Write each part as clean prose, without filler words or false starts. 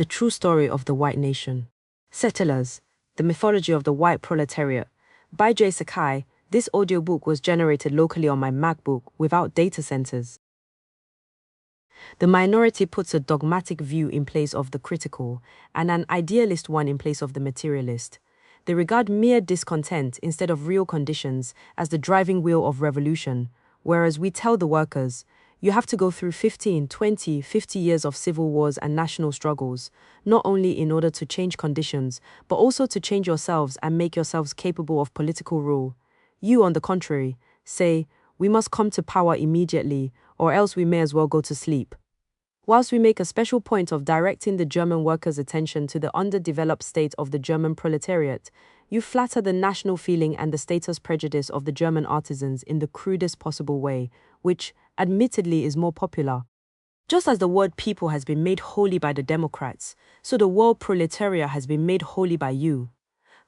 The True Story of the White Nation. Settlers, The Mythology of the White Proletariat. By Sakai, this audiobook was generated locally on my MacBook without data centers. The minority puts a dogmatic view in place of the critical, and an idealist one in place of the materialist. They regard mere discontent instead of real conditions as the driving wheel of revolution, whereas we tell the workers, you have to go through 15, 20, 50 years of civil wars and national struggles, not only in order to change conditions, but also to change yourselves and make yourselves capable of political rule. You, on the contrary, say, we must come to power immediately, or else we may as well go to sleep. Whilst we make a special point of directing the German workers' attention to the underdeveloped state of the German proletariat, you flatter the national feeling and the status prejudice of the German artisans in the crudest possible way, which, admittedly, is more popular. Just as the word people has been made holy by the Democrats, so the word proletariat has been made holy by you.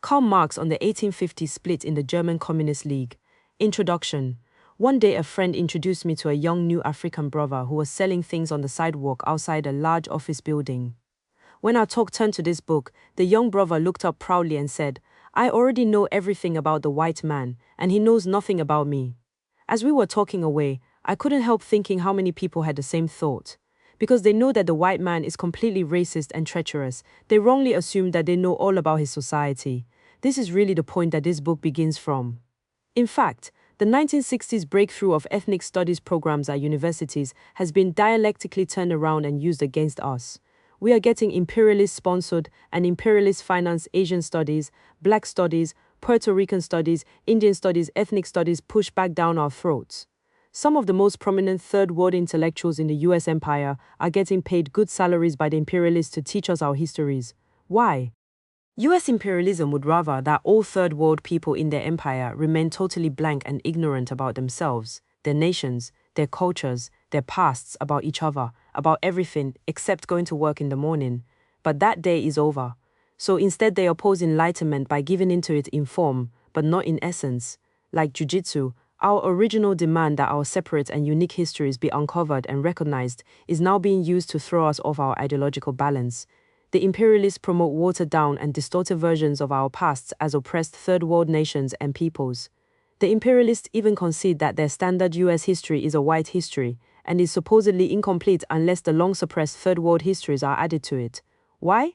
Karl Marx on the 1850s split in the German Communist League. Introduction. One day a friend introduced me to a young new African brother who was selling things on the sidewalk outside a large office building. When our talk turned to this book, the young brother looked up proudly and said, I already know everything about the white man, and he knows nothing about me. As we were talking away, I couldn't help thinking how many people had the same thought. Because they know that the white man is completely racist and treacherous, they wrongly assume that they know all about his society. This is really the point that this book begins from. In fact, the 1960s breakthrough of ethnic studies programs at universities has been dialectically turned around and used against us. We are getting imperialist-sponsored and imperialist-financed Asian studies, Black studies, Puerto Rican studies, Indian studies, ethnic studies pushed back down our throats. Some of the most prominent third-world intellectuals in the US empire are getting paid good salaries by the imperialists to teach us our histories. Why? US imperialism would rather that all third-world people in their empire remain totally blank and ignorant about themselves, their nations, their cultures, their pasts, about each other, about everything except going to work in the morning. But that day is over. So instead they oppose enlightenment by giving into it in form, but not in essence. Like jiu-jitsu, our original demand that our separate and unique histories be uncovered and recognized is now being used to throw us off our ideological balance. The imperialists promote watered-down and distorted versions of our pasts as oppressed third-world nations and peoples. The imperialists even concede that their standard US history is a white history, and is supposedly incomplete unless the long-suppressed third-world histories are added to it. Why?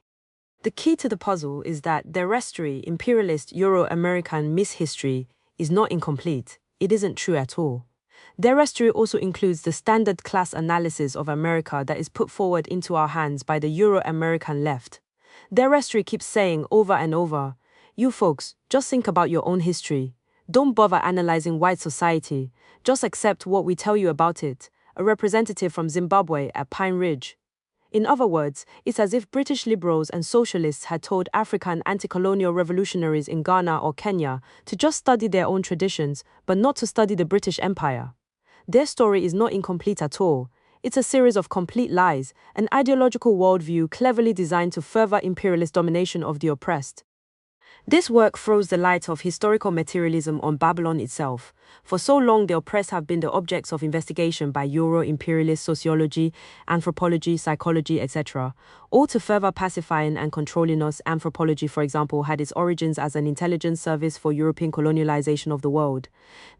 The key to the puzzle is that their history, imperialist Euro-American mishistory, is not incomplete. It isn't true at all. Their history also includes the standard class analysis of America that is put forward into our hands by the Euro-American left. Their history keeps saying over and over, you folks, just think about your own history. Don't bother analyzing white society. Just accept what we tell you about it. A representative from Zimbabwe at Pine Ridge. In other words, it's as if British liberals and socialists had told African anti-colonial revolutionaries in Ghana or Kenya to just study their own traditions, but not to study the British Empire. Their story is not incomplete at all. It's a series of complete lies, an ideological worldview cleverly designed to further imperialist domination of the oppressed. This work throws the light of historical materialism on Babylon itself. For so long, the oppressed have been the objects of investigation by Euro-imperialist sociology, anthropology, psychology, etc. All to further pacifying and controlling us. Anthropology, for example, had its origins as an intelligence service for European colonialization of the world.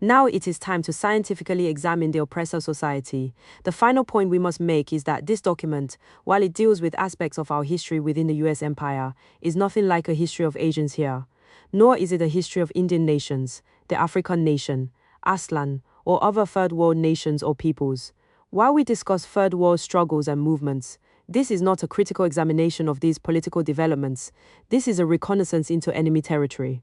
Now it is time to scientifically examine the oppressor society. The final point we must make is that this document, while it deals with aspects of our history within the US empire, is nothing like a history of Asians here. Nor is it a history of Indian nations, the African nation, Aslan, or other third world nations or peoples. While we discuss third world struggles and movements, this is not a critical examination of these political developments. This is a reconnaissance into enemy territory.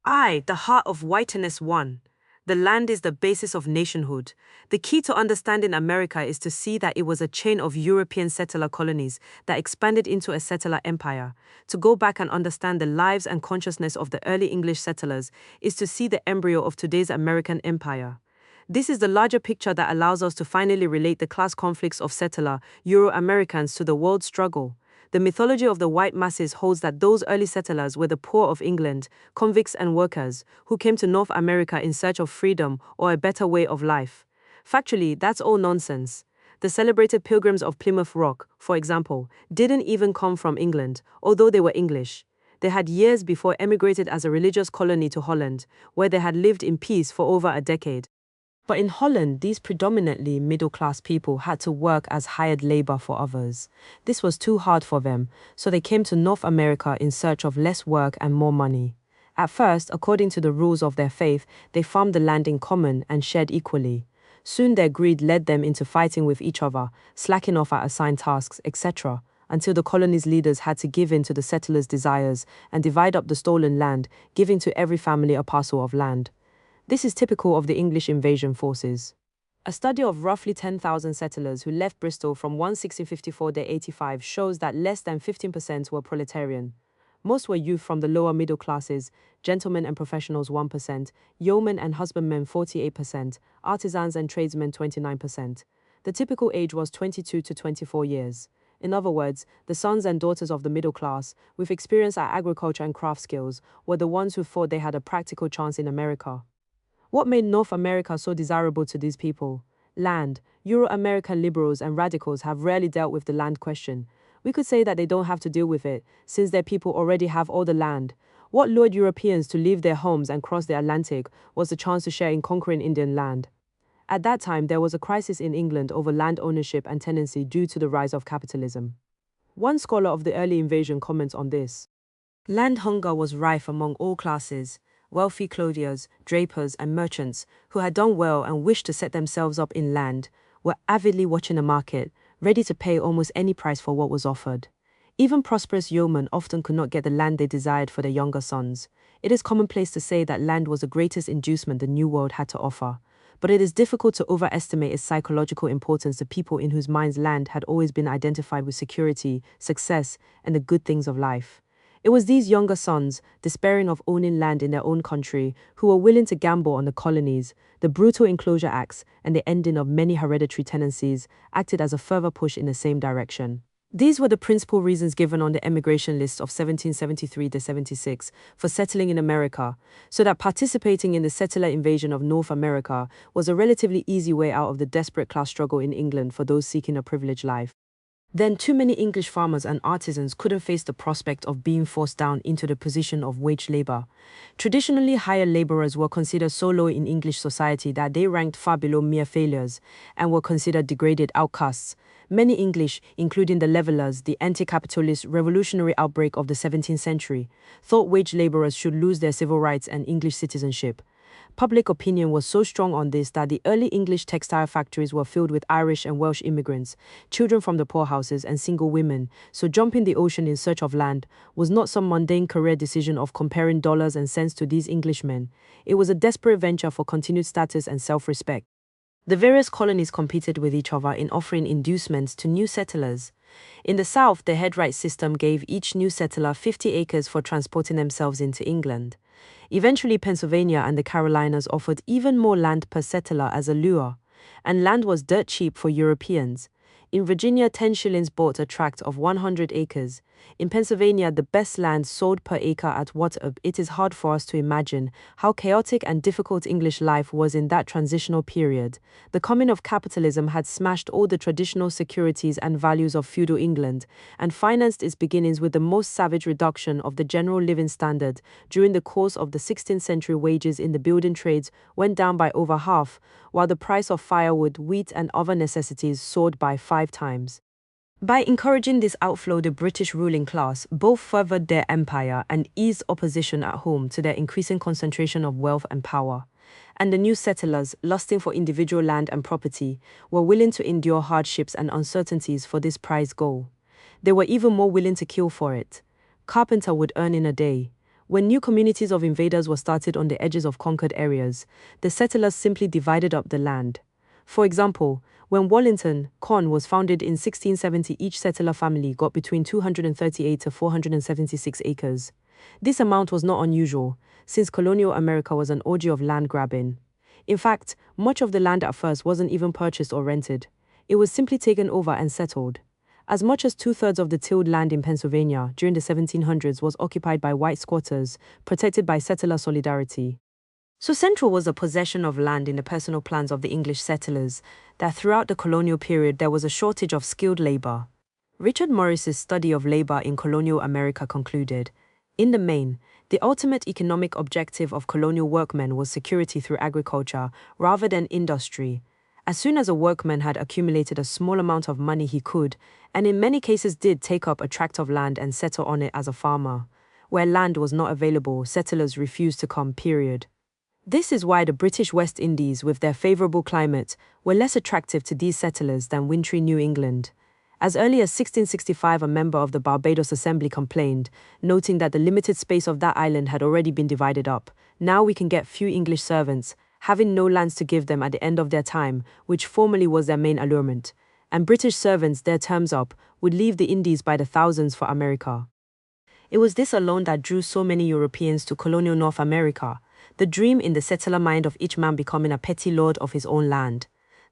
The heart of whiteness won. The land is the basis of nationhood. The key to understanding America is to see that it was a chain of European settler colonies that expanded into a settler empire. To go back and understand the lives and consciousness of the early English settlers is to see the embryo of today's American empire. This is the larger picture that allows us to finally relate the class conflicts of settler Euro-Americans to the world struggle. The mythology of the white masses holds that those early settlers were the poor of England, convicts and workers, who came to North America in search of freedom or a better way of life. Factually, that's all nonsense. The celebrated Pilgrims of Plymouth Rock, for example, didn't even come from England, although they were English. They had years before emigrated as a religious colony to Holland, where they had lived in peace for over a decade. But in Holland, these predominantly middle-class people had to work as hired labor for others. This was too hard for them, so they came to North America in search of less work and more money. At first, according to the rules of their faith, they farmed the land in common and shared equally. Soon their greed led them into fighting with each other, slacking off at assigned tasks, etc., until the colony's leaders had to give in to the settlers' desires and divide up the stolen land, giving to every family a parcel of land. This is typical of the English invasion forces. A study of roughly 10,000 settlers who left Bristol from 1654 to 85 shows that less than 15% were proletarian. Most were youth from the lower middle classes, gentlemen and professionals 1%, yeomen and husbandmen 48%, artisans and tradesmen 29%. The typical age was 22 to 24 years. In other words, the sons and daughters of the middle class, with experience at agriculture and craft skills, were the ones who thought they had a practical chance in America. What made North America so desirable to these people? Land. Euro-American liberals and radicals have rarely dealt with the land question. We could say that they don't have to deal with it, since their people already have all the land. What lured Europeans to leave their homes and cross the Atlantic was the chance to share in conquering Indian land. At that time, there was a crisis in England over land ownership and tenancy due to the rise of capitalism. One scholar of the early invasion comments on this. Land hunger was rife among all classes. Wealthy clothiers, drapers, and merchants who had done well and wished to set themselves up in land were avidly watching the market, ready to pay almost any price for what was offered. Even prosperous yeomen often could not get the land they desired for their younger sons. It is commonplace to say that land was the greatest inducement the New World had to offer, but it is difficult to overestimate its psychological importance to people in whose minds land had always been identified with security, success, and the good things of life. It was these younger sons, despairing of owning land in their own country, who were willing to gamble on the colonies. The brutal Enclosure Acts and the ending of many hereditary tenancies acted as a further push in the same direction. These were the principal reasons given on the emigration list of 1773 to 76 for settling in America, so that participating in the settler invasion of North America was a relatively easy way out of the desperate class struggle in England for those seeking a privileged life. Then too many English farmers and artisans couldn't face the prospect of being forced down into the position of wage labor. Traditionally, hired laborers were considered so low in English society that they ranked far below mere failures and were considered degraded outcasts. Many English, including the Levelers, the anti-capitalist revolutionary outbreak of the 17th century, thought wage laborers should lose their civil rights and English citizenship. Public opinion was so strong on this that the early English textile factories were filled with Irish and Welsh immigrants, children from the poorhouses, and single women, so jumping the ocean in search of land was not some mundane career decision of comparing dollars and cents to these Englishmen. It was a desperate venture for continued status and self-respect. The various colonies competed with each other in offering inducements to new settlers. In the South, the headright system gave each new settler 50 acres for transporting themselves into England. Eventually, Pennsylvania and the Carolinas offered even more land per settler as a lure, and land was dirt cheap for Europeans. In Virginia, 10 shillings bought a tract of 100 acres. In Pennsylvania, the best land sold per acre at what it is hard for us to imagine how chaotic and difficult English life was in that transitional period. The coming of capitalism had smashed all the traditional securities and values of feudal England and financed its beginnings with the most savage reduction of the general living standard. During the course of the 16th century, wages in the building trades went down by over half, while the price of firewood, wheat, and other necessities soared by 5 times. By encouraging this outflow, the British ruling class both furthered their empire and eased opposition at home to their increasing concentration of wealth and power. And the new settlers, lusting for individual land and property, were willing to endure hardships and uncertainties for this prized goal. They were even more willing to kill for it. Carpenter would earn in a day. When new communities of invaders were started on the edges of conquered areas, the settlers simply divided up the land. For example, when Wallington, Con, was founded in 1670, each settler family got between 238 to 476 acres. This amount was not unusual, since colonial America was an orgy of land grabbing. In fact, much of the land at first wasn't even purchased or rented. It was simply taken over and settled. As much as 2/3 of the tilled land in Pennsylvania during the 1700s was occupied by white squatters, protected by settler solidarity. So central was the possession of land in the personal plans of the English settlers, that throughout the colonial period there was a shortage of skilled labor. Richard Morris's study of labor in colonial America concluded, in the main, the ultimate economic objective of colonial workmen was security through agriculture rather than industry. As soon as a workman had accumulated a small amount of money he could, and in many cases did, take up a tract of land and settle on it as a farmer. Where land was not available, settlers refused to come, period. This is why the British West Indies, with their favorable climate, were less attractive to these settlers than wintry New England. As early as 1665, a member of the Barbados Assembly complained, noting that the limited space of that island had already been divided up. Now we can get few English servants, having no lands to give them at the end of their time, which formerly was their main allurement. And British servants, their terms up, would leave the Indies by the thousands for America. It was this alone that drew so many Europeans to colonial North America, the dream in the settler mind of each man becoming a petty lord of his own land.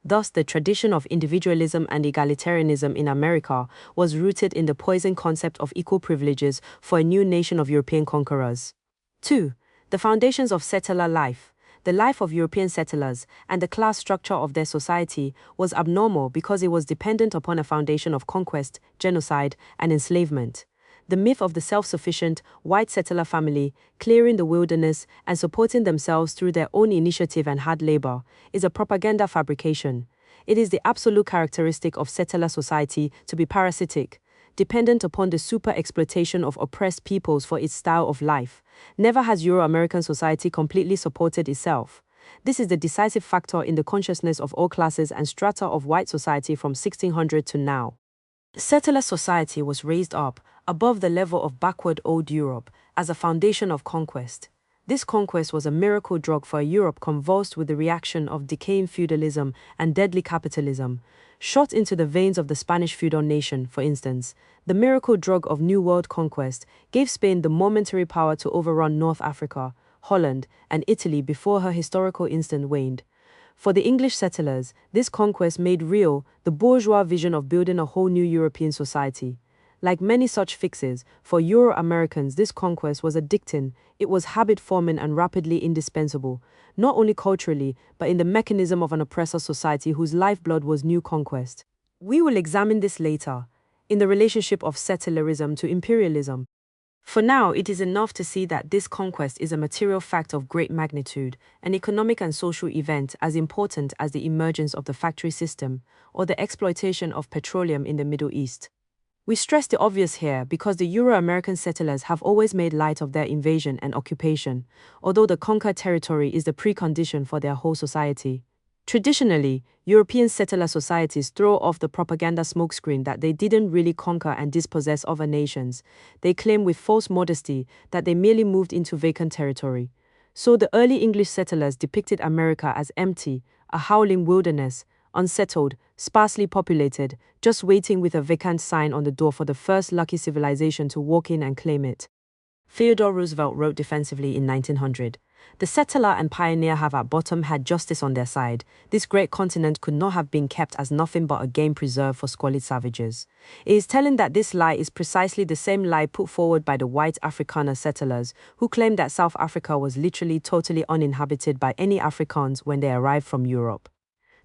Thus, the tradition of individualism and egalitarianism in America was rooted in the poison concept of equal privileges for a new nation of European conquerors. 2. The foundations of settler life. The life of European settlers and the class structure of their society was abnormal because it was dependent upon a foundation of conquest, genocide, and enslavement. The myth of the self-sufficient white settler family, clearing the wilderness and supporting themselves through their own initiative and hard labor, is a propaganda fabrication. It is the absolute characteristic of settler society to be parasitic, dependent upon the super-exploitation of oppressed peoples for its style of life. Never has Euro-American society completely supported itself. This is the decisive factor in the consciousness of all classes and strata of white society from 1600 to now. Settler society was raised up, above the level of backward old Europe, as a foundation of conquest. This conquest was a miracle drug for a Europe convulsed with the reaction of decaying feudalism and deadly capitalism. Shot into the veins of the Spanish feudal nation, for instance, the miracle drug of New World conquest gave Spain the momentary power to overrun North Africa, Holland, and Italy before her historical instant waned. For the English settlers, this conquest made real the bourgeois vision of building a whole new European society. Like many such fixes, for Euro-Americans this conquest was addicting, it was habit-forming and rapidly indispensable, not only culturally, but in the mechanism of an oppressor society whose lifeblood was new conquest. We will examine this later, in the relationship of settlerism to imperialism. For now, it is enough to see that this conquest is a material fact of great magnitude, an economic and social event as important as the emergence of the factory system or the exploitation of petroleum in the Middle East. We stress the obvious here because the Euro-American settlers have always made light of their invasion and occupation, although the conquered territory is the precondition for their whole society. Traditionally, European settler societies throw off the propaganda smokescreen that they didn't really conquer and dispossess other nations. They claim with false modesty that they merely moved into vacant territory. So the early English settlers depicted America as empty, a howling wilderness, unsettled, sparsely populated, just waiting with a vacant sign on the door for the first lucky civilization to walk in and claim it. Theodore Roosevelt wrote defensively in 1900, "The settler and pioneer have at bottom had justice on their side. This great continent could not have been kept as nothing but a game preserve for squalid savages." It is telling that this lie is precisely the same lie put forward by the white Afrikaner settlers, who claimed that South Africa was literally totally uninhabited by any Afrikaans when they arrived from Europe.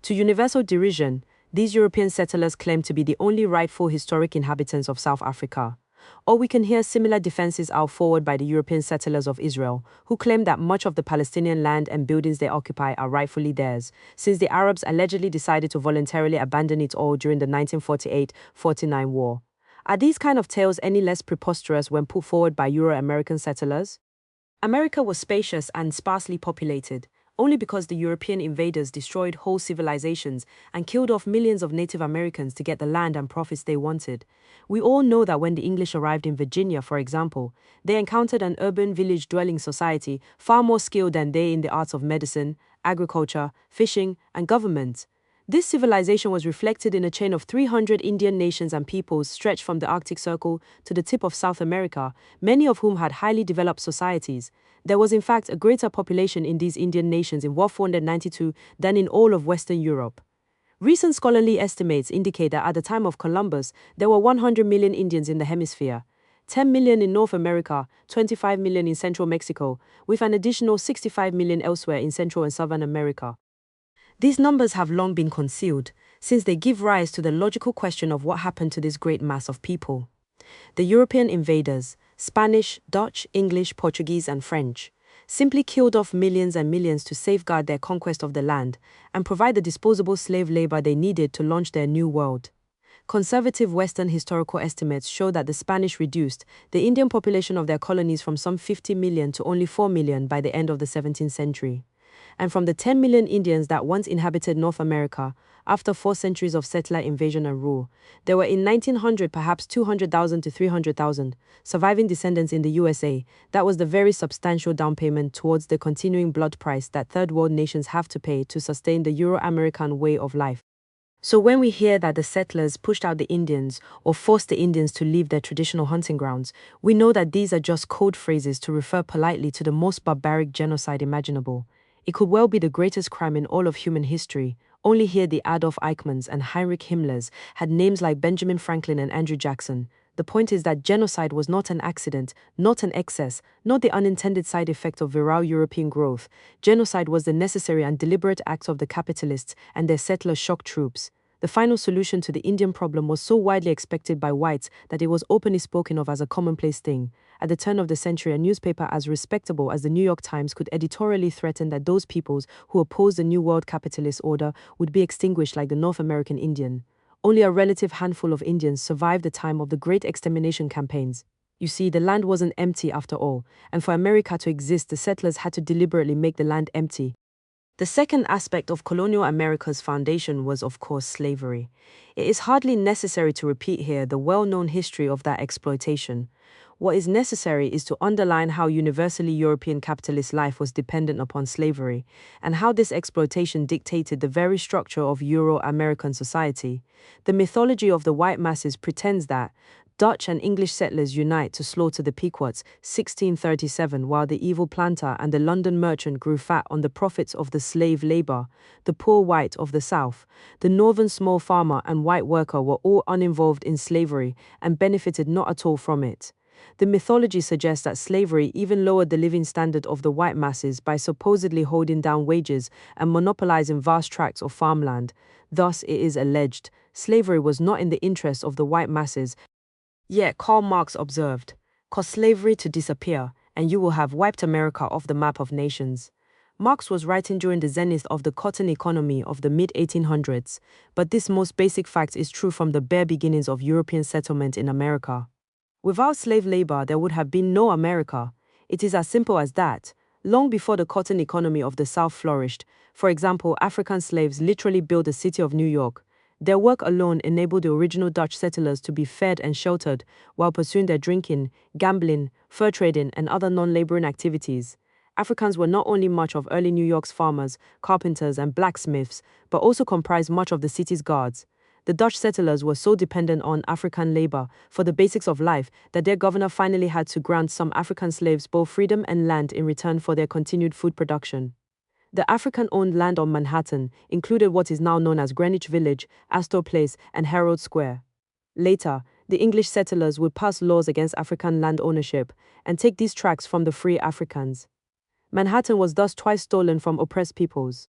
To universal derision, these European settlers claim to be the only rightful historic inhabitants of South Africa. Or we can hear similar defenses out forward by the European settlers of Israel, who claim that much of the Palestinian land and buildings they occupy are rightfully theirs, since the Arabs allegedly decided to voluntarily abandon it all during the 1948-49 war. Are these kind of tales any less preposterous when put forward by Euro-American settlers? America was spacious and sparsely populated, only because the European invaders destroyed whole civilizations and killed off millions of Native Americans to get the land and profits they wanted. We all know that when the English arrived in Virginia, for example, they encountered an urban village-dwelling society far more skilled than they in the arts of medicine, agriculture, fishing, and government. This civilization was reflected in a chain of 300 Indian nations and peoples stretched from the Arctic Circle to the tip of South America, many of whom had highly developed societies. There was in fact a greater population in these Indian nations in 1492 than in all of Western Europe. Recent scholarly estimates indicate that at the time of Columbus, there were 100 million Indians in the hemisphere. 10 million in North America, 25 million in Central Mexico, with an additional 65 million elsewhere in Central and Southern America. These numbers have long been concealed, since they give rise to the logical question of what happened to this great mass of people. The European invaders, Spanish, Dutch, English, Portuguese, and French, simply killed off millions and millions to safeguard their conquest of the land and provide the disposable slave labor they needed to launch their new world. Conservative Western historical estimates show that the Spanish reduced the Indian population of their colonies from some 50 million to only 4 million by the end of the 17th century. And from the 10 million Indians that once inhabited North America, after 4 centuries of settler invasion and rule, there were in 1900 perhaps 200,000 to 300,000 surviving descendants in the USA. That was the very substantial down payment towards the continuing blood price that third world nations have to pay to sustain the Euro-American way of life. So when we hear that the settlers pushed out the Indians or forced the Indians to leave their traditional hunting grounds, we know that these are just code phrases to refer politely to the most barbaric genocide imaginable. It could well be the greatest crime in all of human history. Only here the Adolf Eichmanns and Heinrich Himmlers had names like Benjamin Franklin and Andrew Jackson. The point is that genocide was not an accident, not an excess, not the unintended side effect of virile European growth. Genocide was the necessary and deliberate act of the capitalists and their settler shock troops. The final solution to the Indian problem was so widely expected by whites that it was openly spoken of as a commonplace thing. At the turn of the century, a newspaper as respectable as the New York Times could editorially threaten that those peoples who opposed the New World capitalist order would be extinguished like the North American Indian. Only a relative handful of Indians survived the time of the great extermination campaigns. You see, the land wasn't empty after all, and for America to exist, the settlers had to deliberately make the land empty. The second aspect of colonial America's foundation was, of course, slavery. It is hardly necessary to repeat here the well-known history of that exploitation. What is necessary is to underline how universally European capitalist life was dependent upon slavery, and how this exploitation dictated the very structure of Euro-American society. The mythology of the white masses pretends that Dutch and English settlers unite to slaughter the Pequots, 1637, while the evil planter and the London merchant grew fat on the profits of the slave labor. The poor white of the South, the northern small farmer and white worker were all uninvolved in slavery and benefited not at all from it. The mythology suggests that slavery even lowered the living standard of the white masses by supposedly holding down wages and monopolizing vast tracts of farmland. Thus, it is alleged, slavery was not in the interest of the white masses. Yet Karl Marx observed, "Cause slavery to disappear, and you will have wiped America off the map of nations." Marx was writing during the zenith of the cotton economy of the mid-1800s, but this most basic fact is true from the bare beginnings of European settlement in America. Without slave labor, there would have been no America. It is as simple as that. Long before the cotton economy of the South flourished, for example, African slaves literally built the city of New York. Their work alone enabled the original Dutch settlers to be fed and sheltered while pursuing their drinking, gambling, fur trading, and other non-laboring activities. Africans were not only much of early New York's farmers, carpenters, and blacksmiths, but also comprised much of the city's guards. The Dutch settlers were so dependent on African labor for the basics of life that their governor finally had to grant some African slaves both freedom and land in return for their continued food production. The African-owned land on Manhattan included what is now known as Greenwich Village, Astor Place, and Herald Square. Later, the English settlers would pass laws against African land ownership and take these tracts from the free Africans. Manhattan was thus twice stolen from oppressed peoples.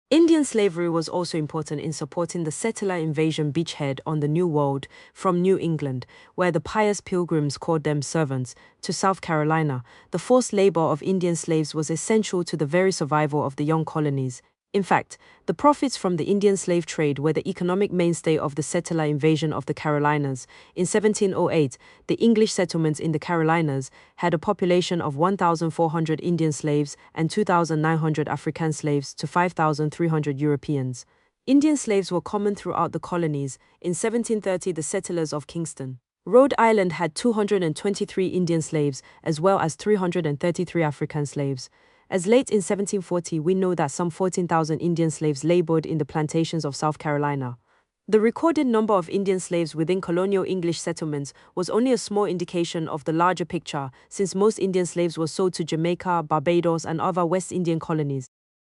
Indian slavery was also important in supporting the settler invasion beachhead on the New World from New England, where the pious pilgrims called them servants, to South Carolina. The forced labor of Indian slaves was essential to the very survival of the young colonies. In fact, the profits from the Indian slave trade were the economic mainstay of the settler invasion of the Carolinas. In 1708, the English settlements in the Carolinas had a population of 1,400 Indian slaves and 2,900 African slaves to 5,300 Europeans. Indian slaves were common throughout the colonies. In 1730, the settlers of Kingston, Rhode Island had 223 Indian slaves as well as 333 African slaves. As late in 1740, we know that some 14,000 Indian slaves labored in the plantations of South Carolina. The recorded number of Indian slaves within colonial English settlements was only a small indication of the larger picture, since most Indian slaves were sold to Jamaica, Barbados, and other West Indian colonies.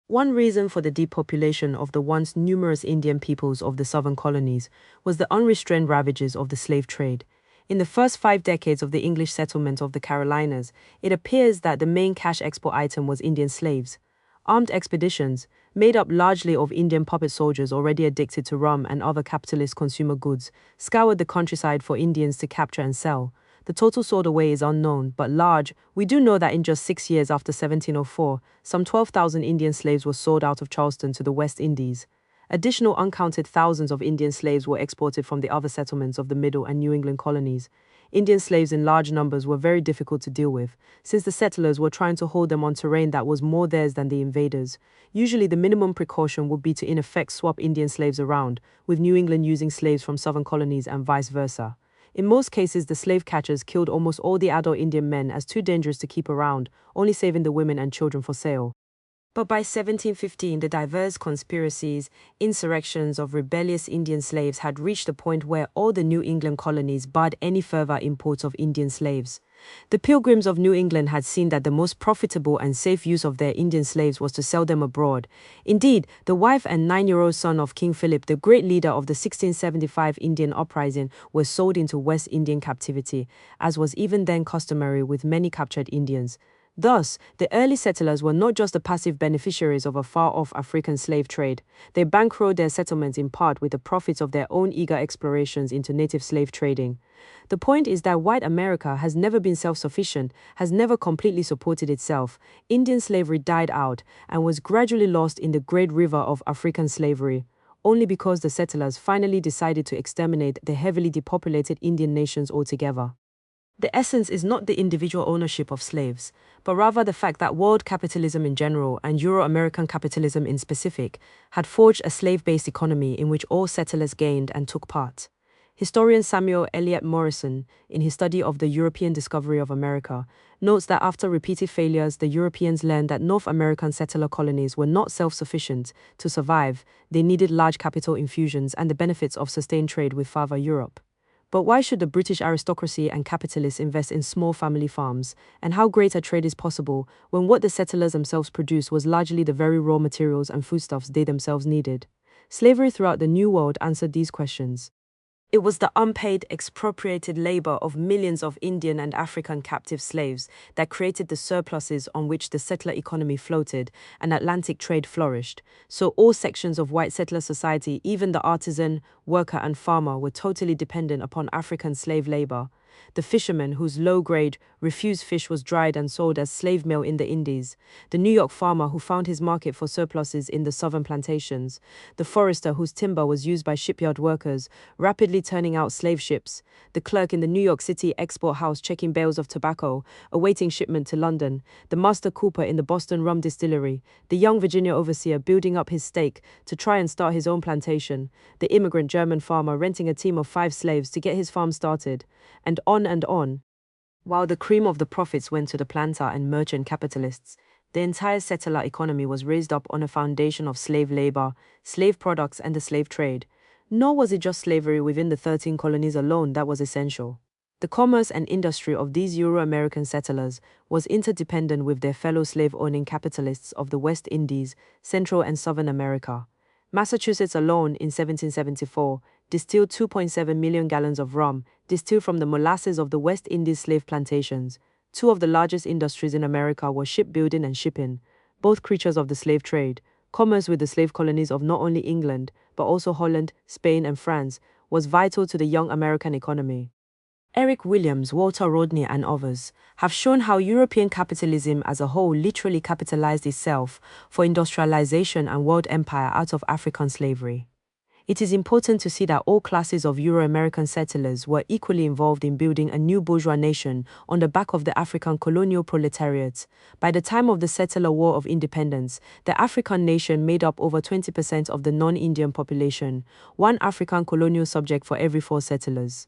One reason for the depopulation of the once numerous Indian peoples of the southern colonies was the unrestrained ravages of the slave trade. In the first 5 decades of the English settlement of the Carolinas, it appears that the main cash export item was Indian slaves. Armed expeditions, made up largely of Indian puppet soldiers already addicted to rum and other capitalist consumer goods, scoured the countryside for Indians to capture and sell. The total sold away is unknown, but large. We do know that in just 6 years after 1704, some 12,000 Indian slaves were sold out of Charleston to the West Indies. Additional uncounted thousands of Indian slaves were exported from the other settlements of the Middle and New England colonies. Indian slaves in large numbers were very difficult to deal with, since the settlers were trying to hold them on terrain that was more theirs than the invaders. Usually the minimum precaution would be to in effect swap Indian slaves around, with New England using slaves from southern colonies and vice versa. In most cases, the slave catchers killed almost all the adult Indian men as too dangerous to keep around, only saving the women and children for sale. But by 1715, the diverse conspiracies, insurrections of rebellious Indian slaves had reached a point where all the New England colonies barred any further imports of Indian slaves. The Pilgrims of New England had seen that the most profitable and safe use of their Indian slaves was to sell them abroad. Indeed, the wife and 9-year-old son of King Philip, the great leader of the 1675 Indian uprising, was sold into West Indian captivity, as was even then customary with many captured Indians. Thus, the early settlers were not just the passive beneficiaries of a far-off African slave trade. They bankrolled their settlements in part with the profits of their own eager explorations into native slave trading. The point is that white America has never been self-sufficient, has never completely supported itself. Indian slavery died out and was gradually lost in the great river of African slavery, only because the settlers finally decided to exterminate the heavily depopulated Indian nations altogether. The essence is not the individual ownership of slaves, but rather the fact that world capitalism in general and Euro-American capitalism in specific had forged a slave-based economy in which all settlers gained and took part. Historian Samuel Eliot Morison, in his study of the European discovery of America, notes that after repeated failures, the Europeans learned that North American settler colonies were not self-sufficient to survive. They needed large capital infusions and the benefits of sustained trade with farther Europe. But why should the British aristocracy and capitalists invest in small family farms, and how great a trade is possible when what the settlers themselves produced was largely the very raw materials and foodstuffs they themselves needed? Slavery throughout the New World answered these questions. It was the unpaid, expropriated labor of millions of Indian and African captive slaves that created the surpluses on which the settler economy floated and Atlantic trade flourished. So all sections of white settler society, even the artisan, worker and farmer, were totally dependent upon African slave labor. The fisherman whose low-grade, refused fish was dried and sold as slave mail in the Indies, the New York farmer who found his market for surpluses in the southern plantations, the forester whose timber was used by shipyard workers, rapidly turning out slave ships, the clerk in the New York City export house checking bales of tobacco, awaiting shipment to London, the master cooper in the Boston rum distillery, the young Virginia overseer building up his stake to try and start his own plantation, the immigrant German farmer renting a team of 5 slaves to get his farm started, and on and on. While the cream of the profits went to the planter and merchant capitalists, the entire settler economy was raised up on a foundation of slave labor, slave products, and the slave trade. Nor was it just slavery within the 13 colonies alone that was essential. The commerce and industry of these Euro-American settlers was interdependent with their fellow slave-owning capitalists of the West Indies, Central and Southern America. Massachusetts alone, in 1774, distilled 2.7 million gallons of rum, distilled from the molasses of the West Indies slave plantations. 2 of the largest industries in America were shipbuilding and shipping, both creatures of the slave trade. Commerce with the slave colonies of not only England, but also Holland, Spain, and France, was vital to the young American economy. Eric Williams, Walter Rodney, and others have shown how European capitalism as a whole literally capitalized itself for industrialization and world empire out of African slavery. It is important to see that all classes of Euro-American settlers were equally involved in building a new bourgeois nation on the back of the African colonial proletariat. By the time of the Settler War of Independence, the African nation made up over 20% of the non-Indian population, 1 African colonial subject for every 4 settlers.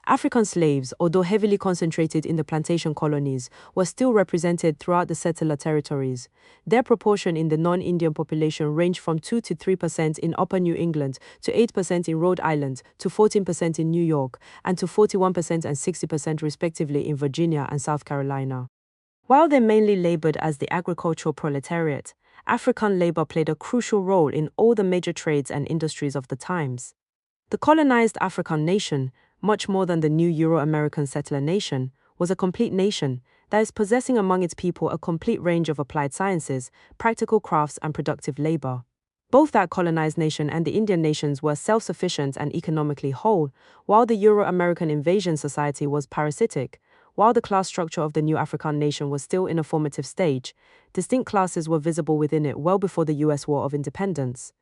African slaves, although heavily concentrated in the plantation colonies, were still represented throughout the settler territories. Their proportion in the non-Indian population ranged from 2 to 3% in Upper New England, to 8% in Rhode Island, to 14% in New York, and to 41% and 60% respectively in Virginia and South Carolina. While they mainly labored as the agricultural proletariat, African labor played a crucial role in all the major trades and industries of the times. The colonized African nation, much more than the new Euro-American settler nation, was a complete nation that is possessing among its people a complete range of applied sciences, practical crafts, and productive labor. Both that colonized nation and the Indian nations were self-sufficient and economically whole, while the Euro-American invasion society was parasitic. While the class structure of the new African nation was still in a formative stage, distinct classes were visible within it well before the U.S. War of Independence.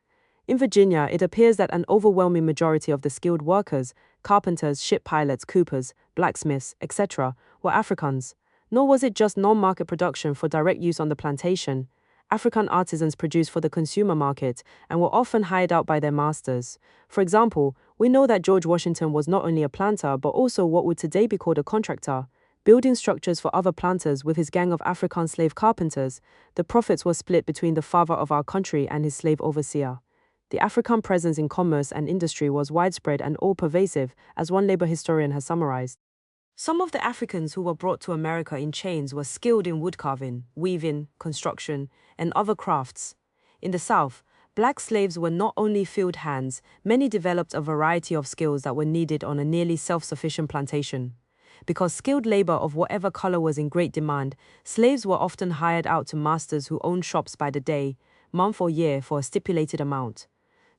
In Virginia, it appears that an overwhelming majority of the skilled workers, carpenters, ship pilots, coopers, blacksmiths, etc., were Africans. Nor was it just non-market production for direct use on the plantation. African artisans produced for the consumer market and were often hired out by their masters. For example, we know that George Washington was not only a planter but also what would today be called a contractor, building structures for other planters with his gang of African slave carpenters. The profits were split between the father of our country and his slave overseer. The African presence in commerce and industry was widespread and all-pervasive, as one labor historian has summarized. Some of the Africans who were brought to America in chains were skilled in woodcarving, weaving, construction, and other crafts. In the South, black slaves were not only field hands, many developed a variety of skills that were needed on a nearly self-sufficient plantation. Because skilled labor of whatever color was in great demand, slaves were often hired out to masters who owned shops by the day, month, or year for a stipulated amount.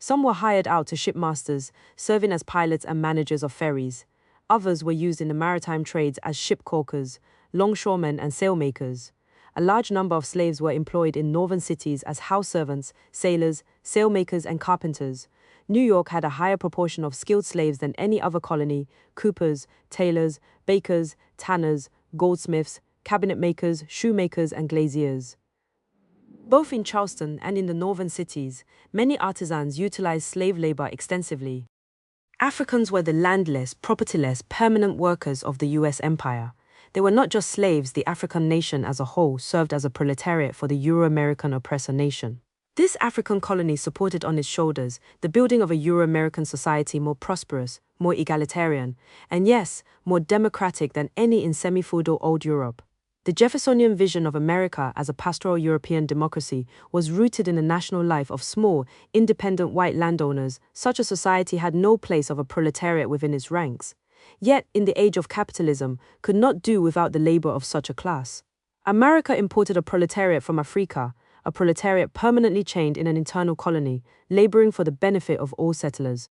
Some were hired out to shipmasters, serving as pilots and managers of ferries. Others were used in the maritime trades as ship caulkers, longshoremen, and sailmakers. A large number of slaves were employed in northern cities as house servants, sailors, sailmakers, and carpenters. New York had a higher proportion of skilled slaves than any other colony: coopers, tailors, bakers, tanners, goldsmiths, cabinet makers, shoemakers, and glaziers. Both in Charleston and in the northern cities, many artisans utilized slave labor extensively. Africans were the landless, propertyless, permanent workers of the U.S. empire. They were not just slaves. The African nation as a whole served as a proletariat for the Euro-American oppressor nation. This African colony supported on its shoulders the building of a Euro-American society more prosperous, more egalitarian, and yes, more democratic than any in semi-feudal old Europe. The Jeffersonian vision of America as a pastoral European democracy was rooted in the national life of small, independent white landowners. Such a society had no place of a proletariat within its ranks. Yet, in the age of capitalism, could not do without the labor of such a class. America imported a proletariat from Africa, a proletariat permanently chained in an internal colony, laboring for the benefit of all settlers.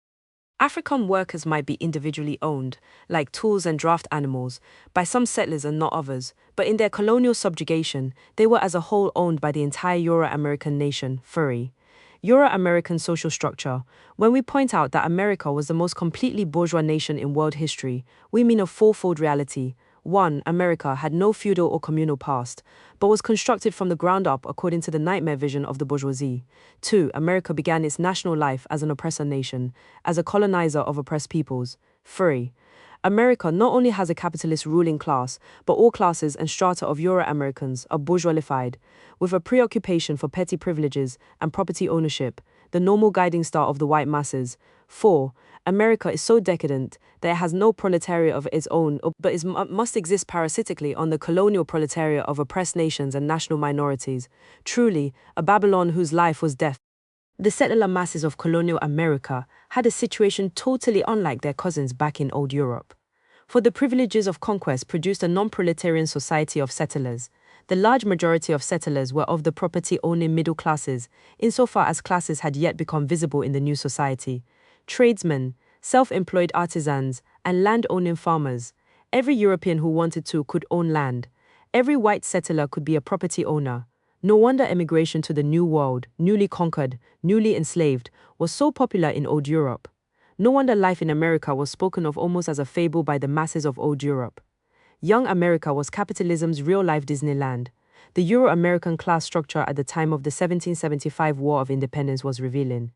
African workers might be individually owned, like tools and draft animals, by some settlers and not others, but in their colonial subjugation, they were as a whole owned by the entire Euro-American nation, furry. Euro-American social structure. When we point out that America was the most completely bourgeois nation in world history, we mean a fourfold reality. 1. America had no feudal or communal past, but was constructed from the ground up according to the nightmare vision of the bourgeoisie. 2. America began its national life as an oppressor nation, as a colonizer of oppressed peoples. 3. America not only has a capitalist ruling class, but all classes and strata of Euro-Americans are bourgeoisified, with a preoccupation for petty privileges and property ownership, the normal guiding star of the white masses. 4. America is so decadent that it has no proletariat of its own, but must exist parasitically on the colonial proletariat of oppressed nations and national minorities. Truly, a Babylon whose life was death. The settler masses of colonial America had a situation totally unlike their cousins back in old Europe. For the privileges of conquest produced a non-proletarian society of settlers. The large majority of settlers were of the property-owning middle classes, insofar as classes had yet become visible in the new society. Tradesmen, self-employed artisans, and land-owning farmers. Every European who wanted to could own land. Every white settler could be a property owner. No wonder emigration to the New World, newly conquered, newly enslaved, was so popular in old Europe. No wonder life in America was spoken of almost as a fable by the masses of old Europe. Young America was capitalism's real-life Disneyland. The Euro-American class structure at the time of the 1775 War of Independence was revealing.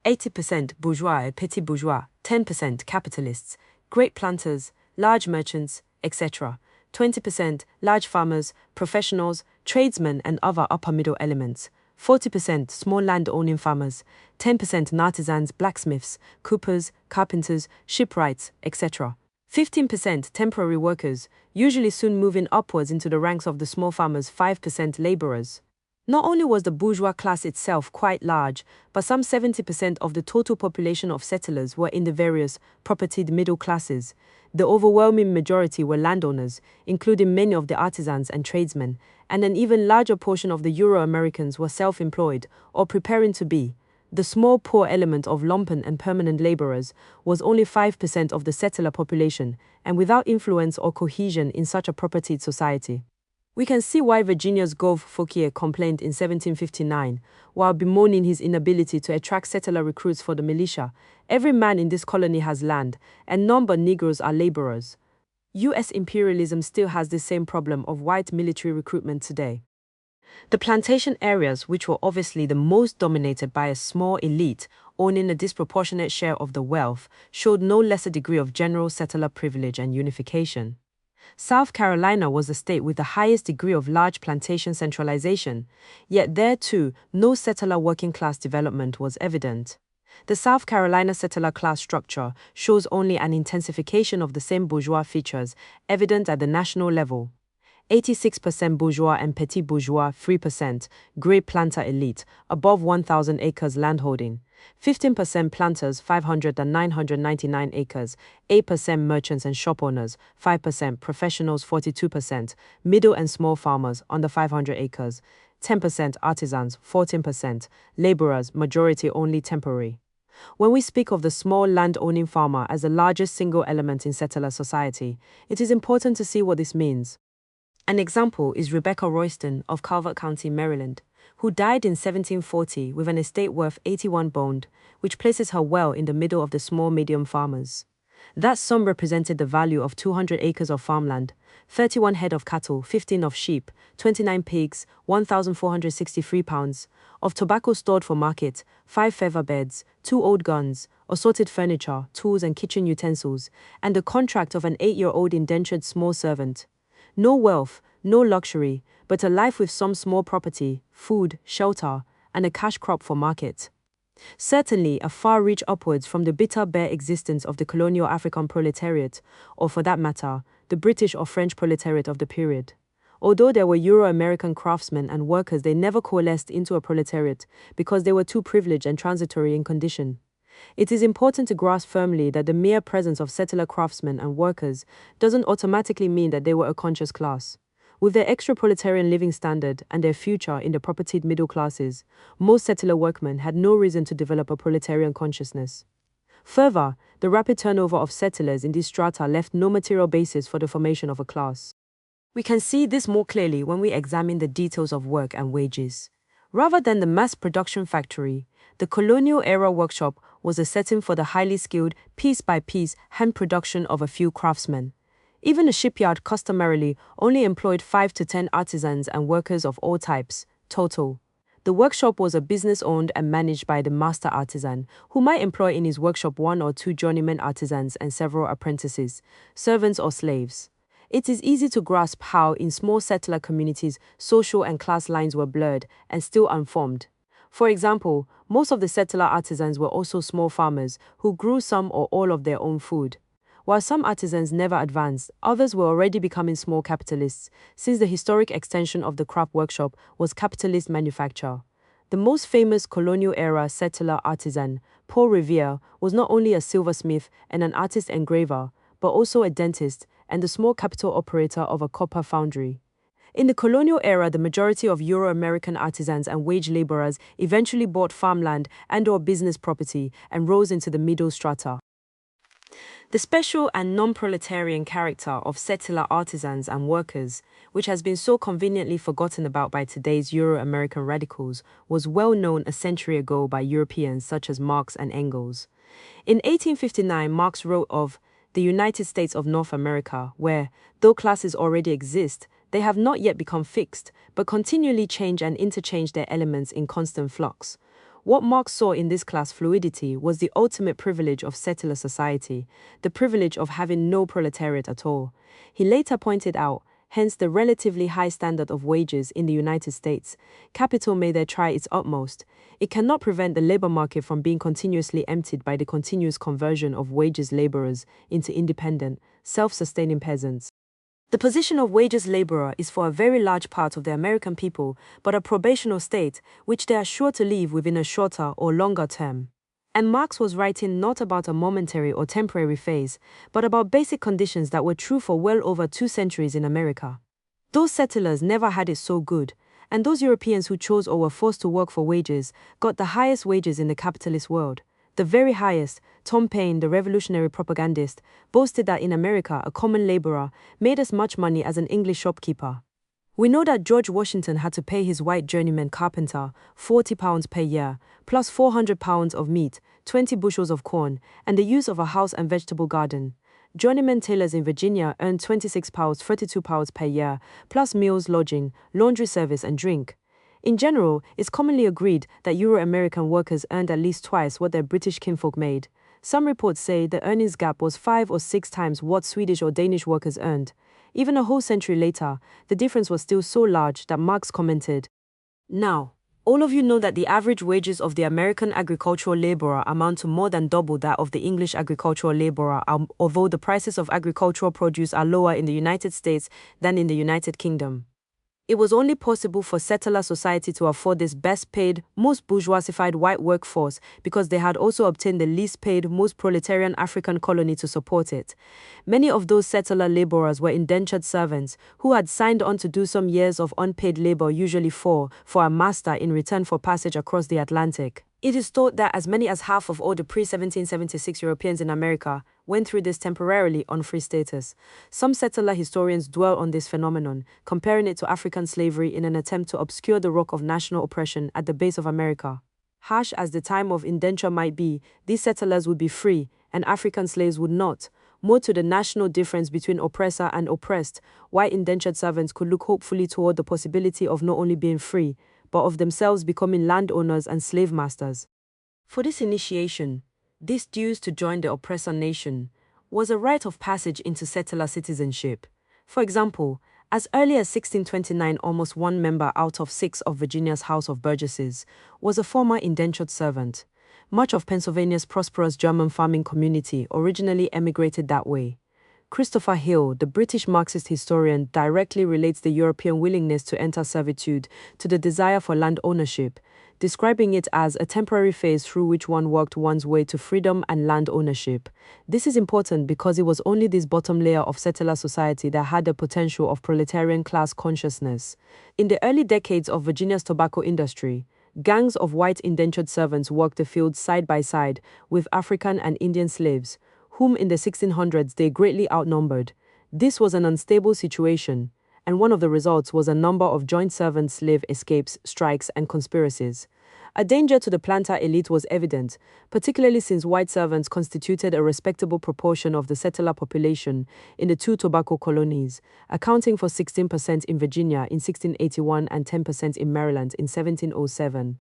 80% bourgeois and petit bourgeois, 10% capitalists, great planters, large merchants, etc. 20% large farmers, professionals, tradesmen and other upper-middle elements. 40% small land-owning farmers, 10% artisans, blacksmiths, coopers, carpenters, shipwrights, etc. 15% temporary workers, usually soon moving upwards into the ranks of the small farmers. 5% laborers. Not only was the bourgeois class itself quite large, but some 70% of the total population of settlers were in the various propertied middle classes. The overwhelming majority were landowners, including many of the artisans and tradesmen, and an even larger portion of the Euro-Americans were self-employed or preparing to be. The small poor element of lumpen and permanent laborers was only 5% of the settler population, and without influence or cohesion in such a propertied society. We can see why Virginia's Gove Fauquier complained in 1759, while bemoaning his inability to attract settler recruits for the militia. Every man in this colony has land, and none but Negroes are laborers. U.S. imperialism still has the same problem of white military recruitment today. The plantation areas, which were obviously the most dominated by a small elite owning a disproportionate share of the wealth, showed no lesser degree of general settler privilege and unification. South Carolina was the state with the highest degree of large plantation centralization, yet there too, no settler working class development was evident. The South Carolina settler class structure shows only an intensification of the same bourgeois features evident at the national level. 86% bourgeois and petit bourgeois, 3%, grey planter elite, above 1,000 acres landholding, 15% planters, 500 and 999 acres, 8% merchants and shop owners, 5% professionals, 42%, middle and small farmers, under 500 acres, 10% artisans, 14%, laborers, majority only temporary. When we speak of the small land-owning farmer as the largest single element in settler society, it is important to see what this means. An example is Rebecca Royston of Calvert County, Maryland, who died in 1740 with an estate worth 81 bond, which places her well in the middle of the small medium farmers. That sum represented the value of 200 acres of farmland, 31 head of cattle, 15 of sheep, 29 pigs, 1,463 pounds, of tobacco stored for market, 5 feather beds, 2 old guns, assorted furniture, tools and kitchen utensils, and the contract of an 8-year-old indentured small servant. No wealth, no luxury, but a life with some small property, food, shelter, and a cash crop for market. Certainly a far reach upwards from the bitter bare existence of the colonial African proletariat, or for that matter, the British or French proletariat of the period. Although there were Euro-American craftsmen and workers, they never coalesced into a proletariat because they were too privileged and transitory in condition. It is important to grasp firmly that the mere presence of settler craftsmen and workers doesn't automatically mean that they were a conscious class. With their extra-proletarian living standard and their future in the propertied middle classes, most settler workmen had no reason to develop a proletarian consciousness. Further, the rapid turnover of settlers in these strata left no material basis for the formation of a class. We can see this more clearly when we examine the details of work and wages. Rather than the mass production factory, the colonial-era workshop was a setting for the highly skilled, piece-by-piece hand production of a few craftsmen. Even a shipyard customarily only employed 5 to 10 artisans and workers of all types, total. The workshop was a business owned and managed by the master artisan, who might employ in his workshop 1 or 2 journeyman artisans and several apprentices, servants or slaves. It is easy to grasp how, in small settler communities, social and class lines were blurred and still unformed. For example, most of the settler artisans were also small farmers who grew some or all of their own food. While some artisans never advanced, others were already becoming small capitalists, since the historic extension of the craft workshop was capitalist manufacture. The most famous colonial-era settler artisan, Paul Revere, was not only a silversmith and an artist engraver, but also a dentist and the small capital operator of a copper foundry. In the colonial era, the majority of Euro-American artisans and wage laborers eventually bought farmland and/or business property and rose into the middle strata. The special and non-proletarian character of settler artisans and workers, which has been so conveniently forgotten about by today's Euro-American radicals, was well known a century ago by Europeans such as Marx and Engels. In 1859, Marx wrote of the United States of North America, where, though classes already exist, they have not yet become fixed, but continually change and interchange their elements in constant flux. What Marx saw in this class fluidity was the ultimate privilege of settler society, the privilege of having no proletariat at all. He later pointed out, hence the relatively high standard of wages in the United States. Capital may there try its utmost. It cannot prevent the labor market from being continuously emptied by the continuous conversion of wages laborers into independent, self-sustaining peasants. The position of wages laborer is for a very large part of the American people, but a probational state, which they are sure to leave within a shorter or longer term. And Marx was writing not about a momentary or temporary phase, but about basic conditions that were true for well over 2 centuries in America. Those settlers never had it so good, and those Europeans who chose or were forced to work for wages got the highest wages in the capitalist world. The very highest. Tom Paine, the revolutionary propagandist, boasted that in America a common laborer made as much money as an English shopkeeper. We know that George Washington had to pay his white journeyman carpenter £40 per year, plus £400 of meat, 20 bushels of corn, and the use of a house and vegetable garden. Journeyman tailors in Virginia earned £26, £32 per year, plus meals, lodging, laundry service, and drink. In general, it's commonly agreed that Euro-American workers earned at least twice what their British kinfolk made. Some reports say the earnings gap was 5 or 6 times what Swedish or Danish workers earned. Even a whole century later, the difference was still so large that Marx commented, "Now, all of you know that the average wages of the American agricultural laborer amount to more than double that of the English agricultural laborer, although the prices of agricultural produce are lower in the United States than in the United Kingdom." It was only possible for settler society to afford this best-paid, most bourgeoisified white workforce because they had also obtained the least-paid, most proletarian African colony to support it. Many of those settler laborers were indentured servants who had signed on to do some years of unpaid labor, usually for a master in return for passage across the Atlantic. It is thought that as many as half of all the pre-1776 Europeans in America went through this temporarily on free status. Some settler historians dwell on this phenomenon, comparing it to African slavery in an attempt to obscure the rock of national oppression at the base of America. Harsh as the time of indenture might be, these settlers would be free, and African slaves would not. More to the national difference between oppressor and oppressed, white indentured servants could look hopefully toward the possibility of not only being free, but of themselves becoming landowners and slave masters. For this initiation, this dues to join the oppressor nation was a rite of passage into settler citizenship. For example, as early as 1629, almost 1 member out of 6 of Virginia's House of Burgesses was a former indentured servant. Much of Pennsylvania's prosperous German farming community originally emigrated that way. Christopher Hill, the British Marxist historian, directly relates the European willingness to enter servitude to the desire for land ownership, describing it as a temporary phase through which one worked one's way to freedom and land ownership. This is important because it was only this bottom layer of settler society that had the potential of proletarian class consciousness. In the early decades of Virginia's tobacco industry, gangs of white indentured servants worked the fields side by side with African and Indian slaves, whom in the 1600s they greatly outnumbered. This was an unstable situation, and one of the results was a number of joint servant-slave escapes, strikes, and conspiracies. A danger to the planter elite was evident, particularly since white servants constituted a respectable proportion of the settler population in the 2 tobacco colonies, accounting for 16% in Virginia in 1681 and 10% in Maryland in 1707.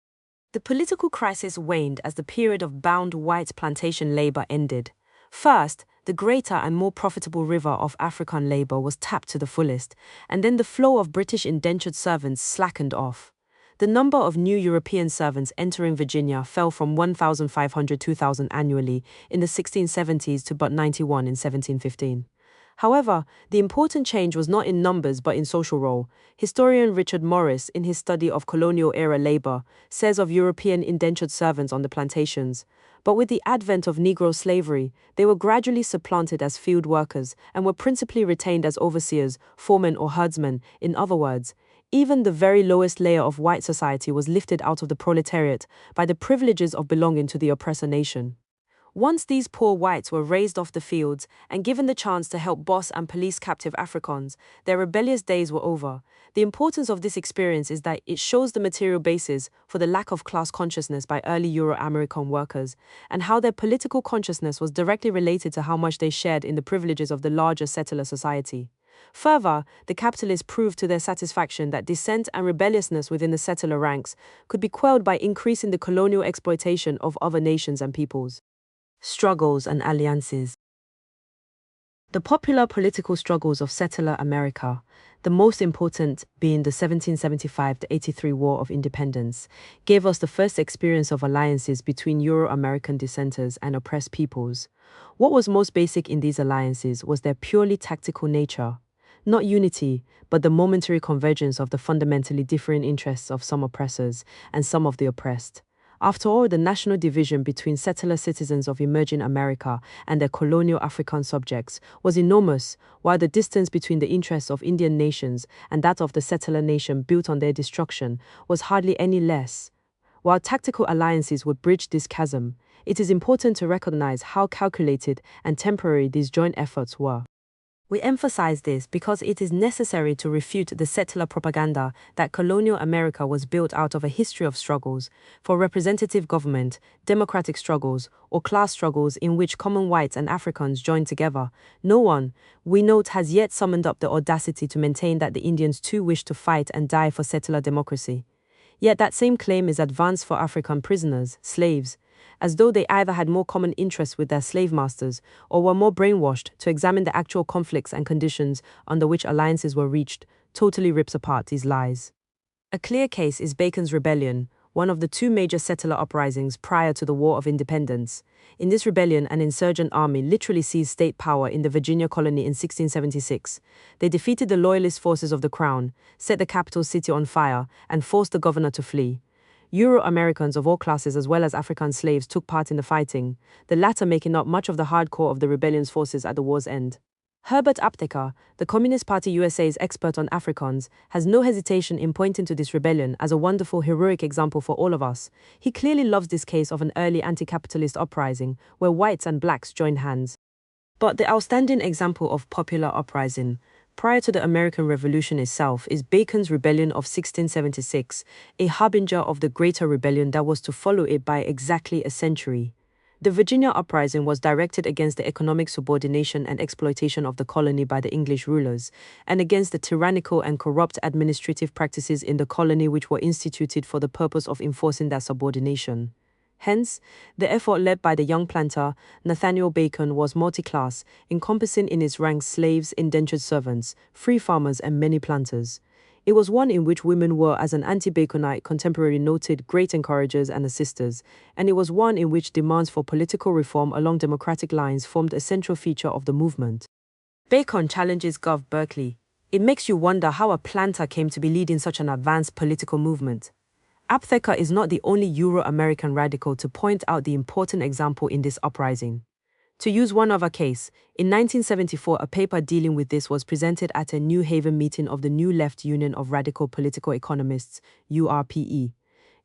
The political crisis waned as the period of bound white plantation labor ended. First, the greater and more profitable river of African labor was tapped to the fullest, and then the flow of British indentured servants slackened off. The number of new European servants entering Virginia fell from 1,500 to 2,000 annually in the 1670s to but 91 in 1715. However, the important change was not in numbers but in social role. Historian Richard Morris, in his study of colonial-era labor, says of European indentured servants on the plantations, "But with the advent of Negro slavery, they were gradually supplanted as field workers and were principally retained as overseers, foremen or herdsmen. In other words, even the very lowest layer of white society was lifted out of the proletariat by the privileges of belonging to the oppressor nation." Once these poor whites were raised off the fields and given the chance to help boss and police captive Africans, their rebellious days were over. The importance of this experience is that it shows the material basis for the lack of class consciousness by early Euro-American workers, and how their political consciousness was directly related to how much they shared in the privileges of the larger settler society. Further, the capitalists proved to their satisfaction that dissent and rebelliousness within the settler ranks could be quelled by increasing the colonial exploitation of other nations and peoples. Struggles and alliances. The popular political struggles of settler America, the most important being the 1775-83 War of Independence, gave us the first experience of alliances between Euro-American dissenters and oppressed peoples. What was most basic in these alliances was their purely tactical nature. Not unity, but the momentary convergence of the fundamentally differing interests of some oppressors and some of the oppressed. After all, the national division between settler citizens of emerging America and their colonial African subjects was enormous, while the distance between the interests of Indian nations and that of the settler nation built on their destruction was hardly any less. While tactical alliances would bridge this chasm, it is important to recognize how calculated and temporary these joint efforts were. We emphasize this because it is necessary to refute the settler propaganda that colonial America was built out of a history of struggles for representative government, democratic struggles, or class struggles in which common whites and Africans joined together. No one, we note, has yet summoned up the audacity to maintain that the Indians too wished to fight and die for settler democracy. Yet that same claim is advanced for African prisoners, slaves, as though they either had more common interests with their slave masters or were more brainwashed to examine the actual conflicts and conditions under which alliances were reached, totally rips apart these lies. A clear case is Bacon's Rebellion, one of the two major settler uprisings prior to the War of Independence. In this rebellion, an insurgent army literally seized state power in the Virginia colony in 1676. They defeated the loyalist forces of the Crown, set the capital city on fire, and forced the governor to flee. Euro-Americans of all classes as well as African slaves took part in the fighting, the latter making up much of the hardcore of the rebellion's forces at the war's end. Herbert Aptheker, the Communist Party USA's expert on Afrikaans, has no hesitation in pointing to this rebellion as a wonderful, heroic example for all of us. He clearly loves this case of an early anti-capitalist uprising where whites and blacks joined hands. But the outstanding example of popular uprising, prior to the American Revolution itself, is Bacon's Rebellion of 1676, a harbinger of the greater rebellion that was to follow it by exactly a century. The Virginia uprising was directed against the economic subordination and exploitation of the colony by the English rulers, and against the tyrannical and corrupt administrative practices in the colony which were instituted for the purpose of enforcing that subordination. Hence, the effort led by the young planter, Nathaniel Bacon, was multi-class, encompassing in its ranks slaves, indentured servants, free farmers, and many planters. It was one in which women were, as an anti-Baconite contemporary noted, great encouragers and assisters, and it was one in which demands for political reform along democratic lines formed a central feature of the movement. Bacon challenges Gov. Berkeley. It makes you wonder how a planter came to be leading such an advanced political movement. Aptheker is not the only Euro-American radical to point out the important example in this uprising. To use one other case, in 1974 a paper dealing with this was presented at a New Haven meeting of the New Left Union of Radical Political Economists, URPE.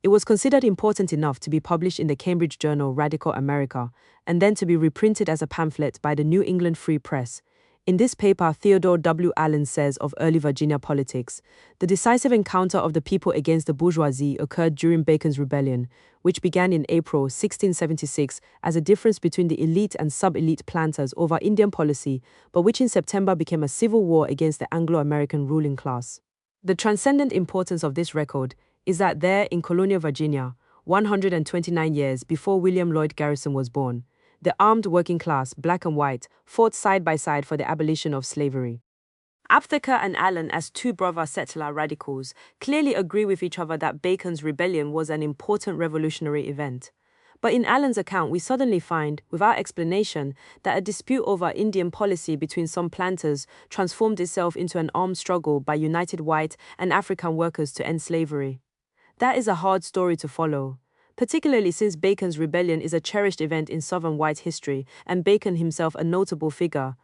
It was considered important enough to be published in the Cambridge journal Radical America, and then to be reprinted as a pamphlet by the New England Free Press. In this paper, Theodore W. Allen says of early Virginia politics, the decisive encounter of the people against the bourgeoisie occurred during Bacon's Rebellion, which began in April 1676 as a difference between the elite and sub-elite planters over Indian policy, but which in September became a civil war against the Anglo-American ruling class. The transcendent importance of this record is that there in colonial Virginia, 129 years before William Lloyd Garrison was born, the armed working class, black and white, fought side by side for the abolition of slavery. Aptheker and Allen, as two brother settler radicals, clearly agree with each other that Bacon's rebellion was an important revolutionary event. But in Allen's account, we suddenly find, without explanation, that a dispute over Indian policy between some planters transformed itself into an armed struggle by united white and African workers to end slavery. That is a hard story to follow, particularly since Bacon's rebellion is a cherished event in Southern white history and Bacon himself a notable figure.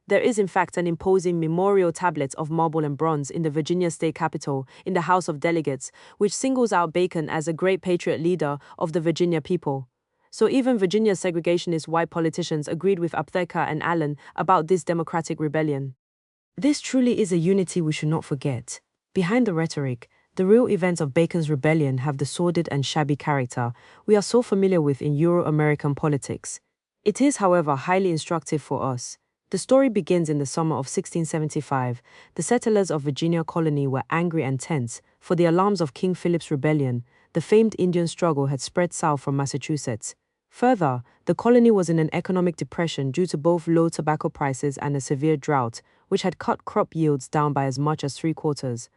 There is in fact an imposing memorial tablet of marble and bronze in the Virginia state capitol in the House of Delegates, which singles out Bacon as a great patriot leader of the Virginia people. So even Virginia's segregationist white politicians agreed with Aptheker and Allen about this democratic rebellion. This truly is a unity we should not forget. Behind the rhetoric, the real events of Bacon's rebellion have the sordid and shabby character we are so familiar with in Euro-American politics. It is, however, highly instructive for us. The story begins in the summer of 1675. The settlers of Virginia colony were angry and tense, for the alarms of King Philip's rebellion, the famed Indian struggle, had spread south from Massachusetts. Further, the colony was in an economic depression due to both low tobacco prices and a severe drought, which had cut crop yields down by as much as 3/4.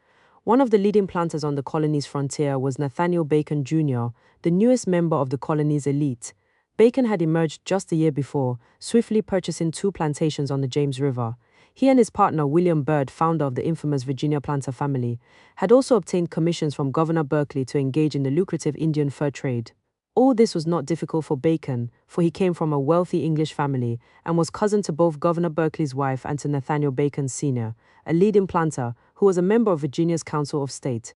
One of the leading planters on the colony's frontier was Nathaniel Bacon Jr., the newest member of the colony's elite. Bacon had emerged just the year before, swiftly purchasing 2 plantations on the James River. He and his partner, William Byrd, founder of the infamous Virginia planter family, had also obtained commissions from Governor Berkeley to engage in the lucrative Indian fur trade. All this was not difficult for Bacon, for he came from a wealthy English family and was cousin to both Governor Berkeley's wife and to Nathaniel Bacon Sr., a leading planter who was a member of Virginia's Council of State.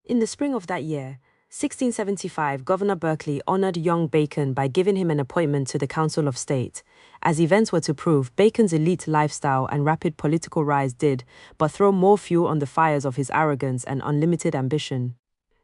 In the spring of that year, 1675, Governor Berkeley honored young Bacon by giving him an appointment to the Council of State. As events were to prove, Bacon's elite lifestyle and rapid political rise did but throw more fuel on the fires of his arrogance and unlimited ambition.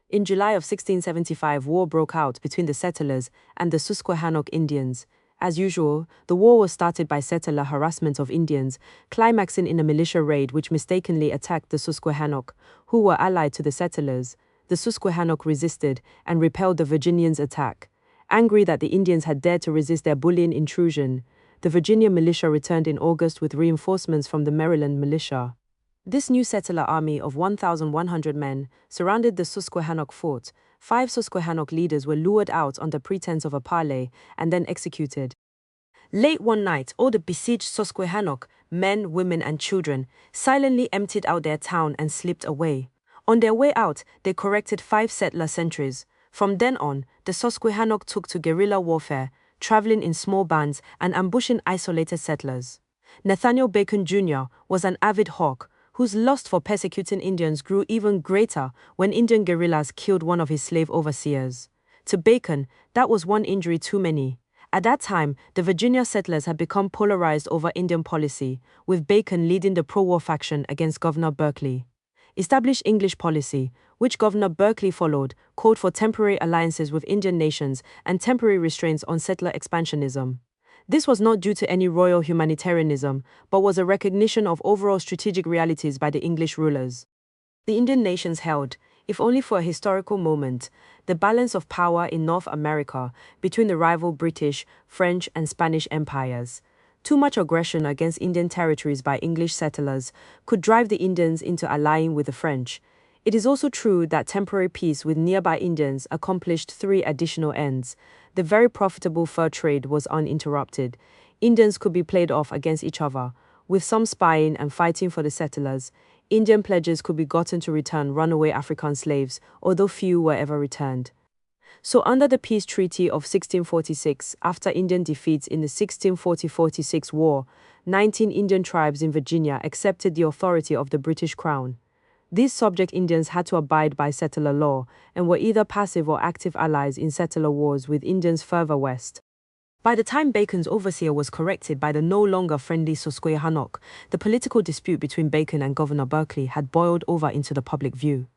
In July of 1675, war broke out between the settlers and the Susquehannock Indians. As usual, the war was started by settler harassment of Indians, climaxing in a militia raid which mistakenly attacked the Susquehannock, who were allied to the settlers. The Susquehannock resisted and repelled the Virginians' attack. Angry that the Indians had dared to resist their bullying intrusion, the Virginia militia returned in August with reinforcements from the Maryland militia. This new settler army of 1,100 men surrounded the Susquehannock fort. 5 Susquehannock leaders were lured out under pretense of a parley and then executed. Late one night, all the besieged Susquehannock, men, women, and children, silently emptied out their town and slipped away. On their way out, they corrected 5 settler sentries. From then on, the Susquehannock took to guerrilla warfare, traveling in small bands and ambushing isolated settlers. Nathaniel Bacon Jr. was an avid hawk, whose lust for persecuting Indians grew even greater when Indian guerrillas killed one of his slave overseers. To Bacon, that was one injury too many. At that time, the Virginia settlers had become polarized over Indian policy, with Bacon leading the pro-war faction against Governor Berkeley. Established English policy, which Governor Berkeley followed, called for temporary alliances with Indian nations and temporary restraints on settler expansionism. This was not due to any royal humanitarianism, but was a recognition of overall strategic realities by the English rulers. The Indian nations held, if only for a historical moment, the balance of power in North America between the rival British, French, and Spanish empires. Too much aggression against Indian territories by English settlers could drive the Indians into allying with the French. It is also true that temporary peace with nearby Indians accomplished 3 additional ends. The very profitable fur trade was uninterrupted. Indians could be played off against each other. With some spying and fighting for the settlers, Indian pledges could be gotten to return runaway African slaves, although few were ever returned. So under the peace treaty of 1646, after Indian defeats in the 1640-46 war, 19 Indian tribes in Virginia accepted the authority of the British Crown. These subject Indians had to abide by settler law and were either passive or active allies in settler wars with Indians further west. By the time Bacon's overseer was corrected by the no longer friendly Susquehannock, the political dispute between Bacon and Governor Berkeley had boiled over into the public view.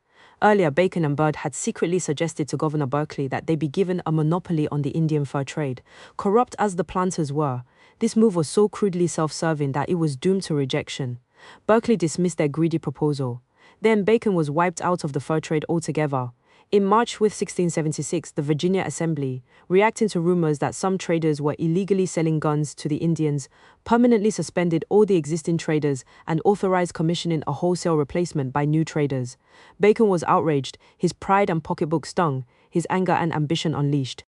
Earlier, Bacon and Byrd had secretly suggested to Governor Berkeley that they be given a monopoly on the Indian fur trade. Corrupt as the planters were, this move was so crudely self-serving that it was doomed to rejection. Berkeley dismissed their greedy proposal. Then Bacon was wiped out of the fur trade altogether. In March with 1676, the Virginia Assembly, reacting to rumors that some traders were illegally selling guns to the Indians, permanently suspended all the existing traders and authorized commissioning a wholesale replacement by new traders. Bacon was outraged, his pride and pocketbook stung, his anger and ambition unleashed.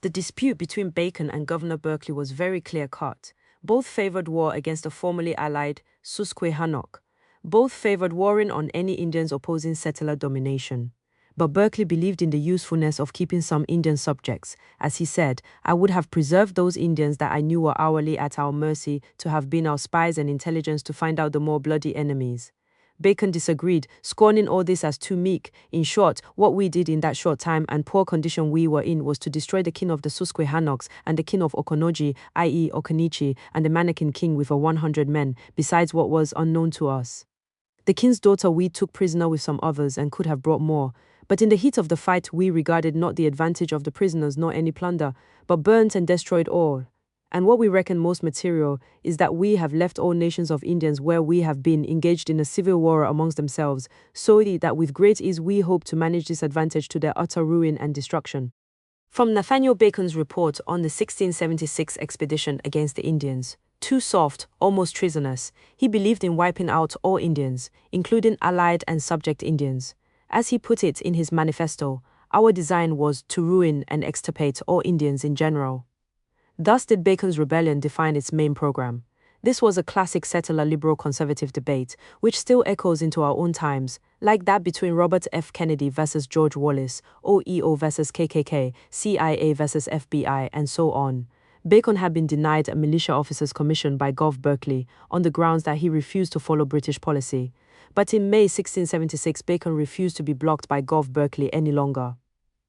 The dispute between Bacon and Governor Berkeley was very clear-cut. Both favored war against the formerly allied Susquehannock. Both favored warring on any Indians opposing settler domination. But Berkeley believed in the usefulness of keeping some Indian subjects. As he said, "I would have preserved those Indians that I knew were hourly at our mercy to have been our spies and intelligence to find out the more bloody enemies." Bacon disagreed, scorning all this as too meek. In short, what we did in that short time and poor condition we were in was to destroy the king of the Susquehannocks and the king of Okonoji, i.e. Okonichi, and the Mannequin king with 100 men, besides what was unknown to us. The king's daughter we took prisoner with some others and could have brought more. But in the heat of the fight we regarded not the advantage of the prisoners nor any plunder, but burnt and destroyed all. And what we reckon most material is that we have left all nations of Indians where we have been engaged in a civil war amongst themselves, so that with great ease we hope to manage this advantage to their utter ruin and destruction. From Nathaniel Bacon's report on the 1676 expedition against the Indians, too soft, almost treasonous, he believed in wiping out all Indians, including allied and subject Indians. As he put it in his manifesto, our design was to ruin and extirpate all Indians in general. Thus did Bacon's rebellion define its main program. This was a classic settler liberal-conservative debate, which still echoes into our own times, like that between Robert F. Kennedy versus George Wallace, OEO versus KKK, CIA versus FBI, and so on. Bacon had been denied a militia officer's commission by Gov. Berkeley on the grounds that he refused to follow British policy. But in May 1676, Bacon refused to be blocked by Gov. Berkeley any longer.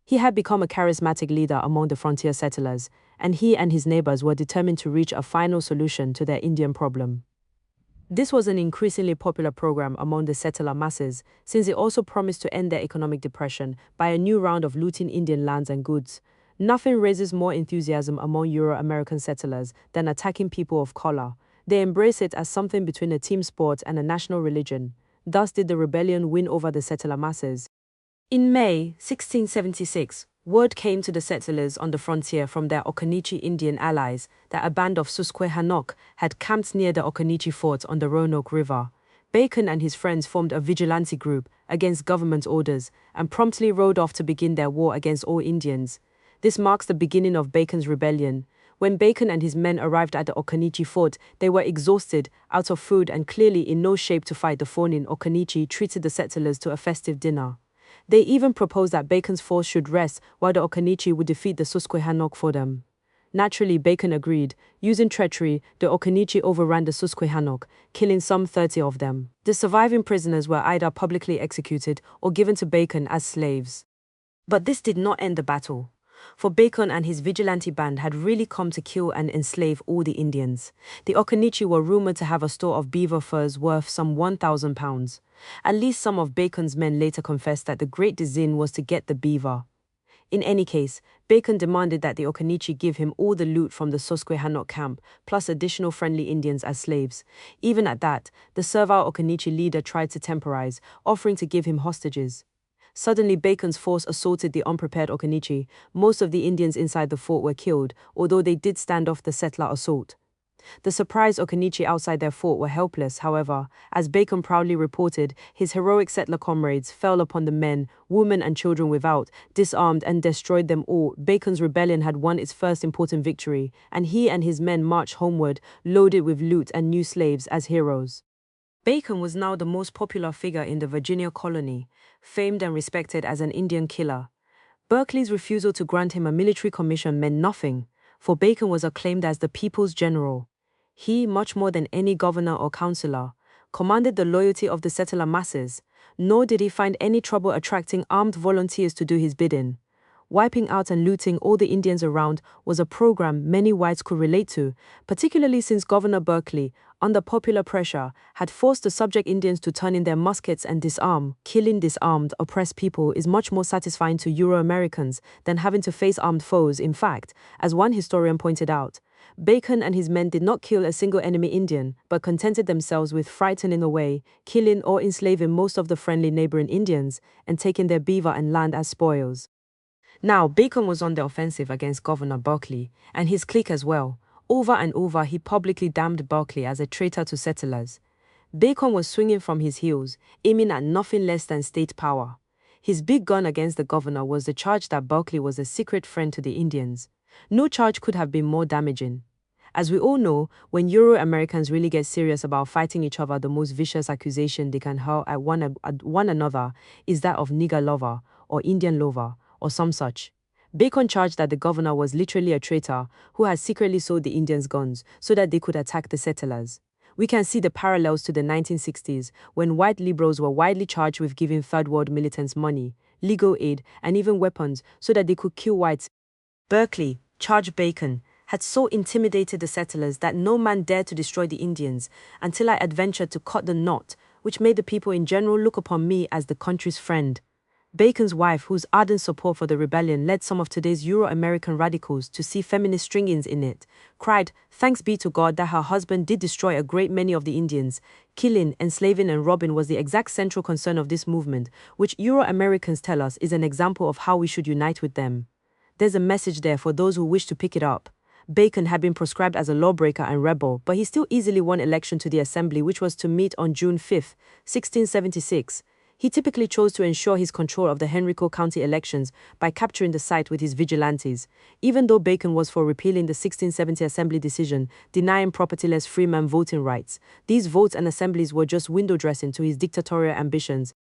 He had become a charismatic leader among the frontier settlers, and he and his neighbors were determined to reach a final solution to their Indian problem. This was an increasingly popular program among the settler masses, since it also promised to end their economic depression by a new round of looting Indian lands and goods. Nothing raises more enthusiasm among Euro-American settlers than attacking people of color. They embrace it as something between a team sport and a national religion. Thus did the rebellion win over the settler masses. In May 1676, word came to the settlers on the frontier from their Occaneechi Indian allies that a band of Susquehannock had camped near the Occaneechi fort on the Roanoke River. Bacon and his friends formed a vigilante group against government orders and promptly rode off to begin their war against all Indians. This marks the beginning of Bacon's rebellion. When Bacon and his men arrived at the Occaneechi fort, they were exhausted, out of food, and clearly in no shape to fight the Faunin. Occaneechi treated the settlers to a festive dinner. They even proposed that Bacon's force should rest while the Occaneechi would defeat the Susquehannock for them. Naturally, Bacon agreed. Using treachery, the Occaneechi overran the Susquehannock, killing some 30 of them. The surviving prisoners were either publicly executed or given to Bacon as slaves. But this did not end the battle, for Bacon and his vigilante band had really come to kill and enslave all the Indians. The Occaneechi were rumored to have a store of beaver furs worth some 1,000 pounds. At least some of Bacon's men later confessed that the great design was to get the beaver. In any case, Bacon demanded that the Occaneechi give him all the loot from the Susquehannock camp, plus additional friendly Indians as slaves. Even at that, the servile Occaneechi leader tried to temporize, offering to give him hostages. Suddenly, Bacon's force assaulted the unprepared Occaneechi. Most of the Indians inside the fort were killed, although they did stand off the settler assault. The surprised Occaneechi outside their fort were helpless, however. As Bacon proudly reported, his heroic settler comrades fell upon the men, women and children without, disarmed and destroyed them all. Bacon's rebellion had won its first important victory, and he and his men marched homeward, loaded with loot and new slaves as heroes. Bacon was now the most popular figure in the Virginia colony, famed and respected as an Indian killer. Berkeley's refusal to grant him a military commission meant nothing, for Bacon was acclaimed as the people's general. He, much more than any governor or councillor, commanded the loyalty of the settler masses, nor did he find any trouble attracting armed volunteers to do his bidding. Wiping out and looting all the Indians around was a program many whites could relate to, particularly since Governor Berkeley, under popular pressure, had forced the subject Indians to turn in their muskets and disarm. Killing disarmed, oppressed people is much more satisfying to Euro-Americans than having to face armed foes. In fact, as one historian pointed out, Bacon and his men did not kill a single enemy Indian, but contented themselves with frightening away, killing or enslaving most of the friendly neighboring Indians, and taking their beaver and land as spoils. Now, Bacon was on the offensive against Governor Berkeley, and his clique as well. Over and over, he publicly damned Berkeley as a traitor to settlers. Bacon was swinging from his heels, aiming at nothing less than state power. His big gun against the governor was the charge that Berkeley was a secret friend to the Indians. No charge could have been more damaging. As we all know, when Euro-Americans really get serious about fighting each other, the most vicious accusation they can hurl at one another is that of nigger lover, or Indian lover, or some such. Bacon charged that the governor was literally a traitor who had secretly sold the Indians guns so that they could attack the settlers. We can see the parallels to the 1960s, when white liberals were widely charged with giving third world militants money, legal aid, and even weapons so that they could kill whites. Berkeley, charged Bacon, had so intimidated the settlers that no man dared to destroy the Indians until I adventured to cut the knot, which made the people in general look upon me as the country's friend. Bacon's wife, whose ardent support for the rebellion led some of today's Euro-American radicals to see feminist stringings in it, cried, "Thanks be to God that her husband did destroy a great many of the Indians. Killing, enslaving and robbing was the exact central concern of this movement, which Euro-Americans tell us is an example of how we should unite with them." There's a message there for those who wish to pick it up. Bacon had been proscribed as a lawbreaker and rebel, but he still easily won election to the Assembly, which was to meet on June 5, 1676. He typically chose to ensure his control of the Henrico County elections by capturing the site with his vigilantes, even though Bacon was for repealing the 1670 Assembly decision denying propertyless freeman voting rights. These votes and assemblies were just window dressing to his dictatorial ambitions.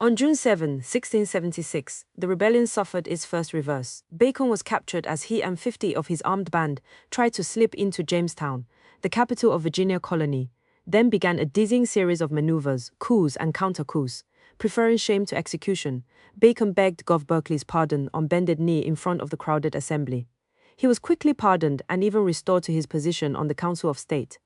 On June 7, 1676, the rebellion suffered its first reverse. Bacon was captured as he and 50 of his armed band tried to slip into Jamestown, the capital of Virginia colony. Then began a dizzying series of maneuvers, coups and counter-coups. Preferring shame to execution, Bacon begged Gov. Berkeley's pardon on bended knee in front of the crowded assembly. He was quickly pardoned and even restored to his position on the Council of State.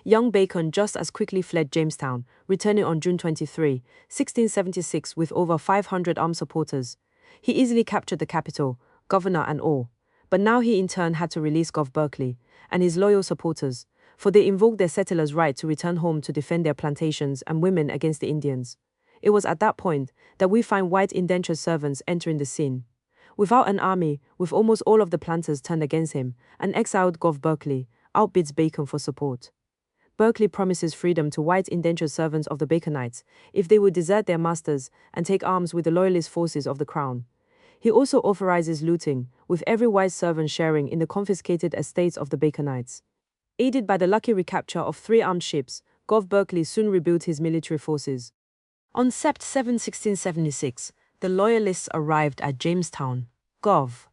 Young Bacon just as quickly fled Jamestown, returning on June 23, 1676 with over 500 armed supporters. He easily captured the capital, governor and all. But now he in turn had to release Gov. Berkeley and his loyal supporters, for they invoked their settlers' right to return home to defend their plantations and women against the Indians. It was at that point that we find white indentured servants entering the scene. Without an army, with almost all of the planters turned against him, an exiled Gov. Berkeley outbids Bacon for support. Berkeley promises freedom to white indentured servants of the Baconites if they would desert their masters and take arms with the loyalist forces of the crown. He also authorizes looting, with every white servant sharing in the confiscated estates of the Baconites. Aided by the lucky recapture of 3 armed ships, Gov. Berkeley soon rebuilt his military forces. On Sept 7, 1676, the Loyalists arrived at Jamestown. Gov.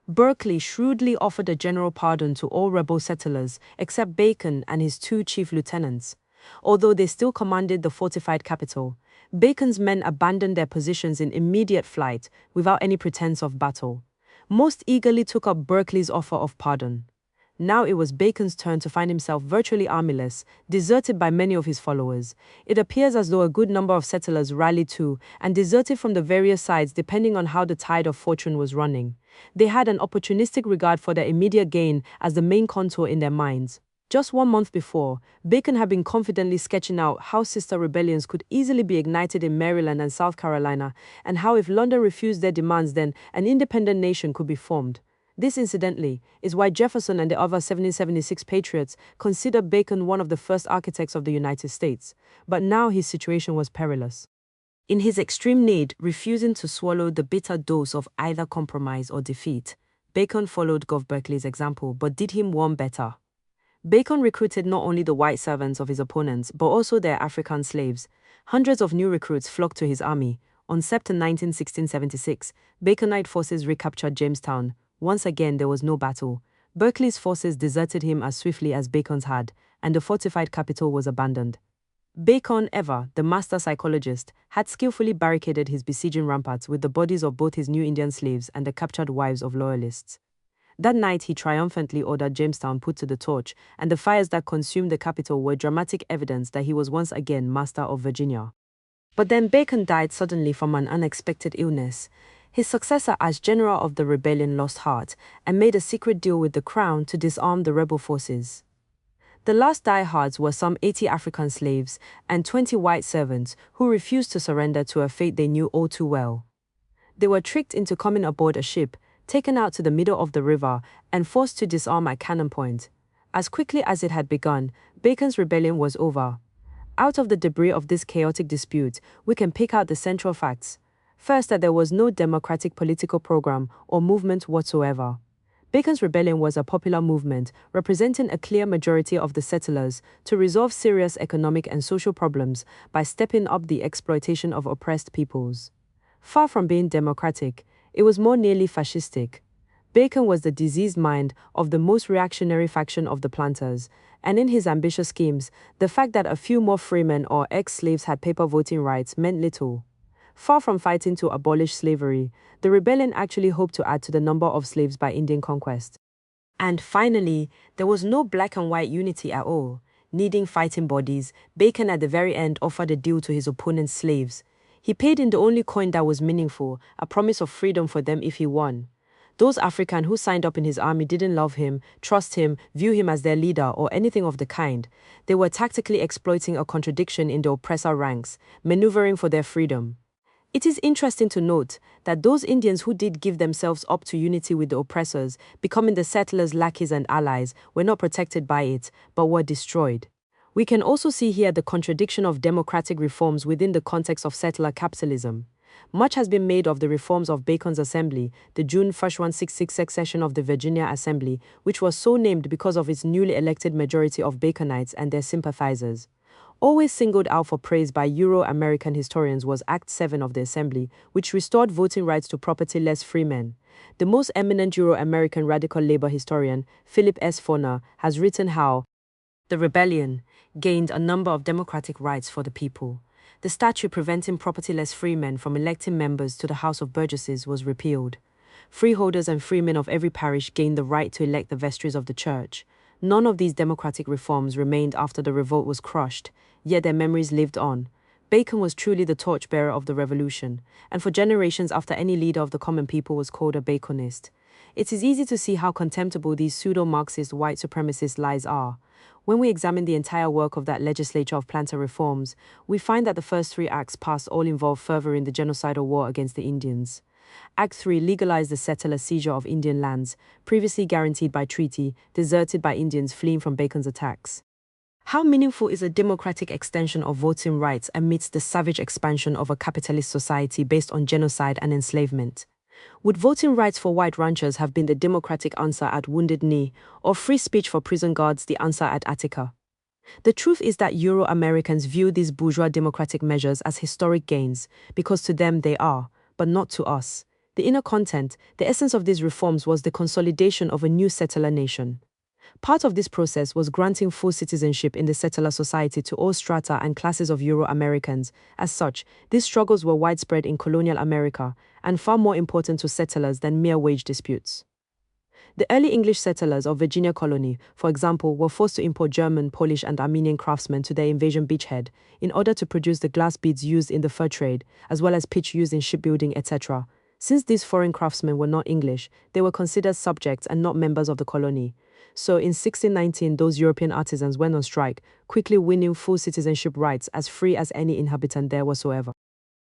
Berkeley shrewdly offered a general pardon to all rebel settlers except Bacon and his 2 chief lieutenants. Although they still commanded the fortified capital, Bacon's men abandoned their positions in immediate flight without any pretense of battle. Most eagerly took up Berkeley's offer of pardon. Now it was Bacon's turn to find himself virtually armyless, deserted by many of his followers. It appears as though a good number of settlers rallied to and deserted from the various sides depending on how the tide of fortune was running. They had an opportunistic regard for their immediate gain as the main contour in their minds. Just 1 month before, Bacon had been confidently sketching out how sister rebellions could easily be ignited in Maryland and South Carolina, and how if London refused their demands then an independent nation could be formed. This, incidentally, is why Jefferson and the other 1776 patriots considered Bacon one of the first architects of the United States. But now his situation was perilous. In his extreme need, refusing to swallow the bitter dose of either compromise or defeat, Bacon followed Gov. Berkeley's example, but did him one better. Bacon recruited not only the white servants of his opponents, but also their African slaves. Hundreds of new recruits flocked to his army. On September 19, 1676, Baconite forces recaptured Jamestown. Once again, there was no battle. Berkeley's forces deserted him as swiftly as Bacon's had, and the fortified capital was abandoned. Bacon, ever the master psychologist, had skillfully barricaded his besieging ramparts with the bodies of both his new Indian slaves and the captured wives of loyalists. That night, he triumphantly ordered Jamestown put to the torch, and the fires that consumed the capital were dramatic evidence that he was once again master of Virginia. But then Bacon died suddenly from an unexpected illness. His successor as general of the rebellion lost heart and made a secret deal with the crown to disarm the rebel forces. The last diehards were some 80 African slaves and 20 white servants who refused to surrender to a fate they knew all too well. They were tricked into coming aboard a ship, taken out to the middle of the river, and forced to disarm at cannon point. As quickly as it had begun, Bacon's rebellion was over. Out of the debris of this chaotic dispute, we can pick out the central facts. First, that there was no democratic political program or movement whatsoever. Bacon's rebellion was a popular movement representing a clear majority of the settlers to resolve serious economic and social problems by stepping up the exploitation of oppressed peoples. Far from being democratic, it was more nearly fascistic. Bacon was the diseased mind of the most reactionary faction of the planters, and in his ambitious schemes, the fact that a few more freemen or ex-slaves had paper voting rights meant little. Far from fighting to abolish slavery, the rebellion actually hoped to add to the number of slaves by Indian conquest. And finally, there was no black and white unity at all. Needing fighting bodies, Bacon at the very end offered a deal to his opponent's slaves. He paid in the only coin that was meaningful, a promise of freedom for them if he won. Those Africans who signed up in his army didn't love him, trust him, view him as their leader, or anything of the kind. They were tactically exploiting a contradiction in the oppressor ranks, maneuvering for their freedom. It is interesting to note that those Indians who did give themselves up to unity with the oppressors, becoming the settlers' lackeys and allies, were not protected by it, but were destroyed. We can also see here the contradiction of democratic reforms within the context of settler capitalism. Much has been made of the reforms of Bacon's Assembly, the June 1, 166 session of the Virginia Assembly, which was so named because of its newly elected majority of Baconites and their sympathizers. Always singled out for praise by Euro-American historians was Act 7 of the Assembly, which restored voting rights to property-less freemen. The most eminent Euro-American radical labor historian, Philip S. Foner, has written how the rebellion gained a number of democratic rights for the people. The statute preventing propertyless freemen from electing members to the House of Burgesses was repealed. Freeholders and freemen of every parish gained the right to elect the vestries of the church. None of these democratic reforms remained after the revolt was crushed, yet their memories lived on. Bacon was truly the torchbearer of the revolution, and for generations after any leader of the common people was called a Baconist. It is easy to see how contemptible these pseudo-Marxist white supremacist lies are. When we examine the entire work of that legislature of planter reforms, we find that the first three acts passed all involved furthering the genocidal war against the Indians. Act 3 legalized the settler seizure of Indian lands, previously guaranteed by treaty, deserted by Indians fleeing from Bacon's attacks. How meaningful is a democratic extension of voting rights amidst the savage expansion of a capitalist society based on genocide and enslavement? Would voting rights for white ranchers have been the democratic answer at Wounded Knee, or free speech for prison guards the answer at Attica? The truth is that Euro-Americans view these bourgeois democratic measures as historic gains, because to them they are, but not to us. The inner content, the essence of these reforms was the consolidation of a new settler nation. Part of this process was granting full citizenship in the settler society to all strata and classes of Euro-Americans. As such, these struggles were widespread in colonial America and far more important to settlers than mere wage disputes. The early English settlers of Virginia colony, for example, were forced to import German, Polish, and Armenian craftsmen to their invasion beachhead in order to produce the glass beads used in the fur trade, as well as pitch used in shipbuilding, etc. Since these foreign craftsmen were not English, they were considered subjects and not members of the colony. So in 1619, those European artisans went on strike, quickly winning full citizenship rights as free as any inhabitant there whatsoever.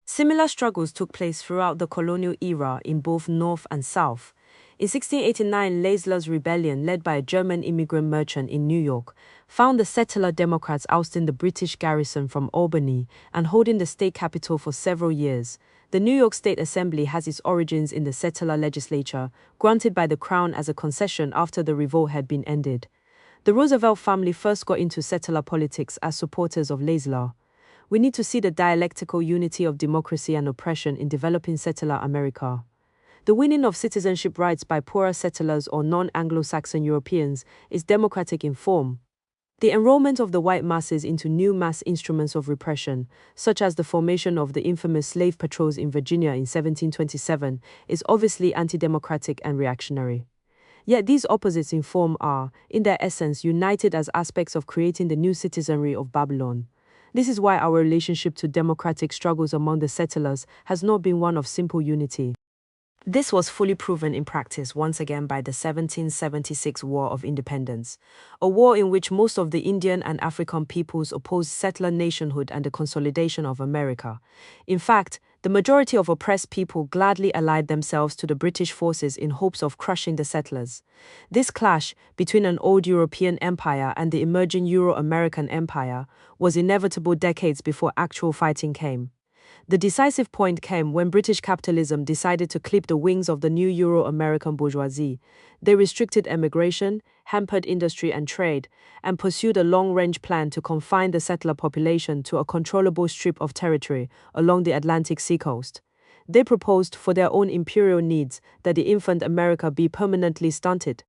Similar struggles took place throughout the colonial era in both North and South. In 1689, Leisler's rebellion, led by a German immigrant merchant in New York, found the settler Democrats ousting the British garrison from Albany and holding the state capital for several years. The New York State Assembly has its origins in the settler legislature, granted by the Crown as a concession after the revolt had been ended. The Roosevelt family first got into settler politics as supporters of Leisler. We need to see the dialectical unity of democracy and oppression in developing settler America. The winning of citizenship rights by poorer settlers or non-Anglo-Saxon Europeans is democratic in form. The enrollment of the white masses into new mass instruments of repression, such as the formation of the infamous slave patrols in Virginia in 1727, is obviously anti-democratic and reactionary. Yet these opposites in form are, in their essence, united as aspects of creating the new citizenry of Babylon. This is why our relationship to democratic struggles among the settlers has not been one of simple unity. This was fully proven in practice once again by the 1776 War of Independence, a war in which most of the Indian and African peoples opposed settler nationhood and the consolidation of America. In fact, the majority of oppressed people gladly allied themselves to the British forces in hopes of crushing the settlers. This clash between an old European empire and the emerging Euro-American empire was inevitable decades before actual fighting came. The decisive point came when British capitalism decided to clip the wings of the new Euro-American bourgeoisie. They restricted emigration, hampered industry and trade, and pursued a long-range plan to confine the settler population to a controllable strip of territory along the Atlantic seacoast. They proposed, for their own imperial needs, that the infant America be permanently stunted.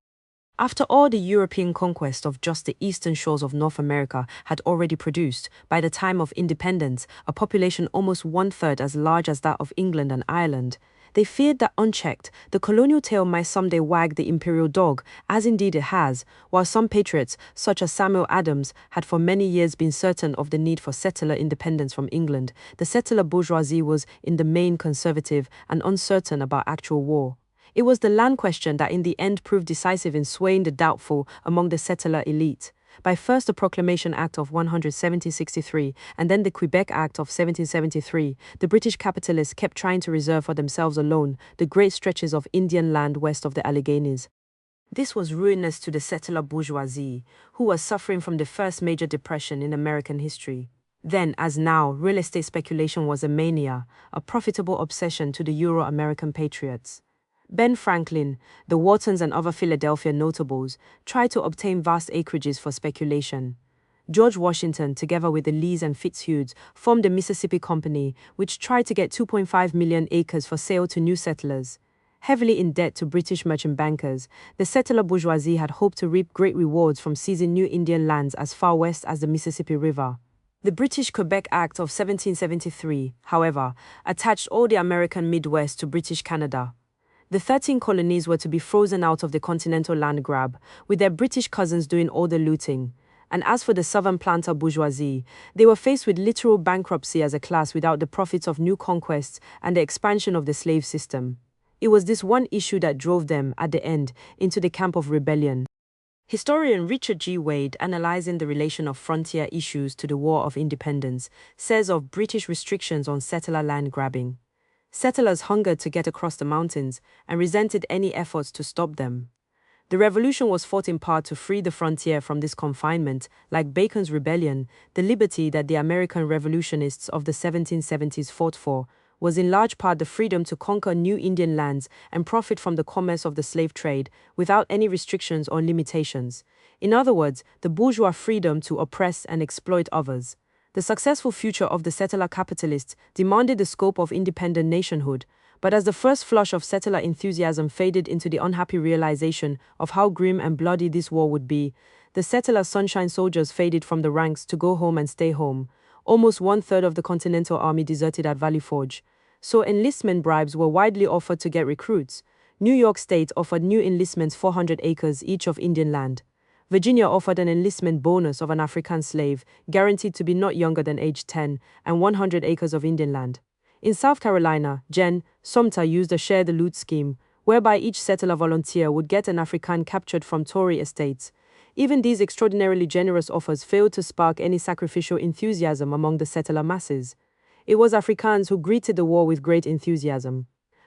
After all the European conquest of just the eastern shores of North America had already produced, by the time of independence, a population almost one-third as large as that of England and Ireland, they feared that unchecked, the colonial tail might someday wag the imperial dog, as indeed it has, while some patriots, such as Samuel Adams, had for many years been certain of the need for settler independence from England. The settler bourgeoisie was, in the main, conservative and uncertain about actual war. It was the land question that in the end proved decisive in swaying the doubtful among the settler elite. By first the Proclamation Act of 1763 and then the Quebec Act of 1773, the British capitalists kept trying to reserve for themselves alone the great stretches of Indian land west of the Alleghenies. This was ruinous to the settler bourgeoisie, who was suffering from the first major depression in American history. Then, as now, real estate speculation was a mania, a profitable obsession to the Euro-American patriots. Ben Franklin, the Whartons and other Philadelphia notables tried to obtain vast acreages for speculation. George Washington, together with the Lees and Fitzhughs, formed the Mississippi Company, which tried to get 2.5 million acres for sale to new settlers. Heavily in debt to British merchant bankers, the settler bourgeoisie had hoped to reap great rewards from seizing new Indian lands as far west as the Mississippi River. The British Quebec Act of 1773, however, attached all the American Midwest to British Canada. The 13 colonies were to be frozen out of the continental land grab, with their British cousins doing all the looting. And as for the southern planter bourgeoisie, they were faced with literal bankruptcy as a class without the profits of new conquests and the expansion of the slave system. It was this one issue that drove them, at the end, into the camp of rebellion. Historian Richard G. Wade, analyzing the relation of frontier issues to the War of Independence, says of British restrictions on settler land grabbing. Settlers hungered to get across the mountains and resented any efforts to stop them. The revolution was fought in part to free the frontier from this confinement, like Bacon's rebellion. The liberty that the American revolutionists of the 1770s fought for was in large part the freedom to conquer new Indian lands and profit from the commerce of the slave trade without any restrictions or limitations. In other words, the bourgeois freedom to oppress and exploit others. The successful future of the settler capitalists demanded the scope of independent nationhood, but as the first flush of settler enthusiasm faded into the unhappy realization of how grim and bloody this war would be, the settler sunshine soldiers faded from the ranks to go home and stay home. Almost one-third of the Continental Army deserted at Valley Forge. So enlistment bribes were widely offered to get recruits. New York State offered new enlistments 400 acres each of Indian land. Virginia offered an enlistment bonus of an African slave, guaranteed to be not younger than age 10, and 100 acres of Indian land. In South Carolina, Sumter used a share the loot scheme, whereby each settler volunteer would get an African captured from Tory estates. Even these extraordinarily generous offers failed to spark any sacrificial enthusiasm among the settler masses. It was Afrikaans who greeted the war with great enthusiasm.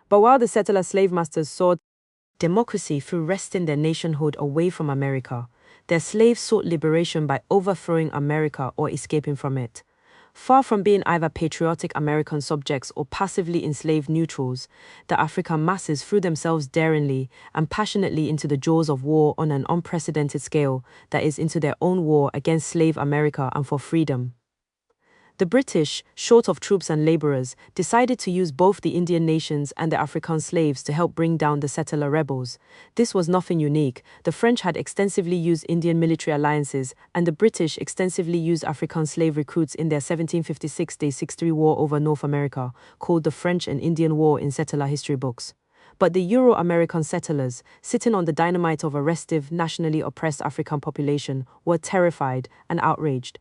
But while the settler slave masters sought democracy through wresting their nationhood away from America, their slaves sought liberation by overthrowing America or escaping from it. Far from being either patriotic American subjects or passively enslaved neutrals, the African masses threw themselves daringly and passionately into the jaws of war on an unprecedented scale, that is, into their own war against slave America and for freedom. The British, short of troops and laborers, decided to use both the Indian nations and the African slaves to help bring down the settler rebels. This was nothing unique. The French had extensively used Indian military alliances, and the British extensively used African slave recruits in their 1756-63 war over North America, called the French and Indian War in settler history books. But the Euro-American settlers, sitting on the dynamite of a restive, nationally oppressed African population, were terrified and outraged.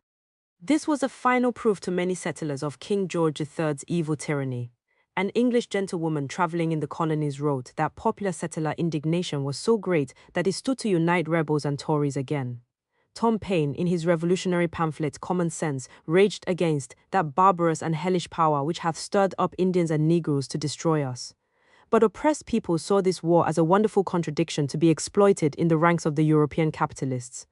This was a final proof to many settlers of King George III's evil tyranny. An English gentlewoman traveling in the colonies wrote that popular settler indignation was so great that it stood to unite rebels and Tories again. Tom Paine, in his revolutionary pamphlet Common Sense, raged against that barbarous and hellish power which hath stirred up Indians and Negroes to destroy us. But oppressed people saw this war as a wonderful contradiction to be exploited in the ranks of the European capitalists.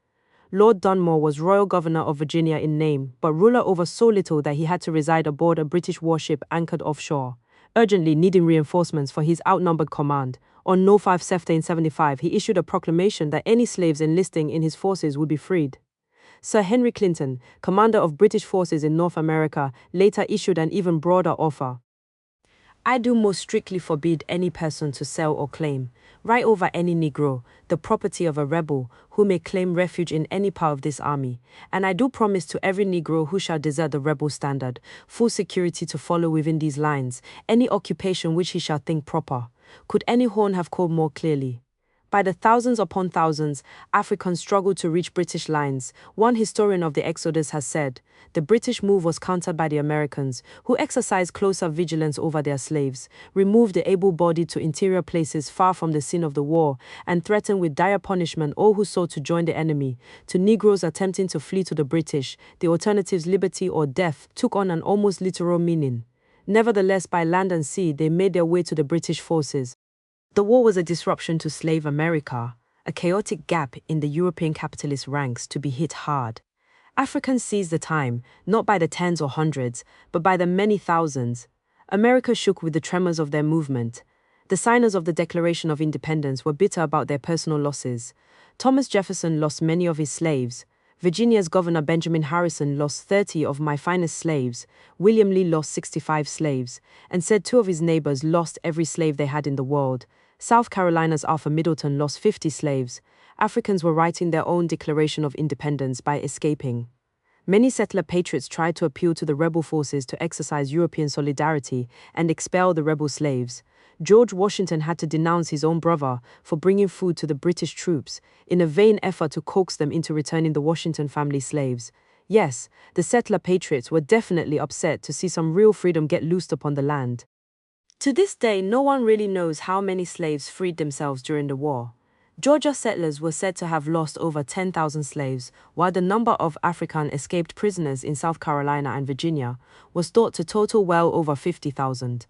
Lord Dunmore was Royal Governor of Virginia in name, but ruler over so little that he had to reside aboard a British warship anchored offshore, urgently needing reinforcements for his outnumbered command. On No 5 1775, he issued a proclamation that any slaves enlisting in his forces would be freed. Sir Henry Clinton, commander of British forces in North America, later issued an even broader offer. I do most strictly forbid any person to sell or claim, right over any Negro, the property of a rebel who may claim refuge in any part of this army, and I do promise to every Negro who shall desert the rebel standard, full security to follow within these lines, any occupation which he shall think proper. Could any horn have called more clearly? By the thousands upon thousands, Africans struggled to reach British lines. One historian of the Exodus has said, the British move was countered by the Americans, who exercised closer vigilance over their slaves, removed the able-bodied to interior places far from the scene of the war, and threatened with dire punishment all who sought to join the enemy. To Negroes attempting to flee to the British, the alternatives liberty or death took on an almost literal meaning. Nevertheless, by land and sea, they made their way to the British forces. The war was a disruption to slave America, a chaotic gap in the European capitalist ranks to be hit hard. Africans seized the time, not by the tens or hundreds, but by the many thousands. America shook with the tremors of their movement. The signers of the Declaration of Independence were bitter about their personal losses. Thomas Jefferson lost many of his slaves. Virginia's Governor Benjamin Harrison lost 30 of my finest slaves. William Lee lost 65 slaves, and said 2 of his neighbors lost every slave they had in the world. South Carolina's Arthur Middleton lost 50 slaves. Africans were writing their own Declaration of Independence by escaping. Many settler patriots tried to appeal to the rebel forces to exercise European solidarity and expel the rebel slaves. George Washington had to denounce his own brother for bringing food to the British troops in a vain effort to coax them into returning the Washington family slaves. Yes, the settler patriots were definitely upset to see some real freedom get loosed upon the land. To this day, no one really knows how many slaves freed themselves during the war. Georgia settlers were said to have lost over 10,000 slaves, while the number of African escaped prisoners in South Carolina and Virginia was thought to total well over 50,000.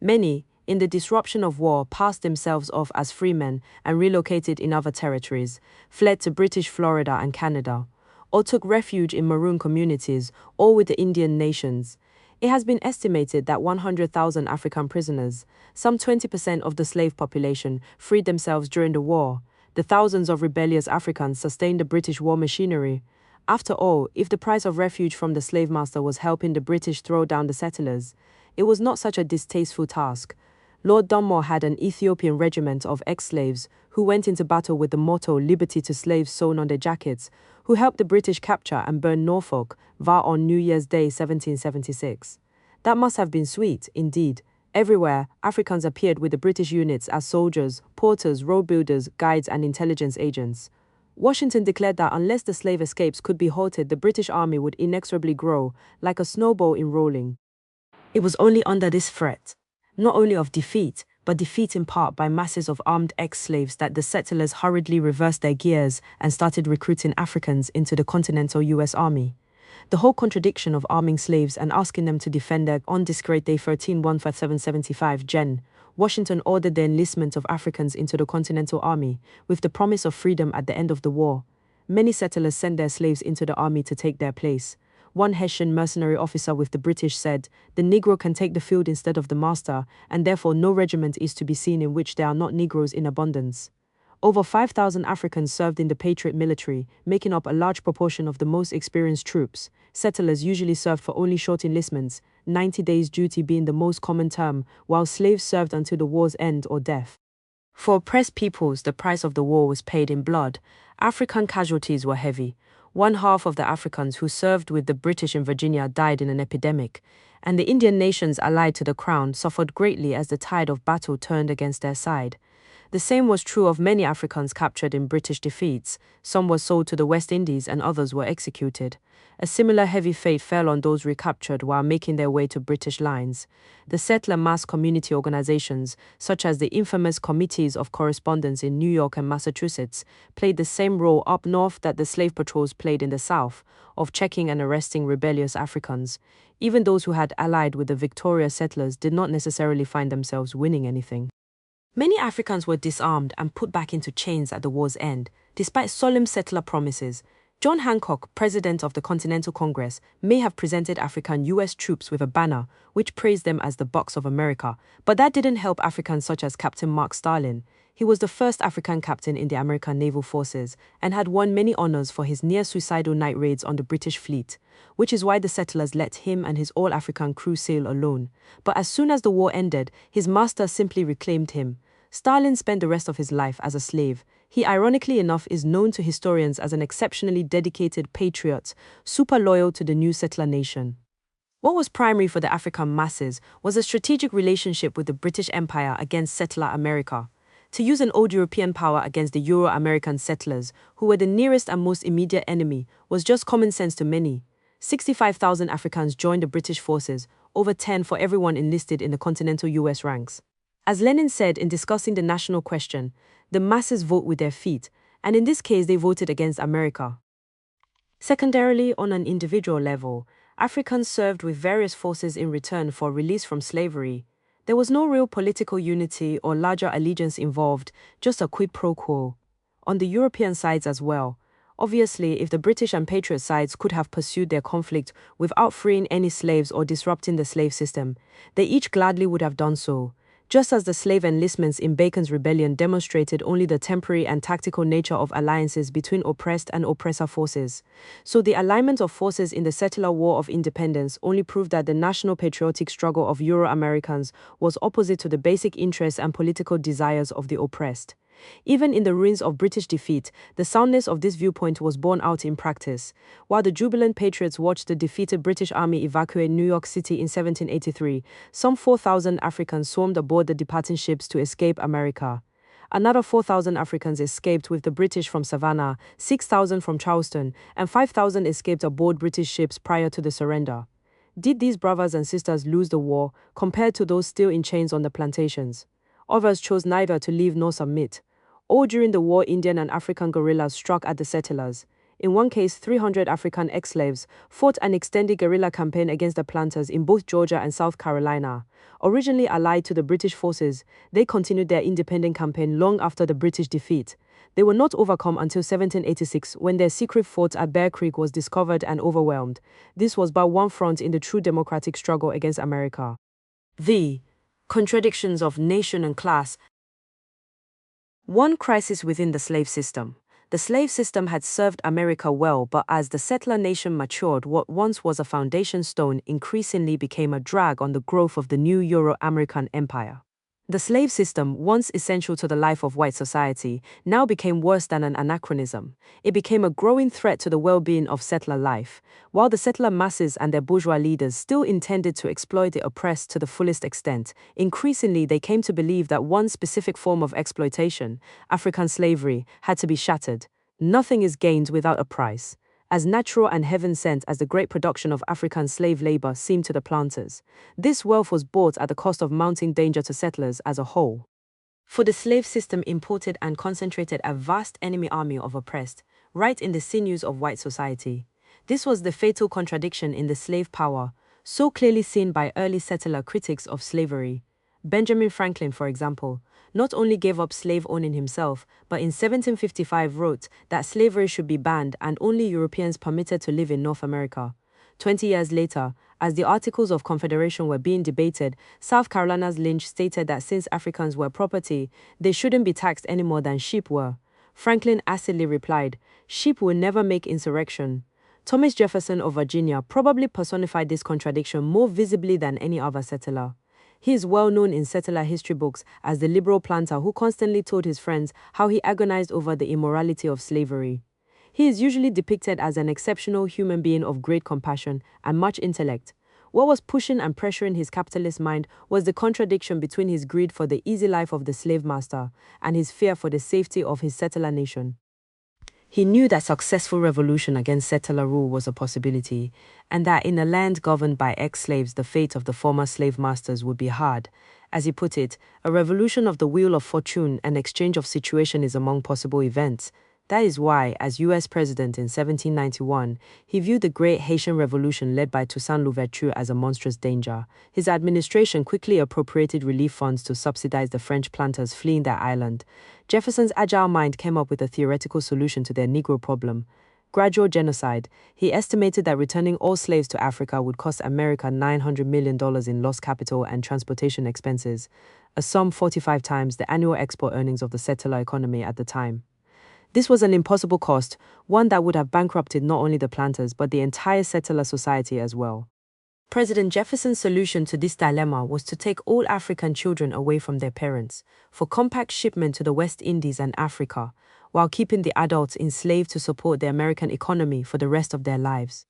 Many, in the disruption of war, passed themselves off as freemen and relocated in other territories, fled to British Florida and Canada, or took refuge in maroon communities, or with the Indian nations. It has been estimated that 100,000 African prisoners, some 20% of the slave population, freed themselves during the war. The thousands of rebellious Africans sustained the British war machinery. After all, if the price of refuge from the slave master was helping the British throw down the settlers, it was not such a distasteful task. Lord Dunmore had an Ethiopian regiment of ex-slaves who went into battle with the motto "Liberty to Slaves" sewn on their jackets, who helped the British capture and burn Norfolk, VAR on New Year's Day 1776. That must have been sweet, indeed. Everywhere, Africans appeared with the British units as soldiers, porters, road builders, guides, and intelligence agents. Washington declared that unless the slave escapes could be halted, the British army would inexorably grow, like a snowball in rolling. It was only under this threat, not only of defeat, but defeat in part by masses of armed ex-slaves, that the settlers hurriedly reversed their gears and started recruiting Africans into the continental U.S. Army. The whole contradiction of arming slaves and asking them to defend their on this great day 13-1-1775 Gen. Washington ordered the enlistment of Africans into the Continental Army, with the promise of freedom at the end of the war. Many settlers sent their slaves into the army to take their place. One Hessian mercenary officer with the British said, "The Negro can take the field instead of the master, and therefore no regiment is to be seen in which there are not Negroes in abundance." Over 5,000 Africans served in the Patriot military, making up a large proportion of the most experienced troops. Settlers usually served for only short enlistments, 90 days duty being the most common term, while slaves served until the war's end or death. For oppressed peoples, the price of the war was paid in blood. African casualties were heavy. 1/2 of the Africans who served with the British in Virginia died in an epidemic, and the Indian nations allied to the crown suffered greatly as the tide of battle turned against their side. The same was true of many Africans captured in British defeats. Some were sold to the West Indies and others were executed. A similar heavy fate fell on those recaptured while making their way to British lines. The settler mass community organizations, such as the infamous Committees of Correspondence in New York and Massachusetts, played the same role up north that the slave patrols played in the South, of checking and arresting rebellious Africans. Even those who had allied with the victorious settlers did not necessarily find themselves winning anything. Many Africans were disarmed and put back into chains at the war's end, despite solemn settler promises. John Hancock, president of the Continental Congress, may have presented African U.S. troops with a banner which praised them as the Bucks of America, but that didn't help Africans such as Captain Mark Starling. He was the first African captain in the American naval forces and had won many honors for his near-suicidal night raids on the British fleet, which is why the settlers let him and his all-African crew sail alone. But as soon as the war ended, his master simply reclaimed him. Starling spent the rest of his life as a slave. He, ironically enough, is known to historians as an exceptionally dedicated patriot, super loyal to the new settler nation. What was primary for the African masses was a strategic relationship with the British Empire against settler America. To use an old European power against the Euro-American settlers, who were the nearest and most immediate enemy, was just common sense to many. 65,000 Africans joined the British forces, over 10 for everyone enlisted in the continental US ranks. As Lenin said in discussing the national question, the masses vote with their feet, and in this case they voted against America. Secondarily, on an individual level, Africans served with various forces in return for release from slavery. There was no real political unity or larger allegiance involved, just a quid pro quo. on the European sides as well. Obviously, if the British and Patriot sides could have pursued their conflict without freeing any slaves or disrupting the slave system, they each gladly would have done so. Just as the slave enlistments in Bacon's rebellion demonstrated only the temporary and tactical nature of alliances between oppressed and oppressor forces, so the alignment of forces in the settler war of independence only proved that the national patriotic struggle of Euro-Americans was opposite to the basic interests and political desires of the oppressed. Even in the ruins of British defeat, the soundness of this viewpoint was borne out in practice. While the jubilant patriots watched the defeated British Army evacuate New York City in 1783, some 4,000 Africans swarmed aboard the departing ships to escape America. Another 4,000 Africans escaped with the British from Savannah, 6,000 from Charleston, and 5,000 escaped aboard British ships prior to the surrender. Did these brothers and sisters lose the war compared to those still in chains on the plantations? Others chose neither to leave nor submit. All during the war, Indian and African guerrillas struck at the settlers. In one case, 300 African ex-slaves fought an extended guerrilla campaign against the planters in both Georgia and South Carolina. Originally allied to the British forces, they continued their independent campaign long after the British defeat. They were not overcome until 1786, when their secret fort at Bear Creek was discovered and overwhelmed. This was but one front in the true democratic struggle against America. The contradictions of nation and class. One crisis within the slave system. The slave system had served America well, but as the settler nation matured, what once was a foundation stone increasingly became a drag on the growth of the new Euro-American empire. The slave system, once essential to the life of white society, now became worse than an anachronism. It became a growing threat to the well-being of settler life. While the settler masses and their bourgeois leaders still intended to exploit the oppressed to the fullest extent, increasingly they came to believe that one specific form of exploitation, African slavery, had to be shattered. Nothing is gained without a price. As natural and heaven-sent as the great production of African slave labor seemed to the planters, this wealth was bought at the cost of mounting danger to settlers as a whole. For the slave system imported and concentrated a vast enemy army of oppressed, right in the sinews of white society. This was the fatal contradiction in the slave power, so clearly seen by early settler critics of slavery. Benjamin Franklin, for example, not only gave up slave owning himself, but in 1755 wrote that slavery should be banned and only Europeans permitted to live in North America. 20 years later, as the Articles of Confederation were being debated, South Carolina's Lynch stated that since Africans were property, they shouldn't be taxed any more than sheep were. Franklin acidly replied, "Sheep will never make insurrection." Thomas Jefferson of Virginia probably personified this contradiction more visibly than any other settler. He is well known in settler history books as the liberal planter who constantly told his friends how he agonized over the immorality of slavery. He is usually depicted as an exceptional human being of great compassion and much intellect. What was pushing and pressuring his capitalist mind was the contradiction between his greed for the easy life of the slave master and his fear for the safety of his settler nation. He knew that successful revolution against settler rule was a possibility, and that in a land governed by ex-slaves the fate of the former slave masters would be hard. As he put it, a revolution of the wheel of fortune and exchange of situation is among possible events. That is why, as US President in 1791, he viewed the Great Haitian Revolution led by Toussaint Louverture as a monstrous danger. His administration quickly appropriated relief funds to subsidize the French planters fleeing their island. Jefferson's agile mind came up with a theoretical solution to their Negro problem: gradual genocide. He estimated that returning all slaves to Africa would cost America $900 million in lost capital and transportation expenses, a sum 45 times the annual export earnings of the settler economy at the time. This was an impossible cost, one that would have bankrupted not only the planters but the entire settler society as well. President Jefferson's solution to this dilemma was to take all African children away from their parents for compact shipment to the West Indies and Africa, while keeping the adults enslaved to support the American economy for the rest of their lives.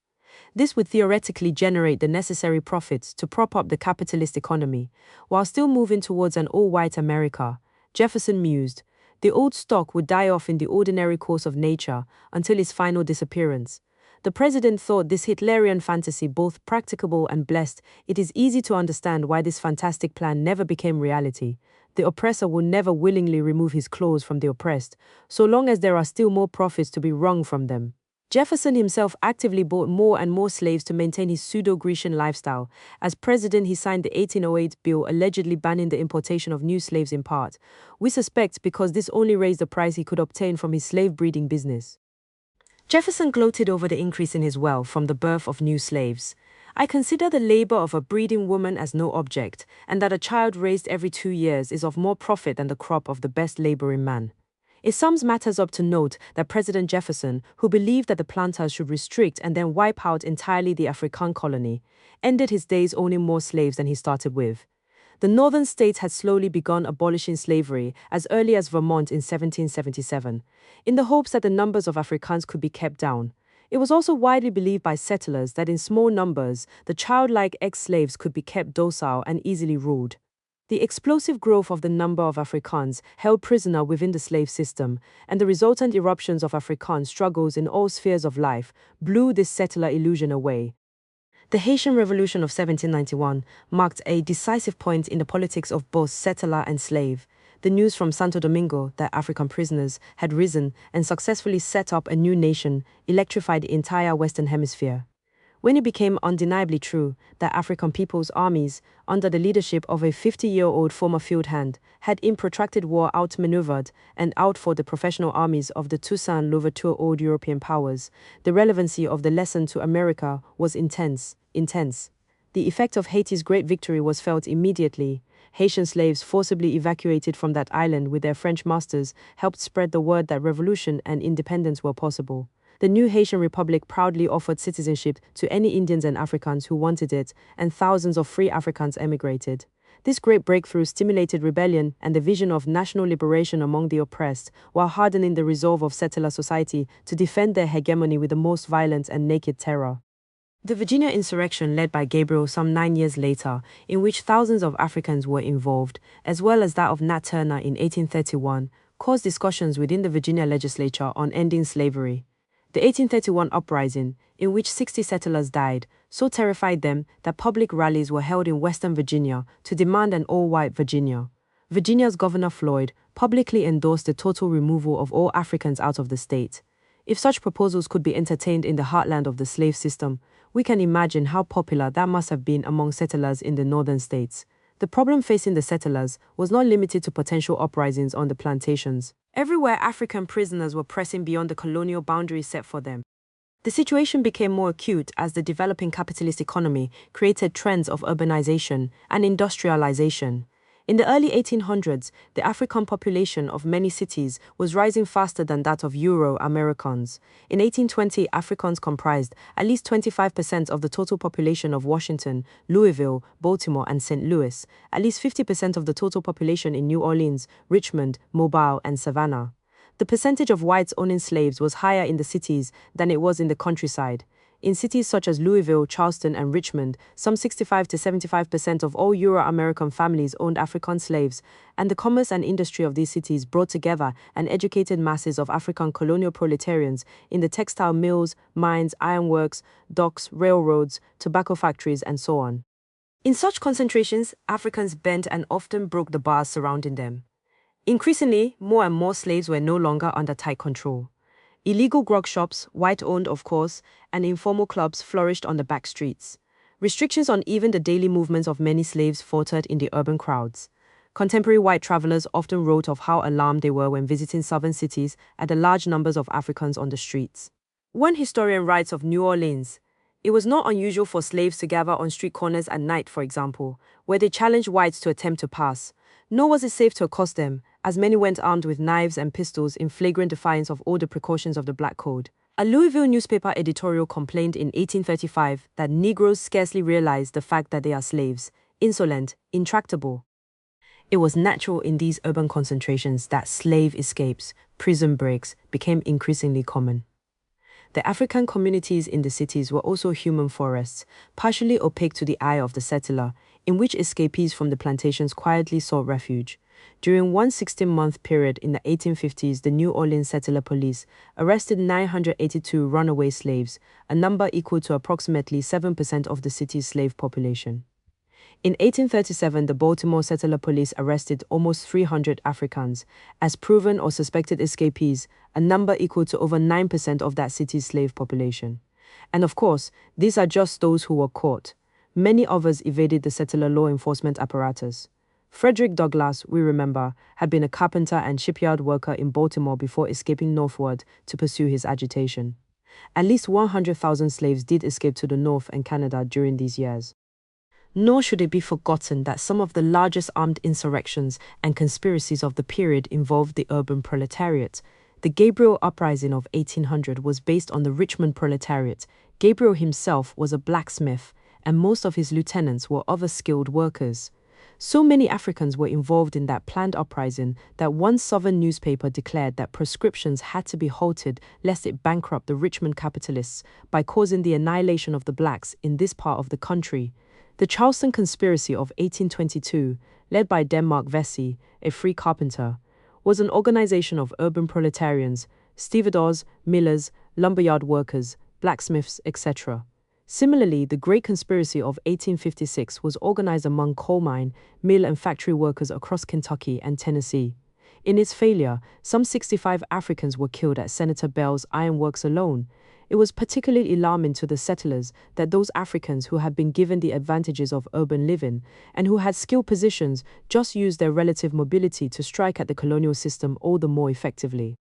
This would theoretically generate the necessary profits to prop up the capitalist economy, while still moving towards an all-white America. Jefferson mused, the old stock would die off in the ordinary course of nature until its final disappearance. The president thought this Hitlerian fantasy both practicable and blessed. It is easy to understand why this fantastic plan never became reality. The oppressor will never willingly remove his claws from the oppressed, so long as there are still more profits to be wrung from them. Jefferson himself actively bought more and more slaves to maintain his pseudo-Grecian lifestyle. As president, he signed the 1808 bill allegedly banning the importation of new slaves in part. We suspect because this only raised the price he could obtain from his slave breeding business. Jefferson gloated over the increase in his wealth from the birth of new slaves. I consider the labor of a breeding woman as no object, and that a child raised every 2 years is of more profit than the crop of the best laboring man. It sums matters up to note that President Jefferson, who believed that the planters should restrict and then wipe out entirely the African colony, ended his days owning more slaves than he started with. The northern states had slowly begun abolishing slavery as early as Vermont in 1777, in the hopes that the numbers of Africans could be kept down. It was also widely believed by settlers that in small numbers, the childlike ex-slaves could be kept docile and easily ruled. The explosive growth of the number of Afrikaans held prisoner within the slave system, and the resultant eruptions of Afrikaans struggles in all spheres of life, blew this settler illusion away. The Haitian Revolution of 1791 marked a decisive point in the politics of both settler and slave. The news from Santo Domingo that African prisoners had risen and successfully set up a new nation electrified the entire Western Hemisphere. When it became undeniably true that African people's armies, under the leadership of a 50-year-old former field hand, had in protracted war outmaneuvered and outfought the professional armies of the Toussaint Louverture old European powers, the relevancy of the lesson to America was intense. The effect of Haiti's great victory was felt immediately. Haitian slaves forcibly evacuated from that island with their French masters helped spread the word that revolution and independence were possible. The new Haitian Republic proudly offered citizenship to any Indians and Africans who wanted it, and thousands of free Africans emigrated. This great breakthrough stimulated rebellion and the vision of national liberation among the oppressed, while hardening the resolve of settler society to defend their hegemony with the most violent and naked terror. The Virginia insurrection led by Gabriel some 9 years later, in which thousands of Africans were involved, as well as that of Nat Turner in 1831, caused discussions within the Virginia legislature on ending slavery. The 1831 uprising, in which 60 settlers died, so terrified them that public rallies were held in Western Virginia to demand an all-white Virginia. Virginia's Governor Floyd publicly endorsed the total removal of all Africans out of the state. If such proposals could be entertained in the heartland of the slave system, we can imagine how popular that must have been among settlers in the northern states. The problem facing the settlers was not limited to potential uprisings on the plantations. Everywhere African prisoners were pressing beyond the colonial boundaries set for them. The situation became more acute as the developing capitalist economy created trends of urbanization and industrialization. In the early 1800s, the African population of many cities was rising faster than that of Euro-Americans. In 1820, Africans comprised at least 25% of the total population of Washington, Louisville, Baltimore, and St. Louis, at least 50% of the total population in New Orleans, Richmond, Mobile, and Savannah. The percentage of whites owning slaves was higher in the cities than it was in the countryside. In cities such as Louisville, Charleston, and Richmond, some 65 to 75% of all Euro-American families owned African slaves, and the commerce and industry of these cities brought together and educated masses of African colonial proletarians in the textile mills, mines, ironworks, docks, railroads, tobacco factories, and so on. In such concentrations, Africans bent and often broke the bars surrounding them. Increasingly, more and more slaves were no longer under tight control. Illegal grog shops, white-owned of course, and informal clubs flourished on the back streets. Restrictions on even the daily movements of many slaves faltered in the urban crowds. Contemporary white travelers often wrote of how alarmed they were when visiting southern cities at the large numbers of Africans on the streets. One historian writes of New Orleans, "It was not unusual for slaves to gather on street corners at night, for example, where they challenged whites to attempt to pass. Nor was it safe to accost them, as many went armed with knives and pistols in flagrant defiance of all the precautions of the Black Code." A Louisville newspaper editorial complained in 1835 that Negroes scarcely realized the fact that they are slaves, insolent, intractable. It was natural in these urban concentrations that slave escapes, prison breaks, became increasingly common. The African communities in the cities were also human forests, partially opaque to the eye of the settler, in which escapees from the plantations quietly sought refuge. During one 16-month period in the 1850s, the New Orleans Settler Police arrested 982 runaway slaves, a number equal to approximately 7% of the city's slave population. In 1837, the Baltimore settler police arrested almost 300 Africans as proven or suspected escapees, a number equal to over 9% of that city's slave population. And of course, these are just those who were caught. Many others evaded the settler law enforcement apparatus. Frederick Douglass, we remember, had been a carpenter and shipyard worker in Baltimore before escaping northward to pursue his agitation. At least 100,000 slaves did escape to the North and Canada during these years. Nor should it be forgotten that some of the largest armed insurrections and conspiracies of the period involved the urban proletariat. The Gabriel Uprising of 1800 was based on the Richmond proletariat. Gabriel himself was a blacksmith, and most of his lieutenants were other skilled workers. So many Africans were involved in that planned uprising that one southern newspaper declared that proscriptions had to be halted lest it bankrupt the Richmond capitalists by causing the annihilation of the blacks in this part of the country. The Charleston Conspiracy of 1822, led by Denmark Vesey, a free carpenter, was an organization of urban proletarians, stevedores, millers, lumberyard workers, blacksmiths, etc. Similarly, the Great Conspiracy of 1856 was organized among coal mine, mill and factory workers across Kentucky and Tennessee. In its failure, some 65 Africans were killed at Senator Bell's Iron Works alone. It was particularly alarming to the settlers that those Africans who had been given the advantages of urban living and who had skilled positions just used their relative mobility to strike at the colonial system all the more effectively.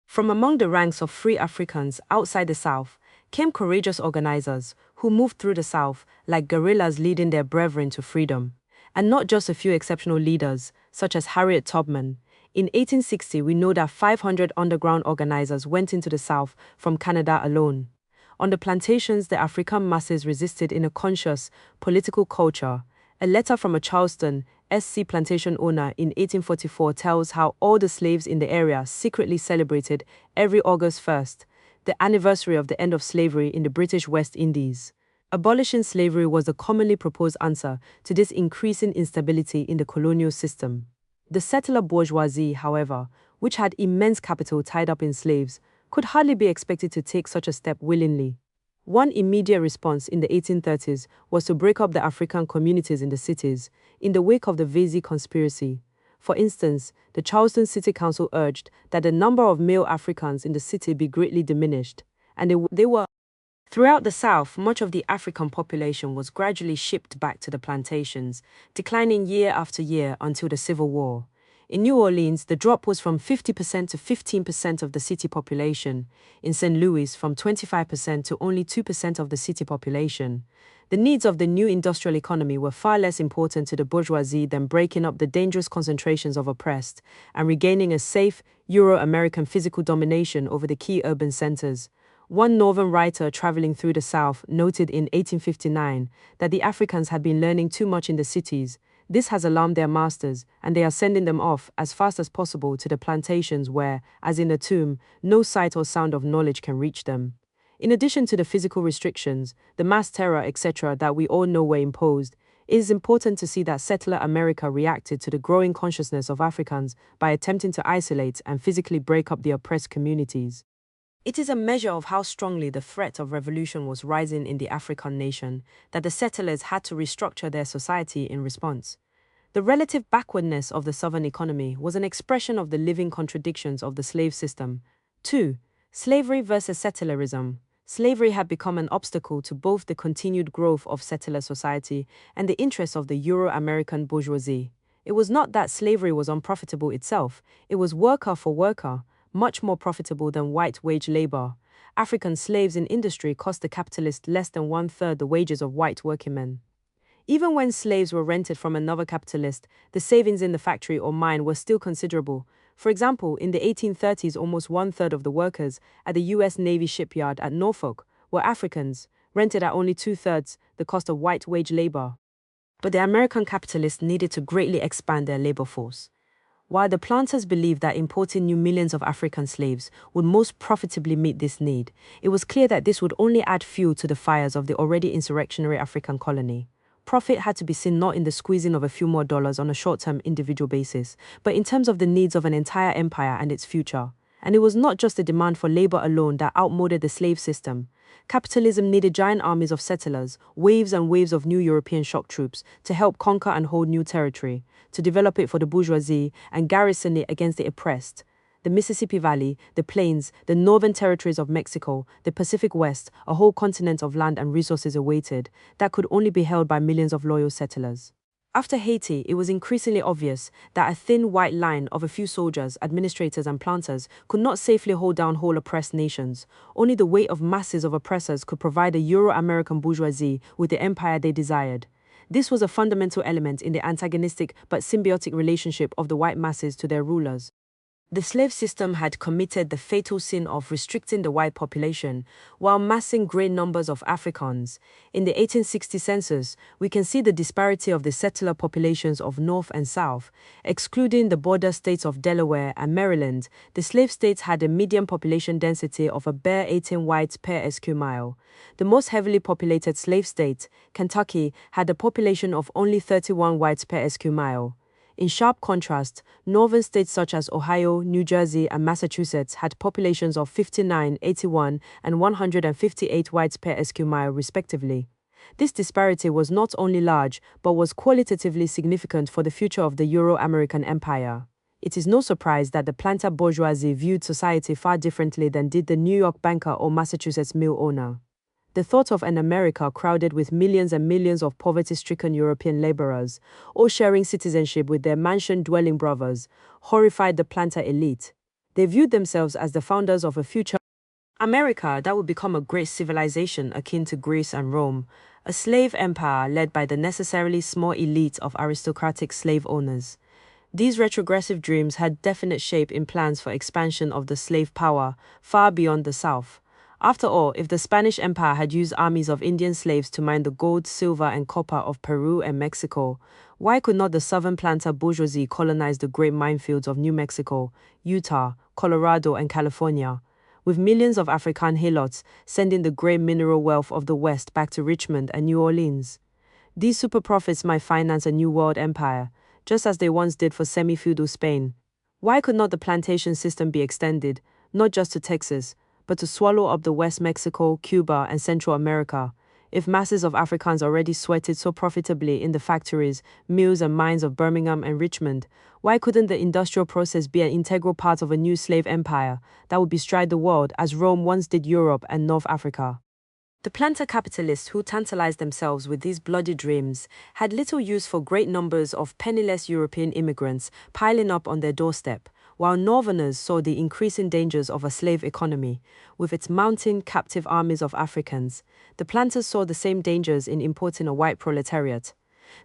From among the ranks of free Africans outside the South came courageous organizers who moved through the South like guerrillas leading their brethren to freedom. And not just a few exceptional leaders, such as Harriet Tubman. In 1860, we know that 500 underground organizers went into the South from Canada alone. On the plantations, the African masses resisted in a conscious, political culture. A letter from a Charleston, SC plantation owner in 1844 tells how all the slaves in the area secretly celebrated every August 1st, the anniversary of the end of slavery in the British West Indies. Abolishing slavery was the commonly proposed answer to this increasing instability in the colonial system. The settler bourgeoisie, however, which had immense capital tied up in slaves, could hardly be expected to take such a step willingly. One immediate response in the 1830s was to break up the African communities in the cities, in the wake of the Vesey Conspiracy. For instance, the Charleston City Council urged that the number of male Africans in the city be greatly diminished, and they were. Throughout the South, much of the African population was gradually shipped back to the plantations, declining year after year until the Civil War. In New Orleans, the drop was from 50% to 15% of the city population. In St. Louis, from 25% to only 2% of the city population. The needs of the new industrial economy were far less important to the bourgeoisie than breaking up the dangerous concentrations of oppressed and regaining a safe, Euro-American physical domination over the key urban centers. One northern writer traveling through the South noted in 1859 that the Africans had been learning too much in the cities. This has alarmed their masters, and they are sending them off as fast as possible to the plantations where, as in a tomb, no sight or sound of knowledge can reach them. In addition to the physical restrictions, the mass terror, etc., that we all know were imposed, it is important to see that settler America reacted to the growing consciousness of Africans by attempting to isolate and physically break up the oppressed communities. It is a measure of how strongly the threat of revolution was rising in the African nation that the settlers had to restructure their society in response. The relative backwardness of the Southern economy was an expression of the living contradictions of the slave system. 2. Slavery versus settlerism. Slavery had become an obstacle to both the continued growth of settler society and the interests of the Euro-American bourgeoisie. It was not that slavery was unprofitable itself, it was worker for worker, much more profitable than white wage labor. African slaves in industry cost the capitalist less than one-third the wages of white workingmen. Even when slaves were rented from another capitalist, the savings in the factory or mine were still considerable. For example, in the 1830s, almost one-third of the workers at the U.S. Navy shipyard at Norfolk were Africans, rented at only two-thirds the cost of white wage labor. But the American capitalists needed to greatly expand their labor force. While the planters believed that importing new millions of African slaves would most profitably meet this need, it was clear that this would only add fuel to the fires of the already insurrectionary African colony. Profit had to be seen not in the squeezing of a few more dollars on a short-term individual basis, but in terms of the needs of an entire empire and its future. And it was not just the demand for labor alone that outmoded the slave system. Capitalism needed giant armies of settlers, waves and waves of new European shock troops, to help conquer and hold new territory, to develop it for the bourgeoisie and garrison it against the oppressed. The Mississippi Valley, the plains, the northern territories of Mexico, the Pacific West, a whole continent of land and resources awaited, that could only be held by millions of loyal settlers. After Haiti, it was increasingly obvious that a thin white line of a few soldiers, administrators, and planters could not safely hold down whole oppressed nations. Only the weight of masses of oppressors could provide a Euro-American bourgeoisie with the empire they desired. This was a fundamental element in the antagonistic but symbiotic relationship of the white masses to their rulers. The slave system had committed the fatal sin of restricting the white population while massing great numbers of Africans. In the 1860 census, we can see the disparity of the settler populations of North and South. Excluding the border states of Delaware and Maryland, the slave states had a median population density of a bare 18 whites per sq mile. The most heavily populated slave state, Kentucky, had a population of only 31 whites per sq mile. In sharp contrast, northern states such as Ohio, New Jersey, and Massachusetts had populations of 59, 81, and 158 whites per sq mile respectively. This disparity was not only large, but was qualitatively significant for the future of the Euro-American empire. It is no surprise that the planter bourgeoisie viewed society far differently than did the New York banker or Massachusetts mill owner. The thought of an America crowded with millions and millions of poverty-stricken European laborers, all sharing citizenship with their mansion-dwelling brothers, horrified the planter elite. They viewed themselves as the founders of a future America that would become a great civilization akin to Greece and Rome, a slave empire led by the necessarily small elite of aristocratic slave owners. These retrogressive dreams had definite shape in plans for expansion of the slave power far beyond the South. After all, if the Spanish Empire had used armies of Indian slaves to mine the gold, silver, and copper of Peru and Mexico, why could not the southern planter bourgeoisie colonize the great minefields of New Mexico, Utah, Colorado, and California, with millions of African helots sending the great mineral wealth of the West back to Richmond and New Orleans? These super profits might finance a new world empire, just as they once did for semi-feudal Spain. Why could not the plantation system be extended, not just to Texas, but to swallow up the West Mexico, Cuba, and Central America? If masses of Africans already sweated so profitably in the factories, mills, and mines of Birmingham and Richmond, why couldn't the industrial process be an integral part of a new slave empire that would bestride the world as Rome once did Europe and North Africa? The planter capitalists who tantalized themselves with these bloody dreams had little use for great numbers of penniless European immigrants piling up on their doorstep, while Northerners saw the increasing dangers of a slave economy, with its mounting captive armies of Africans. The planters saw the same dangers in importing a white proletariat.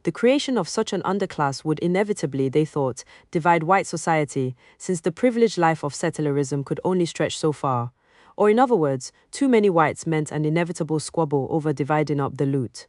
The creation of such an underclass would inevitably, they thought, divide white society, since the privileged life of settlerism could only stretch so far. Or in other words, too many whites meant an inevitable squabble over dividing up the loot.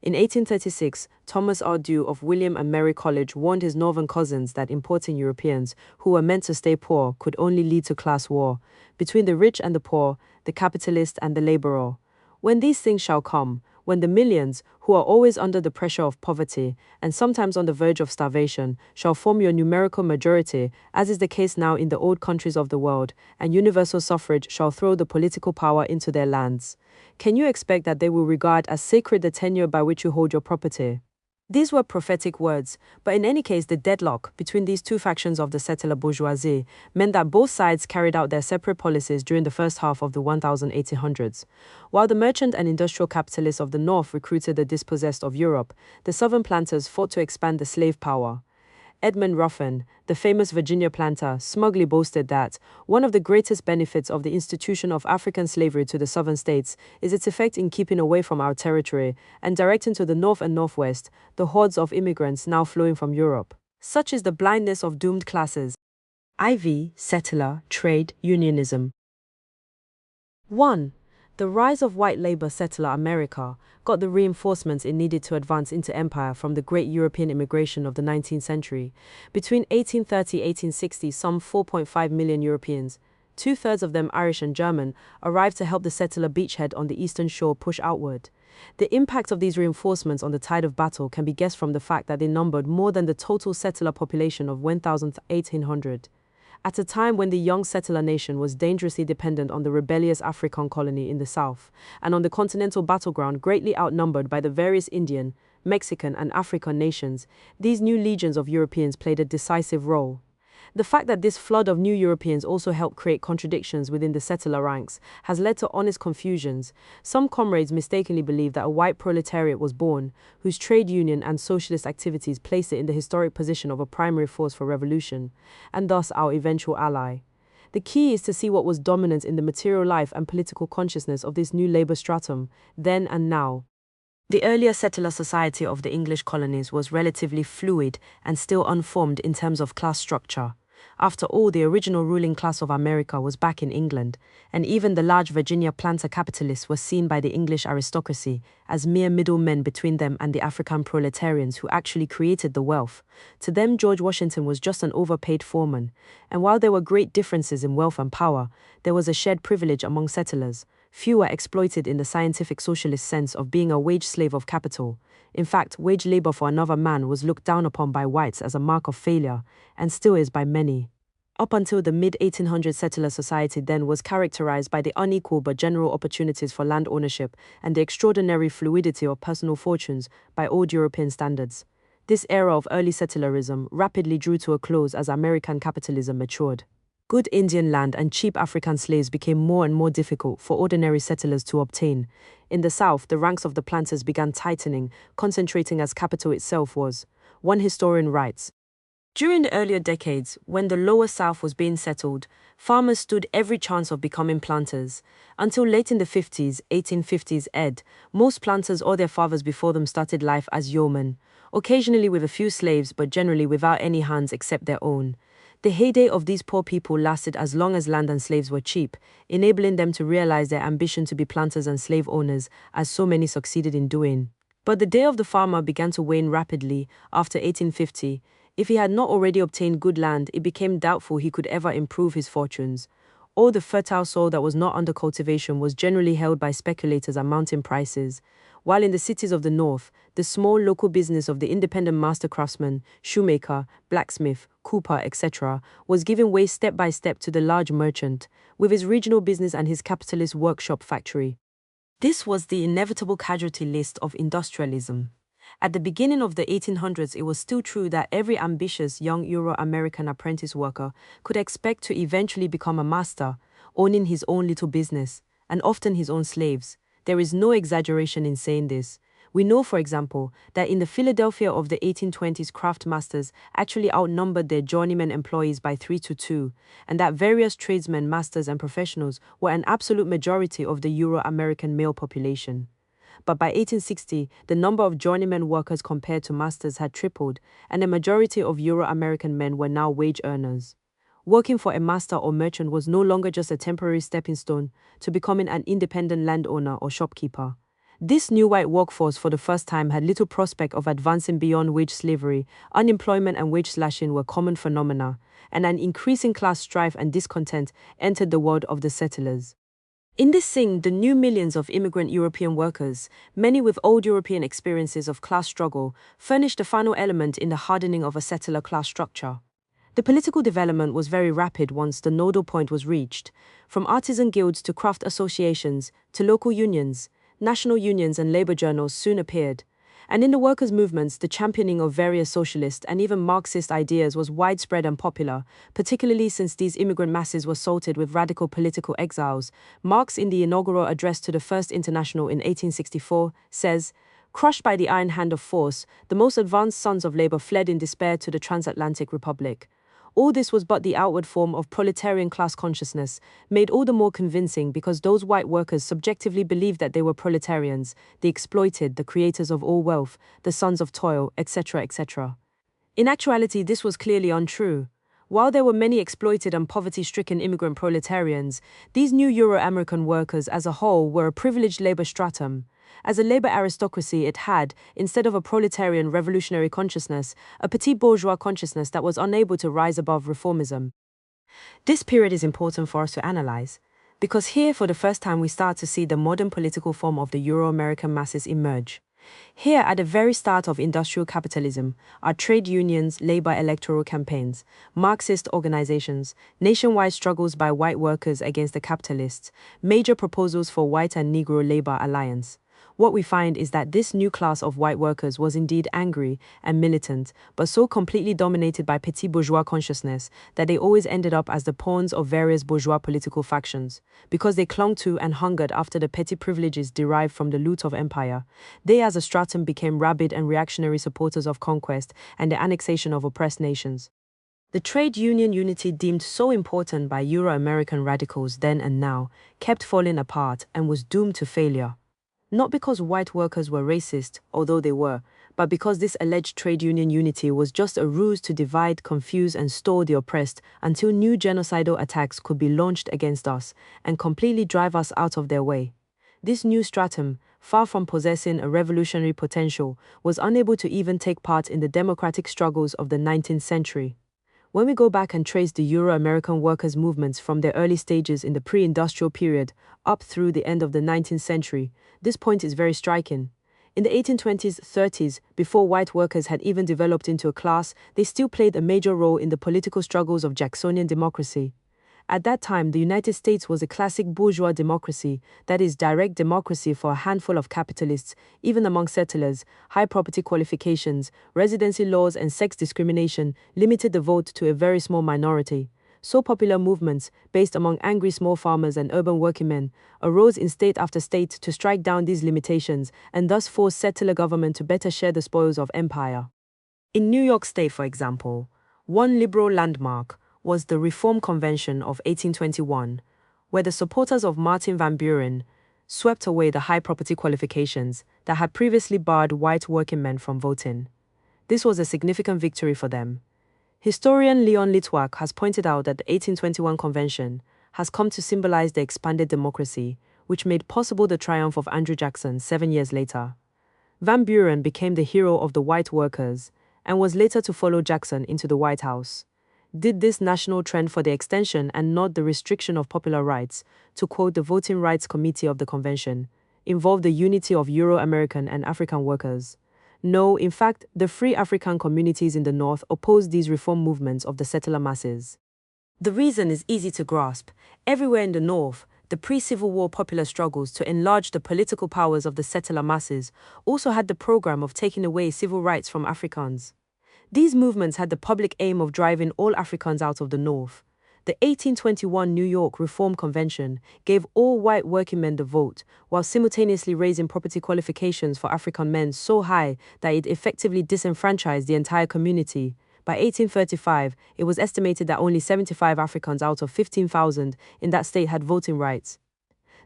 In 1836, Thomas Ardew of William and Mary College warned his northern cousins that importing Europeans, who were meant to stay poor, could only lead to class war, between the rich and the poor, the capitalist and the laborer. When these things shall come, when the millions, who are always under the pressure of poverty, and sometimes on the verge of starvation, shall form your numerical majority, as is the case now in the old countries of the world, and universal suffrage shall throw the political power into their lands, can you expect that they will regard as sacred the tenure by which you hold your property? These were prophetic words, but in any case the deadlock between these two factions of the settler bourgeoisie meant that both sides carried out their separate policies during the first half of the 1800s. While the merchant and industrial capitalists of the North recruited the dispossessed of Europe, the southern planters fought to expand the slave power. Edmund Ruffin, the famous Virginia planter, smugly boasted that one of the greatest benefits of the institution of African slavery to the southern states is its effect in keeping away from our territory and directing to the north and northwest the hordes of immigrants now flowing from Europe. Such is the blindness of doomed classes. IV, Settler, Trade, Unionism. 1. The rise of white labor settler America got the reinforcements it needed to advance into empire from the great European immigration of the 19th century. Between 1830 and 1860, some 4.5 million Europeans, two-thirds of them Irish and German, arrived to help the settler beachhead on the eastern shore push outward. The impact of these reinforcements on the tide of battle can be guessed from the fact that they numbered more than the total settler population of 1,800. at a time when the young settler nation was dangerously dependent on the rebellious African colony in the south, and on the continental battleground greatly outnumbered by the various Indian, Mexican, and African nations, these new legions of Europeans played a decisive role. The fact that this flood of new Europeans also helped create contradictions within the settler ranks has led to honest confusions. Some comrades mistakenly believe that a white proletariat was born, whose trade union and socialist activities placed it in the historic position of a primary force for revolution, and thus our eventual ally. The key is to see what was dominant in the material life and political consciousness of this new labor stratum, then and now. The earlier settler society of the English colonies was relatively fluid and still unformed in terms of class structure. After all, the original ruling class of America was back in England, and even the large Virginia planter capitalists were seen by the English aristocracy as mere middlemen between them and the African proletarians who actually created the wealth. To them, George Washington was just an overpaid foreman, and while there were great differences in wealth and power, there was a shared privilege among settlers. Few were exploited in the scientific socialist sense of being a wage slave of capital. In fact, wage labor for another man was looked down upon by whites as a mark of failure, and still is by many. Up until the mid-1800s, settler society then was characterized by the unequal but general opportunities for land ownership and the extraordinary fluidity of personal fortunes by old European standards. This era of early settlerism rapidly drew to a close as American capitalism matured. Good Indian land and cheap African slaves became more and more difficult for ordinary settlers to obtain. In the South, the ranks of the planters began tightening, concentrating as capital itself was. One historian writes, "During the earlier decades, when the lower South was being settled, farmers stood every chance of becoming planters. Until late in the 50s, 1850s ed, most planters or their fathers before them started life as yeomen, occasionally with a few slaves but generally without any hands except their own. The heyday of these poor people lasted as long as land and slaves were cheap, enabling them to realize their ambition to be planters and slave owners, as so many succeeded in doing. But the day of the farmer began to wane rapidly after 1850. If he had not already obtained good land, it became doubtful he could ever improve his fortunes. All the fertile soil that was not under cultivation was generally held by speculators at mountain prices, while in the cities of the north, the small local business of the independent master craftsman, shoemaker, blacksmith, cooper, etc., was giving way step by step to the large merchant, with his regional business and his capitalist workshop factory. This was the inevitable casualty list of industrialism. At the beginning of the 1800s, it was still true that every ambitious young Euro-American apprentice worker could expect to eventually become a master, owning his own little business, and often his own slaves. There is no exaggeration in saying this. We know, for example, that in the Philadelphia of the 1820s, craft masters actually outnumbered their journeyman employees by 3 to 2, and that various tradesmen, masters, and professionals were an absolute majority of the Euro-American male population. But by 1860, the number of journeyman workers compared to masters had tripled, and a majority of Euro-American men were now wage earners. Working for a master or merchant was no longer just a temporary stepping stone to becoming an independent landowner or shopkeeper. This new white workforce for the first time had little prospect of advancing beyond wage slavery. Unemployment and wage slashing were common phenomena, and an increasing class strife and discontent entered the world of the settlers. In this scene, the new millions of immigrant European workers, many with old European experiences of class struggle, furnished the final element in the hardening of a settler class structure. The political development was very rapid once the nodal point was reached. From artisan guilds to craft associations to local unions, national unions and labor journals soon appeared. And in the workers' movements, the championing of various socialist and even Marxist ideas was widespread and popular, particularly since these immigrant masses were salted with radical political exiles. Marx, in the inaugural address to the First International in 1864, says, "Crushed by the iron hand of force, the most advanced sons of labor fled in despair to the transatlantic republic." All this was but the outward form of proletarian class consciousness, made all the more convincing because those white workers subjectively believed that they were proletarians, the exploited, the creators of all wealth, the sons of toil, etc., etc. In actuality, this was clearly untrue. While there were many exploited and poverty-stricken immigrant proletarians, these new Euro-American workers as a whole were a privileged labor stratum. As a labor aristocracy, it had, instead of a proletarian revolutionary consciousness, a petit bourgeois consciousness that was unable to rise above reformism. This period is important for us to analyze, because here for the first time we start to see the modern political form of the Euro-American masses emerge. Here, at the very start of industrial capitalism, are trade unions, labor electoral campaigns, Marxist organizations, nationwide struggles by white workers against the capitalists, major proposals for white and Negro labor alliance. What we find is that this new class of white workers was indeed angry and militant, but so completely dominated by petit bourgeois consciousness that they always ended up as the pawns of various bourgeois political factions. Because they clung to and hungered after the petty privileges derived from the loot of empire, they as a stratum became rabid and reactionary supporters of conquest and the annexation of oppressed nations. The trade union unity deemed so important by Euro-American radicals then and now kept falling apart and was doomed to failure. Not because white workers were racist, although they were, but because this alleged trade union unity was just a ruse to divide, confuse, and store the oppressed until new genocidal attacks could be launched against us and completely drive us out of their way. This new stratum, far from possessing a revolutionary potential, was unable to even take part in the democratic struggles of the 19th century. When we go back and trace the Euro-American workers' movements from their early stages in the pre-industrial period up through the end of the 19th century, this point is very striking. In the 1820s, 30s, before white workers had even developed into a class, they still played a major role in the political struggles of Jacksonian democracy. At that time, the United States was a classic bourgeois democracy, that is, direct democracy for a handful of capitalists, even among settlers. High property qualifications, residency laws, and sex discrimination limited the vote to a very small minority. So popular movements, based among angry small farmers and urban workingmen, arose in state after state to strike down these limitations and thus force settler government to better share the spoils of empire. In New York State, for example, one liberal landmark was the Reform Convention of 1821, where the supporters of Martin Van Buren swept away the high property qualifications that had previously barred white workingmen from voting. This was a significant victory for them. Historian Leon Litwack has pointed out that the 1821 convention has come to symbolize the expanded democracy, which made possible the triumph of Andrew Jackson 7 years later. Van Buren became the hero of the white workers and was later to follow Jackson into the White House. Did this national trend for the extension and not the restriction of popular rights, to quote the Voting Rights Committee of the Convention, involve the unity of Euro-American and African workers? No, in fact, the free African communities in the North opposed these reform movements of the settler masses. The reason is easy to grasp. Everywhere in the North, the pre-Civil War popular struggles to enlarge the political powers of the settler masses also had the program of taking away civil rights from Africans. These movements had the public aim of driving all Africans out of the North. The 1821 New York Reform Convention gave all white workingmen the vote, while simultaneously raising property qualifications for African men so high that it effectively disenfranchised the entire community. By 1835, it was estimated that only 75 Africans out of 15,000 in that state had voting rights.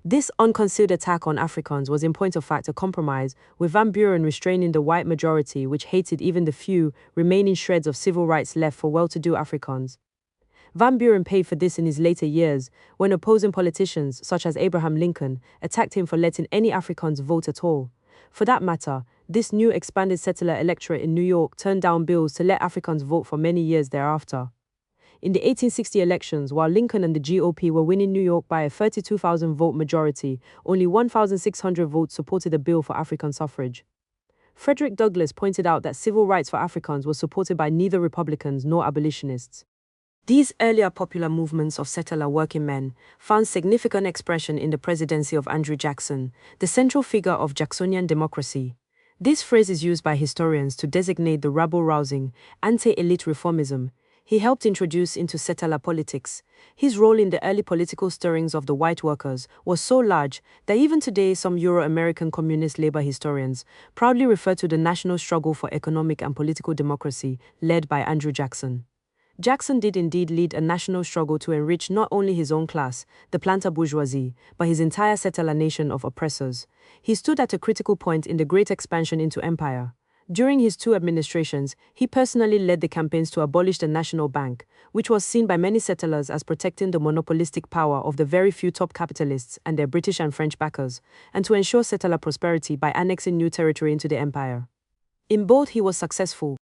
This unconsidered attack on Africans was in point of fact a compromise, with Van Buren restraining the white majority which hated even the few remaining shreds of civil rights left for well-to-do Africans. Van Buren paid for this in his later years, when opposing politicians, such as Abraham Lincoln, attacked him for letting any Africans vote at all. For that matter, this new expanded settler electorate in New York turned down bills to let Africans vote for many years thereafter. In the 1860 elections, while Lincoln and the GOP were winning New York by a 32,000 vote majority, only 1,600 votes supported a bill for African suffrage. Frederick Douglass pointed out that civil rights for Africans was supported by neither Republicans nor abolitionists. These earlier popular movements of settler working men found significant expression in the presidency of Andrew Jackson, the central figure of Jacksonian democracy. This phrase is used by historians to designate the rabble-rousing, anti-elite reformism he helped introduce into settler politics. His role in the early political stirrings of the white workers was so large that even today some Euro-American communist labor historians proudly refer to the national struggle for economic and political democracy led by Andrew Jackson. Jackson did indeed lead a national struggle to enrich not only his own class, the planter bourgeoisie, but his entire settler nation of oppressors. He stood at a critical point in the great expansion into empire. During his 2 administrations, he personally led the campaigns to abolish the National Bank, which was seen by many settlers as protecting the monopolistic power of the very few top capitalists and their British and French backers, and to ensure settler prosperity by annexing new territory into the empire. In both, he was successful.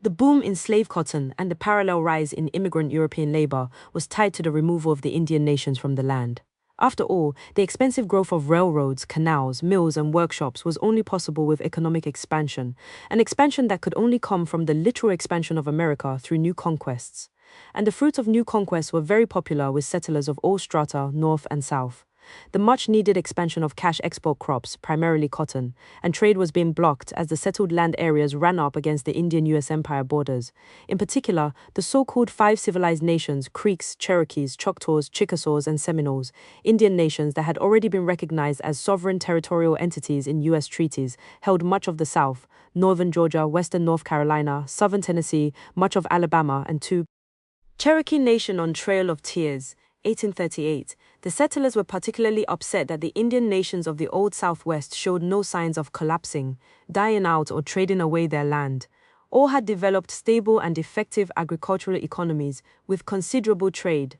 The boom in slave cotton and the parallel rise in immigrant European labor was tied to the removal of the Indian nations from the land. After all, the expensive growth of railroads, canals, mills, and workshops was only possible with economic expansion, an expansion that could only come from the literal expansion of America through new conquests. And the fruits of new conquests were very popular with settlers of all strata, north and south. The much-needed expansion of cash export crops, primarily cotton, and trade was being blocked as the settled land areas ran up against the Indian-US Empire borders. In particular, the so-called five civilized nations, Creeks, Cherokees, Choctaws, Chickasaws, and Seminoles, Indian nations that had already been recognized as sovereign territorial entities in U.S. treaties, held much of the South, northern Georgia, western North Carolina, southern Tennessee, much of Alabama, and two. Cherokee Nation on Trail of Tears, 1838. The settlers were particularly upset that the Indian nations of the Old Southwest showed no signs of collapsing, dying out, or trading away their land. All had developed stable and effective agricultural economies with considerable trade.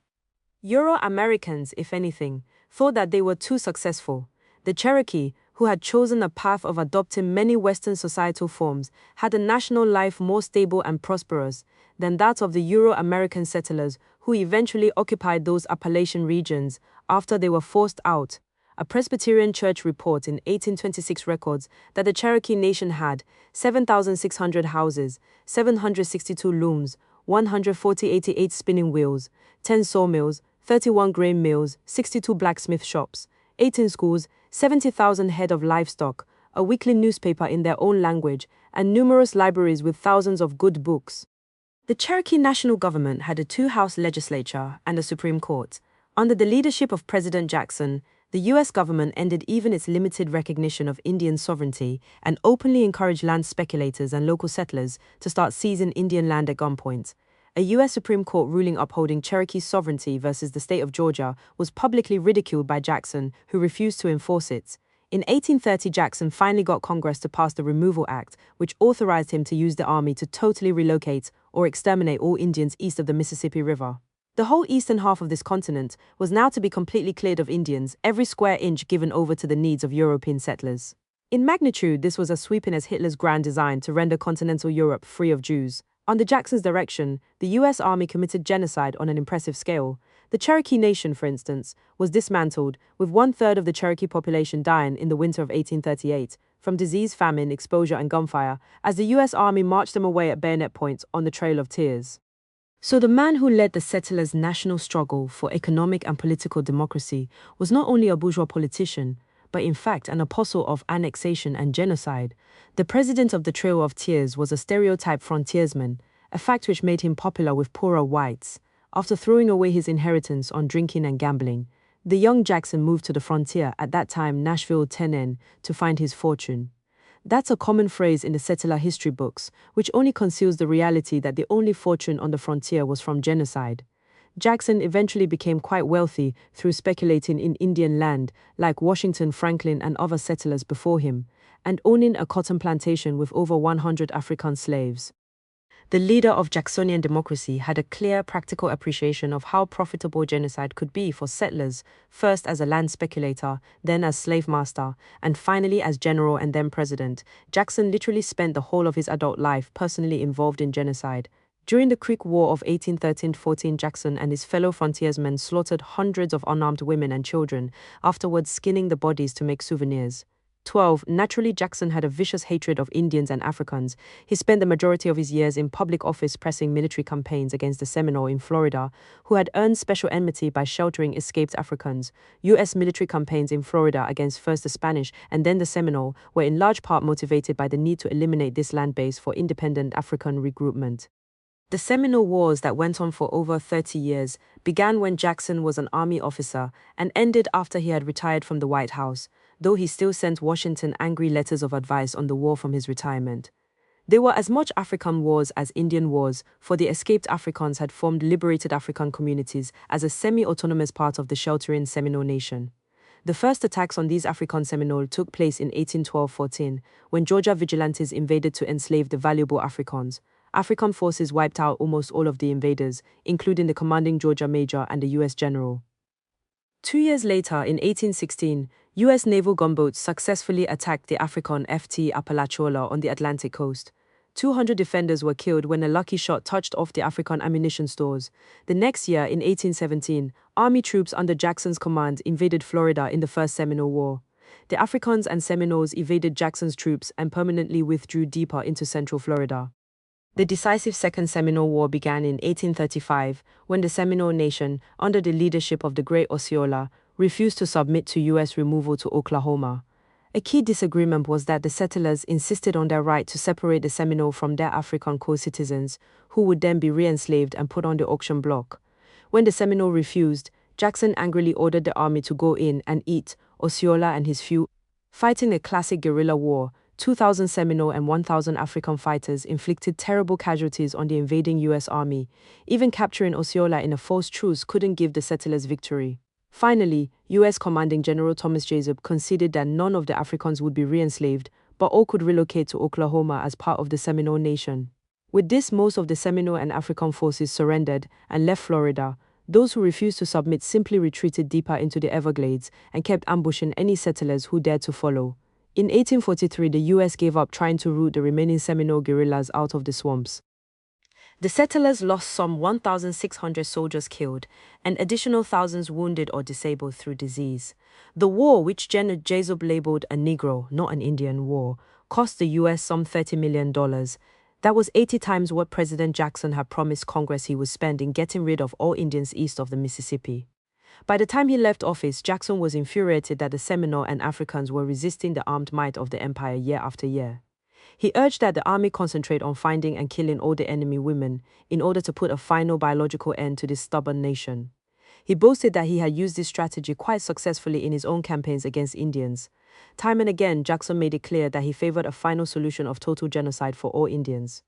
Euro-Americans, if anything, thought that they were too successful. The Cherokee, who had chosen a path of adopting many Western societal forms, had a national life more stable and prosperous than that of the Euro-American settlers who eventually occupied those Appalachian regions after they were forced out. A Presbyterian church report in 1826 records that the Cherokee Nation had 7,600 houses, 762 looms, 188 spinning wheels, 10 sawmills, 31 grain mills, 62 blacksmith shops, 18 schools, 70,000 head of livestock, a weekly newspaper in their own language, and numerous libraries with thousands of good books. The Cherokee national government had a two-house legislature and a Supreme Court. Under the leadership of President Jackson, the U.S. government ended even its limited recognition of Indian sovereignty and openly encouraged land speculators and local settlers to start seizing Indian land at gunpoint. A U.S. Supreme Court ruling upholding Cherokee sovereignty versus the state of Georgia was publicly ridiculed by Jackson, who refused to enforce it. In 1830, Jackson finally got Congress to pass the Removal Act, which authorized him to use the army to totally relocate or exterminate all Indians east of the Mississippi River. The whole eastern half of this continent was now to be completely cleared of Indians, every square inch given over to the needs of European settlers. In magnitude, this was as sweeping as Hitler's grand design to render continental Europe free of Jews. Under Jackson's direction, the U.S. Army committed genocide on an impressive scale. The Cherokee Nation, for instance, was dismantled, with one-third of the Cherokee population dying in the winter of 1838, from disease, famine, exposure, and gunfire, as the U.S. Army marched them away at bayonet point on the Trail of Tears. So the man who led the settlers' national struggle for economic and political democracy was not only a bourgeois politician, but in fact an apostle of annexation and genocide. The president of the Trail of Tears was a stereotype frontiersman, a fact which made him popular with poorer whites. After throwing away his inheritance on drinking and gambling, the young Jackson moved to the frontier, at that time Nashville, Tennessee, to find his fortune. That's a common phrase in the settler history books, which only conceals the reality that the only fortune on the frontier was from genocide. Jackson eventually became quite wealthy through speculating in Indian land, like Washington, Franklin, and other settlers before him, and owning a cotton plantation with over 100 African slaves. The leader of Jacksonian democracy had a clear, practical appreciation of how profitable genocide could be for settlers, first as a land speculator, then as slave master, and finally as general and then president. Jackson literally spent the whole of his adult life personally involved in genocide. During the Creek War of 1813-14, Jackson and his fellow frontiersmen slaughtered hundreds of unarmed women and children, afterwards skinning the bodies to make souvenirs. 12. Naturally, Jackson had a vicious hatred of Indians and Africans. He spent the majority of his years in public office pressing military campaigns against the Seminole in Florida, who had earned special enmity by sheltering escaped Africans. U.S. military campaigns in Florida against first the Spanish and then the Seminole were in large part motivated by the need to eliminate this land base for independent African regroupment. The Seminole Wars that went on for over 30 years began when Jackson was an army officer and ended after he had retired from the White House, though he still sent Washington angry letters of advice on the war from his retirement. They were as much African wars as Indian wars, for the escaped Africans had formed liberated African communities as a semi-autonomous part of the sheltering Seminole Nation. The first attacks on these African Seminole took place in 1812-14, when Georgia vigilantes invaded to enslave the valuable Africans. African forces wiped out almost all of the invaders, including the commanding Georgia major and the U.S. general. 2 years later, in 1816, U.S. naval gunboats successfully attacked the African FT Apalachola on the Atlantic coast. 200 defenders were killed when a lucky shot touched off the African ammunition stores. The next year, in 1817, Army troops under Jackson's command invaded Florida in the First Seminole War. The Africans and Seminoles evaded Jackson's troops and permanently withdrew deeper into central Florida. The decisive Second Seminole War began in 1835 when the Seminole Nation, under the leadership of the great Osceola, refused to submit to U.S. removal to Oklahoma. A key disagreement was that the settlers insisted on their right to separate the Seminole from their African co-citizens, who would then be re-enslaved and put on the auction block. When the Seminole refused, Jackson angrily ordered the army to go in and eat Osceola and his few. Fighting a classic guerrilla war, 2,000 Seminole and 1,000 African fighters inflicted terrible casualties on the invading U.S. Army. Even capturing Osceola in a false truce couldn't give the settlers victory. Finally, U.S. Commanding General Thomas Jessup conceded that none of the Africans would be re-enslaved, but all could relocate to Oklahoma as part of the Seminole Nation. With this, most of the Seminole and African forces surrendered and left Florida. Those who refused to submit simply retreated deeper into the Everglades and kept ambushing any settlers who dared to follow. In 1843, the U.S. gave up trying to root the remaining Seminole guerrillas out of the swamps. The settlers lost some 1,600 soldiers killed and additional thousands wounded or disabled through disease. The war, which General Jessup labeled a Negro, not an Indian war, cost the U.S. some $30 million. That was 80 times what President Jackson had promised Congress he would spend in getting rid of all Indians east of the Mississippi. By the time he left office, Jackson was infuriated that the Seminole and Africans were resisting the armed might of the empire year after year. He urged that the army concentrate on finding and killing all the enemy women in order to put a final biological end to this stubborn nation. He boasted that he had used this strategy quite successfully in his own campaigns against Indians. Time and again, Jackson made it clear that he favored a final solution of total genocide for all Indians.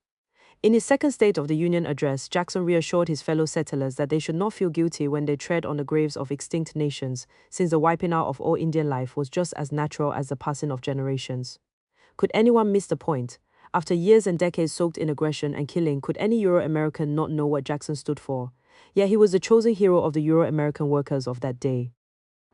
In his second State of the Union address, Jackson reassured his fellow settlers that they should not feel guilty when they tread on the graves of extinct nations, since the wiping out of all Indian life was just as natural as the passing of generations. Could anyone miss the point? After years and decades soaked in aggression and killing, could any Euro-American not know what Jackson stood for? Yet he was the chosen hero of the Euro-American workers of that day.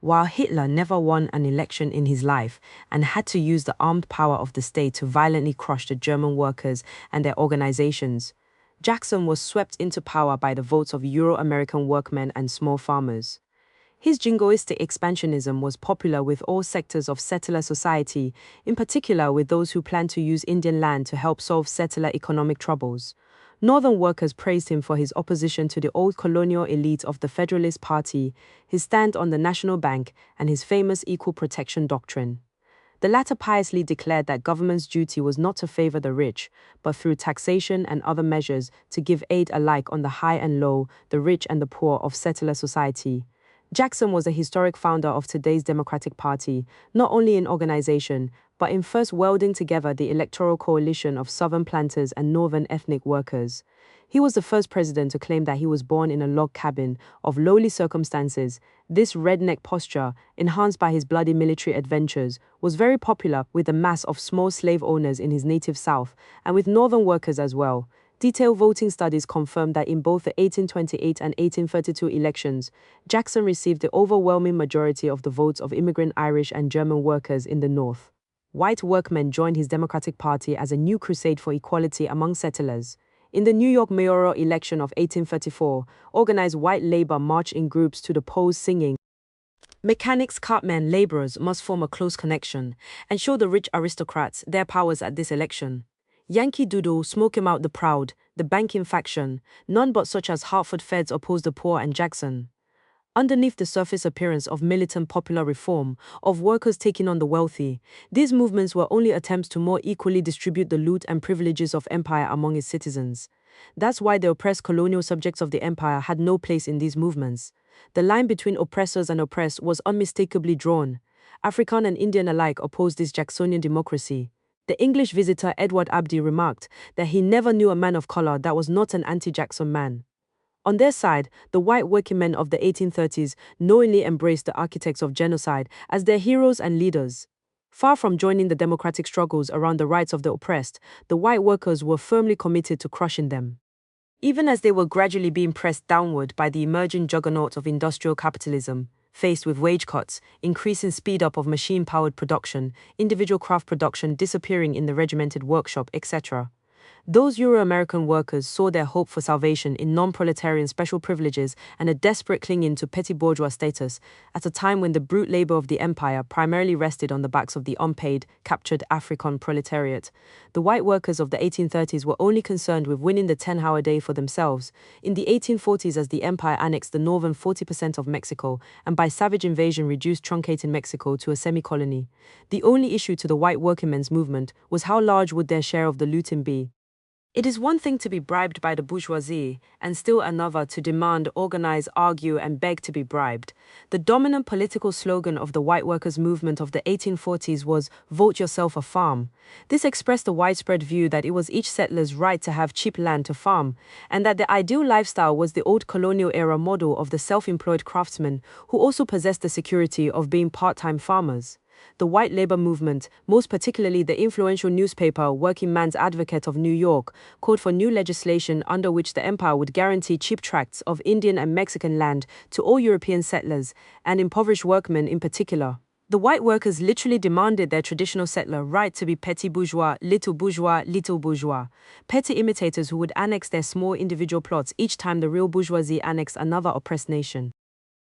While Hitler never won an election in his life and had to use the armed power of the state to violently crush the German workers and their organizations, Jackson was swept into power by the votes of Euro-American workmen and small farmers. His jingoistic expansionism was popular with all sectors of settler society, in particular with those who planned to use Indian land to help solve settler economic troubles. Northern workers praised him for his opposition to the old colonial elite of the Federalist Party, his stand on the National Bank, and his famous equal protection doctrine. The latter piously declared that government's duty was not to favor the rich, but through taxation and other measures to give aid alike on the high and low, the rich and the poor of settler society. Jackson was a historic founder of today's Democratic Party, not only in organization, but in first welding together the electoral coalition of Southern planters and Northern ethnic workers. He was the first president to claim that he was born in a log cabin of lowly circumstances. This redneck posture, enhanced by his bloody military adventures, was very popular with the mass of small slave owners in his native South, and with Northern workers as well. Detailed voting studies confirmed that in both the 1828 and 1832 elections, Jackson received the overwhelming majority of the votes of immigrant Irish and German workers in the North. White workmen joined his Democratic Party as a new crusade for equality among settlers. In the New York mayoral election of 1834, organized white labor marched in groups to the polls singing, "Mechanics, cartmen, laborers must form a close connection and show the rich aristocrats their powers at this election. Yankee Doodle, smoke him out the proud, the banking faction, none but such as Hartford Feds oppose the poor and Jackson." Underneath the surface appearance of militant popular reform, of workers taking on the wealthy, these movements were only attempts to more equally distribute the loot and privileges of empire among its citizens. That's why the oppressed colonial subjects of the empire had no place in these movements. The line between oppressors and oppressed was unmistakably drawn. African and Indian alike opposed this Jacksonian democracy. The English visitor Edward Abdy remarked that he never knew a man of color that was not an anti-Jackson man. On their side, the white workingmen of the 1830s knowingly embraced the architects of genocide as their heroes and leaders. Far from joining the democratic struggles around the rights of the oppressed, the white workers were firmly committed to crushing them. Even as they were gradually being pressed downward by the emerging juggernaut of industrial capitalism, faced with wage cuts, increasing speed-up of machine-powered production, individual craft production disappearing in the regimented workshop, etc., Those Euro-American workers saw their hope for salvation in non-proletarian special privileges and a desperate clinging to petty bourgeois status at a time when the brute labor of the empire primarily rested on the backs of the unpaid, captured African proletariat. The white workers of the 1830s were only concerned with winning the 10-hour day for themselves. In the 1840s, as the empire annexed the northern 40% of Mexico and by savage invasion reduced truncating Mexico to a semi-colony, the only issue to the white workingmen's movement was how large would their share of the looting be. It is one thing to be bribed by the bourgeoisie, and still another to demand, organize, argue, and beg to be bribed. The dominant political slogan of the white workers' movement of the 1840s was, "Vote yourself a farm." This expressed the widespread view that it was each settler's right to have cheap land to farm, and that the ideal lifestyle was the old colonial era model of the self-employed craftsmen who also possessed the security of being part-time farmers. The white labor movement, most particularly the influential newspaper Working Man's Advocate of New York, called for new legislation under which the empire would guarantee cheap tracts of Indian and Mexican land to all European settlers, and impoverished workmen in particular. The white workers literally demanded their traditional settler right to be petty bourgeois, little bourgeois, little bourgeois. Petty imitators who would annex their small individual plots each time the real bourgeoisie annexed another oppressed nation.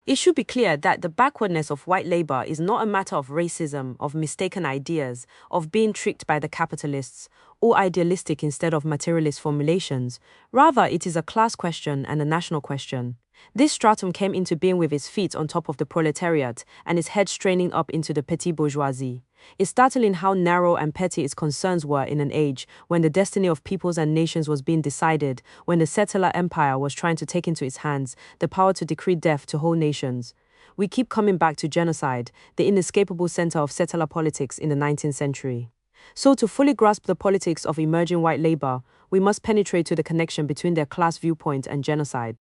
It should be clear that the backwardness of white labor is not a matter of racism, of mistaken ideas, of being tricked by the capitalists, or idealistic instead of materialist formulations. Rather, it is a class question and a national question. This stratum came into being with its feet on top of the proletariat and its head straining up into the petty bourgeoisie. It's startling how narrow and petty its concerns were in an age when the destiny of peoples and nations was being decided, when the settler empire was trying to take into its hands the power to decree death to whole nations. We keep coming back to genocide, the inescapable center of settler politics in the 19th century. So to fully grasp the politics of emerging white labor, we must penetrate to the connection between their class viewpoint and genocide.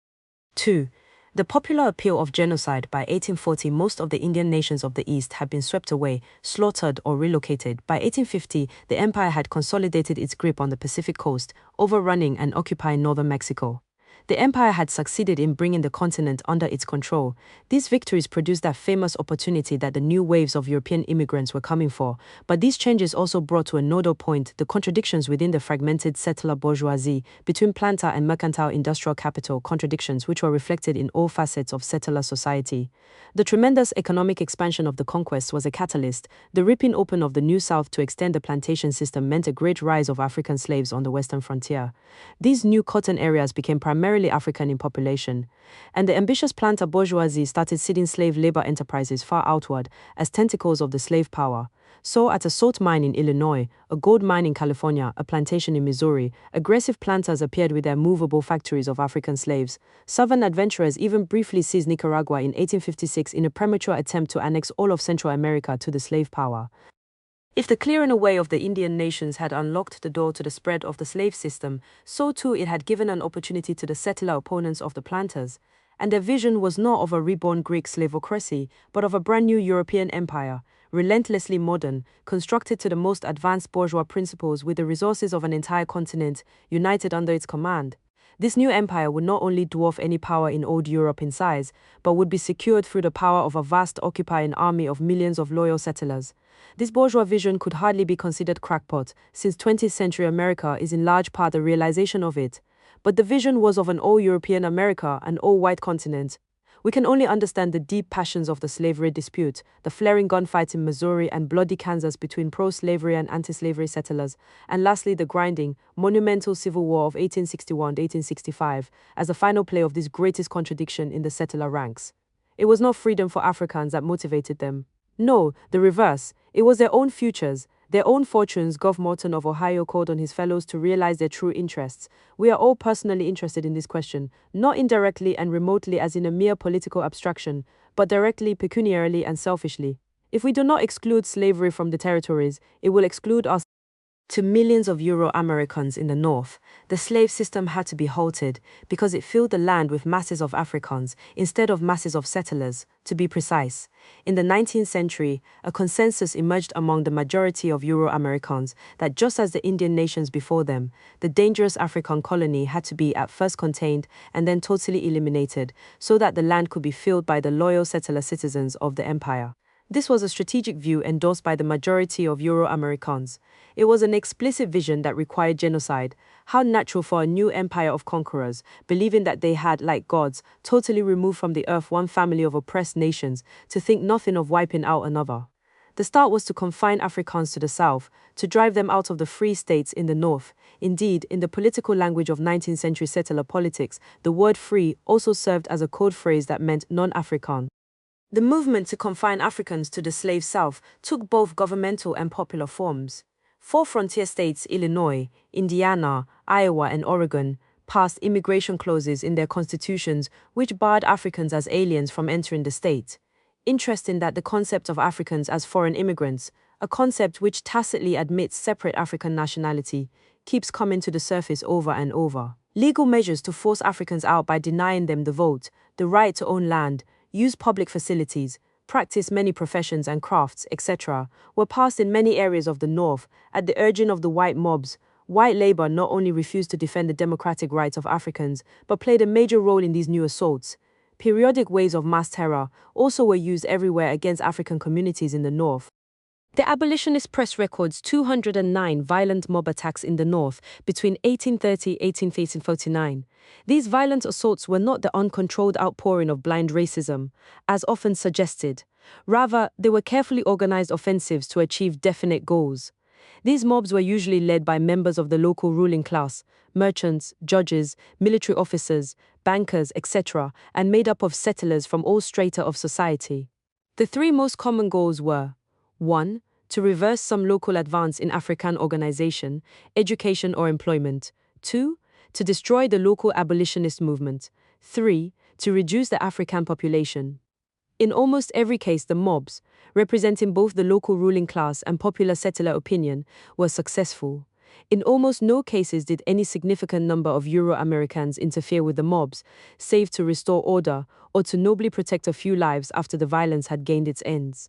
2. The popular appeal of genocide. By 1840, most of the Indian nations of the East had been swept away, slaughtered, or relocated. By 1850, the empire had consolidated its grip on the Pacific coast, overrunning and occupying northern Mexico. The empire had succeeded in bringing the continent under its control. These victories produced that famous opportunity that the new waves of European immigrants were coming for, but these changes also brought to a nodal point the contradictions within the fragmented settler bourgeoisie, between planter and mercantile industrial capital, contradictions which were reflected in all facets of settler society. The tremendous economic expansion of the conquest was a catalyst. The ripping open of the New South to extend the plantation system meant a great rise of African slaves on the western frontier. These new cotton areas became primarily African in population, and the ambitious planter bourgeoisie started seeding slave labor enterprises far outward as tentacles of the slave power. So at a salt mine in Illinois, a gold mine in California, a plantation in Missouri, aggressive planters appeared with their movable factories of African slaves. Southern adventurers even briefly seized Nicaragua in 1856 in a premature attempt to annex all of Central America to the slave power. If the clearing away of the Indian nations had unlocked the door to the spread of the slave system, so too it had given an opportunity to the settler opponents of the planters. And their vision was not of a reborn Greek slavocracy, but of a brand new European empire, relentlessly modern, constructed to the most advanced bourgeois principles with the resources of an entire continent, united under its command. This new empire would not only dwarf any power in old Europe in size, but would be secured through the power of a vast occupying army of millions of loyal settlers. This bourgeois vision could hardly be considered crackpot, since 20th century America is in large part the realization of it. But the vision was of an all-European America, an all-white continent. We can only understand the deep passions of the slavery dispute, the flaring gunfights in Missouri and bloody Kansas between pro-slavery and anti-slavery settlers, and lastly the grinding, monumental Civil War of 1861-1865, as the final play of this greatest contradiction in the settler ranks. It was not freedom for Africans that motivated them. No, the reverse. It was their own futures, their own fortunes. Gov. Morton of Ohio called on his fellows to realize their true interests. We are all personally interested in this question, not indirectly and remotely as in a mere political abstraction, but directly, pecuniarily, and selfishly. If we do not exclude slavery from the territories, it will exclude us. To millions of Euro-Americans in the north, the slave system had to be halted because it filled the land with masses of Africans instead of masses of settlers, to be precise. In the 19th century, a consensus emerged among the majority of Euro-Americans that just as the Indian nations before them, the dangerous African colony had to be at first contained and then totally eliminated so that the land could be filled by the loyal settler citizens of the empire. This was a strategic view endorsed by the majority of Euro-Americans. It was an explicit vision that required genocide. How natural for a new empire of conquerors, believing that they had, like gods, totally removed from the earth one family of oppressed nations, to think nothing of wiping out another. The start was to confine Africans to the south, to drive them out of the free states in the north. Indeed, in the political language of 19th century settler politics, the word free also served as a code phrase that meant non-African. The movement to confine Africans to the slave South took both governmental and popular forms. 4 frontier states, Illinois, Indiana, Iowa, and Oregon, passed immigration clauses in their constitutions which barred Africans as aliens from entering the state. Interesting that the concept of Africans as foreign immigrants, a concept which tacitly admits separate African nationality, keeps coming to the surface over and over. Legal measures to force Africans out by denying them the vote, the right to own land, use public facilities, practice many professions and crafts, etc., were passed in many areas of the North at the urging of the white mobs. White labor not only refused to defend the democratic rights of Africans, but played a major role in these new assaults. Periodic waves of mass terror also were used everywhere against African communities in the North. The abolitionist press records 209 violent mob attacks in the North between 1830 and 1849. These violent assaults were not the uncontrolled outpouring of blind racism, as often suggested. Rather, they were carefully organized offensives to achieve definite goals. These mobs were usually led by members of the local ruling class, merchants, judges, military officers, bankers, etc., and made up of settlers from all strata of society. The 3 most common goals were: 1. To reverse some local advance in African organization, education, or employment. 2. To destroy the local abolitionist movement. 3. To reduce the African population. In almost every case, the mobs, representing both the local ruling class and popular settler opinion, were successful. In almost no cases did any significant number of Euro-Americans interfere with the mobs, save to restore order or to nobly protect a few lives after the violence had gained its ends.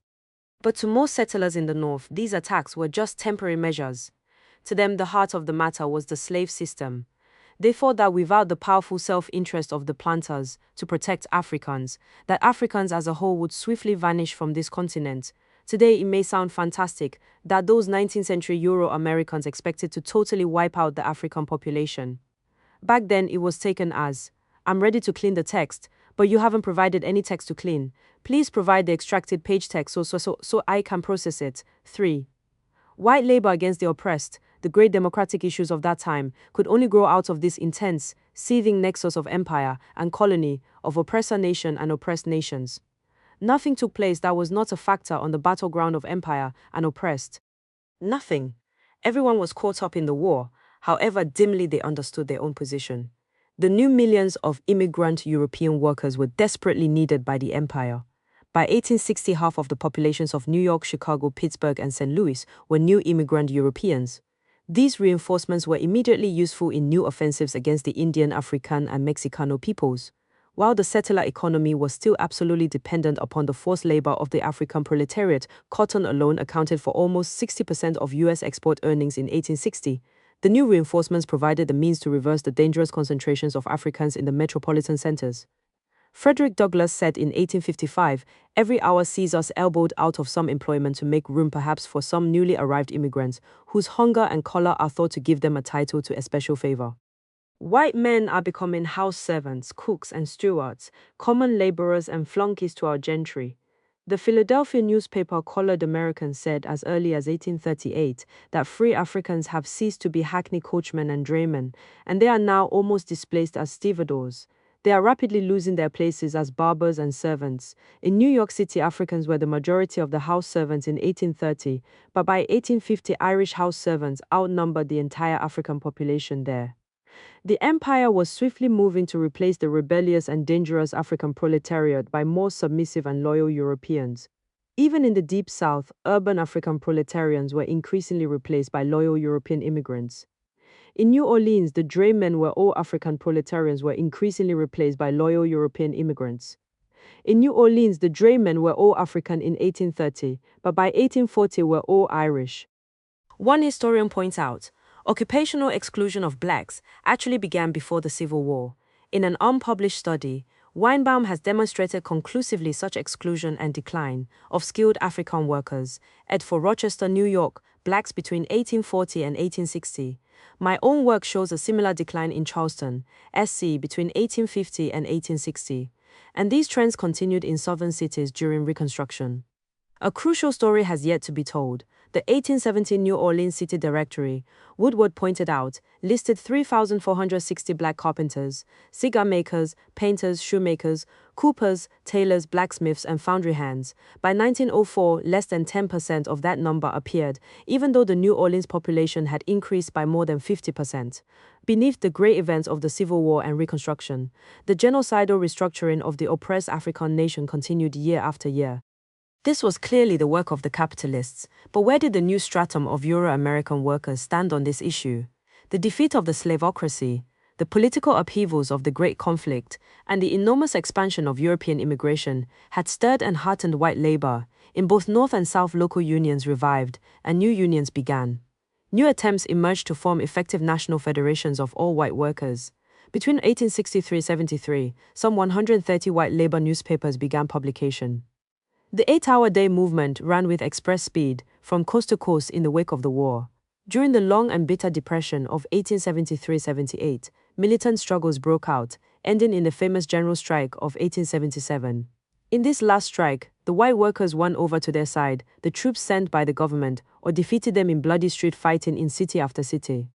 But to most settlers in the North, these attacks were just temporary measures. To them, the heart of the matter was the slave system. They thought that without the powerful self-interest of the planters to protect Africans, that Africans as a whole would swiftly vanish from this continent. Today, it may sound fantastic that those 19th century Euro-Americans expected to totally wipe out the African population. Back then, it was taken as, I'm ready to clean the text, but you haven't provided any text to clean. Please provide the extracted page text so I can process it. 3. White labor against the oppressed, the great democratic issues of that time, could only grow out of this intense, seething nexus of empire and colony, of oppressor nation and oppressed nations. Nothing took place that was not a factor on the battleground of empire and oppressed. Nothing. Everyone was caught up in the war, however dimly they understood their own position. The new millions of immigrant European workers were desperately needed by the empire. By 1860, half of the populations of New York, Chicago, Pittsburgh, and St. Louis were new immigrant Europeans. These reinforcements were immediately useful in new offensives against the Indian, African, and Mexicano peoples. While the settler economy was still absolutely dependent upon the forced labor of the African proletariat, cotton alone accounted for almost 60% of U.S. export earnings in 1860. The new reinforcements provided the means to reverse the dangerous concentrations of Africans in the metropolitan centers. Frederick Douglass said in 1855, "Every hour sees us elbowed out of some employment to make room perhaps for some newly arrived immigrants, whose hunger and color are thought to give them a title to especial favor." White men are becoming house servants, cooks, and stewards, common laborers and flunkies to our gentry. The Philadelphia newspaper Colored American said as early as 1838 that free Africans have ceased to be hackney coachmen and draymen, and they are now almost displaced as stevedores. They are rapidly losing their places as barbers and servants. In New York City, Africans were the majority of the house servants in 1830, but by 1850, Irish house servants outnumbered the entire African population there. The empire was swiftly moving to replace the rebellious and dangerous African proletariat by more submissive and loyal Europeans. Even in the Deep South, urban African proletarians were increasingly replaced by loyal European immigrants. In New Orleans, the draymen were all African proletarians were increasingly replaced by loyal European immigrants. In New Orleans, the draymen were all African in 1830, but by 1840 were all Irish. One historian points out, occupational exclusion of blacks actually began before the Civil War. In an unpublished study, Weinbaum has demonstrated conclusively such exclusion and decline of skilled African workers, ed. for Rochester, New York, blacks between 1840 and 1860. My own work shows a similar decline in Charleston, SC, between 1850 and 1860. And these trends continued in southern cities during Reconstruction. A crucial story has yet to be told. The 1870 New Orleans City Directory, Woodward pointed out, listed 3,460 black carpenters, cigar makers, painters, shoemakers, coopers, tailors, blacksmiths, and foundry hands. By 1904, less than 10% of that number appeared, even though the New Orleans population had increased by more than 50%. Beneath the great events of the Civil War and Reconstruction, the genocidal restructuring of the oppressed African nation continued year after year. This was clearly the work of the capitalists, but where did the new stratum of Euro-American workers stand on this issue? The defeat of the slaveocracy, the political upheavals of the Great Conflict, and the enormous expansion of European immigration had stirred and heartened white labor. In both North and South, local unions revived, and new unions began. New attempts emerged to form effective national federations of all white workers. Between 1863-73, some 130 white labor newspapers began publication. The 8-hour-day movement ran with express speed, from coast to coast in the wake of the war. During the long and bitter depression of 1873-78, militant struggles broke out, ending in the famous General Strike of 1877. In this last strike, the white workers won over to their side the troops sent by the government or defeated them in bloody street fighting in city after city.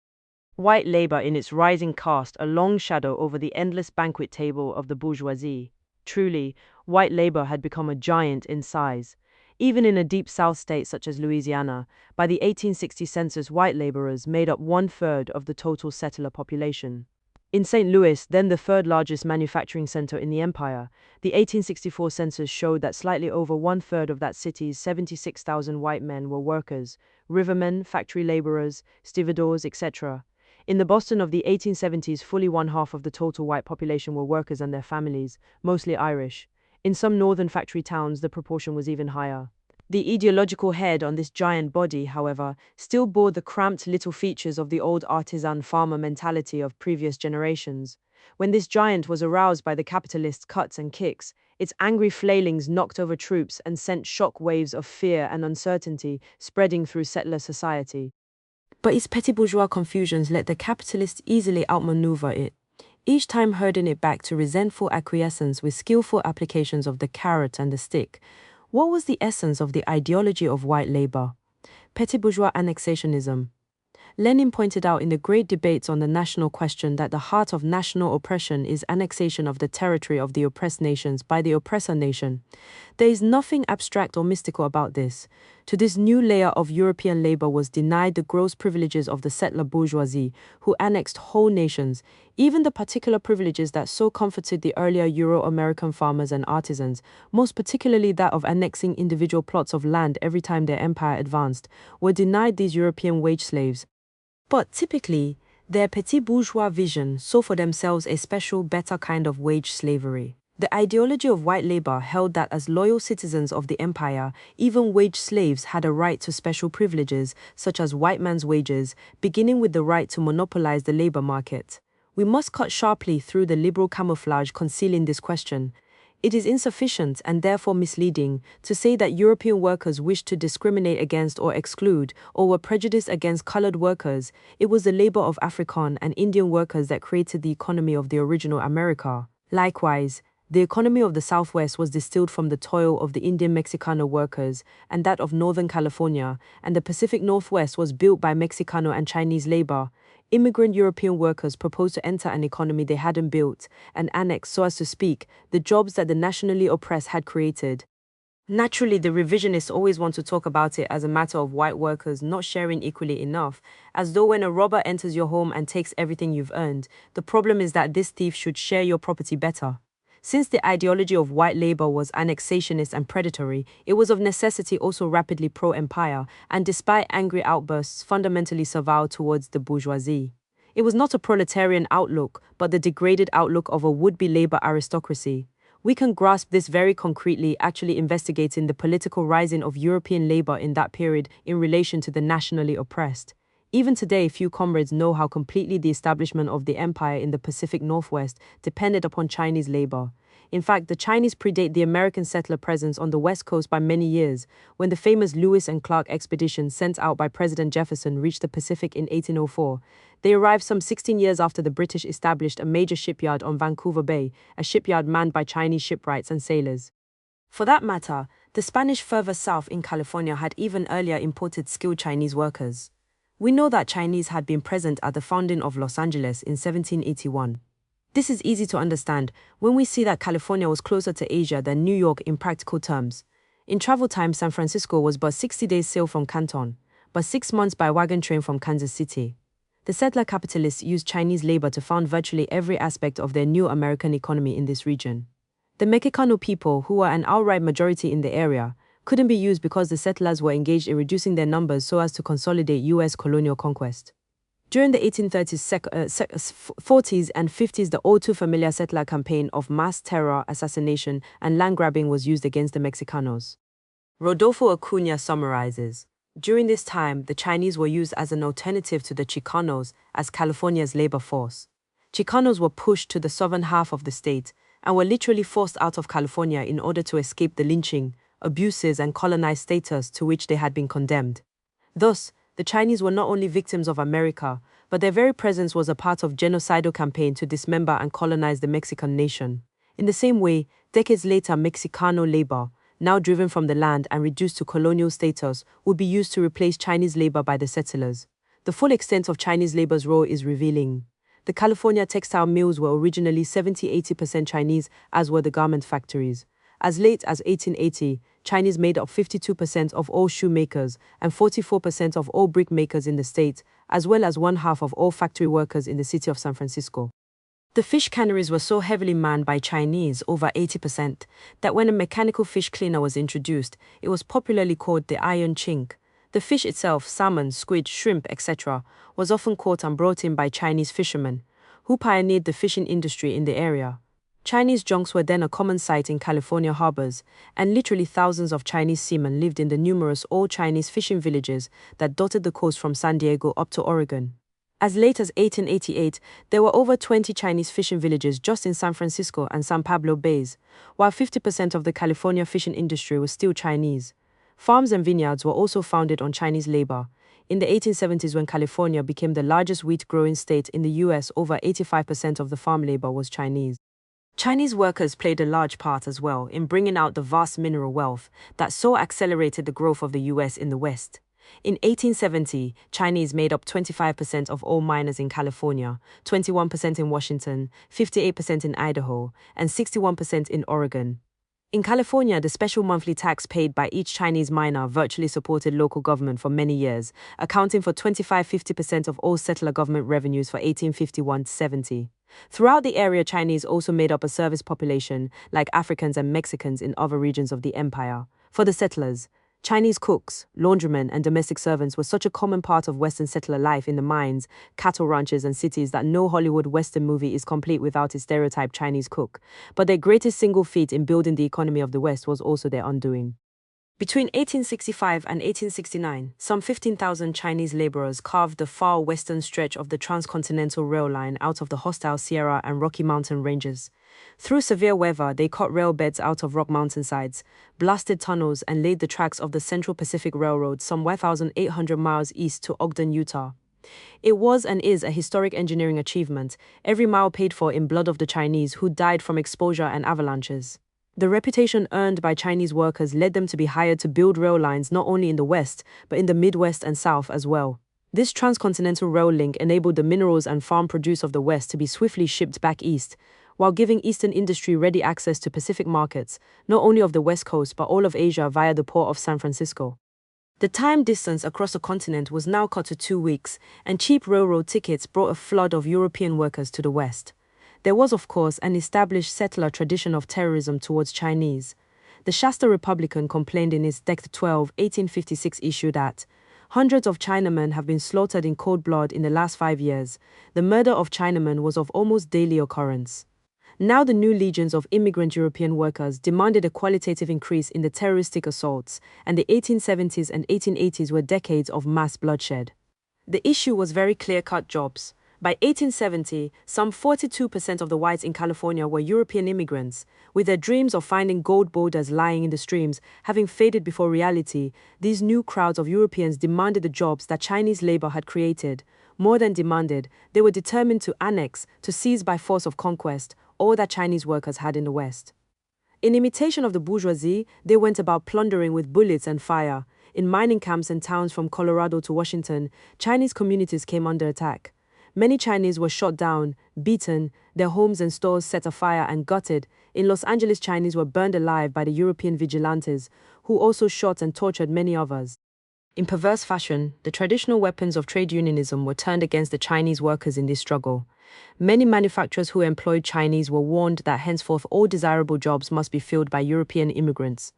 White labor in its rising cast a long shadow over the endless banquet table of the bourgeoisie. Truly, white labor had become a giant in size. Even in a deep South state such as Louisiana, by the 1860 census, white laborers made up 1/3 of the total settler population. In St. Louis, then the third largest manufacturing center in the empire, the 1864 census showed that slightly over 1/3 of that city's 76,000 white men were workers, rivermen, factory laborers, stevedores, etc. In the Boston of the 1870s, fully 1/2 of the total white population were workers and their families, mostly Irish. In some northern factory towns, the proportion was even higher. The ideological head on this giant body, however, still bore the cramped little features of the old artisan farmer mentality of previous generations. When this giant was aroused by the capitalist cuts and kicks, its angry flailings knocked over troops and sent shock waves of fear and uncertainty spreading through settler society. But its petty bourgeois confusions let the capitalists easily outmaneuver it, each time herding it back to resentful acquiescence with skillful applications of the carrot and the stick. What was the essence of the ideology of white labor? Petty bourgeois annexationism. Lenin pointed out in the great debates on the national question that the heart of national oppression is annexation of the territory of the oppressed nations by the oppressor nation. There is nothing abstract or mystical about this. To this new layer of European labor was denied the gross privileges of the settler bourgeoisie, who annexed whole nations, even the particular privileges that so comforted the earlier Euro-American farmers and artisans, most particularly that of annexing individual plots of land every time their empire advanced, were denied these European wage slaves. But typically, their petit bourgeois vision saw for themselves a special, better kind of wage slavery. The ideology of white labor held that as loyal citizens of the empire, even wage slaves had a right to special privileges, such as white man's wages, beginning with the right to monopolize the labor market. We must cut sharply through the liberal camouflage concealing this question. It is insufficient and therefore misleading to say that European workers wished to discriminate against or exclude or were prejudiced against colored workers. It was the labor of African and Indian workers that created the economy of the original America. Likewise, the economy of the Southwest was distilled from the toil of the Indian Mexicano workers and that of Northern California, and the Pacific Northwest was built by Mexicano and Chinese labor. Immigrant European workers proposed to enter an economy they hadn't built and annex, so as to speak, the jobs that the nationally oppressed had created. Naturally, the revisionists always want to talk about it as a matter of white workers not sharing equally enough, as though when a robber enters your home and takes everything you've earned, the problem is that this thief should share your property better. Since the ideology of white labor was annexationist and predatory, it was of necessity also rapidly pro-empire, and despite angry outbursts, fundamentally servile towards the bourgeoisie. It was not a proletarian outlook, but the degraded outlook of a would-be labor aristocracy. We can grasp this very concretely actually investigating the political rising of European labor in that period in relation to the nationally oppressed. Even today, few comrades know how completely the establishment of the empire in the Pacific Northwest depended upon Chinese labor. In fact, the Chinese predate the American settler presence on the West Coast by many years, when the famous Lewis and Clark expedition sent out by President Jefferson reached the Pacific in 1804. They arrived some 16 years after the British established a major shipyard on Vancouver Bay, a shipyard manned by Chinese shipwrights and sailors. For that matter, the Spanish further south in California had even earlier imported skilled Chinese workers. We know that Chinese had been present at the founding of Los Angeles in 1781. This is easy to understand when we see that California was closer to Asia than New York in practical terms. In travel time, San Francisco was but 60 days sail from Canton, but 6 months by wagon train from Kansas City. The settler capitalists used Chinese labor to found virtually every aspect of their new American economy in this region. The Mexicano people, who were an outright majority in the area, couldn't be used because the settlers were engaged in reducing their numbers so as to consolidate U.S. colonial conquest. During the 1830s, 40s, and 50s, the all-too-familiar settler campaign of mass terror, assassination, and land grabbing was used against the Mexicanos. Rodolfo Acuña summarizes, during this time, the Chinese were used as an alternative to the Chicanos as California's labor force. Chicanos were pushed to the southern half of the state and were literally forced out of California in order to escape the lynching, abuses, and colonized status to which they had been condemned. Thus, the Chinese were not only victims of America, but their very presence was a part of genocidal campaign to dismember and colonize the Mexican nation. In the same way, decades later, Mexicano labor, now driven from the land and reduced to colonial status, would be used to replace Chinese labor by the settlers. The full extent of Chinese labor's role is revealing. The California textile mills were originally 70–80% Chinese, as were the garment factories. As late as 1880, Chinese made up 52% of all shoemakers and 44% of all brick makers in the state, as well as 1/2 of all factory workers in the city of San Francisco. The fish canneries were so heavily manned by Chinese, over 80%, that when a mechanical fish cleaner was introduced, it was popularly called the iron chink. The fish itself, salmon, squid, shrimp, etc., was often caught and brought in by Chinese fishermen, who pioneered the fishing industry in the area. Chinese junks were then a common sight in California harbors, and literally thousands of Chinese seamen lived in the numerous all-Chinese fishing villages that dotted the coast from San Diego up to Oregon. As late as 1888, there were over 20 Chinese fishing villages just in San Francisco and San Pablo Bays, while 50% of the California fishing industry was still Chinese. Farms and vineyards were also founded on Chinese labor. In the 1870s, when California became the largest wheat-growing state in the U.S., over 85% of the farm labor was Chinese. Chinese workers played a large part as well in bringing out the vast mineral wealth that so accelerated the growth of the U.S. in the West. In 1870, Chinese made up 25% of all miners in California, 21% in Washington, 58% in Idaho, and 61% in Oregon. In California, the special monthly tax paid by each Chinese miner virtually supported local government for many years, accounting for 25–50% of all settler government revenues for 1851–70. Throughout the area, Chinese also made up a service population, like Africans and Mexicans in other regions of the empire. For the settlers, Chinese cooks, laundrymen, and domestic servants were such a common part of Western settler life in the mines, cattle ranches, and cities that no Hollywood Western movie is complete without its stereotyped Chinese cook. But their greatest single feat in building the economy of the West was also their undoing. Between 1865 and 1869, some 15,000 Chinese laborers carved the far western stretch of the transcontinental rail line out of the hostile Sierra and Rocky Mountain ranges. Through severe weather, they cut rail beds out of rock mountainsides, blasted tunnels, and laid the tracks of the Central Pacific Railroad some 1,800 miles east to Ogden, Utah. It was and is a historic engineering achievement, every mile paid for in blood of the Chinese who died from exposure and avalanches. The reputation earned by Chinese workers led them to be hired to build rail lines not only in the West, but in the Midwest and South as well. This transcontinental rail link enabled the minerals and farm produce of the West to be swiftly shipped back east, while giving Eastern industry ready access to Pacific markets, not only of the West Coast but all of Asia via the port of San Francisco. The time distance across the continent was now cut to 2 weeks, and cheap railroad tickets brought a flood of European workers to the West. There was, of course, an established settler tradition of terrorism towards Chinese. The Shasta Republican complained in its Dec. 12, 1856 issue that hundreds of Chinamen have been slaughtered in cold blood in the last 5 years. The murder of Chinamen was of almost daily occurrence. Now the new legions of immigrant European workers demanded a qualitative increase in the terroristic assaults, and the 1870s and 1880s were decades of mass bloodshed. The issue was very clear-cut: jobs. By 1870, some 42% of the whites in California were European immigrants. With their dreams of finding gold boulders lying in the streams having faded before reality, these new crowds of Europeans demanded the jobs that Chinese labor had created. More than demanded, they were determined to annex, to seize by force of conquest, all that Chinese workers had in the West. In imitation of the bourgeoisie, they went about plundering with bullets and fire. In mining camps and towns from Colorado to Washington, Chinese communities came under attack. Many Chinese were shot down, beaten, their homes and stores set afire and gutted. In Los Angeles, Chinese were burned alive by the European vigilantes, who also shot and tortured many others. In perverse fashion, the traditional weapons of trade unionism were turned against the Chinese workers in this struggle. Many manufacturers who employed Chinese were warned that henceforth all desirable jobs must be filled by European immigrants.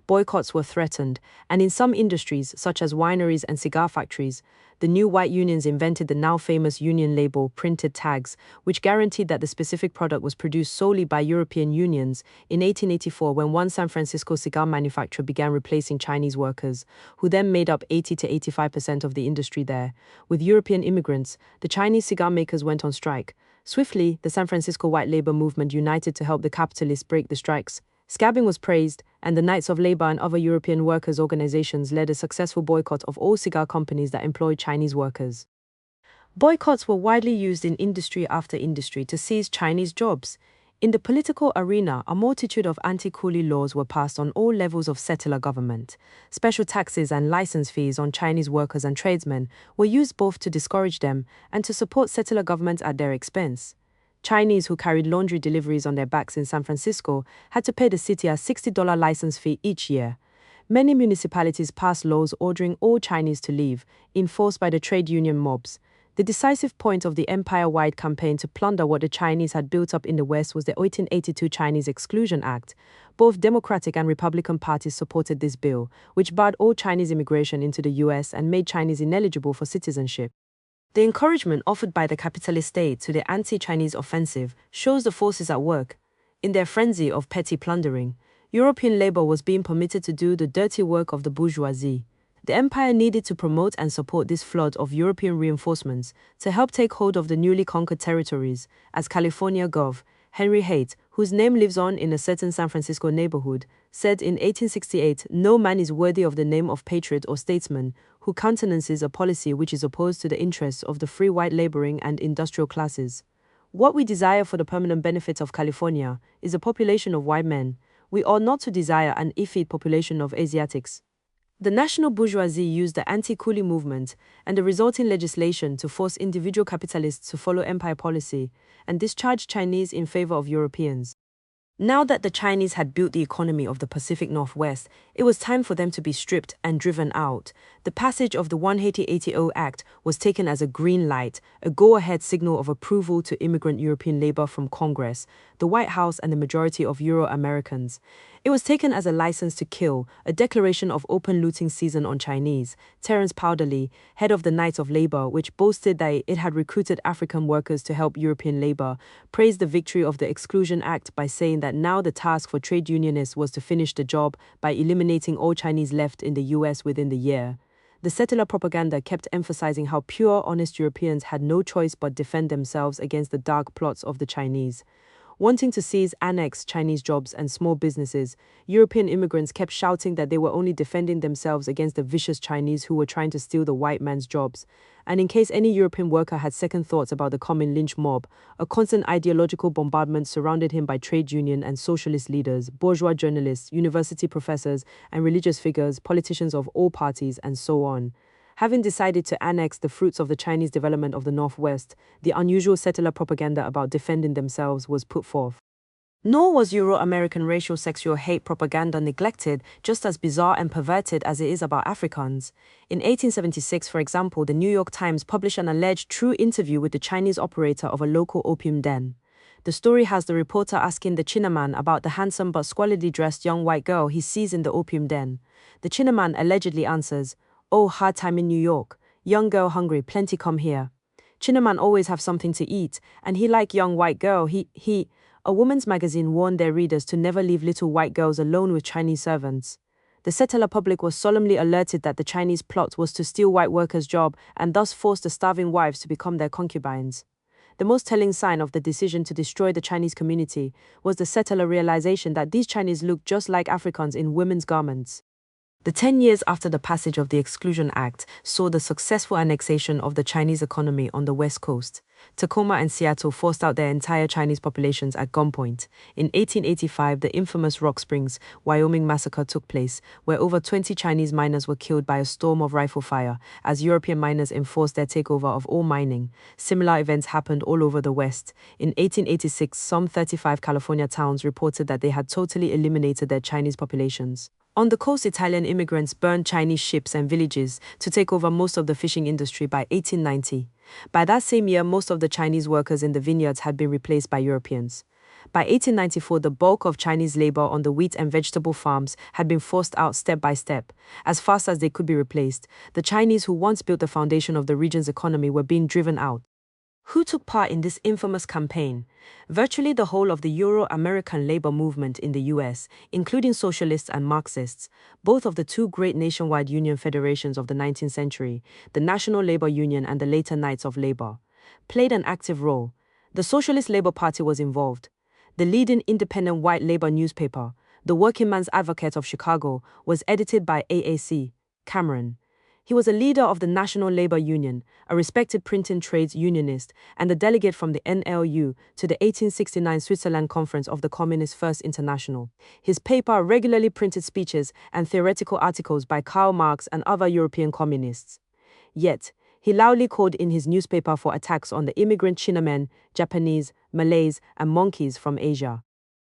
Boycotts were threatened, and in some industries, such as wineries and cigar factories, the new white unions invented the now famous union label printed tags, which guaranteed that the specific product was produced solely by European unions. In 1884, when one San Francisco cigar manufacturer began replacing Chinese workers, who then made up 80 to 85% of the industry there, with European immigrants, the Chinese cigar makers went on strike. Swiftly, the San Francisco white labor movement united to help the capitalists break the strikes. Scabbing was praised, and the Knights of Labor and other European workers' organizations led a successful boycott of all cigar companies that employed Chinese workers. Boycotts were widely used in industry after industry to seize Chinese jobs. In the political arena, a multitude of anti-coolie laws were passed on all levels of settler government. Special taxes and license fees on Chinese workers and tradesmen were used both to discourage them and to support settler governments at their expense. Chinese who carried laundry deliveries on their backs in San Francisco had to pay the city a $60 license fee each year. Many municipalities passed laws ordering all Chinese to leave, enforced by the trade union mobs. The decisive point of the empire-wide campaign to plunder what the Chinese had built up in the West was the 1882 Chinese Exclusion Act. Both Democratic and Republican parties supported this bill, which barred all Chinese immigration into the U.S. and made Chinese ineligible for citizenship. The encouragement offered by the capitalist state to the anti-Chinese offensive shows the forces at work. In their frenzy of petty plundering, European labor was being permitted to do the dirty work of the bourgeoisie. The empire needed to promote and support this flood of European reinforcements to help take hold of the newly conquered territories, as California Gov. Henry Haight, whose name lives on in a certain San Francisco neighborhood, said in 1868, "No man is worthy of the name of patriot or statesman who countenances a policy which is opposed to the interests of the free white laboring and industrial classes. What we desire for the permanent benefit of California is a population of white men. We ought not to desire an effete population of Asiatics." The national bourgeoisie used the anti-coolie movement and the resulting legislation to force individual capitalists to follow empire policy and discharge Chinese in favor of Europeans. Now that the Chinese had built the economy of the Pacific Northwest, it was time for them to be stripped and driven out. The passage of the 1880 Act was taken as a green light, a go-ahead signal of approval to immigrant European labor from Congress, the White House, and the majority of Euro-Americans. It was taken as a license to kill, a declaration of open looting season on Chinese. Terence Powderly, head of the Knights of Labor, which boasted that it had recruited African workers to help European labor, praised the victory of the Exclusion Act by saying that now the task for trade unionists was to finish the job by eliminating all Chinese left in the US within the year. The settler propaganda kept emphasizing how pure, honest Europeans had no choice but defend themselves against the dark plots of the Chinese. Wanting to seize, annex Chinese jobs and small businesses, European immigrants kept shouting that they were only defending themselves against the vicious Chinese who were trying to steal the white man's jobs. And in case any European worker had second thoughts about the coming lynch mob, a constant ideological bombardment surrounded him by trade union and socialist leaders, bourgeois journalists, university professors, and religious figures, politicians of all parties, and so on. Having decided to annex the fruits of the Chinese development of the Northwest, the unusual settler propaganda about defending themselves was put forth. Nor was Euro-American racial sexual hate propaganda neglected, just as bizarre and perverted as it is about Africans. In 1876, for example, the New York Times published an alleged true interview with the Chinese operator of a local opium den. The story has the reporter asking the Chinaman about the handsome but squalidly dressed young white girl he sees in the opium den. The Chinaman allegedly answers, "Oh, hard time in New York. Young girl hungry, plenty come here." Chinaman always have something to eat, and he like young white girl, A woman's magazine warned their readers to never leave little white girls alone with Chinese servants. The settler public was solemnly alerted that the Chinese plot was to steal white workers' jobs and thus force the starving wives to become their concubines. The most telling sign of the decision to destroy the Chinese community was the settler realization that these Chinese looked just like Africans in women's garments. The 10 years after the passage of the Exclusion Act saw the successful annexation of the Chinese economy on the West Coast. Tacoma and Seattle forced out their entire Chinese populations at gunpoint. In 1885, the infamous Rock Springs, Wyoming massacre took place, where over 20 Chinese miners were killed by a storm of rifle fire as European miners enforced their takeover of all mining. Similar events happened all over the West. In 1886, some 35 California towns reported that they had totally eliminated their Chinese populations. On the coast, Italian immigrants burned Chinese ships and villages to take over most of the fishing industry by 1890. By that same year, most of the Chinese workers in the vineyards had been replaced by Europeans. By 1894, the bulk of Chinese labor on the wheat and vegetable farms had been forced out step by step, as fast as they could be replaced. The Chinese who once built the foundation of the region's economy were being driven out. Who took part in this infamous campaign? Virtually the whole of the Euro-American labor movement in the US, including socialists and Marxists, both of the two great nationwide union federations of the 19th century, the National Labor Union and the later Knights of Labor, played an active role. The Socialist Labor Party was involved. The leading independent white labor newspaper, the Working Man's Advocate of Chicago, was edited by AAC Cameron. He was a leader of the National Labor Union, a respected printing trades unionist, and the delegate from the NLU to the 1869 Switzerland Conference of the Communist First International. His paper regularly printed speeches and theoretical articles by Karl Marx and other European communists. Yet, he loudly called in his newspaper for attacks on the immigrant Chinamen, Japanese, Malays, and monkeys from Asia.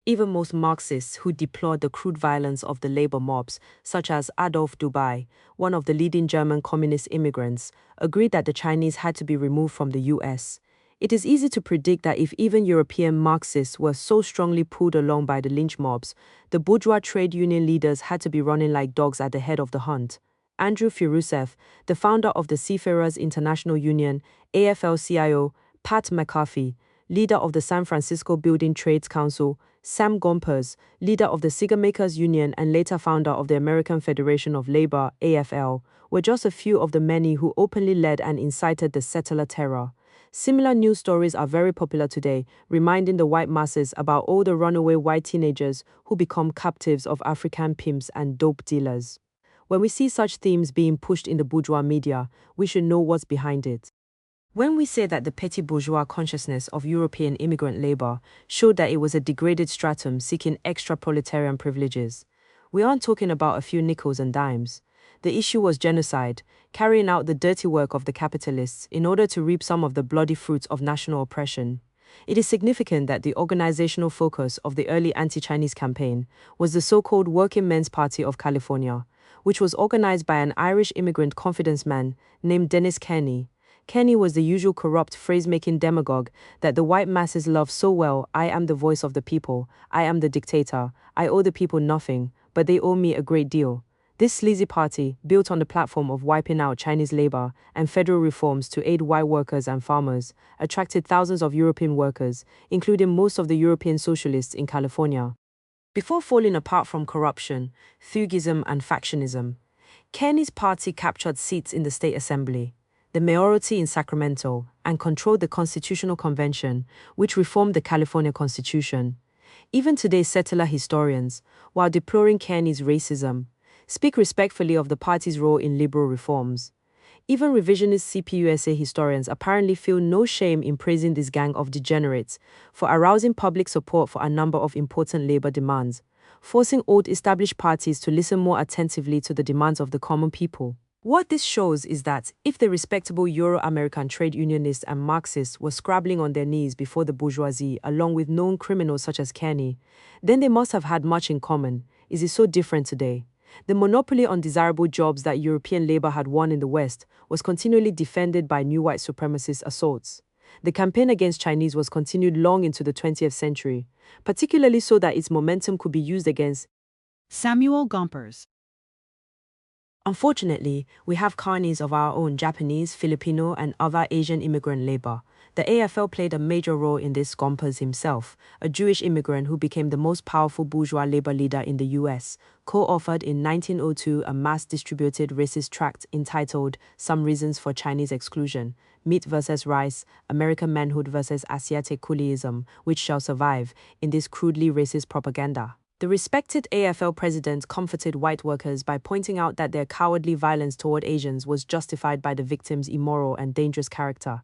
Even most Marxists who deplored the crude violence of the labor mobs, such as Adolf Dubai, one of the leading German communist immigrants, agreed that the Chinese had to be removed from the US. It is easy to predict that if even European Marxists were so strongly pulled along by the lynch mobs, the bourgeois trade union leaders had to be running like dogs at the head of the hunt. Andrew Firusev, the founder of the Seafarers International Union, AFL-CIO, Pat McCarthy, leader of the San Francisco Building Trades Council, Sam Gompers, leader of the Cigar Makers Union and later founder of the American Federation of Labor, AFL, were just a few of the many who openly led and incited the settler terror. Similar news stories are very popular today, reminding the white masses about all the runaway white teenagers who become captives of African pimps and dope dealers. When we see such themes being pushed in the bourgeois media, we should know what's behind it. When we say that the petty bourgeois consciousness of European immigrant labor showed that it was a degraded stratum seeking extra proletarian privileges, we aren't talking about a few nickels and dimes. The issue was genocide, carrying out the dirty work of the capitalists in order to reap some of the bloody fruits of national oppression. It is significant that the organizational focus of the early anti-Chinese campaign was the so-called Working Men's Party of California, which was organized by an Irish immigrant confidence man named Dennis Kearney. Kearney was the usual corrupt phrase-making demagogue that the white masses love so well. I am the voice of the people, I am the dictator, I owe the people nothing, but they owe me a great deal. This sleazy party, built on the platform of wiping out Chinese labor and federal reforms to aid white workers and farmers, attracted thousands of European workers, including most of the European socialists in California. Before falling apart from corruption, thugism and factionism, Kearney's party captured seats in the state assembly, the mayoralty in Sacramento, and controlled the Constitutional Convention, which reformed the California Constitution. Even today's settler historians, while deploring Kearney's racism, speak respectfully of the party's role in liberal reforms. Even revisionist CPUSA historians apparently feel no shame in praising this gang of degenerates for arousing public support for a number of important labor demands, forcing old established parties to listen more attentively to the demands of the common people. What this shows is that if the respectable Euro-American trade unionists and Marxists were scrabbling on their knees before the bourgeoisie along with known criminals such as Kearney, then they must have had much in common. Is it so different today? The monopoly on desirable jobs that European labor had won in the West was continually defended by new white supremacist assaults. The campaign against Chinese was continued long into the 20th century, particularly so that its momentum could be used against Samuel Gompers. Unfortunately, we have carnies of our own Japanese, Filipino, and other Asian immigrant labor, The AFL played a major role in this. Gompers himself, a Jewish immigrant who became the most powerful bourgeois labor leader in the US, co-authored in 1902 a mass-distributed racist tract entitled Some Reasons for Chinese Exclusion, Meat versus Rice, American Manhood versus Asiatic Cooleyism, which shall survive, in this crudely racist propaganda. The respected AFL president comforted white workers by pointing out that their cowardly violence toward Asians was justified by the victims' immoral and dangerous character.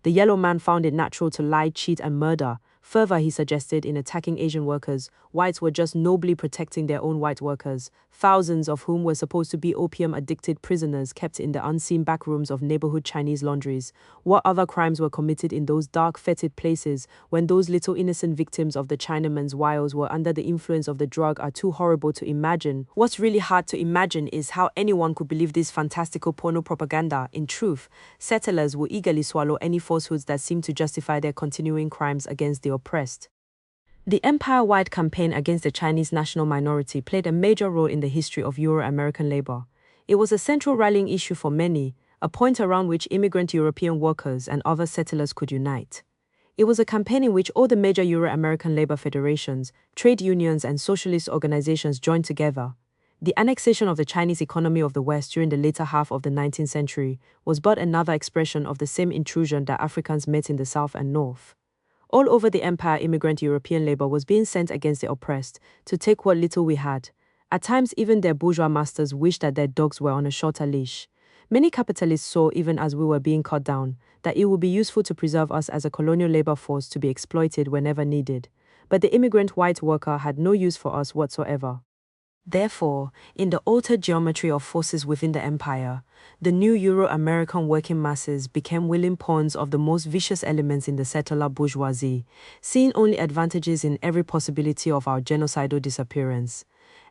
The yellow man found it natural to lie, cheat, and murder. Further, he suggested, in attacking Asian workers, whites were just nobly protecting their own white workers, thousands of whom were supposed to be opium-addicted prisoners kept in the unseen back rooms of neighborhood Chinese laundries. What other crimes were committed in those dark, fetid places when those little innocent victims of the Chinaman's wiles were under the influence of the drug are too horrible to imagine. What's really hard to imagine is how anyone could believe this fantastical porno propaganda. In truth, settlers will eagerly swallow any falsehoods that seem to justify their continuing crimes against the oppressed. The empire-wide campaign against the Chinese national minority played a major role in the history of Euro-American labor. It was a central rallying issue for many, a point around which immigrant European workers and other settlers could unite. It was a campaign in which all the major Euro-American labor federations, trade unions, and socialist organizations joined together. The annexation of the Chinese economy of the West during the later half of the 19th century was but another expression of the same intrusion that Africans met in the South and North. All over the empire, immigrant European labor was being sent against the oppressed to take what little we had. At times, even their bourgeois masters wished that their dogs were on a shorter leash. Many capitalists saw, even as we were being cut down, that it would be useful to preserve us as a colonial labor force to be exploited whenever needed. But the immigrant white worker had no use for us whatsoever. Therefore, in the altered geometry of forces within the empire, the new Euro-American working masses became willing pawns of the most vicious elements in the settler bourgeoisie, seeing only advantages in every possibility of our genocidal disappearance.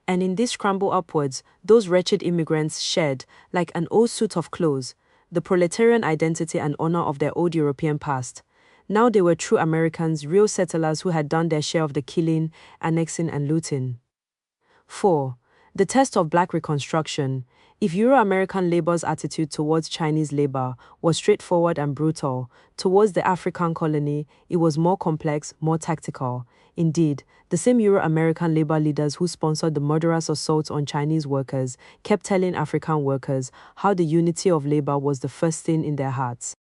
And in this scramble upwards, those wretched immigrants shed, like an old suit of clothes, the proletarian identity and honor of their old European past. Now they were true Americans, real settlers who had done their share of the killing, annexing, and looting. 4. The test of black reconstruction. If Euro-American labor's attitude towards Chinese labor was straightforward and brutal, towards the African colony, it was more complex, more tactical. Indeed, the same Euro-American labor leaders who sponsored the murderous assaults on Chinese workers kept telling African workers how the unity of labor was the first thing in their hearts.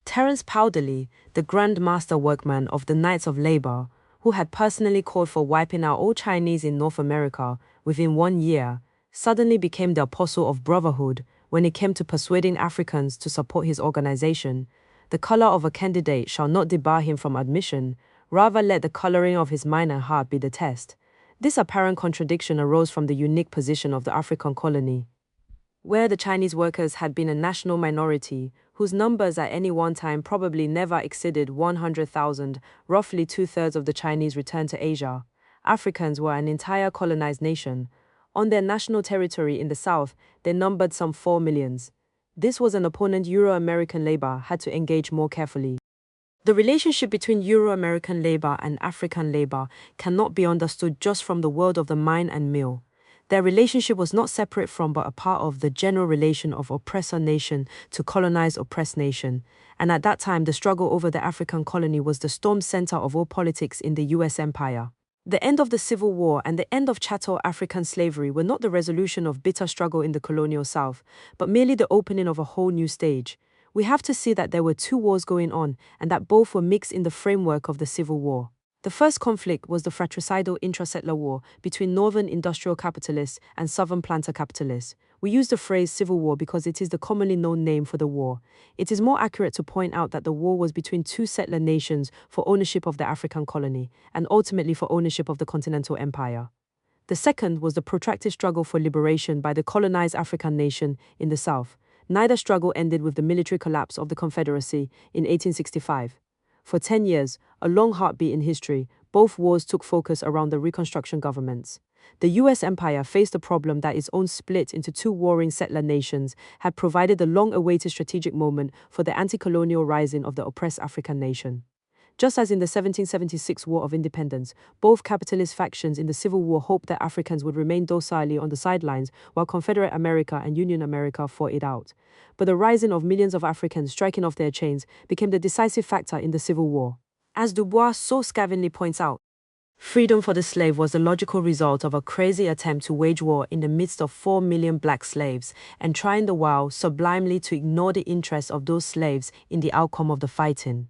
Terence Powderly, the Grand Master Workman of the Knights of Labor, who had personally called for wiping out all Chinese in North America within 1 year, suddenly became the apostle of brotherhood when it came to persuading Africans to support his organization. The color of a candidate shall not debar him from admission, rather let the coloring of his mind and heart be the test. This apparent contradiction arose from the unique position of the African colony, where the Chinese workers had been a national minority, whose numbers at any one time probably never exceeded 100,000, roughly 2/3 of the Chinese returned to Asia. Africans were an entire colonized nation. On their national territory in the South, they numbered some 4 million. This was an opponent Euro-American labor had to engage more carefully. The relationship between Euro-American labor and African labor cannot be understood just from the world of the mine and mill. Their relationship was not separate from but a part of the general relation of oppressor nation to colonized oppressed nation, and at that time the struggle over the African colony was the storm center of all politics in the US empire. The end of the Civil War and the end of chattel African slavery were not the resolution of bitter struggle in the colonial South, but merely the opening of a whole new stage. We have to see that there were two wars going on and that both were mixed in the framework of the Civil War. The first conflict was the fratricidal intra-settler war between northern industrial capitalists and southern planter capitalists. We use the phrase Civil War because it is the commonly known name for the war. It is more accurate to point out that the war was between two settler nations for ownership of the African colony, and ultimately for ownership of the continental empire. The second was the protracted struggle for liberation by the colonized African nation in the South. Neither struggle ended with the military collapse of the Confederacy in 1865. For 10 years, a long heartbeat in history, both wars took focus around the Reconstruction governments. The US empire faced the problem that its own split into two warring settler nations had provided the long-awaited strategic moment for the anti-colonial rising of the oppressed African nation. Just as in the 1776 War of Independence, both capitalist factions in the Civil War hoped that Africans would remain docilely on the sidelines while Confederate America and Union America fought it out. But the rising of millions of Africans striking off their chains became the decisive factor in the Civil War. As Du Bois so scathingly points out, freedom for the slave was the logical result of a crazy attempt to wage war in the midst of 4 million black slaves, and trying the while sublimely to ignore the interests of those slaves in the outcome of the fighting.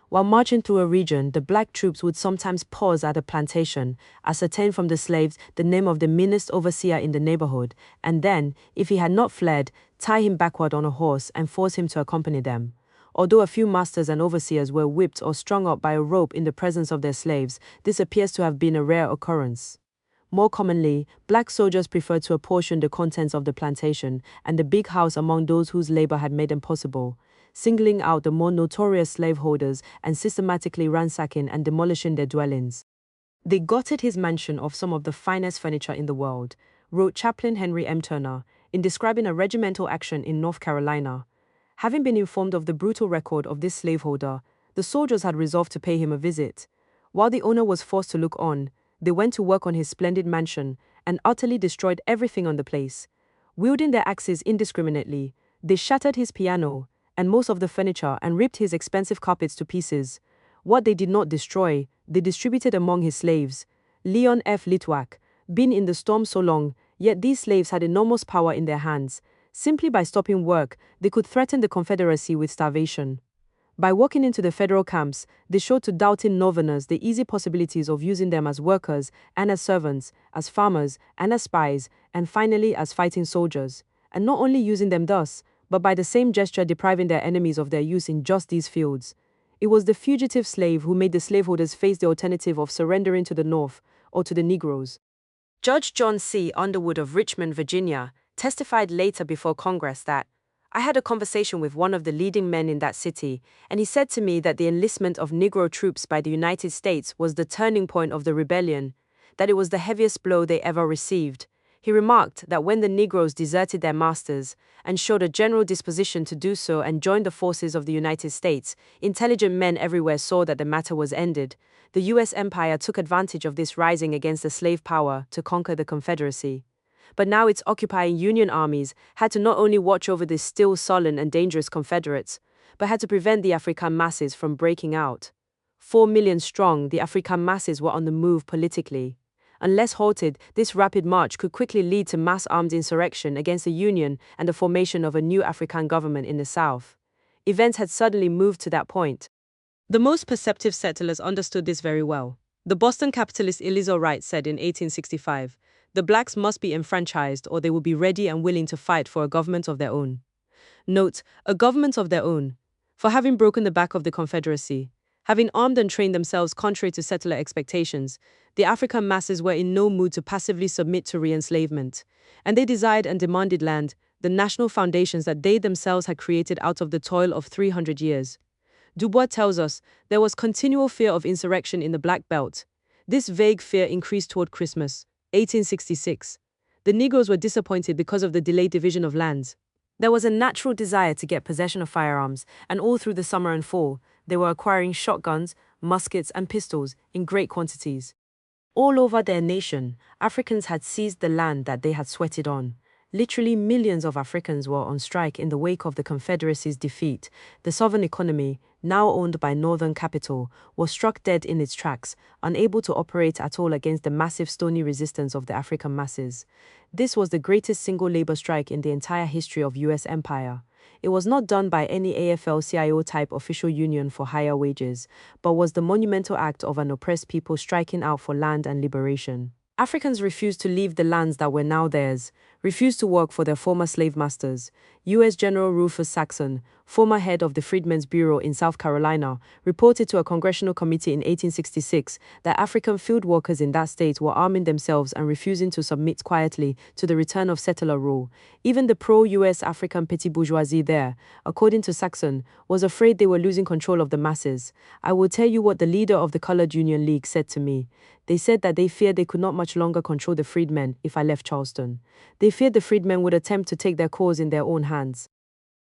While marching through a region, the black troops would sometimes pause at a plantation, ascertain from the slaves the name of the meanest overseer in the neighborhood, and then, if he had not fled, tie him backward on a horse and force him to accompany them. Although a few masters and overseers were whipped or strung up by a rope in the presence of their slaves, this appears to have been a rare occurrence. More commonly, black soldiers preferred to apportion the contents of the plantation and the big house among those whose labor had made them possible, singling out the more notorious slaveholders and systematically ransacking and demolishing their dwellings. They gutted his mansion of some of the finest furniture in the world, wrote Chaplain Henry M. Turner, in describing a regimental action in North Carolina. Having been informed of the brutal record of this slaveholder, the soldiers had resolved to pay him a visit. While the owner was forced to look on, they went to work on his splendid mansion and utterly destroyed everything on the place. Wielding their axes indiscriminately, they shattered his piano and most of the furniture and ripped his expensive carpets to pieces. What they did not destroy, they distributed among his slaves. Leon F. Litwack, been in the storm so long, yet these slaves had enormous power in their hands. Simply by stopping work, they could threaten the Confederacy with starvation. By walking into the federal camps, they showed to doubting Northerners the easy possibilities of using them as workers and as servants, as farmers and as spies, and finally as fighting soldiers. And not only using them thus, but by the same gesture depriving their enemies of their use in just these fields. It was the fugitive slave who made the slaveholders face the alternative of surrendering to the North or to the Negroes. Judge John C. Underwood of Richmond, Virginia, testified later before Congress that, "I had a conversation with one of the leading men in that city, and he said to me that the enlistment of Negro troops by the United States was the turning point of the rebellion, that it was the heaviest blow they ever received. He remarked that when the Negroes deserted their masters and showed a general disposition to do so and joined the forces of the United States, intelligent men everywhere saw that the matter was ended. The U.S. Empire took advantage of this rising against the slave power to conquer the Confederacy. But now its occupying Union armies had to not only watch over the still sullen and dangerous Confederates, but had to prevent the African masses from breaking out. 4 million strong, the African masses were on the move politically. Unless halted, this rapid march could quickly lead to mass armed insurrection against the Union and the formation of a new African government in the South. Events had suddenly moved to that point. The most perceptive settlers understood this very well. The Boston capitalist Elizur Wright said in 1865, "The blacks must be enfranchised or they will be ready and willing to fight for a government of their own." Note, a government of their own. For having broken the back of the Confederacy, having armed and trained themselves contrary to settler expectations, the African masses were in no mood to passively submit to re-enslavement, and they desired and demanded land, the national foundations that they themselves had created out of the toil of 300 years. Du Bois tells us there was continual fear of insurrection in the Black Belt. This vague fear increased toward Christmas, 1866. The Negroes were disappointed because of the delayed division of lands. There was a natural desire to get possession of firearms, and all through the summer and fall, they were acquiring shotguns, muskets, and pistols in great quantities. All over their nation, Africans had seized the land that they had sweated on. Literally millions of Africans were on strike in the wake of the Confederacy's defeat. The Southern economy, now owned by Northern capital, was struck dead in its tracks, unable to operate at all against the massive stony resistance of the African masses. This was the greatest single labor strike in the entire history of U.S. empire. It was not done by any AFL-CIO-type official union for higher wages, but was the monumental act of an oppressed people striking out for land and liberation. Africans refused to leave the lands that were now theirs, refused to work for their former slave masters. U.S. General Rufus Saxon, former head of the Freedmen's Bureau in South Carolina, reported to a congressional committee in 1866 that African field workers in that state were arming themselves and refusing to submit quietly to the return of settler rule. Even the pro-U.S. African petty bourgeoisie there, according to Saxon, was afraid they were losing control of the masses. "I will tell you what the leader of the Colored Union League said to me. They said that they feared they could not much longer control the freedmen if I left Charleston. They feared the freedmen would attempt to take their cause in their own hands."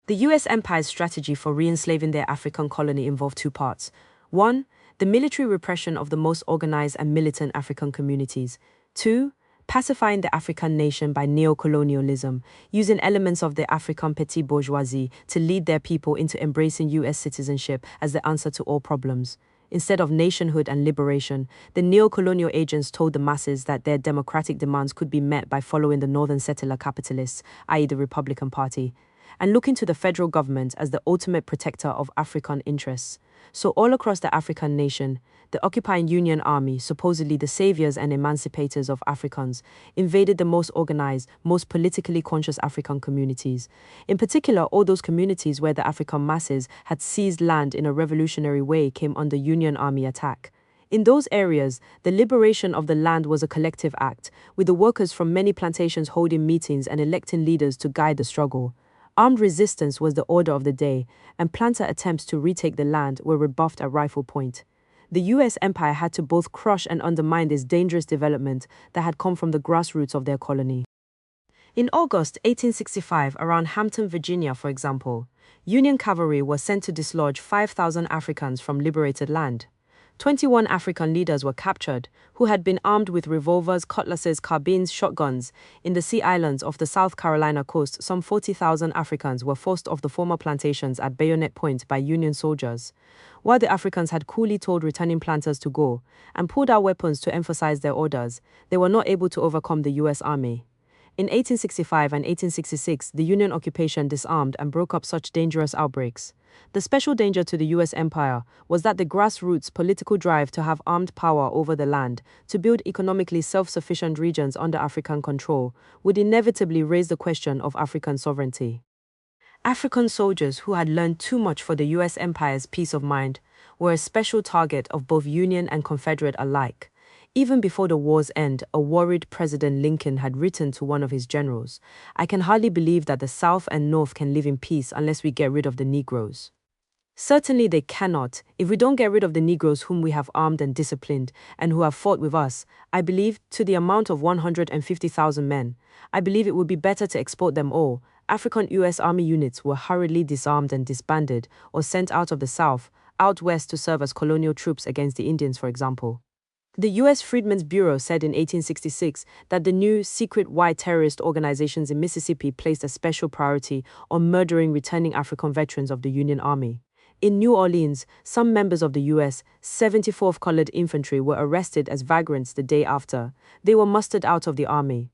The U.S. Empire's strategy for re-enslaving their African colony involved two parts. 1. the military repression of the most organized and militant African communities. 2. Pacifying the African nation by neocolonialism, using elements of the African petty bourgeoisie to lead their people into embracing US citizenship as the answer to all problems. Instead of nationhood and liberation, the neocolonial agents told the masses that their democratic demands could be met by following the northern settler capitalists, i.e. the Republican Party, and looking to the federal government as the ultimate protector of African interests. So all across the African nation, the occupying Union Army, supposedly the saviors and emancipators of Africans, invaded the most organized, most politically conscious African communities. In particular, all those communities where the African masses had seized land in a revolutionary way came under Union Army attack. In those areas, the liberation of the land was a collective act, with the workers from many plantations holding meetings and electing leaders to guide the struggle. Armed resistance was the order of the day, and planter attempts to retake the land were rebuffed at rifle point. The US empire had to both crush and undermine this dangerous development that had come from the grassroots of their colony. In August 1865, around Hampton, Virginia, for example, Union cavalry was sent to dislodge 5,000 Africans from liberated land. 21 African leaders were captured, who had been armed with revolvers, cutlasses, carbines, shotguns. In the Sea Islands off the South Carolina coast, some 40,000 Africans were forced off the former plantations at bayonet point by Union soldiers. While the Africans had coolly told returning planters to go, and pulled out weapons to emphasize their orders, they were not able to overcome the US Army. In 1865 and 1866, the Union occupation disarmed and broke up such dangerous outbreaks. The special danger to the US empire was that the grassroots political drive to have armed power over the land, to build economically self-sufficient regions under African control, would inevitably raise the question of African sovereignty. African soldiers who had learned too much for the US empire's peace of mind were a special target of both Union and Confederate alike. Even before the war's end, a worried President Lincoln had written to one of his generals, "I can hardly believe that the South and North can live in peace unless we get rid of the Negroes." Certainly they cannot, if we don't get rid of the Negroes whom we have armed and disciplined, and who have fought with us, I believe, to the amount of 150,000 men. I believe it would be better to export them all. African US Army units were hurriedly disarmed and disbanded, or sent out of the South, out west to serve as colonial troops against the Indians, for example. The U.S. Freedmen's Bureau said in 1866 that the new secret white terrorist organizations in Mississippi placed a special priority on murdering returning African veterans of the Union Army. In New Orleans, some members of the U.S. 74th Colored Infantry were arrested as vagrants the day after. They were mustered out of the army.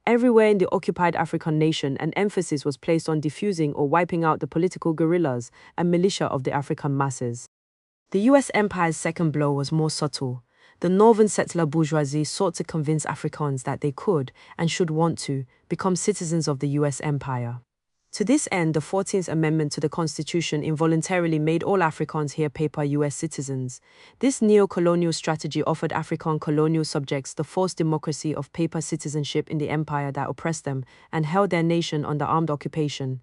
Everywhere in the occupied African nation, an emphasis was placed on defusing or wiping out the political guerrillas and militia of the African masses. The U.S. empire's second blow was more subtle. The northern settler bourgeoisie sought to convince Africans that they could, and should want to, become citizens of the US empire. To this end, the 14th Amendment to the Constitution involuntarily made all Africans here paper US citizens. This neo-colonial strategy offered African colonial subjects the false democracy of paper citizenship in the empire that oppressed them and held their nation under armed occupation.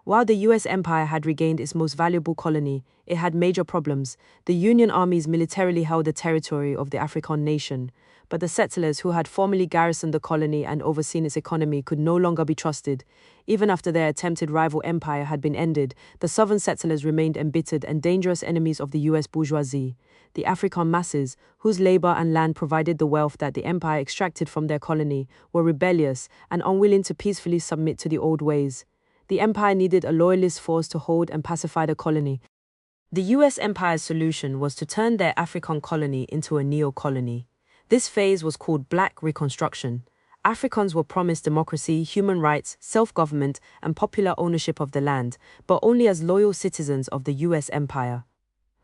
While the US empire had regained its most valuable colony, it had major problems. The Union armies militarily held the territory of the African nation, but the settlers who had formerly garrisoned the colony and overseen its economy could no longer be trusted. Even after their attempted rival empire had been ended, the southern settlers remained embittered and dangerous enemies of the US bourgeoisie. The African masses, whose labor and land provided the wealth that the empire extracted from their colony, were rebellious and unwilling to peacefully submit to the old ways. The empire needed a loyalist force to hold and pacify the colony. The US empire's solution was to turn their African colony into a neo-colony. This phase was called Black Reconstruction. Africans were promised democracy, human rights, self-government, and popular ownership of the land, but only as loyal citizens of the US empire.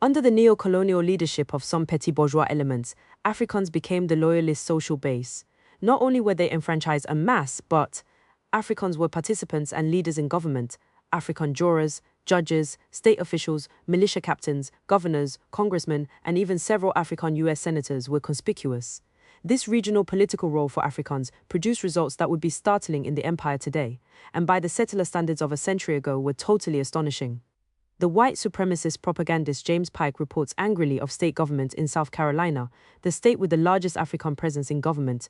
Under the neo-colonial leadership of some petty bourgeois elements, Africans became the loyalist social base. Not only were they enfranchised en masse, but Africans were participants and leaders in government. African jurors, judges, state officials, militia captains, governors, congressmen, and even several African US senators were conspicuous. This regional political role for Africans produced results that would be startling in the empire today, and by the settler standards of a century ago were totally astonishing. The white supremacist propagandist James Pike reports angrily of state government in South Carolina, the state with the largest African presence in government.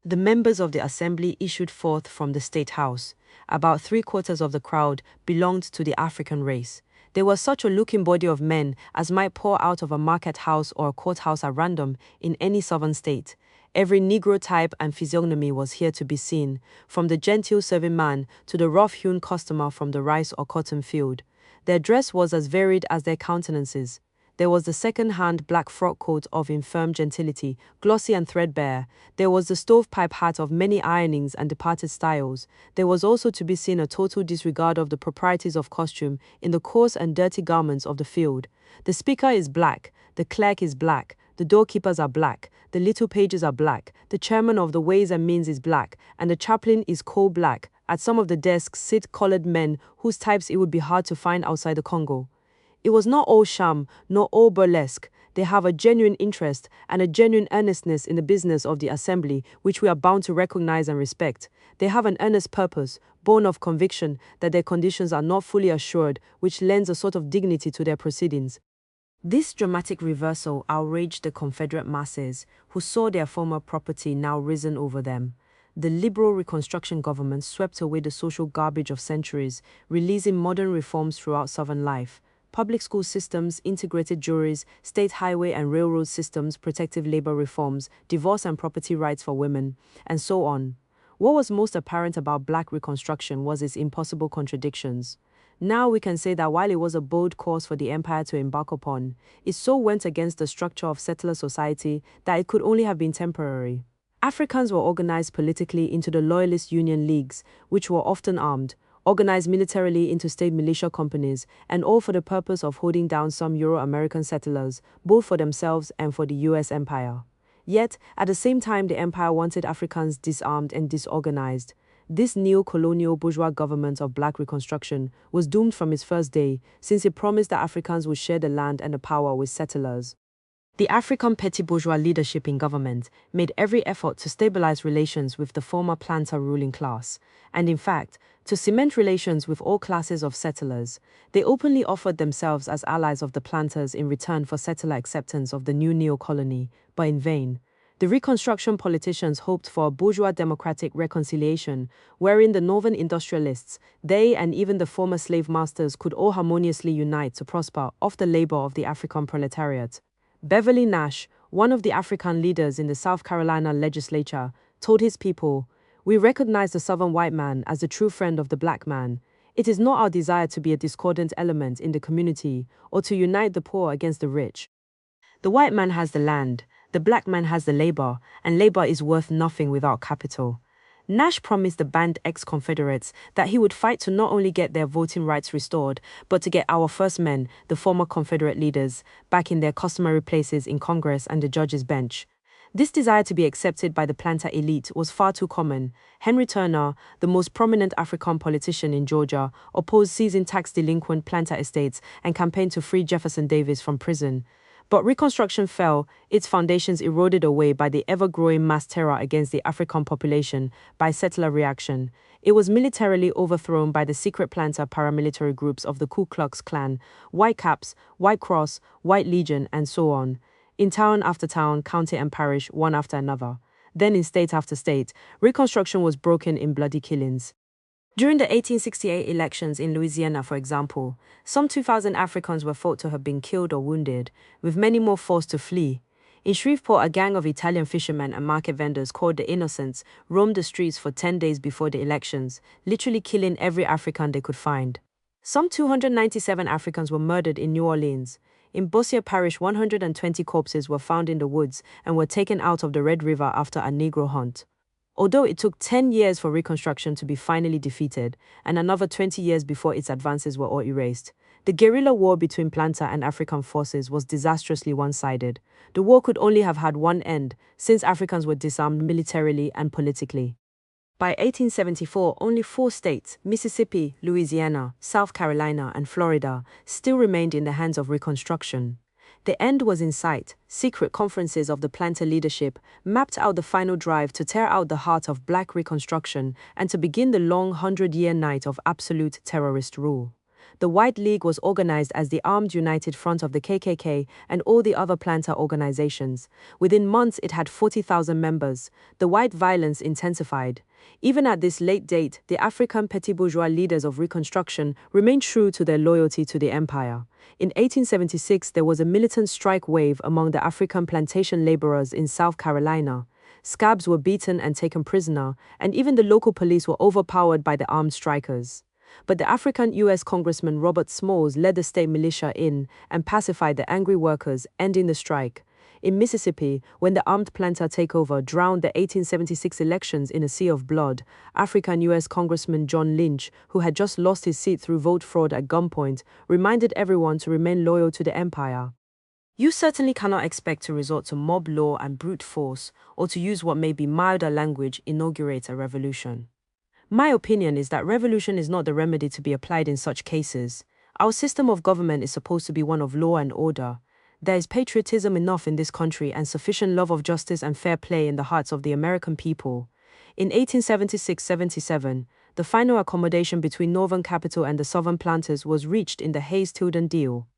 The members of the assembly issued forth from the state house. About 3/4 of the crowd belonged to the African race. They were such a looking body of men as might pour out of a market house or a courthouse at random in any southern state. Every Negro type and physiognomy was here to be seen, from the genteel serving man to the rough-hewn customer from the rice or cotton field. Their dress was as varied as their countenances. There was the second-hand black frock coat of infirm gentility, glossy and threadbare. There was the stovepipe hat of many ironings and departed styles. There was also to be seen a total disregard of the proprieties of costume in the coarse and dirty garments of the field. The speaker is black, the clerk is black, the doorkeepers are black, the little pages are black, the chairman of the Ways and Means is black, and the chaplain is coal black. At some of the desks sit colored men whose types it would be hard to find outside the Congo. It was not all sham, nor all burlesque. They have a genuine interest and a genuine earnestness in the business of the assembly, which we are bound to recognize and respect. They have an earnest purpose, born of conviction that their conditions are not fully assured, which lends a sort of dignity to their proceedings. This dramatic reversal outraged the Confederate masses, who saw their former property now risen over them. The liberal Reconstruction government swept away the social garbage of centuries, releasing modern reforms throughout Southern life. Public school systems, integrated juries, state highway and railroad systems, protective labor reforms, divorce and property rights for women, and so on. What was most apparent about Black Reconstruction was its impossible contradictions. Now we can say that while it was a bold course for the empire to embark upon, it so went against the structure of settler society that it could only have been temporary. Africans were organized politically into the Loyalist Union Leagues, which were often armed, organized militarily into state militia companies, and all for the purpose of holding down some Euro-American settlers, both for themselves and for the US empire. Yet, at the same time the empire wanted Africans disarmed and disorganized. This neo-colonial bourgeois government of Black Reconstruction was doomed from its first day, since it promised that Africans would share the land and the power with settlers. The African petty bourgeois leadership in government made every effort to stabilize relations with the former planter ruling class, and in fact, to cement relations with all classes of settlers. They openly offered themselves as allies of the planters in return for settler acceptance of the new neo-colony, but in vain. The Reconstruction politicians hoped for a bourgeois democratic reconciliation, wherein the northern industrialists, they and even the former slave masters could all harmoniously unite to prosper off the labor of the African proletariat. Beverly Nash, one of the African leaders in the South Carolina legislature, told his people, "We recognize the Southern white man as the true friend of the black man. It is not our desire to be a discordant element in the community or to unite the poor against the rich. The white man has the land, the black man has the labor, and labor is worth nothing without capital." Nash promised the banned ex-Confederates that he would fight to not only get their voting rights restored, but to get our first men, the former Confederate leaders, back in their customary places in Congress and the judge's bench. This desire to be accepted by the planter elite was far too common. Henry Turner, the most prominent African politician in Georgia, opposed seizing tax-delinquent planter estates and campaigned to free Jefferson Davis from prison. But Reconstruction fell, its foundations eroded away by the ever-growing mass terror against the African population, by settler reaction. It was militarily overthrown by the secret planter paramilitary groups of the Ku Klux Klan, White Caps, White Cross, White Legion, and so on. In town after town, county and parish, one after another. Then in state after state, Reconstruction was broken in bloody killings. During the 1868 elections in Louisiana, for example, some 2,000 Africans were thought to have been killed or wounded, with many more forced to flee. In Shreveport, a gang of Italian fishermen and market vendors called the Innocents roamed the streets for 10 days before the elections, literally killing every African they could find. Some 297 Africans were murdered in New Orleans. In Bossier Parish, 120 corpses were found in the woods and were taken out of the Red River after a Negro hunt. Although it took 10 years for Reconstruction to be finally defeated, and another 20 years before its advances were all erased, the guerrilla war between planter and African forces was disastrously one-sided. The war could only have had one end, since Africans were disarmed militarily and politically. By 1874, only 4 states, Mississippi, Louisiana, South Carolina, and Florida, still remained in the hands of Reconstruction. The end was in sight. Secret conferences of the planter leadership mapped out the final drive to tear out the heart of Black Reconstruction and to begin the long 100-year night of absolute terrorist rule. The White League was organized as the armed united front of the KKK and all the other planter organizations. Within months, it had 40,000 members. The white violence intensified. Even at this late date, the African petty bourgeois leaders of Reconstruction remained true to their loyalty to the empire. In 1876, there was a militant strike wave among the African plantation laborers in South Carolina. Scabs were beaten and taken prisoner, and even the local police were overpowered by the armed strikers. But the African U.S. Congressman Robert Smalls led the state militia in and pacified the angry workers, ending the strike. In Mississippi, when the armed planter takeover drowned the 1876 elections in a sea of blood, African U.S. Congressman John Lynch, who had just lost his seat through vote fraud at gunpoint, reminded everyone to remain loyal to the empire. You certainly cannot expect to resort to mob law and brute force, or to use what may be milder language inaugurate a revolution. My opinion is that revolution is not the remedy to be applied in such cases. Our system of government is supposed to be one of law and order. There is patriotism enough in this country and sufficient love of justice and fair play in the hearts of the American people. In 1876-77, the final accommodation between Northern capital and the Southern planters was reached in the Hayes-Tilden deal.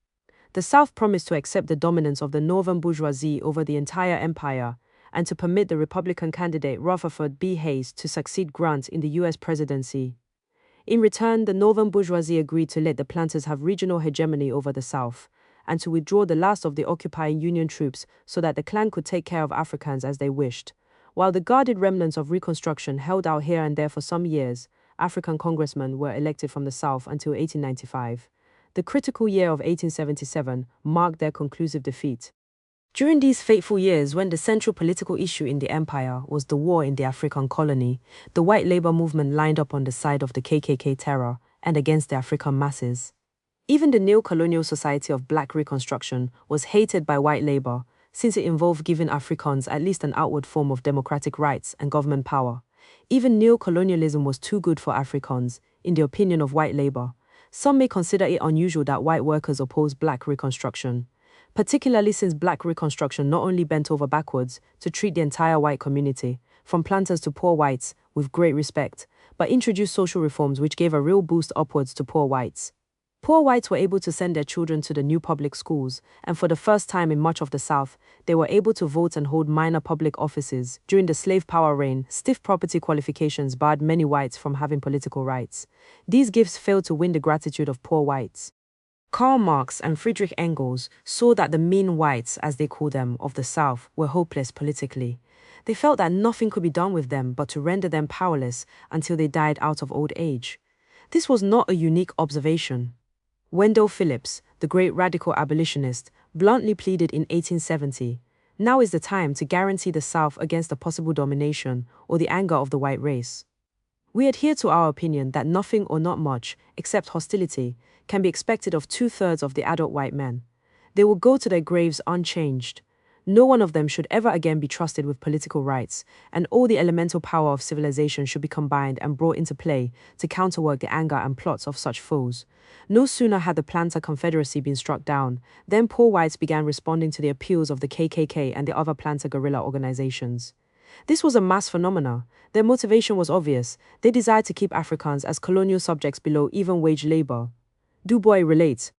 The South promised to accept the dominance of the Northern bourgeoisie over the entire empire, and to permit the Republican candidate Rutherford B. Hayes to succeed Grant in the U.S. presidency. In return, the Northern bourgeoisie agreed to let the planters have regional hegemony over the South, and to withdraw the last of the occupying Union troops so that the Klan could take care of Africans as they wished. While the guarded remnants of Reconstruction held out here and there for some years, African congressmen were elected from the South until 1895. The critical year of 1877 marked their conclusive defeat. During these fateful years, when the central political issue in the empire was the war in the African colony, the white labor movement lined up on the side of the KKK terror and against the African masses. Even the Neo-Colonial Society of Black Reconstruction was hated by white labor, since it involved giving Africans at least an outward form of democratic rights and government power. Even neo-colonialism was too good for Africans, in the opinion of white labor. Some may consider it unusual that white workers oppose black Reconstruction, particularly since black Reconstruction not only bent over backwards to treat the entire white community, from planters to poor whites, with great respect, but introduced social reforms which gave a real boost upwards to poor whites. Poor whites were able to send their children to the new public schools, and for the first time in much of the South, they were able to vote and hold minor public offices. During the slave power reign, stiff property qualifications barred many whites from having political rights. These gifts failed to win the gratitude of poor whites. Karl Marx and Friedrich Engels saw that the mean whites, as they call them, of the South, were hopeless politically. They felt that nothing could be done with them but to render them powerless until they died out of old age. This was not a unique observation. Wendell Phillips, the great radical abolitionist, bluntly pleaded in 1870, "Now is the time to guarantee the South against the possible domination or the anger of the white race." We adhere to our opinion that nothing or not much, except hostility, can be expected of 2/3 of the adult white men. They will go to their graves unchanged. No one of them should ever again be trusted with political rights, and all the elemental power of civilization should be combined and brought into play to counterwork the anger and plots of such foes. No sooner had the Planter Confederacy been struck down, than poor whites began responding to the appeals of the KKK and the other planter guerrilla organizations. This was a mass phenomena. Their motivation was obvious. They desired to keep Africans as colonial subjects below even wage labor. Du Bois relates,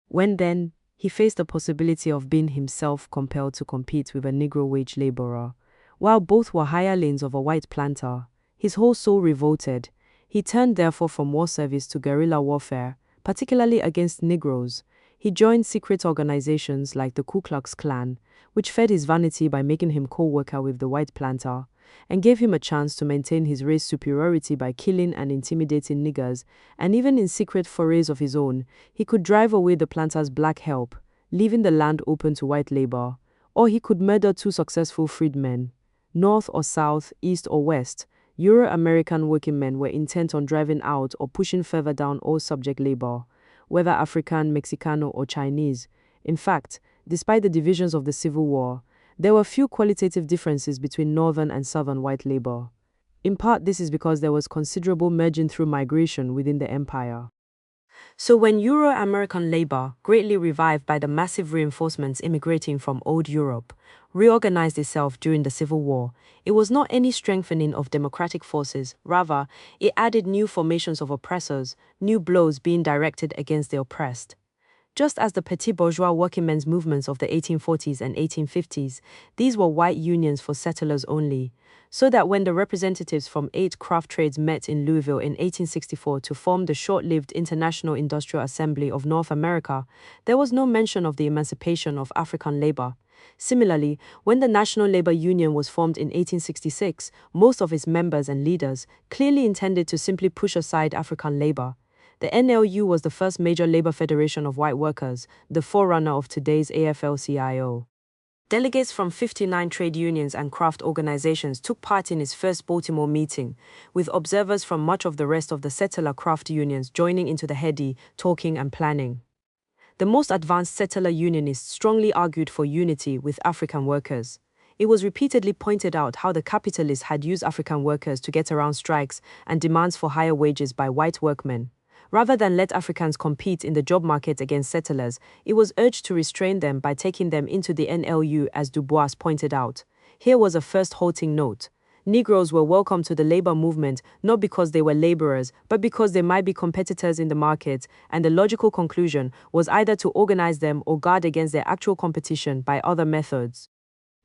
when then he faced the possibility of being himself compelled to compete with a Negro wage laborer, while both were hirelings of a white planter, his whole soul revolted. He turned therefore from war service to guerrilla warfare, particularly against Negroes. He joined secret organizations like the Ku Klux Klan, which fed his vanity by making him co-worker with the white planter, and gave him a chance to maintain his race superiority by killing and intimidating niggers, and even in secret forays of his own, he could drive away the planter's black help, leaving the land open to white labor, or he could murder two successful freedmen. North or South, East or West, Euro-American working men were intent on driving out or pushing further down all subject labor, whether African, Mexicano, or Chinese. In fact, despite the divisions of the Civil War, there were few qualitative differences between Northern and Southern white labor. In part, this is because there was considerable merging through migration within the empire. So when Euro-American labor, greatly revived by the massive reinforcements immigrating from old Europe, reorganized itself during the Civil War. It was not any strengthening of democratic forces, rather, it added new formations of oppressors, new blows being directed against the oppressed. Just as the petit bourgeois working men's movements of the 1840s and 1850s, these were white unions for settlers only, so that when the representatives from 8 craft trades met in Louisville in 1864 to form the short-lived International Industrial Assembly of North America, there was no mention of the emancipation of African labor. Similarly, when the National Labor Union was formed in 1866, most of its members and leaders clearly intended to simply push aside African labor. The NLU was the first major labor federation of white workers, the forerunner of today's AFL-CIO. Delegates from 59 trade unions and craft organizations took part in its first Baltimore meeting, with observers from much of the rest of the settler craft unions joining into the heady talking and planning. The most advanced settler unionists strongly argued for unity with African workers. It was repeatedly pointed out how the capitalists had used African workers to get around strikes and demands for higher wages by white workmen. Rather than let Africans compete in the job market against settlers, it was urged to restrain them by taking them into the NLU, as Du Bois pointed out. Here was a first halting note. Negroes were welcome to the labor movement not because they were laborers, but because they might be competitors in the market, and the logical conclusion was either to organize them or guard against their actual competition by other methods.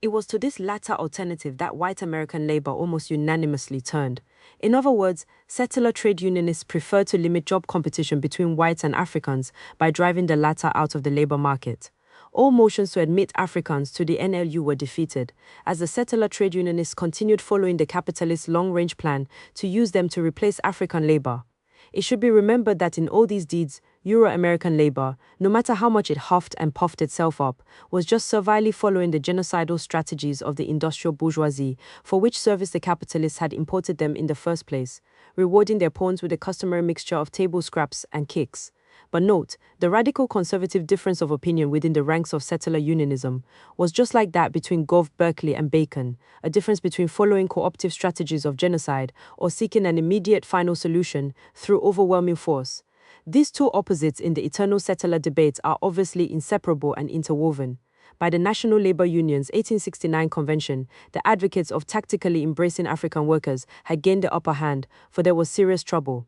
It was to this latter alternative that white American labor almost unanimously turned. In other words, settler trade unionists preferred to limit job competition between whites and Africans by driving the latter out of the labor market. All motions to admit Africans to the NLU were defeated, as the settler trade unionists continued following the capitalist long-range plan to use them to replace African labor. It should be remembered that in all these deeds, Euro-American labor, no matter how much it huffed and puffed itself up, was just servilely following the genocidal strategies of the industrial bourgeoisie, for which service the capitalists had imported them in the first place, rewarding their pawns with a customary mixture of table scraps and kicks. But note, the radical conservative difference of opinion within the ranks of settler unionism was just like that between Gov. Berkeley and Bacon, a difference between following cooperative strategies of genocide or seeking an immediate final solution through overwhelming force. These two opposites in the eternal settler debate are obviously inseparable and interwoven. By the National Labor Union's 1869 convention, the advocates of tactically embracing African workers had gained the upper hand, for there was serious trouble.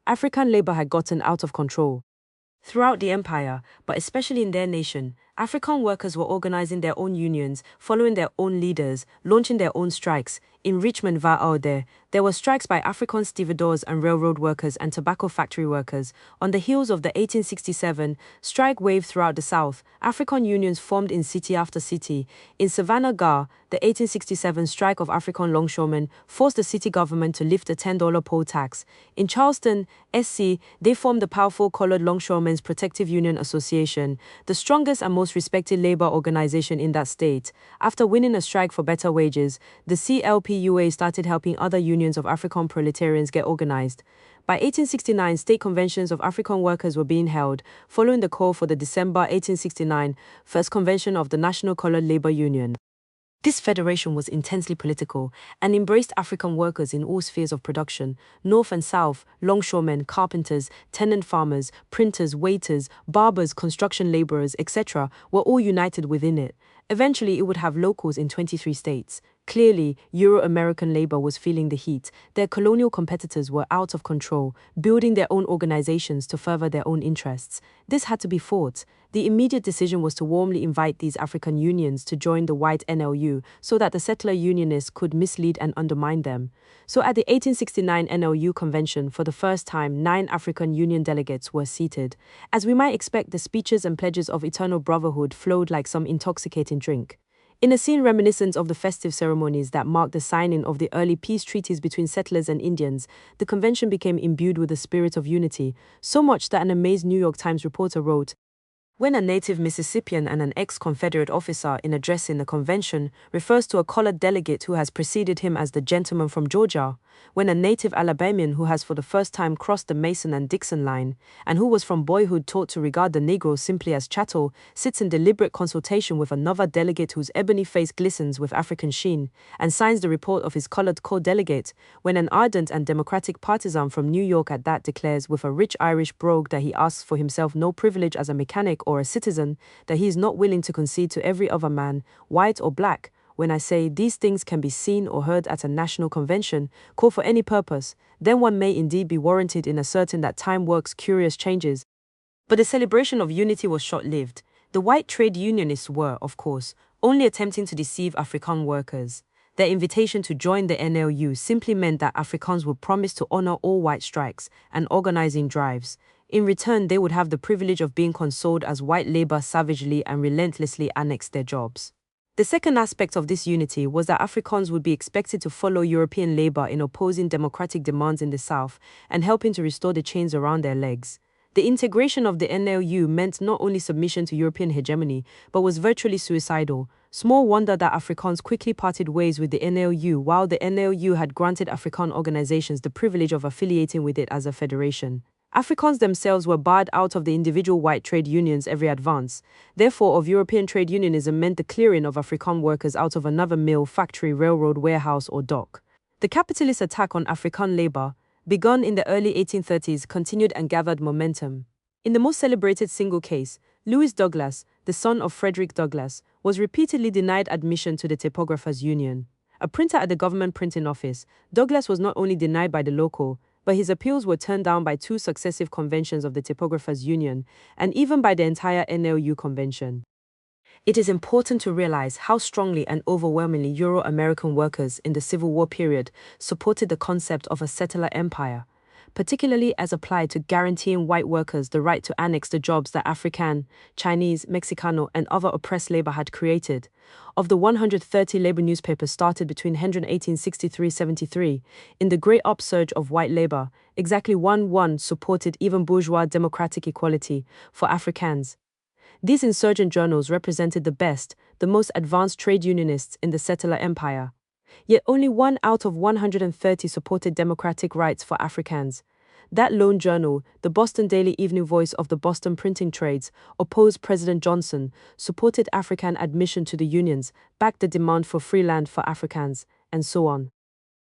African labor had gotten out of control. Throughout the empire, but especially in their nation, African workers were organizing their own unions, following their own leaders, launching their own strikes. In Richmond, there were strikes by African stevedores and railroad workers and tobacco factory workers. On the heels of the 1867 strike wave throughout the South, African unions formed in city after city. In Savannah, the 1867 strike of African longshoremen forced the city government to lift a $10 poll tax. In Charleston, SC, they formed the powerful Colored Longshoremen's Protective Union Association, the strongest and most respected labor organization in that state. After winning a strike for better wages, the CLPUA started helping other unions of African proletarians get organized. By 1869, state conventions of African workers were being held, following the call for the December 1869 First Convention of the National Colored Labor Union. This federation was intensely political and embraced African workers in all spheres of production. North and South, longshoremen, carpenters, tenant farmers, printers, waiters, barbers, construction laborers, etc. were all united within it. Eventually, it would have locals in 23 states. Clearly, Euro-American labor was feeling the heat. Their colonial competitors were out of control, building their own organizations to further their own interests. This had to be fought. The immediate decision was to warmly invite these African unions to join the white NLU so that the settler unionists could mislead and undermine them. So at the 1869 NLU convention, for the first time, 9 African Union delegates were seated. As we might expect, the speeches and pledges of eternal brotherhood flowed like some intoxicating drink. In a scene reminiscent of the festive ceremonies that marked the signing of the early peace treaties between settlers and Indians, the convention became imbued with the spirit of unity, so much that an amazed New York Times reporter wrote, "When a native Mississippian and an ex-Confederate officer in addressing the convention refers to a colored delegate who has preceded him as the gentleman from Georgia, when a native Alabamian who has for the first time crossed the Mason and Dixon line, and who was from boyhood taught to regard the Negro simply as chattel, sits in deliberate consultation with another delegate whose ebony face glistens with African sheen, and signs the report of his colored co-delegate, when an ardent and democratic partisan from New York at that declares with a rich Irish brogue that he asks for himself no privilege as a mechanic or a citizen, that he is not willing to concede to every other man, white or black, when I say these things can be seen or heard at a national convention, call for any purpose, then one may indeed be warranted in asserting that time works curious changes. But the celebration of unity was short-lived. The white trade unionists were, of course, only attempting to deceive African workers. Their invitation to join the NLU simply meant that Africans would promise to honor all white strikes and organizing drives. In return, they would have the privilege of being consoled as white labor savagely and relentlessly annexed their jobs. The second aspect of this unity was that Africans would be expected to follow European labor in opposing democratic demands in the South and helping to restore the chains around their legs. The integration of the NLU meant not only submission to European hegemony, but was virtually suicidal. Small wonder that Afrikaans quickly parted ways with the NLU, while the NLU had granted African organizations the privilege of affiliating with it as a federation. Africans themselves were barred out of the individual white trade unions every advance. Therefore, of European trade unionism meant the clearing of African workers out of another mill, factory, railroad, warehouse, or dock. The capitalist attack on African labor, begun in the early 1830s, continued and gathered momentum. In the most celebrated single case, Louis Douglas, the son of Frederick Douglass, was repeatedly denied admission to the Typographers' Union. A printer at the government printing office, Douglas was not only denied by the local, but his appeals were turned down by 2 successive conventions of the Typographers' Union, and even by the entire NLU convention. It is important to realize how strongly and overwhelmingly Euro-American workers in the Civil War period supported the concept of a settler empire, particularly as applied to guaranteeing white workers the right to annex the jobs that African, Chinese, Mexicano, and other oppressed labor had created. Of the 130 labor newspapers started between 1863-73, in the great upsurge of white labor, exactly one supported even bourgeois democratic equality for Africans. These insurgent journals represented the best, the most advanced trade unionists in the settler empire. Yet only 1 out of 130 supported democratic rights for Africans. That lone journal, the Boston Daily Evening Voice of the Boston printing trades, opposed President Johnson, supported African admission to the unions, backed the demand for free land for Africans, and so on.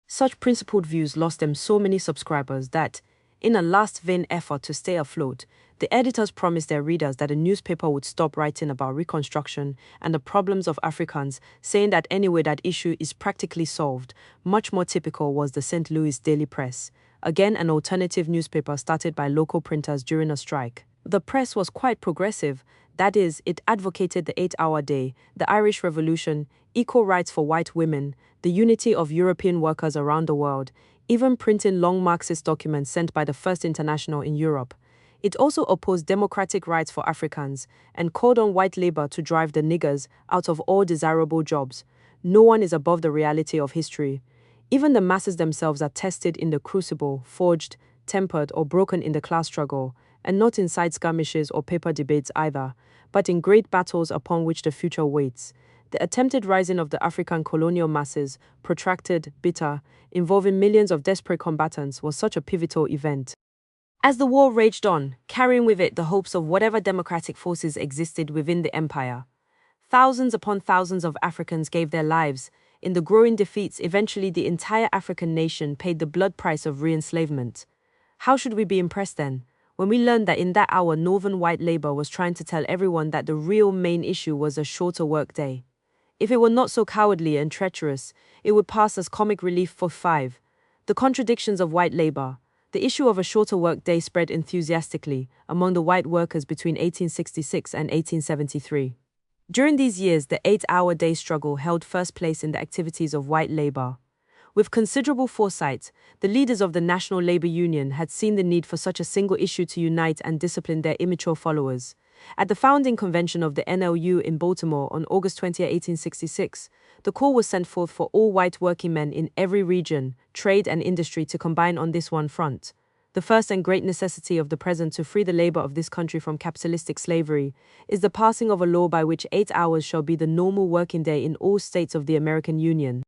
Such principled views lost them so many subscribers that, in a last vain effort to stay afloat, the editors promised their readers that the newspaper would stop writing about Reconstruction and the problems of Africans, saying that anyway that issue is practically solved. Much more typical was the St. Louis Daily Press, again an alternative newspaper started by local printers during a strike. The press was quite progressive, that is, it advocated the 8-hour day, the Irish Revolution, equal rights for white women, the unity of European workers around the world, even printing long Marxist documents sent by the First International in Europe. It also opposed democratic rights for Africans and called on white labor to drive the niggers out of all desirable jobs. No one is above the reality of history. Even the masses themselves are tested in the crucible, forged, tempered, or broken in the class struggle, and not in side skirmishes or paper debates either, but in great battles upon which the future waits. The attempted rising of the African colonial masses, protracted, bitter, involving millions of desperate combatants, was such a pivotal event. As the war raged on, carrying with it the hopes of whatever democratic forces existed within the empire, thousands upon thousands of Africans gave their lives. In the growing defeats, eventually the entire African nation paid the blood price of re-enslavement. How should we be impressed then, when we learned that in that hour northern white labor was trying to tell everyone that the real main issue was a shorter work day? If it were not so cowardly and treacherous, it would pass as comic relief for 5. The contradictions of white labor. The issue of a shorter work day spread enthusiastically among the white workers between 1866 and 1873. During these years, the 8-hour day struggle held first place in the activities of white labor. With considerable foresight, the leaders of the National Labor Union had seen the need for such a single issue to unite and discipline their immature followers. At the founding convention of the NLU in Baltimore on August 20, 1866, the call was sent forth for all white working men in every region, trade and industry to combine on this one front. The first and great necessity of the present to free the labor of this country from capitalistic slavery is the passing of a law by which 8 hours shall be the normal working day in all states of the American Union.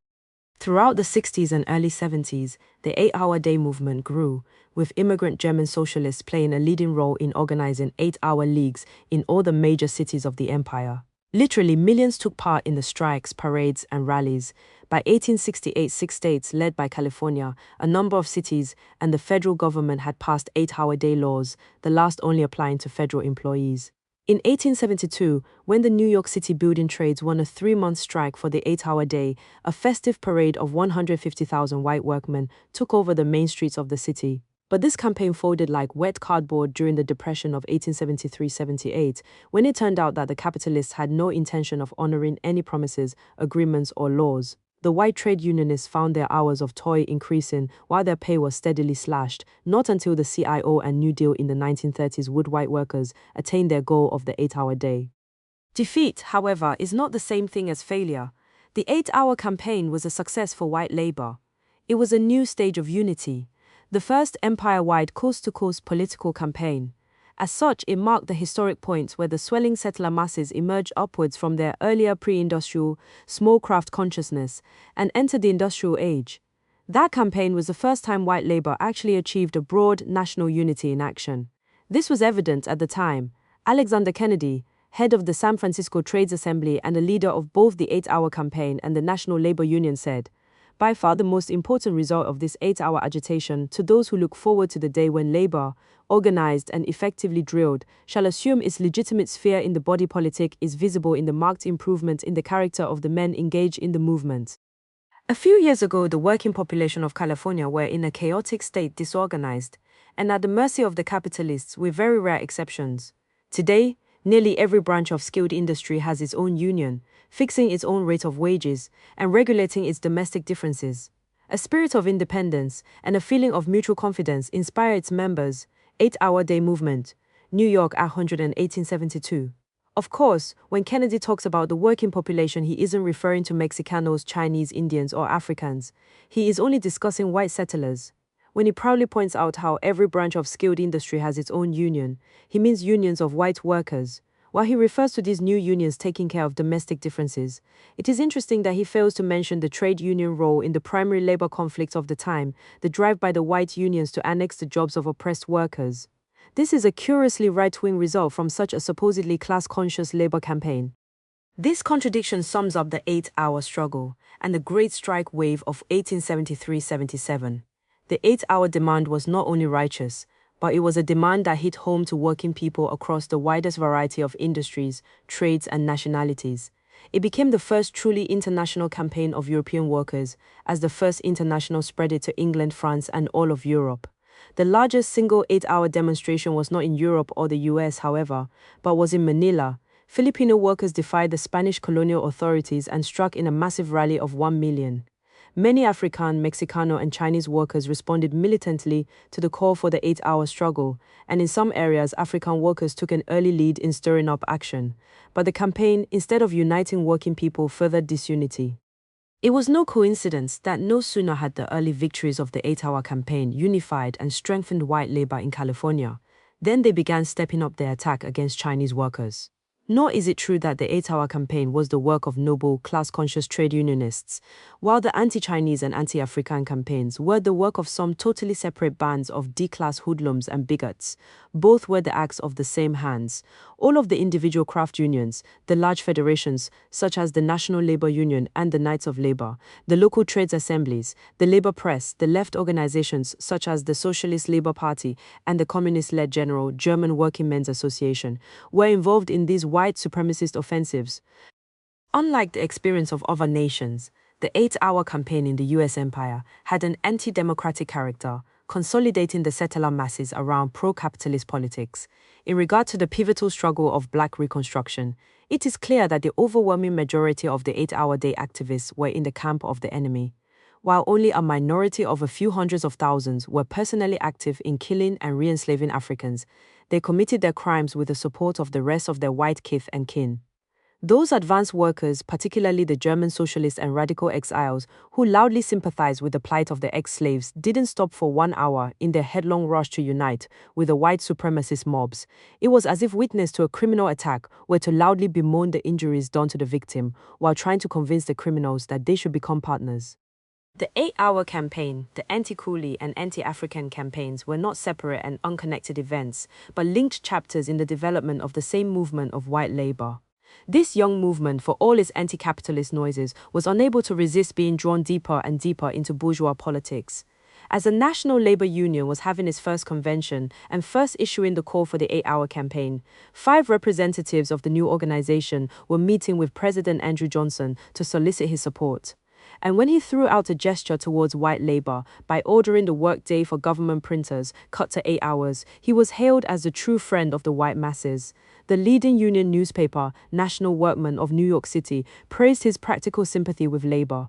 Throughout the 60s and early 70s, the 8-hour day movement grew, with immigrant German socialists playing a leading role in organizing 8-hour leagues in all the major cities of the empire. Literally, millions took part in the strikes, parades, and rallies. By 1868, 6 states, led by California, a number of cities, and the federal government had passed 8-hour day laws, the last only applying to federal employees. In 1872, when the New York City building trades won a 3-month strike for the 8-hour day, a festive parade of 150,000 white workmen took over the main streets of the city. But this campaign folded like wet cardboard during the Depression of 1873-78, when it turned out that the capitalists had no intention of honoring any promises, agreements, or laws. The white trade unionists found their hours of toil increasing while their pay was steadily slashed. Not until the CIO and New Deal in the 1930s would white workers attain their goal of the 8-hour day. Defeat, however, is not the same thing as failure. The 8-hour campaign was a success for white labor. It was a new stage of unity, the first empire-wide coast-to-coast political campaign. As such, it marked the historic point where the swelling settler masses emerged upwards from their earlier pre-industrial, small craft consciousness and entered the industrial age. That campaign was the first time white labor actually achieved a broad national unity in action. This was evident at the time. Alexander Kennedy, head of the San Francisco Trades Assembly and a leader of both the 8-hour campaign and the National Labor Union, said, "By far the most important result of this 8-hour agitation, to those who look forward to the day when labor, organized and effectively drilled, shall assume its legitimate sphere in the body politic, is visible in the marked improvement in the character of the men engaged in the movement." A few years ago, the working population of California were in a chaotic state, disorganized, and at the mercy of the capitalists, with very rare exceptions. Today, nearly every branch of skilled industry has its own union, fixing its own rate of wages and regulating its domestic differences. A spirit of independence and a feeling of mutual confidence inspire its members. 8-hour day movement, New York, 1872. Of course, when Kennedy talks about the working population, he isn't referring to Mexicanos, Chinese, Indians, or Africans. He is only discussing white settlers. When he proudly points out how every branch of skilled industry has its own union, he means unions of white workers. While he refers to these new unions taking care of domestic differences, it is interesting that he fails to mention the trade union role in the primary labor conflict of the time, the drive by the white unions to annex the jobs of oppressed workers. This is a curiously right-wing result from such a supposedly class-conscious labor campaign. This contradiction sums up the 8-hour struggle and the Great Strike Wave of 1873-77. The 8-hour demand was not only righteous, but it was a demand that hit home to working people across the widest variety of industries, trades, and nationalities. It became the first truly international campaign of European workers, as the first international spread it to England, France, and all of Europe. The largest single 8-hour demonstration was not in Europe or the US, however, but was in Manila. Filipino workers defied the Spanish colonial authorities and struck in a massive rally of 1 million. Many African, Mexicano, and Chinese workers responded militantly to the call for the 8-hour struggle, and in some areas, African workers took an early lead in stirring up action. But the campaign, instead of uniting working people, furthered disunity. It was no coincidence that no sooner had the early victories of the 8-hour campaign unified and strengthened white labor in California, then they began stepping up their attack against Chinese workers. Nor is it true that the 8-hour campaign was the work of noble, class-conscious trade unionists, while the anti-Chinese and anti-African campaigns were the work of some totally separate bands of D-class hoodlums and bigots. Both were the acts of the same hands. All of the individual craft unions, the large federations, such as the National Labor Union and the Knights of Labor, the local trades assemblies, the labor press, the left organizations, such as the Socialist Labor Party and the communist-led General German Working Men's Association, were involved in these white supremacist offensives. Unlike the experience of other nations, the 8-hour campaign in the US empire had an anti-democratic character, consolidating the settler masses around pro-capitalist politics. In regard to the pivotal struggle of Black Reconstruction, it is clear that the overwhelming majority of the 8-hour day activists were in the camp of the enemy, while only a minority of a few hundreds of thousands were personally active in killing and re-enslaving Africans. They committed their crimes with the support of the rest of their white kith and kin. Those advanced workers, particularly the German socialists and radical exiles, who loudly sympathized with the plight of the ex-slaves, didn't stop for 1 hour in their headlong rush to unite with the white supremacist mobs. It was as if witness to a criminal attack were to loudly bemoan the injuries done to the victim, while trying to convince the criminals that they should become partners. The 8-hour campaign, the anti-coolie and anti-African campaigns were not separate and unconnected events, but linked chapters in the development of the same movement of white labor. This young movement, for all its anti-capitalist noises, was unable to resist being drawn deeper and deeper into bourgeois politics. As the National Labour Union was having its first convention and first issuing the call for the 8-hour campaign, 5 representatives of the new organization were meeting with President Andrew Johnson to solicit his support. And when he threw out a gesture towards white labor by ordering the workday for government printers cut to 8 hours, he was hailed as the true friend of the white masses. The leading union newspaper, National Workman of New York City, praised his practical sympathy with labor.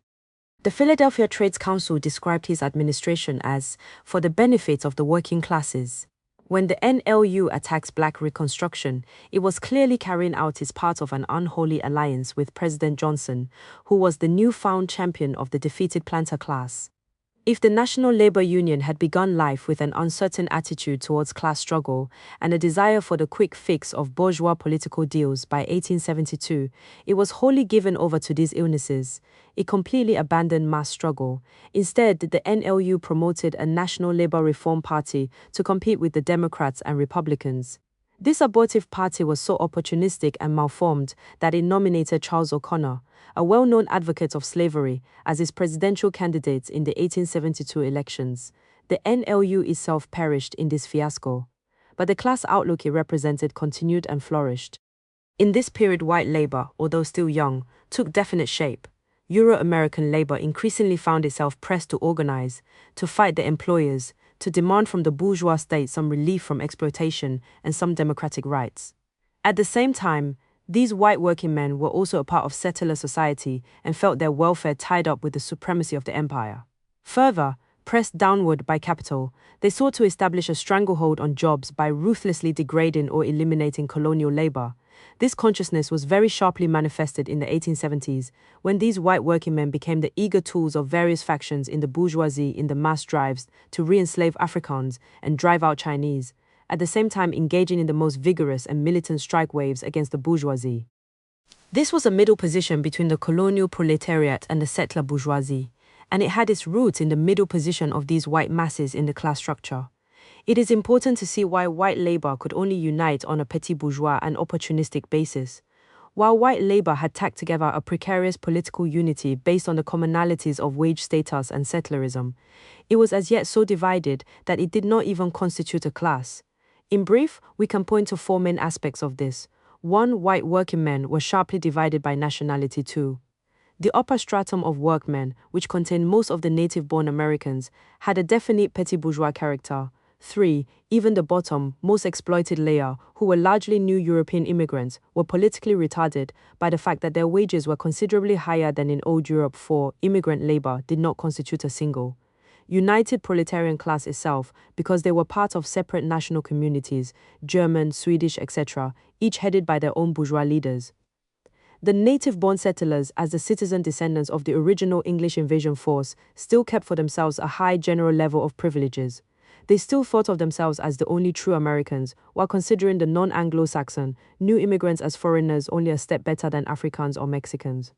The Philadelphia Trades Council described his administration as for the benefit of the working classes. When the NLU attacks Black Reconstruction, it was clearly carrying out its part of an unholy alliance with President Johnson, who was the newfound champion of the defeated planter class. If the National Labour Union had begun life with an uncertain attitude towards class struggle and a desire for the quick fix of bourgeois political deals by 1872, it was wholly given over to these illnesses. It completely abandoned mass struggle. Instead, the NLU promoted a National Labour Reform Party to compete with the Democrats and Republicans. This abortive party was so opportunistic and malformed that it nominated Charles O'Connor, a well-known advocate of slavery, as its presidential candidate in the 1872 elections. The NLU itself perished in this fiasco, but the class outlook it represented continued and flourished. In this period, white labor, although still young, took definite shape. Euro-American labor increasingly found itself pressed to organize, to fight the employers, to demand from the bourgeois state some relief from exploitation and some democratic rights. At the same time, these white working men were also a part of settler society and felt their welfare tied up with the supremacy of the empire. Further, pressed downward by capital, they sought to establish a stranglehold on jobs by ruthlessly degrading or eliminating colonial labor. This consciousness was very sharply manifested in the 1870s, when these white working men became the eager tools of various factions in the bourgeoisie in the mass drives to re-enslave Afrikaans and drive out Chinese, at the same time engaging in the most vigorous and militant strike waves against the bourgeoisie. This was a middle position between the colonial proletariat and the settler bourgeoisie, and it had its roots in the middle position of these white masses in the class structure. It is important to see why white labor could only unite on a petit bourgeois and opportunistic basis. While white labor had tacked together a precarious political unity based on the commonalities of wage status and settlerism, it was as yet so divided that it did not even constitute a class. In brief, we can point to 4 main aspects of this. 1. White working men were sharply divided by nationality. 2. The upper stratum of workmen, which contained most of the native-born Americans, had a definite petit bourgeois character. 3. Even the bottom, most exploited layer, who were largely new European immigrants, were politically retarded by the fact that their wages were considerably higher than in old Europe. 4. Immigrant labor did not constitute a single, united proletarian class itself because they were part of separate national communities, German, Swedish, etc., each headed by their own bourgeois leaders. The native-born settlers, as the citizen descendants of the original English invasion force, still kept for themselves a high general level of privileges. They still thought of themselves as the only true Americans, while considering the non-Anglo-Saxon, new immigrants as foreigners only a step better than Africans or Mexicans.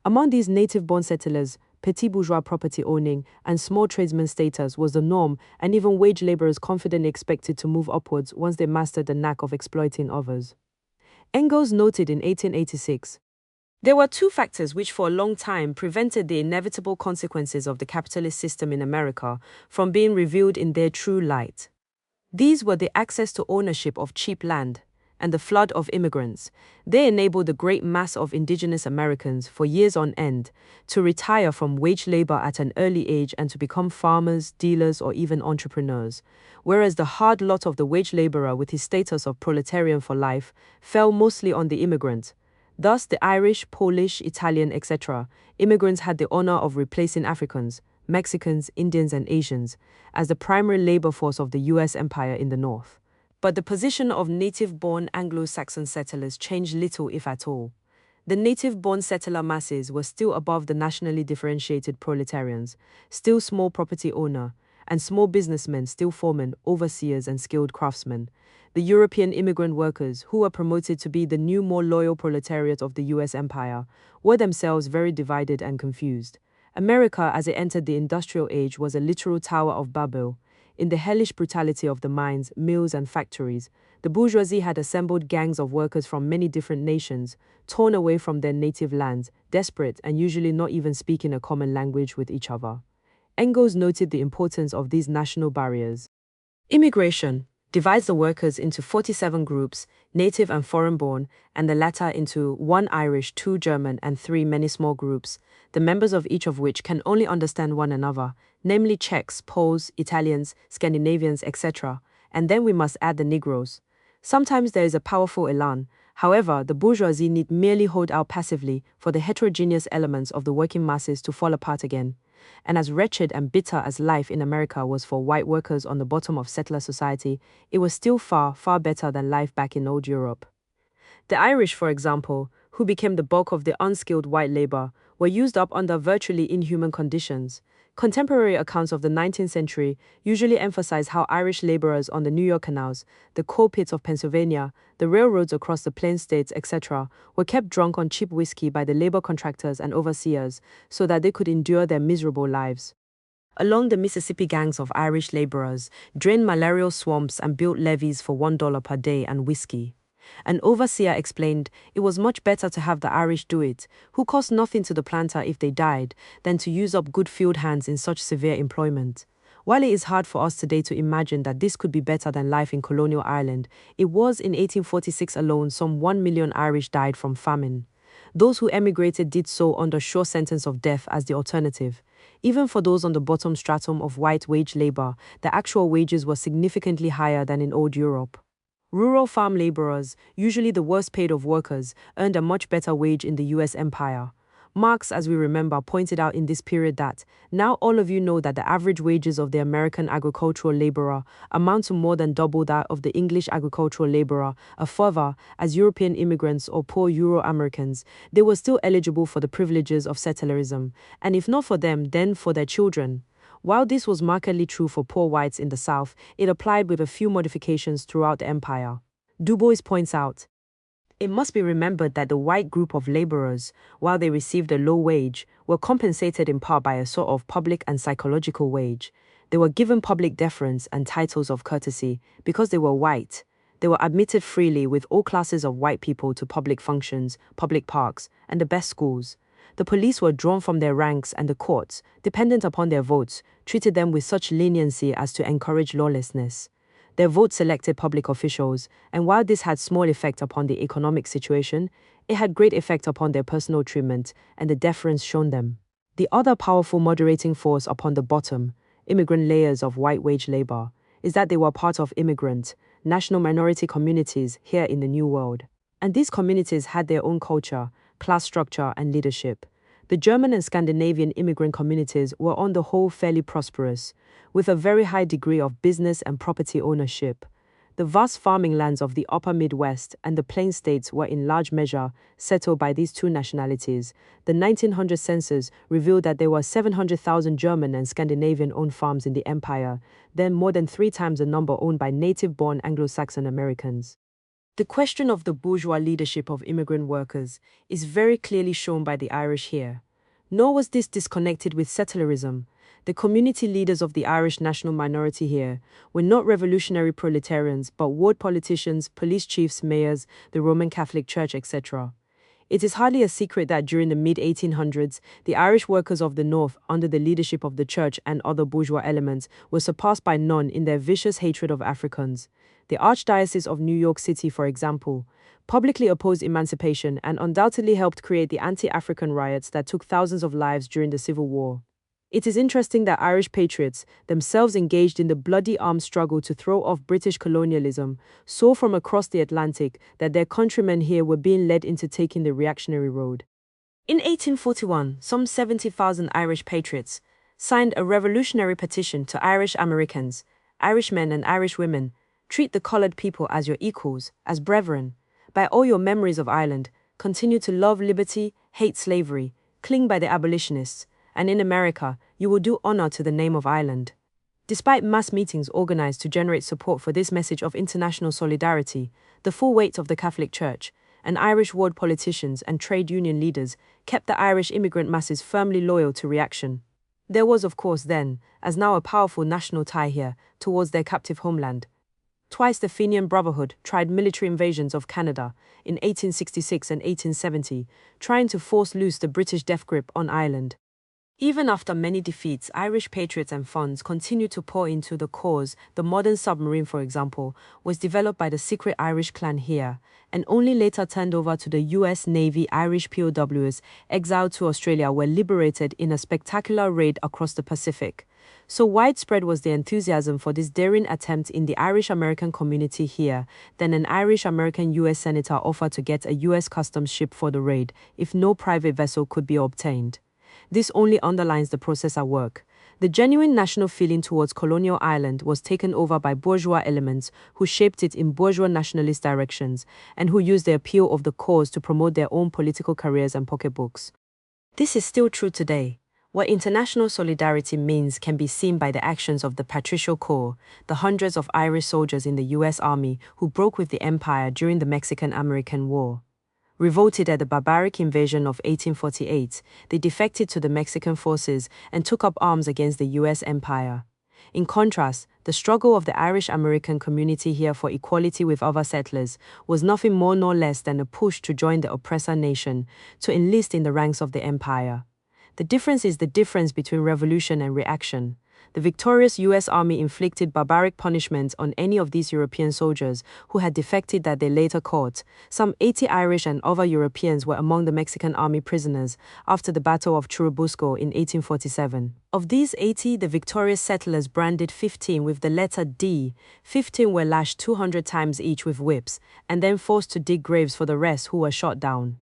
Among these native-born settlers, petit bourgeois property owning and small tradesman status was the norm, and even wage laborers confidently expected to move upwards once they mastered the knack of exploiting others. Engels noted in 1886, "There were 2 factors which for a long time prevented the inevitable consequences of the capitalist system in America from being revealed in their true light. These were the access to ownership of cheap land and the flood of immigrants. They enabled the great mass of indigenous Americans for years on end to retire from wage labor at an early age and to become farmers, dealers, or even entrepreneurs, whereas the hard lot of the wage laborer with his status of proletarian for life fell mostly on the immigrant. Thus, the Irish, Polish, Italian, etc. immigrants had the honor of replacing Africans, Mexicans, Indians, and Asians as the primary labor force of the U.S. empire in the north. But the position of native-born Anglo-Saxon settlers changed little, if at all. The native-born settler masses were still above the nationally differentiated proletarians, still small property owner, and small businessmen, still foremen, overseers, and skilled craftsmen. The European immigrant workers, who were promoted to be the new, more loyal proletariat of the U.S. empire, were themselves very divided and confused. America, as it entered the industrial age, was a literal Tower of Babel. In the hellish brutality of the mines, mills, and factories, the bourgeoisie had assembled gangs of workers from many different nations, torn away from their native lands, desperate and usually not even speaking a common language with each other. Engels noted the importance of these national barriers. Immigration divides the workers into 47 groups, native and foreign-born, and the latter into 1 Irish, 2 German, and 3 many small groups, the members of each of which can only understand one another, namely Czechs, Poles, Italians, Scandinavians, etc., and then we must add the Negroes. Sometimes there is a powerful elan. However, the bourgeoisie need merely hold out passively for the heterogeneous elements of the working masses to fall apart again. And as wretched and bitter as life in America was for white workers on the bottom of settler society, it was still far, far better than life back in old Europe. The Irish, for example, who became the bulk of the unskilled white labor, were used up under virtually inhuman conditions. Contemporary accounts of the 19th century usually emphasize how Irish laborers on the New York canals, the coal pits of Pennsylvania, the railroads across the Plain States, etc., were kept drunk on cheap whiskey by the labor contractors and overseers so that they could endure their miserable lives. Along the Mississippi, gangs of Irish laborers drained malarial swamps and built levees for $1 per day and whiskey. An overseer explained it was much better to have the Irish do it, who cost nothing to the planter if they died, than to use up good field hands in such severe employment. While it is hard for us today to imagine that this could be better than life in colonial Ireland, it was in 1846 alone some 1 million Irish died from famine. Those who emigrated did so under sure sentence of death as the alternative. Even for those on the bottom stratum of white wage labor, the actual wages were significantly higher than in old Europe. Rural farm laborers, usually the worst paid of workers, earned a much better wage in the US empire. Marx, as we remember, pointed out in this period that, now all of you know that the average wages of the American agricultural laborer amount to more than double that of the English agricultural laborer. Further, as European immigrants or poor Euro-Americans, they were still eligible for the privileges of settlerism, and if not for them, then for their children. While this was markedly true for poor whites in the South, it applied with a few modifications throughout the empire. Du Bois points out, it must be remembered that the white group of laborers, while they received a low wage, were compensated in part by a sort of public and psychological wage. They were given public deference and titles of courtesy because they were white. They were admitted freely with all classes of white people to public functions, public parks, and the best schools. The police were drawn from their ranks, and the courts, dependent upon their votes, treated them with such leniency as to encourage lawlessness. Their votes selected public officials, and while this had small effect upon the economic situation, it had great effect upon their personal treatment and the deference shown them. The other powerful moderating force upon the bottom, immigrant layers of white wage labor, is that they were part of immigrant, national minority communities here in the New World. And these communities had their own culture, class structure, and leadership. The German and Scandinavian immigrant communities were on the whole fairly prosperous, with a very high degree of business and property ownership. The vast farming lands of the upper Midwest and the Plain States were in large measure settled by these two nationalities. The 1900 census revealed that there were 700,000 German and Scandinavian-owned farms in the empire, then more than 3 times the number owned by native-born Anglo-Saxon Americans. The question of the bourgeois leadership of immigrant workers is very clearly shown by the Irish here. Nor was this disconnected with settlerism. The community leaders of the Irish national minority here were not revolutionary proletarians, but ward politicians, police chiefs, mayors, the Roman Catholic Church, etc. It is hardly a secret that during the mid-1800s, the Irish workers of the North, under the leadership of the Church and other bourgeois elements, were surpassed by none in their vicious hatred of Africans. The Archdiocese of New York City, for example, publicly opposed emancipation and undoubtedly helped create the anti-African riots that took thousands of lives during the Civil War. It is interesting that Irish patriots, themselves engaged in the bloody armed struggle to throw off British colonialism, saw from across the Atlantic that their countrymen here were being led into taking the reactionary road. In 1841, some 70,000 Irish patriots signed a revolutionary petition to Irish Americans, Irish men and Irish women: treat the colored people as your equals, as brethren. By all your memories of Ireland, continue to love liberty, hate slavery, cling by the abolitionists, and in America, you will do honor to the name of Ireland. Despite mass meetings organized to generate support for this message of international solidarity, the full weight of the Catholic Church, and Irish ward politicians and trade union leaders kept the Irish immigrant masses firmly loyal to reaction. There was, of course, then, as now, a powerful national tie here towards their captive homeland. Twice the Fenian Brotherhood tried military invasions of Canada in 1866 and 1870, trying to force loose the British death grip on Ireland. Even after many defeats, Irish patriots and funds continued to pour into the cause. The modern submarine, for example, was developed by the secret Irish clan here, and only later turned over to the US Navy. Irish POWs exiled to Australia were liberated in a spectacular raid across the Pacific. So widespread was the enthusiasm for this daring attempt in the Irish-American community here, that an Irish-American US senator offered to get a US customs ship for the raid if no private vessel could be obtained. This only underlines the process at work. The genuine national feeling towards colonial Ireland was taken over by bourgeois elements who shaped it in bourgeois nationalist directions and who used the appeal of the cause to promote their own political careers and pocketbooks. This is still true today. What international solidarity means can be seen by the actions of the Patricial Corps, the hundreds of Irish soldiers in the US Army who broke with the Empire during the Mexican-American War. Revolted at the barbaric invasion of 1848, they defected to the Mexican forces and took up arms against the US Empire. In contrast, the struggle of the Irish-American community here for equality with other settlers was nothing more nor less than a push to join the oppressor nation, to enlist in the ranks of the empire. The difference is the difference between revolution and reaction. The victorious US Army inflicted barbaric punishments on any of these European soldiers who had defected that they later caught. Some 80 Irish and other Europeans were among the Mexican Army prisoners after the Battle of Churubusco in 1847. Of these 80, the victorious settlers branded 15 with the letter D. 15 were lashed 200 times each with whips, and then forced to dig graves for the rest who were shot down.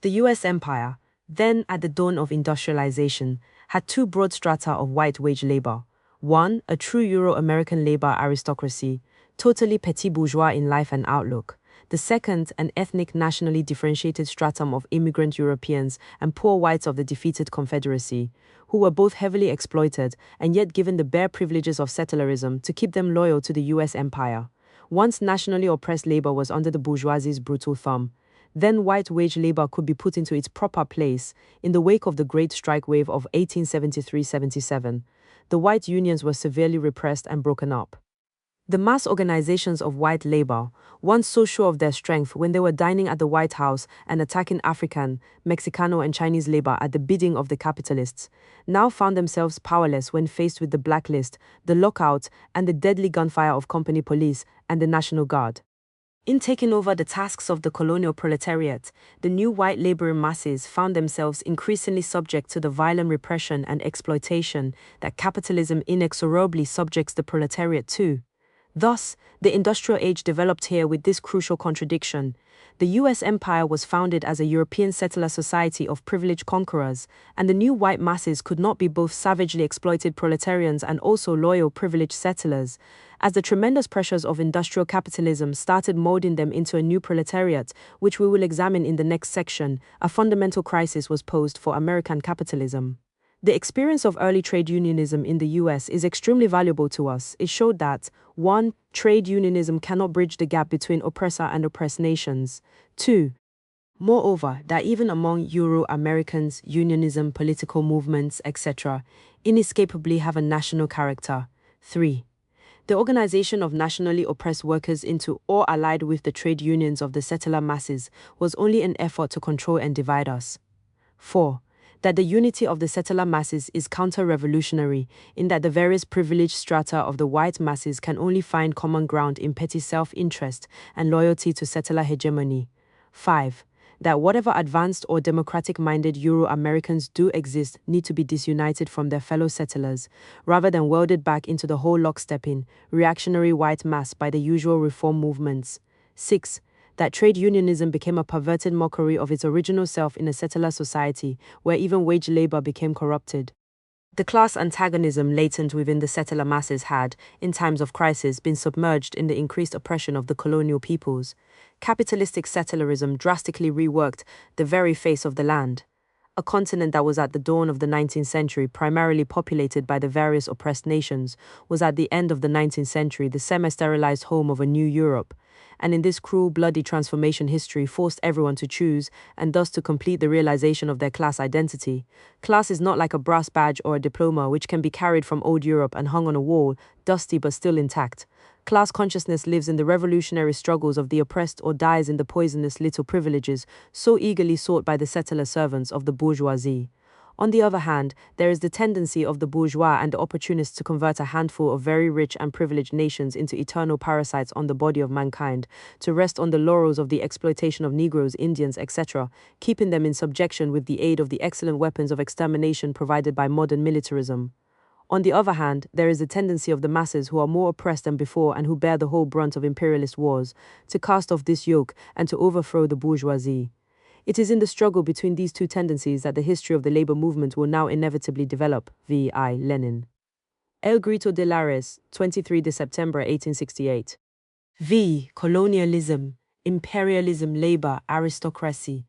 The US Empire, then at the dawn of industrialization, had two broad strata of white wage labor. One, a true Euro-American labor aristocracy, totally petit bourgeois in life and outlook. The second, an ethnic nationally differentiated stratum of immigrant Europeans and poor whites of the defeated Confederacy, who were both heavily exploited and yet given the bare privileges of settlerism to keep them loyal to the US Empire. Once nationally oppressed labor was under the bourgeoisie's brutal thumb, then white wage labor could be put into its proper place. In the wake of the Great Strike Wave of 1873-77, the white unions were severely repressed and broken up. The mass organizations of white labor, once so sure of their strength when they were dining at the White House and attacking African, Mexicano and Chinese labor at the bidding of the capitalists, now found themselves powerless when faced with the blacklist, the lockout, and the deadly gunfire of company police and the National Guard. In taking over the tasks of the colonial proletariat, the new white laboring masses found themselves increasingly subject to the violent repression and exploitation that capitalism inexorably subjects the proletariat to. Thus, the industrial age developed here with this crucial contradiction. The US Empire was founded as a European settler society of privileged conquerors, and the new white masses could not be both savagely exploited proletarians and also loyal privileged settlers. As the tremendous pressures of industrial capitalism started molding them into a new proletariat, which we will examine in the next section, a fundamental crisis was posed for American capitalism. The experience of early trade unionism in the US is extremely valuable to us. It showed that 1. Trade unionism cannot bridge the gap between oppressor and oppressed nations. 2. Moreover, that even among Euro-Americans, unionism, political movements, etc., inescapably have a national character. 3. The organization of nationally oppressed workers into or allied with the trade unions of the settler masses was only an effort to control and divide us. 4. That the unity of the settler masses is counter-revolutionary, in that the various privileged strata of the white masses can only find common ground in petty self-interest and loyalty to settler hegemony. 5. That whatever advanced or democratic-minded Euro-Americans do exist need to be disunited from their fellow settlers, rather than welded back into the whole lockstepping, reactionary white mass by the usual reform movements. 6. That trade unionism became a perverted mockery of its original self in a settler society, where even wage labor became corrupted. The class antagonism latent within the settler masses had, in times of crisis, been submerged in the increased oppression of the colonial peoples. Capitalistic settlerism drastically reworked the very face of the land. A continent that was at the dawn of the 19th century primarily populated by the various oppressed nations was at the end of the 19th century the semi-sterilized home of a new Europe. And in this cruel, bloody transformation history forced everyone to choose, and thus to complete the realization of their class identity. Class is not like a brass badge or a diploma which can be carried from old Europe and hung on a wall, dusty but still intact. Class consciousness lives in the revolutionary struggles of the oppressed or dies in the poisonous little privileges so eagerly sought by the settler servants of the bourgeoisie. On the other hand, there is the tendency of the bourgeois and the opportunists to convert a handful of very rich and privileged nations into eternal parasites on the body of mankind, to rest on the laurels of the exploitation of Negroes, Indians, etc., keeping them in subjection with the aid of the excellent weapons of extermination provided by modern militarism. On the other hand, there is a tendency of the masses who are more oppressed than before and who bear the whole brunt of imperialist wars, to cast off this yoke and to overthrow the bourgeoisie. It is in the struggle between these two tendencies that the history of the labor movement will now inevitably develop. V.I. Lenin. El Grito de Lares, 23 September 1868. V. Colonialism, imperialism, labor, aristocracy.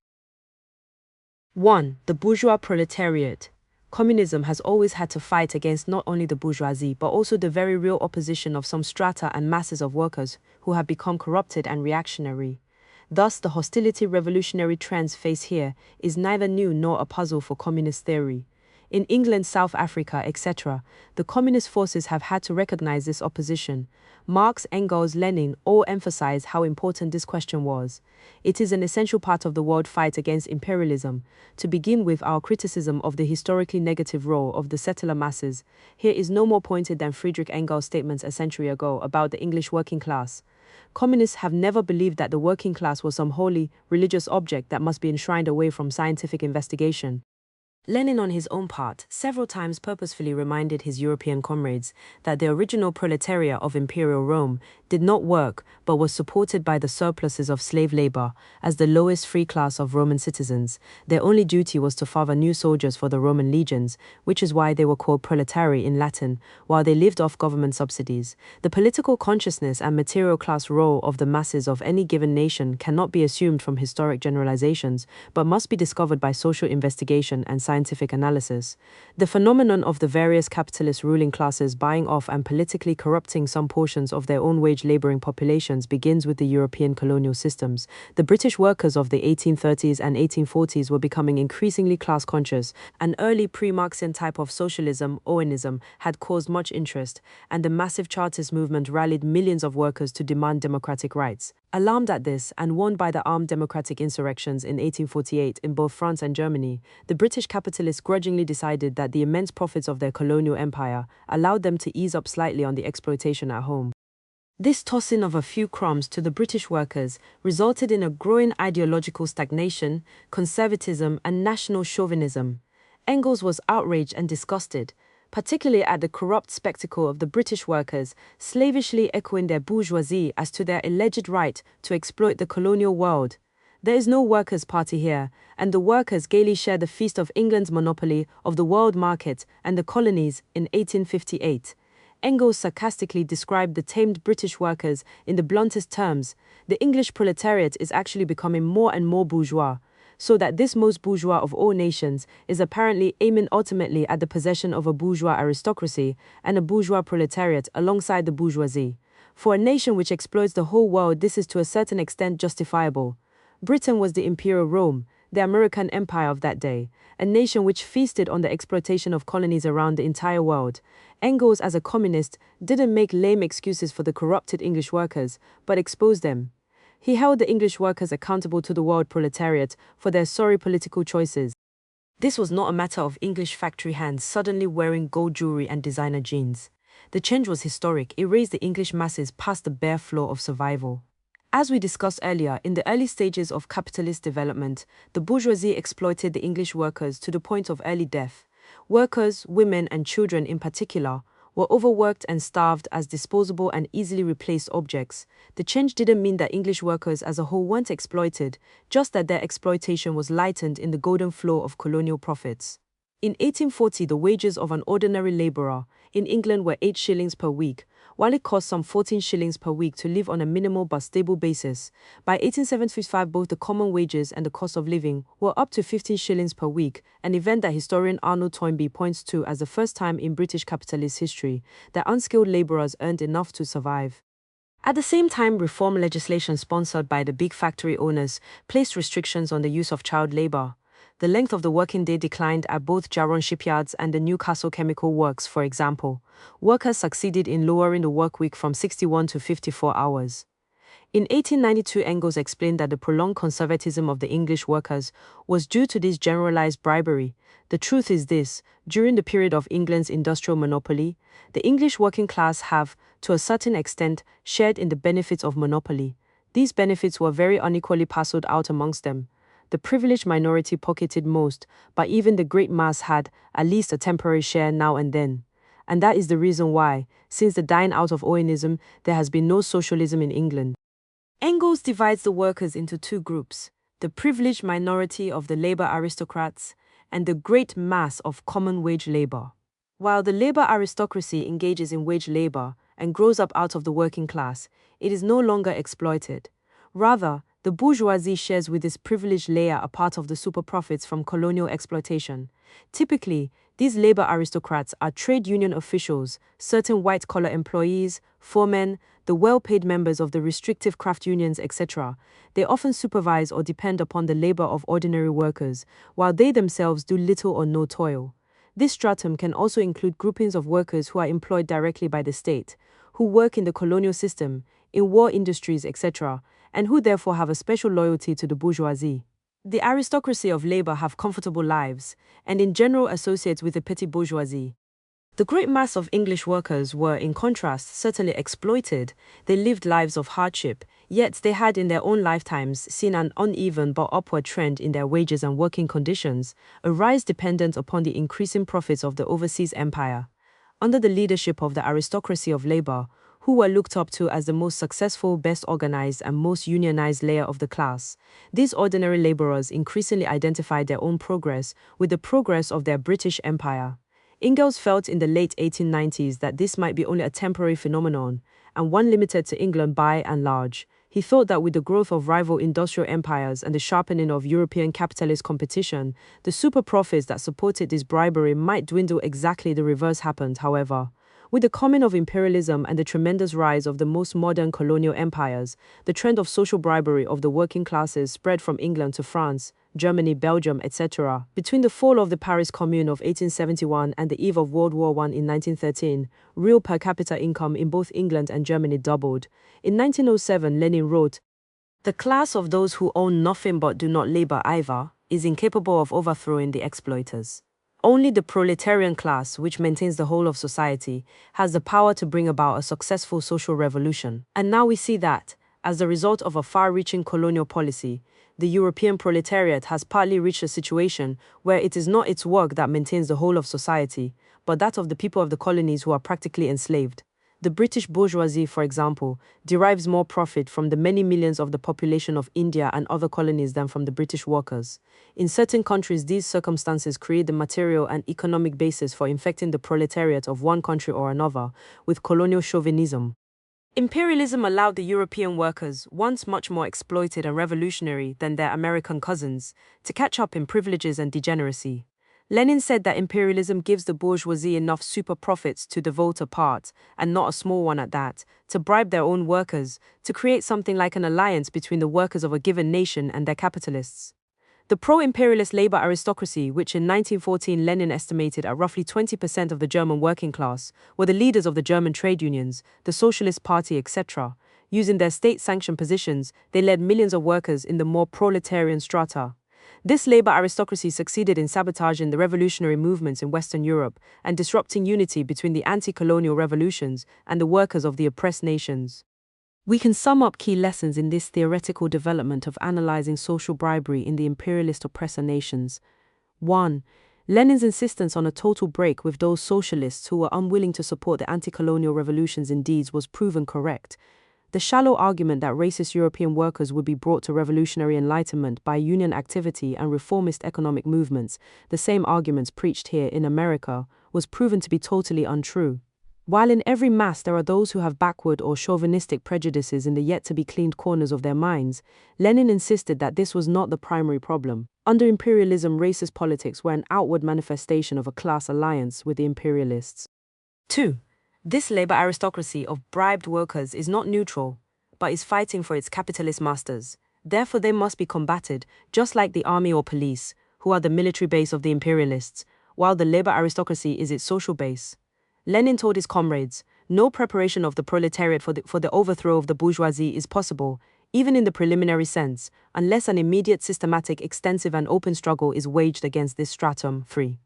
1. The bourgeois proletariat. Communism has always had to fight against not only the bourgeoisie but also the very real opposition of some strata and masses of workers who have become corrupted and reactionary. Thus, the hostility revolutionary trends face here is neither new nor a puzzle for communist theory. In England, South Africa, etc., the communist forces have had to recognize this opposition. Marx, Engels, Lenin all emphasize how important this question was. It is an essential part of the world fight against imperialism. To begin with our criticism of the historically negative role of the settler masses, here is no more pointed than Friedrich Engels' statements a century ago about the English working class. Communists have never believed that the working class was some holy, religious object that must be enshrined away from scientific investigation. Lenin, on his own part, several times purposefully reminded his European comrades that the original proletariat of Imperial Rome did not work but was supported by the surpluses of slave labor as the lowest free class of Roman citizens. Their only duty was to father new soldiers for the Roman legions, which is why they were called proletari in Latin, while they lived off government subsidies. The political consciousness and material class role of the masses of any given nation cannot be assumed from historic generalizations, but must be discovered by social investigation and scientific analysis. The phenomenon of the various capitalist ruling classes buying off and politically corrupting some portions of their own wage-laboring populations begins with the European colonial systems. The British workers of the 1830s and 1840s were becoming increasingly class-conscious. An early pre-Marxian type of socialism, Owenism, had caused much interest, and the massive Chartist movement rallied millions of workers to demand democratic rights. Alarmed at this, and warned by the armed democratic insurrections in 1848 in both France and Germany, the British capitalists grudgingly decided that the immense profits of their colonial empire allowed them to ease up slightly on the exploitation at home. This tossing of a few crumbs to the British workers resulted in a growing ideological stagnation, conservatism, and national chauvinism. Engels was outraged and disgusted, particularly at the corrupt spectacle of the British workers slavishly echoing their bourgeoisie as to their alleged right to exploit the colonial world. There is no workers' party here, and the workers gaily share the feast of England's monopoly of the world market and the colonies in 1858. Engels sarcastically described the tamed British workers in the bluntest terms. The English proletariat is actually becoming more and more bourgeois, so that this most bourgeois of all nations is apparently aiming ultimately at the possession of a bourgeois aristocracy and a bourgeois proletariat alongside the bourgeoisie. For a nation which exploits the whole world, this is to a certain extent justifiable. Britain was the Imperial Rome, the American empire of that day, a nation which feasted on the exploitation of colonies around the entire world. Engels, as a communist, didn't make lame excuses for the corrupted English workers, but exposed them. He held the English workers accountable to the world proletariat for their sorry political choices. This was not a matter of English factory hands suddenly wearing gold jewelry and designer jeans. The change was historic. It raised the English masses past the bare floor of survival. As we discussed earlier, in the early stages of capitalist development, the bourgeoisie exploited the English workers to the point of early death. Workers, women, and children in particular, were overworked and starved as disposable and easily replaced objects. The change didn't mean that English workers as a whole weren't exploited, just that their exploitation was lightened in the golden flow of colonial profits. In 1840, the wages of an ordinary laborer in England were 8 shillings per week, while it cost some 14 shillings per week to live on a minimal but stable basis. By 1875, both the common wages and the cost of living were up to 15 shillings per week, an event that historian Arnold Toynbee points to as the first time in British capitalist history that unskilled laborers earned enough to survive. At the same time, reform legislation sponsored by the big factory owners placed restrictions on the use of child labor. The length of the working day declined at both Jarron shipyards and the Newcastle Chemical Works, for example. Workers succeeded in lowering the work week from 61 to 54 hours. In 1892, Engels explained that the prolonged conservatism of the English workers was due to this generalized bribery. The truth is this: during the period of England's industrial monopoly, the English working class have, to a certain extent, shared in the benefits of monopoly. These benefits were very unequally parceled out amongst them. The privileged minority pocketed most, but even the great mass had, at least, a temporary share now and then. And that is the reason why, since the dying out of Owenism, there has been no socialism in England. Engels divides the workers into two groups: the privileged minority of the labor aristocrats and the great mass of common wage labor. While the labor aristocracy engages in wage labor and grows up out of the working class, it is no longer exploited. Rather, the bourgeoisie shares with this privileged layer a part of the superprofits from colonial exploitation. Typically, these labor aristocrats are trade union officials, certain white-collar employees, foremen, the well-paid members of the restrictive craft unions, etc. They often supervise or depend upon the labor of ordinary workers, while they themselves do little or no toil. This stratum can also include groupings of workers who are employed directly by the state, who work in the colonial system, in war industries, etc., and who therefore have a special loyalty to the bourgeoisie. The aristocracy of labor have comfortable lives, and in general associate with the petty bourgeoisie. The great mass of English workers were, in contrast, certainly exploited. They lived lives of hardship, yet they had in their own lifetimes seen an uneven but upward trend in their wages and working conditions, a rise dependent upon the increasing profits of the overseas empire. Under the leadership of the aristocracy of labor, who were looked up to as the most successful, best organized, and most unionized layer of the class, these ordinary laborers increasingly identified their own progress with the progress of their British Empire. Engels felt in the late 1890s that this might be only a temporary phenomenon, and one limited to England by and large. He thought that with the growth of rival industrial empires and the sharpening of European capitalist competition, the super profits that supported this bribery might dwindle. Exactly the reverse happened, however. With the coming of imperialism and the tremendous rise of the most modern colonial empires, the trend of social bribery of the working classes spread from England to France, Germany, Belgium, etc. Between the fall of the Paris Commune of 1871 and the eve of World War I in 1913, real per capita income in both England and Germany doubled. In 1907, Lenin wrote, "The class of those who own nothing but do not labor either is incapable of overthrowing the exploiters. Only the proletarian class, which maintains the whole of society, has the power to bring about a successful social revolution." And now we see that, as a result of a far-reaching colonial policy, the European proletariat has partly reached a situation where it is not its work that maintains the whole of society, but that of the people of the colonies who are practically enslaved. The British bourgeoisie, for example, derives more profit from the many millions of the population of India and other colonies than from the British workers. In certain countries, these circumstances create the material and economic basis for infecting the proletariat of one country or another with colonial chauvinism. Imperialism allowed the European workers, once much more exploited and revolutionary than their American cousins, to catch up in privileges and degeneracy. Lenin said that imperialism gives the bourgeoisie enough super profits to devote a part, and not a small one at that, to bribe their own workers, to create something like an alliance between the workers of a given nation and their capitalists. The pro-imperialist labor aristocracy, which in 1914 Lenin estimated at roughly 20% of the German working class, were the leaders of the German trade unions, the Socialist Party, etc. Using their state-sanctioned positions, they led millions of workers in the more proletarian strata. This labor aristocracy succeeded in sabotaging the revolutionary movements in Western Europe and disrupting unity between the anti-colonial revolutions and the workers of the oppressed nations. We can sum up key lessons in this theoretical development of analyzing social bribery in the imperialist oppressor nations. 1. Lenin's insistence on a total break with those socialists who were unwilling to support the anti-colonial revolutions in deeds was proven correct. The shallow argument that racist European workers would be brought to revolutionary enlightenment by union activity and reformist economic movements, the same arguments preached here in America, was proven to be totally untrue. While in every mass there are those who have backward or chauvinistic prejudices in the yet-to-be-cleaned corners of their minds, Lenin insisted that this was not the primary problem. Under imperialism, racist politics were an outward manifestation of a class alliance with the imperialists. 2. This labor aristocracy of bribed workers is not neutral, but is fighting for its capitalist masters. Therefore, they must be combated, just like the army or police, who are the military base of the imperialists, while the labor aristocracy is its social base. Lenin told his comrades, no preparation of the proletariat for the overthrow of the bourgeoisie is possible, even in the preliminary sense, unless an immediate, systematic, extensive and open struggle is waged against this stratum free.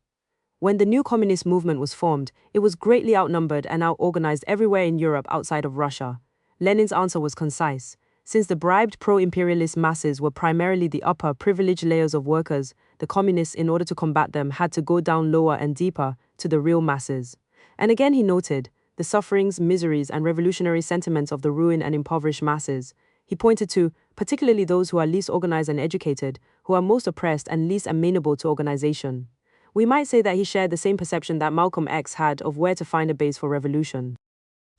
When the new communist movement was formed, it was greatly outnumbered and out-organized everywhere in Europe outside of Russia. Lenin's answer was concise. Since the bribed pro-imperialist masses were primarily the upper, privileged layers of workers, the communists, in order to combat them, had to go down lower and deeper to the real masses. And again he noted the sufferings, miseries, and revolutionary sentiments of the ruined and impoverished masses. He pointed to, particularly those who are least organized and educated, who are most oppressed and least amenable to organization. We might say that he shared the same perception that Malcolm X had of where to find a base for revolution.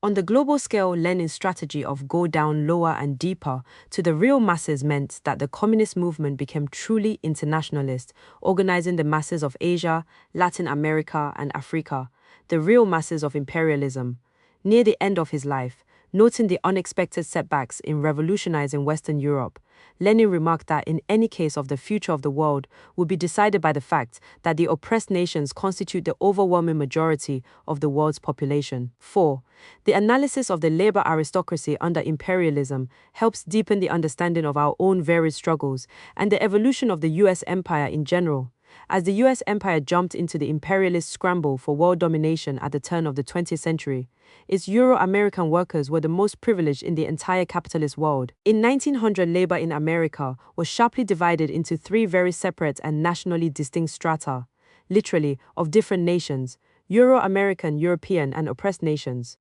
On the global scale, Lenin's strategy of go down lower and deeper to the real masses meant that the communist movement became truly internationalist, organizing the masses of Asia, Latin America, and Africa, the real masses of imperialism. Near the end of his life, noting the unexpected setbacks in revolutionizing Western Europe, Lenin remarked that in any case of the future of the world would be decided by the fact that the oppressed nations constitute the overwhelming majority of the world's population. 4. The analysis of the labor aristocracy under imperialism helps deepen the understanding of our own varied struggles and the evolution of the US empire in general. As the US empire jumped into the imperialist scramble for world domination at the turn of the 20th century, its Euro-American workers were the most privileged in the entire capitalist world. In 1900, labor in America was sharply divided into three very separate and nationally distinct strata, literally, of different nations: Euro-American, European, and oppressed nations.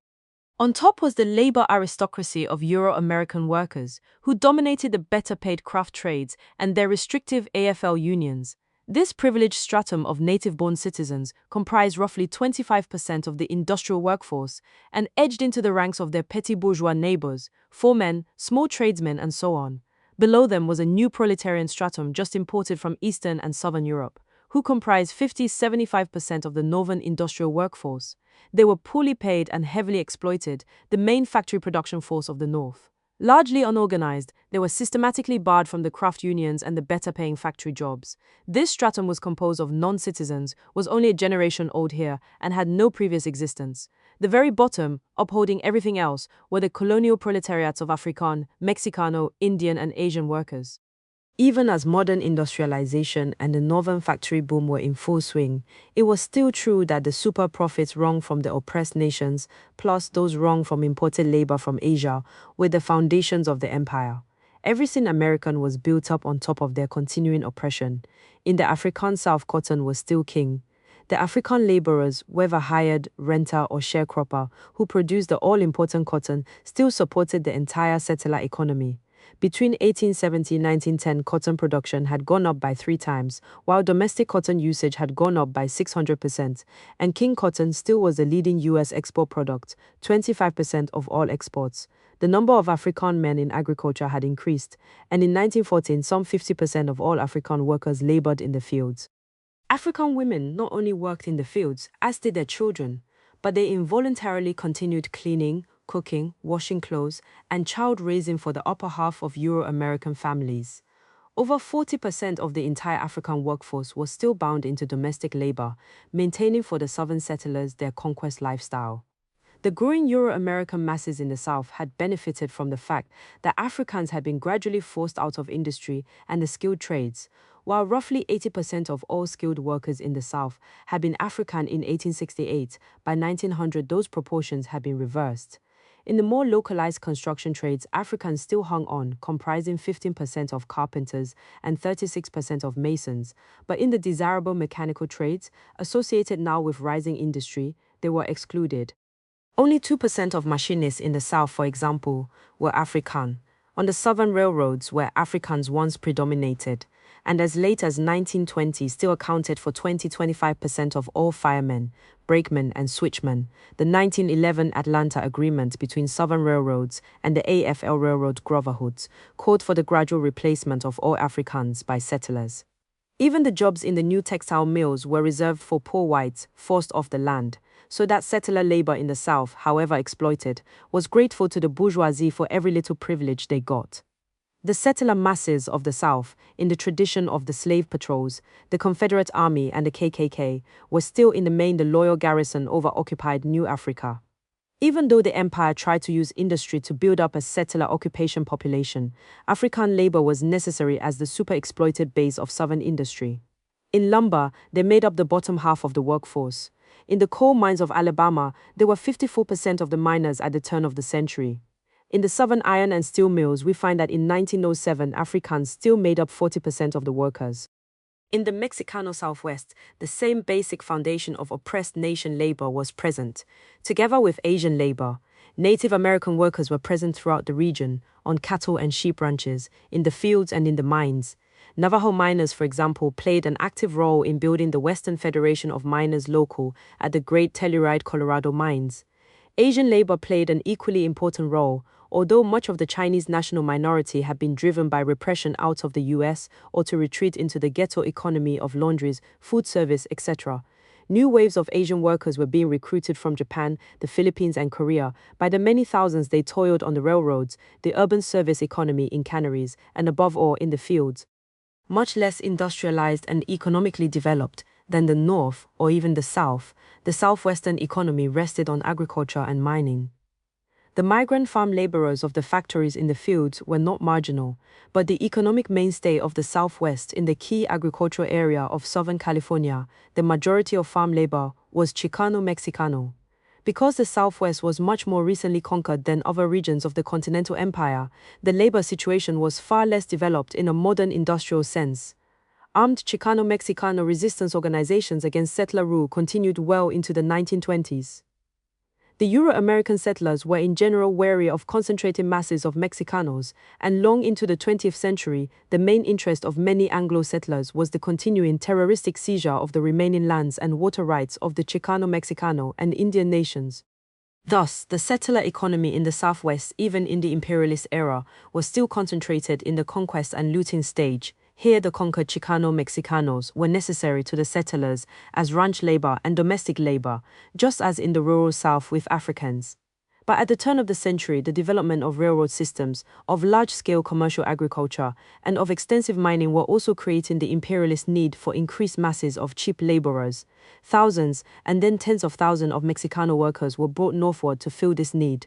On top was the labor aristocracy of Euro-American workers, who dominated the better-paid craft trades and their restrictive AFL unions. This privileged stratum of native-born citizens comprised roughly 25% of the industrial workforce and edged into the ranks of their petty bourgeois neighbors, foremen, small tradesmen, and so on. Below them was a new proletarian stratum just imported from Eastern and Southern Europe, who comprised 50–75% of the northern industrial workforce. They were poorly paid and heavily exploited, the main factory production force of the North. Largely unorganized, they were systematically barred from the craft unions and the better-paying factory jobs. This stratum was composed of non-citizens, was only a generation old here, and had no previous existence. The very bottom, upholding everything else, were the colonial proletariats of African, Mexicano, Indian, and Asian workers. Even as modern industrialization and the northern factory boom were in full swing, it was still true that the super profits wrung from the oppressed nations, plus those wrung from imported labor from Asia, were the foundations of the empire. Everything American was built up on top of their continuing oppression. In the African South, cotton was still king. The African laborers, whether hired, renter, or sharecropper, who produced the all-important cotton, still supported the entire settler economy. Between 1870 and 1910, cotton production had gone up by 3 times, while domestic cotton usage had gone up by 600%, and king cotton still was the leading U.S. export product, 25% of all exports. The number of African men in agriculture had increased, and in 1914, some 50% of all African workers labored in the fields. African women not only worked in the fields, as did their children, but they involuntarily continued cleaning, cooking, washing clothes, and child-raising for the upper half of Euro-American families. Over 40% of the entire African workforce was still bound into domestic labor, maintaining for the southern settlers their conquest lifestyle. The growing Euro-American masses in the South had benefited from the fact that Africans had been gradually forced out of industry and the skilled trades. While roughly 80% of all skilled workers in the South had been African in 1868, by 1900 those proportions had been reversed. In the more localized construction trades, Africans still hung on, comprising 15% of carpenters and 36% of masons, but in the desirable mechanical trades, associated now with rising industry, they were excluded. Only 2% of machinists in the South, for example, were African. On the southern railroads, where Africans once predominated, and as late as 1920 still accounted for 20–25% of all firemen, brakemen, and switchmen, the 1911 Atlanta Agreement between Southern Railroads and the AFL Railroad Brotherhoods called for the gradual replacement of all Africans by settlers. Even the jobs in the new textile mills were reserved for poor whites forced off the land, so that settler labor in the South, however exploited, was grateful to the bourgeoisie for every little privilege they got. The settler masses of the South, in the tradition of the slave patrols, the Confederate Army and the KKK, were still in the main the loyal garrison over occupied New Africa. Even though the empire tried to use industry to build up a settler occupation population, African labor was necessary as the super-exploited base of southern industry. In lumber, they made up the bottom half of the workforce. In the coal mines of Alabama, there were 54% of the miners at the turn of the century. In the southern iron and steel mills, we find that in 1907, Africans still made up 40% of the workers. In the Mexicano Southwest, the same basic foundation of oppressed nation labor was present. Together with Asian labor, Native American workers were present throughout the region, on cattle and sheep ranches, in the fields and in the mines. Navajo miners, for example, played an active role in building the Western Federation of Miners Local at the Great Telluride, Colorado mines. Asian labor played an equally important role, although much of the Chinese national minority had been driven by repression out of the US or to retreat into the ghetto economy of laundries, food service, etc. New waves of Asian workers were being recruited from Japan, the Philippines, and Korea. By the many thousands they toiled on the railroads, the urban service economy in canneries, and above all in the fields. Much less industrialized and economically developed than the North or even the South, the Southwestern economy rested on agriculture and mining. The migrant farm laborers of the factories in the fields were not marginal, but the economic mainstay of the Southwest in the key agricultural area of Southern California, the majority of farm labor was Chicano-Mexicano. Because the Southwest was much more recently conquered than other regions of the continental empire, the labor situation was far less developed in a modern industrial sense. Armed Chicano-Mexicano resistance organizations against settler rule continued well into the 1920s. The Euro-American settlers were in general wary of concentrated masses of Mexicanos, and long into the 20th century, the main interest of many Anglo settlers was the continuing terroristic seizure of the remaining lands and water rights of the Chicano-Mexicano and Indian nations. Thus, the settler economy in the Southwest, even in the imperialist era, was still concentrated in the conquest and looting stage. Here the conquered Chicano-Mexicanos were necessary to the settlers as ranch labor and domestic labor, just as in the rural South with Africans. But at the turn of the century, the development of railroad systems, of large-scale commercial agriculture, and of extensive mining were also creating the imperialist need for increased masses of cheap laborers. Thousands, and then tens of thousands of Mexicano workers were brought northward to fill this need.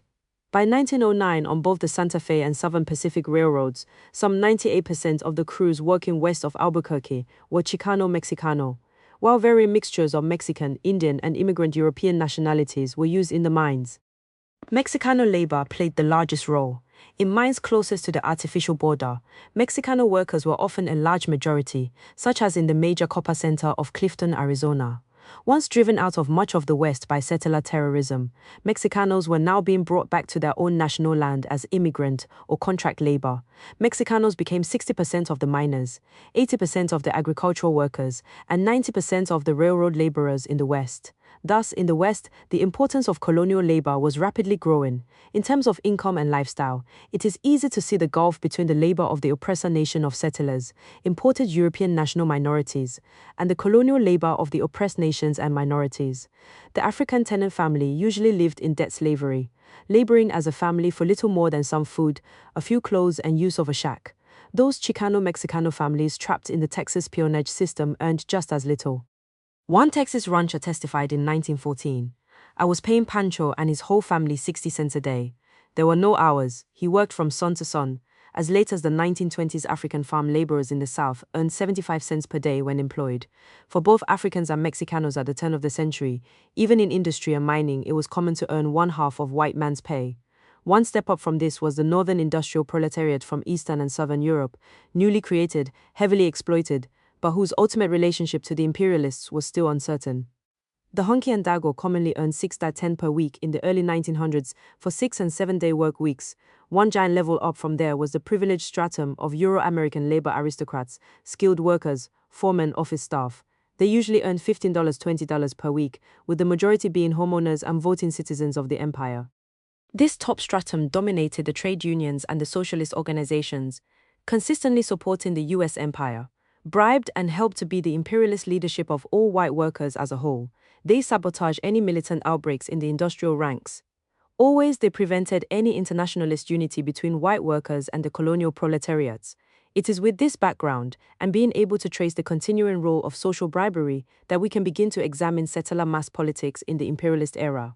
By 1909, on both the Santa Fe and Southern Pacific Railroads, some 98% of the crews working west of Albuquerque were Chicano-Mexicano, while varying mixtures of Mexican, Indian, and immigrant European nationalities were used in the mines. Mexicano labor played the largest role. In mines closest to the artificial border, Mexicano workers were often a large majority, such as in the major copper center of Clifton, Arizona. Once driven out of much of the West by settler terrorism, Mexicanos were now being brought back to their own national land as immigrant or contract labor. Mexicanos became 60% of the miners, 80% of the agricultural workers, and 90% of the railroad laborers in the West. Thus, in the West, the importance of colonial labor was rapidly growing. In terms of income and lifestyle, it is easy to see the gulf between the labor of the oppressor nation of settlers, imported European national minorities, and the colonial labor of the oppressed nations and minorities. The African tenant family usually lived in debt slavery, laboring as a family for little more than some food, a few clothes, and use of a shack. Those Chicano-Mexicano families trapped in the Texas peonage system earned just as little. One Texas rancher testified in 1914, "I was paying Pancho and his whole family 60 cents a day. There were no hours. He worked from sun to sun." As late as the 1920s, African farm laborers in the South earned 75 cents per day when employed. For both Africans and Mexicanos at the turn of the century, even in industry and mining, it was common to earn one half of white man's pay. One step up from this was the northern industrial proletariat from Eastern and Southern Europe, newly created, heavily exploited, but whose ultimate relationship to the imperialists was still uncertain. The honky and dago commonly earned 6.10 per week in the early 1900s for 6- and 7-day work weeks. One giant level up from there was the privileged stratum of Euro-American labor aristocrats, skilled workers, foremen, office staff. They usually earned $15, $20 per week, with the majority being homeowners and voting citizens of the empire. This top stratum dominated the trade unions and the socialist organizations, consistently supporting the US empire. Bribed and helped to be the imperialist leadership of all white workers as a whole, they sabotaged any militant outbreaks in the industrial ranks. Always they prevented any internationalist unity between white workers and the colonial proletariats. It is with this background, and being able to trace the continuing role of social bribery, that we can begin to examine settler mass politics in the imperialist era.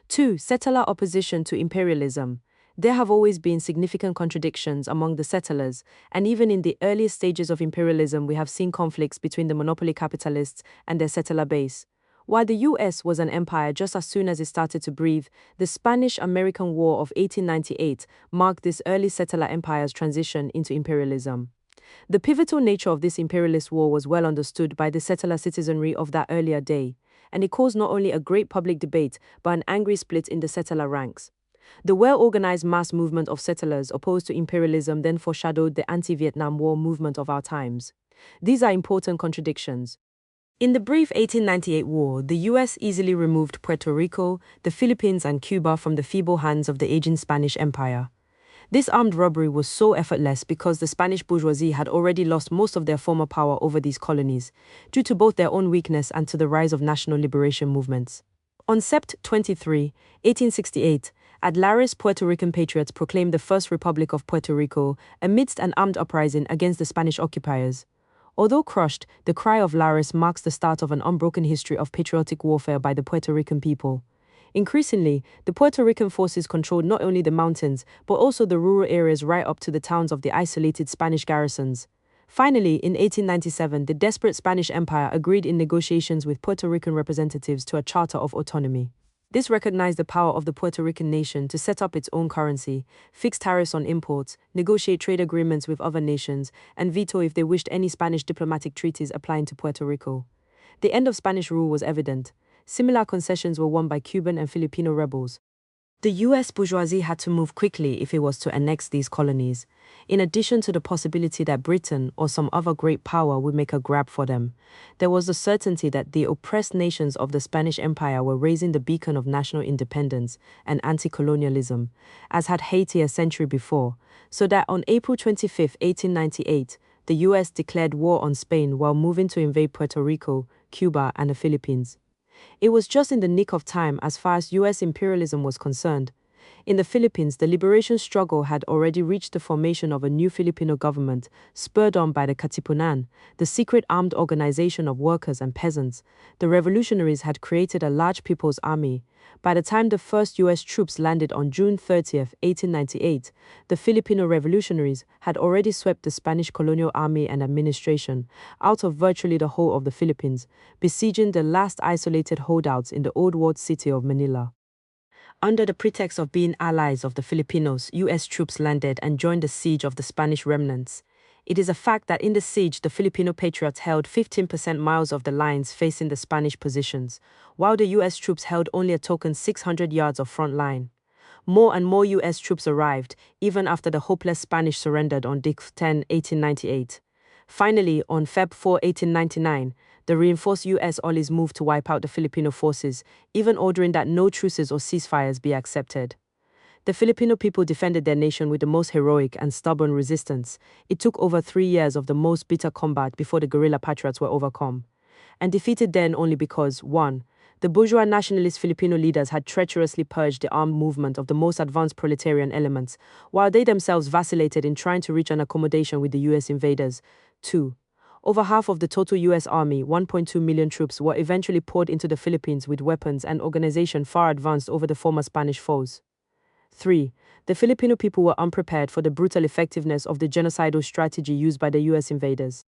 2. Settler opposition to imperialism. There have always been significant contradictions among the settlers, and even in the earliest stages of imperialism, we have seen conflicts between the monopoly capitalists and their settler base. While the US was an empire just as soon as it started to breathe, the Spanish-American War of 1898 marked this early settler empire's transition into imperialism. The pivotal nature of this imperialist war was well understood by the settler citizenry of that earlier day, and it caused not only a great public debate but an angry split in the settler ranks. The well-organized mass movement of settlers opposed to imperialism then foreshadowed the anti-Vietnam War movement of our times. These are important contradictions. In the brief 1898 war, the US easily removed Puerto Rico, the Philippines, and Cuba from the feeble hands of the aging Spanish Empire. This armed robbery was so effortless because the Spanish bourgeoisie had already lost most of their former power over these colonies, due to both their own weakness and to the rise of national liberation movements. On Sept 23, 1868, at Lares, Puerto Rican patriots proclaimed the First Republic of Puerto Rico amidst an armed uprising against the Spanish occupiers. Although crushed, the cry of Lares marks the start of an unbroken history of patriotic warfare by the Puerto Rican people. Increasingly, the Puerto Rican forces controlled not only the mountains, but also the rural areas right up to the towns of the isolated Spanish garrisons. Finally, in 1897, the desperate Spanish Empire agreed in negotiations with Puerto Rican representatives to a charter of autonomy. This recognized the power of the Puerto Rican nation to set up its own currency, fix tariffs on imports, negotiate trade agreements with other nations, and veto if they wished any Spanish diplomatic treaties applying to Puerto Rico. The end of Spanish rule was evident. Similar concessions were won by Cuban and Filipino rebels. The US bourgeoisie had to move quickly if it was to annex these colonies, in addition to the possibility that Britain or some other great power would make a grab for them. There was the certainty that the oppressed nations of the Spanish Empire were raising the beacon of national independence and anti-colonialism, as had Haiti a century before, so that on April 25, 1898, the US declared war on Spain while moving to invade Puerto Rico, Cuba, and the Philippines. It was just in the nick of time as far as US imperialism was concerned. In the Philippines, the liberation struggle had already reached the formation of a new Filipino government, spurred on by the Katipunan, the secret armed organization of workers and peasants. The revolutionaries had created a large people's army. By the time the first US troops landed on June 30, 1898, the Filipino revolutionaries had already swept the Spanish colonial army and administration out of virtually the whole of the Philippines, besieging the last isolated holdouts in the old walled city of Manila. Under the pretext of being allies of the Filipinos, US troops landed and joined the siege of the Spanish remnants. It is a fact that in the siege, the Filipino patriots held 15% miles of the lines facing the Spanish positions, while the US troops held only a token 600 yards of front line. More and more US troops arrived, even after the hopeless Spanish surrendered on Dec. 10, 1898. Finally, on Feb. 4, 1899, the reinforced US allies moved to wipe out the Filipino forces, even ordering that no truces or ceasefires be accepted. The Filipino people defended their nation with the most heroic and stubborn resistance. It took over 3 years of the most bitter combat before the guerrilla patriots were overcome, and defeated then only because, 1. The bourgeois nationalist Filipino leaders had treacherously purged the armed movement of the most advanced proletarian elements, while they themselves vacillated in trying to reach an accommodation with the US invaders. 2. Over half of the total US Army, 1.2 million troops, were eventually poured into the Philippines with weapons and organization far advanced over the former Spanish foes. 3. The Filipino people were unprepared for the brutal effectiveness of the genocidal strategy used by the US invaders.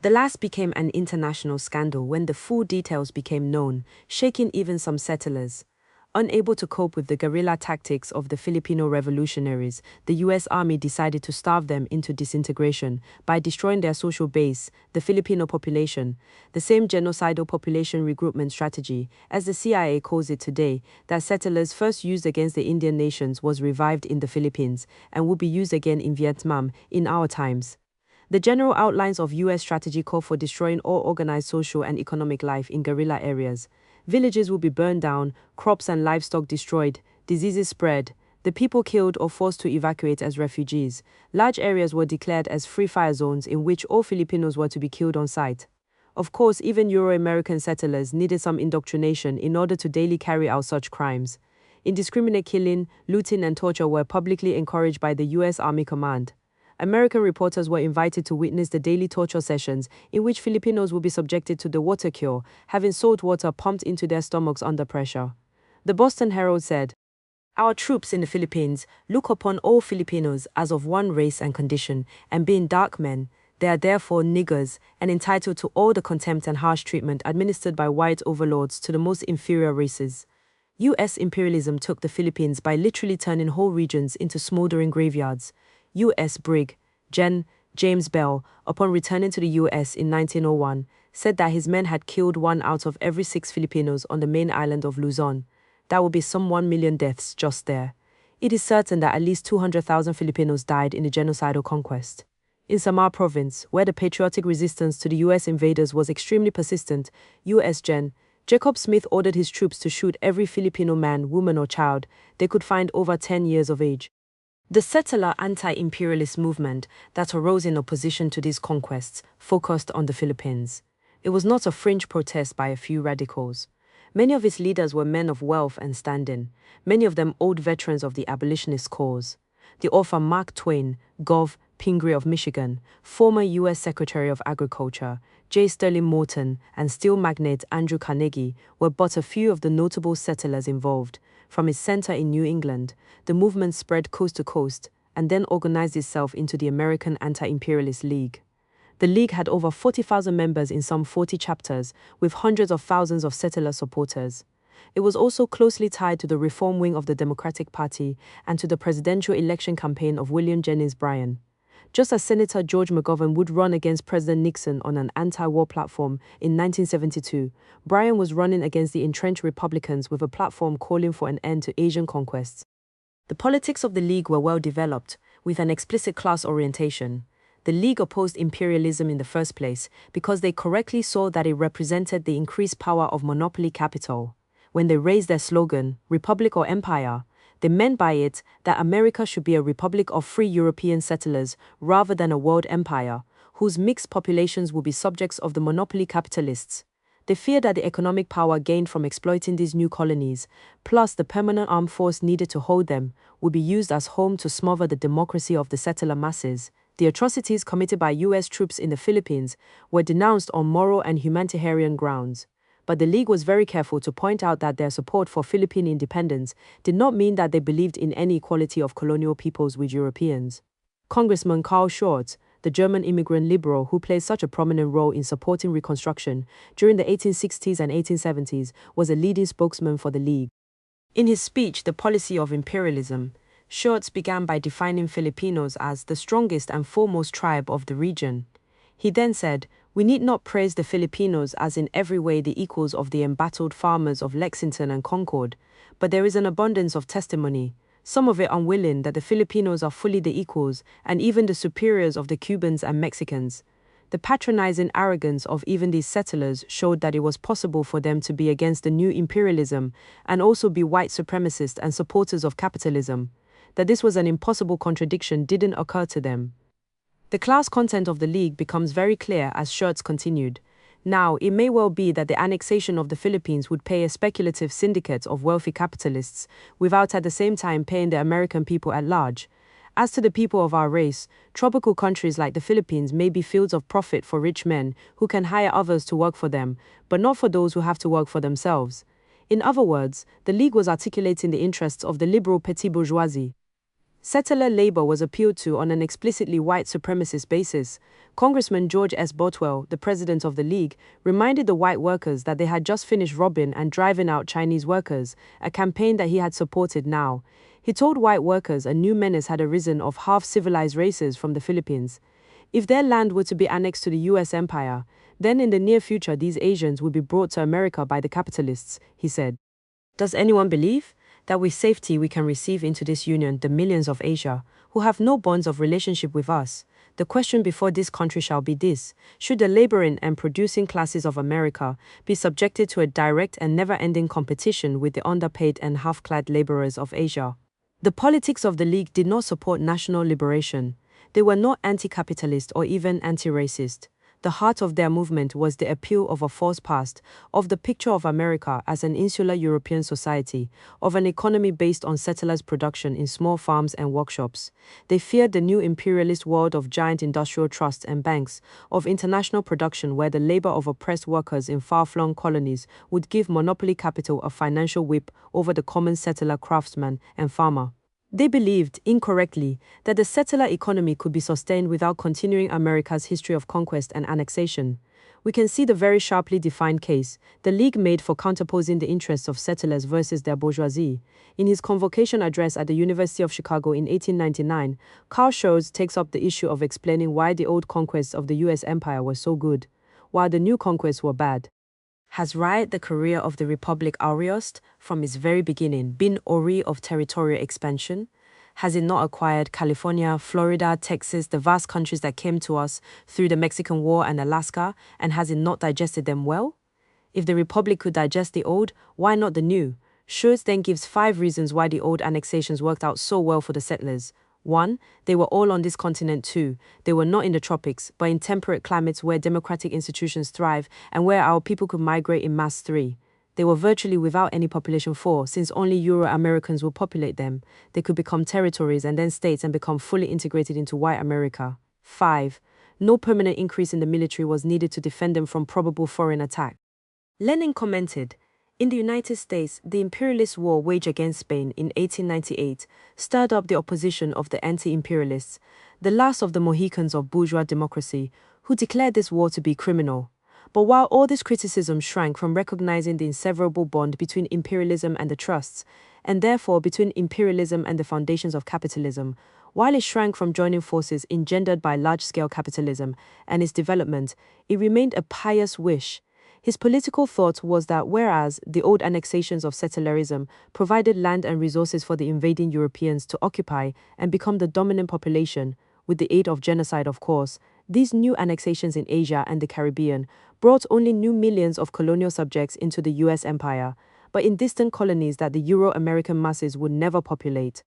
The last became an international scandal when the full details became known, shaking even some settlers. Unable to cope with the guerrilla tactics of the Filipino revolutionaries, the US Army decided to starve them into disintegration by destroying their social base, the Filipino population, the same genocidal population regroupment strategy, as the CIA calls it today, that settlers first used against the Indian nations was revived in the Philippines and will be used again in Vietnam in our times. The general outlines of US strategy call for destroying all organized social and economic life in guerrilla areas. Villages will be burned down, crops and livestock destroyed, diseases spread, the people killed or forced to evacuate as refugees. Large areas were declared as free fire zones in which all Filipinos were to be killed on sight. Of course, even Euro-American settlers needed some indoctrination in order to daily carry out such crimes. Indiscriminate killing, looting, and torture were publicly encouraged by the US Army Command. American reporters were invited to witness the daily torture sessions in which Filipinos would be subjected to the water cure, having salt water pumped into their stomachs under pressure. The Boston Herald said, "Our troops in the Philippines look upon all Filipinos as of one race and condition, and being dark men, they are therefore niggers and entitled to all the contempt and harsh treatment administered by white overlords to the most inferior races." U.S. imperialism took the Philippines by literally turning whole regions into smoldering graveyards. U.S. Brig. Gen. James Bell, upon returning to the U.S. in 1901, said that his men had killed 1 out of every 6 Filipinos on the main island of Luzon. That would be some 1 million deaths just there. It is certain that at least 200,000 Filipinos died in the genocidal conquest. In Samar Province, where the patriotic resistance to the U.S. invaders was extremely persistent, U.S. Gen. Jacob Smith ordered his troops to shoot every Filipino man, woman, or child they could find over 10 years of age. The settler anti-imperialist movement that arose in opposition to these conquests focused on the Philippines. It was not a fringe protest by a few radicals. Many of its leaders were men of wealth and standing, many of them old veterans of the abolitionist cause. The author Mark Twain, Gov. Pingree of Michigan, former U.S. Secretary of Agriculture, J. Sterling Morton, and steel magnate Andrew Carnegie were but a few of the notable settlers involved. From its center in New England, the movement spread coast to coast and then organized itself into the American Anti-Imperialist League. The League had over 40,000 members in some 40 chapters, with hundreds of thousands of settler supporters. It was also closely tied to the reform wing of the Democratic Party and to the presidential election campaign of William Jennings Bryan. Just as Senator George McGovern would run against President Nixon on an anti-war platform in 1972, Bryan was running against the entrenched Republicans with a platform calling for an end to Asian conquests. The politics of the League were well developed, with an explicit class orientation. The League opposed imperialism in the first place because they correctly saw that it represented the increased power of monopoly capital. When they raised their slogan, Republic or Empire, they meant by it that America should be a republic of free European settlers rather than a world empire, whose mixed populations would be subjects of the monopoly capitalists. They feared that the economic power gained from exploiting these new colonies, plus the permanent armed force needed to hold them, would be used as home to smother the democracy of the settler masses. The atrocities committed by U.S. troops in the Philippines were denounced on moral and humanitarian grounds. But the League was very careful to point out that their support for Philippine independence did not mean that they believed in any equality of colonial peoples with Europeans. Congressman Karl Schurz, the German immigrant liberal who played such a prominent role in supporting Reconstruction during the 1860s and 1870s, was a leading spokesman for the League. In his speech, The Policy of Imperialism, Schurz began by defining Filipinos as the strongest and foremost tribe of the region. He then said, "We need not praise the Filipinos as in every way the equals of the embattled farmers of Lexington and Concord, but there is an abundance of testimony, some of it unwilling, that the Filipinos are fully the equals and even the superiors of the Cubans and Mexicans." The patronizing arrogance of even these settlers showed that it was possible for them to be against the new imperialism and also be white supremacists and supporters of capitalism. That this was an impossible contradiction didn't occur to them. The class content of the League becomes very clear as Schurz continued. Now, it may well be that the annexation of the Philippines would pay a speculative syndicate of wealthy capitalists without at the same time paying the American people at large. As to the people of our race, tropical countries like the Philippines may be fields of profit for rich men who can hire others to work for them, but not for those who have to work for themselves. In other words, the League was articulating the interests of the liberal petit bourgeoisie. Settler labor was appealed to on an explicitly white supremacist basis. Congressman George S. Bothwell, the president of the League, reminded the white workers that they had just finished robbing and driving out Chinese workers, a campaign that he had supported now. He told white workers a new menace had arisen of half-civilized races from the Philippines. If their land were to be annexed to the U.S. empire, then in the near future these Asians would be brought to America by the capitalists, he said. Does anyone believe that with safety we can receive into this union the millions of Asia, who have no bonds of relationship with us? The question before this country shall be this: should the laboring and producing classes of America be subjected to a direct and never-ending competition with the underpaid and half-clad laborers of Asia? The politics of the League did not support national liberation. They were not anti-capitalist or even anti-racist. The heart of their movement was the appeal of a false past, of the picture of America as an insular European society, of an economy based on settlers' production in small farms and workshops. They feared the new imperialist world of giant industrial trusts and banks, of international production where the labor of oppressed workers in far-flung colonies would give monopoly capital a financial whip over the common settler craftsman and farmer. They believed, incorrectly, that the settler economy could be sustained without continuing America's history of conquest and annexation. We can see the very sharply defined case the League made for counterposing the interests of settlers versus their bourgeoisie. In his convocation address at the University of Chicago in 1899, Carl Schurz takes up the issue of explaining why the old conquests of the U.S. empire were so good, while the new conquests were bad. Has the career of the Republic Aureost, from its very beginning, been ori of territorial expansion? Has it not acquired California, Florida, Texas, the vast countries that came to us through the Mexican War and Alaska, and has it not digested them well? If the Republic could digest the old, why not the new? Schurz then gives 5 reasons why the old annexations worked out so well for the settlers. 1. They were all on this continent too. They were not in the tropics, but in temperate climates where democratic institutions thrive and where our people could migrate in mass. 3. They were virtually without any population. 4. Since only Euro-Americans will populate them, they could become territories and then states and become fully integrated into white America. 5. No permanent increase in the military was needed to defend them from probable foreign attack. Lenin commented, in the United States, the imperialist war waged against Spain in 1898 stirred up the opposition of the anti-imperialists, the last of the Mohicans of bourgeois democracy, who declared this war to be criminal. But while all this criticism shrank from recognizing the inseverable bond between imperialism and the trusts, and therefore between imperialism and the foundations of capitalism, while it shrank from joining forces engendered by large-scale capitalism and its development, it remained a pious wish. His political thought was that whereas the old annexations of settlerism provided land and resources for the invading Europeans to occupy and become the dominant population, with the aid of genocide of course, these new annexations in Asia and the Caribbean brought only new millions of colonial subjects into the US empire, but in distant colonies that the Euro-American masses would never populate.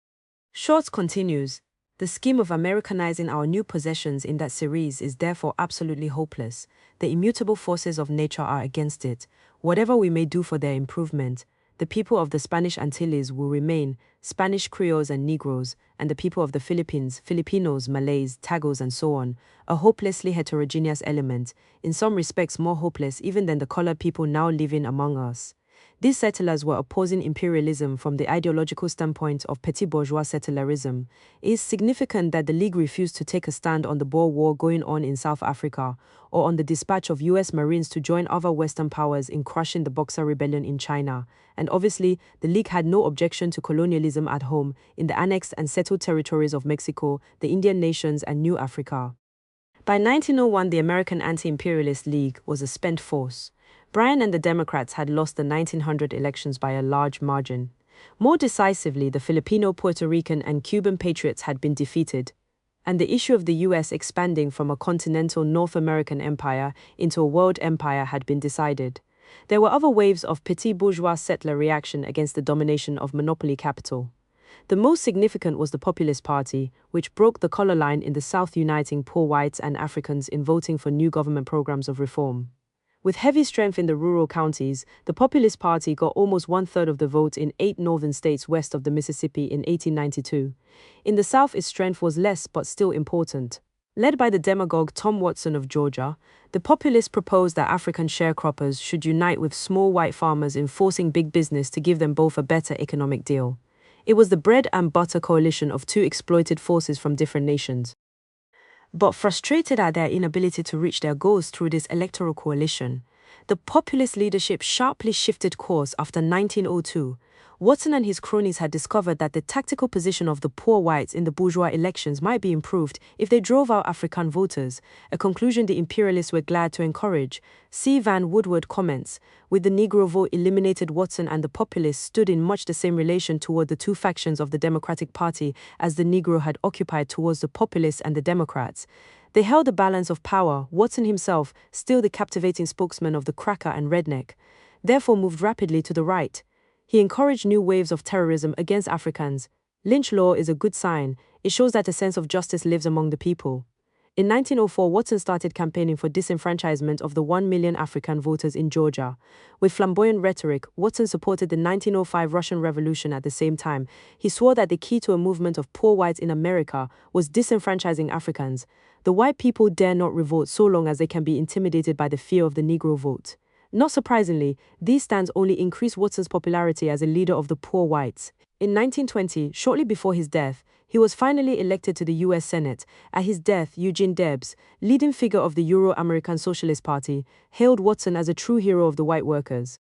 Schurz continues, the scheme of Americanizing our new possessions in that series is therefore absolutely hopeless. The immutable forces of nature are against it. Whatever we may do for their improvement, the people of the Spanish Antilles will remain Spanish Creoles and Negroes, and the people of the Philippines, Filipinos, Malays, Tagos, and so on, a hopelessly heterogeneous element, in some respects more hopeless even than the colored people now living among us. These settlers were opposing imperialism from the ideological standpoint of petit bourgeois settlerism. It is significant that the League refused to take a stand on the Boer War going on in South Africa, or on the dispatch of US Marines to join other Western powers in crushing the Boxer Rebellion in China, and obviously the League had no objection to colonialism at home in the annexed and settled territories of Mexico, the Indian nations, and New Africa. By 1901, the American Anti-Imperialist League was a spent force. Bryan and the Democrats had lost the 1900 elections by a large margin. More decisively, the Filipino, Puerto Rican, and Cuban patriots had been defeated, and the issue of the US expanding from a continental North American empire into a world empire had been decided. There were other waves of petit bourgeois settler reaction against the domination of monopoly capital. The most significant was the Populist Party, which broke the color line in the South, uniting poor whites and Africans in voting for new government programs of reform. With heavy strength in the rural counties, the Populist Party got almost 1/3 of the vote in 8 northern states west of the Mississippi in 1892. In the South, its strength was less but still important. Led by the demagogue Tom Watson of Georgia, the Populists proposed that African sharecroppers should unite with small white farmers in forcing big business to give them both a better economic deal. It was the bread and butter coalition of 2 exploited forces from different nations. But frustrated at their inability to reach their goals through this electoral coalition, the populist leadership sharply shifted course after 1902. Watson and his cronies had discovered that the tactical position of the poor whites in the bourgeois elections might be improved if they drove out African voters, a conclusion the imperialists were glad to encourage. C. Van Woodward comments, with the Negro vote eliminated, Watson and the populists stood in much the same relation toward the 2 factions of the Democratic Party as the Negro had occupied towards the populists and the Democrats. They held a balance of power, Watson himself, still the captivating spokesman of the cracker and redneck, therefore moved rapidly to the right. He encouraged new waves of terrorism against Africans. Lynch law is a good sign. It shows that a sense of justice lives among the people. In 1904, Watson started campaigning for disenfranchisement of the 1 million African voters in Georgia. With flamboyant rhetoric, Watson supported the 1905 Russian Revolution at the same time. He swore that the key to a movement of poor whites in America was disenfranchising Africans. The white people dare not revolt so long as they can be intimidated by the fear of the Negro vote. Not surprisingly, these stands only increased Watson's popularity as a leader of the poor whites. In 1920, shortly before his death, he was finally elected to the U.S. Senate. At his death, Eugene Debs, leading figure of the Euro-American Socialist Party, hailed Watson as a true hero of the white workers.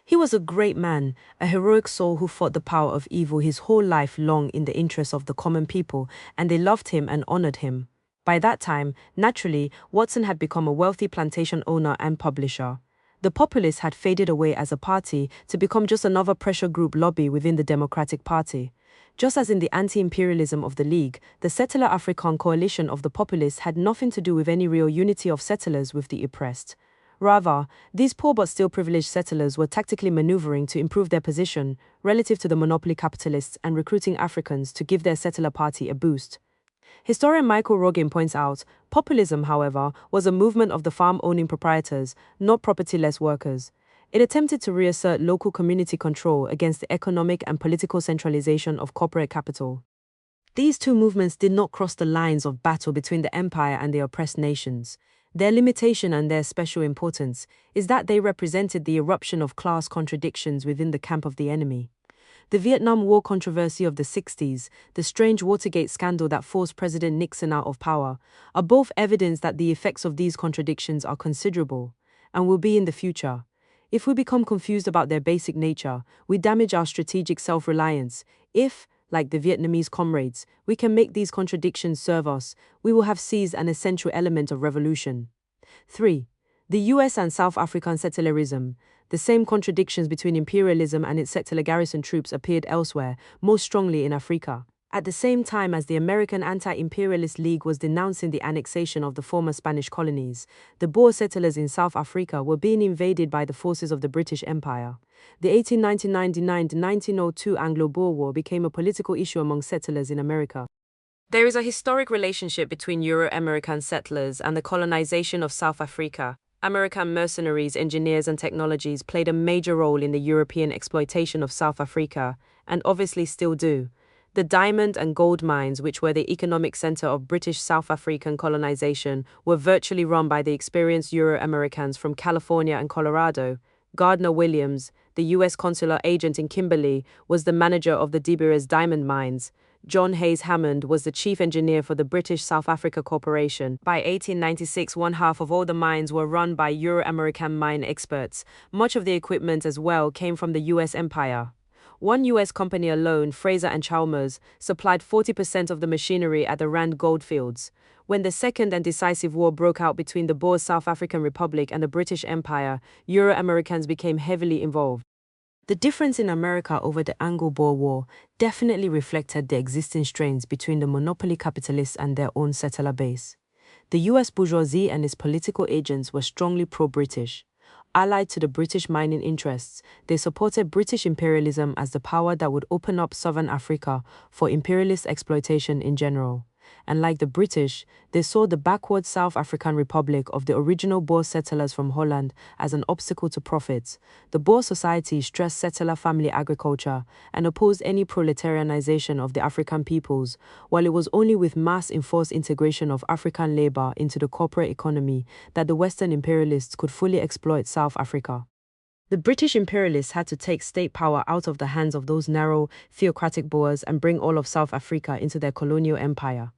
He was a great man, a heroic soul who fought the power of evil his whole life long in the interests of the common people, and they loved him and honored him. By that time, naturally, Watson had become a wealthy plantation owner and publisher. The Populists had faded away as a party to become just another pressure group lobby within the Democratic Party. Just as in the anti-imperialism of the League, the Settler African coalition of the Populists had nothing to do with any real unity of settlers with the oppressed. Rather, these poor but still privileged settlers were tactically maneuvering to improve their position relative to the monopoly capitalists and recruiting Africans to give their settler party a boost. Historian Michael Rogan points out, populism, however, was a movement of the farm-owning proprietors, not property-less workers. It attempted to reassert local community control against the economic and political centralization of corporate capital. These two movements did not cross the lines of battle between the empire and the oppressed nations. Their limitation and their special importance is that they represented the eruption of class contradictions within the camp of the enemy. The Vietnam War controversy of the 60s, the strange Watergate scandal that forced President Nixon out of power, are both evidence that the effects of these contradictions are considerable, and will be in the future. If we become confused about their basic nature, we damage our strategic self-reliance. If, like the Vietnamese comrades, we can make these contradictions serve us, we will have seized an essential element of revolution. 3. The US and South African settlerism. The same contradictions between imperialism and its settler garrison troops appeared elsewhere, most strongly in Africa. At the same time as the American Anti-Imperialist League was denouncing the annexation of the former Spanish colonies, the Boer settlers in South Africa were being invaded by the forces of the British Empire. The 1899–1902 Anglo-Boer War became a political issue among settlers in America. There is a historic relationship between Euro-American settlers and the colonization of South Africa. American mercenaries, engineers, and technologies played a major role in the European exploitation of South Africa, and obviously still do. The diamond and gold mines, which were the economic center of British South African colonization, were virtually run by the experienced Euro-Americans from California and Colorado. Gardner Williams, the U.S. consular agent in Kimberley, was the manager of the De Beers diamond mines. John Hayes Hammond was the chief engineer for the British South Africa Corporation. By 1896, one half of all the mines were run by Euro-American mine experts. Much of the equipment as well came from the U.S. Empire. One U.S. company alone, Fraser and Chalmers, supplied 40% of the machinery at the Rand goldfields. When the second and decisive war broke out between the Boer South African Republic and the British Empire, Euro-Americans became heavily involved. The difference in America over the Anglo-Boer War definitely reflected the existing strains between the monopoly capitalists and their own settler base. The U.S. bourgeoisie and its political agents were strongly pro-British. Allied to the British mining interests, they supported British imperialism as the power that would open up southern Africa for imperialist exploitation in general. And like the British, they saw the backward South African Republic of the original Boer settlers from Holland as an obstacle to profits. The Boer society stressed settler family agriculture and opposed any proletarianization of the African peoples, while it was only with mass enforced integration of African labor into the corporate economy that the Western imperialists could fully exploit South Africa. The British imperialists had to take state power out of the hands of those narrow, theocratic Boers and bring all of South Africa into their colonial empire.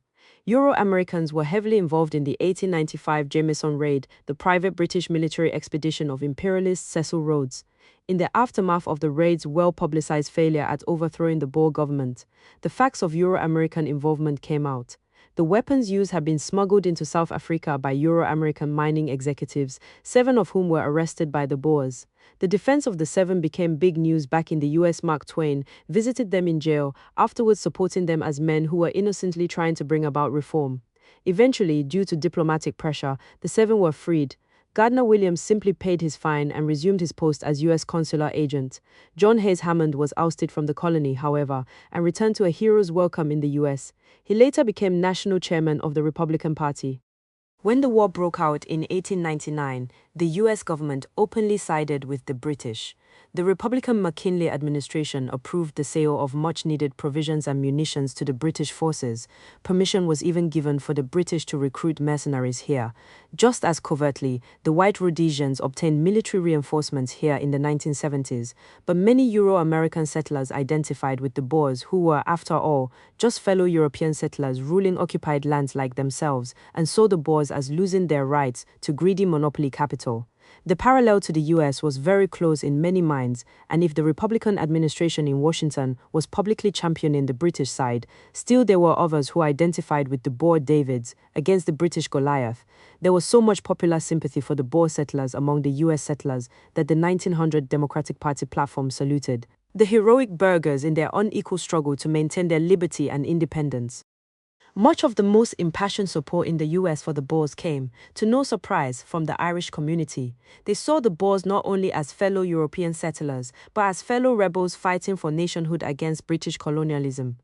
Euro-Americans were heavily involved in the 1895 Jameson Raid, the private British military expedition of imperialist Cecil Rhodes. In the aftermath of the raid's well-publicized failure at overthrowing the Boer government, the facts of Euro-American involvement came out. The weapons used had been smuggled into South Africa by Euro-American mining executives, 7 of whom were arrested by the Boers. The defense of the 7 became big news back in the US. Mark Twain visited them in jail, afterwards supporting them as men who were innocently trying to bring about reform. Eventually, due to diplomatic pressure, the 7 were freed. Gardner-Williams simply paid his fine and resumed his post as U.S. consular agent. John Hayes Hammond was ousted from the colony, however, and returned to a hero's welcome in the U.S. He later became national chairman of the Republican Party. When the war broke out in 1899, the U.S. government openly sided with the British. The Republican McKinley administration approved the sale of much-needed provisions and munitions to the British forces. Permission was even given for the British to recruit mercenaries here. Just as covertly, the White Rhodesians obtained military reinforcements here in the 1970s, but many Euro-American settlers identified with the Boers, who were, after all, just fellow European settlers ruling occupied lands like themselves, and saw the Boers as losing their rights to greedy monopoly capital. The parallel to the US was very close in many minds, and if the Republican administration in Washington was publicly championing the British side, still there were others who identified with the Boer Davids against the British Goliath. There was so much popular sympathy for the Boer settlers among the US settlers that the 1900 Democratic Party platform saluted the heroic burghers in their unequal struggle to maintain their liberty and independence. Much of the most impassioned support in the US for the Boers came, to no surprise, from the Irish community. They saw the Boers not only as fellow European settlers, but as fellow rebels fighting for nationhood against British colonialism.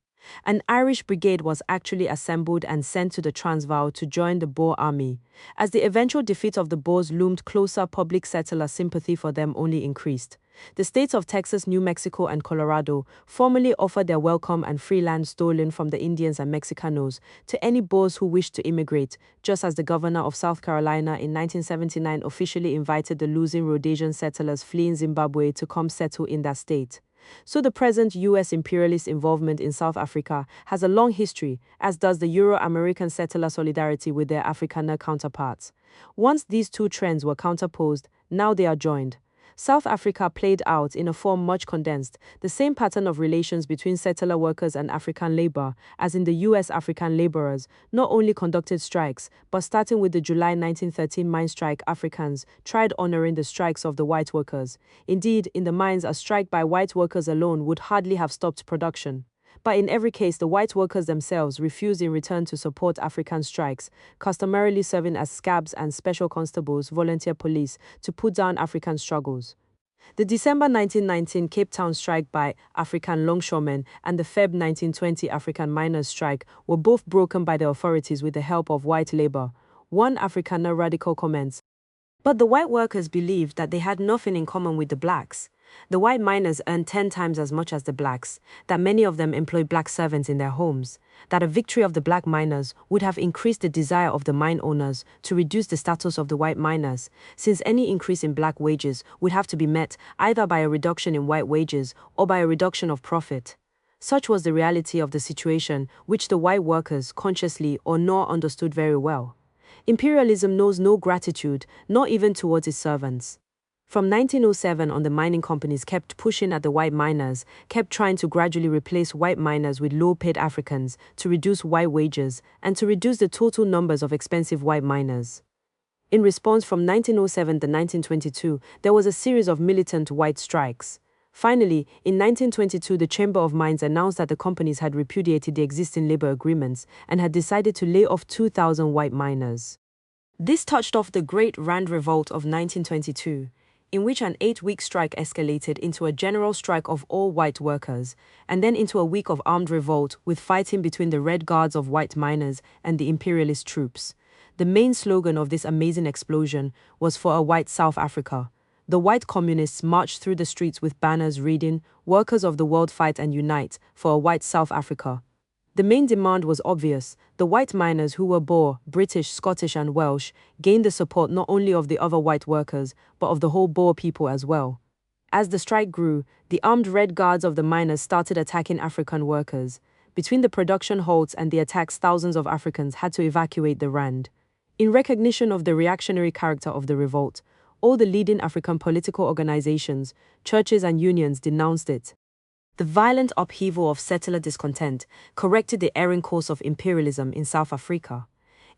An Irish brigade was actually assembled and sent to the Transvaal to join the Boer army. As the eventual defeat of the Boers loomed closer, public settler sympathy for them only increased. The states of Texas, New Mexico, and Colorado formally offered their welcome and free land stolen from the Indians and Mexicanos to any Boers who wished to immigrate, just as the governor of South Carolina in 1979 officially invited the losing Rhodesian settlers fleeing Zimbabwe to come settle in that state. So the present U.S. imperialist involvement in South Africa has a long history, as does the Euro-American settler solidarity with their Afrikaner counterparts. Once these two trends were counterposed, now they are joined. South Africa played out, in a form much condensed, the same pattern of relations between settler workers and African labor, as in the U.S. African laborers not only conducted strikes, but starting with the July 1913 mine strike, Africans tried honoring the strikes of the white workers. Indeed, in the mines, a strike by white workers alone would hardly have stopped production. But in every case, the white workers themselves refused in return to support African strikes, customarily serving as scabs and special constables, volunteer police, to put down African struggles. The December 1919 Cape Town strike by African longshoremen and the Feb 1920 African miners' strike were both broken by the authorities with the help of white labor. One Afrikaner radical comments, "But the white workers believed that they had nothing in common with the blacks. The white miners earned 10 times as much as the blacks, that many of them employed black servants in their homes, that a victory of the black miners would have increased the desire of the mine owners to reduce the status of the white miners, since any increase in black wages would have to be met either by a reduction in white wages or by a reduction of profit." Such was the reality of the situation, which the white workers, consciously or not, understood very well. Imperialism knows no gratitude, not even towards its servants. From 1907 on, the mining companies kept pushing at the white miners, kept trying to gradually replace white miners with low-paid Africans to reduce white wages and to reduce the total numbers of expensive white miners. In response, from 1907 to 1922, there was a series of militant white strikes. Finally, in 1922, the Chamber of Mines announced that the companies had repudiated the existing labor agreements and had decided to lay off 2,000 white miners. This touched off the Great Rand Revolt of 1922. In which an 8-week strike escalated into a general strike of all white workers, and then into a week of armed revolt with fighting between the Red Guards of white miners and the imperialist troops. The main slogan of this amazing explosion was for a white South Africa. The white communists marched through the streets with banners reading, "Workers of the world fight and unite for a white South Africa." The main demand was obvious. The white miners, who were Boer, British, Scottish and Welsh, gained the support not only of the other white workers, but of the whole Boer people as well. As the strike grew, the armed Red Guards of the miners started attacking African workers. Between the production halts and the attacks, thousands of Africans had to evacuate the Rand. In recognition of the reactionary character of the revolt, all the leading African political organizations, churches and unions denounced it. The violent upheaval of settler discontent corrected the erring course of imperialism in South Africa.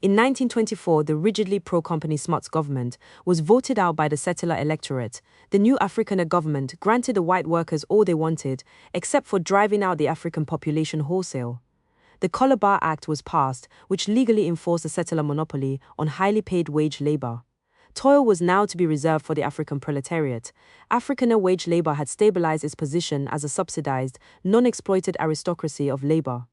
In 1924, the rigidly pro-company Smuts government was voted out by the settler electorate. The new Afrikaner government granted the white workers all they wanted, except for driving out the African population wholesale. The Colabar Act was passed, which legally enforced a settler monopoly on highly paid wage labor. Toil was now to be reserved for the African proletariat. Afrikaner wage labor had stabilized its position as a subsidized, non-exploited aristocracy of labor.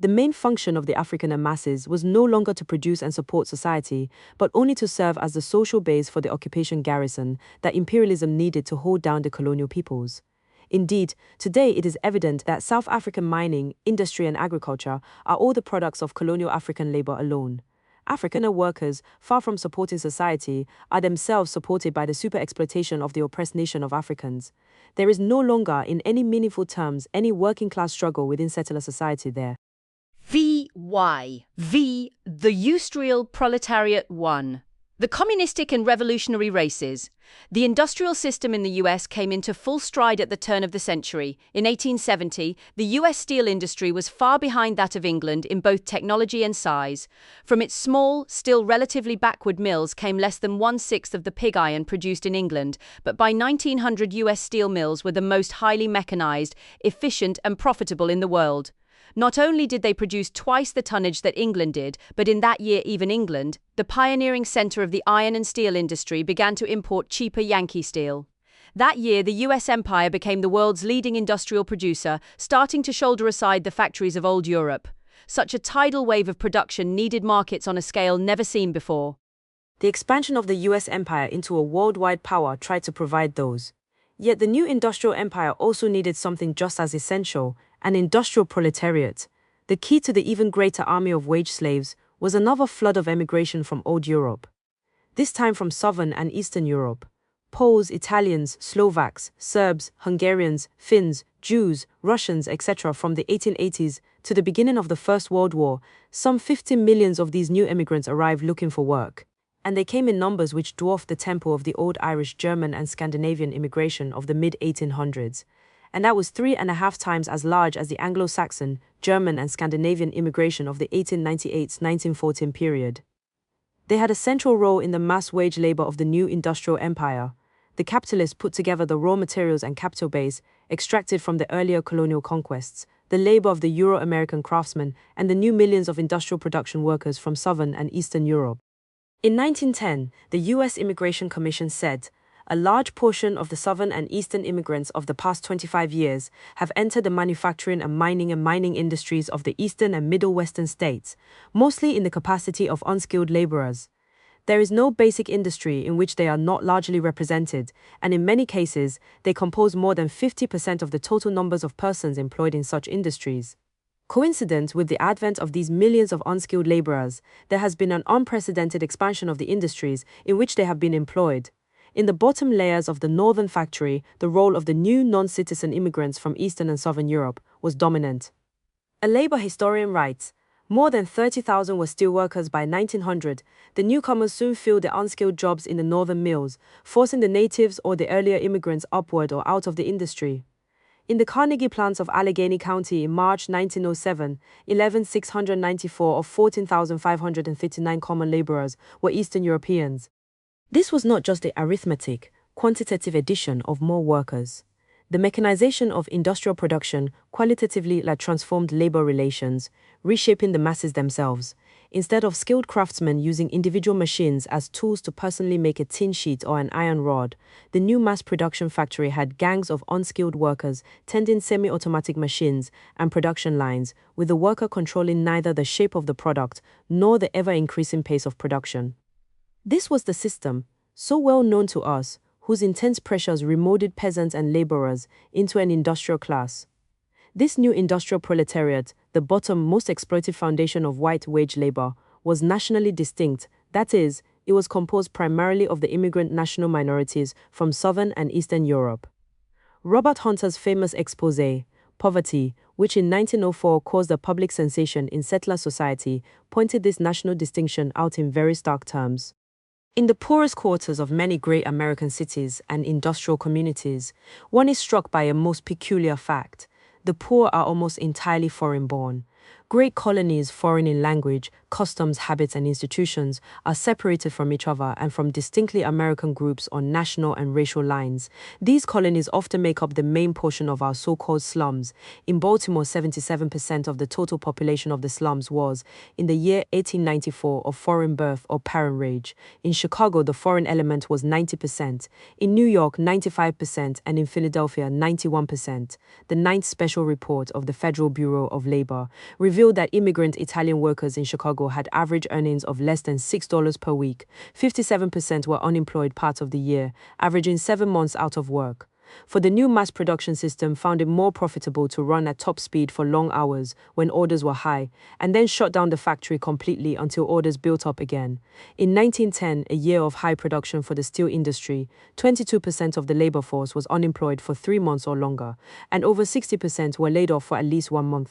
The main function of the Afrikaner masses was no longer to produce and support society, but only to serve as the social base for the occupation garrison that imperialism needed to hold down the colonial peoples. Indeed, today it is evident that South African mining, industry and agriculture are all the products of colonial African labor alone. Afrikaner workers, far from supporting society, are themselves supported by the super-exploitation of the oppressed nation of Africans. There is no longer, in any meaningful terms, any working-class struggle within settler society there. VY. V. The Industrial Proletariat 1. The communistic and revolutionary races. The industrial system in the US came into full stride at the turn of the century. In 1870, the US steel industry was far behind that of England in both technology and size. From its small, still relatively backward mills came less than 1/6 of the pig iron produced in England, but by 1900 US steel mills were the most highly mechanized, efficient and profitable in the world. Not only did they produce twice the tonnage that England did, but in that year even England, the pioneering centre of the iron and steel industry, began to import cheaper Yankee steel. That year the US Empire became the world's leading industrial producer, starting to shoulder aside the factories of old Europe. Such a tidal wave of production needed markets on a scale never seen before. The expansion of the US Empire into a worldwide power tried to provide those. Yet the new industrial empire also needed something just as essential, an industrial proletariat. The key to the even greater army of wage slaves was another flood of emigration from old Europe. This time from southern and eastern Europe. Poles, Italians, Slovaks, Serbs, Hungarians, Finns, Jews, Russians, etc. From the 1880s to the beginning of the First World War, some 50 million of these new immigrants arrived looking for work. And they came in numbers which dwarfed the tempo of the old Irish, German and Scandinavian immigration of the mid-1800s. And that was 3.5 times as large as the Anglo-Saxon, German and Scandinavian immigration of the 1898-1914 period. They had a central role in the mass wage labor of the new industrial empire. The capitalists put together the raw materials and capital base extracted from the earlier colonial conquests, the labor of the Euro-American craftsmen and the new millions of industrial production workers from southern and eastern Europe. In 1910, the U.S. Immigration Commission said, "A large portion of the southern and eastern immigrants of the past 25 years have entered the manufacturing and mining industries of the eastern and middle western states, mostly in the capacity of unskilled laborers. There is no basic industry in which they are not largely represented, and in many cases, they compose more than 50% of the total numbers of persons employed in such industries." Coincident with the advent of these millions of unskilled laborers, there has been an unprecedented expansion of the industries in which they have been employed. In the bottom layers of the northern factory, the role of the new non-citizen immigrants from Eastern and Southern Europe was dominant. A labor historian writes, "More than 30,000 were steelworkers by 1900. The newcomers soon filled the unskilled jobs in the northern mills, forcing the natives or the earlier immigrants upward or out of the industry." In the Carnegie plants of Allegheny County in March 1907, 11,694 of 14,559 common laborers were Eastern Europeans. This was not just the arithmetic, quantitative addition of more workers. The mechanization of industrial production qualitatively transformed labor relations, reshaping the masses themselves. Instead of skilled craftsmen using individual machines as tools to personally make a tin sheet or an iron rod, the new mass production factory had gangs of unskilled workers tending semi-automatic machines and production lines, with the worker controlling neither the shape of the product nor the ever-increasing pace of production. This was the system, so well known to us, whose intense pressures remolded peasants and laborers into an industrial class. This new industrial proletariat, the bottom most exploited foundation of white wage labor, was nationally distinct, that is, it was composed primarily of the immigrant national minorities from Southern and Eastern Europe. Robert Hunter's famous exposé, Poverty, which in 1904 caused a public sensation in settler society, pointed this national distinction out in very stark terms. In the poorest quarters of many great American cities and industrial communities, one is struck by a most peculiar fact. The poor are almost entirely foreign-born. Great colonies, foreign in language, customs, habits, and institutions, are separated from each other and from distinctly American groups on national and racial lines. These colonies often make up the main portion of our so-called slums. In Baltimore, 77% of the total population of the slums was, in the year 1894, of foreign birth or parentage. In Chicago, the foreign element was 90%. In New York, 95%, and in Philadelphia, 91%. The Ninth Special Report of the Federal Bureau of Labor revealed that immigrant Italian workers in Chicago had average earnings of less than $6 per week. 57% were unemployed part of the year, averaging 7 months out of work. For the new mass production system found it more profitable to run at top speed for long hours when orders were high, and then shut down the factory completely until orders built up again. In 1910, a year of high production for the steel industry, 22% of the labor force was unemployed for 3 months or longer, and over 60% were laid off for at least 1 month.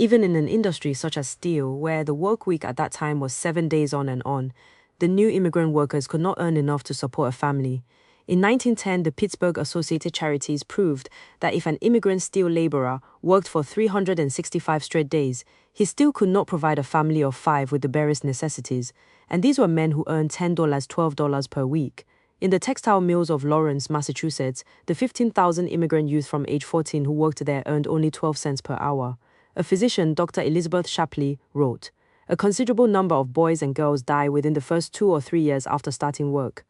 Even in an industry such as steel, where the work week at that time was 7 days on, the new immigrant workers could not earn enough to support a family. In 1910, the Pittsburgh Associated Charities proved that if an immigrant steel laborer worked for 365 straight days, he still could not provide a family of 5 with the barest necessities, and these were men who earned $10, $12 per week. In the textile mills of Lawrence, Massachusetts, the 15,000 immigrant youth from age 14 who worked there earned only 12 cents per hour. A physician, Dr. Elizabeth Shapley, wrote, "A considerable number of boys and girls die within the first 2 or 3 years after starting work.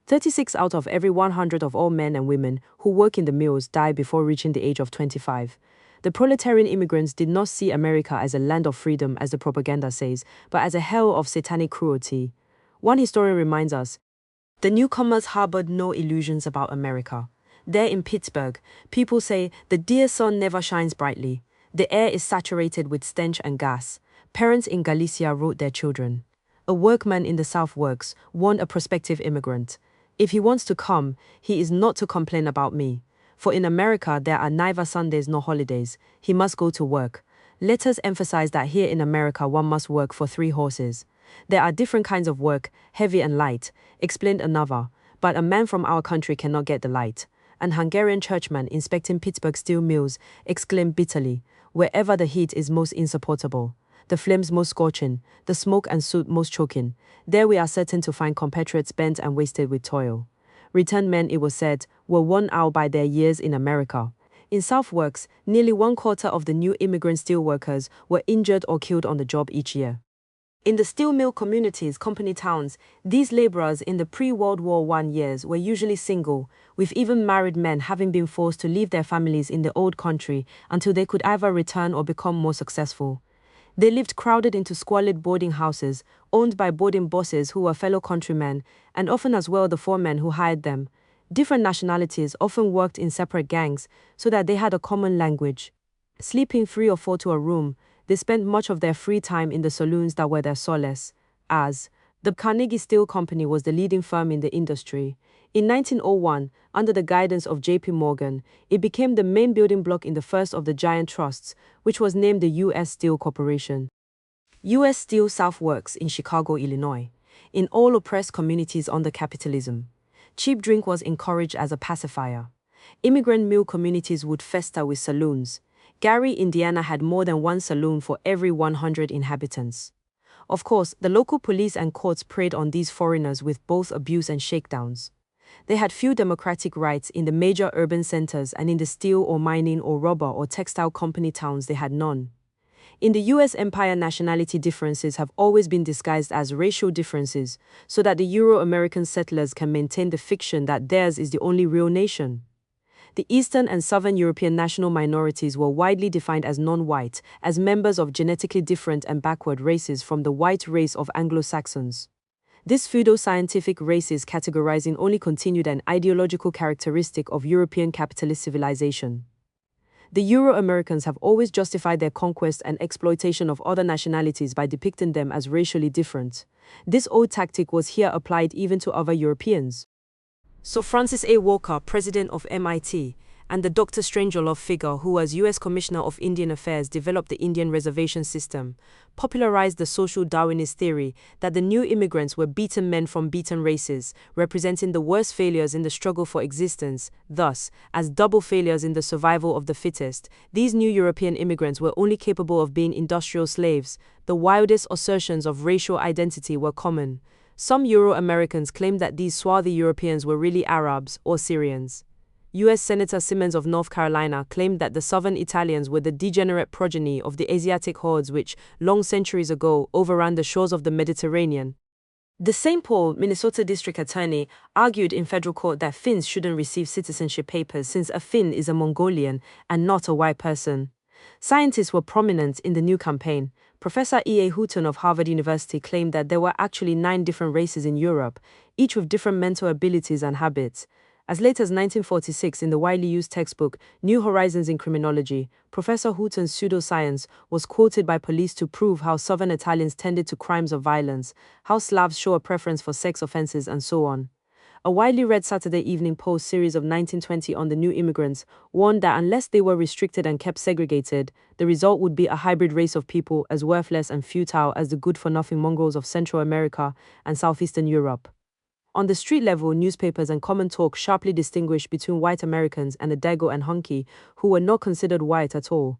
36 out of every 100 of all men and women who work in the mills die before reaching the age of 25. The proletarian immigrants did not see America as a land of freedom, as the propaganda says, but as a hell of satanic cruelty." One historian reminds us, "The newcomers harbored no illusions about America. There in Pittsburgh, people say the dear sun never shines brightly. The air is saturated with stench and gas." Parents in Galicia wrote their children. A workman in the South works, warned a prospective immigrant. "If he wants to come, he is not to complain about me. For in America there are neither Sundays nor holidays. He must go to work." Letters emphasize that here in America one must work for 3 horses. "There are different kinds of work, heavy and light," explained another, "but a man from our country cannot get the light." An Hungarian churchman inspecting Pittsburgh steel mills exclaimed bitterly, "Wherever the heat is most insupportable, the flames most scorching, the smoke and soot most choking, there we are certain to find compatriots bent and wasted with toil." Returned men, it was said, were worn out by their years in America. In South Works, nearly 1/4 of the new immigrant steel workers were injured or killed on the job each year. In the steel mill communities, company towns, these laborers in the pre-World War I years were usually single, with even married men having been forced to leave their families in the old country until they could either return or become more successful. They lived crowded into squalid boarding houses, owned by boarding bosses who were fellow countrymen, and often as well the foremen who hired them. Different nationalities often worked in separate gangs so that they had a common language. Sleeping 3 or 4 to a room, they spent much of their free time in the saloons that were their solace, as the Carnegie Steel Company was the leading firm in the industry. In 1901, under the guidance of J.P. Morgan, it became the main building block in the first of the giant trusts, which was named the U.S. Steel Corporation. U.S. Steel South Works in Chicago, Illinois. In all oppressed communities under capitalism, cheap drink was encouraged as a pacifier. Immigrant mill communities would fester with saloons. Gary, Indiana had more than 1 saloon for every 100 inhabitants. Of course, the local police and courts preyed on these foreigners with both abuse and shakedowns. They had few democratic rights in the major urban centers, and in the steel or mining or rubber or textile company towns they had none. In the U.S. empire, nationality differences have always been disguised as racial differences, so that the Euro-American settlers can maintain the fiction that theirs is the only real nation. The Eastern and Southern European national minorities were widely defined as non-white, as members of genetically different and backward races from the white race of Anglo-Saxons. This pseudo-scientific racist categorizing only continued an ideological characteristic of European capitalist civilization. The Euro-Americans have always justified their conquest and exploitation of other nationalities by depicting them as racially different. This old tactic was here applied even to other Europeans. So Francis A. Walker, president of MIT, and the Dr. Strangelove figure, who as U.S. Commissioner of Indian Affairs developed the Indian reservation system, popularized the social Darwinist theory that the new immigrants were beaten men from beaten races, representing the worst failures in the struggle for existence. Thus, as double failures in the survival of the fittest, these new European immigrants were only capable of being industrial slaves. The wildest assertions of racial identity were common. Some Euro-Americans claimed that these swarthy Europeans were really Arabs or Syrians. U.S. Senator Simmons of North Carolina claimed that the southern Italians were the degenerate progeny of the Asiatic hordes which, long centuries ago, overran the shores of the Mediterranean. The St. Paul, Minnesota District Attorney argued in federal court that Finns shouldn't receive citizenship papers since a Finn is a Mongolian and not a white person. Scientists were prominent in the new campaign. Professor E.A. Houghton of Harvard University claimed that there were actually 9 different races in Europe, each with different mental abilities and habits. As late as 1946, in the widely used textbook New Horizons in Criminology, Professor Houghton's pseudoscience was quoted by police to prove how Southern Italians tended to crimes of violence, how Slavs show a preference for sex offenses, and so on. A widely read Saturday Evening Post series of 1920 on the new immigrants warned that unless they were restricted and kept segregated, the result would be a hybrid race of people as worthless and futile as the good-for-nothing mongrels of Central America and Southeastern Europe. On the street level, newspapers and common talk sharply distinguished between white Americans and the Dago and Hunky, who were not considered white at all.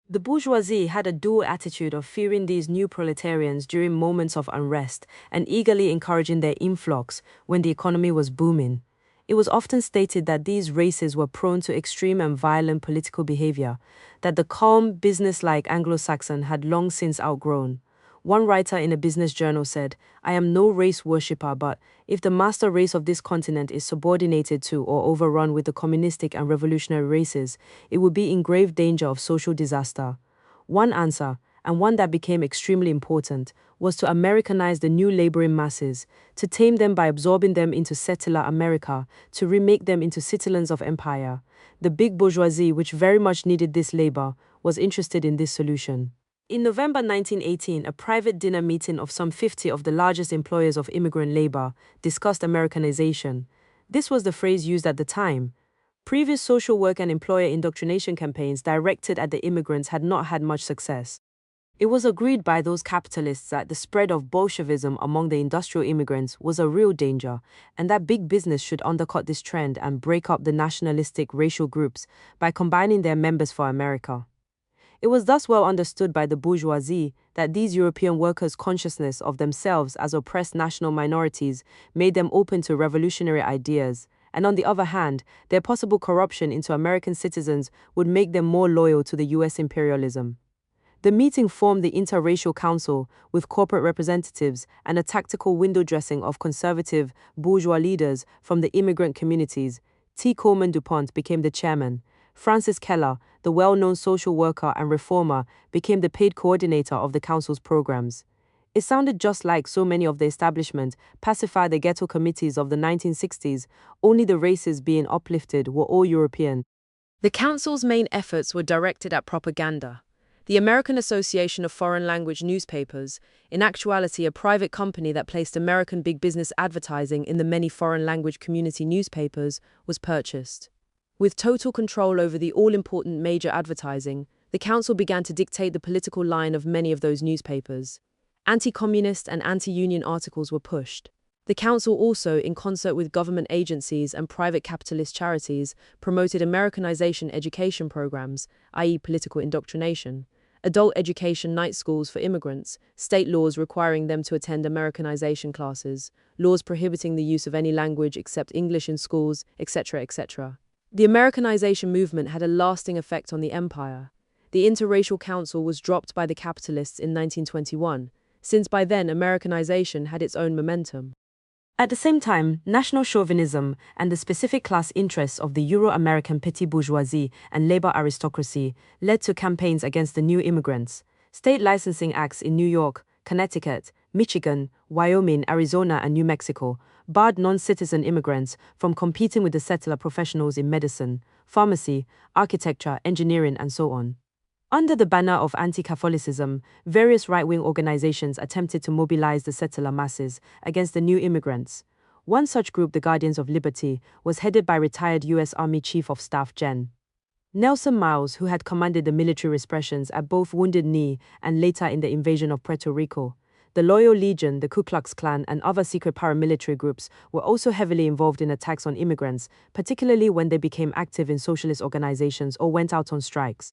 The bourgeoisie had a dual attitude of fearing these new proletarians during moments of unrest and eagerly encouraging their influx when the economy was booming. It was often stated that these races were prone to extreme and violent political behavior, that the calm, businesslike Anglo-Saxon had long since outgrown. One writer in a business journal said, "I am no race worshipper, but if the master race of this continent is subordinated to or overrun with the communistic and revolutionary races, it would be in grave danger of social disaster." One answer, and one that became extremely important, was to Americanize the new laboring masses, to tame them by absorbing them into settler America, to remake them into citizens of empire. The big bourgeoisie, which very much needed this labor, was interested in this solution. In November 1918, a private dinner meeting of some 50 of the largest employers of immigrant labor discussed Americanization. This was the phrase used at the time. Previous social work and employer indoctrination campaigns directed at the immigrants had not had much success. It was agreed by those capitalists that the spread of Bolshevism among the industrial immigrants was a real danger, and that big business should undercut this trend and break up the nationalistic racial groups by combining their members for America. It was thus well understood by the bourgeoisie that these European workers' consciousness of themselves as oppressed national minorities made them open to revolutionary ideas, and on the other hand, their possible corruption into American citizens would make them more loyal to the U.S. imperialism. The meeting formed the Interracial Council with corporate representatives and a tactical window dressing of conservative bourgeois leaders from the immigrant communities. T. Coleman DuPont became the chairman. Francis Keller, the well-known social worker and reformer, became the paid coordinator of the council's programs. It sounded just like so many of the establishment pacify the ghetto committees of the 1960s, only the races being uplifted were all European. The council's main efforts were directed at propaganda. The American Association of Foreign Language Newspapers, in actuality a private company that placed American big business advertising in the many foreign language community newspapers, was purchased. With total control over the all-important major advertising, the council began to dictate the political line of many of those newspapers. Anti-communist and anti-union articles were pushed. The council also, in concert with government agencies and private capitalist charities, promoted Americanization education programs, i.e. political indoctrination, adult education night schools for immigrants, state laws requiring them to attend Americanization classes, laws prohibiting the use of any language except English in schools, etc., etc. The Americanization movement had a lasting effect on the empire. The Interracial Council was dropped by the capitalists in 1921, since by then Americanization had its own momentum. At the same time, national chauvinism and the specific class interests of the Euro-American petty bourgeoisie and labor aristocracy led to campaigns against the new immigrants. State licensing acts in New York, Connecticut, Michigan, Wyoming, Arizona, and New Mexico barred non-citizen immigrants from competing with the settler professionals in medicine, pharmacy, architecture, engineering, and so on. Under the banner of anti-Catholicism, various right-wing organizations attempted to mobilize the settler masses against the new immigrants. One such group, the Guardians of Liberty, was headed by retired U.S. Army Chief of Staff Gen. Nelson Miles, who had commanded the military repressions at both Wounded Knee and later in the invasion of Puerto Rico. The Loyal Legion, the Ku Klux Klan, and other secret paramilitary groups were also heavily involved in attacks on immigrants, particularly when they became active in socialist organizations or went out on strikes.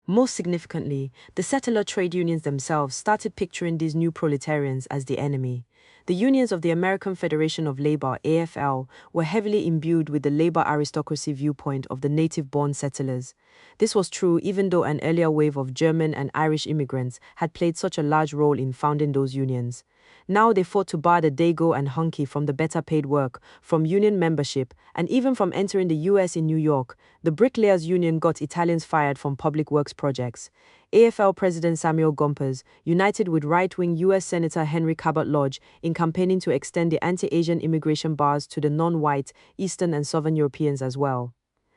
Most significantly, the settler trade unions themselves started picturing these new proletarians as the enemy. The unions of the American Federation of Labor, AFL, were heavily imbued with the labor aristocracy viewpoint of the native-born settlers. This was true even though an earlier wave of German and Irish immigrants had played such a large role in founding those unions. Now they fought to bar the Dago and Hunky from the better-paid work, from union membership, and even from entering the U.S. in New York. The Bricklayers Union got Italians fired from public works projects. AFL President Samuel Gompers united with right-wing U.S. Senator Henry Cabot Lodge in campaigning to extend the anti-Asian immigration bars to the non-white Eastern and Southern Europeans as well.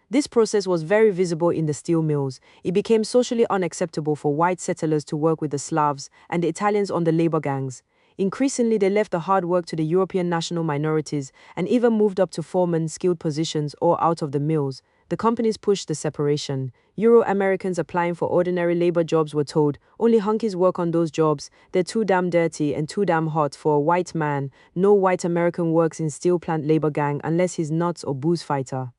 This process was very visible in the steel mills. It became socially unacceptable for white settlers to work with the Slavs and the Italians on the labor gangs. Increasingly, they left the hard work to the European national minorities and even moved up to foreman skilled positions or out of the mills. The companies pushed the separation. Euro-Americans applying for ordinary labor jobs were told, only hunkies work on those jobs, they're too damn dirty and too damn hot for a white man. No white American works in steel plant labor gang unless he's nuts or booze fighter.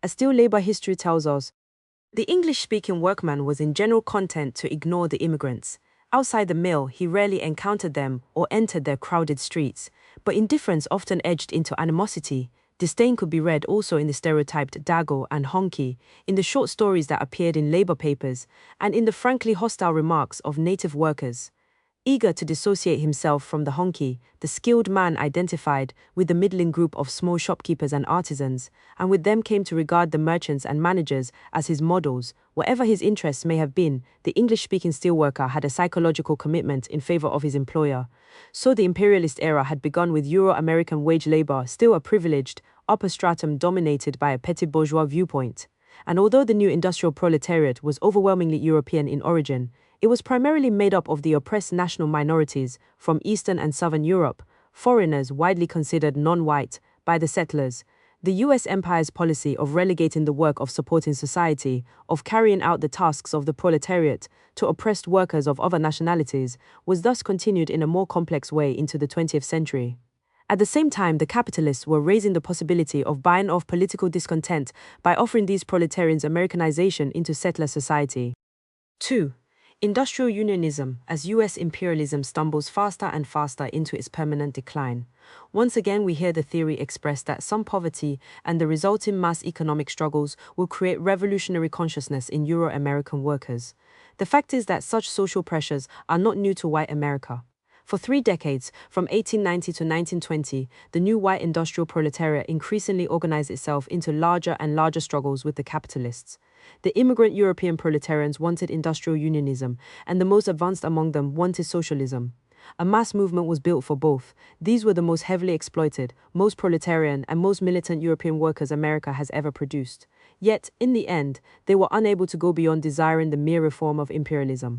As steel labor history tells us, the English-speaking workman was in general content to ignore the immigrants. Outside the mill, he rarely encountered them or entered their crowded streets, but indifference often edged into animosity. Disdain could be read also in the stereotyped Dago and Honky, in the short stories that appeared in labor papers, and in the frankly hostile remarks of native workers. Eager to dissociate himself from the honky, the skilled man identified with the middling group of small shopkeepers and artisans, and with them came to regard the merchants and managers as his models. Whatever his interests may have been, the English-speaking steelworker had a psychological commitment in favor of his employer. So the imperialist era had begun with Euro-American wage labor, still a privileged, upper stratum dominated by a petty bourgeois viewpoint. And although the new industrial proletariat was overwhelmingly European in origin, it was primarily made up of the oppressed national minorities from Eastern and Southern Europe, foreigners widely considered non-white by the settlers. The U.S. Empire's policy of relegating the work of supporting society, of carrying out the tasks of the proletariat, to oppressed workers of other nationalities, was thus continued in a more complex way into the 20th century. At the same time, the capitalists were raising the possibility of buying off political discontent by offering these proletarians Americanization into settler society. 2. Industrial unionism, as U.S. imperialism stumbles faster and faster into its permanent decline. Once again, we hear the theory expressed that some poverty and the resulting mass economic struggles will create revolutionary consciousness in Euro-American workers. The fact is that such social pressures are not new to white America. For 3 decades, from 1890 to 1920, the new white industrial proletariat increasingly organized itself into larger and larger struggles with the capitalists. The immigrant European proletarians wanted industrial unionism, and the most advanced among them wanted socialism. A mass movement was built for both. These were the most heavily exploited, most proletarian, and most militant European workers America has ever produced. Yet, in the end, they were unable to go beyond desiring the mere reform of imperialism.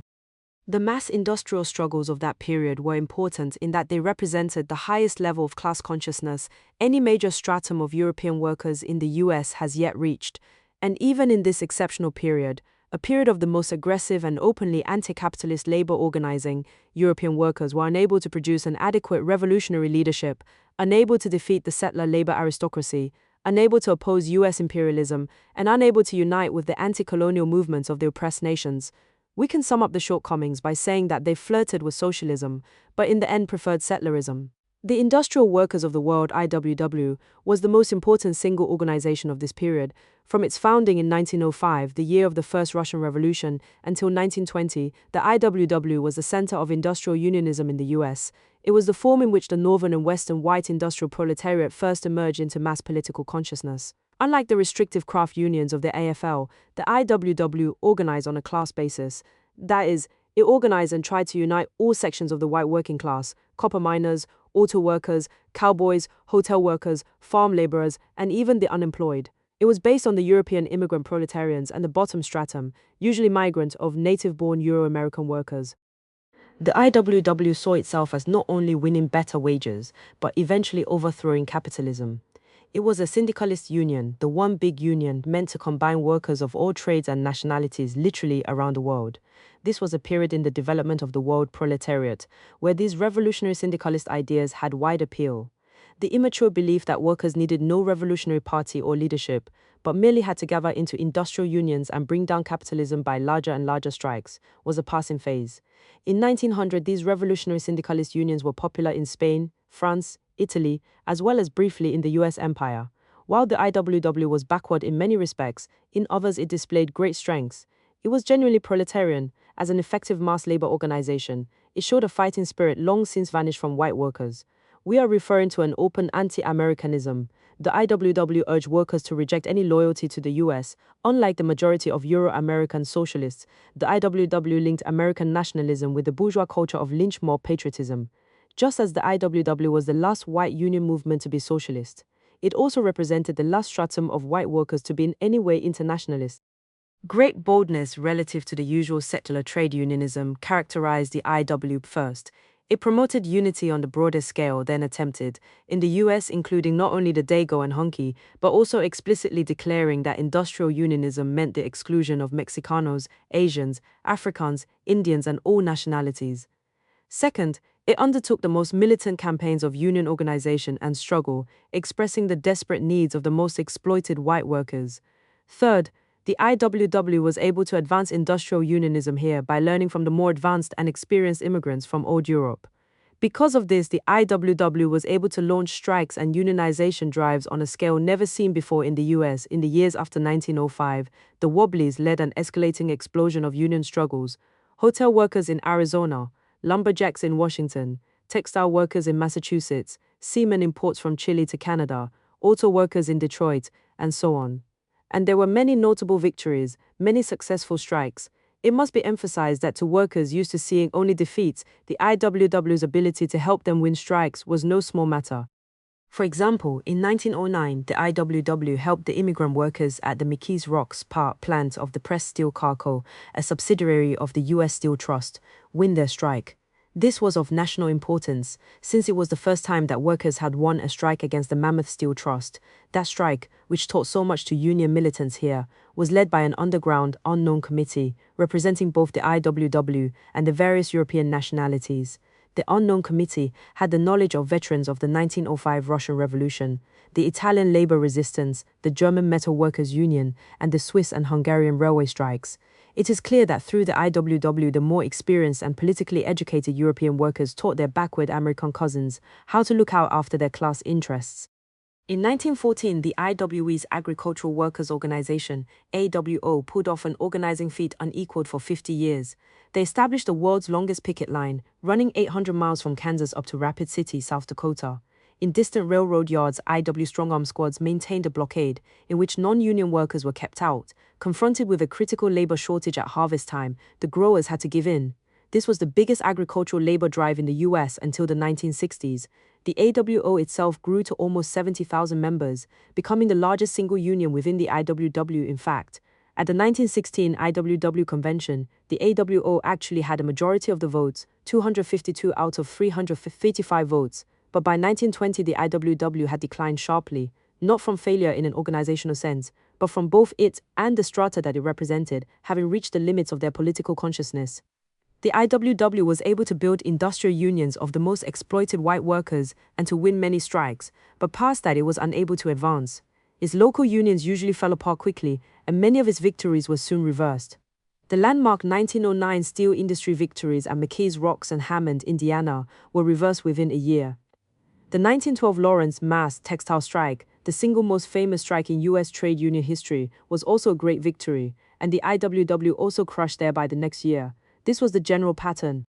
The mass industrial struggles of that period were important in that they represented the highest level of class consciousness any major stratum of European workers in the US has yet reached. And even in this exceptional period, a period of the most aggressive and openly anti-capitalist labor organizing, European workers were unable to produce an adequate revolutionary leadership, unable to defeat the settler labor aristocracy, unable to oppose US imperialism, and unable to unite with the anti-colonial movements of the oppressed nations. We can sum up the shortcomings by saying that they flirted with socialism, but in the end preferred settlerism. The Industrial Workers of the World, IWW, was the most important single organization of this period. From its founding in 1905, the year of the First Russian Revolution, until 1920, the IWW was the center of industrial unionism in the US. It was the form in which the northern and western white industrial proletariat first emerged into mass political consciousness. Unlike the restrictive craft unions of the AFL, the IWW organized on a class basis. That is, it organized and tried to unite all sections of the white working class: copper miners, auto workers, cowboys, hotel workers, farm laborers, and even the unemployed. It was based on the European immigrant proletarians and the bottom stratum, usually migrant, of native-born Euro-American workers. The IWW saw itself as not only winning better wages, but eventually overthrowing capitalism. It was a syndicalist union, the one big union meant to combine workers of all trades and nationalities literally around the world. This was a period in the development of the world proletariat, where these revolutionary syndicalist ideas had wide appeal. The immature belief that workers needed no revolutionary party or leadership, but merely had to gather into industrial unions and bring down capitalism by larger and larger strikes, was a passing phase. In 1900, these revolutionary syndicalist unions were popular in Spain, France, Italy, as well as briefly in the US empire. While the IWW was backward in many respects, in others it displayed great strengths. It was genuinely proletarian. As an effective mass labor organization, it showed a fighting spirit long since vanished from white workers. We are referring to an open anti-Americanism. The IWW urged workers to reject any loyalty to the US. Unlike the majority of Euro-American socialists, the IWW linked American nationalism with the bourgeois culture of lynch mob patriotism. Just as the IWW was the last white union movement to be socialist, it also represented the last stratum of white workers to be in any way internationalist. Great boldness relative to the usual secular trade unionism characterized the IWW first. It promoted unity on the broader scale then attempted, in the US including not only the Dago and Hunky, but also explicitly declaring that industrial unionism meant the exclusion of Mexicanos, Asians, Africans, Indians and all nationalities. Second, it undertook the most militant campaigns of union organization and struggle, expressing the desperate needs of the most exploited white workers. Third, the IWW was able to advance industrial unionism here by learning from the more advanced and experienced immigrants from old Europe. Because of this, the IWW was able to launch strikes and unionization drives on a scale never seen before in the US in the years after 1905. The Wobblies led an escalating explosion of union struggles. Hotel workers in Arizona, lumberjacks in Washington, textile workers in Massachusetts, seamen imports from Chile to Canada, auto workers in Detroit, and so on. And there were many notable victories, many successful strikes. It must be emphasized that to workers used to seeing only defeats, the IWW's ability to help them win strikes was no small matter. For example, in 1909, the IWW helped the immigrant workers at the McKees Rocks plant of the Pressed Steel Car Co., a subsidiary of the U.S. Steel Trust, win their strike. This was of national importance, since it was the first time that workers had won a strike against the Mammoth Steel Trust. That strike, which taught so much to union militants here, was led by an underground, unknown committee, representing both the IWW and the various European nationalities. The unknown committee had the knowledge of veterans of the 1905 Russian Revolution, the Italian labor resistance, the German Metal Workers Union, and the Swiss and Hungarian railway strikes. It is clear that through the IWW, the more experienced and politically educated European workers taught their backward American cousins how to look out after their class interests. In 1914, the IWE's Agricultural Workers' Organization, AWO, pulled off an organizing feat unequaled for 50 years. They established the world's longest picket line, running 800 miles from Kansas up to Rapid City, South Dakota. In distant railroad yards, IW strong-arm squads maintained a blockade, in which non-union workers were kept out. Confronted with a critical labor shortage at harvest time, the growers had to give in. This was the biggest agricultural labor drive in the US until the 1960s. The AWO itself grew to almost 70,000 members, becoming the largest single union within the IWW in fact. At the 1916 IWW convention, the AWO actually had a majority of the votes, 252 out of 355 votes. But by 1920 the IWW had declined sharply, not from failure in an organizational sense, but from both it and the strata that it represented having reached the limits of their political consciousness. The IWW was able to build industrial unions of the most exploited white workers and to win many strikes, but past that it was unable to advance. Its local unions usually fell apart quickly, and many of its victories were soon reversed. The landmark 1909 steel industry victories at McKees Rocks and Hammond, Indiana, were reversed within a year. The 1912 Lawrence mass textile strike, the single most famous strike in U.S. trade union history, was also a great victory, and the IWW also crushed there by the next year. This was the general pattern.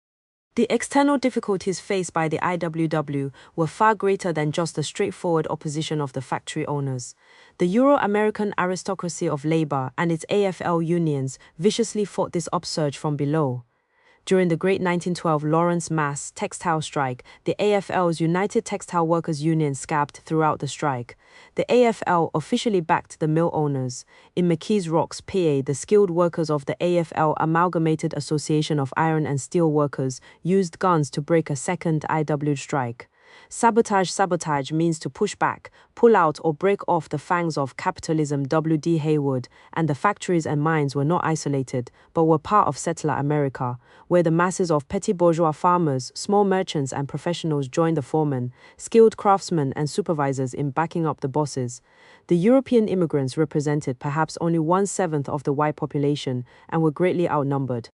The external difficulties faced by the IWW were far greater than just the straightforward opposition of the factory owners. The Euro-American aristocracy of labor and its AFL unions viciously fought this upsurge from below. During the Great 1912 Lawrence Mass textile strike, the AFL's United Textile Workers Union scabbed throughout the strike. The AFL officially backed the mill owners. In McKees Rocks, PA, the skilled workers of the AFL Amalgamated Association of Iron and Steel Workers used guns to break a second IW strike. Sabotage means to push back, pull out or break off the fangs of capitalism. W.D. Haywood and the factories and mines were not isolated, but were part of settler America, where the masses of petty bourgeois farmers, small merchants and professionals joined the foremen, skilled craftsmen and supervisors in backing up the bosses. The European immigrants represented perhaps only 1/7 of the white population and were greatly outnumbered.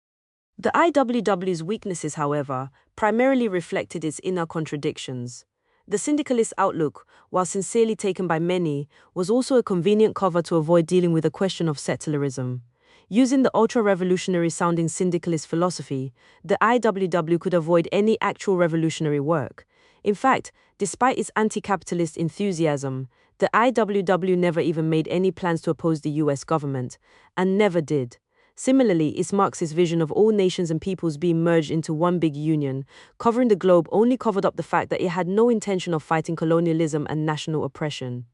The IWW's weaknesses, however, primarily reflected its inner contradictions. The syndicalist outlook, while sincerely taken by many, was also a convenient cover to avoid dealing with the question of settlerism. Using the ultra-revolutionary sounding syndicalist philosophy, the IWW could avoid any actual revolutionary work. In fact, despite its anti-capitalist enthusiasm, the IWW never even made any plans to oppose the US government, and never did. Similarly, its Marxist vision of all nations and peoples being merged into one big union, covering the globe, only covered up the fact that it had no intention of fighting colonialism and national oppression.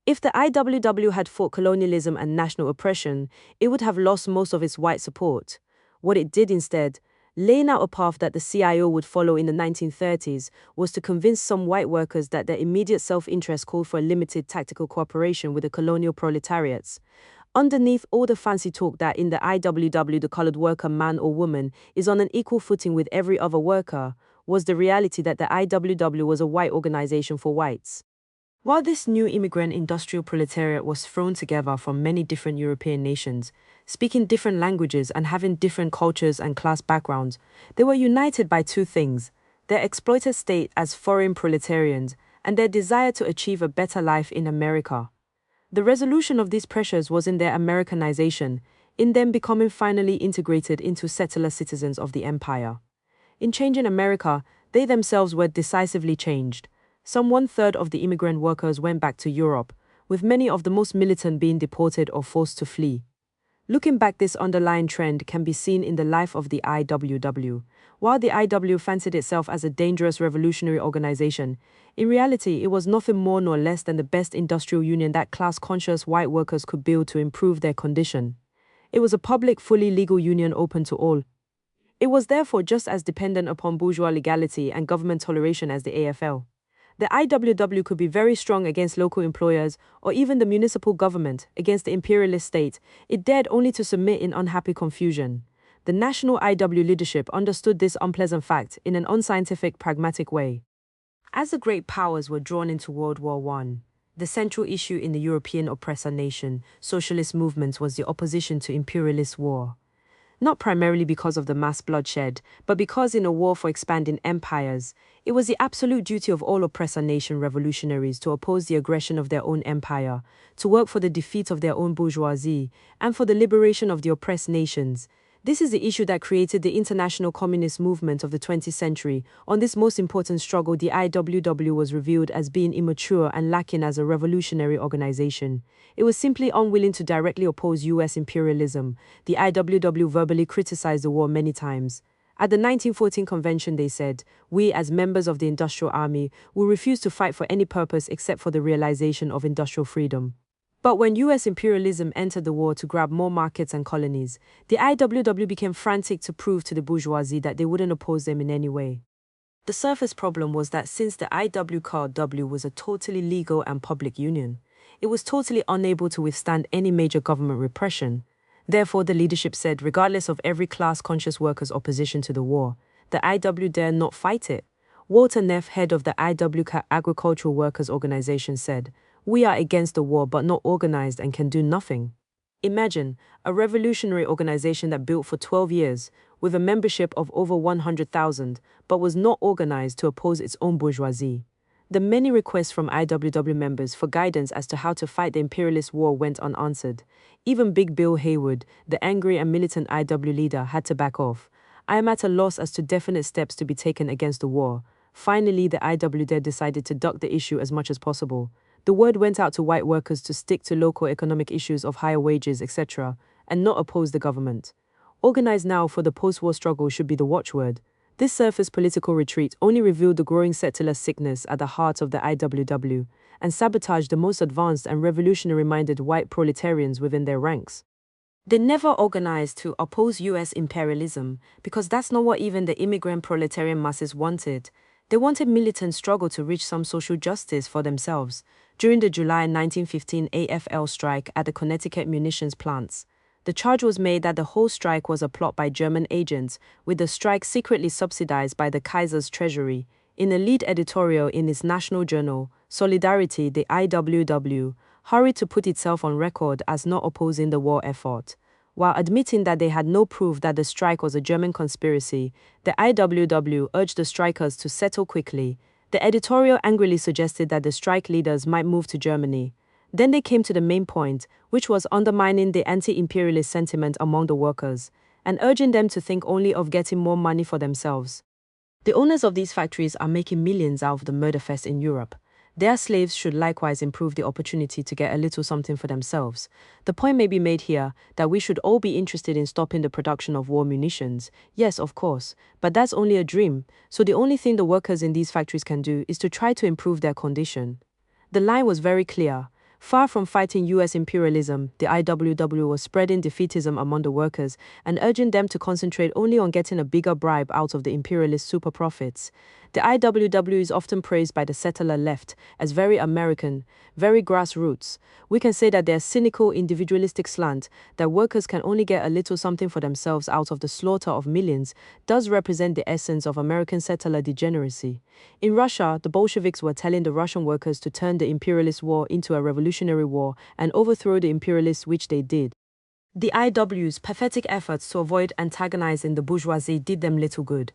If the IWW had fought colonialism and national oppression, it would have lost most of its white support. What it did instead, laying out a path that the CIO would follow in the 1930s, was to convince some white workers that their immediate self-interest called for a limited tactical cooperation with the colonial proletariats. Underneath all the fancy talk that in the IWW the colored worker, man or woman, is on an equal footing with every other worker, was the reality that the IWW was a white organization for whites. While this new immigrant industrial proletariat was thrown together from many different European nations, speaking different languages and having different cultures and class backgrounds, they were united by two things: their exploited state as foreign proletarians and their desire to achieve a better life in America. The resolution of these pressures was in their Americanization, in them becoming finally integrated into settler citizens of the empire. In changing America, they themselves were decisively changed. Some 1/3 of the immigrant workers went back to Europe, with many of the most militant being deported or forced to flee. Looking back, this underlying trend can be seen in the life of the IWW. While the IW fancied itself as a dangerous revolutionary organization, in reality it was nothing more nor less than the best industrial union that class-conscious white workers could build to improve their condition. It was a public, fully legal union open to all. It was therefore just as dependent upon bourgeois legality and government toleration as the AFL. The IWW could be very strong against local employers or even the municipal government, against the imperialist state. It dared only to submit in unhappy confusion. The national IW leadership understood this unpleasant fact in an unscientific, pragmatic way. As the great powers were drawn into World War I, the central issue in the European oppressor nation, socialist movements, was the opposition to imperialist war. Not primarily because of the mass bloodshed, but because in a war for expanding empires, it was the absolute duty of all oppressor nation revolutionaries to oppose the aggression of their own empire, to work for the defeat of their own bourgeoisie, and for the liberation of the oppressed nations. This is the issue that created the international communist movement of the 20th century. On this most important struggle, the IWW was revealed as being immature and lacking as a revolutionary organization. It was simply unwilling to directly oppose US imperialism. The IWW verbally criticized the war many times. At the 1914 convention, they said, "We, as members of the Industrial Army, will refuse to fight for any purpose except for the realization of industrial freedom." But when US imperialism entered the war to grab more markets and colonies, the IWW became frantic to prove to the bourgeoisie that they wouldn't oppose them in any way. The surface problem was that since the IWW was a totally legal and public union, it was totally unable to withstand any major government repression. Therefore, the leadership said, regardless of every class-conscious worker's opposition to the war, the IW dare not fight it. Walter Neff, head of the IWCA Agricultural Workers Organization, said, "We are against the war but not organized and can do nothing." Imagine a revolutionary organization that built for 12 years, with a membership of over 100,000, but was not organized to oppose its own bourgeoisie. The many requests from IWW members for guidance as to how to fight the imperialist war went unanswered. Even Big Bill Haywood, the angry and militant IW leader, had to back off. "I am at a loss as to definite steps to be taken against the war." Finally, the IWD decided to duck the issue as much as possible. The word went out to white workers to stick to local economic issues of higher wages, etc., and not oppose the government. Organize now for the post-war struggle should be the watchword. This surface political retreat only revealed the growing settler sickness at the heart of the IWW and sabotaged the most advanced and revolutionary-minded white proletarians within their ranks. They never organized to oppose US imperialism because that's not what even the immigrant proletarian masses wanted. They wanted militant struggle to reach some social justice for themselves during the July 1915 AFL strike at the Connecticut munitions plants. The charge was made that the whole strike was a plot by German agents, with the strike secretly subsidized by the Kaiser's treasury. In a lead editorial in its national journal, Solidarity, the IWW hurried to put itself on record as not opposing the war effort. While admitting that they had no proof that the strike was a German conspiracy, the IWW urged the strikers to settle quickly. The editorial angrily suggested that the strike leaders might move to Germany. Then they came to the main point, which was undermining the anti-imperialist sentiment among the workers, and urging them to think only of getting more money for themselves. The owners of these factories are making millions out of the murder fest in Europe. Their slaves should likewise improve the opportunity to get a little something for themselves. The point may be made here that we should all be interested in stopping the production of war munitions. Yes, of course, but that's only a dream, so the only thing the workers in these factories can do is to try to improve their condition. The line was very clear. Far from fighting US imperialism, the IWW was spreading defeatism among the workers and urging them to concentrate only on getting a bigger bribe out of the imperialist super profits. The IWW is often praised by the settler left as very American, very grassroots. We can say that their cynical, individualistic slant, that workers can only get a little something for themselves out of the slaughter of millions, does represent the essence of American settler degeneracy. In Russia, the Bolsheviks were telling the Russian workers to turn the imperialist war into a revolutionary war and overthrow the imperialists, which they did. The IW's pathetic efforts to avoid antagonizing the bourgeoisie did them little good.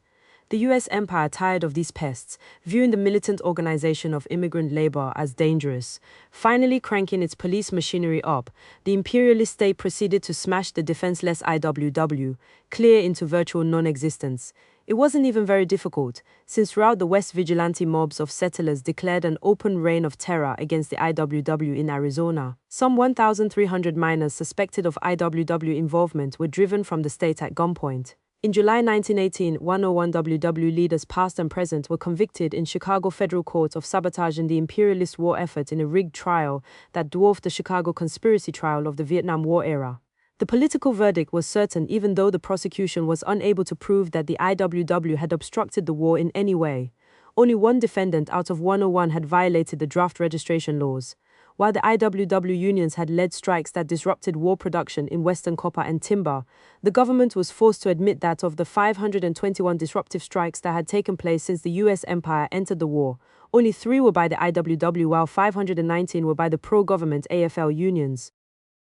The US empire, tired of these pests, viewing the militant organization of immigrant labor as dangerous, finally cranking its police machinery up, the imperialist state proceeded to smash the defenseless IWW, clear into virtual non-existence. It wasn't even very difficult, since throughout the West vigilante mobs of settlers declared an open reign of terror against the IWW in Arizona. Some 1,300 miners suspected of IWW involvement were driven from the state at gunpoint. In July 1918, 101 WW leaders past and present were convicted in Chicago federal court of sabotaging the imperialist war effort in a rigged trial that dwarfed the Chicago conspiracy trial of the Vietnam War era. The political verdict was certain even though the prosecution was unable to prove that the IWW had obstructed the war in any way. Only one defendant out of 101 had violated the draft registration laws. While the IWW unions had led strikes that disrupted war production in Western copper and timber, the government was forced to admit that of the 521 disruptive strikes that had taken place since the US empire entered the war, only 3 were by the IWW while 519 were by the pro-government AFL unions.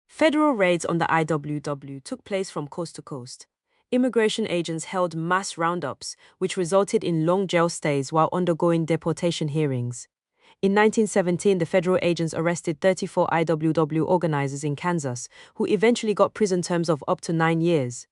Federal raids on the IWW took place from coast to coast. Immigration agents held mass roundups, which resulted in long jail stays while undergoing deportation hearings. In 1917, the federal agents arrested 34 IWW organizers in Kansas, who eventually got prison terms of up to 9 years.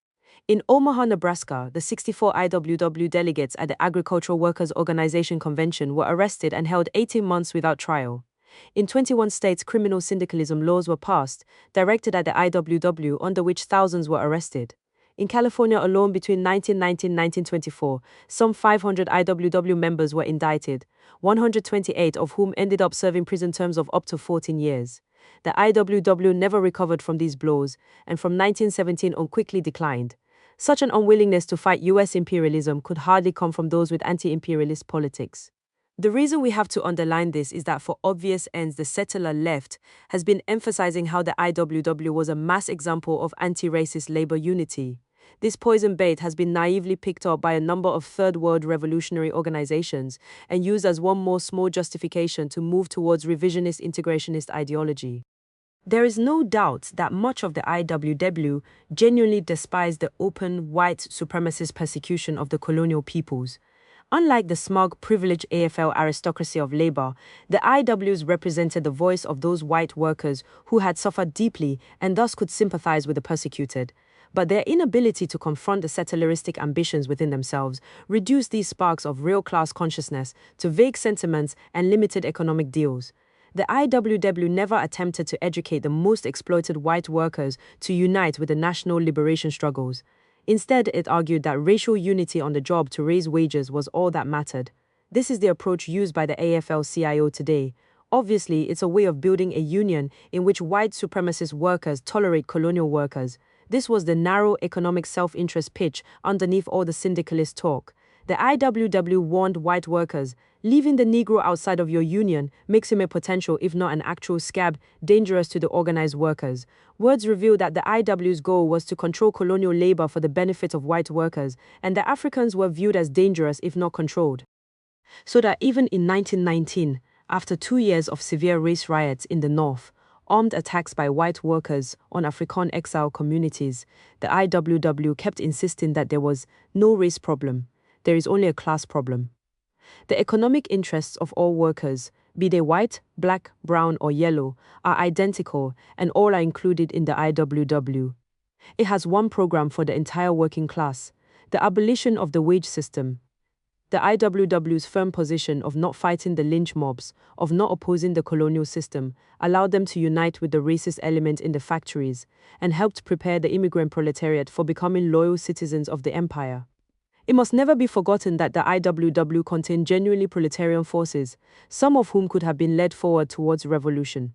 In Omaha, Nebraska, the 64 IWW delegates at the Agricultural Workers Organization Convention were arrested and held 18 months without trial. In 21 states, criminal syndicalism laws were passed, directed at the IWW, under which thousands were arrested. In California alone, between 1919 and 1924, some 500 IWW members were indicted, 128 of whom ended up serving prison terms of up to 14 years. The IWW never recovered from these blows, and from 1917 on quickly declined. Such an unwillingness to fight US imperialism could hardly come from those with anti-imperialist politics. The reason we have to underline this is that for obvious ends the settler left has been emphasizing how the IWW was a mass example of anti-racist labor unity. This poison bait has been naively picked up by a number of third world revolutionary organizations and used as one more small justification to move towards revisionist integrationist ideology. There is no doubt that much of the IWW genuinely despised the open, white supremacist persecution of the colonial peoples. Unlike the smug, privileged AFL aristocracy of labor, the IWs represented the voice of those white workers who had suffered deeply and thus could sympathize with the persecuted. But their inability to confront the settleristic ambitions within themselves reduced these sparks of real class consciousness to vague sentiments and limited economic deals. The IWW never attempted to educate the most exploited white workers to unite with the national liberation struggles. Instead, it argued that racial unity on the job to raise wages was all that mattered. This is the approach used by the AFL-CIO today. Obviously, it's a way of building a union in which white supremacist workers tolerate colonial workers. This was the narrow economic self-interest pitch underneath all the syndicalist talk. The IWW warned white workers, leaving the Negro outside of your union makes him a potential, if not an actual scab, dangerous to the organized workers. Words reveal that the IW's goal was to control colonial labor for the benefit of white workers, and the Africans were viewed as dangerous if not controlled. So that even in 1919, after 2 years of severe race riots in the North, armed attacks by white workers on African exile communities, the IWW kept insisting that there was no race problem. There is only a class problem. The economic interests of all workers, be they white, black, brown, or yellow, are identical and all are included in the IWW. It has one program for the entire working class: the abolition of the wage system. The IWW's firm position of not fighting the lynch mobs, of not opposing the colonial system, allowed them to unite with the racist element in the factories and helped prepare the immigrant proletariat for becoming loyal citizens of the empire. It must never be forgotten that the IWW contained genuinely proletarian forces, some of whom could have been led forward towards revolution.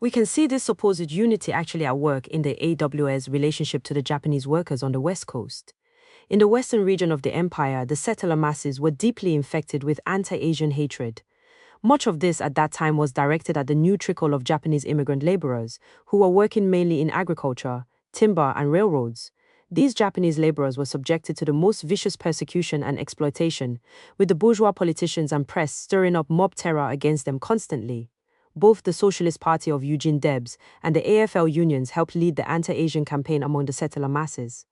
We can see this supposed unity actually at work in the AW's relationship to the Japanese workers on the West Coast. In the western region of the empire, the settler masses were deeply infected with anti-Asian hatred. Much of this at that time was directed at the new trickle of Japanese immigrant laborers, who were working mainly in agriculture, timber, and railroads. These Japanese laborers were subjected to the most vicious persecution and exploitation, with the bourgeois politicians and press stirring up mob terror against them constantly. Both the Socialist Party of Eugene Debs and the AFL unions helped lead the anti-Asian campaign among the settler masses.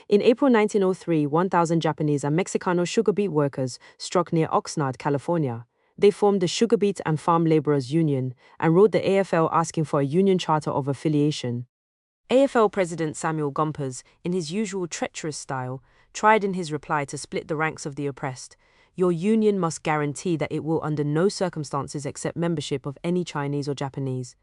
In April 1903, 1,000 Japanese and Mexicano sugar beet workers struck near Oxnard, California. They formed the Sugar Beet and Farm Laborers Union and wrote the AFL asking for a union charter of affiliation. AFL President Samuel Gompers, in his usual treacherous style, tried in his reply to split the ranks of the oppressed. Your union must guarantee that it will under no circumstances accept membership of any Chinese or Japanese.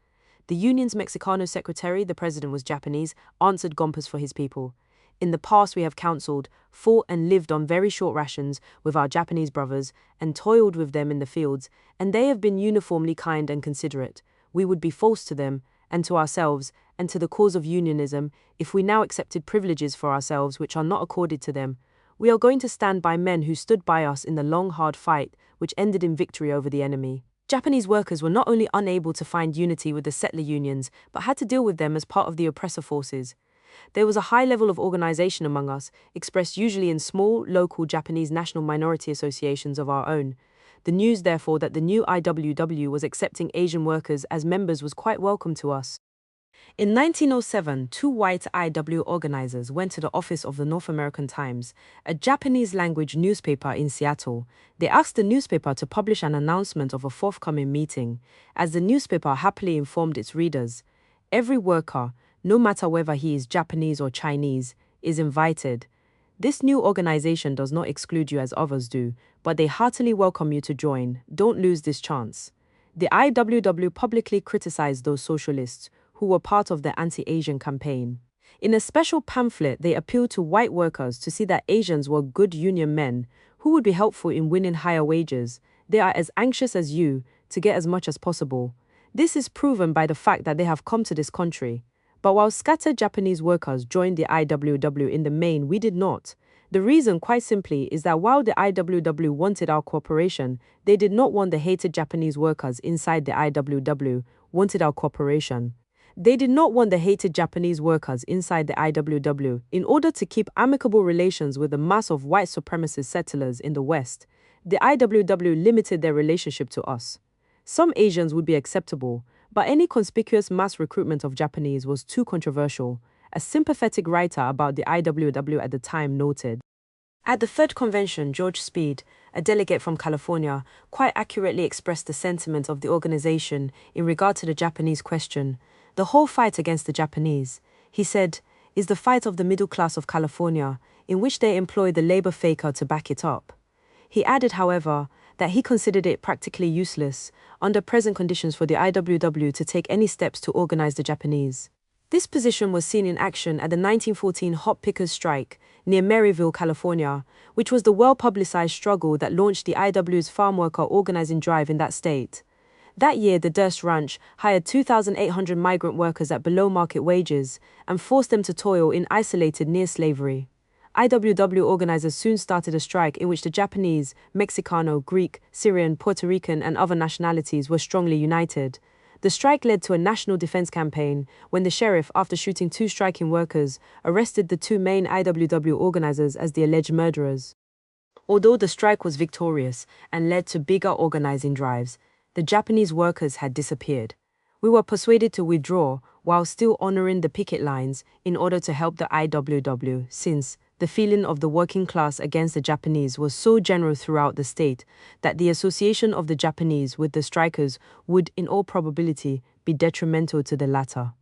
The union's Mexicano secretary, the president was Japanese, answered Gompers for his people. In the past we have counseled, fought and lived on very short rations with our Japanese brothers and toiled with them in the fields, and they have been uniformly kind and considerate. We would be false to them, and to ourselves, and to the cause of unionism, if we now accepted privileges for ourselves which are not accorded to them. We are going to stand by men who stood by us in the long, hard fight, which ended in victory over the enemy. Japanese workers were not only unable to find unity with the settler unions, but had to deal with them as part of the oppressor forces. There was a high level of organization among us, expressed usually in small, local Japanese national minority associations of our own. The news, therefore, that the new IWW was accepting Asian workers as members was quite welcome to us. In 1907, 2 white IW organizers went to the office of the North American Times, a Japanese-language newspaper in Seattle. They asked the newspaper to publish an announcement of a forthcoming meeting. As the newspaper happily informed its readers, every worker, no matter whether he is Japanese or Chinese, is invited. This new organization does not exclude you as others do, but they heartily welcome you to join. Don't lose this chance. The IWW publicly criticized those socialists who were part of the anti-Asian campaign. In a special pamphlet, they appealed to white workers to see that Asians were good union men who would be helpful in winning higher wages. They are as anxious as you to get as much as possible. This is proven by the fact that they have come to this country. But while scattered Japanese workers joined the IWW in the main, we did not. The reason, quite simply, is that while the IWW wanted our cooperation, they did not want the hated Japanese workers inside the IWW wanted our cooperation. They did not want the hated Japanese workers inside the IWW in order to keep amicable relations with the mass of white supremacist settlers in the West. The IWW limited their relationship to us. Some Asians would be acceptable, but any conspicuous mass recruitment of Japanese was too controversial, a sympathetic writer about the IWW at the time noted. At the third convention, George Speed, a delegate from California, quite accurately expressed the sentiment of the organization in regard to the Japanese question. The whole fight against the Japanese, he said, is the fight of the middle class of California, in which they employ the labor faker to back it up. He added, however, that he considered it practically useless, under present conditions, for the IWW to take any steps to organize the Japanese. This position was seen in action at the 1914 Hop Pickers Strike near Maryville, California, which was the well-publicized struggle that launched the IW's farm worker organizing drive in that state. That year, the Durst Ranch hired 2,800 migrant workers at below-market wages and forced them to toil in isolated near slavery. IWW organizers soon started a strike in which the Japanese, Mexicano, Greek, Syrian, Puerto Rican, and other nationalities were strongly united. The strike led to a national defense campaign when the sheriff, after shooting 2 striking workers, arrested the 2 main IWW organizers as the alleged murderers. Although the strike was victorious and led to bigger organizing drives, the Japanese workers had disappeared. We were persuaded to withdraw while still honoring the picket lines in order to help the IWW, since the feeling of the working class against the Japanese was so general throughout the state that the association of the Japanese with the strikers would, in all probability, be detrimental to the latter.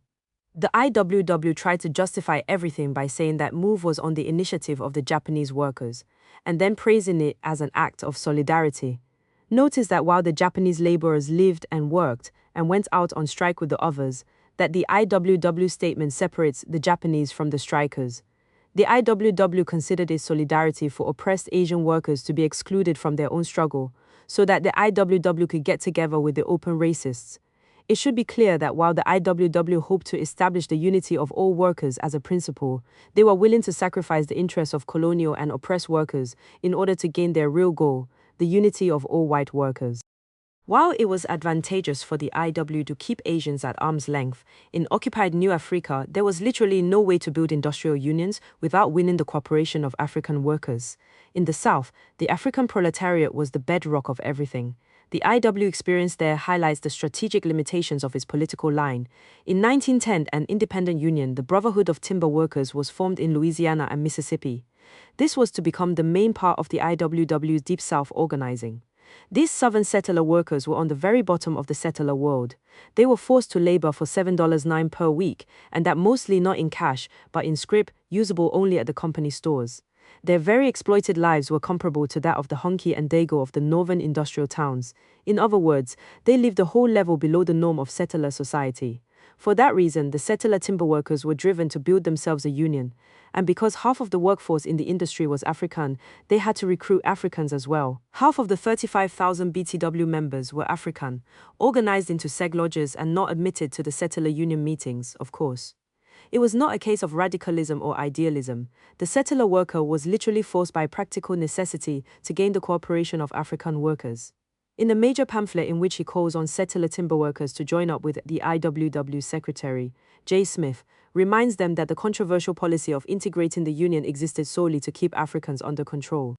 The IWW tried to justify everything by saying that move was on the initiative of the Japanese workers, and then praising it as an act of solidarity. Notice that while the Japanese laborers lived and worked and went out on strike with the others, that the IWW statement separates the Japanese from the strikers. The IWW considered its solidarity for oppressed Asian workers to be excluded from their own struggle, so that the IWW could get together with the open racists. It should be clear that while the IWW hoped to establish the unity of all workers as a principle, they were willing to sacrifice the interests of colonial and oppressed workers in order to gain their real goal, the unity of all white workers. While it was advantageous for the IW to keep Asians at arm's length, in occupied New Africa there was literally no way to build industrial unions without winning the cooperation of African workers. In the South, the African proletariat was the bedrock of everything. The IW experience there highlights the strategic limitations of its political line. In 1910, an independent union, the Brotherhood of Timber Workers, was formed in Louisiana and Mississippi. This was to become the main part of the IWW's Deep South organizing. These southern settler workers were on the very bottom of the settler world. They were forced to labor for $7.09 per week, and that mostly not in cash, but in scrip, usable only at the company stores. Their very exploited lives were comparable to that of the honky and dago of the northern industrial towns. In other words, they lived a whole level below the norm of settler society. For that reason, the settler timber workers were driven to build themselves a union. And because half of the workforce in the industry was African, they had to recruit Africans as well. Half of the 35,000 BTW members were African, organized into seg lodges and not admitted to the settler union meetings, of course. It was not a case of radicalism or idealism. The settler worker was literally forced by practical necessity to gain the cooperation of African workers. In a major pamphlet in which he calls on settler timber workers to join up with the IWW secretary, J. Smith, reminds them that the controversial policy of integrating the union existed solely to keep Africans under control.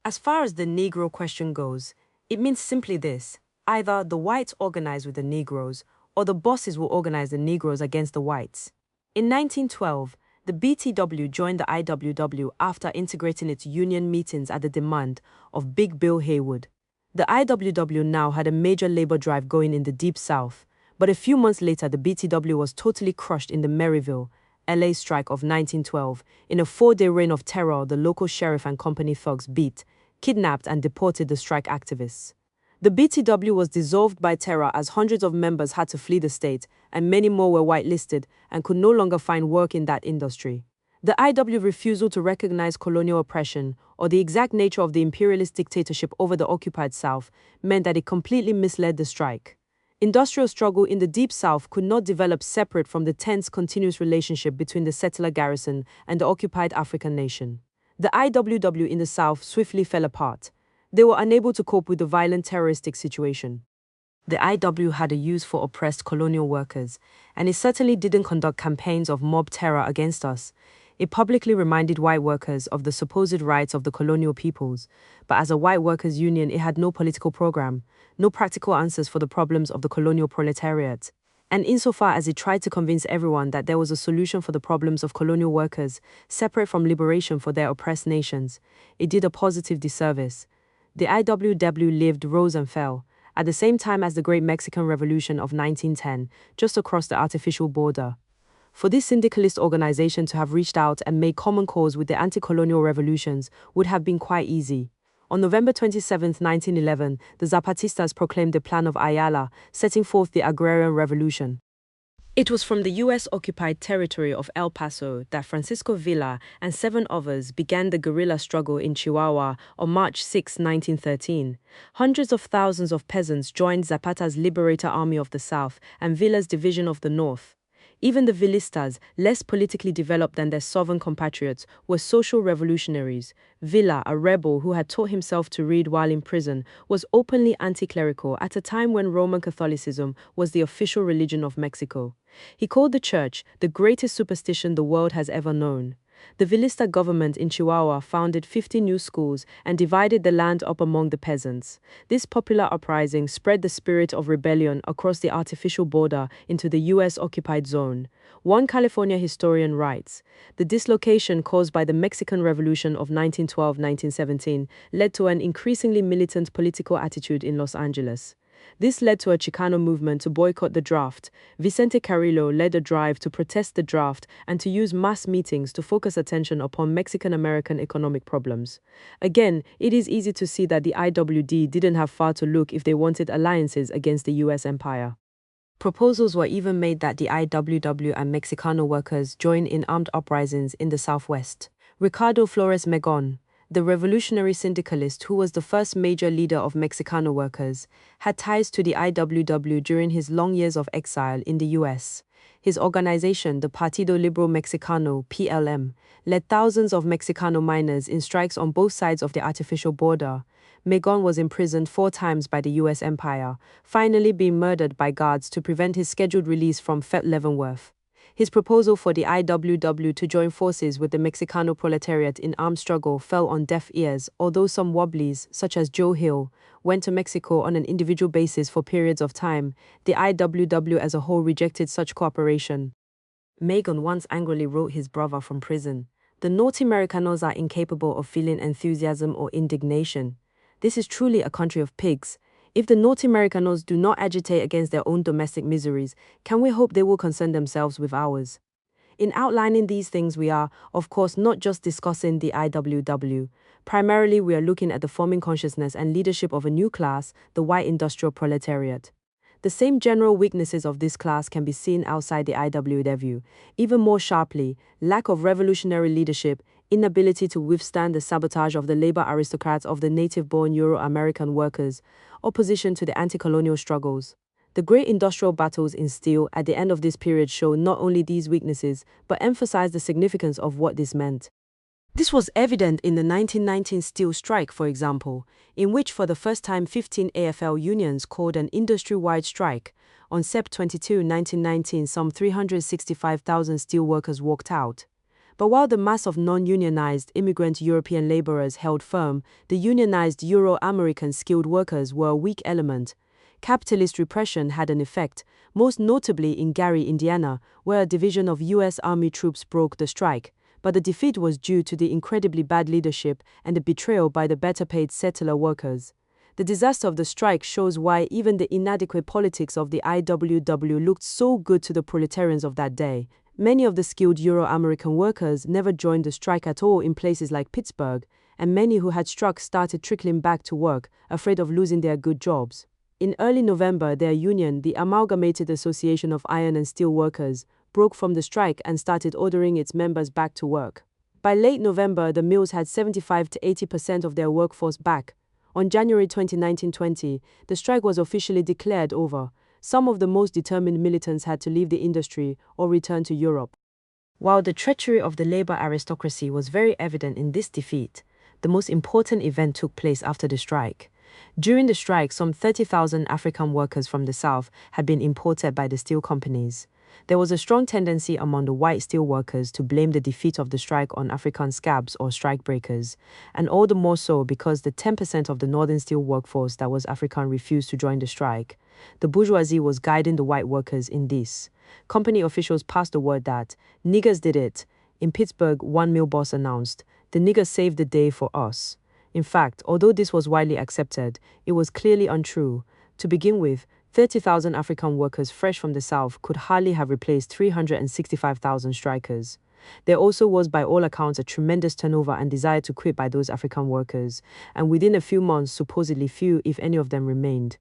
As far as the Negro question goes, it means simply this: either the whites organize with the Negroes, or the bosses will organize the Negroes against the whites. In 1912, the BTW joined the IWW after integrating its union meetings at the demand of Big Bill Haywood. The IWW now had a major labor drive going in the Deep South, but a few months later the BTW was totally crushed in the Maryville, LA strike of 1912. In a 4-day reign of terror, the local sheriff and company thugs beat, kidnapped and deported the strike activists. The BTW was dissolved by terror as hundreds of members had to flee the state, and many more were whitelisted and could no longer find work in that industry. The IW refusal to recognize colonial oppression or the exact nature of the imperialist dictatorship over the occupied South meant that it completely misled the strike. Industrial struggle in the Deep South could not develop separate from the tense continuous relationship between the settler garrison and the occupied African nation. The IWW in the South swiftly fell apart. They were unable to cope with the violent terroristic situation. The IW had a use for oppressed colonial workers, and it certainly didn't conduct campaigns of mob terror against us. It publicly reminded white workers of the supposed rights of the colonial peoples, but as a white workers' union it had no political program, no practical answers for the problems of the colonial proletariat. And insofar as it tried to convince everyone that there was a solution for the problems of colonial workers, separate from liberation for their oppressed nations, it did a positive disservice. The IWW lived, rose and fell, at the same time as the Great Mexican Revolution of 1910, just across the artificial border. For this syndicalist organization to have reached out and made common cause with the anti-colonial revolutions would have been quite easy. On November 27, 1911, the Zapatistas proclaimed the Plan of Ayala, setting forth the agrarian revolution. It was from the US-occupied territory of El Paso that Francisco Villa and 7 others began the guerrilla struggle in Chihuahua on March 6, 1913. Hundreds of thousands of peasants joined Zapata's Liberator Army of the South and Villa's Division of the North. Even the Villistas, less politically developed than their southern compatriots, were social revolutionaries. Villa, a rebel who had taught himself to read while in prison, was openly anti-clerical at a time when Roman Catholicism was the official religion of Mexico. He called the church the greatest superstition the world has ever known. The Villista government in Chihuahua founded 50 new schools and divided the land up among the peasants. This popular uprising spread the spirit of rebellion across the artificial border into the US-occupied zone. One California historian writes, "The dislocation caused by the Mexican Revolution of 1912-1917 led to an increasingly militant political attitude in Los Angeles. This led to a Chicano movement to boycott the draft. Vicente Carrillo led a drive to protest the draft and to use mass meetings to focus attention upon Mexican-American economic problems. Again, it is easy to see that the IWD didn't have far to look if they wanted alliances against the US empire. Proposals were even made that the IWW and Mexicano workers join in armed uprisings in the Southwest. Ricardo Flores Magón, the revolutionary syndicalist who was the first major leader of Mexicano workers, had ties to the IWW during his long years of exile in the US. His organization, the Partido Libre Mexicano (PLM), led thousands of Mexicano miners in strikes on both sides of the artificial border. Magón was imprisoned 4 times by the US empire, finally being murdered by guards to prevent his scheduled release from Fort Leavenworth. His proposal for the IWW to join forces with the Mexicano proletariat in armed struggle fell on deaf ears, although some wobblies, such as Joe Hill, went to Mexico on an individual basis for periods of time. The IWW as a whole rejected such cooperation. Magón once angrily wrote his brother from prison, "The Norteamericanos are incapable of feeling enthusiasm or indignation. This is truly a country of pigs. If the Norteamericanos do not agitate against their own domestic miseries, can we hope they will concern themselves with ours?" In outlining these things, we are, of course, not just discussing the IWW. Primarily, we are looking at the forming consciousness and leadership of a new class, the white industrial proletariat. The same general weaknesses of this class can be seen outside the IWW. Even more sharply, lack of revolutionary leadership, inability to withstand the sabotage of the labor aristocrats of the native-born Euro-American workers, opposition to the anti-colonial struggles. The great industrial battles in steel at the end of this period show not only these weaknesses, but emphasize the significance of what this meant. This was evident in the 1919 steel strike, for example, in which for the first time 15 AFL unions called an industry-wide strike. On Sept 22, 1919, some 365,000 steel workers walked out. But while the mass of non-unionized immigrant European laborers held firm, the unionized Euro-American skilled workers were a weak element. Capitalist repression had an effect, most notably in Gary, Indiana, where a division of U.S. Army troops broke the strike. But the defeat was due to the incredibly bad leadership and the betrayal by the better-paid settler workers. The disaster of the strike shows why even the inadequate politics of the IWW looked so good to the proletarians of that day. Many of the skilled Euro-American workers never joined the strike at all in places like Pittsburgh, and many who had struck started trickling back to work, afraid of losing their good jobs. In early November, their union, the Amalgamated Association of Iron and Steel Workers, broke from the strike and started ordering its members back to work. By late November, the mills had 75 to 80% of their workforce back. On January 20, 1920, the strike was officially declared over. Some of the most determined militants had to leave the industry or return to Europe. While the treachery of the labor aristocracy was very evident in this defeat, the most important event took place after the strike. During the strike, some 30,000 African workers from the South had been imported by the steel companies. There was a strong tendency among the white steel workers to blame the defeat of the strike on African scabs or strikebreakers, and all the more so because the 10% of the northern steel workforce that was African refused to join the strike. The bourgeoisie was guiding the white workers in this. Company officials passed the word that, "Niggers did it." In Pittsburgh, one mill boss announced, "The niggers saved the day for us." In fact, although this was widely accepted, it was clearly untrue. To begin with, 30,000 African workers fresh from the South could hardly have replaced 365,000 strikers. There also was, by all accounts, a tremendous turnover and desire to quit by those African workers, and within a few months, supposedly few, if any of them, remained.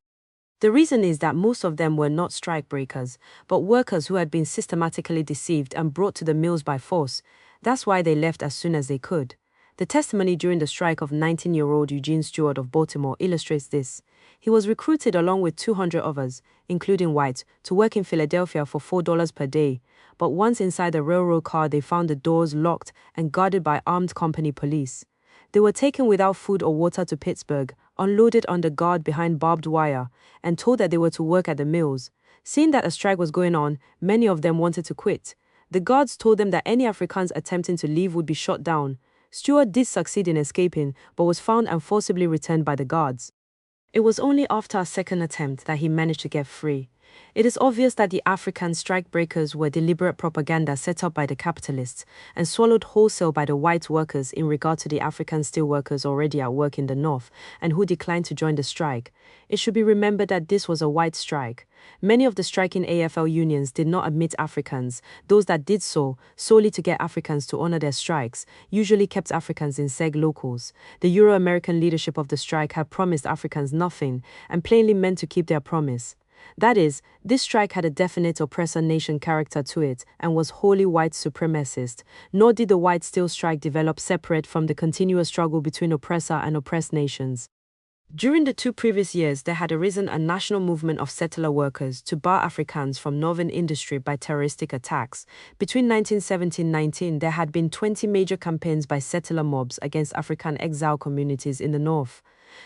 The reason is that most of them were not strike breakers, but workers who had been systematically deceived and brought to the mills by force. That's why they left as soon as they could. The testimony during the strike of 19-year-old Eugene Stewart of Baltimore illustrates this. He was recruited along with 200 others, including whites, to work in Philadelphia for $4 per day. But once inside the railroad car, they found the doors locked and guarded by armed company police. They were taken without food or water to Pittsburgh, unloaded under guard behind barbed wire, and told that they were to work at the mills. Seeing that a strike was going on, many of them wanted to quit. The guards told them that any Africans attempting to leave would be shot down. Stewart did succeed in escaping, but was found and forcibly returned by the guards. It was only after a second attempt that he managed to get free. It is obvious that the African strikebreakers were deliberate propaganda set up by the capitalists and swallowed wholesale by the white workers in regard to the African steelworkers already at work in the North and who declined to join the strike. It should be remembered that this was a white strike. Many of the striking AFL unions did not admit Africans. Those that did so, solely to get Africans to honor their strikes, usually kept Africans in seg locals. The Euro-American leadership of the strike had promised Africans nothing and plainly meant to keep their promise. That is, this strike had a definite oppressor nation character to it and was wholly white supremacist, nor did the white steel strike develop separate from the continuous struggle between oppressor and oppressed nations. During the 2 previous years, there had arisen a national movement of settler workers to bar Africans from northern industry by terroristic attacks. Between 1917-19, there had been 20 major campaigns by settler mobs against African exile communities in the North.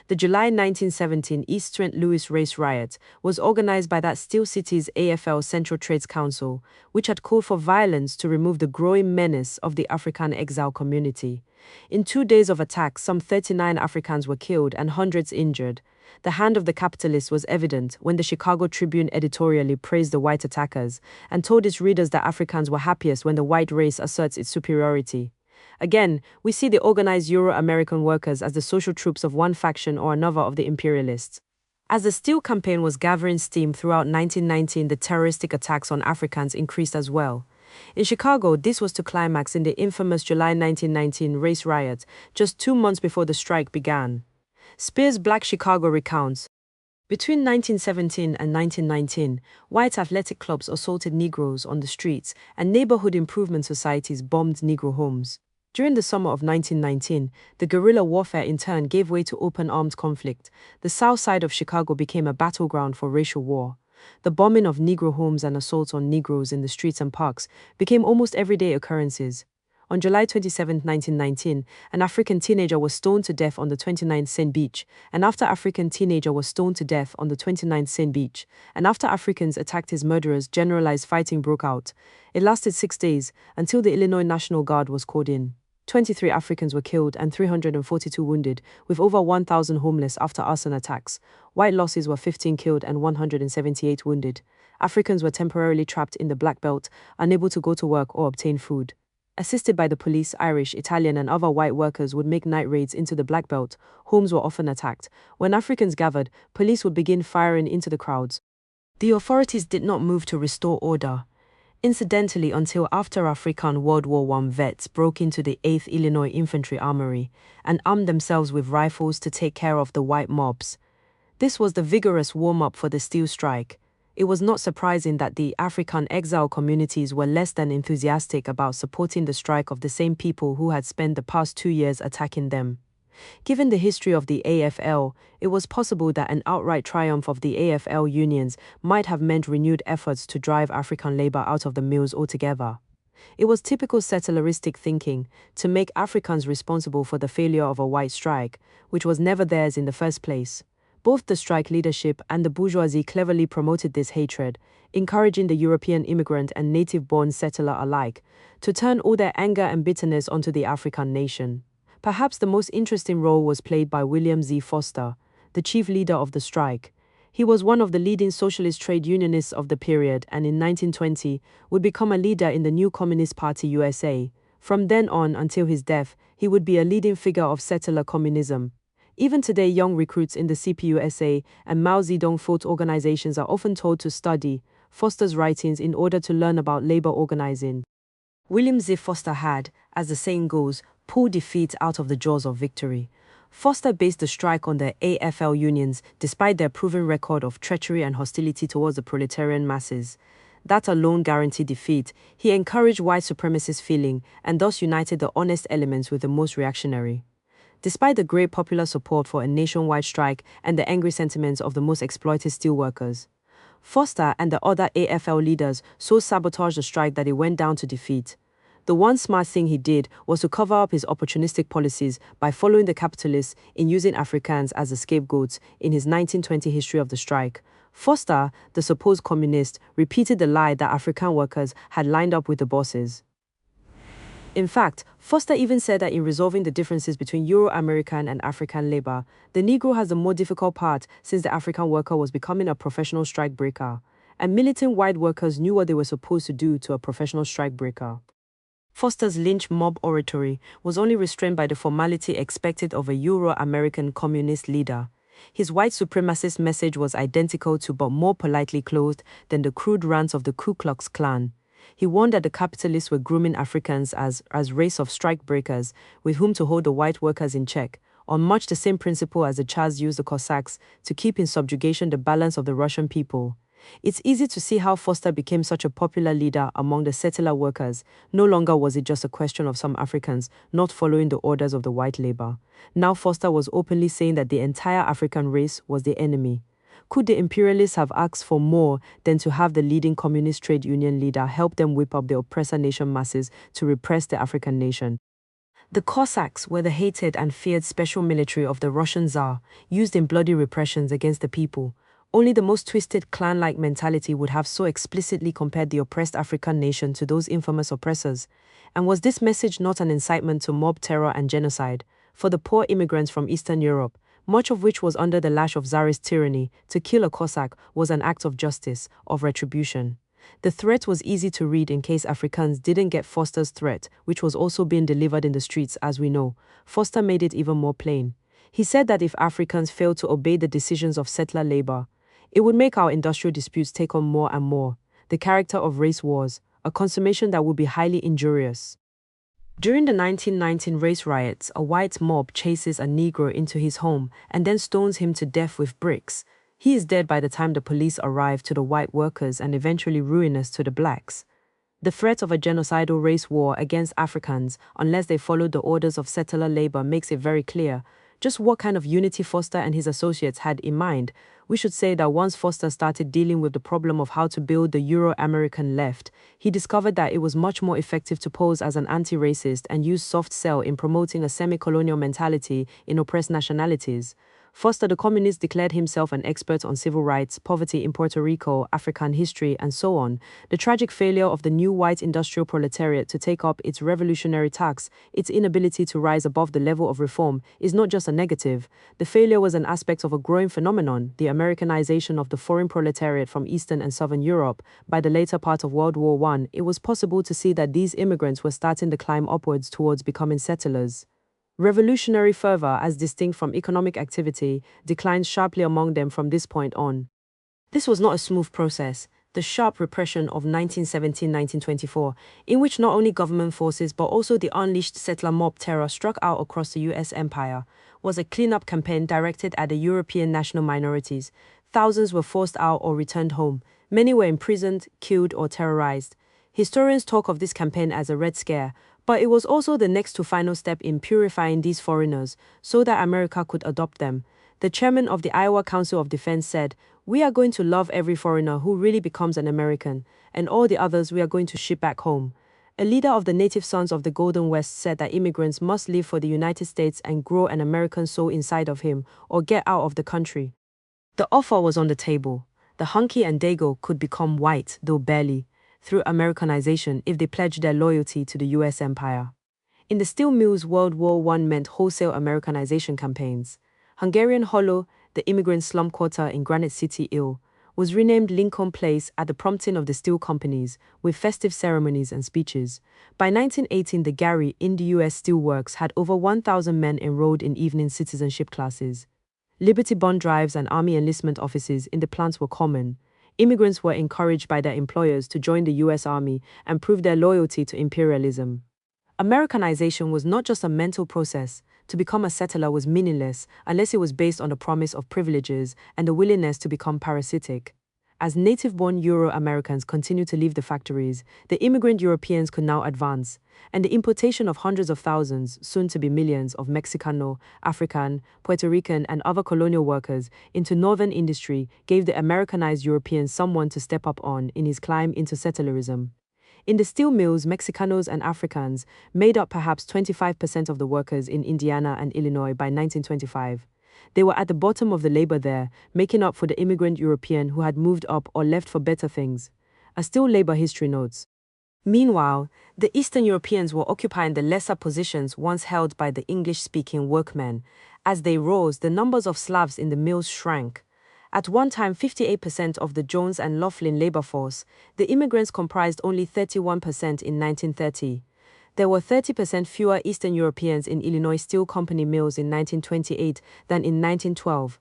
The July 1917 East St. Louis race riot was organized by that Steel City's AFL Central Trades Council, which had called for violence to remove the growing menace of the African exile community. In 2 days of attacks, some 39 Africans were killed and hundreds injured. The hand of the capitalists was evident when the Chicago Tribune editorially praised the white attackers and told its readers that Africans were happiest when the white race asserts its superiority. Again, we see the organized Euro-American workers as the social troops of one faction or another of the imperialists. As the steel campaign was gathering steam throughout 1919, the terroristic attacks on Africans increased as well. In Chicago, this was to climax in the infamous July 1919 race riot, just 2 months before the strike began. Spears' Black Chicago recounts, between 1917 and 1919, white athletic clubs assaulted Negroes on the streets and neighborhood improvement societies bombed Negro homes. During the summer of 1919, the guerrilla warfare in turn gave way to open armed conflict. The south side of Chicago became a battleground for racial war. The bombing of Negro homes and assaults on Negroes in the streets and parks became almost everyday occurrences. On July 27, 1919, an African teenager was stoned to death on the 29th St. Beach, and after African teenager was stoned to death on the 29th St. Beach, and after Africans attacked his murderers, generalized fighting broke out. It lasted 6 days, until the Illinois National Guard was called in. 23 Africans were killed and 342 wounded, with over 1,000 homeless after arson attacks. White losses were 15 killed and 178 wounded. Africans were temporarily trapped in the Black Belt, unable to go to work or obtain food. Assisted by the police, Irish, Italian, and other white workers would make night raids into the Black Belt. Homes were often attacked. When Africans gathered, police would begin firing into the crowds. The authorities did not move to restore order. Incidentally, until after African World War I vets broke into the 8th Illinois Infantry Armory and armed themselves with rifles to take care of the white mobs. This was the vigorous warm-up for the steel strike. It was not surprising that the African exile communities were less than enthusiastic about supporting the strike of the same people who had spent the past 2 years attacking them. Given the history of the AFL, it was possible that an outright triumph of the AFL unions might have meant renewed efforts to drive African labor out of the mills altogether. It was typical settleristic thinking to make Africans responsible for the failure of a white strike, which was never theirs in the first place. Both the strike leadership and the bourgeoisie cleverly promoted this hatred, encouraging the European immigrant and native-born settler alike to turn all their anger and bitterness onto the African nation. Perhaps the most interesting role was played by William Z. Foster, the chief leader of the strike. He was one of the leading socialist trade unionists of the period and in 1920 would become a leader in the new Communist Party USA. From then on until his death, he would be a leading figure of settler communism. Even today, young recruits in the CPUSA and Mao Zedong thought organizations are often told to study Foster's writings in order to learn about labor organizing. William Z. Foster had, as the saying goes, pulled defeat out of the jaws of victory. Foster based the strike on the AFL unions despite their proven record of treachery and hostility towards the proletarian masses. That alone guaranteed defeat. He encouraged white supremacist feeling and thus united the honest elements with the most reactionary. Despite the great popular support for a nationwide strike and the angry sentiments of the most exploited steelworkers, Foster and the other AFL leaders so sabotaged the strike that it went down to defeat. The one smart thing he did was to cover up his opportunistic policies by following the capitalists in using Africans as the scapegoats in his 1920 history of the strike. Foster, the supposed communist, repeated the lie that African workers had lined up with the bosses. In fact, Foster even said that in resolving the differences between Euro-American and African labor, the Negro has the more difficult part since the African worker was becoming a professional strike breaker, and militant white workers knew what they were supposed to do to a professional strike breaker. Foster's lynch mob oratory was only restrained by the formality expected of a Euro-American communist leader. His white supremacist message was identical to but more politely clothed than the crude rants of the Ku Klux Klan. He warned that the capitalists were grooming Africans as race of strike breakers with whom to hold the white workers in check, on much the same principle as the Tsars used the Cossacks to keep in subjugation the balance of the Russian people. It's easy to see how Foster became such a popular leader among the settler workers. No longer was it just a question of some Africans not following the orders of the white labor. Now Foster was openly saying that the entire African race was the enemy. Could the imperialists have asked for more than to have the leading communist trade union leader help them whip up the oppressor nation masses to repress the African nation? The Cossacks were the hated and feared special military of the Russian Tsar, used in bloody repressions against the people. Only the most twisted clan-like mentality would have so explicitly compared the oppressed African nation to those infamous oppressors. And was this message not an incitement to mob terror and genocide? For the poor immigrants from Eastern Europe, much of which was under the lash of Tsarist tyranny, to kill a Cossack was an act of justice, of retribution. The threat was easy to read in case Africans didn't get Foster's threat, which was also being delivered in the streets, as we know. Foster made it even more plain. He said that if Africans failed to obey the decisions of settler labor, it would make our industrial disputes take on more and more the character of race wars, a consummation that would be highly injurious. During the 1919 race riots, a white mob chases a Negro into his home and then stones him to death with bricks. He is dead by the time the police arrive to the white workers and eventually ruinous to the blacks. The threat of a genocidal race war against Africans, unless they followed the orders of settler labor, makes it very clear just what kind of unity Foster and his associates had in mind. We should say that once Foster started dealing with the problem of how to build the Euro-American left, he discovered that it was much more effective to pose as an anti-racist and use soft sell in promoting a semi-colonial mentality in oppressed nationalities. Foster the communist declared himself an expert on civil rights, poverty in Puerto Rico, African history, and so on. The tragic failure of the new white industrial proletariat to take up its revolutionary task, its inability to rise above the level of reform, is not just a negative. The failure was an aspect of a growing phenomenon, the Americanization of the foreign proletariat from Eastern and Southern Europe. By the later part of World War I, it was possible to see that these immigrants were starting the climb upwards towards becoming settlers. Revolutionary fervor, as distinct from economic activity, declined sharply among them from this point on. This was not a smooth process. The sharp repression of 1917-1924, in which not only government forces but also the unleashed settler mob terror struck out across the US empire, was a cleanup campaign directed at the European national minorities. Thousands were forced out or returned home. Many were imprisoned, killed, or terrorized. Historians talk of this campaign as a Red Scare, but it was also the next to final step in purifying these foreigners so that America could adopt them. The chairman of the Iowa Council of Defense said, "We are going to love every foreigner who really becomes an American, and all the others we are going to ship back home." A leader of the Native Sons of the Golden West said that immigrants must live for the United States and grow an American soul inside of him, or get out of the country. The offer was on the table. The hunky and dago could become white, though barely, through Americanization if they pledged their loyalty to the US empire. In the steel mills, World War I meant wholesale Americanization campaigns. Hungarian Hollow, the immigrant slum quarter in Granite City, Ill, was renamed Lincoln Place at the prompting of the steel companies, with festive ceremonies and speeches. By 1918, the Gary in the US Steel Works had over 1,000 men enrolled in evening citizenship classes. Liberty bond drives and army enlistment offices in the plants were common. Immigrants were encouraged by their employers to join the US Army and prove their loyalty to imperialism. Americanization was not just a mental process. to become a settler was meaningless unless it was based on the promise of privileges and a willingness to become parasitic. As native-born Euro-Americans continued to leave the factories, the immigrant Europeans could now advance, and the importation of hundreds of thousands, soon to be millions, of Mexicano, African, Puerto Rican, and other colonial workers into northern industry gave the Americanized European someone to step up on in his climb into settlerism. In the steel mills, Mexicanos and Africans made up perhaps 25% of the workers in Indiana and Illinois by 1925. They were at the bottom of the labor there, making up for the immigrant European who had moved up or left for better things. A still labor history notes. Meanwhile, the Eastern Europeans were occupying the lesser positions once held by the English-speaking workmen. As they rose, the numbers of Slavs in the mills shrank. At one time 58% of the Jones and Laughlin labor force, the immigrants comprised only 31% in 1930. There were 30% fewer Eastern Europeans in Illinois Steel Company mills in 1928 than in 1912.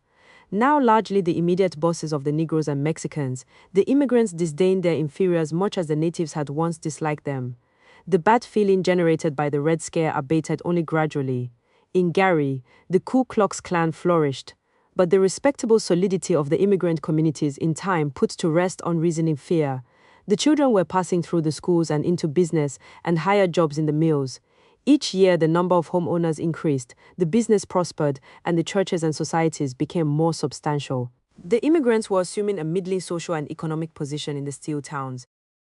Now largely the immediate bosses of the Negroes and Mexicans, the immigrants disdained their inferiors much as the natives had once disliked them. The bad feeling generated by the Red Scare abated only gradually. In Gary, the Ku Klux Klan flourished, but the respectable solidity of the immigrant communities in time put to rest unreasoning fear. The children were passing through the schools and into business and higher jobs in the mills. Each year the number of homeowners increased, the business prospered, and the churches and societies became more substantial. The immigrants were assuming a middling social and economic position in the steel towns.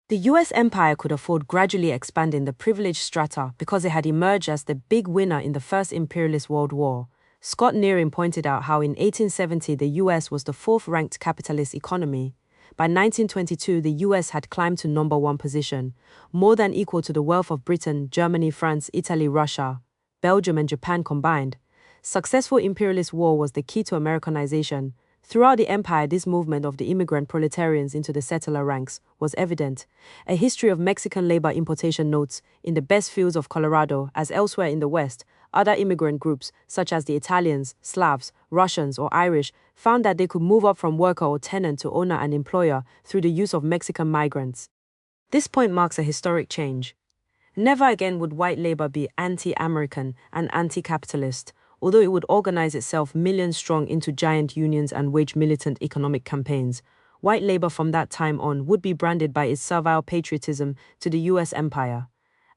The US empire could afford gradually expanding the privileged strata because it had emerged as the big winner in the First Imperialist World War. Scott Nearing pointed out how in 1870 the US was the fourth-ranked capitalist economy. By 1922, the US had climbed to number one position, more than equal to the wealth of Britain, Germany, France, Italy, Russia, Belgium, and Japan combined. Successful imperialist war was the key to Americanization. Throughout the empire, this movement of the immigrant proletarians into the settler ranks was evident. A history of Mexican labor importation notes, in the best fields of Colorado, as elsewhere in the West, other immigrant groups, such as the Italians, Slavs, Russians, or Irish, found that they could move up from worker or tenant to owner and employer through the use of Mexican migrants. This point marks a historic change. Never again would white labor be anti-American and anti-capitalist, although it would organize itself millions strong into giant unions and wage militant economic campaigns. White labor from that time on would be branded by its servile patriotism to the US empire.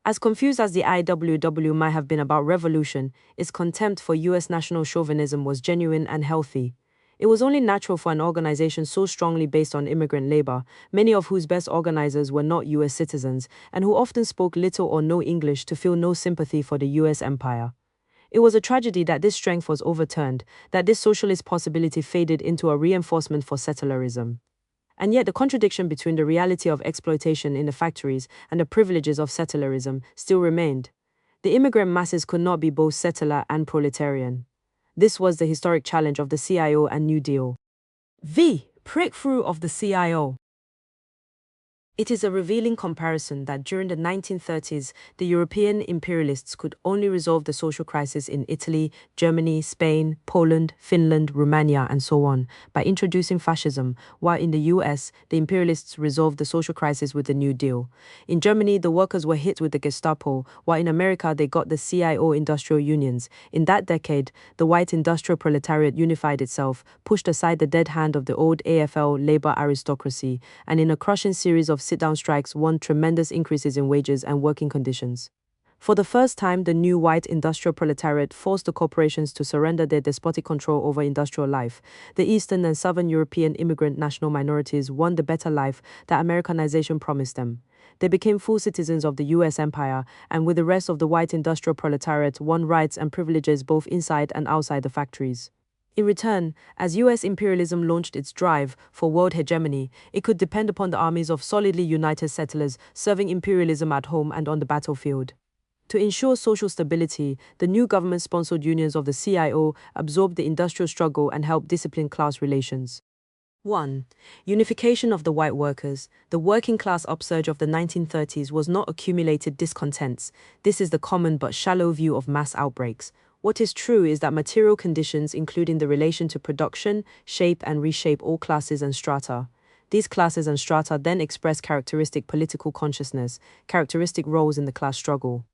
As confused as the IWW might have been about revolution, its contempt for US national chauvinism was genuine and healthy. It was only natural for an organization so strongly based on immigrant labor, many of whose best organizers were not US citizens, and who often spoke little or no English, to feel no sympathy for the US empire. It was a tragedy that this strength was overturned, that this socialist possibility faded into a reinforcement for settlerism. And yet the contradiction between the reality of exploitation in the factories and the privileges of settlerism still remained. The immigrant masses could not be both settler and proletarian. This was the historic challenge of the CIO and New Deal. Breakthrough of the CIO. It is a revealing comparison that during the 1930s, the European imperialists could only resolve the social crisis in Italy, Germany, Spain, Poland, Finland, Romania, and so on by introducing fascism, while in the US, the imperialists resolved the social crisis with the New Deal. In Germany, the workers were hit with the Gestapo, while in America, they got the CIO industrial unions. In that decade, the white industrial proletariat unified itself, pushed aside the dead hand of the old AFL labor aristocracy, and in a crushing series of sit-down strikes won tremendous increases in wages and working conditions. For the first time, the new white industrial proletariat forced the corporations to surrender their despotic control over industrial life. The Eastern and Southern European immigrant national minorities won the better life that Americanization promised them. They became full citizens of the US empire, and with the rest of the white industrial proletariat won rights and privileges both inside and outside the factories. In return, as US imperialism launched its drive for world hegemony, it could depend upon the armies of solidly united settlers serving imperialism at home and on the battlefield. To ensure social stability, the new government-sponsored unions of the CIO absorbed the industrial struggle and helped discipline class relations. 1. Unification of the white workers. The working class upsurge of the 1930s was not accumulated discontents. This is the common but shallow view of mass outbreaks. What is true is that material conditions, including the relation to production, shape and reshape all classes and strata. These classes and strata then express characteristic political consciousness, characteristic roles in the class struggle.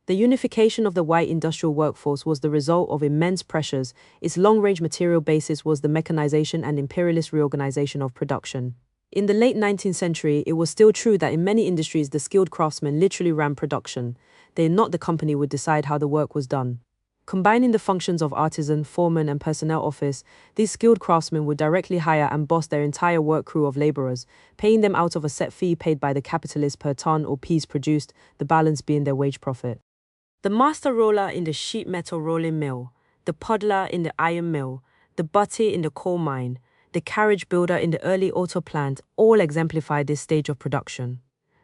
The unification of the white industrial workforce was the result of immense pressures. Its long-range material basis was the mechanization and imperialist reorganization of production. In the late 19th century, it was still true that in many industries the skilled craftsmen literally ran production. They, not the company, would decide how the work was done. Combining the functions of artisan, foreman, and personnel office, these skilled craftsmen would directly hire and boss their entire work crew of laborers, paying them out of a set fee paid by the capitalist per ton or piece produced, the balance being their wage profit. The master roller in the sheet metal rolling mill, the puddler in the iron mill, the butty in the coal mine, the carriage builder in the early auto plant all exemplify this stage of production.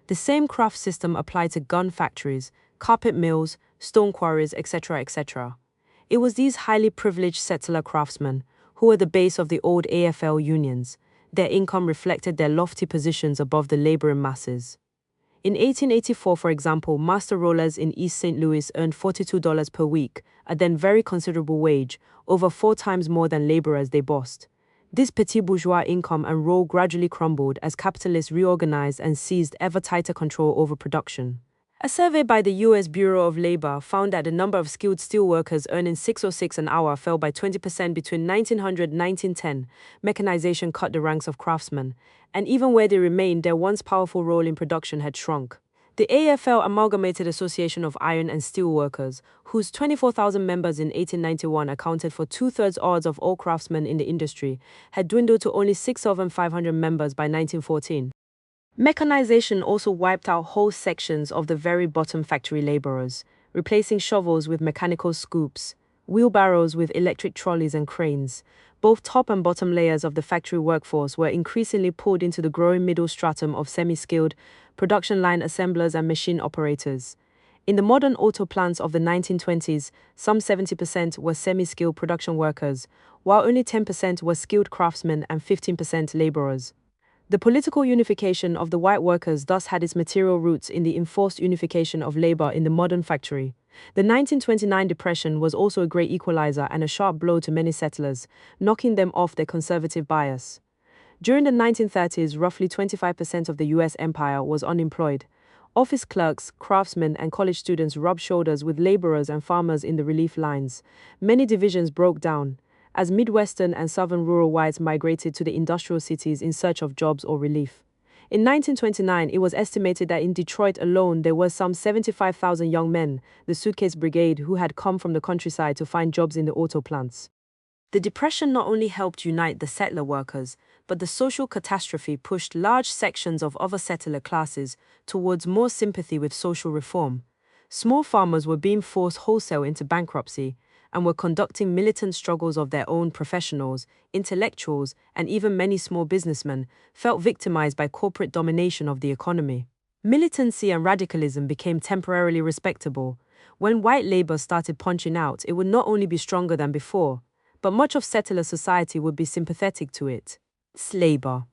The same craft system applied to gun factories, carpet mills, stone quarries, etc., etc. It was these highly privileged settler craftsmen who were the base of the old AFL unions. Their income reflected their lofty positions above the laboring masses. In 1884, for example, master rollers in East St. Louis earned $42 per week, a then very considerable wage, over 4 times more than laborers they bossed. This petit bourgeois income and role gradually crumbled as capitalists reorganized and seized ever tighter control over production. A survey by the U.S. Bureau of Labor found that the number of skilled steelworkers earning $6.06 an hour fell by 20% between 1900 and 1910. Mechanization cut the ranks of craftsmen, and even where they remained, their once powerful role in production had shrunk. The AFL Amalgamated Association of Iron and Steel Workers, whose 24,000 members in 1891 accounted for 2/3 odds of all craftsmen in the industry, had dwindled to only 6,500 members by 1914. Mechanization also wiped out whole sections of the very bottom factory laborers, replacing shovels with mechanical scoops, wheelbarrows with electric trolleys and cranes. Both top and bottom layers of the factory workforce were increasingly pulled into the growing middle stratum of semi-skilled production line assemblers and machine operators. In the modern auto plants of the 1920s, some 70% were semi-skilled production workers, while only 10% were skilled craftsmen and 15% laborers. The political unification of the white workers thus had its material roots in the enforced unification of labor in the modern factory. The 1929 Depression was also a great equalizer and a sharp blow to many settlers, knocking them off their conservative bias. During the 1930s, roughly 25% of the U.S. empire was unemployed. Office clerks, craftsmen, and college students rubbed shoulders with laborers and farmers in the relief lines. Many divisions broke down as Midwestern and Southern rural whites migrated to the industrial cities in search of jobs or relief. In 1929, it was estimated that in Detroit alone there were some 75,000 young men, the suitcase brigade, who had come from the countryside to find jobs in the auto plants. The Depression not only helped unite the settler workers, but the social catastrophe pushed large sections of other settler classes towards more sympathy with social reform. Small farmers were being forced wholesale into bankruptcy, and were conducting militant struggles of their own. Professionals, intellectuals, and even many small businessmen felt victimized by corporate domination of the economy. Militancy and radicalism became temporarily respectable. When white labor started punching out, it would not only be stronger than before, but much of settler society would be sympathetic to it. Labor.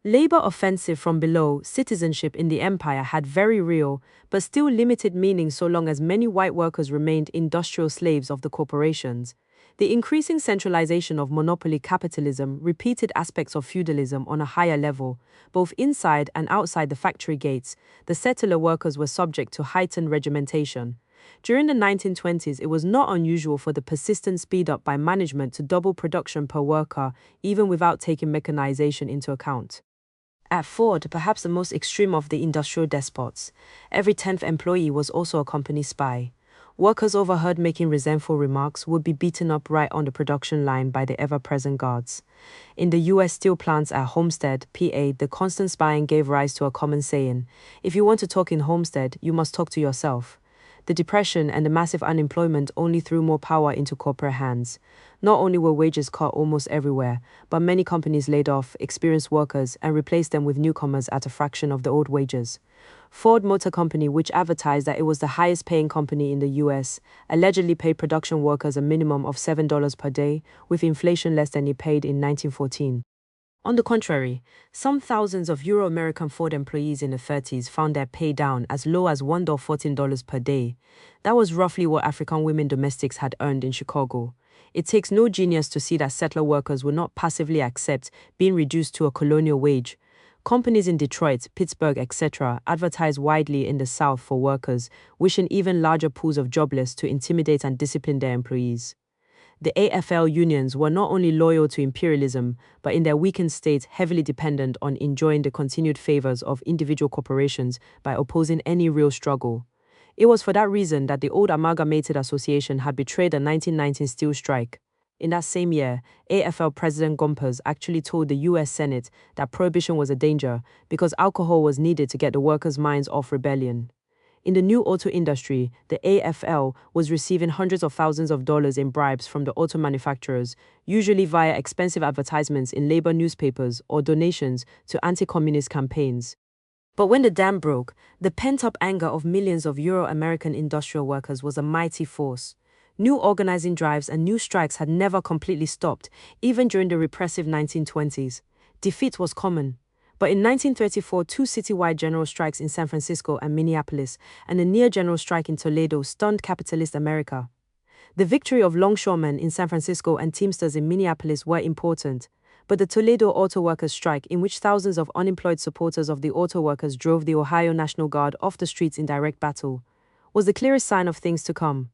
Labor offensive from below, citizenship in the empire had very real, but still limited meaning so long as many white workers remained industrial slaves of the corporations. The increasing centralization of monopoly capitalism repeated aspects of feudalism on a higher level. Both inside and outside the factory gates, the settler workers were subject to heightened regimentation. During the 1920s, it was not unusual for the persistent speed-up by management to double production per worker, even without taking mechanization into account. At Ford, perhaps the most extreme of the industrial despots, every 10th employee was also a company spy. Workers overheard making resentful remarks would be beaten up right on the production line by the ever-present guards. In the U.S. steel plants at Homestead, PA, the constant spying gave rise to a common saying: if you want to talk in Homestead, you must talk to yourself. The Depression and the massive unemployment only threw more power into corporate hands. Not only were wages cut almost everywhere, but many companies laid off experienced workers and replaced them with newcomers at a fraction of the old wages. Ford Motor Company, which advertised that it was the highest paying company in the US, allegedly paid production workers a minimum of $7 per day, with inflation less than it paid in 1914. On the contrary, some thousands of Euro-American Ford employees in the 30s found their pay down as low as $14 per day. That was roughly what African women domestics had earned in Chicago. It takes no genius to see that settler workers would not passively accept being reduced to a colonial wage. Companies in Detroit, Pittsburgh, etc. advertised widely in the South for workers, wishing even larger pools of jobless to intimidate and discipline their employees. The AFL unions were not only loyal to imperialism, but in their weakened state heavily dependent on enjoying the continued favors of individual corporations by opposing any real struggle. It was for that reason that the old Amalgamated Association had betrayed the 1919 steel strike. In that same year, AFL President Gompers actually told the US Senate that prohibition was a danger because alcohol was needed to get the workers' minds off rebellion. In the new auto industry, the AFL was receiving hundreds of thousands of dollars in bribes from the auto manufacturers, usually via expensive advertisements in labor newspapers or donations to anti-communist campaigns. But when the dam broke, the pent-up anger of millions of Euro-American industrial workers was a mighty force. New organizing drives and new strikes had never completely stopped, even during the repressive 1920s. Defeat was common. But in 1934, two citywide general strikes in San Francisco and Minneapolis, and a near-general strike in Toledo stunned capitalist America. The victory of longshoremen in San Francisco and Teamsters in Minneapolis were important, but the Toledo Auto Workers strike, in which thousands of unemployed supporters of the auto workers drove the Ohio National Guard off the streets in direct battle, was the clearest sign of things to come.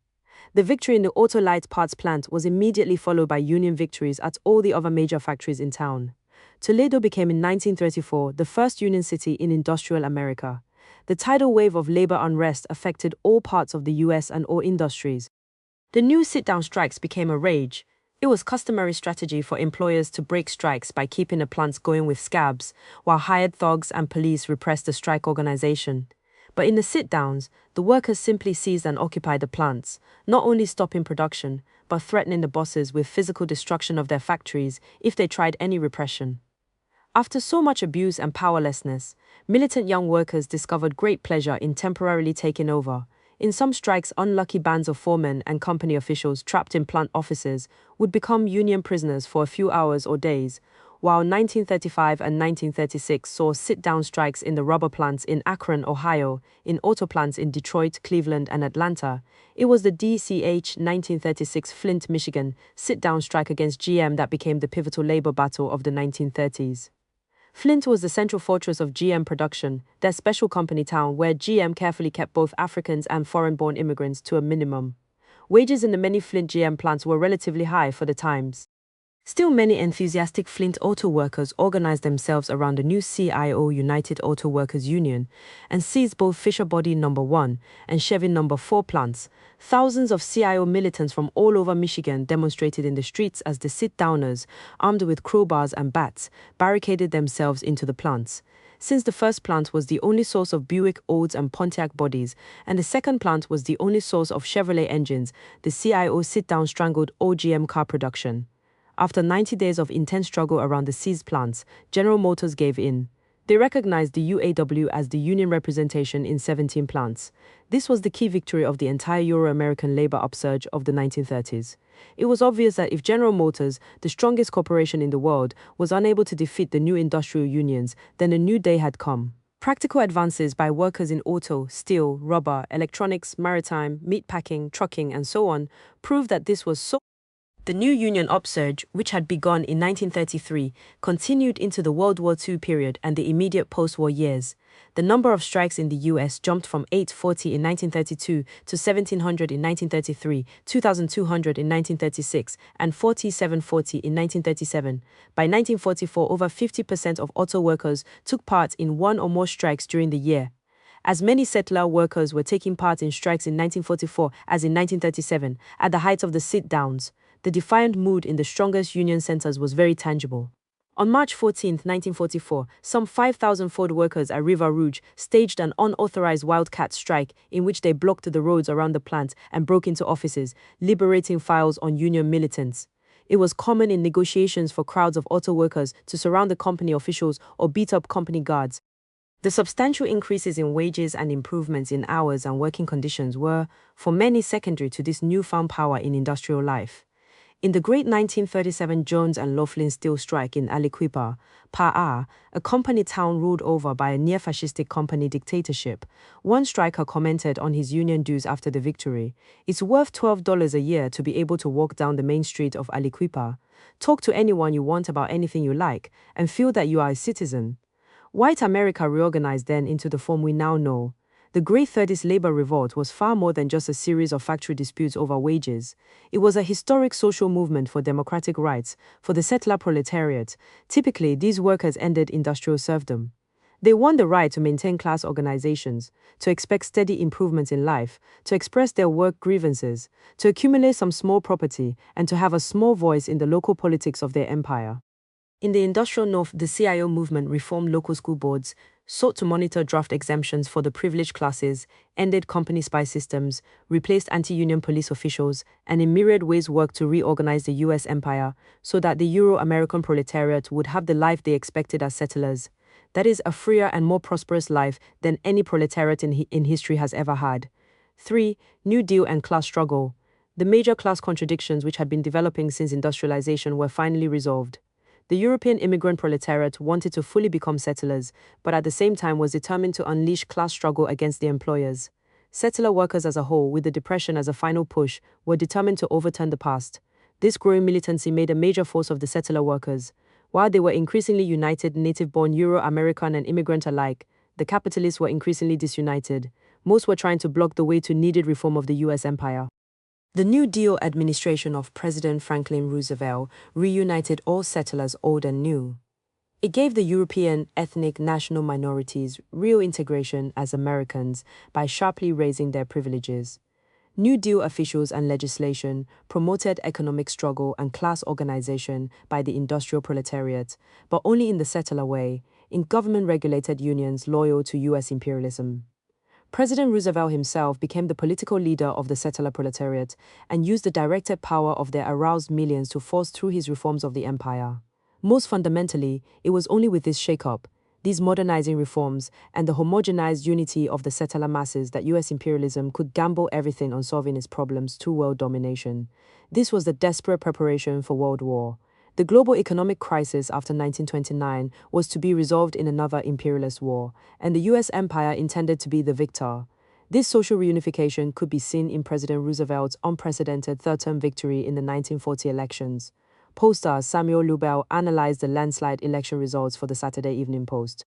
The victory in the Auto Light Parts plant was immediately followed by Union victories at all the other major factories in town. Toledo became in 1934 the first Union city in industrial America. The tidal wave of labor unrest affected all parts of the US and all industries. The new sit-down strikes became a rage. It was customary strategy for employers to break strikes by keeping the plants going with scabs, while hired thugs and police repressed the strike organization. But in the sit-downs, the workers simply seized and occupied the plants, not only stopping production, but threatening the bosses with physical destruction of their factories if they tried any repression. After so much abuse and powerlessness, militant young workers discovered great pleasure in temporarily taking over. In some strikes, unlucky bands of foremen and company officials trapped in plant offices would become union prisoners for a few hours or days, while 1935 and 1936 saw sit-down strikes in the rubber plants in Akron, Ohio, in auto plants in Detroit, Cleveland, and Atlanta. It was the DCH 1936 Flint, Michigan, sit-down strike against GM that became the pivotal labor battle of the 1930s. Flint was the central fortress of GM production, their special company town where GM carefully kept both Africans and foreign-born immigrants to a minimum. Wages in the many Flint GM plants were relatively high for the times. Still, many enthusiastic Flint auto workers organized themselves around the new CIO United Auto Workers Union and seized both Fisher Body No. 1 and Chevy No. 4 plants. Thousands of CIO militants from all over Michigan demonstrated in the streets as the sit-downers, armed with crowbars and bats, barricaded themselves into the plants. Since the first plant was the only source of Buick, Olds, and Pontiac bodies, and the second plant was the only source of Chevrolet engines, the CIO sit-down strangled all GM car production. After 90 days of intense struggle around the seized plants, General Motors gave in. They recognized the UAW as the union representation in 17 plants. This was the key victory of the entire Euro-American labor upsurge of the 1930s. It was obvious that if General Motors, the strongest corporation in the world, was unable to defeat the new industrial unions, then a new day had come. Practical advances by workers in auto, steel, rubber, electronics, maritime, meatpacking, trucking, and so on proved that this was so. The new union upsurge, which had begun in 1933, continued into the World War II period and the immediate post-war years. The number of strikes in the US jumped from 840 in 1932 to 1,700 in 1933, 2,200 in 1936, and 4,740 in 1937. By 1944, over 50% of auto workers took part in one or more strikes during the year. As many settler workers were taking part in strikes in 1944 as in 1937, at the height of the sit-downs, the defiant mood in the strongest union centers was very tangible. On March 14, 1944, some 5,000 Ford workers at River Rouge staged an unauthorized wildcat strike in which they blocked the roads around the plant and broke into offices, liberating files on union militants. It was common in negotiations for crowds of auto workers to surround the company officials or beat up company guards. The substantial increases in wages and improvements in hours and working conditions were, for many, secondary to this newfound power in industrial life. In the great 1937 Jones and Laughlin steel strike in Aliquippa, Pa, a company town ruled over by a near-fascistic company dictatorship, one striker commented on his union dues after the victory. "It's worth $12 a year to be able to walk down the main street of Aliquippa, talk to anyone you want about anything you like, and feel that you are a citizen." White America reorganized then into the form we now know. The Great 30s labor revolt was far more than just a series of factory disputes over wages. It was a historic social movement for democratic rights, for the settler proletariat. Typically, these workers ended industrial serfdom. They won the right to maintain class organizations, to expect steady improvements in life, to express their work grievances, to accumulate some small property, and to have a small voice in the local politics of their empire. In the industrial north, the CIO movement reformed local school boards, sought to monitor draft exemptions for the privileged classes, ended company spy systems, replaced anti-union police officials, and in myriad ways worked to reorganize the US empire so that the Euro-American proletariat would have the life they expected as settlers. That is, a freer and more prosperous life than any proletariat in history has ever had. 3. New Deal and class struggle. The major class contradictions which had been developing since industrialization were finally resolved. The European immigrant proletariat wanted to fully become settlers, but at the same time was determined to unleash class struggle against the employers. Settler workers as a whole, with the Depression as a final push, were determined to overturn the past. This growing militancy made a major force of the settler workers. While they were increasingly united, native-born Euro-American and immigrant alike, the capitalists were increasingly disunited. Most were trying to block the way to needed reform of the US empire. The New Deal administration of President Franklin Roosevelt reunited all settlers, old and new. It gave the European ethnic national minorities real integration as Americans by sharply raising their privileges. New Deal officials and legislation promoted economic struggle and class organization by the industrial proletariat, but only in the settler way, in government-regulated unions loyal to US imperialism. President Roosevelt himself became the political leader of the settler proletariat and used the directed power of their aroused millions to force through his reforms of the empire. Most fundamentally, it was only with this shake-up, these modernizing reforms, and the homogenized unity of the settler masses that US imperialism could gamble everything on solving its problems through world domination. This was the desperate preparation for World War. The global economic crisis after 1929 was to be resolved in another imperialist war, and the US empire intended to be the victor. This social reunification could be seen in President Roosevelt's unprecedented third-term victory in the 1940 elections. Pollstar Samuel Lubell analyzed the landslide election results for the Saturday Evening Post.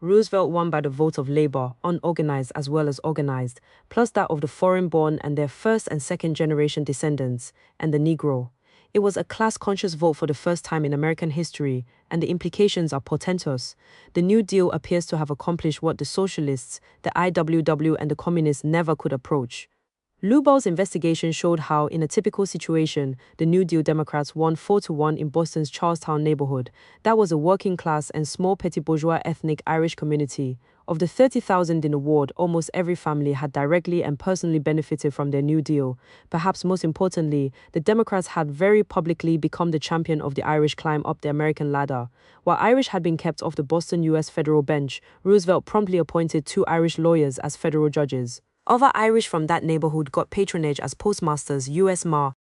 Roosevelt won by the vote of labor, unorganized as well as organized, plus that of the foreign-born and their first and second-generation descendants, and the Negro. It was a class-conscious vote for the first time in American history, and the implications are portentous. The New Deal appears to have accomplished what the socialists, the IWW, and the communists never could approach. Lubell's investigation showed how, in a typical situation, the New Deal Democrats won 4-1 in Boston's Charlestown neighborhood. That was a working-class and small petty bourgeois ethnic Irish community. Of the 30,000 in the ward, almost every family had directly and personally benefited from their New Deal. Perhaps most importantly, the Democrats had very publicly become the champion of the Irish climb up the American ladder. While Irish had been kept off the Boston U.S. federal bench, Roosevelt promptly appointed 2 Irish lawyers as federal judges. Other Irish from that neighborhood got patronage as postmasters, U.S. Ma.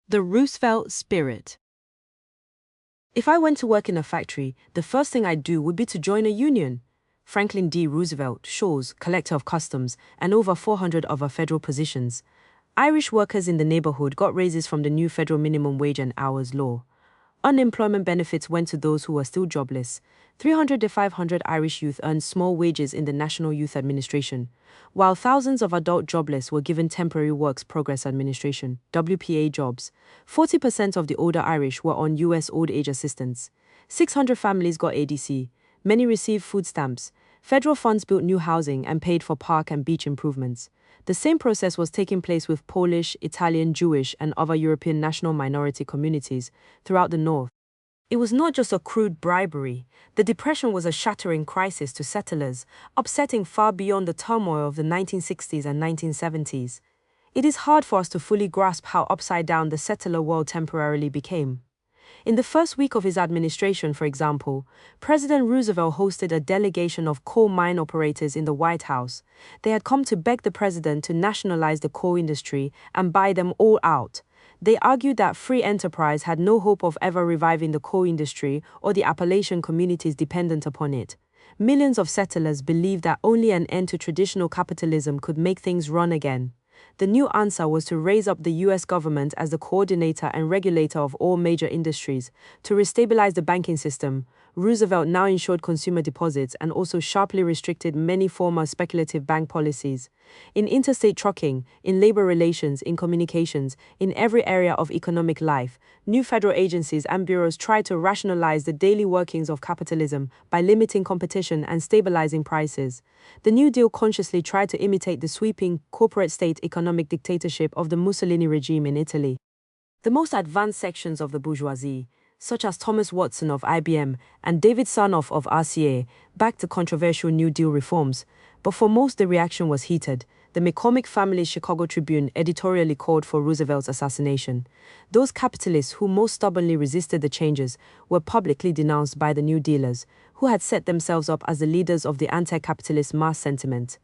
The Roosevelt Spirit. If I went to work in a factory, the first thing I'd do would be to join a union. Franklin D. Roosevelt, Shaw's, collector of customs, and over 400 other federal positions. Irish workers in the neighborhood got raises from the new federal minimum wage and hours law. Unemployment benefits went to those who were still jobless. 300 to 500 Irish youth earned small wages in the National Youth Administration, while thousands of adult jobless were given Temporary Works Progress Administration (WPA) jobs. 40% of the older Irish were on U.S. old age assistance. 600 families got ADC. Many received food stamps. Federal funds built new housing and paid for park and beach improvements. The same process was taking place with Polish, Italian, Jewish, and other European national minority communities throughout the North. It was not just a crude bribery. The Depression was a shattering crisis to settlers, upsetting far beyond the turmoil of the 1960s and 1970s. It is hard for us to fully grasp how upside down the settler world temporarily became. In the first week of his administration, for example, President Roosevelt hosted a delegation of coal mine operators in the White House. They had come to beg the president to nationalize the coal industry and buy them all out. They argued that free enterprise had no hope of ever reviving the coal industry or the Appalachian communities dependent upon it. Millions of settlers believed that only an end to traditional capitalism could make things run again. The new answer was to raise up the U.S. government as the coordinator and regulator of all major industries, to restabilize the banking system. Roosevelt now insured consumer deposits and also sharply restricted many former speculative bank policies. In interstate trucking, in labor relations, in communications, in every area of economic life, new federal agencies and bureaus tried to rationalize the daily workings of capitalism by limiting competition and stabilizing prices. The New Deal consciously tried to imitate the sweeping corporate state economic dictatorship of the Mussolini regime in Italy. The most advanced sections of the bourgeoisie, such as Thomas Watson of IBM and David Sarnoff of RCA, backed the controversial New Deal reforms, but for most the reaction was heated. The McCormick family's Chicago Tribune editorially called for Roosevelt's assassination. Those capitalists who most stubbornly resisted the changes were publicly denounced by the New Dealers, who had set themselves up as the leaders of the anti-capitalist mass sentiment.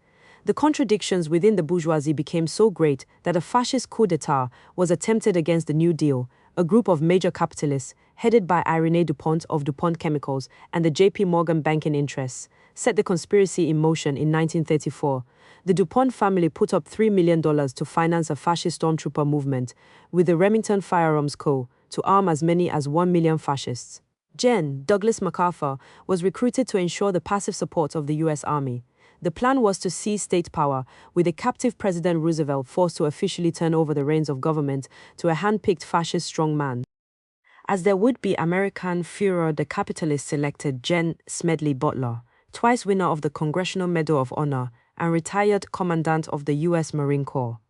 The contradictions within the bourgeoisie became so great that a fascist coup d'etat was attempted against the New Deal. A group of major capitalists, headed by Irene DuPont of DuPont Chemicals and the J.P. Morgan banking interests, set the conspiracy in motion in 1934. The DuPont family put up $3 million to finance a fascist stormtrooper movement, with the Remington Firearms Co. to arm as many as 1 million fascists. Gen. Douglas MacArthur was recruited to ensure the passive support of the U.S. Army. The plan was to seize state power, with a captive President Roosevelt forced to officially turn over the reins of government to a hand-picked fascist strongman. As their would-be American Führer, the capitalists selected Gen. Smedley Butler, twice winner of the Congressional Medal of Honor and retired Commandant of the U.S. Marine Corps.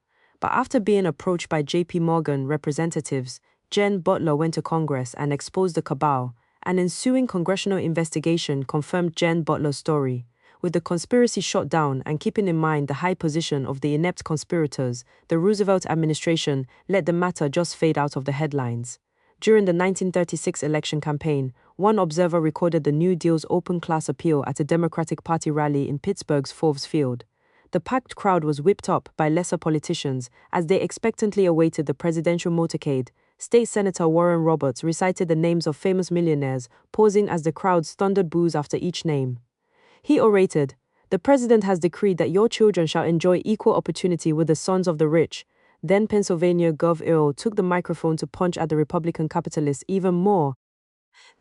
But after being approached by J.P. Morgan representatives, Gen. Butler went to Congress and exposed the cabal. An ensuing congressional investigation confirmed Gen. Butler's story. With the conspiracy shot down and keeping in mind the high position of the inept conspirators, the Roosevelt administration let the matter just fade out of the headlines. During the 1936 election campaign, one observer recorded the New Deal's open class appeal at a Democratic Party rally in Pittsburgh's Forbes Field. The packed crowd was whipped up by lesser politicians as they expectantly awaited the presidential motorcade. State Senator Warren Roberts recited the names of famous millionaires, pausing as the crowds thundered boos after each name. He orated, "The president has decreed that your children shall enjoy equal opportunity with the sons of the rich." Then Pennsylvania Gov. Earl took the microphone to punch at the Republican capitalists even more.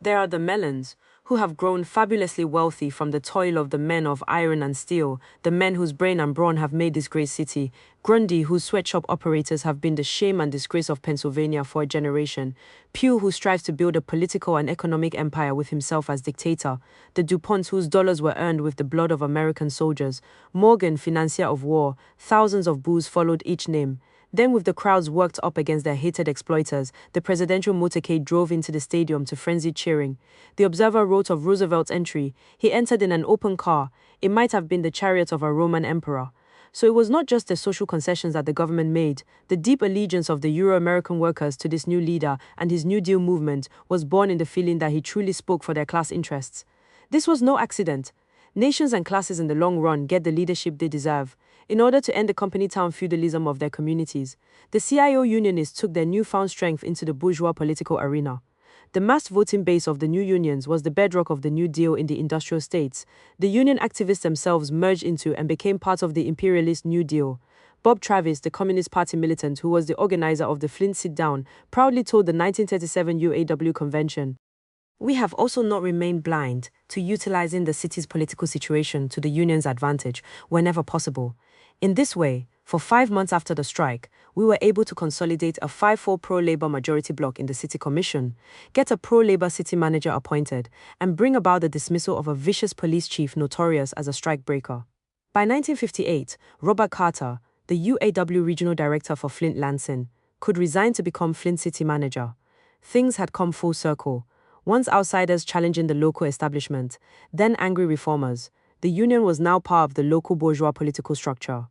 There are the Mellons, who have grown fabulously wealthy from the toil of the men of iron and steel, the men whose brain and brawn have made this great city. Grundy, whose sweatshop operators have been the shame and disgrace of Pennsylvania for a generation. Pugh, who strives to build a political and economic empire with himself as dictator. The DuPonts, whose dollars were earned with the blood of American soldiers. Morgan, financier of war. Thousands of boos followed each name. Then, with the crowds worked up against their hated exploiters, the presidential motorcade drove into the stadium to frenzied cheering. The Observer wrote of Roosevelt's entry, "He entered in an open car. It might have been the chariot of a Roman emperor." So it was not just the social concessions that the government made. The deep allegiance of the Euro-American workers to this new leader and his New Deal movement was born in the feeling that he truly spoke for their class interests. This was no accident. Nations and classes in the long run get the leadership they deserve. In order to end the company town feudalism of their communities, the CIO unionists took their newfound strength into the bourgeois political arena. The mass voting base of the new unions was the bedrock of the New Deal in the industrial states. The union activists themselves merged into and became part of the imperialist New Deal. Bob Travis, the Communist Party militant who was the organizer of the Flint sit-down, proudly told the 1937 UAW convention, "We have also not remained blind to utilizing the city's political situation to the union's advantage whenever possible. In this way, for 5 months after the strike, we were able to consolidate a 5-4 pro-labor majority bloc in the city commission, get a pro-labor city manager appointed, and bring about the dismissal of a vicious police chief notorious as a strikebreaker." By 1958, Robert Carter, the UAW regional director for Flint Lansing, could resign to become Flint city manager. Things had come full circle. Once outsiders challenging the local establishment, then angry reformers, the union was now part of the local bourgeois political structure.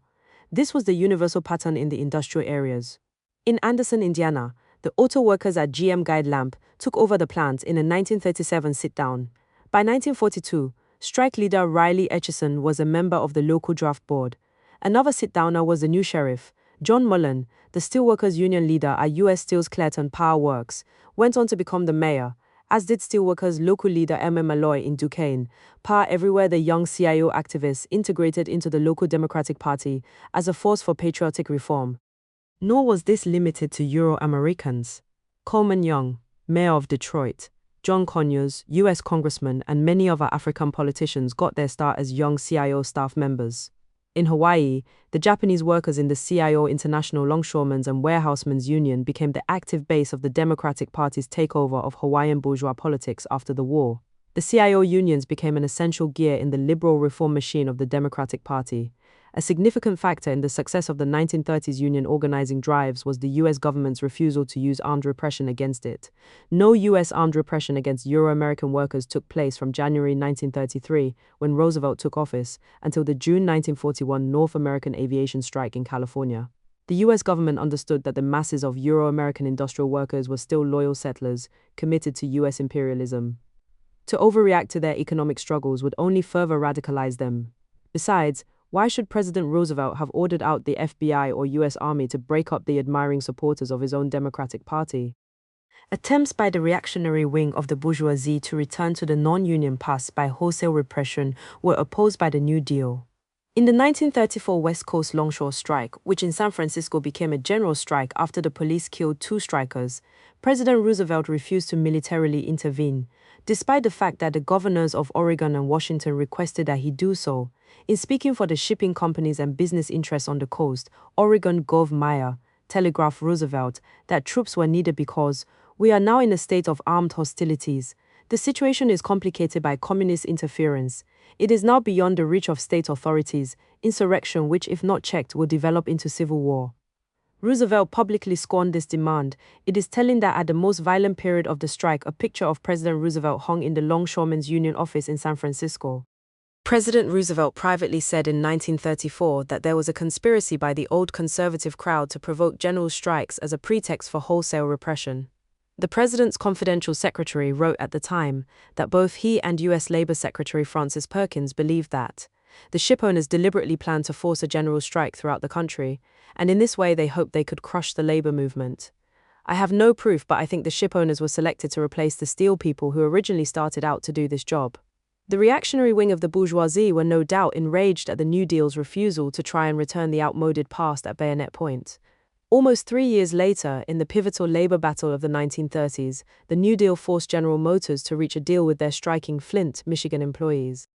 This was the universal pattern in the industrial areas. In Anderson, Indiana, the auto workers at GM Guide Lamp took over the plant in a 1937 sit-down. By 1942, strike leader Riley Etchison was a member of the local draft board. Another sit-downer was the new sheriff, John Mullen, the steelworkers union leader at U.S. Steel's Clayton Power Works, went on to become the mayor, as did steelworkers local leader Emma Malloy in Duquesne. Power everywhere the young CIO activists integrated into the local Democratic Party as a force for patriotic reform. Nor was this limited to Euro-Americans. Coleman Young, mayor of Detroit, John Conyers, U.S. congressman, and many other African politicians got their start as young CIO staff members. In Hawaii, the Japanese workers in the CIO International Longshoremen's and Warehousemen's Union became the active base of the Democratic Party's takeover of Hawaiian bourgeois politics after the war. The CIO unions became an essential gear in the liberal reform machine of the Democratic Party. A significant factor in the success of the 1930s union organizing drives was the U.S. government's refusal to use armed repression against it. No U.S. armed repression against Euro-American workers took place from January 1933, when Roosevelt took office, until the June 1941 North American aviation strike in California. The U.S. government understood that the masses of Euro-American industrial workers were still loyal settlers, committed to U.S. imperialism. To overreact to their economic struggles would only further radicalize them. Besides, why should President Roosevelt have ordered out the FBI or U.S. Army to break up the admiring supporters of his own Democratic Party? Attempts by the reactionary wing of the bourgeoisie to return to the non-union past by wholesale repression were opposed by the New Deal. In the 1934 West Coast Longshore Strike, which in San Francisco became a general strike after the police killed 2 strikers, President Roosevelt refused to militarily intervene, despite the fact that the governors of Oregon and Washington requested that he do so. In speaking for the shipping companies and business interests on the coast, Oregon Gov. Meyer telegraphed Roosevelt that troops were needed because we are now in a state of armed hostilities. The situation is complicated by communist interference. It is now beyond the reach of state authorities, insurrection which, if not checked, will develop into civil war. Roosevelt publicly scorned this demand. It is telling that at the most violent period of the strike, a picture of President Roosevelt hung in the Longshoremen's Union office in San Francisco. President Roosevelt privately said in 1934 that there was a conspiracy by the old conservative crowd to provoke general strikes as a pretext for wholesale repression. The president's confidential secretary wrote at the time that both he and U.S. Labor Secretary Francis Perkins believed that the shipowners deliberately planned to force a general strike throughout the country, and in this way they hoped they could crush the labor movement. I have no proof, but I think the shipowners were selected to replace the steel people who originally started out to do this job. The reactionary wing of the bourgeoisie were no doubt enraged at the New Deal's refusal to try and return the outmoded past at bayonet point. Almost 3 years later, in the pivotal labor battle of the 1930s, the New Deal forced General Motors to reach a deal with their striking Flint, Michigan employees.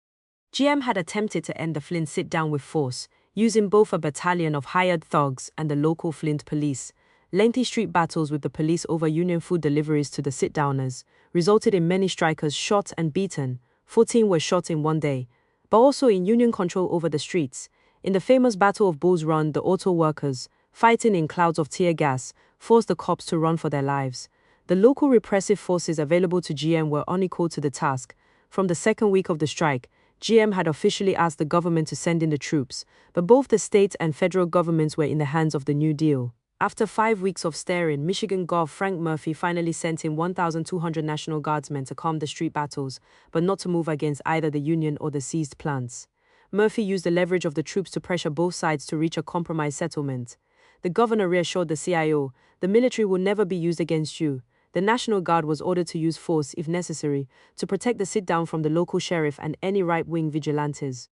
GM had attempted to end the Flint sit-down with force, using both a battalion of hired thugs and the local Flint police. Lengthy street battles with the police over union food deliveries to the sit-downers resulted in many strikers shot and beaten. 14 were shot in one day, but also in union control over the streets. In the famous Battle of Bulls Run, the auto workers, fighting in clouds of tear gas, forced the cops to run for their lives. The local repressive forces available to GM were unequal to the task. From the second week of the strike, GM had officially asked the government to send in the troops, but both the state and federal governments were in the hands of the New Deal. After 5 weeks of staring, Michigan Gov. Frank Murphy finally sent in 1,200 National Guardsmen to calm the street battles, but not to move against either the Union or the seized plants. Murphy used the leverage of the troops to pressure both sides to reach a compromise settlement. The governor reassured the CIO, "The military will never be used against you." The National Guard was ordered to use force, if necessary, to protect the sit-down from the local sheriff and any right-wing vigilantes.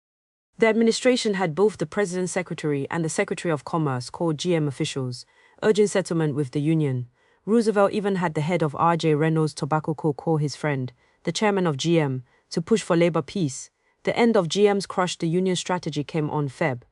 The administration had both the President's Secretary and the Secretary of Commerce call GM officials, urging settlement with the union. Roosevelt even had the head of R.J. Reynolds Tobacco Co. call his friend, the chairman of GM, to push for labor peace. The end of GM's crush the union strategy came on Feb.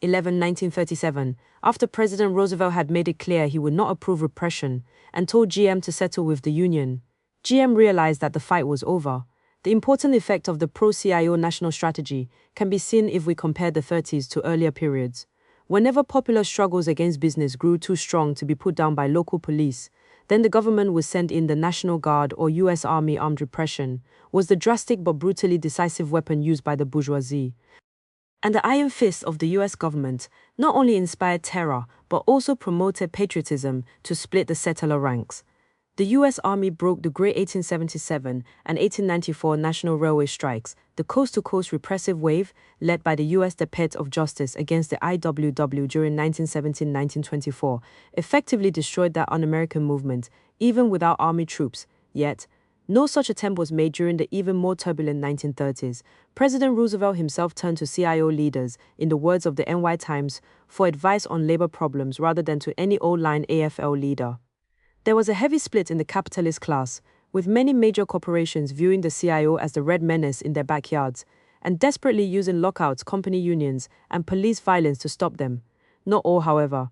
11, 1937, after President Roosevelt had made it clear he would not approve repression and told GM to settle with the union. GM realized that the fight was over. The important effect of the pro-CIO national strategy can be seen if we compare the 30s to earlier periods. Whenever popular struggles against business grew too strong to be put down by local police, then the government would send in the National Guard or U.S. Army. Armed repression was the drastic but brutally decisive weapon used by the bourgeoisie. And the iron fist of the U.S. government not only inspired terror, but also promoted patriotism to split the settler ranks. The U.S. Army broke the Great 1877 and 1894 National Railway strikes, the coast-to-coast repressive wave led by the U.S. Department of Justice against the IWW during 1917-1924, effectively destroyed that un-American movement, even without Army troops. Yet, no such attempt was made during the even more turbulent 1930s. President Roosevelt himself turned to CIO leaders, in the words of the NY Times, for advice on labor problems rather than to any old-line AFL leader. There was a heavy split in the capitalist class. with many major corporations viewing the CIO as the red menace in their backyards and desperately using lockouts, company unions, and police violence to stop them. Not all, however.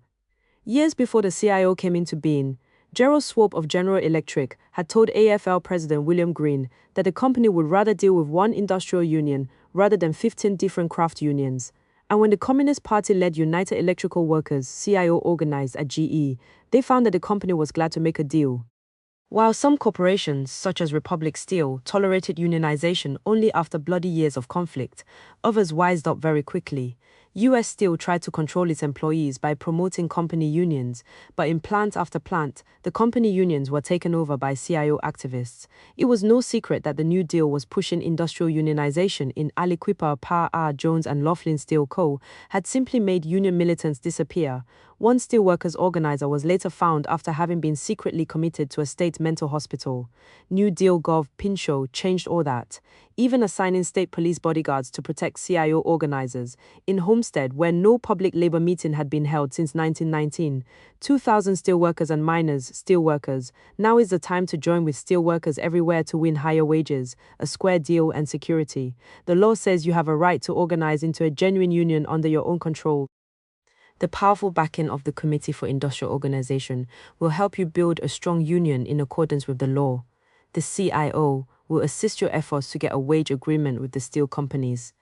Years before the CIO came into being, Gerald Swope of General Electric had told AFL President William Green that the company would rather deal with one industrial union rather than 15 different craft unions. And when the Communist Party-led United Electrical Workers (CIO) organized at GE, they found that the company was glad to make a deal. While some corporations, such as Republic Steel, tolerated unionization only after bloody years of conflict, others wised up very quickly. US Steel tried to control its employees by promoting company unions, but in plant after plant, the company unions were taken over by CIO activists. It was no secret that the New Deal was pushing industrial unionization in Aliquippa, Pa R. Jones and Laughlin Steel Co. had simply made union militants disappear. One steelworkers organizer was later found after having been secretly committed to a state mental hospital. New Deal Gov. Pinchot changed all that, even assigning state police bodyguards to protect CIO organizers. In Homestead, where no public labor meeting had been held since 1919, 2,000 steelworkers and miners, steelworkers, now is the time to join with steelworkers everywhere to win higher wages, a square deal and security. The law says you have a right to organize into a genuine union under your own control. The powerful backing of the Committee for Industrial Organization will help you build a strong union in accordance with the law. The CIO will assist your efforts to get a wage agreement with the steel companies.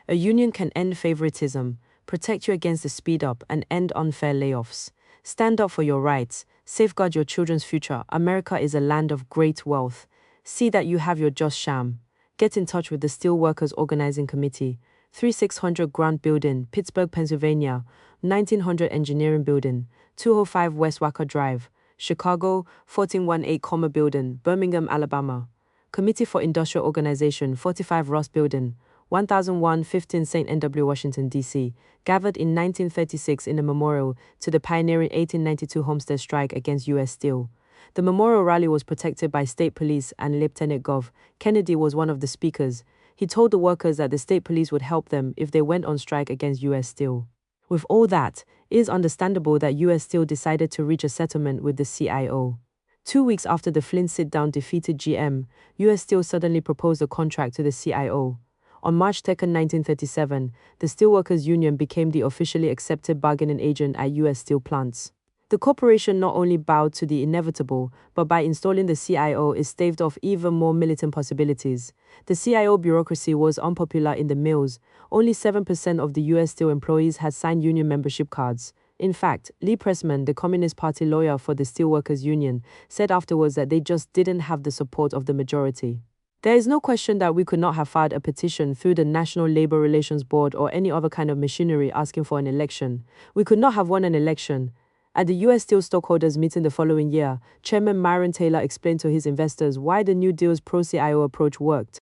A union can end favoritism, protect you against the speed up, and end unfair layoffs. Stand up for your rights, safeguard your children's future. America is a land of great wealth. See that you have your just sham. Get in touch with the Steelworkers Organizing Committee, 3600 Grant Building, Pittsburgh, Pennsylvania, 1900 Engineering Building, 205 West Wacker Drive, Chicago, 1418 Comma Building, Birmingham, Alabama. Committee for Industrial Organization, 45 Ross Building, 1001 15 St. N.W., Washington, D.C., gathered in 1936 in a memorial to the pioneering 1892 Homestead strike against U.S. Steel. The memorial rally was protected by state police and Lieutenant Gov. Kennedy was one of the speakers. He told the workers that the state police would help them if they went on strike against U.S. Steel. With all that, it is understandable that U.S. Steel decided to reach a settlement with the CIO. 2 weeks after the Flint sit-down defeated GM, U.S. Steel suddenly proposed a contract to the CIO. On March 2, 1937, the Steelworkers Union became the officially accepted bargaining agent at U.S. Steel plants. The corporation not only bowed to the inevitable, but by installing the CIO, it staved off even more militant possibilities. The CIO bureaucracy was unpopular in the mills. Only 7% of the U.S. Steel employees had signed union membership cards. In fact, Lee Pressman, the Communist Party lawyer for the Steelworkers Union, said afterwards that they just didn't have the support of the majority. There is no question that we could not have filed a petition through the National Labor Relations Board or any other kind of machinery asking for an election. We could not have won an election. At the U.S. Steel stockholders meeting the following year, Chairman Myron Taylor explained to his investors why the New Deal's pro-CIO approach worked.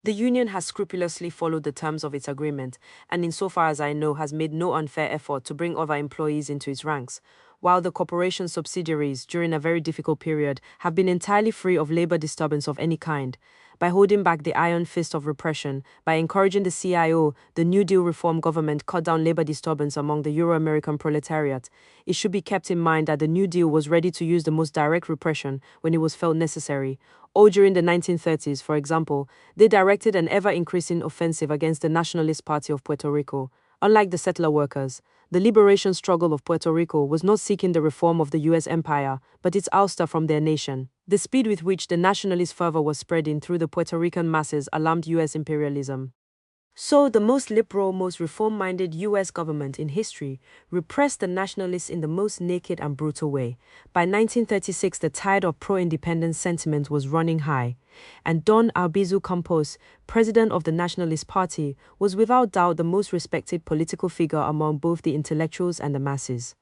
The union has scrupulously followed the terms of its agreement, and insofar as I know, has made no unfair effort to bring other employees into its ranks, while the corporation's subsidiaries, during a very difficult period, have been entirely free of labor disturbance of any kind. By holding back the iron fist of repression, by encouraging the CIO, the New Deal reform government cut down labor disturbance among the Euro-American proletariat. It should be kept in mind that the New Deal was ready to use the most direct repression when it was felt necessary. Or during the 1930s, for example, they directed an ever-increasing offensive against the Nationalist Party of Puerto Rico. Unlike the settler workers, the liberation struggle of Puerto Rico was not seeking the reform of the U.S. empire, but its ouster from their nation. The speed with which the nationalist fervor was spreading through the Puerto Rican masses alarmed U.S. imperialism. So, the most liberal, most reform-minded U.S. government in history repressed the nationalists in the most naked and brutal way. By 1936, the tide of pro-independence sentiment was running high, and Don Albizu Campos, president of the Nationalist Party, was without doubt the most respected political figure among both the intellectuals and the masses.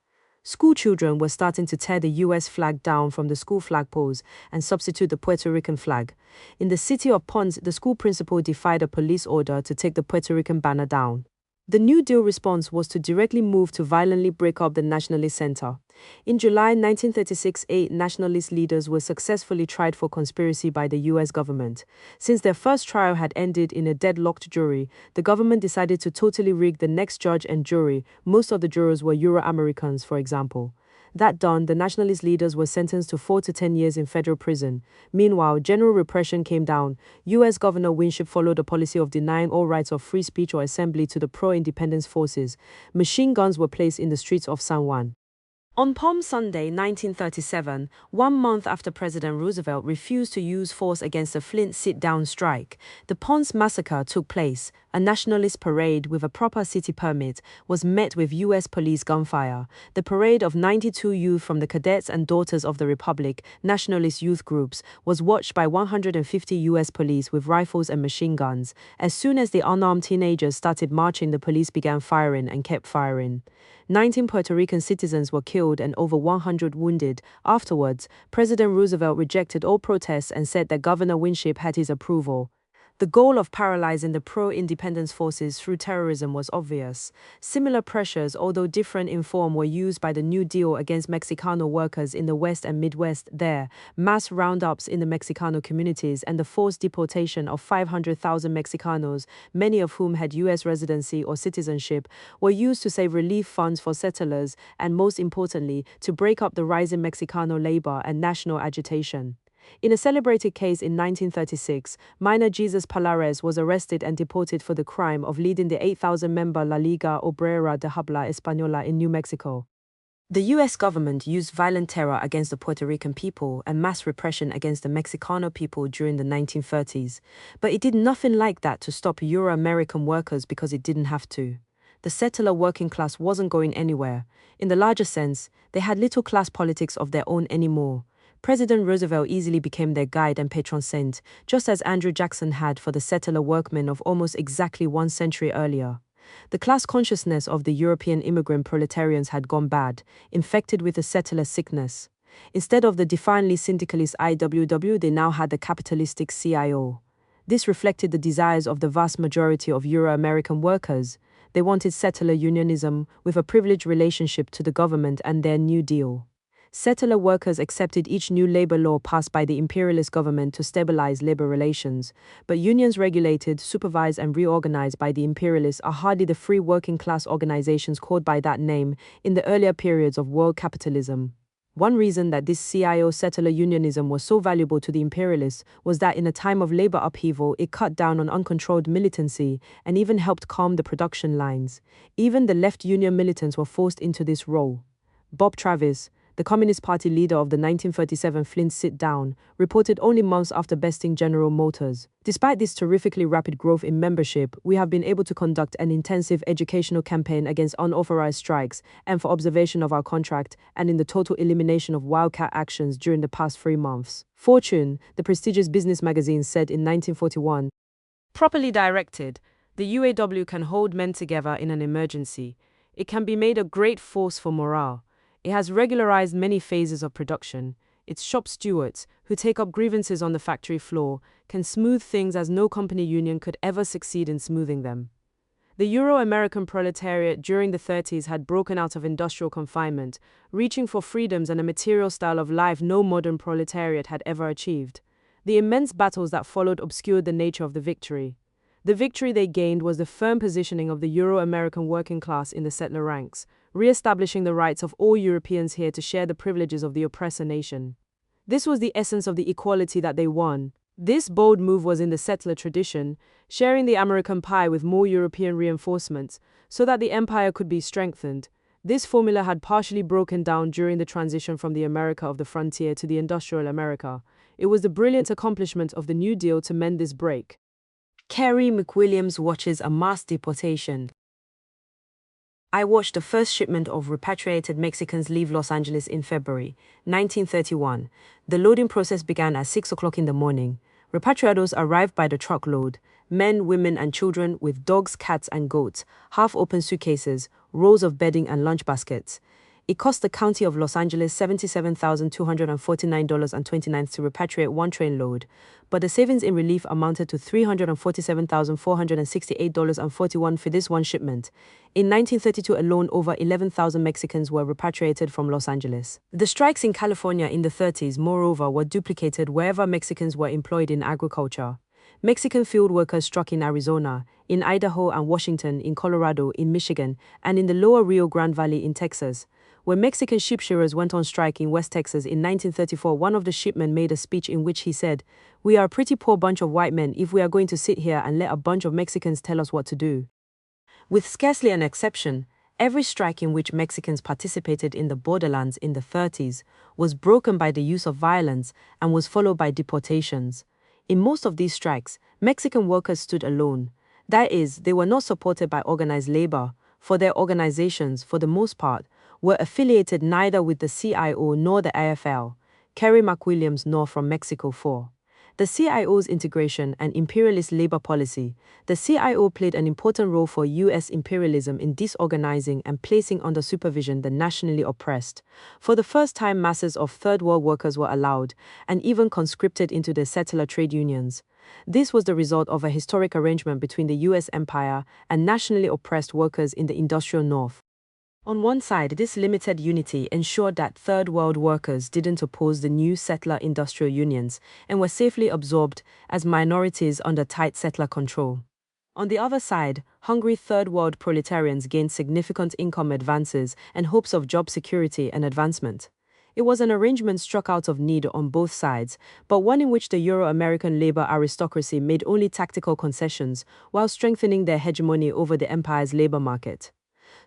School children were starting to tear the U.S. flag down from the school flagpoles and substitute the Puerto Rican flag. In the city of Ponce, the school principal defied a police order to take the Puerto Rican banner down. The New Deal response was to directly move to violently break up the Nationalist Center. In July 1936, 8 nationalist leaders were successfully tried for conspiracy by the U.S. government. Since their first trial had ended in a deadlocked jury, the government decided to totally rig the next judge and jury. Most of the jurors were Euro-Americans, for example. That done, the nationalist leaders were sentenced to 4 to 10 years in federal prison. Meanwhile, general repression came down. U.S. Governor Winship followed a policy of denying all rights of free speech or assembly to the pro-independence forces. Machine guns were placed in the streets of San Juan. On Palm Sunday, 1937, 1 month after President Roosevelt refused to use force against the Flint sit-down strike, the Ponce Massacre took place. A nationalist parade with a proper city permit was met with U.S. police gunfire. The parade of 92 youth from the Cadets and Daughters of the Republic, nationalist youth groups, was watched by 150 U.S. police with rifles and machine guns. As soon as the unarmed teenagers started marching, the police began firing and kept firing. 19 Puerto Rican citizens were killed and over 100 wounded. Afterwards, President Roosevelt rejected all protests and said that Governor Winship had his approval. The goal of paralyzing the pro-independence forces through terrorism was obvious. Similar pressures, although different in form, were used by the New Deal against Mexicano workers in the West and Midwest there. Mass roundups in the Mexicano communities and the forced deportation of 500,000 Mexicanos, many of whom had U.S. residency or citizenship, were used to save relief funds for settlers and, most importantly, to break up the rising Mexicano labor and national agitation. In a celebrated case in 1936, minor Jesus Palares was arrested and deported for the crime of leading the 8,000-member La Liga Obrera de Habla Española in New Mexico. The U.S. government used violent terror against the Puerto Rican people and mass repression against the Mexicano people during the 1930s, but it did nothing like that to stop Euro-American workers because it didn't have to. The settler working class wasn't going anywhere. In the larger sense, they had little class politics of their own anymore. President Roosevelt easily became their guide and patron saint, just as Andrew Jackson had for the settler workmen of almost exactly 1 century earlier. The class consciousness of the European immigrant proletarians had gone bad, infected with the settler sickness. Instead of the defiantly syndicalist IWW, they now had the capitalistic CIO. This reflected the desires of the vast majority of Euro-American workers. They wanted settler unionism with a privileged relationship to the government and their New Deal. Settler workers accepted each new labor law passed by the imperialist government to stabilize labor relations, but unions regulated, supervised, and reorganized by the imperialists are hardly the free working class organizations called by that name in the earlier periods of world capitalism. One reason that this CIO settler unionism was so valuable to the imperialists was that in a time of labor upheaval, it cut down on uncontrolled militancy and even helped calm the production lines. Even the left union militants were forced into this role. Bob Travis, the Communist Party leader of the 1937 Flint sit-down, reported only months after besting General Motors. Despite this terrifically rapid growth in membership, we have been able to conduct an intensive educational campaign against unauthorized strikes and for observation of our contract and in the total elimination of wildcat actions during the past 3 months. Fortune, the prestigious business magazine, said in 1941, "Properly directed, the UAW can hold men together in an emergency. It can be made a great force for morale. It has regularized many phases of production. Its shop stewards, who take up grievances on the factory floor, can smooth things as no company union could ever succeed in smoothing them." The Euro-American proletariat during the 30s had broken out of industrial confinement, reaching for freedoms and a material style of life no modern proletariat had ever achieved. The immense battles that followed obscured the nature of the victory. The victory they gained was the firm positioning of the Euro-American working class in the settler ranks, re-establishing the rights of all Europeans here to share the privileges of the oppressor nation. This was the essence of the equality that they won. This bold move was in the settler tradition, sharing the American pie with more European reinforcements, so that the empire could be strengthened. This formula had partially broken down during the transition from the America of the frontier to the industrial America. It was the brilliant accomplishment of the New Deal to mend this break. Kerry McWilliams watches a mass deportation. I watched the first shipment of repatriated Mexicans leave Los Angeles in February 1931. The loading process began at 6 o'clock in the morning. Repatriados arrived by the truckload, men, women, and children with dogs, cats, and goats, half-open suitcases, rolls of bedding, and lunch baskets. It cost the county of Los Angeles $77,249.29 to repatriate one train load, but the savings in relief amounted to $347,468.41 for this one shipment. In 1932 alone, over 11,000 Mexicans were repatriated from Los Angeles. The strikes in California in the 30s, moreover, were duplicated wherever Mexicans were employed in agriculture. Mexican field workers struck in Arizona, in Idaho and Washington, in Colorado, in Michigan, and in the lower Rio Grande Valley in Texas. When Mexican ship shearers went on strike in West Texas in 1934, one of the shipmen made a speech in which he said, "We are a pretty poor bunch of white men if we are going to sit here and let a bunch of Mexicans tell us what to do." With scarcely an exception, every strike in which Mexicans participated in the borderlands in the 30s was broken by the use of violence and was followed by deportations. In most of these strikes, Mexican workers stood alone. That is, they were not supported by organized labor, for their organizations, for the most part, were affiliated neither with the CIO nor the AFL, Kerry McWilliams nor from Mexico 4. The CIO's integration and imperialist labor policy. The CIO played an important role for U.S. imperialism in disorganizing and placing under supervision the nationally oppressed. For the first time, masses of Third World workers were allowed and even conscripted into the settler trade unions. This was the result of a historic arrangement between the U.S. empire and nationally oppressed workers in the industrial North. On one side, this limited unity ensured that Third World workers didn't oppose the new settler industrial unions and were safely absorbed as minorities under tight settler control. On the other side, hungry Third World proletarians gained significant income advances and hopes of job security and advancement. It was an arrangement struck out of need on both sides, but one in which the Euro-American labor aristocracy made only tactical concessions while strengthening their hegemony over the empire's labor market.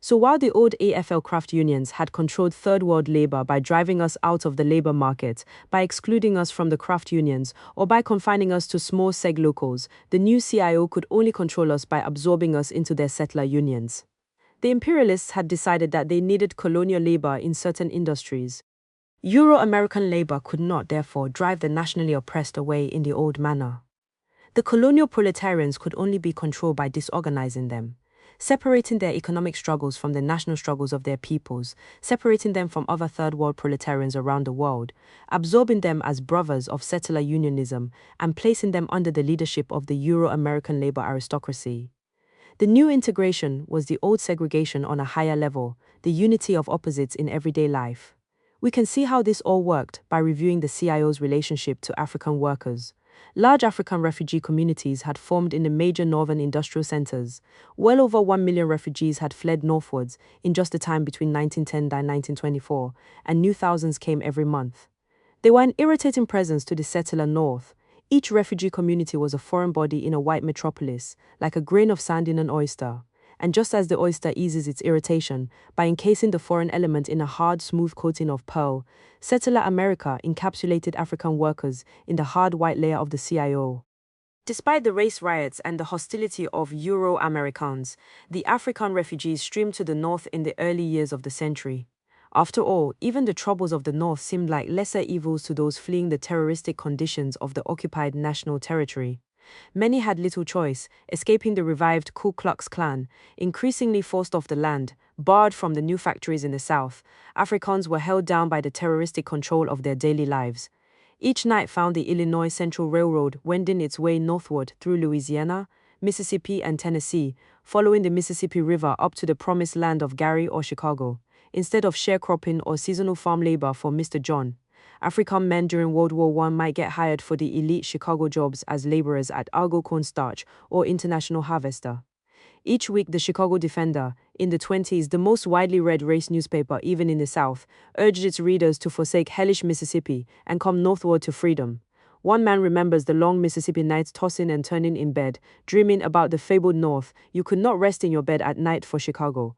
So while the old AFL craft unions had controlled Third World labor by driving us out of the labor market, by excluding us from the craft unions, or by confining us to small seg locals, the new CIO could only control us by absorbing us into their settler unions. The imperialists had decided that they needed colonial labor in certain industries. Euro-American labor could not, therefore, drive the nationally oppressed away in the old manner. The colonial proletarians could only be controlled by disorganizing them, separating their economic struggles from the national struggles of their peoples, separating them from other Third World proletarians around the world, absorbing them as brothers of settler unionism, and placing them under the leadership of the Euro-American labor aristocracy. The new integration was the old segregation on a higher level, the unity of opposites in everyday life. We can see how this all worked by reviewing the CIO's relationship to African workers. Large African refugee communities had formed in the major northern industrial centers. Well over 1 million refugees had fled northwards in just the time between 1910 and 1924, and new thousands came every month. They were an irritating presence to the settler north. Each refugee community was a foreign body in a white metropolis, like a grain of sand in an oyster. And just as the oyster eases its irritation by encasing the foreign element in a hard, smooth coating of pearl, settler America encapsulated African workers in the hard white layer of the CIO. Despite the race riots and the hostility of Euro-Americans, the African refugees streamed to the north in the early years of the century. After all, even the troubles of the north seemed like lesser evils to those fleeing the terroristic conditions of the occupied national territory. Many had little choice, escaping the revived Ku Klux Klan, increasingly forced off the land, barred from the new factories in the south. Africans were held down by the terroristic control of their daily lives. Each night found the Illinois Central Railroad wending its way northward through Louisiana, Mississippi, and Tennessee, following the Mississippi River up to the promised land of Gary or Chicago. Instead of sharecropping or seasonal farm labor for Mr. John, African men during World War I might get hired for the elite Chicago jobs as laborers at Argo Cornstarch or International Harvester. Each week, the Chicago Defender, in the 1920s, the most widely read race newspaper even in the South, urged its readers to forsake hellish Mississippi and come northward to freedom. One man remembers the long Mississippi nights tossing and turning in bed, dreaming about the fabled North. You could not rest in your bed at night for Chicago.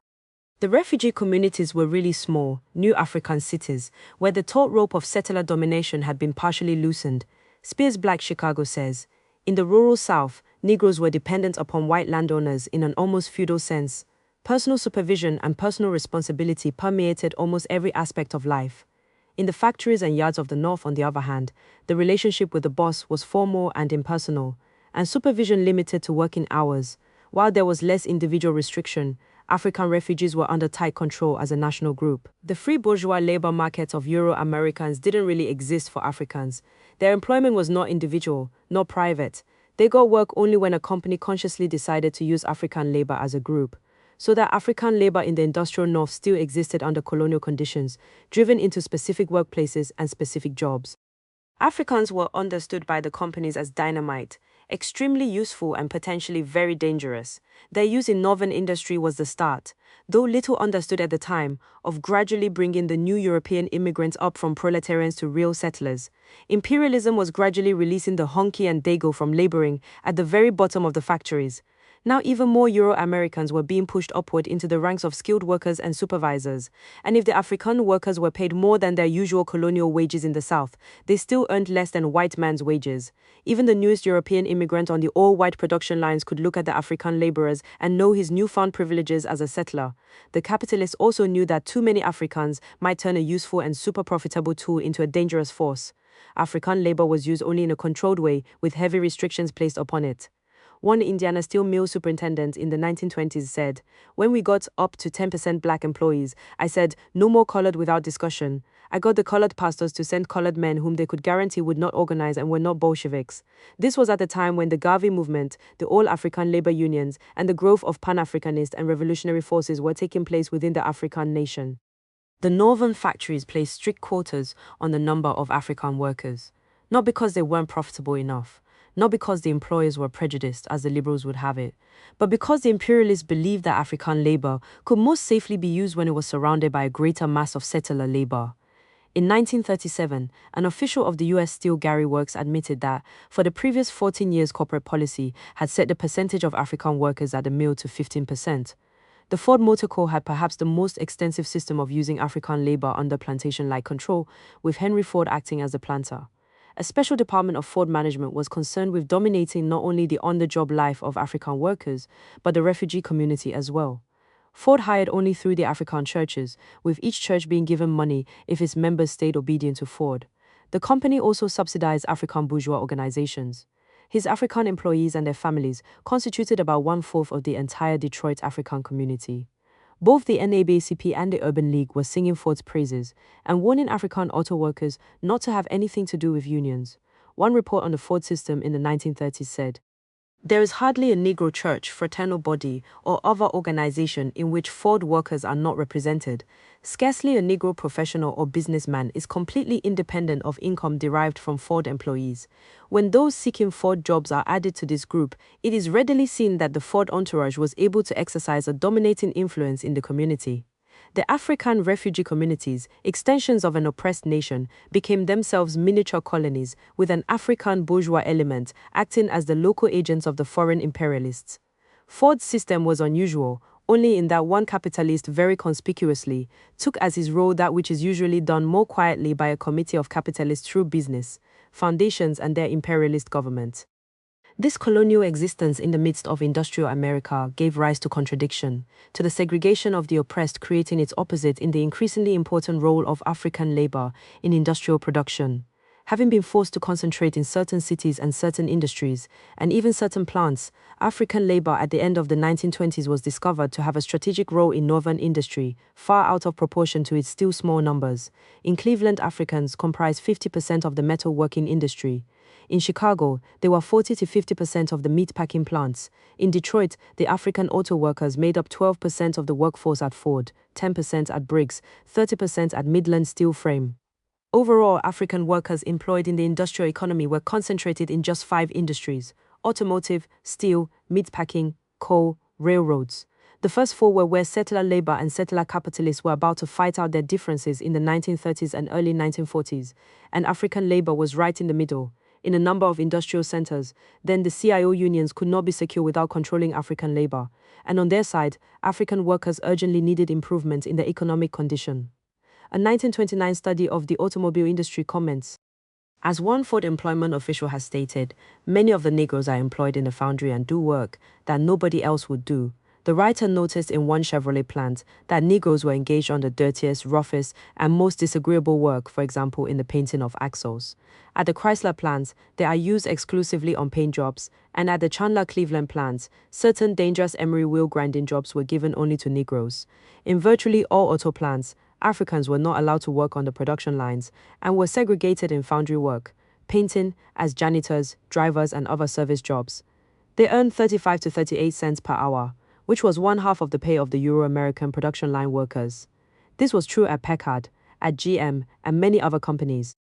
The refugee communities were really small, new African cities, where the taut rope of settler domination had been partially loosened. Spears Black Chicago says, in the rural South, Negroes were dependent upon white landowners in an almost feudal sense. Personal supervision and personal responsibility permeated almost every aspect of life. In the factories and yards of the North, on the other hand, the relationship with the boss was formal and impersonal, and supervision limited to working hours. While there was less individual restriction, African refugees were under tight control as a national group. The free bourgeois labor market of Euro-Americans didn't really exist for Africans. Their employment was not individual, nor private. They got work only when a company consciously decided to use African labor as a group. So that African labor in the industrial North still existed under colonial conditions, driven into specific workplaces and specific jobs. Africans were understood by the companies as dynamite, extremely useful and potentially very dangerous. Their use in northern industry was the start. though little understood at the time, of gradually bringing the new European immigrants up from proletarians to real settlers. Imperialism was gradually releasing the honky and dago from laboring at the very bottom of the factories. Now even more Euro-Americans were being pushed upward into the ranks of skilled workers and supervisors. And if the African workers were paid more than their usual colonial wages in the South, they still earned less than white man's wages. Even the newest European immigrant on the all-white production lines could look at the African laborers and know his newfound privileges as a settler. The capitalists also knew that too many Africans might turn a useful and super profitable tool into a dangerous force. African labor was used only in a controlled way, with heavy restrictions placed upon it. One Indiana steel mill superintendent in the 1920s said, "When we got up to 10% black employees, I said, no more colored without discussion. I got the colored pastors to send colored men whom they could guarantee would not organize and were not Bolsheviks." This was at the time when the Garvey movement, the All-African labor unions, and the growth of Pan-Africanist and revolutionary forces were taking place within the African nation. The northern factories placed strict quotas on the number of African workers, not because they weren't profitable enough, not because the employers were prejudiced, as the liberals would have it, but because the imperialists believed that African labor could most safely be used when it was surrounded by a greater mass of settler labor. In 1937, an official of the U.S. Steel Gary Works admitted that, for the previous 14 years, corporate policy had set the percentage of African workers at the mill to 15%. The Ford Motor Co. had perhaps the most extensive system of using African labor under plantation-like control, with Henry Ford acting as the planter. A special department of Ford management was concerned with dominating not only the on-the-job life of African workers, but the refugee community as well. Ford hired only through the African churches, with each church being given money if its members stayed obedient to Ford. The company also subsidized African bourgeois organizations. His African employees and their families constituted about 1/4 of the entire Detroit African community. Both the NAACP and the Urban League were singing Ford's praises and warning African auto workers not to have anything to do with unions. One report on the Ford system in the 1930s said, "There is hardly a Negro church, fraternal body, or other organization in which Ford workers are not represented. Scarcely a Negro professional or businessman is completely independent of income derived from Ford employees. When those seeking Ford jobs are added to this group, it is readily seen that the Ford entourage was able to exercise a dominating influence in the community. The African refugee communities, extensions of an oppressed nation, became themselves miniature colonies, with an African bourgeois element acting as the local agents of the foreign imperialists. Ford's system was unusual, only in that one capitalist very conspicuously took as his role that which is usually done more quietly by a committee of capitalists through business, foundations, and their imperialist government. This colonial existence in the midst of industrial America gave rise to contradiction, to the segregation of the oppressed creating its opposite in the increasingly important role of African labor in industrial production. Having been forced to concentrate in certain cities and certain industries, and even certain plants, African labor at the end of the 1920s was discovered to have a strategic role in northern industry, far out of proportion to its still small numbers. In Cleveland, Africans comprised 50% of the metalworking industry. In Chicago, they were 40 to 50% of the meatpacking plants. In Detroit, the African auto workers made up 12% of the workforce at Ford, 10% at Briggs, 30% at Midland Steel Frame. Overall, African workers employed in the industrial economy were concentrated in just 5 industries: automotive, steel, meatpacking, coal, railroads. The first 4 were where settler labor and settler capitalists were about to fight out their differences in the 1930s and early 1940s, and African labor was right in the middle. In a number of industrial centers, then the CIO unions could not be secure without controlling African labor, and on their side, African workers urgently needed improvement in their economic condition. A 1929 study of the automobile industry comments, "As one Ford employment official has stated, many of the Negroes are employed in the foundry and do work that nobody else would do. The writer noticed in one Chevrolet plant that Negroes were engaged on the dirtiest, roughest, and most disagreeable work, for example, in the painting of axles. At the Chrysler plants, they are used exclusively on paint jobs, and at the Chandler Cleveland plants, certain dangerous emery wheel grinding jobs were given only to Negroes. In virtually all auto plants, Africans were not allowed to work on the production lines and were segregated in foundry work, painting, as janitors, drivers, and other service jobs. They earned 35 to 38 cents per hour, which was 1/2 of the pay of the Euro-American production line workers. This was true at Packard, at GM, and many other companies.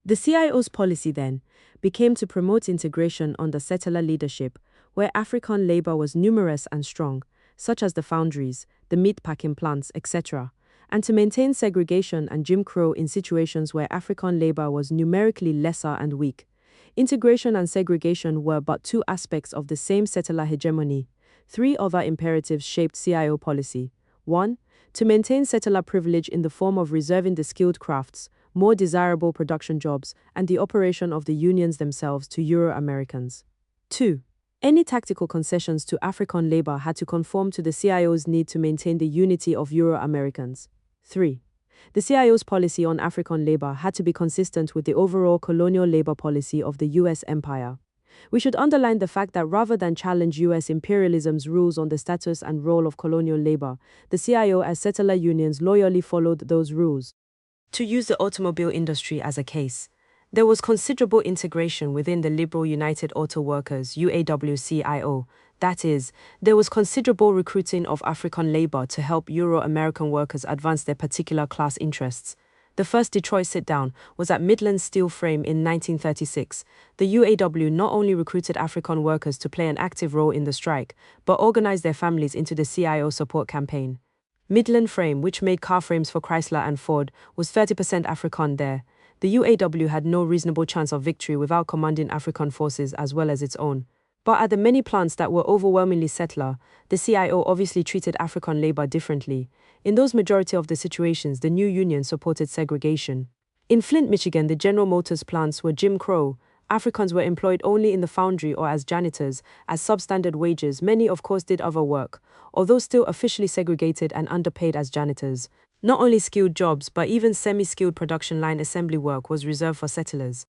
The CIO's policy then became to promote integration under settler leadership, where African labor was numerous and strong, such as the foundries, the meatpacking plants, etc., and to maintain segregation and Jim Crow in situations where African labor was numerically lesser and weak. Integration and segregation were but two aspects of the same settler hegemony. Three other imperatives shaped CIO policy. 1. To maintain settler privilege in the form of reserving the skilled crafts, more desirable production jobs, and the operation of the unions themselves to Euro-Americans. 2. Any tactical concessions to African labor had to conform to the CIO's need to maintain the unity of Euro-Americans. 3. The CIO's policy on African labor had to be consistent with the overall colonial labor policy of the U.S. empire. We should underline the fact that rather than challenge U.S. imperialism's rules on the status and role of colonial labor, the CIO as settler unions loyally followed those rules. To use the automobile industry as a case, there was considerable integration within the Liberal United Auto Workers UAW-CIO. That is, there was considerable recruiting of African labor to help Euro-American workers advance their particular class interests. The first Detroit sit-down was at Midland Steel Frame in 1936. The UAW not only recruited African workers to play an active role in the strike, but organized their families into the CIO support campaign. Midland Frame, which made car frames for Chrysler and Ford, was 30% African there. The UAW had no reasonable chance of victory without commanding African forces as well as its own. But at the many plants that were overwhelmingly settler, the CIO obviously treated African labor differently. In those majority of the situations, the new union supported segregation. In Flint, Michigan, the General Motors plants were Jim Crow. Africans were employed only in the foundry or as janitors, as substandard wages. Many, of course, did other work, although still officially segregated and underpaid as janitors. Not only skilled jobs, but even semi-skilled production line assembly work was reserved for settlers.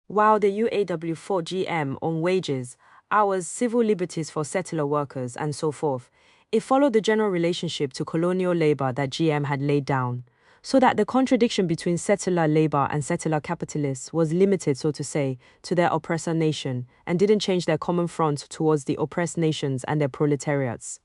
While the UAW fought GM on wages, hours, civil liberties for settler workers, and so forth, it followed the general relationship to colonial labor that GM had laid down, so that the contradiction between settler labor and settler capitalists was limited, so to say, to their oppressor nation, and didn't change their common front towards the oppressed nations and their proletariats.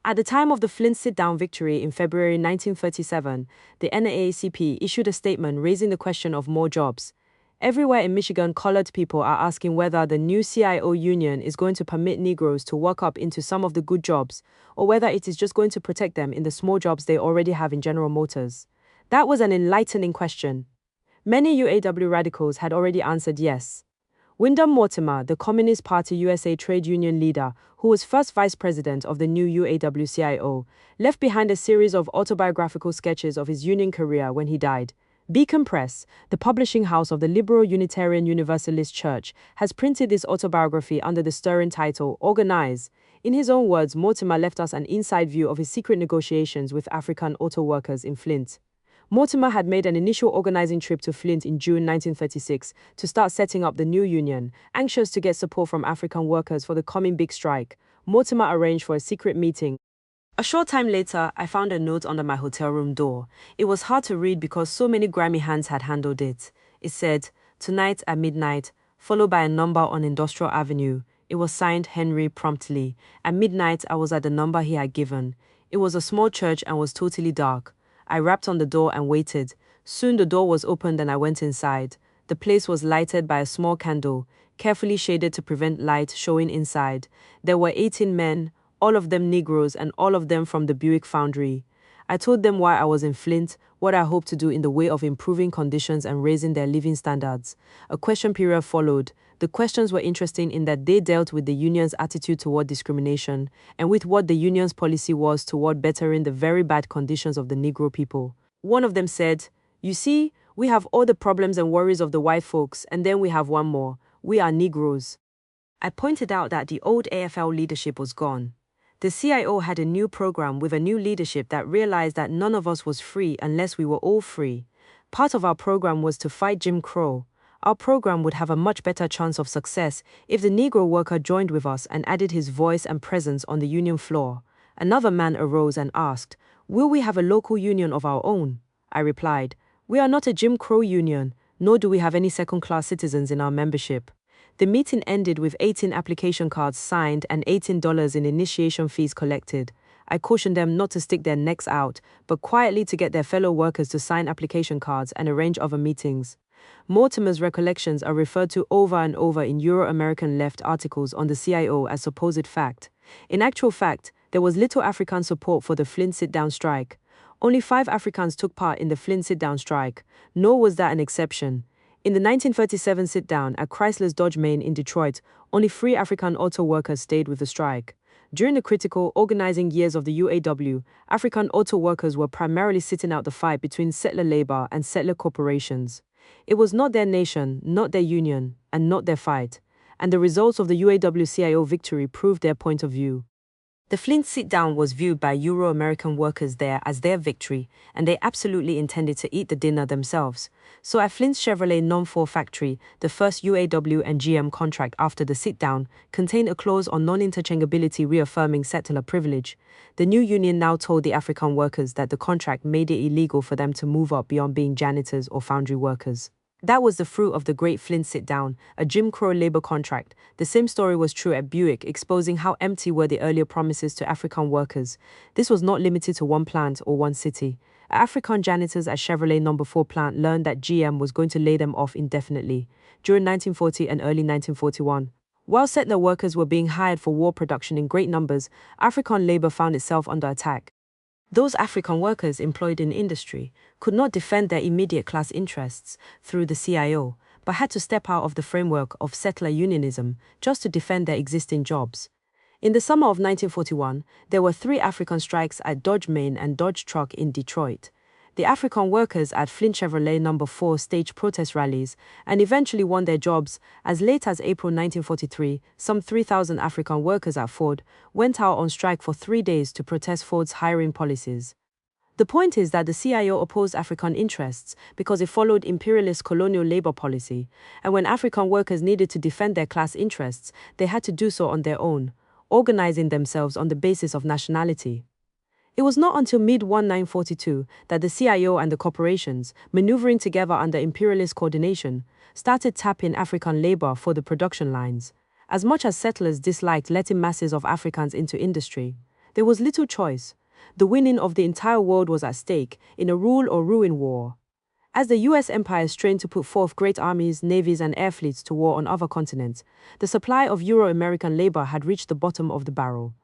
At the time of the Flint sit-down victory in February 1937, the NAACP issued a statement raising the question of more jobs. Everywhere in Michigan, colored people are asking whether the new CIO union is going to permit Negroes to work up into some of the good jobs, or whether it is just going to protect them in the small jobs they already have in General Motors. That was an enlightening question. Many UAW radicals had already answered yes. Wyndham Mortimer, the Communist Party USA trade union leader, who was first vice president of the new UAW-CIO, left behind a series of autobiographical sketches of his union career when he died. Beacon Press, the publishing house of the Liberal Unitarian Universalist Church, has printed this autobiography under the stirring title, Organize. In his own words, Mortimer left us an inside view of his secret negotiations with African auto workers in Flint. Mortimer had made an initial organizing trip to Flint in June 1936 to start setting up the new union, anxious to get support from African workers for the coming big strike. Mortimer arranged for a secret meeting. A short time later, I found a note under my hotel room door. It was hard to read because so many grimy hands had handled it. It said, "Tonight at midnight," followed by a number on Industrial Avenue. It was signed Henry promptly. At midnight, I was at the number he had given. It was a small church and was totally dark. I rapped on the door and waited. Soon the door was opened and I went inside. The place was lighted by a small candle, carefully shaded to prevent light showing inside. There were 18 men, all of them Negroes and all of them from the Buick foundry. I told them why I was in Flint, what I hoped to do in the way of improving conditions and raising their living standards. A question period followed. The questions were interesting in that they dealt with the union's attitude toward discrimination and with what the union's policy was toward bettering the very bad conditions of the Negro people. One of them said, "You see, we have all the problems and worries of the white folks, and then we have one more. We are Negroes." I pointed out that the old AFL leadership was gone. The CIO had a new program with a new leadership that realized that none of us was free unless we were all free. Part of our program was to fight Jim Crow. Our program would have a much better chance of success if the Negro worker joined with us and added his voice and presence on the union floor. Another man arose and asked, "Will we have a local union of our own?" I replied, "We are not a Jim Crow union, nor do we have any second-class citizens in our membership." The meeting ended with 18 application cards signed and $18 in initiation fees collected. I cautioned them not to stick their necks out, but quietly to get their fellow workers to sign application cards and arrange other meetings. Mortimer's recollections are referred to over and over in Euro-American left articles on the CIO as supposed fact. In actual fact, there was little African support for the Flint sit-down strike. Only 5 Africans took part in the Flint sit-down strike, nor was that an exception. In the 1937 sit-down at Chrysler's Dodge Main in Detroit, only 3 African auto workers stayed with the strike. During the critical, organizing years of the UAW, African auto workers were primarily sitting out the fight between settler labor and settler corporations. It was not their nation, not their union, and not their fight, and the results of the UAW-CIO victory proved their point of view. The Flint sit-down was viewed by Euro-American workers there as their victory, and they absolutely intended to eat the dinner themselves. So at Flint's Chevrolet No. 4 factory, the first UAW and GM contract after the sit-down contained a clause on non-interchangeability reaffirming settler privilege. The new union now told the African workers that the contract made it illegal for them to move up beyond being janitors or foundry workers. That was the fruit of the Great Flint Sit-Down, a Jim Crow labor contract. The same story was true at Buick, exposing how empty were the earlier promises to African workers. This was not limited to one plant or one city. African janitors at Chevrolet No. 4 plant learned that GM was going to lay them off indefinitely during 1940 and early 1941. While settler workers were being hired for war production in great numbers, African labor found itself under attack. Those African workers employed in industry could not defend their immediate class interests through the CIO, but had to step out of the framework of settler unionism just to defend their existing jobs. In the summer of 1941, there were 3 African strikes at Dodge Main and Dodge Truck in Detroit. The African workers at Flint Chevrolet No. 4 staged protest rallies and eventually won their jobs. As late as April 1943, some 3,000 African workers at Ford went out on strike for 3 days to protest Ford's hiring policies. The point is that the CIO opposed African interests because it followed imperialist colonial labor policy, and when African workers needed to defend their class interests, they had to do so on their own, organizing themselves on the basis of nationality. It was not until mid-1942 that the CIO and the corporations, maneuvering together under imperialist coordination, started tapping African labor for the production lines. As much as settlers disliked letting masses of Africans into industry, there was little choice. The winning of the entire world was at stake in a rule or ruin war. As the US empire strained to put forth great armies, navies, and air fleets to war on other continents, the supply of Euro-American labor had reached the bottom of the barrel.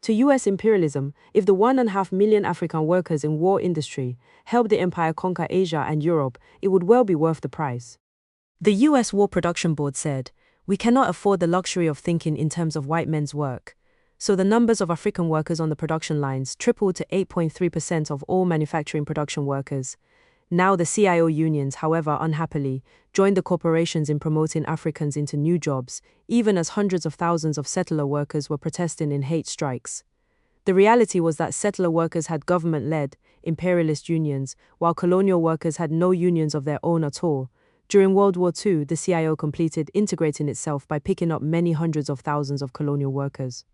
To US imperialism, if the 1.5 million African workers in war industry helped the empire conquer Asia and Europe, it would well be worth the price. The US War Production Board said, "We cannot afford the luxury of thinking in terms of white men's work." So the numbers of African workers on the production lines tripled to 8.3% of all manufacturing production workers. Now the CIO unions, however unhappily, joined the corporations in promoting Africans into new jobs, even as hundreds of thousands of settler workers were protesting in hate strikes. The reality was that settler workers had government-led, imperialist unions, while colonial workers had no unions of their own at all. During World War II, the CIO completed integrating itself by picking up many hundreds of thousands of colonial workers.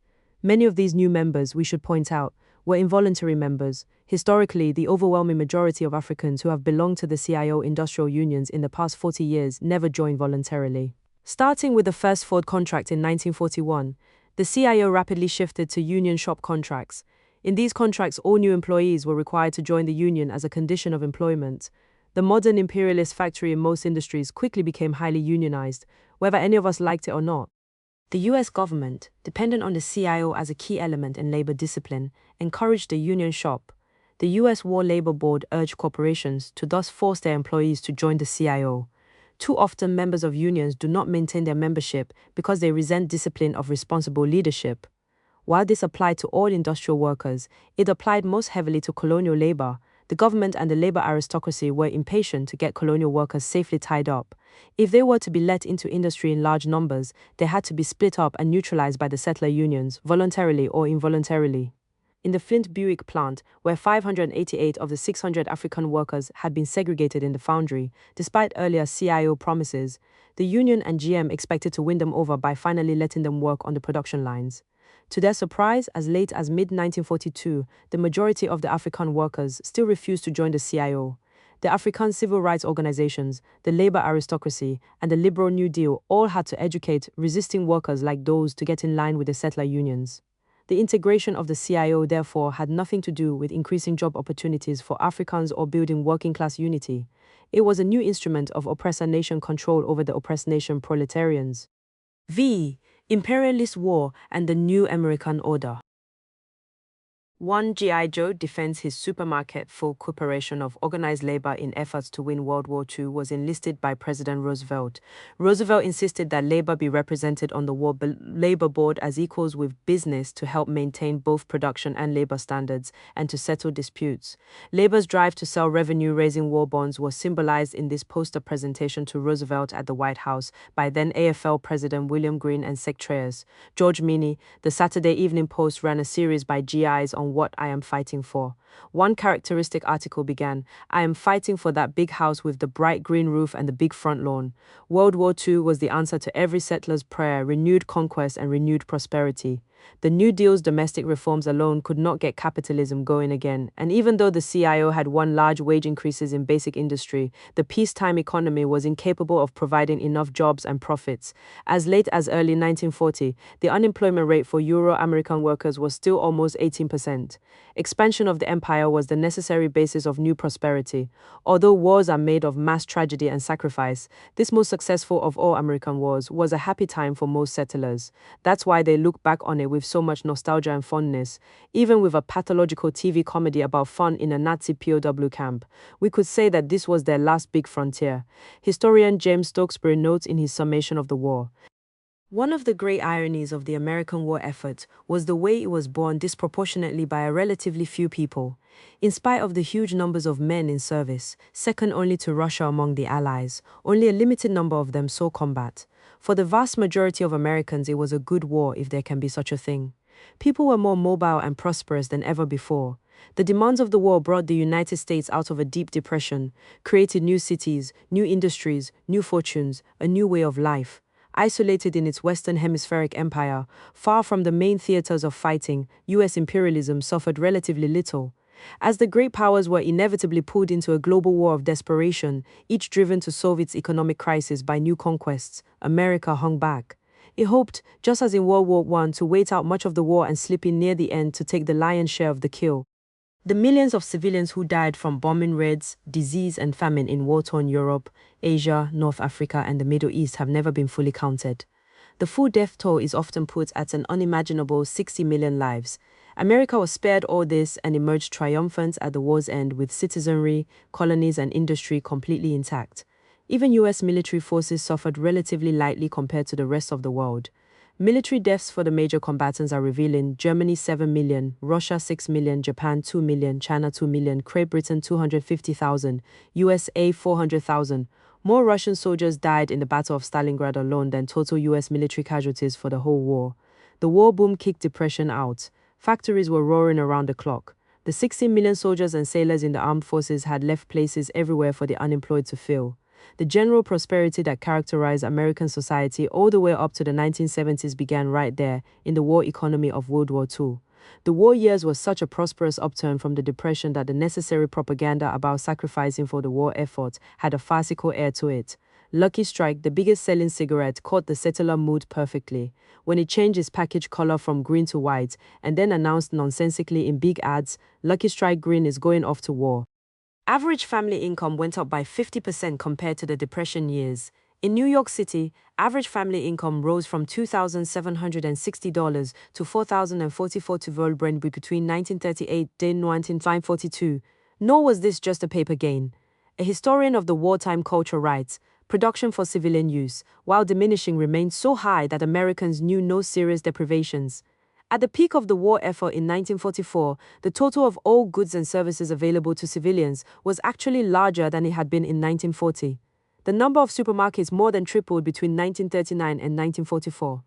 Many of these new members, we should point out, were involuntary members. Historically, the overwhelming majority of Africans who have belonged to the CIO industrial unions in the past 40 years never joined voluntarily. Starting with the first Ford contract in 1941, the CIO rapidly shifted to union shop contracts. In these contracts, all new employees were required to join the union as a condition of employment. The modern imperialist factory in most industries quickly became highly unionized, whether any of us liked it or not. The US government, dependent on the CIO as a key element in labor discipline, encouraged the union shop. The US War Labor Board urged corporations to thus force their employees to join the CIO. Too often, members of unions do not maintain their membership because they resent discipline of responsible leadership. While this applied to all industrial workers, it applied most heavily to colonial labor. The government and the labor aristocracy were impatient to get colonial workers safely tied up. If they were to be let into industry in large numbers, they had to be split up and neutralized by the settler unions, voluntarily or involuntarily. In the Flint Buick plant, where 588 of the 600 African workers had been segregated in the foundry, despite earlier CIO promises, the union and GM expected to win them over by finally letting them work on the production lines. To their surprise, as late as mid-1942, the majority of the African workers still refused to join the CIO. The African civil rights organizations, the labor aristocracy, and the Liberal New Deal all had to educate resisting workers like those to get in line with the settler unions. The integration of the CIO, therefore, had nothing to do with increasing job opportunities for Africans or building working-class unity. It was a new instrument of oppressor nation control over the oppressed nation proletarians. V. Imperialist War and the New American Order. One G.I. Joe defends his supermarket full corporation of organized labor in efforts to win World War II was enlisted by President Roosevelt. Roosevelt insisted that labor be represented on the War Labor Board as equals with business to help maintain both production and labor standards and to settle disputes. Labor's drive to sell revenue-raising war bonds was symbolized in this poster presentation to Roosevelt at the White House by then AFL President William Green and Secretary George Meany. The Saturday Evening Post ran a series by GIs on what I am fighting for. One characteristic article began, "I am fighting for that big house with the bright green roof and the big front lawn." World War II was the answer to every settler's prayer: renewed conquest and renewed prosperity. The New Deal's domestic reforms alone could not get capitalism going again, and even though the CIO had won large wage increases in basic industry, the peacetime economy was incapable of providing enough jobs and profits. As late as early 1940, the unemployment rate for Euro-American workers was still almost 18%. Expansion of the empire was the necessary basis of new prosperity. Although wars are made of mass tragedy and sacrifice, this most successful of all American wars was a happy time for most settlers. That's why they look back on it with so much nostalgia and fondness. Even with a pathological TV comedy about fun in a Nazi POW camp, we could say that this was their last big frontier. Historian James Stokesbury notes in his summation of the war, "One of the great ironies of the American war effort was the way it was borne disproportionately by a relatively few people. In spite of the huge numbers of men in service, second only to Russia among the Allies, only a limited number of them saw combat. For the vast majority of Americans, it was a good war, if there can be such a thing. People were more mobile and prosperous than ever before. The demands of the war brought the United States out of a deep depression, created new cities, new industries, new fortunes, a new way of life. Isolated in its Western Hemispheric empire, far from the main theaters of fighting, US imperialism suffered relatively little. As the great powers were inevitably pulled into a global war of desperation, each driven to solve its economic crisis by new conquests, America hung back. It hoped, just as in World War I, to wait out much of the war and slip in near the end to take the lion's share of the kill. The millions of civilians who died from bombing raids, disease and famine in war-torn Europe, Asia, North Africa and the Middle East have never been fully counted. The full death toll is often put at an unimaginable 60 million lives. America was spared all this and emerged triumphant at the war's end with citizenry, colonies and industry completely intact. Even US military forces suffered relatively lightly compared to the rest of the world. Military deaths for the major combatants are revealing: Germany 7 million, Russia 6 million, Japan 2 million, China 2 million, Great Britain 250,000, USA 400,000. More Russian soldiers died in the Battle of Stalingrad alone than total US military casualties for the whole war. The war boom kicked depression out. Factories were roaring around the clock. The 16 million soldiers and sailors in the armed forces had left places everywhere for the unemployed to fill. The general prosperity that characterized American society all the way up to the 1970s began right there, in the war economy of World War II. The war years was such a prosperous upturn from the Depression that the necessary propaganda about sacrificing for the war effort had a farcical air to it. Lucky Strike, the biggest selling cigarette, caught the settler mood perfectly. When it changed its package color from green to white, and then announced nonsensically in big ads, Lucky Strike Green is going off to war. Average family income went up by 50% compared to the Depression years. In New York City, average family income rose from $2,760 to $4,044 to Volbrand between 1938 and 1942. Nor was this just a paper gain. A historian of the wartime culture writes, "Production for civilian use, while diminishing, remained so high that Americans knew no serious deprivations." At the peak of the war effort in 1944, the total of all goods and services available to civilians was actually larger than it had been in 1940. The number of supermarkets more than tripled between 1939 and 1944.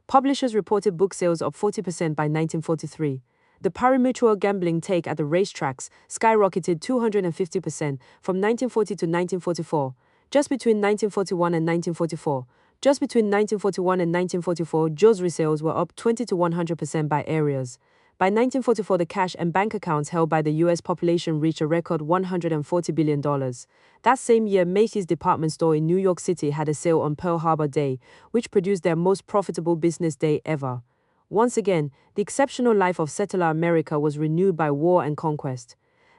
Publishers reported book sales up 40% by 1943. The pari-mutuel gambling take at the racetracks skyrocketed 250% from 1940 to 1944. Just between 1941 and 1944, Joe's resales were up 20 to 100% by areas. By 1944, the cash and bank accounts held by the U.S. population reached a record $140 billion. That same year, Macy's department store in New York City had a sale on Pearl Harbor Day, which produced their most profitable business day ever. Once again, the exceptional life of settler America was renewed by war and conquest.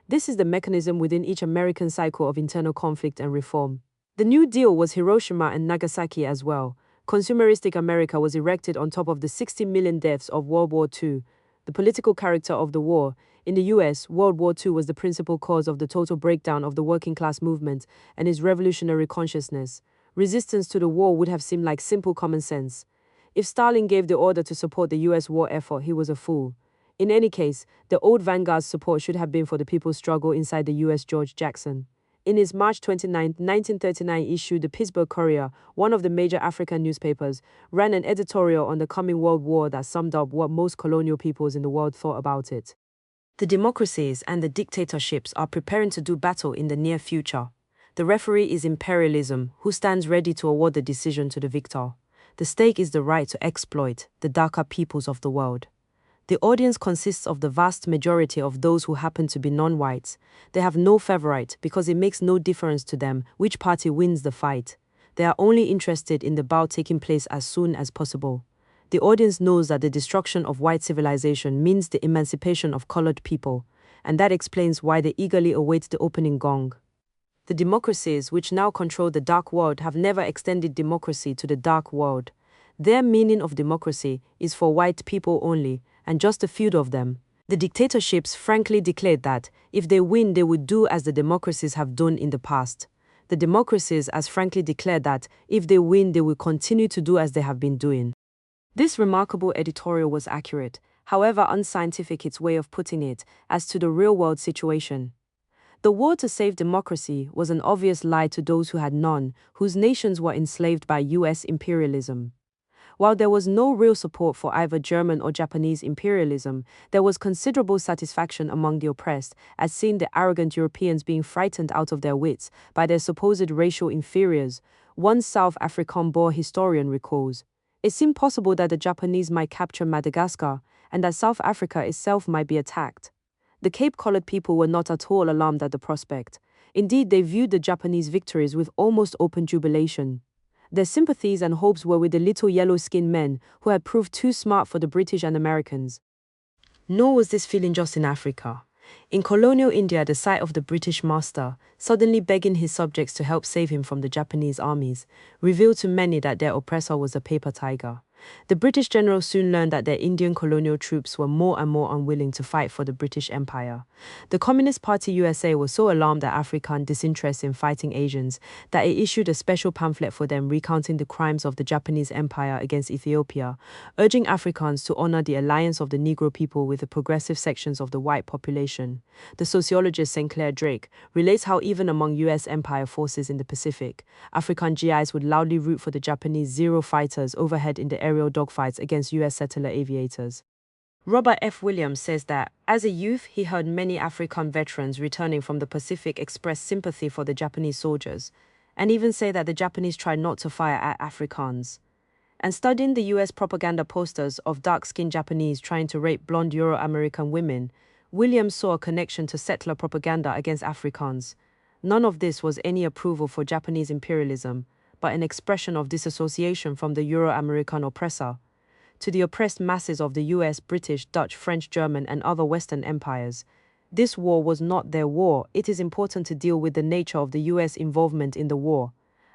This is the mechanism within each American cycle of internal conflict and reform. The New Deal was Hiroshima and Nagasaki as well. Consumeristic America was erected on top of the 60 million deaths of World War II. The political character of the war. In the US, World War II was the principal cause of the total breakdown of the working class movement and its revolutionary consciousness. Resistance to the war would have seemed like simple common sense. If Stalin gave the order to support the US war effort, he was a fool. In any case, the old vanguard's support should have been for the people's struggle inside the US. George Jackson. In his March 29, 1939 issue, the Pittsburgh Courier, one of the major African newspapers, ran an editorial on the coming World War that summed up what most colonial peoples in the world thought about it. The democracies and the dictatorships are preparing to do battle in the near future. The referee is imperialism, who stands ready to award the decision to the victor. The stake is the right to exploit the darker peoples of the world. The audience consists of the vast majority of those who happen to be non-whites. They have no favorite because it makes no difference to them which party wins the fight. They are only interested in the bout taking place as soon as possible. The audience knows that the destruction of white civilization means the emancipation of colored people, and that explains why they eagerly await the opening gong. The democracies which now control the dark world have never extended democracy to the dark world. Their meaning of democracy is for white people only, and just a few of them. The dictatorships frankly declared that, if they win, they would do as the democracies have done in the past. The democracies as frankly declared that, if they win, they will continue to do as they have been doing. This remarkable editorial was accurate, however unscientific its way of putting it, as to the real-world situation. The war to save democracy was an obvious lie to those who had none, whose nations were enslaved by US imperialism. While there was no real support for either German or Japanese imperialism, there was considerable satisfaction among the oppressed at seeing the arrogant Europeans being frightened out of their wits by their supposed racial inferiors, one South African-born historian recalls. It seemed possible that the Japanese might capture Madagascar, and that South Africa itself might be attacked. The Cape-colored people were not at all alarmed at the prospect. Indeed, they viewed the Japanese victories with almost open jubilation. Their sympathies and hopes were with the little yellow-skinned men who had proved too smart for the British and Americans. Nor was this feeling just in Africa. In colonial India, the sight of the British master, suddenly begging his subjects to help save him from the Japanese armies, revealed to many that their oppressor was a paper tiger. The British generals soon learned that their Indian colonial troops were more and more unwilling to fight for the British Empire. The Communist Party USA was so alarmed at African disinterest in fighting Asians that it issued a special pamphlet for them recounting the crimes of the Japanese Empire against Ethiopia, urging Africans to honor the alliance of the Negro people with the progressive sections of the white population. The sociologist St. Clair Drake relates how even among US Empire forces in the Pacific, African GIs would loudly root for the Japanese Zero fighters overhead in the aerial dogfights against US settler aviators. Robert F. Williams says that, as a youth, he heard many African veterans returning from the Pacific express sympathy for the Japanese soldiers, and even say that the Japanese tried not to fire at Afrikaans. And studying the US propaganda posters of dark-skinned Japanese trying to rape blonde Euro-American women, Williams saw a connection to settler propaganda against Afrikaans. None of this was any approval for Japanese imperialism, but an expression of disassociation from the Euro-American oppressor. To the oppressed masses of the US, British, Dutch, French, German, and other Western empires, this war was not their war. It is important to deal with the nature of the US involvement in the war.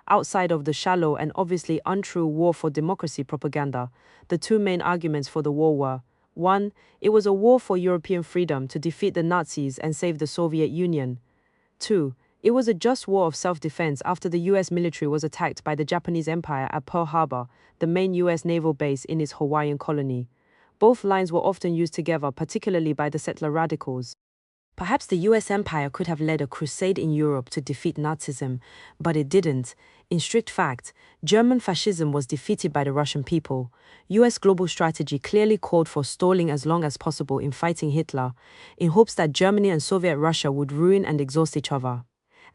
Outside of the shallow and obviously untrue war for democracy propaganda, the two main arguments for the war were: 1. It was a war for European freedom to defeat the Nazis and save the Soviet Union. 2. It was a just war of self-defense after the US military was attacked by the Japanese Empire at Pearl Harbor, the main US naval base in its Hawaiian colony. Both lines were often used together, particularly by the settler radicals. Perhaps the US Empire could have led a crusade in Europe to defeat Nazism, but it didn't. In strict fact, German fascism was defeated by the Russian people. US global strategy clearly called for stalling as long as possible in fighting Hitler, in hopes that Germany and Soviet Russia would ruin and exhaust each other.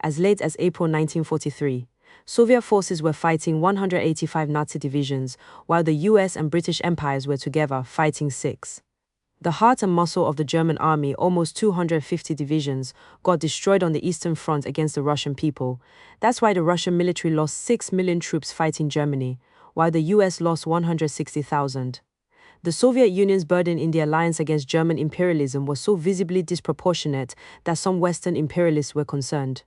As late as April 1943, Soviet forces were fighting 185 Nazi divisions, while the US and British empires were together fighting 6. The heart and muscle of the German army, almost 250 divisions, got destroyed on the Eastern Front against the Russian people. That's why the Russian military lost 6 million troops fighting Germany, while the US lost 160,000. The Soviet Union's burden in the alliance against German imperialism was so visibly disproportionate that some Western imperialists were concerned.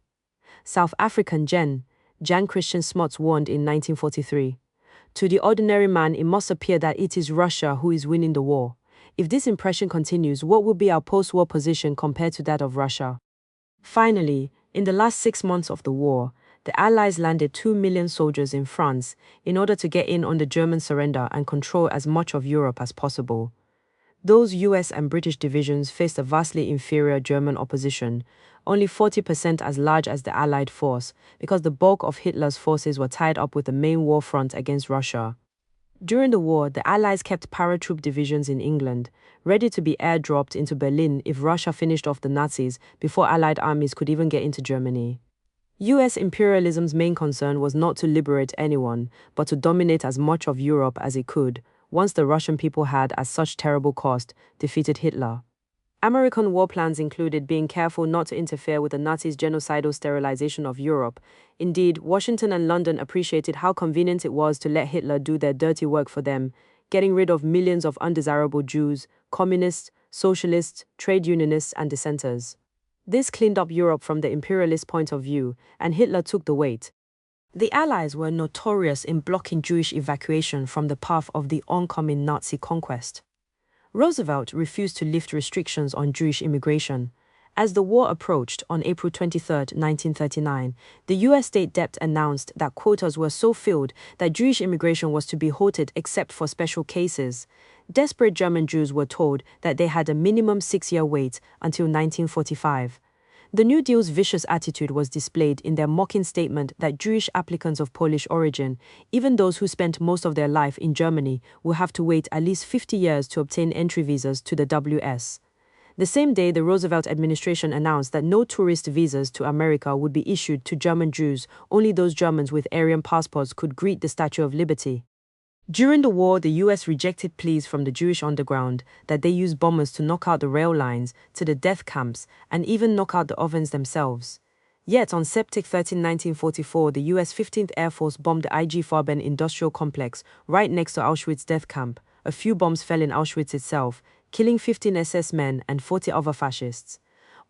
South African Jan Christian Smuts warned in 1943, "To the ordinary man, it must appear that it is Russia who is winning the war. If this impression continues, what will be our post-war position compared to that of Russia? Finally, in the last 6 months of the war, the Allies landed 2 million soldiers in France in order to get in on the German surrender and control as much of Europe as possible. Those US and British divisions faced a vastly inferior German opposition, only 40% as large as the Allied force, because the bulk of Hitler's forces were tied up with the main war front against Russia. During the war, the Allies kept paratroop divisions in England, ready to be airdropped into Berlin if Russia finished off the Nazis before Allied armies could even get into Germany. US imperialism's main concern was not to liberate anyone, but to dominate as much of Europe as it could, once the Russian people had, at such terrible cost, defeated Hitler. American war plans included being careful not to interfere with the Nazis' genocidal sterilization of Europe. Indeed, Washington and London appreciated how convenient it was to let Hitler do their dirty work for them, getting rid of millions of undesirable Jews, communists, socialists, trade unionists, and dissenters. This cleaned up Europe from the imperialist point of view, and Hitler took the weight. The Allies were notorious in blocking Jewish evacuation from the path of the oncoming Nazi conquest. Roosevelt refused to lift restrictions on Jewish immigration. As the war approached on April 23, 1939, the US State Dept announced that quotas were so filled that Jewish immigration was to be halted except for special cases. Desperate German Jews were told that they had a minimum 6-year wait until 1945. The New Deal's vicious attitude was displayed in their mocking statement that Jewish applicants of Polish origin, even those who spent most of their life in Germany, will have to wait at least 50 years to obtain entry visas to the WS. The same day, the Roosevelt administration announced that no tourist visas to America would be issued to German Jews. Only those Germans with Aryan passports could greet the Statue of Liberty. During the war, the US rejected pleas from the Jewish underground that they use bombers to knock out the rail lines to the death camps and even knock out the ovens themselves. Yet on September 13, 1944, the US 15th Air Force bombed the IG Farben industrial complex right next to Auschwitz death camp. A few bombs fell in Auschwitz itself, killing 15 SS men and 40 other fascists.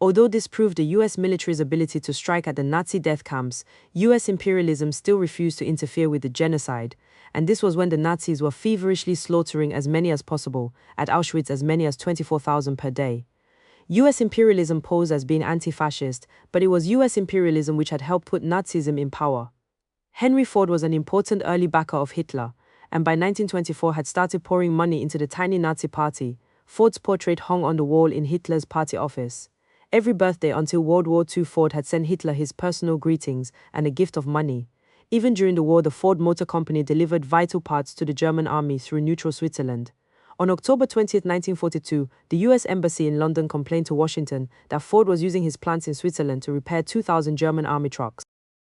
Although this proved the US military's ability to strike at the Nazi death camps, US imperialism still refused to interfere with the genocide, and this was when the Nazis were feverishly slaughtering as many as possible, at Auschwitz as many as 24,000 per day. US imperialism posed as being anti-fascist, but it was US imperialism which had helped put Nazism in power. Henry Ford was an important early backer of Hitler, and by 1924 had started pouring money into the tiny Nazi party. Ford's portrait hung on the wall in Hitler's party office. Every birthday until World War II, Ford had sent Hitler his personal greetings and a gift of money. Even during the war, the Ford Motor Company delivered vital parts to the German army through neutral Switzerland. On October 20, 1942, the US Embassy in London complained to Washington that Ford was using his plants in Switzerland to repair 2,000 German army trucks.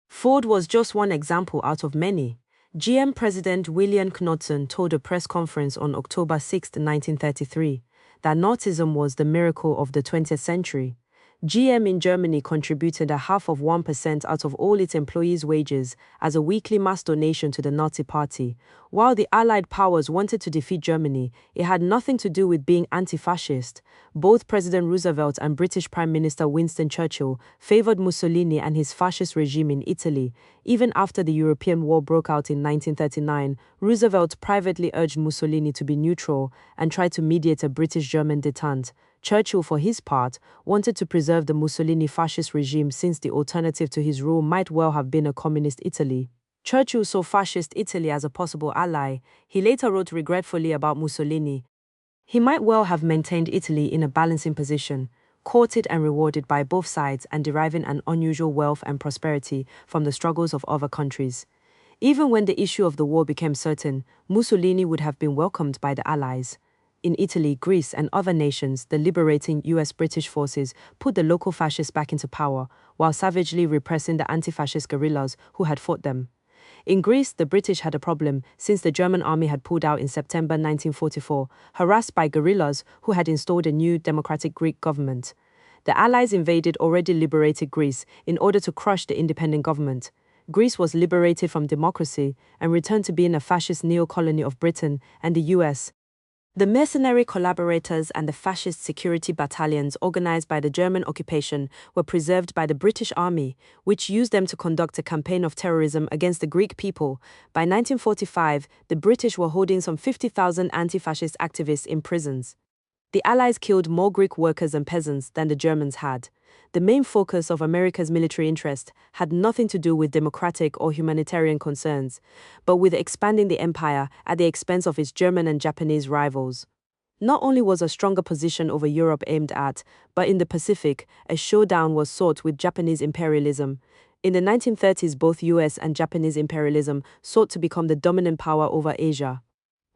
Ford was just one example out of many. GM President William Knudsen told a press conference on October 6, 1933, that Nazism was the miracle of the 20th century. GM in Germany contributed 0.5% out of all its employees' wages as a weekly mass donation to the Nazi Party. While the Allied powers wanted to defeat Germany, it had nothing to do with being anti-fascist. Both President Roosevelt and British Prime Minister Winston Churchill favored Mussolini and his fascist regime in Italy. Even after the European War broke out in 1939, Roosevelt privately urged Mussolini to be neutral and tried to mediate a British-German détente. Churchill, for his part, wanted to preserve the Mussolini fascist regime since the alternative to his rule might well have been a communist Italy. Churchill saw fascist Italy as a possible ally. He later wrote regretfully about Mussolini. He might well have maintained Italy in a balancing position, courted and rewarded by both sides and deriving an unusual wealth and prosperity from the struggles of other countries. Even when the issue of the war became certain, Mussolini would have been welcomed by the Allies. In Italy, Greece, and other nations, the liberating US-British forces put the local fascists back into power, while savagely repressing the anti-fascist guerrillas who had fought them. In Greece, the British had a problem since the German army had pulled out in September 1944, harassed by guerrillas who had installed a new democratic Greek government. The Allies invaded already liberated Greece in order to crush the independent government. Greece was liberated from democracy and returned to being a fascist neo-colony of Britain and the US. The mercenary collaborators and the fascist security battalions organized by the German occupation were preserved by the British Army, which used them to conduct a campaign of terrorism against the Greek people. By 1945, the British were holding some 50,000 anti-fascist activists in prisons. The Allies killed more Greek workers and peasants than the Germans had. The main focus of America's military interest had nothing to do with democratic or humanitarian concerns, but with expanding the empire at the expense of its German and Japanese rivals. Not only was a stronger position over Europe aimed at, but in the Pacific, a showdown was sought with Japanese imperialism. In the 1930s, both US and Japanese imperialism sought to become the dominant power over Asia.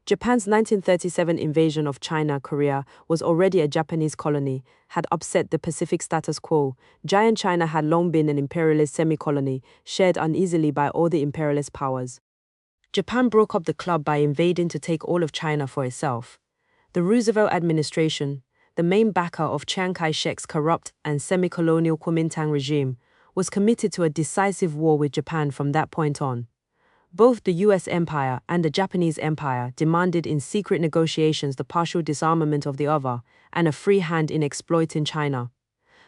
Japan's 1937 invasion of China, Korea, was already a Japanese colony, had upset the Pacific status quo. Giant China had long been an imperialist semi-colony, shared uneasily by all the imperialist powers. Japan broke up the club by invading to take all of China for itself. The Roosevelt administration, the main backer of Chiang Kai-shek's corrupt and semi-colonial Kuomintang regime, was committed to a decisive war with Japan from that point on. Both the US Empire and the Japanese Empire demanded in secret negotiations the partial disarmament of the other and a free hand in exploiting China.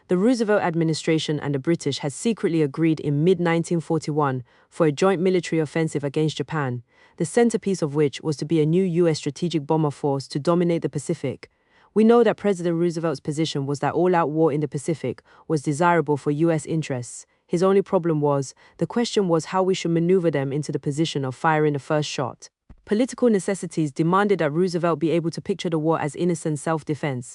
The Roosevelt administration and the British had secretly agreed in mid-1941 for a joint military offensive against Japan, the centerpiece of which was to be a new US strategic bomber force to dominate the Pacific. We know that President Roosevelt's position was that all-out war in the Pacific was desirable for US interests. His only problem was, the question was how we should maneuver them into the position of firing the first shot. Political necessities demanded that Roosevelt be able to picture the war as innocent self-defense.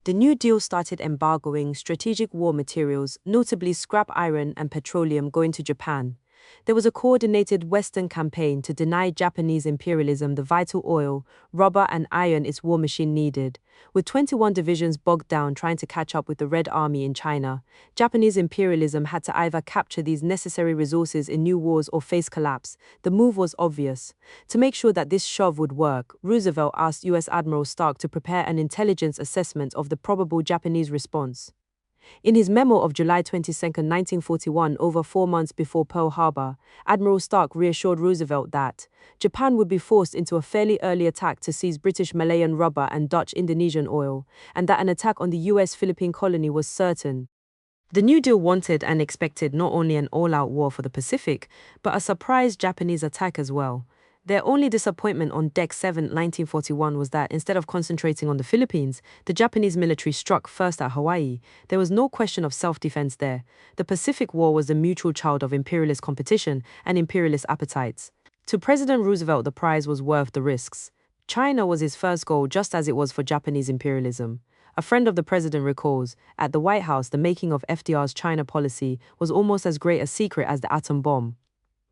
The New Deal started embargoing strategic war materials, notably scrap iron and petroleum, going to Japan. There was a coordinated Western campaign to deny Japanese imperialism the vital oil, rubber and iron its war machine needed. With 21 divisions bogged down trying to catch up with the Red Army in China, Japanese imperialism had to either capture these necessary resources in new wars or face collapse. The move was obvious. To make sure that this shove would work, Roosevelt asked US Admiral Stark to prepare an intelligence assessment of the probable Japanese response. In his memo of July 22, 1941, over 4 months before Pearl Harbor, Admiral Stark reassured Roosevelt that Japan would be forced into a fairly early attack to seize British Malayan rubber and Dutch Indonesian oil, and that an attack on the US Philippine colony was certain. The New Deal wanted and expected not only an all-out war for the Pacific, but a surprise Japanese attack as well. Their only disappointment on Deck 7, 1941 was that instead of concentrating on the Philippines, the Japanese military struck first at Hawaii. There was no question of self-defense there. The Pacific War was the mutual child of imperialist competition and imperialist appetites. To President Roosevelt, the prize was worth the risks. China was his first goal, just as it was for Japanese imperialism. A friend of the president recalls, at the White House, the making of FDR's China policy was almost as great a secret as the atom bomb.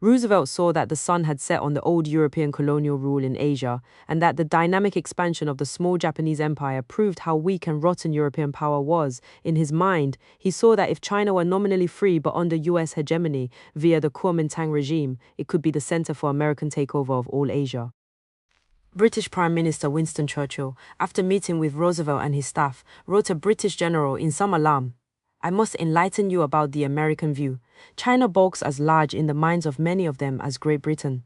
Roosevelt saw that the sun had set on the old European colonial rule in Asia, and that the dynamic expansion of the small Japanese empire proved how weak and rotten European power was. In his mind, he saw that if China were nominally free but under US hegemony via the Kuomintang regime, it could be the center for American takeover of all Asia. British Prime Minister Winston Churchill, after meeting with Roosevelt and his staff, wrote a British general in some alarm, "I must enlighten you about the American view. China bulks as large in the minds of many of them as Great Britain.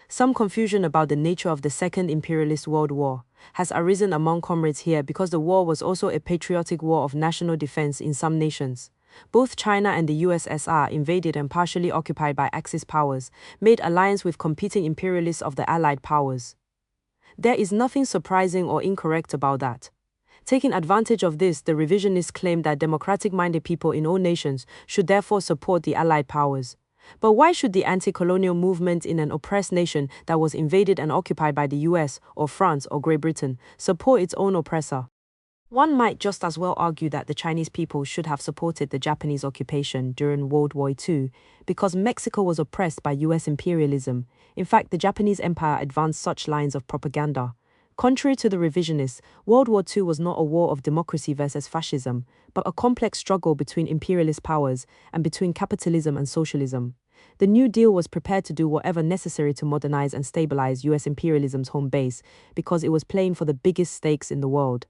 Some confusion about the nature of the Second Imperialist World War has arisen among comrades here because the war was also a patriotic war of national defense in some nations. Both China and the USSR, invaded and partially occupied by Axis powers, made alliance with competing imperialists of the Allied powers. There is nothing surprising or incorrect about that. Taking advantage of this, the revisionists claimed that democratic-minded people in all nations should therefore support the Allied powers. But why should the anti-colonial movement in an oppressed nation that was invaded and occupied by the US or France or Great Britain support its own oppressor? One might just as well argue that the Chinese people should have supported the Japanese occupation during World War II because Mexico was oppressed by US imperialism. In fact, the Japanese empire advanced such lines of propaganda. Contrary to the revisionists, World War II was not a war of democracy versus fascism, but a complex struggle between imperialist powers and between capitalism and socialism. The New Deal was prepared to do whatever necessary to modernize and stabilize US imperialism's home base because it was playing for the biggest stakes in the world.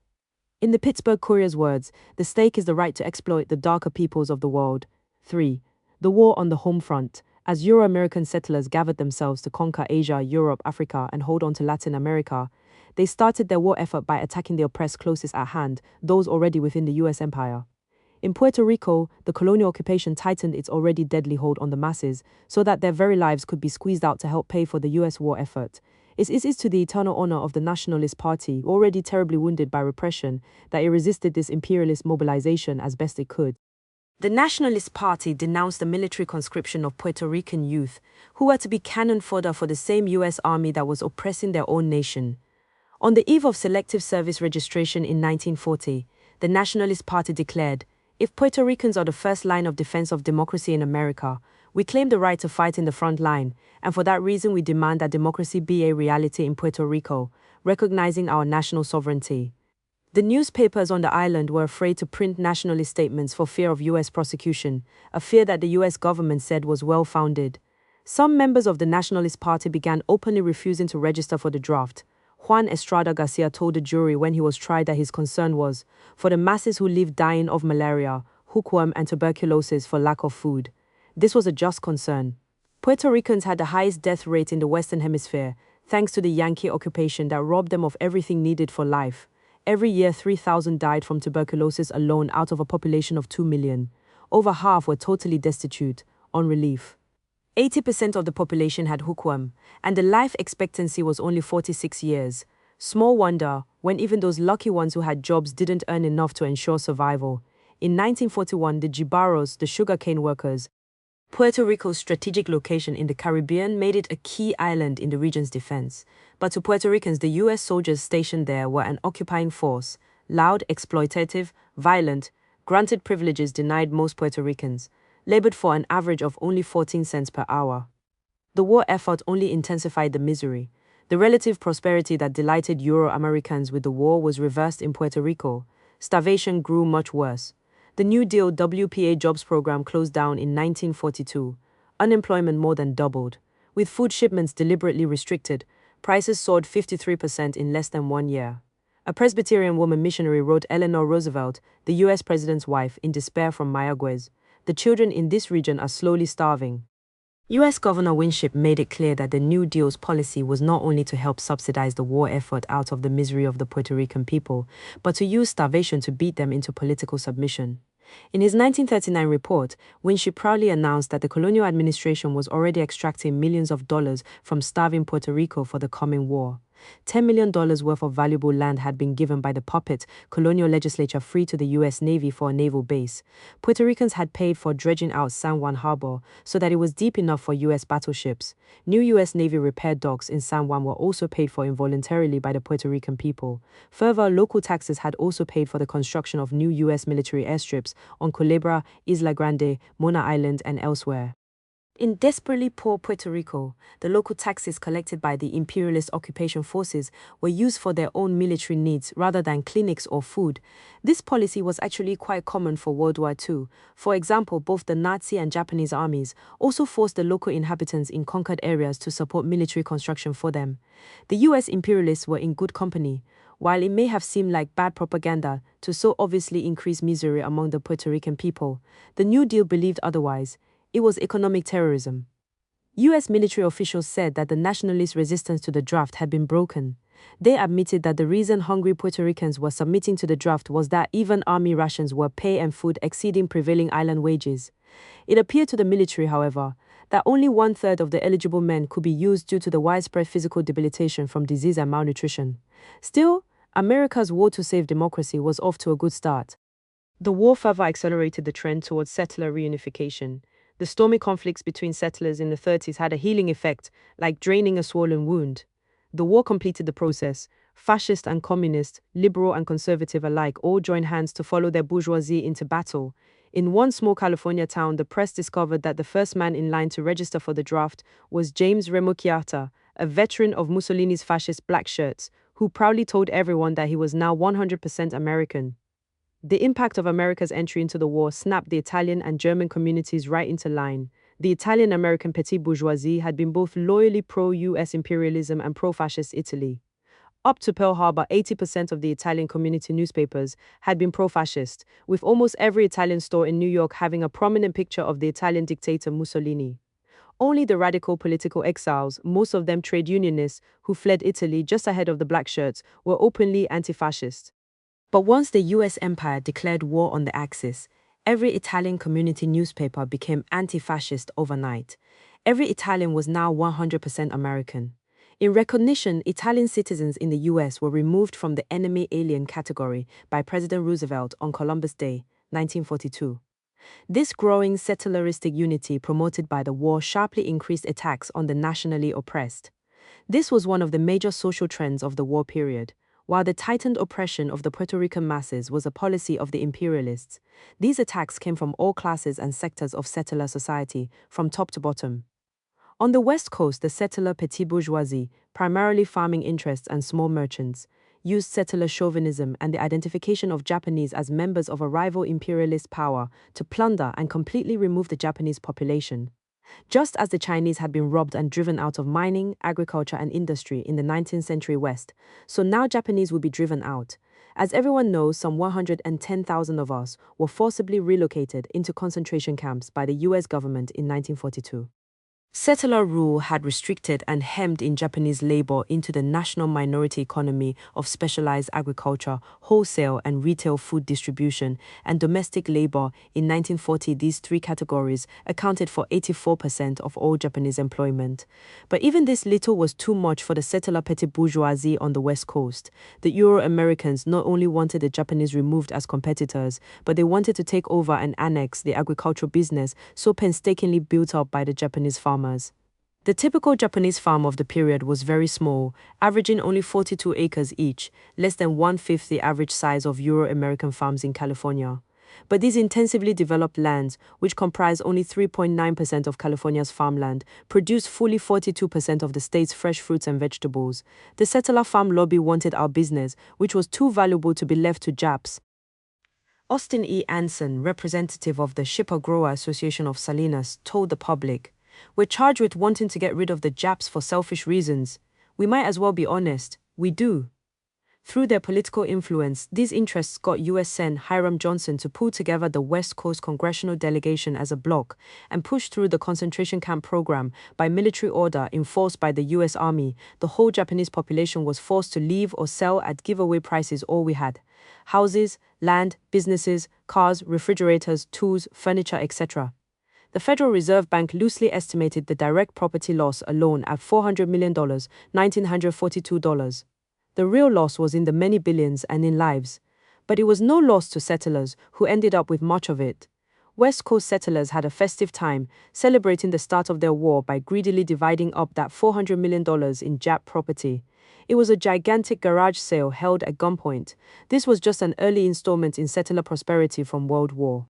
In the Pittsburgh Courier's words, the stake is the right to exploit the darker peoples of the world. 3. The war on the home front. As Euro-American settlers gathered themselves to conquer Asia, Europe, Africa, and hold on to Latin America, they started their war effort by attacking the oppressed closest at hand, those already within the US empire. In Puerto Rico, the colonial occupation tightened its already deadly hold on the masses, so that their very lives could be squeezed out to help pay for the US war effort. It is to the eternal honor of the Nationalist Party, already terribly wounded by repression, that it resisted this imperialist mobilization as best it could. The Nationalist Party denounced the military conscription of Puerto Rican youth, who were to be cannon fodder for the same U.S. Army that was oppressing their own nation. On the eve of selective service registration in 1940, the Nationalist Party declared, "If Puerto Ricans are the first line of defense of democracy in America, we claim the right to fight in the front line, and for that reason we demand that democracy be a reality in Puerto Rico, recognizing our national sovereignty." The newspapers on the island were afraid to print nationalist statements for fear of U.S. prosecution, a fear that the U.S. government said was well-founded. Some members of the Nationalist Party began openly refusing to register for the draft. Juan Estrada Garcia told the jury when he was tried that his concern was for the masses who live dying of malaria, hookworm and tuberculosis for lack of food. This was a just concern. Puerto Ricans had the highest death rate in the Western Hemisphere, thanks to the Yankee occupation that robbed them of everything needed for life. Every year 3,000 died from tuberculosis alone out of a population of 2 million. Over half were totally destitute, on relief. 80% of the population had hookworm, and the life expectancy was only 46 years. Small wonder, when even those lucky ones who had jobs didn't earn enough to ensure survival. In 1941, the Jibaros, the sugarcane workers, Puerto Rico's strategic location in the Caribbean made it a key island in the region's defense. But to Puerto Ricans, the U.S. soldiers stationed there were an occupying force, loud, exploitative, violent, granted privileges denied most Puerto Ricans, labored for an average of only 14 cents per hour. The war effort only intensified the misery. The relative prosperity that delighted Euro-Americans with the war was reversed in Puerto Rico. Starvation grew much worse. The New Deal WPA jobs program closed down in 1942. Unemployment more than doubled. With food shipments deliberately restricted, prices soared 53% in less than 1 year. A Presbyterian woman missionary wrote Eleanor Roosevelt, the U.S. president's wife, in despair from Mayaguez. The children in this region are slowly starving. U.S. Governor Winship made it clear that the New Deal's policy was not only to help subsidize the war effort out of the misery of the Puerto Rican people, but to use starvation to beat them into political submission. In his 1939 report, Winship proudly announced that the colonial administration was already extracting millions of dollars from starving Puerto Rico for the coming war. $10 million worth of valuable land had been given by the puppet colonial legislature free to the U.S. Navy for a naval base. Puerto Ricans had paid for dredging out San Juan Harbor so that it was deep enough for U.S. battleships. New U.S. Navy repair docks in San Juan were also paid for involuntarily by the Puerto Rican people. Further, local taxes had also paid for the construction of new U.S. military airstrips on Culebra, Isla Grande, Mona Island, and elsewhere. In desperately poor Puerto Rico, the local taxes collected by the imperialist occupation forces were used for their own military needs rather than clinics or food. This policy was actually quite common for World War II. For example, both the Nazi and Japanese armies also forced the local inhabitants in conquered areas to support military construction for them. The US imperialists were in good company. While it may have seemed like bad propaganda to so obviously increase misery among the Puerto Rican people, the New Deal believed otherwise. It was economic terrorism. U.S. military officials said that the nationalist resistance to the draft had been broken. They admitted that the reason hungry Puerto Ricans were submitting to the draft was that even army rations were pay and food exceeding prevailing island wages. It appeared to the military, however, that only 1/3 of the eligible men could be used due to the widespread physical debilitation from disease and malnutrition. Still, America's war to save democracy was off to a good start. The war further accelerated the trend towards settler reunification. The stormy conflicts between settlers in the 30s had a healing effect, like draining a swollen wound. The war completed the process. Fascist and communist, liberal and conservative alike all joined hands to follow their bourgeoisie into battle. In one small California town, the press discovered that the first man in line to register for the draft was James Remocchiata, a veteran of Mussolini's fascist black shirts, who proudly told everyone that he was now 100% American. The impact of America's entry into the war snapped the Italian and German communities right into line. The Italian-American petite bourgeoisie had been both loyally pro-US imperialism and pro-fascist Italy. Up to Pearl Harbor, 80% of the Italian community newspapers had been pro-fascist, with almost every Italian store in New York having a prominent picture of the Italian dictator Mussolini. Only the radical political exiles, most of them trade unionists who fled Italy just ahead of the black shirts, were openly anti-fascist. But once the US empire declared war on the Axis, every Italian community newspaper became anti-fascist overnight. Every Italian was now 100% American. In recognition, Italian citizens in the US were removed from the enemy alien category by President Roosevelt on Columbus Day, 1942. This growing settleristic unity promoted by the war sharply increased attacks on the nationally oppressed. This was one of the major social trends of the war period. While the tightened oppression of the Puerto Rican masses was a policy of the imperialists, these attacks came from all classes and sectors of settler society, from top to bottom. On the West Coast, the settler petit bourgeoisie, primarily farming interests and small merchants, used settler chauvinism and the identification of Japanese as members of a rival imperialist power to plunder and completely remove the Japanese population. Just as the Chinese had been robbed and driven out of mining, agriculture, and industry in the 19th century West, so now Japanese would be driven out. As everyone knows, some 110,000 of us were forcibly relocated into concentration camps by the US government in 1942. Settler rule had restricted and hemmed in Japanese labor into the national minority economy of specialized agriculture, wholesale and retail food distribution, and domestic labor. In 1940, these three categories accounted for 84% of all Japanese employment. But even this little was too much for the settler petit bourgeoisie on the West Coast. The Euro-Americans not only wanted the Japanese removed as competitors, but they wanted to take over and annex the agricultural business so painstakingly built up by the Japanese farmers. The typical Japanese farm of the period was very small, averaging only 42 acres each, less than one-fifth the average size of Euro-American farms in California. But these intensively developed lands, which comprise only 3.9% of California's farmland, produce fully 42% of the state's fresh fruits and vegetables. The settler farm lobby wanted our business, which was too valuable to be left to Japs. Austin E. Anson, representative of the Shipper-Grower Association of Salinas, told the public, "We're charged with wanting to get rid of the Japs for selfish reasons. We might as well be honest, we do." Through their political influence, these interests got U.S. Sen. Hiram Johnson to pull together the West Coast congressional delegation as a bloc and push through the concentration camp program. By military order enforced by the U.S. Army, the whole Japanese population was forced to leave or sell at giveaway prices all we had: houses, land, businesses, cars, refrigerators, tools, furniture, etc. The Federal Reserve Bank loosely estimated the direct property loss alone at $400 million, $1,942. The real loss was in the many billions and in lives. But it was no loss to settlers, who ended up with much of it. West Coast settlers had a festive time, celebrating the start of their war by greedily dividing up that $400 million in Jap property. It was a gigantic garage sale held at gunpoint. This was just an early installment in settler prosperity from World War.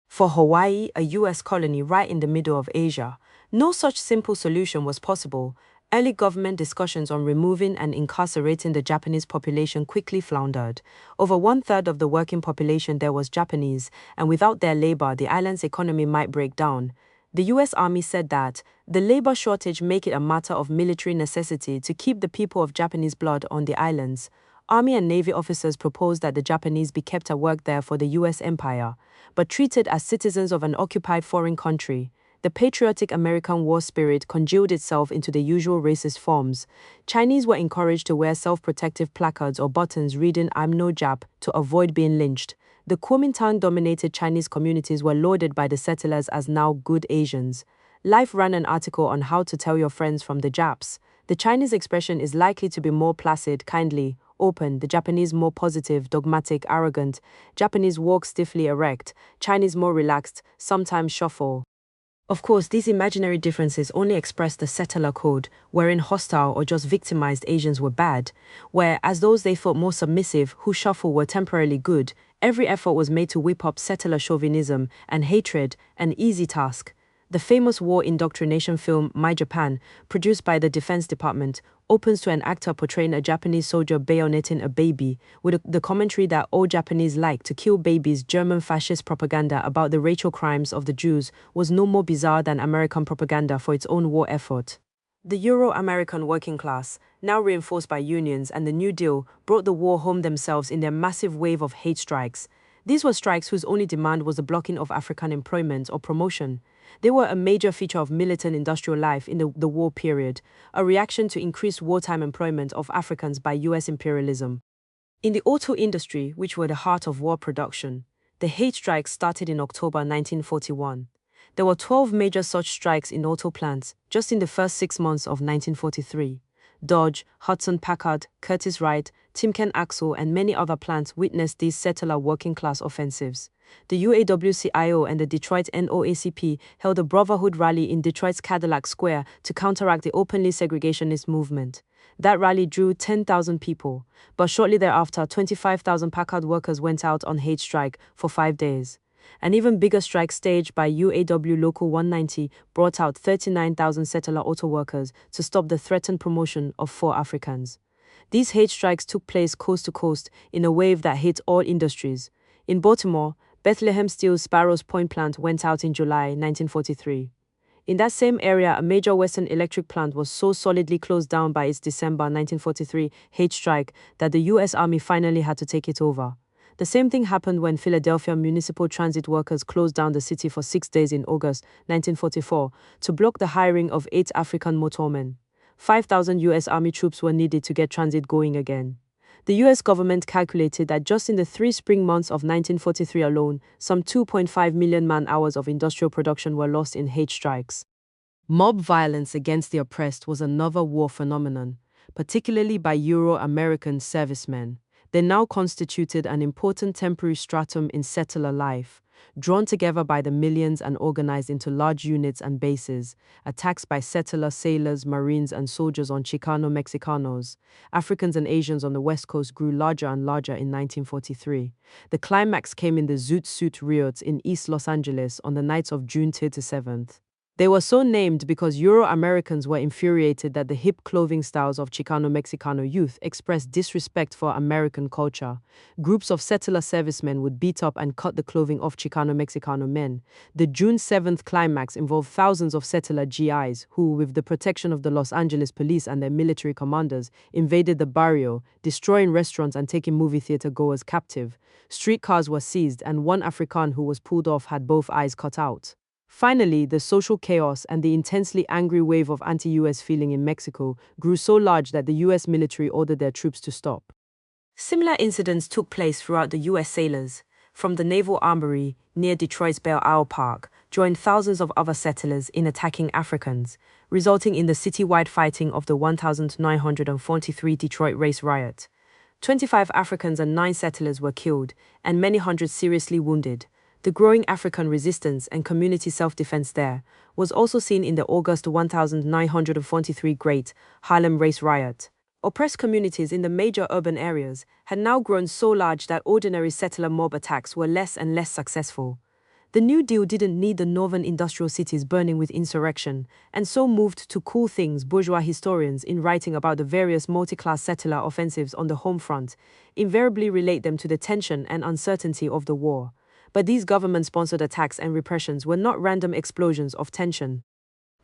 For Hawaii, a U.S. colony right in the middle of Asia, no such simple solution was possible. Early government discussions on removing and incarcerating the Japanese population quickly floundered. Over one-third of the working population there was Japanese, and without their labor, the island's economy might break down. The U.S. Army said that the labor shortage made it a matter of military necessity to keep the people of Japanese blood on the islands. Army and Navy officers proposed that the Japanese be kept at work there for the U.S. Empire, but treated as citizens of an occupied foreign country. The patriotic American war spirit congealed itself into the usual racist forms. Chinese were encouraged to wear self-protective placards or buttons reading "I'm no Jap" to avoid being lynched. The Kuomintang-dominated Chinese communities were lauded by the settlers as now good Asians. Life ran an article on how to tell your friends from the Japs. The Chinese expression is likely to be more placid, kindly, open, the Japanese more positive, dogmatic, arrogant. Japanese walk stiffly erect, Chinese more relaxed, sometimes shuffle. Of course, these imaginary differences only express the settler code, wherein hostile or just victimized Asians were bad, whereas those they thought more submissive, who shuffle, were temporarily good. Every effort was made to whip up settler chauvinism and hatred, an easy task. The famous war indoctrination film My Japan, produced by the Defense Department, opens to an actor portraying a Japanese soldier bayoneting a baby, with the commentary that all Japanese like to kill babies. German fascist propaganda about the racial crimes of the Jews was no more bizarre than American propaganda for its own war effort. The Euro-American working class, now reinforced by unions and the New Deal, brought the war home themselves in their massive wave of hate strikes. These were strikes whose only demand was the blocking of African employment or promotion. They were a major feature of militant industrial life in the war period, a reaction to increased wartime employment of Africans by U.S. imperialism. In the auto industry, which were the heart of war production, the hate strikes started in October 1941. There were 12 major such strikes in auto plants just in the first 6 months of 1943. Dodge, Hudson Packard, Curtiss-Wright, Timken Axle, and many other plants witnessed these settler working-class offensives. The UAW-CIO and the Detroit NOACP held a Brotherhood rally in Detroit's Cadillac Square to counteract the openly segregationist movement. That rally drew 10,000 people, but shortly thereafter, 25,000 Packard workers went out on hate strike for 5 days. An even bigger strike staged by UAW Local 190 brought out 39,000 settler auto workers to stop the threatened promotion of 4 Africans. These hate strikes took place coast to coast in a wave that hit all industries. In Baltimore, Bethlehem Steel's Sparrows Point plant went out in July 1943. In that same area, a major Western Electric plant was so solidly closed down by its December 1943 hate strike that the U.S. Army finally had to take it over. The same thing happened when Philadelphia municipal transit workers closed down the city for 6 days in August 1944 to block the hiring of 8 African motormen. 5,000 U.S. Army troops were needed to get transit going again. The U.S. government calculated that just in the 3 spring months of 1943 alone, some 2.5 million man-hours of industrial production were lost in hate strikes. Mob violence against the oppressed was another war phenomenon, particularly by Euro-American servicemen. They now constituted an important temporary stratum in settler life, drawn together by the millions and organized into large units and bases. Attacks by settler sailors, marines, and soldiers on Chicano-Mexicanos, Africans and Asians on the West Coast grew larger and larger in 1943. The climax came in the Zoot Suit riots in East Los Angeles on the nights of June 7th. They were so named because Euro-Americans were infuriated that the hip clothing styles of Chicano-Mexicano youth expressed disrespect for American culture. Groups of settler servicemen would beat up and cut the clothing off Chicano-Mexicano men. The June 7th climax involved thousands of settler GIs who, with the protection of the Los Angeles police and their military commanders, invaded the barrio, destroying restaurants and taking movie theater goers captive. Streetcars were seized, and one African who was pulled off had both eyes cut out. Finally, the social chaos and the intensely angry wave of anti-US feeling in Mexico grew so large that the US military ordered their troops to stop. Similar incidents took place throughout the US sailors. From the Naval Armory near Detroit's Belle Isle Park joined thousands of other settlers in attacking Africans, resulting in the citywide fighting of the 1943 Detroit race riot. 25 Africans and 9 settlers were killed, and many hundred seriously wounded. The growing African resistance and community self-defense there was also seen in the August 1943 Great Harlem Race Riot. Oppressed communities in the major urban areas had now grown so large that ordinary settler mob attacks were less and less successful. The New Deal didn't need the northern industrial cities burning with insurrection, and so moved to cool things. Bourgeois historians, in writing about the various multi-class settler offensives on the home front, invariably relate them to the tension and uncertainty of the war. But these government-sponsored attacks and repressions were not random explosions of tension.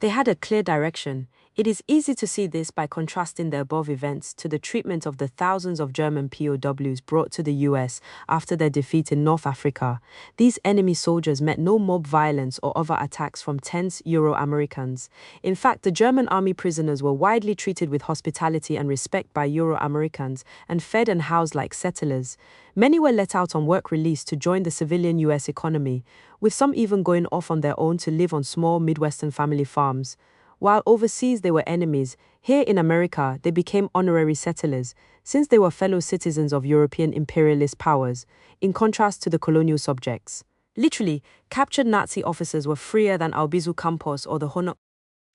They had a clear direction. It is easy to see this by contrasting the above events to the treatment of the thousands of German POWs brought to the US after their defeat in North Africa. These enemy soldiers met no mob violence or other attacks from tense Euro-Americans. In fact, the German army prisoners were widely treated with hospitality and respect by Euro-Americans and fed and housed like settlers. Many were let out on work release to join the civilian US economy, with some even going off on their own to live on small Midwestern family farms. While overseas they were enemies, here in America they became honorary settlers, since they were fellow citizens of European imperialist powers, in contrast to the colonial subjects. Literally, captured Nazi officers were freer than Albizu Campos or the Honor.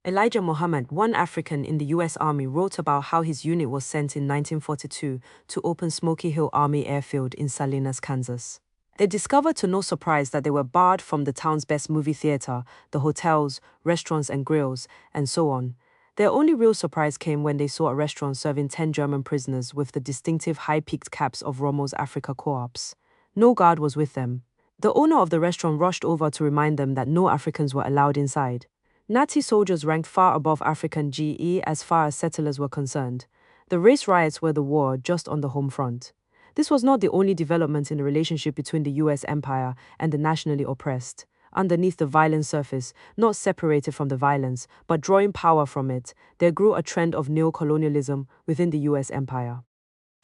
Elijah Muhammad, one African in the U.S. Army, wrote about how his unit was sent in 1942 to open Smoky Hill Army Airfield in Salinas, Kansas. They discovered to no surprise that they were barred from the town's best movie theater, the hotels, restaurants and grills, and so on. Their only real surprise came when they saw a restaurant serving 10 German prisoners with the distinctive high-peaked caps of Rommel's Africa Co-ops. No guard was with them. The owner of the restaurant rushed over to remind them that no Africans were allowed inside. Nazi soldiers ranked far above African GE as far as settlers were concerned. The race riots were the war just on the home front. This was not the only development in the relationship between the US empire and the nationally oppressed. Underneath the violent surface, not separated from the violence, but drawing power from it, there grew a trend of neocolonialism within the US empire.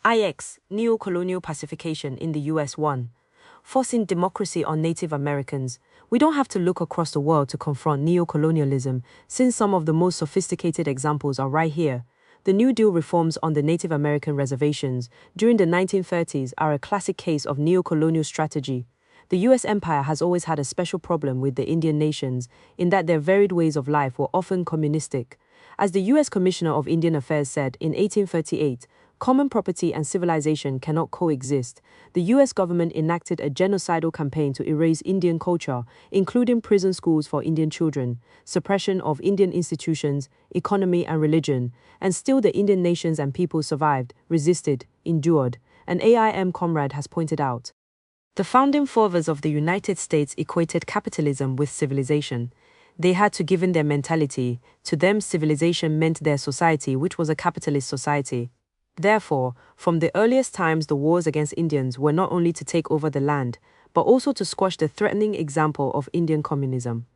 IX, Neo-Colonial Pacification in the US 1. Forcing democracy on Native Americans. We don't have to look across the world to confront neocolonialism, since some of the most sophisticated examples are right here. The New Deal reforms on the Native American reservations during the 1930s are a classic case of neo-colonial strategy. The US empire has always had a special problem with the Indian nations in that their varied ways of life were often communistic. As the US Commissioner of Indian Affairs said in 1838, common property and civilization cannot coexist. The US government enacted a genocidal campaign to erase Indian culture, including prison schools for Indian children, suppression of Indian institutions, economy and religion, and still the Indian nations and people survived, resisted, endured, an AIM comrade has pointed out. The founding fathers of the United States equated capitalism with civilization. They had to give in their mentality. To them, civilization meant their society, which was a capitalist society. Therefore, from the earliest times, the wars against Indians were not only to take over the land, but also to squash the threatening example of Indian communism.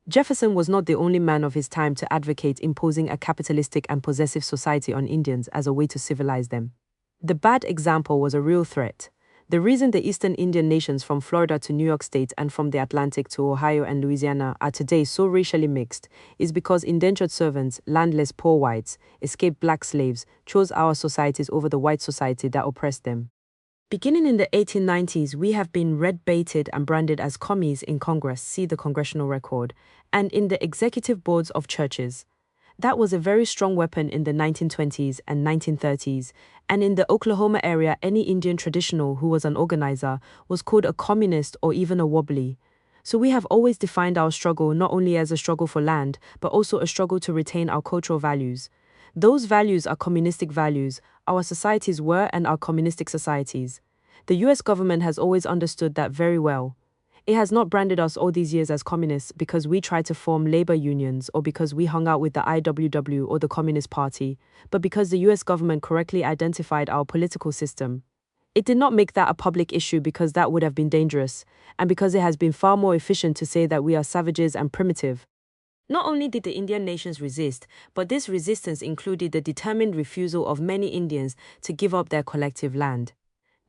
Jefferson was not the only man of his time to advocate imposing a capitalistic and possessive society on Indians as a way to civilize them. The bad example was a real threat. The reason the eastern Indian nations from Florida to New York State and from the Atlantic to Ohio and Louisiana are today so racially mixed is because indentured servants, landless poor whites, escaped black slaves, chose our societies over the white society that oppressed them. Beginning in the 1890s, we have been red-baited and branded as commies in Congress, see the congressional record, and in the executive boards of churches. That was a very strong weapon in the 1920s and 1930s, and in the Oklahoma area, any Indian traditional who was an organizer was called a communist or even a wobbly. So we have always defined our struggle not only as a struggle for land, but also a struggle to retain our cultural values. Those values are communistic values. Our societies were and are communistic societies. The US government has always understood that very well. It has not branded us all these years as communists because we tried to form labor unions or because we hung out with the IWW or the Communist Party, but because the US government correctly identified our political system. It did not make that a public issue because that would have been dangerous, and because it has been far more efficient to say that we are savages and primitive. Not only did the Indian nations resist, but this resistance included the determined refusal of many Indians to give up their collective land.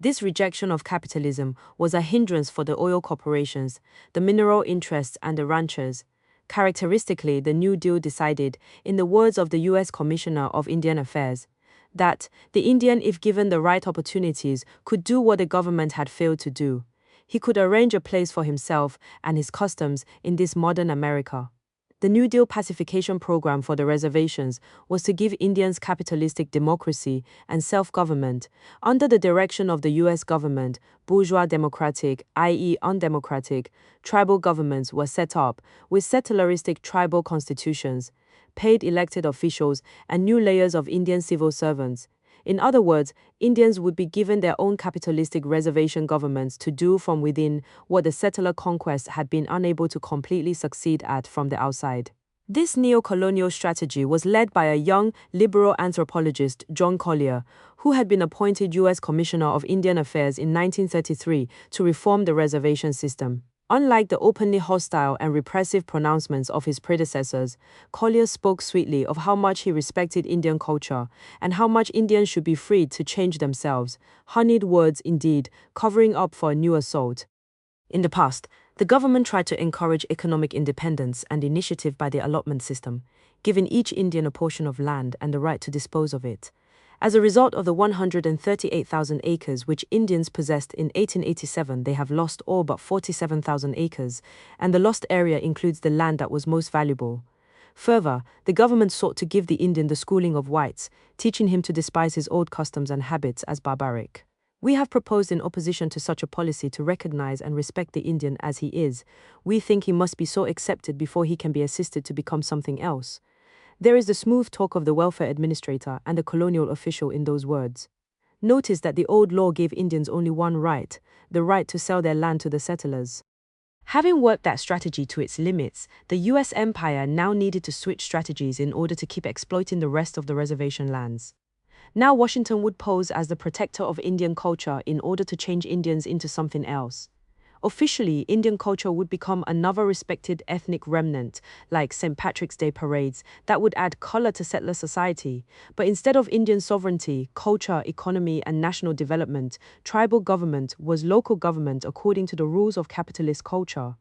This rejection of capitalism was a hindrance for the oil corporations, the mineral interests, and the ranchers. Characteristically, the New Deal decided, in the words of the US Commissioner of Indian Affairs, that the Indian, if given the right opportunities, could do what the government had failed to do. He could arrange a place for himself and his customs in this modern America. The New Deal pacification program for the reservations was to give Indians capitalistic democracy and self-government. Under the direction of the US government, bourgeois democratic, i.e. undemocratic, tribal governments were set up, with settleristic tribal constitutions, paid elected officials, and new layers of Indian civil servants. In other words, Indians would be given their own capitalistic reservation governments to do from within what the settler conquest had been unable to completely succeed at from the outside. This neo-colonial strategy was led by a young, liberal anthropologist, John Collier, who had been appointed U.S. Commissioner of Indian Affairs in 1933 to reform the reservation system. Unlike the openly hostile and repressive pronouncements of his predecessors, Collier spoke sweetly of how much he respected Indian culture and how much Indians should be freed to change themselves. Honeyed words indeed, covering up for a new assault. In the past, the government tried to encourage economic independence and initiative by the allotment system, giving each Indian a portion of land and the right to dispose of it. As a result of the 138,000 acres which Indians possessed in 1887, they have lost all but 47,000 acres, and the lost area includes the land that was most valuable. Further, the government sought to give the Indian the schooling of whites, teaching him to despise his old customs and habits as barbaric. We have proposed in opposition to such a policy to recognize and respect the Indian as he is. We think he must be so accepted before he can be assisted to become something else. There is the smooth talk of the welfare administrator and the colonial official in those words. Notice that the old law gave Indians only one right, the right to sell their land to the settlers. Having worked that strategy to its limits, the US empire now needed to switch strategies in order to keep exploiting the rest of the reservation lands. Now Washington would pose as the protector of Indian culture in order to change Indians into something else. Officially, Indian culture would become another respected ethnic remnant, like St. Patrick's Day parades, that would add color to settler society. But instead of Indian sovereignty, culture, economy, and national development, tribal government was local government according to the rules of capitalist culture.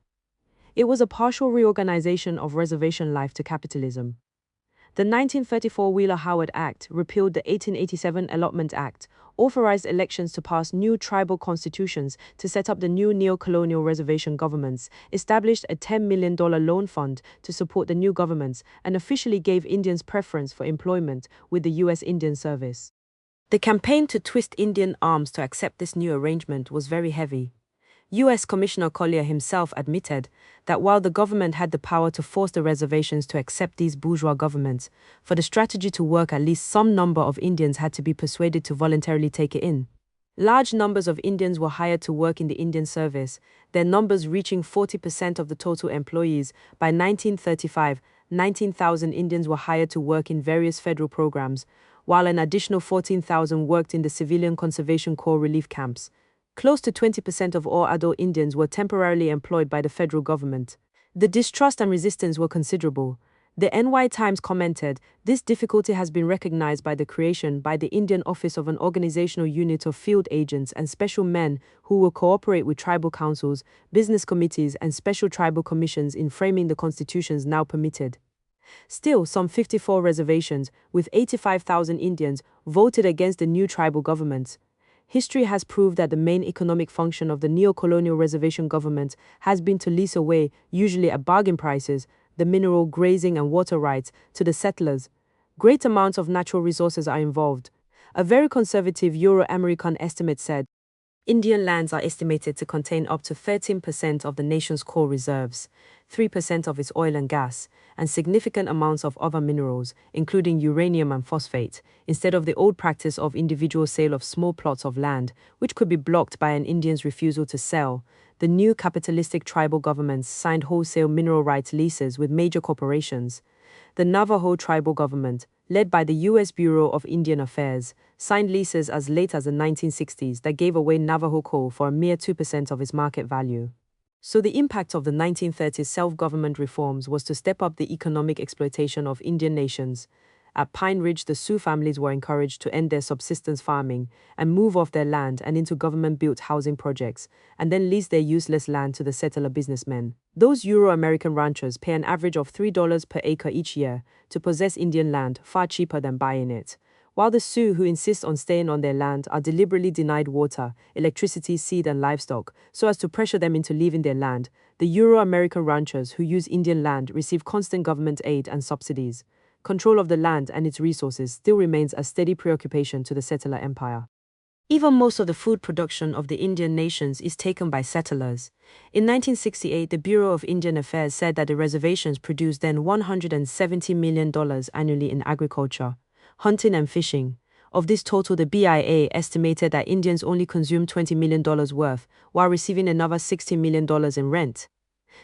It was a partial reorganization of reservation life to capitalism. The 1934 Wheeler-Howard Act repealed the 1887 Allotment Act, authorized elections to pass new tribal constitutions to set up the new neo-colonial reservation governments, established a $10 million loan fund to support the new governments, and officially gave Indians preference for employment with the U.S. Indian Service. The campaign to twist Indian arms to accept this new arrangement was very heavy. U.S. Commissioner Collier himself admitted that while the government had the power to force the reservations to accept these bourgeois governments, for the strategy to work at least some number of Indians had to be persuaded to voluntarily take it in. Large numbers of Indians were hired to work in the Indian Service, their numbers reaching 40% of the total employees. By 1935, 19,000 Indians were hired to work in various federal programs, while an additional 14,000 worked in the Civilian Conservation Corps relief camps. Close to 20% of all adult Indians were temporarily employed by the federal government. The distrust and resistance were considerable. The NY Times commented, "This difficulty has been recognized by the creation by the Indian Office of an organizational unit of field agents and special men who will cooperate with tribal councils, business committees, and special tribal commissions in framing the constitutions now permitted." Still, some 54 reservations, with 85,000 Indians, voted against the new tribal governments. History has proved that the main economic function of the neo-colonial reservation government has been to lease away, usually at bargain prices, the mineral, grazing, and water rights to the settlers. Great amounts of natural resources are involved. A very conservative Euro-American estimate said, Indian lands are estimated to contain up to 13% of the nation's coal reserves, 3% of its oil and gas, and significant amounts of other minerals, including uranium and phosphate, instead of the old practice of individual sale of small plots of land, which could be blocked by an Indian's refusal to sell. The new capitalistic tribal governments signed wholesale mineral rights leases with major corporations. The Navajo tribal government, led by the U.S. Bureau of Indian Affairs, signed leases as late as the 1960s that gave away Navajo coal for a mere 2% of its market value. So the impact of the 1930s self-government reforms was to step up the economic exploitation of Indian nations. At Pine Ridge, the Sioux families were encouraged to end their subsistence farming and move off their land and into government-built housing projects, and then lease their useless land to the settler businessmen. Those Euro-American ranchers pay an average of $3 per acre each year to possess Indian land, far cheaper than buying it. While the Sioux who insist on staying on their land are deliberately denied water, electricity, seed, and livestock, so as to pressure them into leaving their land, the Euro-American ranchers who use Indian land receive constant government aid and subsidies. Control of the land and its resources still remains a steady preoccupation to the settler empire. Even most of the food production of the Indian nations is taken by settlers. In 1968, the Bureau of Indian Affairs said that the reservations produced then $170 million annually in agriculture, hunting and fishing. Of this total, the BIA estimated that Indians only consumed $20 million worth, while receiving another $60 million in rent.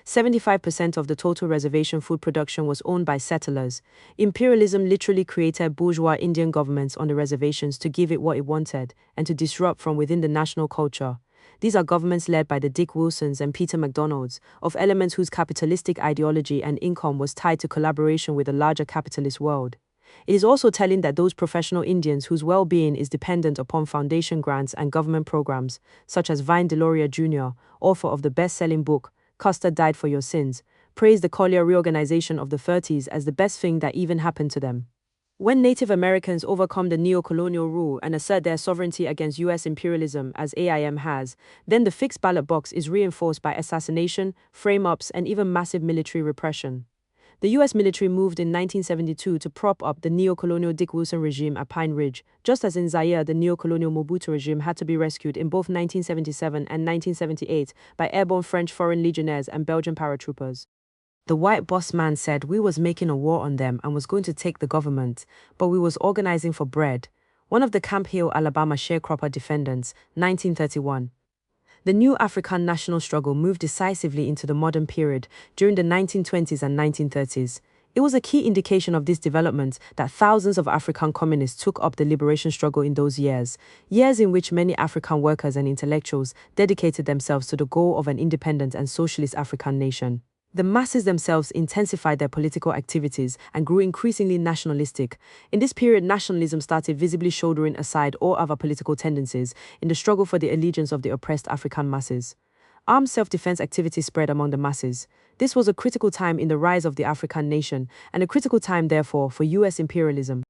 75% of the total reservation food production was owned by settlers. Imperialism literally created bourgeois Indian governments on the reservations to give it what it wanted and to disrupt from within the national culture. These are governments led by the Dick Wilsons and Peter MacDonalds, of elements whose capitalistic ideology and income was tied to collaboration with the larger capitalist world. It is also telling that those professional Indians whose well-being is dependent upon foundation grants and government programs, such as Vine Deloria Jr., author of the best-selling book, Custer Died for Your Sins, praised the Collier reorganization of the 30s as the best thing that even happened to them. When Native Americans overcome the neo-colonial rule and assert their sovereignty against U.S. imperialism, as AIM has, then the fixed ballot box is reinforced by assassination, frame-ups, and even massive military repression. The U.S. military moved in 1972 to prop up the neo-colonial Dick Wilson regime at Pine Ridge, just as in Zaire the neo-colonial Mobutu regime had to be rescued in both 1977 and 1978 by airborne French Foreign Legionnaires and Belgian paratroopers. The white boss man said we was making a war on them and was going to take the government, but we was organizing for bread. One of the Camp Hill, Alabama sharecropper defendants, 1931. The new African national struggle moved decisively into the modern period during the 1920s and 1930s. It was a key indication of this development that thousands of African communists took up the liberation struggle in those years in which many African workers and intellectuals dedicated themselves to the goal of an independent and socialist African nation. The masses themselves intensified their political activities and grew increasingly nationalistic. In this period, nationalism started visibly shouldering aside all other political tendencies in the struggle for the allegiance of the oppressed African masses. Armed self-defense activity spread among the masses. This was a critical time in the rise of the African nation, and a critical time, therefore, for US imperialism.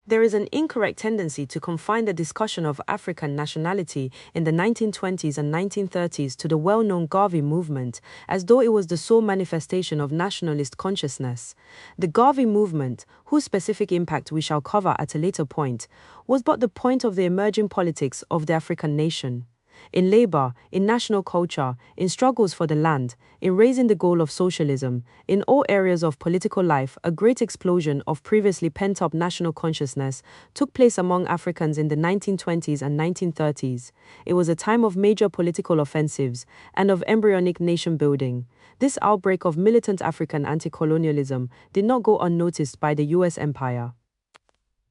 There is an incorrect tendency to confine the discussion of African nationality in the 1920s and 1930s to the well-known Garvey movement, as though it was the sole manifestation of nationalist consciousness. The Garvey movement, whose specific impact we shall cover at a later point, was but the point of the emerging politics of the African nation. In labor, in national culture, in struggles for the land, in raising the goal of socialism, in all areas of political life, a great explosion of previously pent-up national consciousness took place among Africans in the 1920s and 1930s. It was a time of major political offensives and of embryonic nation building. This outbreak of militant African anti-colonialism did not go unnoticed by the US empire.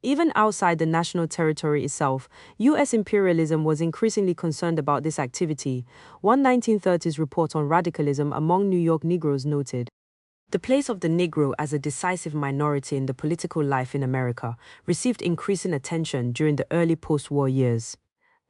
Even outside the national territory itself, US imperialism was increasingly concerned about this activity. One 1930s report on radicalism among New York Negroes noted, "The place of the Negro as a decisive minority in the political life in America received increasing attention during the early post-war years."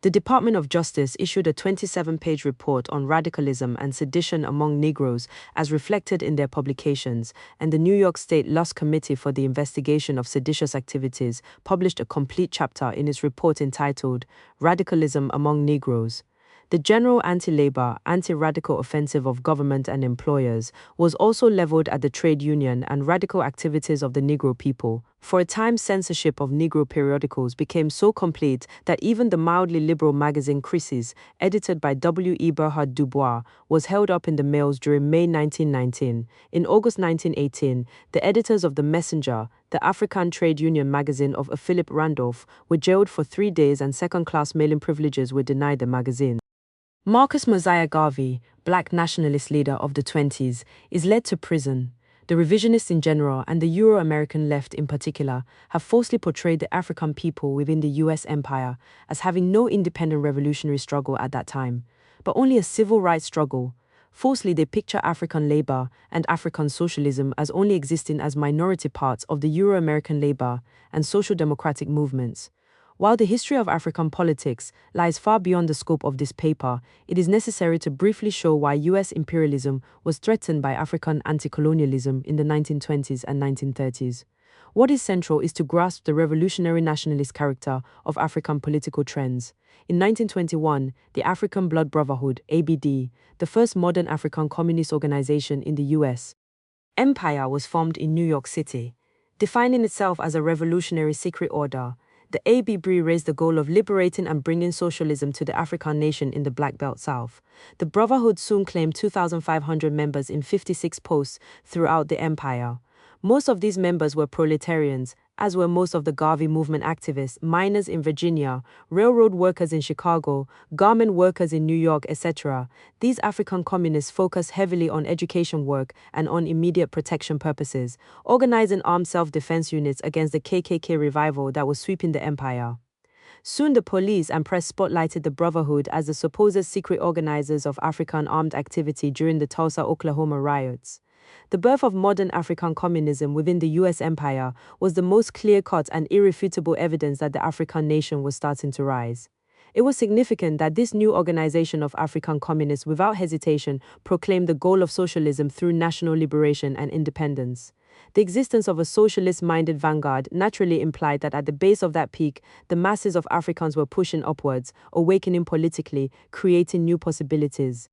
The Department of Justice issued a 27-page report on radicalism and sedition among Negroes as reflected in their publications, and the New York State Lusk Committee for the Investigation of Seditious Activities published a complete chapter in its report entitled Radicalism Among Negroes. The general anti-labor, anti-radical offensive of government and employers was also leveled at the trade union and radical activities of the Negro people. For a time, censorship of Negro periodicals became so complete that even the mildly liberal magazine Crisis, edited by W. E. Berhard Dubois, was held up in the mails during May 1919. In August 1918, the editors of The Messenger, the African trade union magazine of Philip Randolph, were jailed for 3 days and second-class mailing privileges were denied the magazine. Marcus Mosiah Garvey, black nationalist leader of the 20s, is led to prison. The revisionists in general and the Euro-American left in particular have falsely portrayed the African people within the US empire as having no independent revolutionary struggle at that time, but only a civil rights struggle. Falsely, they picture African labor and African socialism as only existing as minority parts of the Euro-American labor and social democratic movements. While the history of African politics lies far beyond the scope of this paper, it is necessary to briefly show why US imperialism was threatened by African anti-colonialism in the 1920s and 1930s. What is central is to grasp the revolutionary nationalist character of African political trends. In 1921, the African Blood Brotherhood, ABD, the first modern African communist organization in the US, empire was formed in New York City. Defining itself as a revolutionary secret order, the ABB raised the goal of liberating and bringing socialism to the African nation in the Black Belt South. The Brotherhood soon claimed 2,500 members in 56 posts throughout the empire. Most of these members were proletarians, as were most of the Garvey movement activists, miners in Virginia, railroad workers in Chicago, garment workers in New York, etc. These African communists focused heavily on education work and on immediate protection purposes, organizing armed self-defense units against the KKK revival that was sweeping the empire. Soon the police and press spotlighted the Brotherhood as the supposed secret organizers of African armed activity during the Tulsa, Oklahoma riots. The birth of modern African communism within the US empire was the most clear-cut and irrefutable evidence that the African nation was starting to rise. It was significant that this new organization of African communists without hesitation proclaimed the goal of socialism through national liberation and independence. The existence of a socialist-minded vanguard naturally implied that at the base of that peak, the masses of Africans were pushing upwards, awakening politically, creating new possibilities.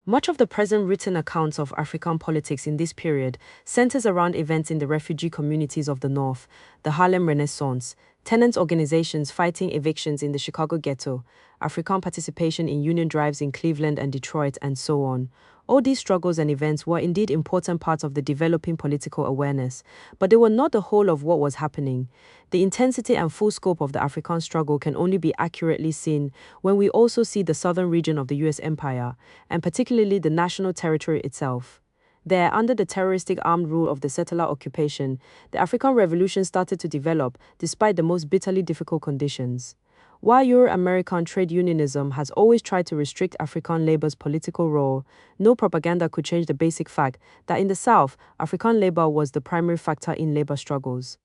Much of the present written accounts of African politics in this period centers around events in the refugee communities of the North, the Harlem Renaissance, tenant organizations fighting evictions in the Chicago ghetto, African participation in union drives in Cleveland and Detroit, and so on. All these struggles and events were indeed important parts of the developing political awareness, but they were not the whole of what was happening. The intensity and full scope of the African struggle can only be accurately seen when we also see the southern region of the US empire, and particularly the national territory itself. There, under the terroristic armed rule of the settler occupation, the African Revolution started to develop despite the most bitterly difficult conditions. While Euro-American trade unionism has always tried to restrict African labor's political role, no propaganda could change the basic fact that in the South, African labor was the primary factor in labor struggles.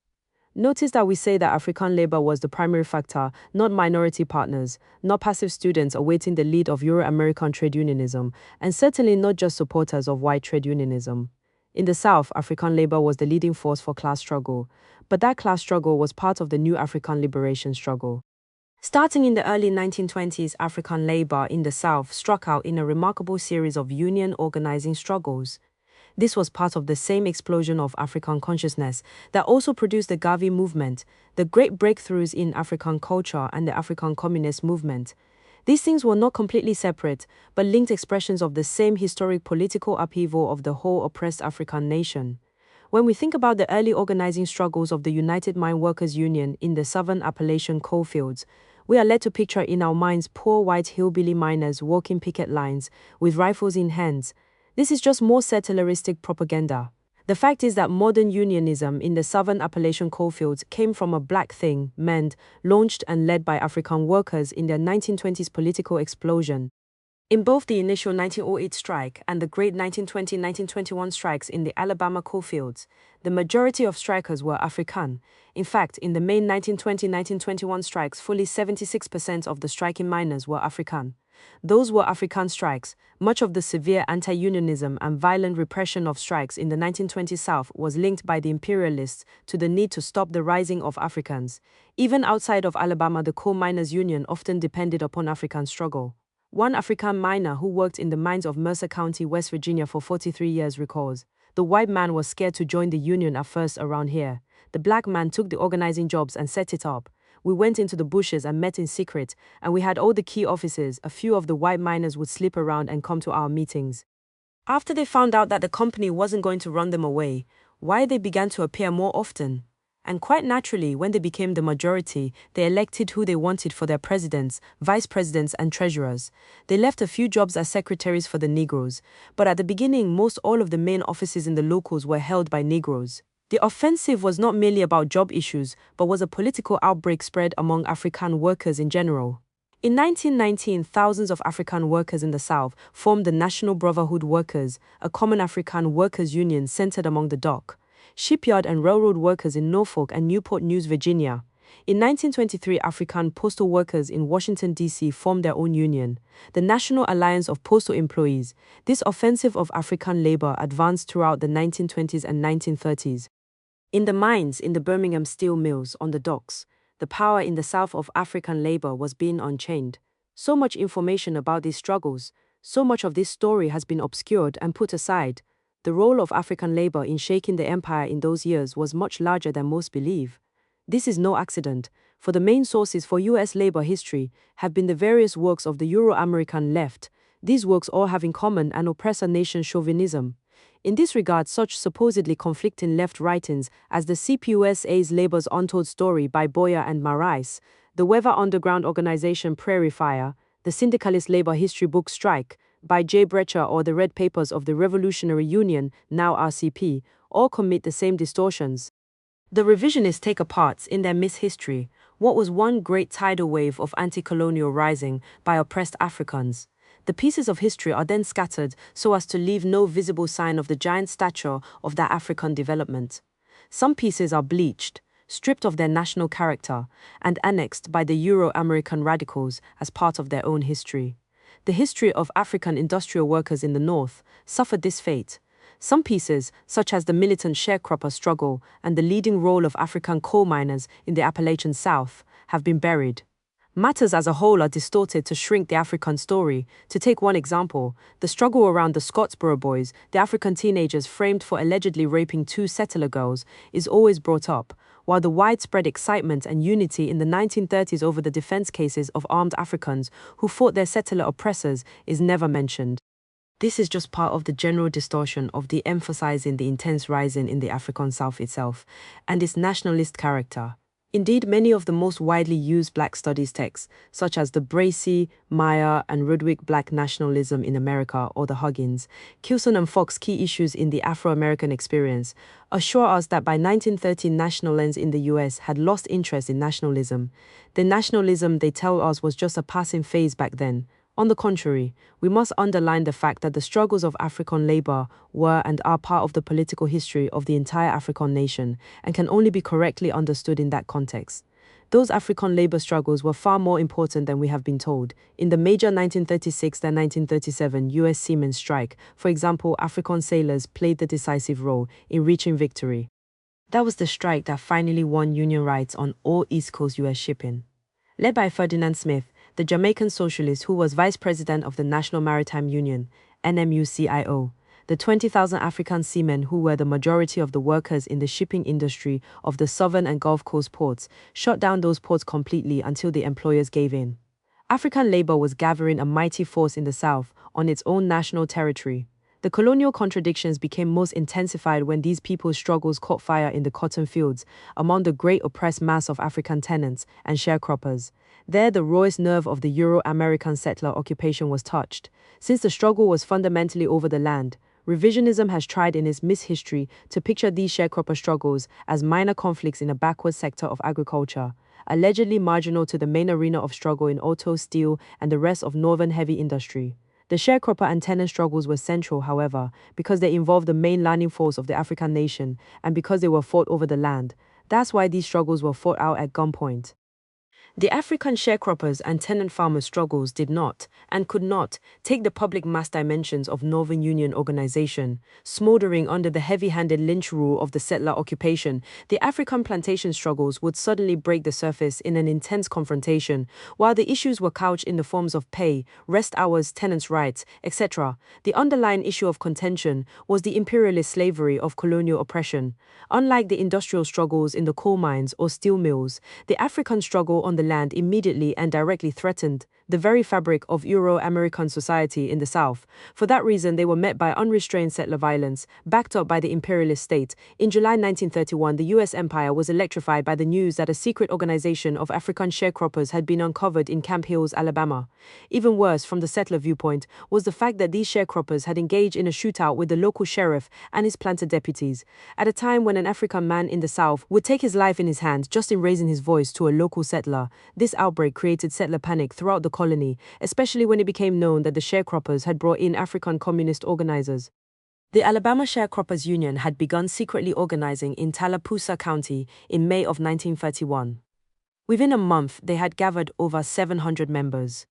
Notice that we say that African labor was the primary factor, not minority partners, not passive students awaiting the lead of Euro-American trade unionism, and certainly not just supporters of white trade unionism. In the South, African labor was the leading force for class struggle, but that class struggle was part of the new African liberation struggle. Starting in the early 1920s, African labor in the South struck out in a remarkable series of union organizing struggles. This was part of the same explosion of African consciousness that also produced the Garvey movement, the great breakthroughs in African culture, and the African communist movement. These things were not completely separate, but linked expressions of the same historic political upheaval of the whole oppressed African nation. When we think about the early organizing struggles of the United Mine Workers Union in the southern Appalachian coalfields, we are led to picture in our minds poor white hillbilly miners walking picket lines with rifles in hands. This is just more settleristic propaganda. The fact is that modern unionism in the southern Appalachian coalfields came from a black thing, MEND, launched and led by African workers in their 1920s political explosion. In both the initial 1908 strike and the great 1920-1921 strikes in the Alabama coalfields, the majority of strikers were African. In fact, in the main 1920-1921 strikes, fully 76% of the striking miners were African. Those were African strikes. Much of the severe anti-unionism and violent repression of strikes in the 1920s South was linked by the imperialists to the need to stop the rising of Africans. Even outside of Alabama, the Coal Miners Union often depended upon African struggle. One African miner who worked in the mines of Mercer County, West Virginia for 43 years recalls, "The white man was scared to join the union at first around here. The black man took the organizing jobs and set it up. We went into the bushes and met in secret, and we had all the key offices. A few of the white miners would slip around and come to our meetings. After they found out that the company wasn't going to run them away, why they began to appear more often. And quite naturally, when they became the majority, they elected who they wanted for their presidents, vice presidents, and treasurers. They left a few jobs as secretaries for the Negroes, but at the beginning, most all of the main offices in the locals were held by Negroes. The offensive was not merely about job issues, but was a political outbreak spread among African workers in general. In 1919, thousands of African workers in the South formed the National Brotherhood Workers, a common African workers' union centered among the dock, shipyard and railroad workers in Norfolk and Newport News, Virginia. In 1923, African postal workers in Washington, D.C. formed their own union, the National Alliance of Postal Employees. This offensive of African labor advanced throughout the 1920s and 1930s. In the mines, in the Birmingham steel mills, on the docks, the power in the South of African labor was being unchained. So much information about these struggles, so much of this story has been obscured and put aside. The role of African labor in shaking the empire in those years was much larger than most believe. This is no accident, for the main sources for U.S. labor history have been the various works of the Euro-American left. These works all have in common an oppressor nation chauvinism. In this regard, such supposedly conflicting left writings as the CPUSA's Labor's Untold Story by Boyer and Marais, the Weather Underground Organization Prairie Fire, the Syndicalist Labor History Book Strike by J. Brecher, or the Red Papers of the Revolutionary Union, now RCP, all commit the same distortions. The revisionists take apart, in their mishistory, what was one great tidal wave of anti-colonial rising by oppressed Africans. The pieces of history are then scattered so as to leave no visible sign of the giant stature of that African development. Some pieces are bleached, stripped of their national character, and annexed by the Euro-American radicals as part of their own history. The history of African industrial workers in the North suffered this fate. Some pieces, such as the militant sharecropper struggle and the leading role of African coal miners in the Appalachian South, have been buried. Matters as a whole are distorted to shrink the African story. To take one example, the struggle around the Scottsboro Boys, the African teenagers framed for allegedly raping 2 settler girls, is always brought up, while the widespread excitement and unity in the 1930s over the defense cases of armed Africans who fought their settler oppressors is never mentioned. This is just part of the general distortion of the emphasizing the intense rising in the African South itself and its nationalist character. Indeed, many of the most widely used Black studies texts, such as the Bracy, Meyer, and Rudwick Black Nationalism in America, or the Huggins, Kilson and Fox Key Issues in the Afro-American Experience, assure us that by 1930 nationalists in the US had lost interest in nationalism. The nationalism, they tell us, was just a passing phase back then. On the contrary, we must underline the fact that the struggles of African labor were and are part of the political history of the entire African nation and can only be correctly understood in that context. Those African labor struggles were far more important than we have been told. In the major 1936 and 1937 U.S. Seamen's strike, for example, African sailors played the decisive role in reaching victory. That was the strike that finally won union rights on all East Coast U.S. shipping. Led by Ferdinand Smith, the Jamaican socialist who was vice president of the National Maritime Union, NMUCIO, the 20,000 African seamen who were the majority of the workers in the shipping industry of the southern and Gulf Coast ports shut down those ports completely until the employers gave in. African labor was gathering a mighty force in the South on its own national territory. The colonial contradictions became most intensified when these people's struggles caught fire in the cotton fields among the great oppressed mass of African tenants and sharecroppers. There, the rawest nerve of the Euro-American settler occupation was touched. Since the struggle was fundamentally over the land, revisionism has tried in its mishistory to picture these sharecropper struggles as minor conflicts in a backward sector of agriculture, allegedly marginal to the main arena of struggle in auto, steel, and the rest of northern heavy industry. The sharecropper and tenant struggles were central, however, because they involved the main landing force of the African nation and because they were fought over the land. That's why these struggles were fought out at gunpoint. The African sharecroppers and tenant farmers' struggles did not, and could not, take the public mass dimensions of Northern Union organization. Smoldering under the heavy-handed lynch rule of the settler occupation, the African plantation struggles would suddenly break the surface in an intense confrontation. While the issues were couched in the forms of pay, rest hours, tenants' rights, etc., the underlying issue of contention was the imperialist slavery of colonial oppression. Unlike the industrial struggles in the coal mines or steel mills, the African struggle on the land immediately and directly threatened the very fabric of Euro-American society in the South. For that reason, they were met by unrestrained settler violence, backed up by the imperialist state. In July 1931, the U.S. Empire was electrified by the news that a secret organization of African sharecroppers had been uncovered in Camp Hills, Alabama. Even worse, from the settler viewpoint, was the fact that these sharecroppers had engaged in a shootout with the local sheriff and his planter deputies. At a time when an African man in the South would take his life in his hands just in raising his voice to a local settler, this outbreak created settler panic throughout the colony, especially when it became known that the sharecroppers had brought in African communist organizers. The Alabama Sharecroppers Union had begun secretly organizing in Tallapoosa County in May of 1931. Within a month, they had gathered over 700 members.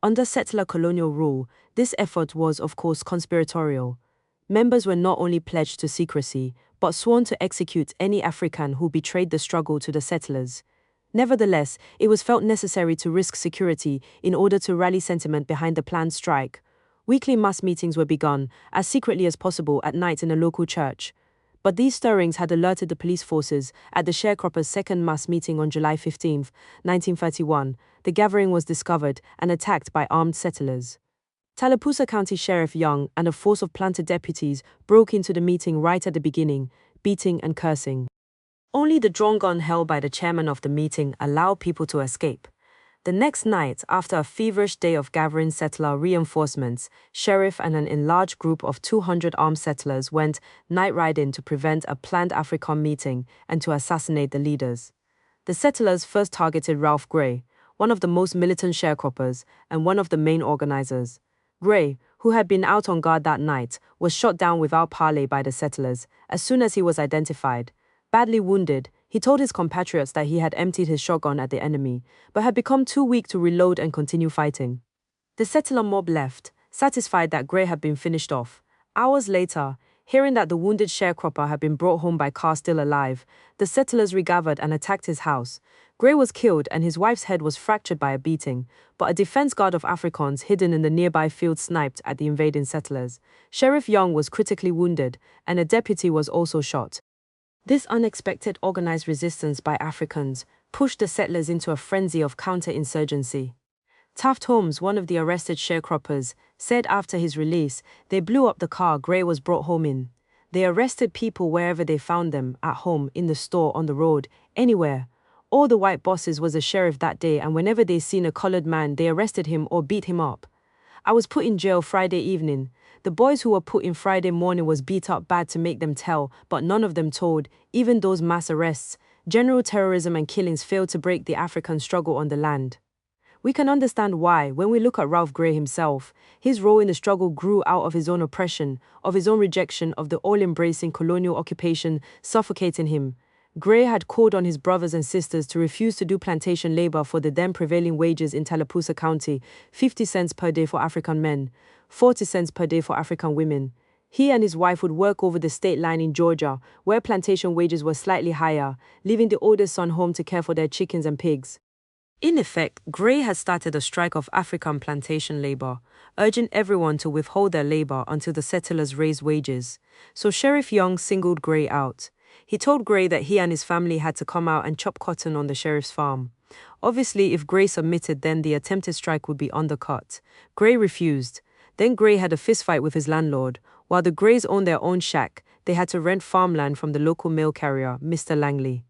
Under settler colonial rule, this effort was, of course, conspiratorial. Members were not only pledged to secrecy, but sworn to execute any African who betrayed the struggle to the settlers. Nevertheless, it was felt necessary to risk security in order to rally sentiment behind the planned strike. Weekly mass meetings were begun, as secretly as possible at night in a local church. But these stirrings had alerted the police forces at the sharecroppers' second mass meeting on July 15, 1931. The gathering was discovered and attacked by armed settlers. Tallapoosa County Sheriff Young and a force of planter deputies broke into the meeting right at the beginning, beating and cursing. Only the drawn gun held by the chairman of the meeting allowed people to escape. The next night, after a feverish day of gathering settler reinforcements, sheriff and an enlarged group of 200 armed settlers went night riding to prevent a planned African meeting and to assassinate the leaders. The settlers first targeted Ralph Gray, one of the most militant sharecroppers and one of the main organizers. Gray, who had been out on guard that night, was shot down without parley by the settlers as soon as he was identified. Badly wounded, he told his compatriots that he had emptied his shotgun at the enemy, but had become too weak to reload and continue fighting. The settler mob left, satisfied that Gray had been finished off. Hours later, hearing that the wounded sharecropper had been brought home by car still alive, the settlers regathered and attacked his house. Gray was killed and his wife's head was fractured by a beating, but a defense guard of Afrikaans hidden in the nearby field sniped at the invading settlers. Sheriff Young was critically wounded, and a deputy was also shot. This unexpected organized resistance by Africans pushed the settlers into a frenzy of counterinsurgency. Taft Holmes, one of the arrested sharecroppers, said after his release, they blew up the car Gray was brought home in. They arrested people wherever they found them, at home, in the store, on the road, anywhere. All the white bosses was a sheriff that day, and whenever they seen a colored man, they arrested him or beat him up. I was put in jail Friday evening. The boys who were put in Friday morning was beat up bad to make them tell, but none of them told, even those mass arrests. General terrorism and killings failed to break the African struggle on the land. We can understand why, when we look at Ralph Gray himself, his role in the struggle grew out of his own oppression, of his own rejection of the all-embracing colonial occupation suffocating him. Gray had called on his brothers and sisters to refuse to do plantation labor for the then prevailing wages in Tallapoosa County, 50 cents per day for African men, 40 cents per day for African women. He and his wife would work over the state line in Georgia, where plantation wages were slightly higher, leaving the oldest son home to care for their chickens and pigs. In effect, Gray had started a strike of African plantation labor, urging everyone to withhold their labor until the settlers raised wages. So Sheriff Young singled Gray out. He told Gray that he and his family had to come out and chop cotton on the sheriff's farm. Obviously, if Gray submitted, then the attempted strike would be undercut. Gray refused. Then Gray had a fistfight with his landlord. While the Grays owned their own shack, they had to rent farmland from the local mail carrier, Mr. Langley.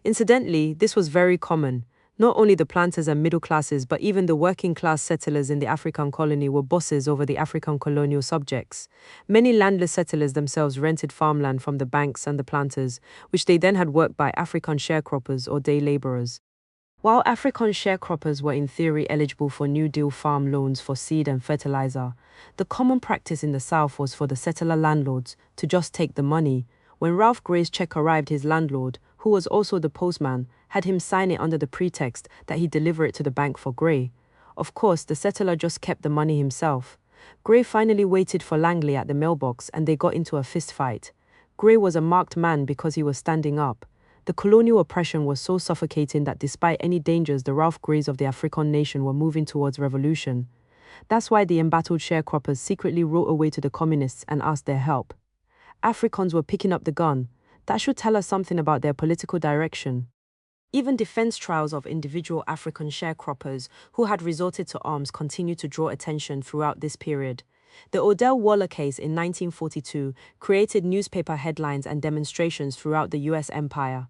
Incidentally, this was very common. Not only the planters and middle classes, but even the working-class settlers in the African colony were bosses over the African colonial subjects. Many landless settlers themselves rented farmland from the banks and the planters, which they then had worked by African sharecroppers or day laborers. While African sharecroppers were in theory eligible for New Deal farm loans for seed and fertilizer, the common practice in the South was for the settler landlords to just take the money. When Ralph Gray's check arrived, his landlord, who was also the postman, had him sign it under the pretext that he'd deliver it to the bank for Gray. Of course, the settler just kept the money himself. Gray finally waited for Langley at the mailbox and they got into a fist fight. Gray was a marked man because he was standing up. The colonial oppression was so suffocating that despite any dangers, the Ralph Grays of the African nation were moving towards revolution. That's why the embattled sharecroppers secretly wrote away to the communists and asked their help. Africans were picking up the gun. That should tell us something about their political direction. Even defense trials of individual African sharecroppers who had resorted to arms continued to draw attention throughout this period. The Odell Waller case in 1942 created newspaper headlines and demonstrations throughout the U.S. empire.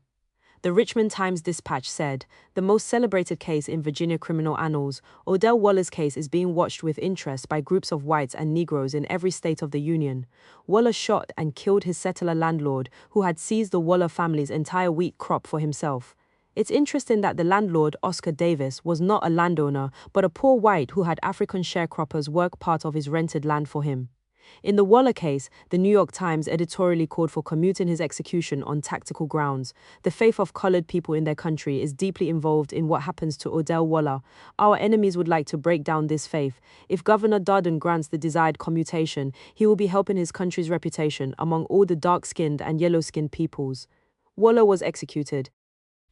The Richmond Times-Dispatch said, the most celebrated case in Virginia criminal annals, Odell Waller's case is being watched with interest by groups of whites and Negroes in every state of the Union. Waller shot and killed his settler landlord, who had seized the Waller family's entire wheat crop for himself. It's interesting that the landlord, Oscar Davis, was not a landowner, but a poor white who had African sharecroppers work part of his rented land for him. In the Waller case, the New York Times editorially called for commuting his execution on tactical grounds. The faith of colored people in their country is deeply involved in what happens to Odell Waller. Our enemies would like to break down this faith. If Governor Darden grants the desired commutation, he will be helping his country's reputation among all the dark-skinned and yellow-skinned peoples. Waller was executed.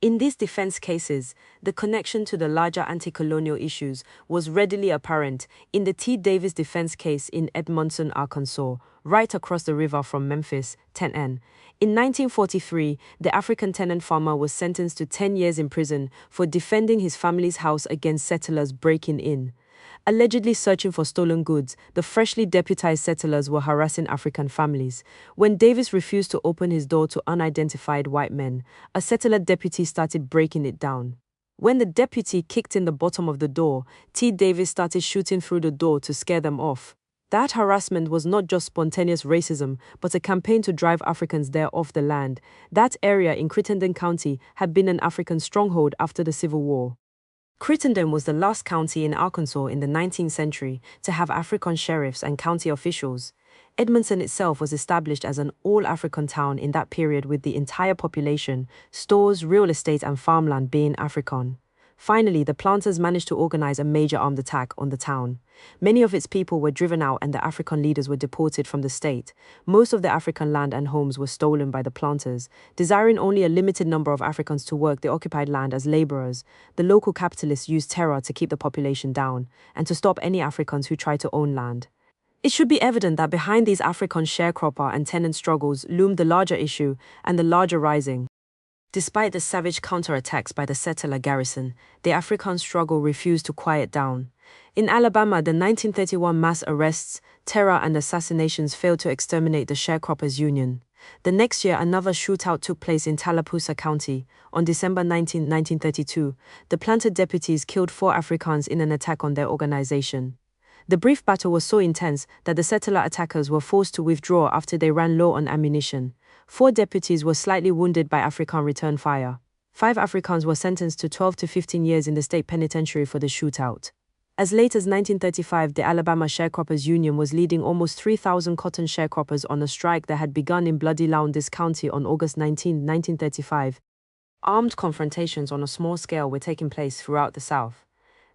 In these defense cases, the connection to the larger anti-colonial issues was readily apparent in the T. Davis defense case in Edmondson, Arkansas, right across the river from Memphis, Tennessee. In 1943, the African tenant farmer was sentenced to 10 years in prison for defending his family's house against settlers breaking in. Allegedly searching for stolen goods, the freshly deputized settlers were harassing African families. When Davis refused to open his door to unidentified white men, a settler deputy started breaking it down. When the deputy kicked in the bottom of the door, T. Davis started shooting through the door to scare them off. That harassment was not just spontaneous racism, but a campaign to drive Africans there off the land. That area in Crittenden County had been an African stronghold after the Civil War. Crittenden was the last county in Arkansas in the 19th century to have African sheriffs and county officials. Edmondson itself was established as an all-African town in that period with the entire population, stores, real estate and farmland being African. Finally, the planters managed to organize a major armed attack on the town. Many of its people were driven out and the African leaders were deported from the state. Most of the African land and homes were stolen by the planters. Desiring only a limited number of Africans to work the occupied land as laborers, the local capitalists used terror to keep the population down and to stop any Africans who tried to own land. It should be evident that behind these African sharecropper and tenant struggles loomed the larger issue and the larger rising. Despite the savage counterattacks by the settler garrison, the African struggle refused to quiet down. In Alabama, the 1931 mass arrests, terror and assassinations failed to exterminate the Sharecroppers Union. The next year, another shootout took place in Tallapoosa County. On December 19, 1932, the planter deputies killed 4 Africans in an attack on their organization. The brief battle was so intense that the settler attackers were forced to withdraw after they ran low on ammunition. 4 deputies were slightly wounded by African return fire. 5 Africans were sentenced to 12 to 15 years in the state penitentiary for the shootout. As late as 1935, the Alabama Sharecroppers Union was leading almost 3,000 cotton sharecroppers on a strike that had begun in Bloody Lowndes County on August 19, 1935. Armed confrontations on a small scale were taking place throughout the South.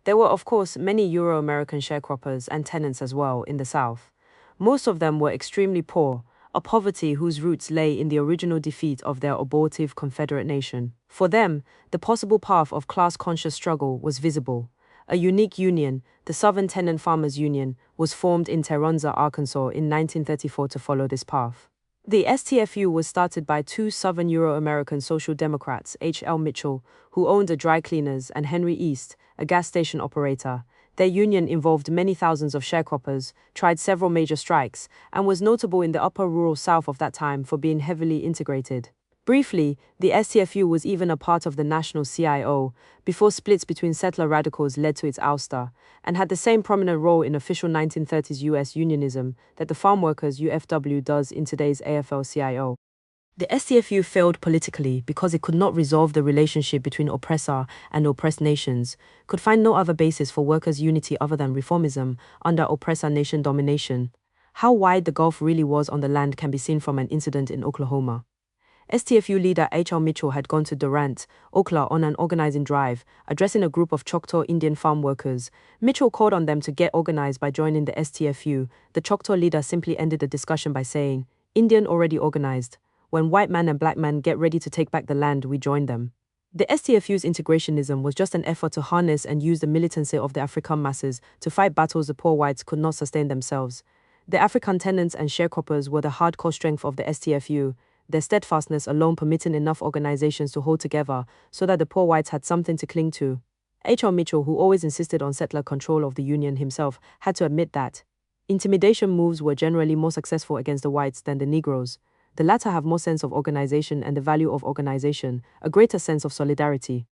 There were, of course, many Euro-American sharecroppers and tenants as well in the South. Most of them were extremely poor, a poverty whose roots lay in the original defeat of their abortive Confederate nation. For them, the possible path of class-conscious struggle was visible. A unique union, the Southern Tenant Farmers Union, was formed in Teronza, Arkansas in 1934 to follow this path. The STFU was started by 2 Southern Euro-American Social Democrats, H.L. Mitchell, who owned a dry cleaners, and Henry East, a gas station operator. Their union involved many thousands of sharecroppers, tried several major strikes, and was notable in the upper rural South of that time for being heavily integrated. Briefly, the STFU was even a part of the National CIO, before splits between settler radicals led to its ouster, and had the same prominent role in official 1930s U.S. unionism that the farm workers UFW does in today's AFL-CIO. The STFU failed politically because it could not resolve the relationship between oppressor and oppressed nations, could find no other basis for workers' unity other than reformism under oppressor nation domination. How wide the gulf really was on the land can be seen from an incident in Oklahoma. STFU leader H.L. Mitchell had gone to Durant, Oklahoma on an organizing drive, addressing a group of Choctaw Indian farm workers. Mitchell called on them to get organized by joining the STFU. The Choctaw leader simply ended the discussion by saying, "Indian already organized. When white man and black man get ready to take back the land, we join them." The STFU's integrationism was just an effort to harness and use the militancy of the African masses to fight battles the poor whites could not sustain themselves. The African tenants and sharecroppers were the hardcore strength of the STFU, their steadfastness alone permitting enough organizations to hold together so that the poor whites had something to cling to. H.L. Mitchell, who always insisted on settler control of the Union himself, had to admit that intimidation moves were generally more successful against the whites than the Negroes. The latter have more sense of organization and the value of organization, a greater sense of solidarity.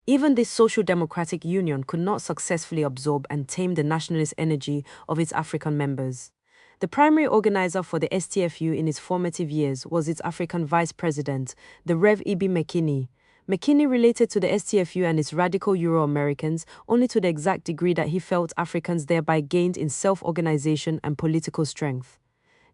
Even this social democratic union could not successfully absorb and tame the nationalist energy of its African members. The primary organizer for the STFU in its formative years was its African vice president, the Rev. E.B. McKinney. McKinney related to the STFU and its radical Euro-Americans only to the exact degree that he felt Africans thereby gained in self-organization and political strength.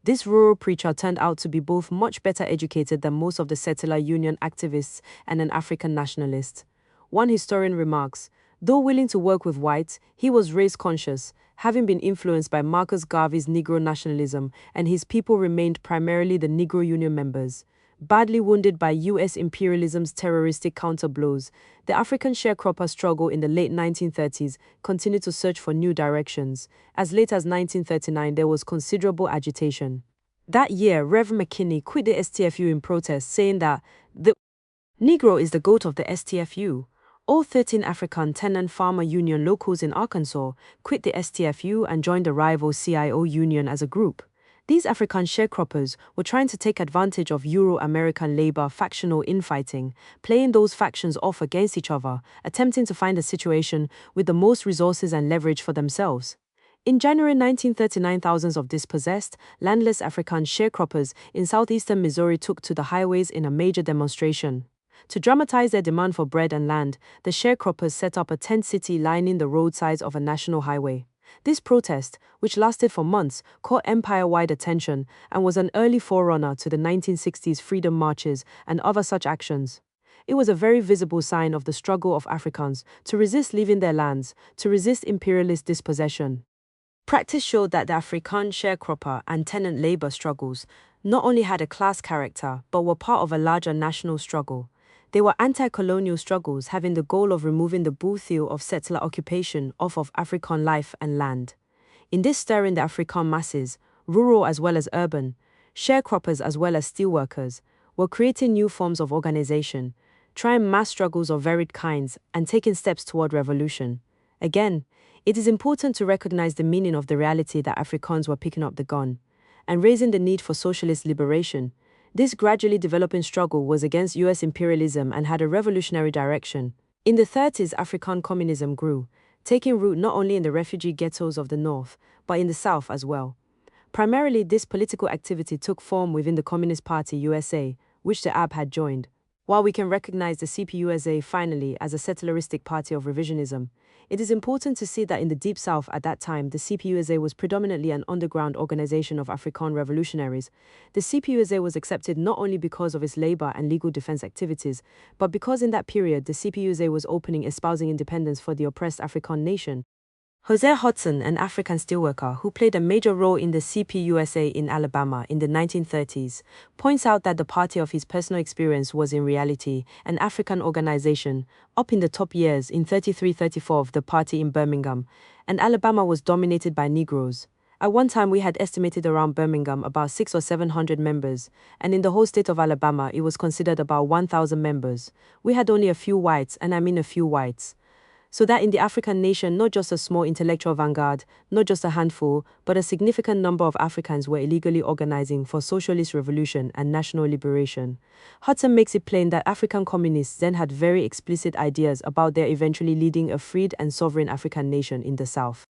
This rural preacher turned out to be both much better educated than most of the settler union activists and an African nationalist. One historian remarks, though willing to work with whites, he was race-conscious, having been influenced by Marcus Garvey's Negro nationalism, and his people remained primarily the Negro Union members. Badly wounded by U.S. imperialism's terroristic counter-blows, the African sharecropper struggle in the late 1930s continued to search for new directions. As late as 1939, there was considerable agitation. That year, Rev. McKinney quit the STFU in protest, saying that the Negro is the goat of the STFU. All 13 African Tenant Farmer Union locals in Arkansas quit the STFU and joined the rival CIO union as a group. These African sharecroppers were trying to take advantage of Euro-American labor factional infighting, playing those factions off against each other, attempting to find a situation with the most resources and leverage for themselves. In January 1939, thousands of dispossessed, landless African sharecroppers in southeastern Missouri took to the highways in a major demonstration. To dramatize their demand for bread and land, the sharecroppers set up a tent city lining the roadsides of a national highway. This protest, which lasted for months, caught empire-wide attention and was an early forerunner to the 1960s freedom marches and other such actions. It was a very visible sign of the struggle of Africans to resist leaving their lands, to resist imperialist dispossession. Practice showed that the African sharecropper and tenant labor struggles not only had a class character but were part of a larger national struggle. They were anti-colonial struggles having the goal of removing the bull-thiel of settler occupation off of African life and land. In this stirring the African masses, rural as well as urban, sharecroppers as well as steelworkers, were creating new forms of organization, trying mass struggles of varied kinds, and taking steps toward revolution. Again, it is important to recognize the meaning of the reality that Africans were picking up the gun and raising the need for socialist liberation. This gradually developing struggle was against U.S. imperialism and had a revolutionary direction. In the 30s, African communism grew, taking root not only in the refugee ghettos of the North, but in the South as well. Primarily, this political activity took form within the Communist Party USA, which the AB had joined. While we can recognize the CPUSA finally as a settleristic party of revisionism, it is important to see that in the Deep South at that time, the CPUSA was predominantly an underground organization of African revolutionaries. The CPUSA was accepted not only because of its labor and legal defense activities, but because in that period the CPUSA was openly espousing independence for the oppressed African nation. Hosea Hudson, an African steelworker who played a major role in the CPUSA in Alabama in the 1930s, points out that the party of his personal experience was in reality an African organization, up in the top years in 33-34 of the party in Birmingham, and Alabama was dominated by Negroes. At one time we had estimated around Birmingham about 600 or 700 members, and in the whole state of Alabama it was considered about 1,000 members. We had only a few whites, and I mean a few whites. So that in the African nation, not just a small intellectual vanguard, not just a handful, but a significant number of Africans were illegally organizing for socialist revolution and national liberation. Hudson makes it plain that African communists then had very explicit ideas about their eventually leading a freed and sovereign African nation in the South.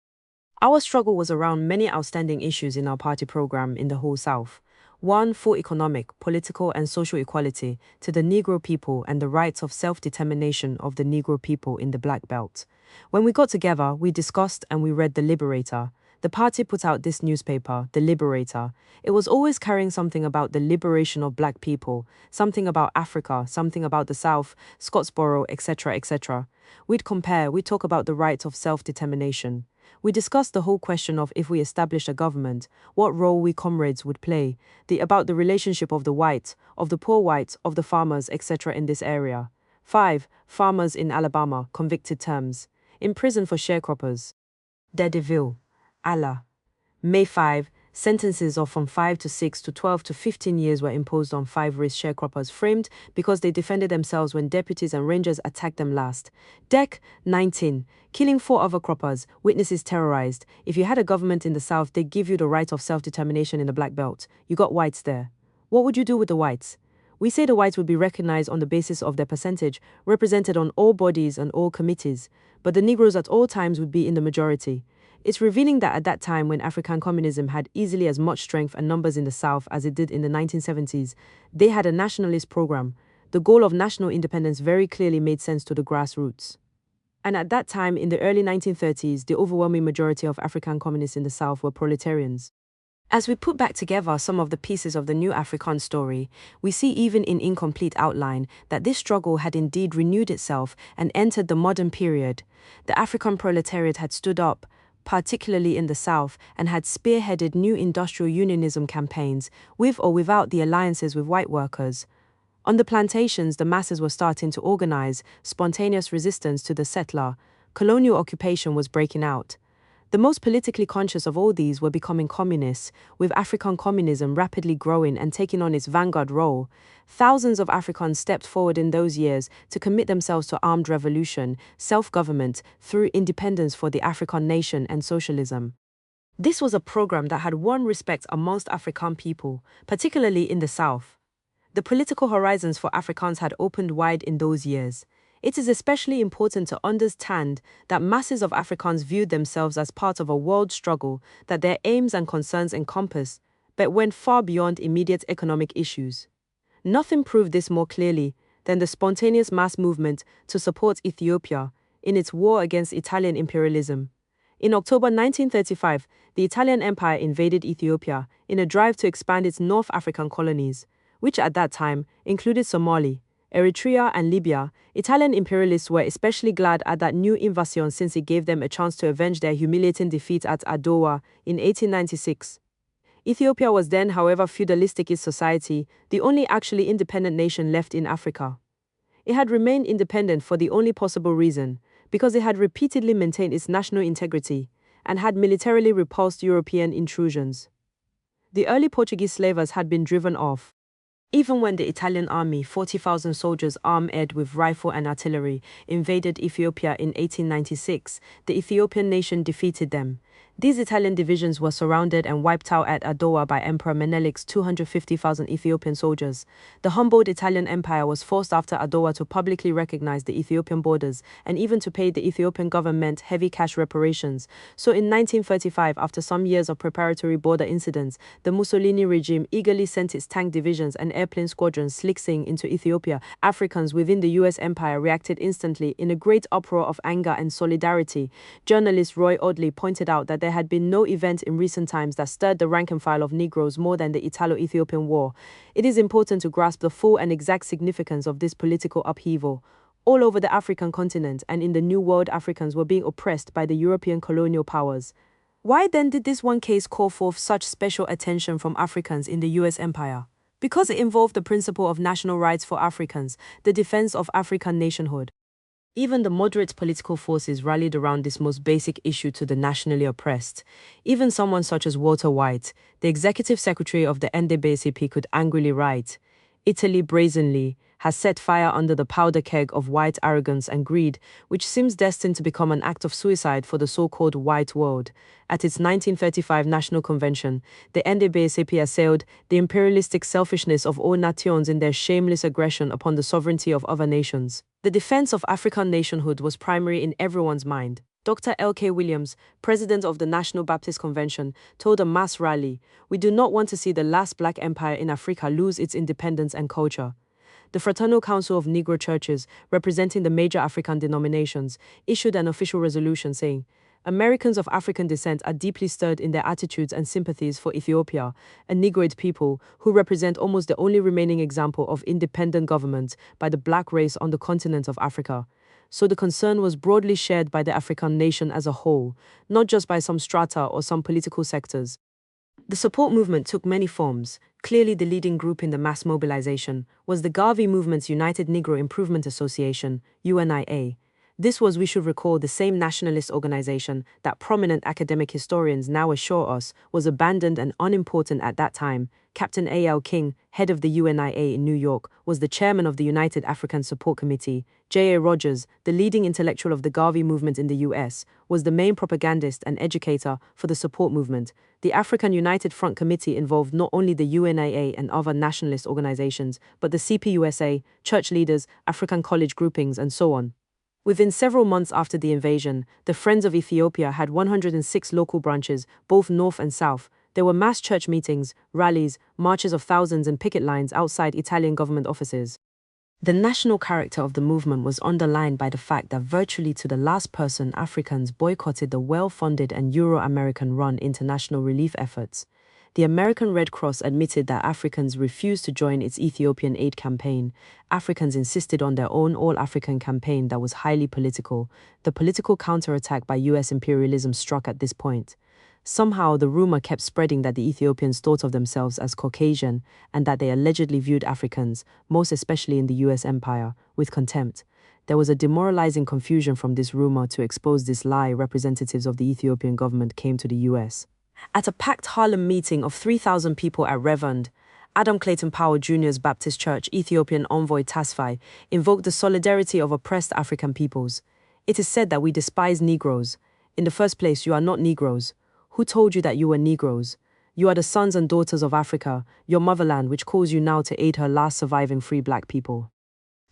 Our struggle was around many outstanding issues in our party program in the whole South. One, full economic, political, and social equality to the Negro people and the rights of self-determination of the Negro people in the Black Belt. When we got together, we discussed and we read The Liberator. The party put out this newspaper, The Liberator. It was always carrying something about the liberation of black people, something about Africa, something about the South, Scottsboro, etc., etc. We'd compare, we'd talk about the right of self-determination. We discussed the whole question of if we established a government, what role we comrades would play, about the relationship of the white, of the poor white, of the farmers, etc. in this area. 5. Farmers in Alabama, convicted terms. In prison for sharecroppers. Daredevil. Allah. May 5. Sentences of from 5 to 6 to 12 to 15 years were imposed on 5 race sharecroppers framed because they defended themselves when deputies and rangers attacked them last. Dec. 19. Killing 4 other croppers, witnesses terrorized. If you had a government in the South, they'd give you the right of self-determination in the Black Belt. You got whites there. What would you do with the whites? We say the whites would be recognized on the basis of their percentage, represented on all bodies and all committees, but the Negroes at all times would be in the majority. It's revealing that at that time when African communism had easily as much strength and numbers in the South as it did in the 1970s, they had a nationalist program. The goal of national independence very clearly made sense to the grassroots. And at that time, in the early 1930s, the overwhelming majority of African communists in the South were proletarians. As we put back together some of the pieces of the new African story, we see even in incomplete outline that this struggle had indeed renewed itself and entered the modern period. The African proletariat had stood up, particularly in the South, and had spearheaded new industrial unionism campaigns, with or without the alliances with white workers. On the plantations, the masses were starting to organize spontaneous resistance to the settler. Colonial occupation was breaking out. The most politically conscious of all these were becoming communists, with African communism rapidly growing and taking on its vanguard role. Thousands of Africans stepped forward in those years to commit themselves to armed revolution, self-government, through independence for the African nation and socialism. This was a program that had won respect amongst African people, particularly in the South. The political horizons for Africans had opened wide in those years. It is especially important to understand that masses of Africans viewed themselves as part of a world struggle that their aims and concerns encompassed, but went far beyond immediate economic issues. Nothing proved this more clearly than the spontaneous mass movement to support Ethiopia in its war against Italian imperialism. In October 1935, the Italian Empire invaded Ethiopia in a drive to expand its North African colonies, which at that time included Somalia, Eritrea, and Libya. Italian imperialists were especially glad at that new invasion since it gave them a chance to avenge their humiliating defeat at Adowa in 1896. Ethiopia was then, however, feudalistic in society, the only actually independent nation left in Africa. It had remained independent for the only possible reason, because it had repeatedly maintained its national integrity and had militarily repulsed European intrusions. The early Portuguese slavers had been driven off. Even when the Italian army, 40,000 soldiers armed with rifle and artillery, invaded Ethiopia in 1896, the Ethiopian nation defeated them. These Italian divisions were surrounded and wiped out at Adowa by Emperor Menelik's 250,000 Ethiopian soldiers. The humbled Italian Empire was forced after Adowa to publicly recognize the Ethiopian borders and even to pay the Ethiopian government heavy cash reparations. So in 1935, after some years of preparatory border incidents, the Mussolini regime eagerly sent its tank divisions and airplane squadrons slicksing into Ethiopia. Africans within the US Empire reacted instantly in a great uproar of anger and solidarity. Journalist Roy Audley pointed out that there had been no event in recent times that stirred the rank and file of Negroes more than the Italo-Ethiopian War. It is important to grasp the full and exact significance of this political upheaval. All over the African continent and in the New World, Africans were being oppressed by the European colonial powers. Why then did this one case call forth such special attention from Africans in the US Empire? Because it involved the principle of national rights for Africans, the defense of African nationhood. Even the moderate political forces rallied around this most basic issue to the nationally oppressed. Even someone such as Walter White, the executive secretary of the NDBACP, could angrily write, "Italy brazenly has set fire under the powder keg of white arrogance and greed, which seems destined to become an act of suicide for the so-called white world." At its 1935 National Convention, the NDBACP assailed the imperialistic selfishness of all nations in their shameless aggression upon the sovereignty of other nations. The defense of African nationhood was primary in everyone's mind. Dr. L.K. Williams, president of the National Baptist Convention, told a mass rally, "We do not want to see the last black empire in Africa lose its independence and culture." The Fraternal Council of Negro Churches, representing the major African denominations, issued an official resolution saying, "Americans of African descent are deeply stirred in their attitudes and sympathies for Ethiopia, a Negroid people who represent almost the only remaining example of independent government by the black race on the continent of Africa." So the concern was broadly shared by the African nation as a whole, not just by some strata or some political sectors. The support movement took many forms. Clearly, the leading group in the mass mobilization was the Garvey Movement's United Negro Improvement Association, UNIA. This was, we should recall, the same nationalist organization that prominent academic historians now assure us was abandoned and unimportant at that time. Captain A.L. King, head of the UNIA in New York, was the chairman of the United African Support Committee. J.A. Rogers, the leading intellectual of the Garvey movement in the U.S., was the main propagandist and educator for the support movement. The African United Front Committee involved not only the UNIA and other nationalist organizations, but the CPUSA, church leaders, African college groupings, and so on. Within several months after the invasion, the Friends of Ethiopia had 106 local branches, both north and south. There were mass church meetings, rallies, marches of thousands, and picket lines outside Italian government offices. The national character of the movement was underlined by the fact that virtually to the last person, Africans boycotted the well-funded and Euro-American-run international relief efforts. The American Red Cross admitted that Africans refused to join its Ethiopian aid campaign. Africans insisted on their own all-African campaign that was highly political. The political counterattack by US imperialism struck at this point. Somehow, the rumor kept spreading that the Ethiopians thought of themselves as Caucasian and that they allegedly viewed Africans, most especially in the US Empire, with contempt. There was a demoralizing confusion from this rumor. To expose this lie, representatives of the Ethiopian government came to the US. At a packed Harlem meeting of 3,000 people at Reverend Adam Clayton Powell Jr.'s Baptist Church, Ethiopian envoy Tasfai invoked the solidarity of oppressed African peoples. "It is said that we despise Negroes. In the first place, you are not Negroes. Who told you that you were Negroes? You are the sons and daughters of Africa, your motherland, which calls you now to aid her last surviving free black people."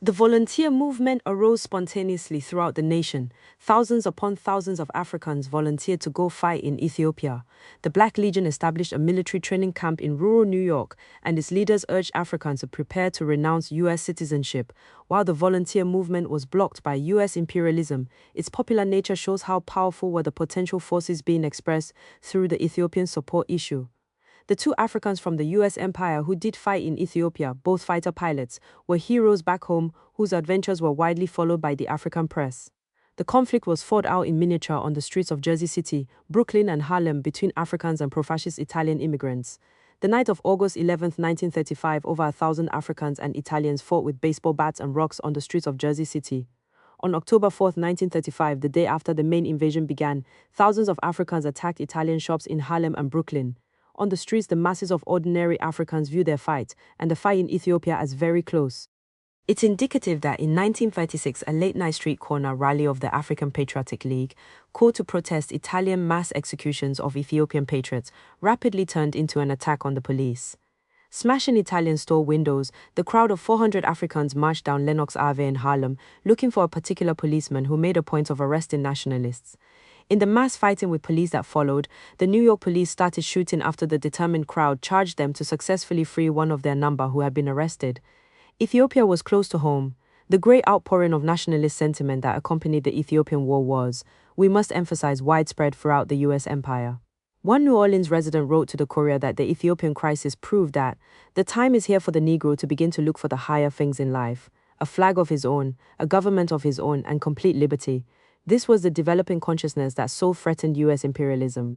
The volunteer movement arose spontaneously throughout the nation. Thousands upon thousands of Africans volunteered to go fight in Ethiopia. The Black Legion established a military training camp in rural New York, and its leaders urged Africans to prepare to renounce U.S. citizenship. While the volunteer movement was blocked by U.S. imperialism, its popular nature shows how powerful were the potential forces being expressed through the Ethiopian support issue. The two Africans from the US Empire who did fight in Ethiopia, both fighter pilots, were heroes back home whose adventures were widely followed by the African press. The conflict was fought out in miniature on the streets of Jersey City, Brooklyn, and Harlem between Africans and pro-fascist Italian immigrants. The night of August 11, 1935, over 1,000 Africans and Italians fought with baseball bats and rocks on the streets of Jersey City. On October 4, 1935, the day after the main invasion began, thousands of Africans attacked Italian shops in Harlem and Brooklyn. On the streets, the masses of ordinary Africans view their fight, and the fight in Ethiopia, as very close. It's indicative that in 1936, a late-night street corner rally of the African Patriotic League, called to protest Italian mass executions of Ethiopian patriots, rapidly turned into an attack on the police. Smashing Italian store windows, the crowd of 400 Africans marched down Lenox Ave in Harlem, looking for a particular policeman who made a point of arresting nationalists. In the mass fighting with police that followed, the New York police started shooting after the determined crowd charged them to successfully free one of their number who had been arrested. Ethiopia was close to home. The great outpouring of nationalist sentiment that accompanied the Ethiopian War was, we must emphasize, widespread throughout the U.S. empire. One New Orleans resident wrote to the Courier that the Ethiopian crisis proved that the time is here for the Negro to begin to look for the higher things in life, a flag of his own, a government of his own, and complete liberty. This was the developing consciousness that so threatened U.S. imperialism.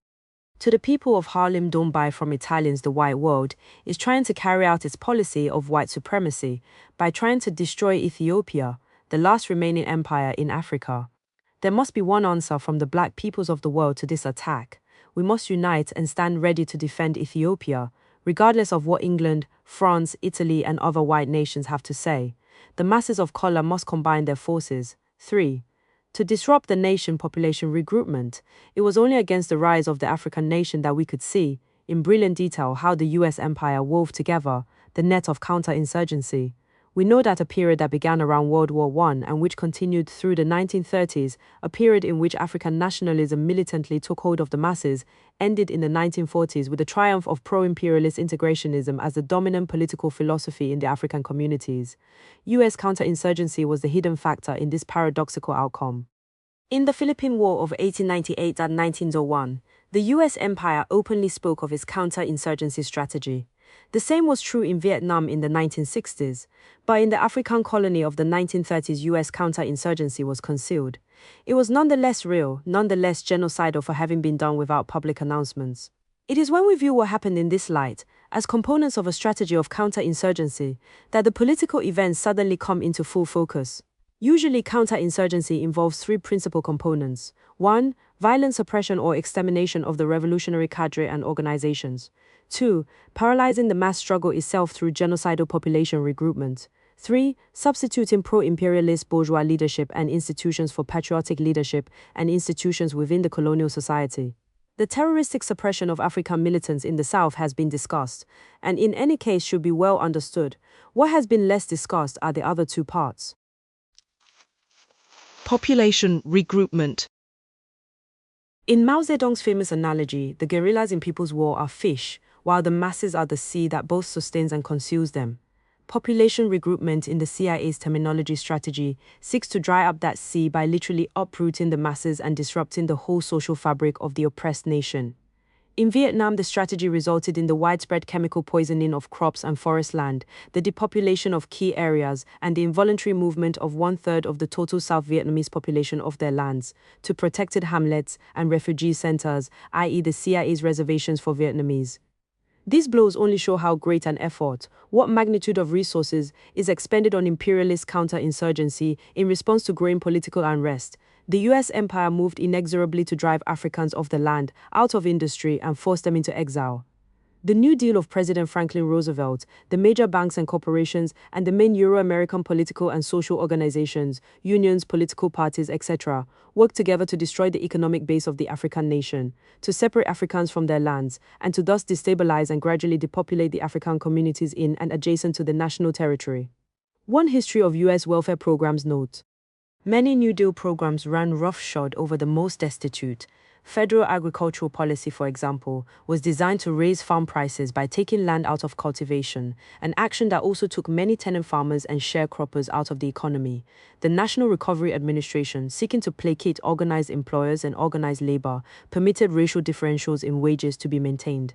To the people of Harlem, don't buy from Italians, the white world is trying to carry out its policy of white supremacy by trying to destroy Ethiopia, the last remaining empire in Africa. There must be one answer from the black peoples of the world to this attack. We must unite and stand ready to defend Ethiopia, regardless of what England, France, Italy, and other white nations have to say. The masses of color must combine their forces. 3. To disrupt the nation population regroupment, it was only against the rise of the African nation that we could see, in brilliant detail, how the U.S. empire wove together the net of counterinsurgency. We know that a period that began around World War I and which continued through the 1930s, a period in which African nationalism militantly took hold of the masses, ended in the 1940s with the triumph of pro-imperialist integrationism as the dominant political philosophy in the African communities. U.S. counterinsurgency was the hidden factor in this paradoxical outcome. In the Philippine War of 1898 and 1901, the U.S. empire openly spoke of its counterinsurgency strategy. The same was true in Vietnam in the 1960s, but in the African colony of the 1930s, U.S. counterinsurgency was concealed. It was nonetheless real, nonetheless genocidal for having been done without public announcements. It is when we view what happened in this light, as components of a strategy of counterinsurgency, that the political events suddenly come into full focus. Usually, counterinsurgency involves three principal components. 1. Violent suppression or extermination of the revolutionary cadre and organizations. 2. Paralyzing the mass struggle itself through genocidal population regroupment. 3. Substituting pro-imperialist bourgeois leadership and institutions for patriotic leadership and institutions within the colonial society. The terroristic suppression of African militants in the South has been discussed, and in any case should be well understood. What has been less discussed are the other two parts. Population regroupment. In Mao Zedong's famous analogy, the guerrillas in People's War are fish, while the masses are the sea that both sustains and conceals them. Population regroupment, in the CIA's terminology strategy, seeks to dry up that sea by literally uprooting the masses and disrupting the whole social fabric of the oppressed nation. In Vietnam, the strategy resulted in the widespread chemical poisoning of crops and forest land, the depopulation of key areas, and the involuntary movement of 1/3 of the total South Vietnamese population off their lands to protected hamlets and refugee centers, i.e. the CIA's reservations for Vietnamese. These blows only show how great an effort, what magnitude of resources is expended on imperialist counterinsurgency in response to growing political unrest. The U.S. empire moved inexorably to drive Africans off the land, out of industry, and force them into exile. The New Deal of President Franklin Roosevelt, the major banks and corporations, and the main Euro-American political and social organizations, unions, political parties, etc., worked together to destroy the economic base of the African nation, to separate Africans from their lands, and to thus destabilize and gradually depopulate the African communities in and adjacent to the national territory. One history of U.S. welfare programs note. Many New Deal programs ran roughshod over the most destitute. Federal agricultural policy, for example, was designed to raise farm prices by taking land out of cultivation, an action that also took many tenant farmers and sharecroppers out of the economy. The National Recovery Administration, seeking to placate organized employers and organized labor, permitted racial differentials in wages to be maintained.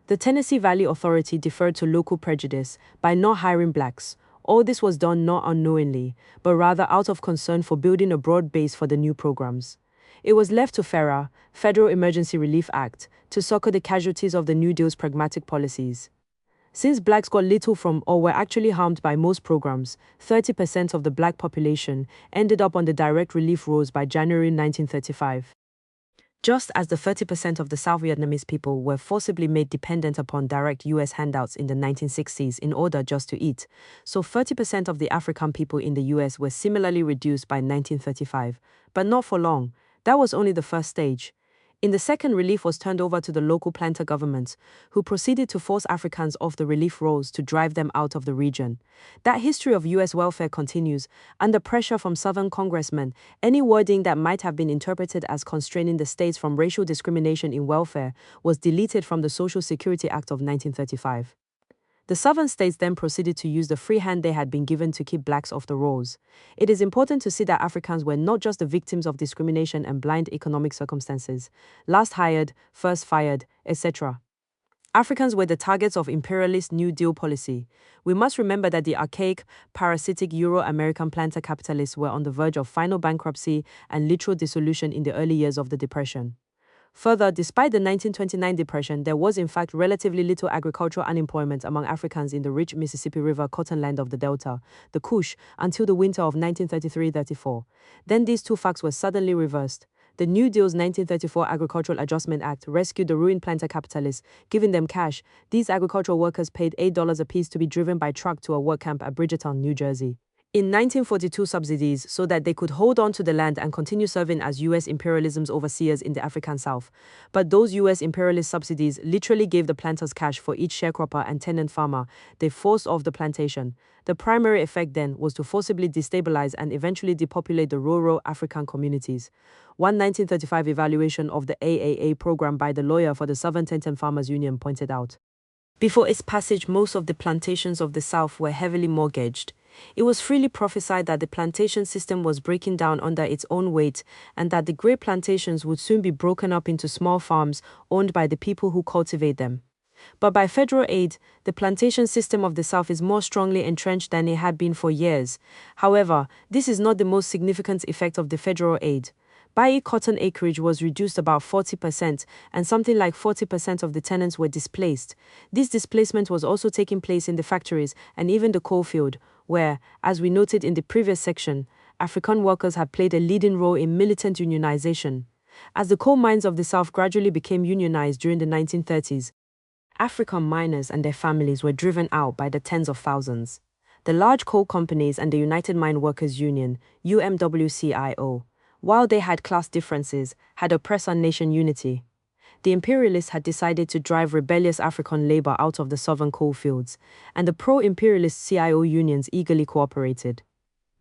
The Tennessee Valley Authority deferred to local prejudice by not hiring blacks. All this was done not unknowingly, but rather out of concern for building a broad base for the new programs. It was left to FERA, Federal Emergency Relief Act, to succor the casualties of the New Deal's pragmatic policies. Since blacks got little from or were actually harmed by most programs, 30% of the black population ended up on the direct relief rolls by January 1935. Just as the 30% of the South Vietnamese people were forcibly made dependent upon direct US handouts in the 1960s in order just to eat, so 30% of the African people in the US were similarly reduced by 1935. But not for long. That was only the first stage. In the second, relief was turned over to the local planter governments, who proceeded to force Africans off the relief rolls to drive them out of the region. That history of U.S. welfare continues. Under pressure from Southern congressmen, any wording that might have been interpreted as constraining the states from racial discrimination in welfare was deleted from the Social Security Act of 1935. The Southern states then proceeded to use the free hand they had been given to keep blacks off the rolls. It is important to see that Africans were not just the victims of discrimination and blind economic circumstances, last hired, first fired, etc. Africans were the targets of imperialist New Deal policy. We must remember that the archaic, parasitic Euro-American planter capitalists were on the verge of final bankruptcy and literal dissolution in the early years of the Depression. Further, despite the 1929 Depression, there was in fact relatively little agricultural unemployment among Africans in the rich Mississippi River cottonland of the Delta, the Kush, until the winter of 1933-34. Then these two facts were suddenly reversed. The New Deal's 1934 Agricultural Adjustment Act rescued the ruined planter capitalists, giving them cash. These agricultural workers paid $8 apiece to be driven by truck to a work camp at Bridgetown, New Jersey. In 1942, subsidies so that they could hold on to the land and continue serving as U.S. imperialism's overseers in the African South. But those U.S. imperialist subsidies literally gave the planters cash for each sharecropper and tenant farmer they forced off the plantation. The primary effect then was to forcibly destabilize and eventually depopulate the rural African communities. One 1935 evaluation of the AAA program by the lawyer for the Southern Tenant Farmers Union pointed out. Before its passage, most of the plantations of the South were heavily mortgaged. It was freely prophesied that the plantation system was breaking down under its own weight and that the great plantations would soon be broken up into small farms owned by the people who cultivate them. But by federal aid, the plantation system of the South is more strongly entrenched than it had been for years. However, this is not the most significant effect of the federal aid. By cotton acreage was reduced about 40%, and something like 40% of the tenants were displaced. This displacement was also taking place in the factories and even the coal field, where, as we noted in the previous section, African workers had played a leading role in militant unionization. As the coal mines of the South gradually became unionized during the 1930s, African miners and their families were driven out by the tens of thousands. The large coal companies and the United Mine Workers Union, UMWCIO, while they had class differences, had oppressor-nation unity. The imperialists had decided to drive rebellious African labor out of the southern coal fields, and the pro-imperialist CIO unions eagerly cooperated.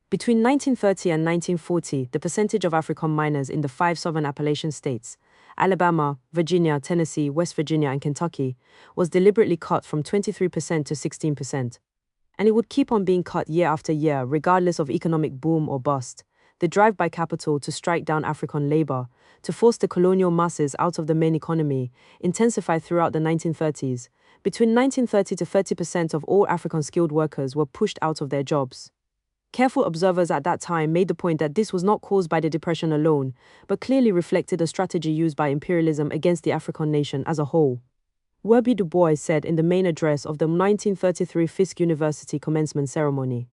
Between 1930 and 1940, the percentage of African miners in the 5 southern Appalachian states, Alabama, Virginia, Tennessee, West Virginia, and Kentucky, was deliberately cut from 23% to 16%. And it would keep on being cut year after year, regardless of economic boom or bust. The drive by capital to strike down African labor, to force the colonial masses out of the main economy, intensified throughout the 1930s. Between 1930 to 30% of all African skilled workers were pushed out of their jobs. Careful observers at that time made the point that this was not caused by the Depression alone, but clearly reflected a strategy used by imperialism against the African nation as a whole. Werby Du Bois said in the main address of the 1933 Fisk University commencement ceremony,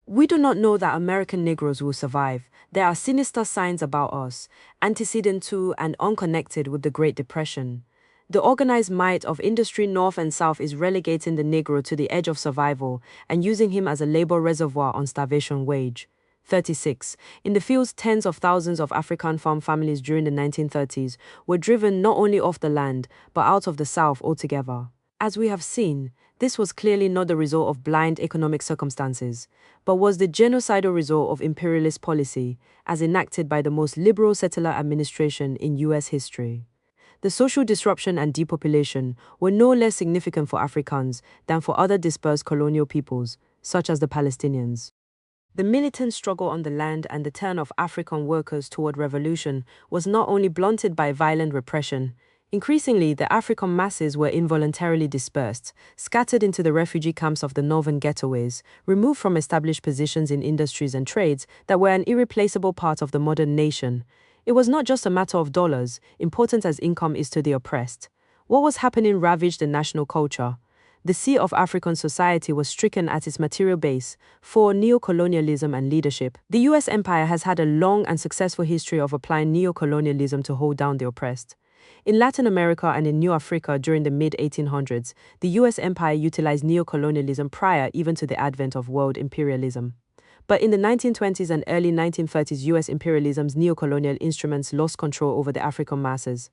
"We do not know that American Negroes will survive. There are sinister signs about us, antecedent to and unconnected with the Great Depression. The organized might of industry north and south is relegating the Negro to the edge of survival and using him as a labor reservoir on starvation wage." 36. In the fields, tens of thousands of African farm families during the 1930s were driven not only off the land, but out of the South altogether. As we have seen, this was clearly not the result of blind economic circumstances, but was the genocidal result of imperialist policy, as enacted by the most liberal settler administration in U.S. history. The social disruption and depopulation were no less significant for Africans than for other dispersed colonial peoples, such as the Palestinians. The militant struggle on the land and the turn of African workers toward revolution was not only blunted by violent repression. Increasingly, the African masses were involuntarily dispersed, scattered into the refugee camps of the northern ghettoways, removed from established positions in industries and trades that were an irreplaceable part of the modern nation. It was not just a matter of dollars, important as income is to the oppressed. What was happening ravaged the national culture. the sea of African society was stricken at its material base for neocolonialism and leadership. The US empire has had a long and successful history of applying neocolonialism to hold down the oppressed. In Latin America and in New Africa during the mid-1800s, the US empire utilized neocolonialism prior even to the advent of world imperialism. But in the 1920s and early 1930s, US imperialism's neocolonial instruments lost control over the African masses.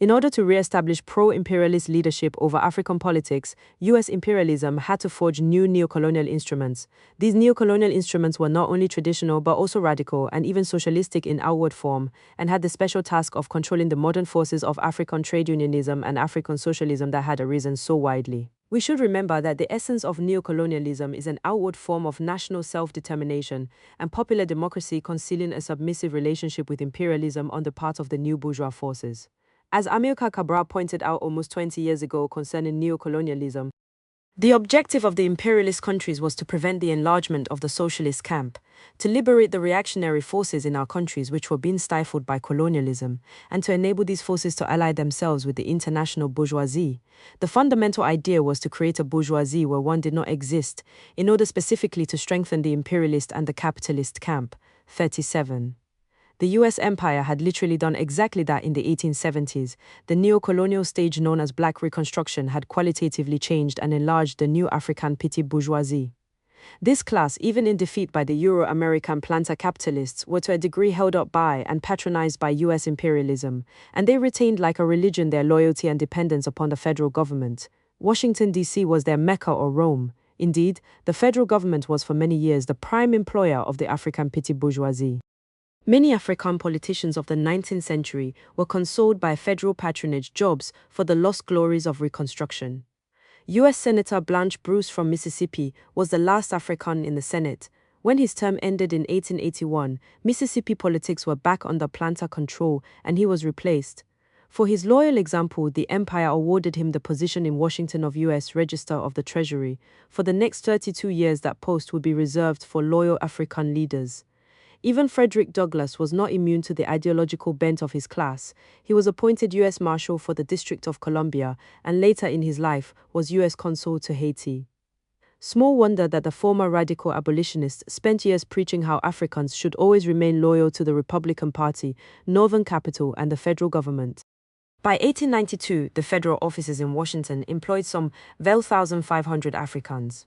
In order to re-establish pro-imperialist leadership over African politics, US imperialism had to forge new neocolonial instruments. These neocolonial instruments were not only traditional but also radical and even socialistic in outward form, and had the special task of controlling the modern forces of African trade unionism and African socialism that had arisen so widely. We should remember that the essence of neocolonialism is an outward form of national self-determination and popular democracy concealing a submissive relationship with imperialism on the part of the new bourgeois forces. As Amilcar Cabral pointed out almost 20 years ago concerning neocolonialism, the objective of the imperialist countries was to prevent the enlargement of the socialist camp, to liberate the reactionary forces in our countries which were being stifled by colonialism, and to enable these forces to ally themselves with the international bourgeoisie. The fundamental idea was to create a bourgeoisie where one did not exist, in order specifically to strengthen the imperialist and the capitalist camp. 37. The US empire had literally done exactly that in the 1870s. The neo-colonial stage known as Black Reconstruction had qualitatively changed and enlarged the new African petty bourgeoisie. This class, even in defeat by the Euro-American planter capitalists, were to a degree held up by and patronized by US imperialism, and they retained like a religion their loyalty and dependence upon the federal government. Washington, D.C. was their Mecca or Rome. Indeed, the federal government was for many years the prime employer of the African petty bourgeoisie. Many African politicians of the 19th century were consoled by federal patronage jobs for the lost glories of Reconstruction. U.S. Senator Blanche Bruce from Mississippi was the last African in the Senate. When his term ended in 1881, Mississippi politics were back under planter control and he was replaced. For his loyal example, the empire awarded him the position in Washington of U.S. Register of the Treasury. For the next 32 years, that post would be reserved for loyal African leaders. Even Frederick Douglass was not immune to the ideological bent of his class. He was appointed U.S. Marshal for the District of Columbia and later in his life was U.S. Consul to Haiti. Small wonder that the former radical abolitionist spent years preaching how Africans should always remain loyal to the Republican Party, Northern Capital, and the federal government. By 1892, the federal offices in Washington employed some 1,500 Africans.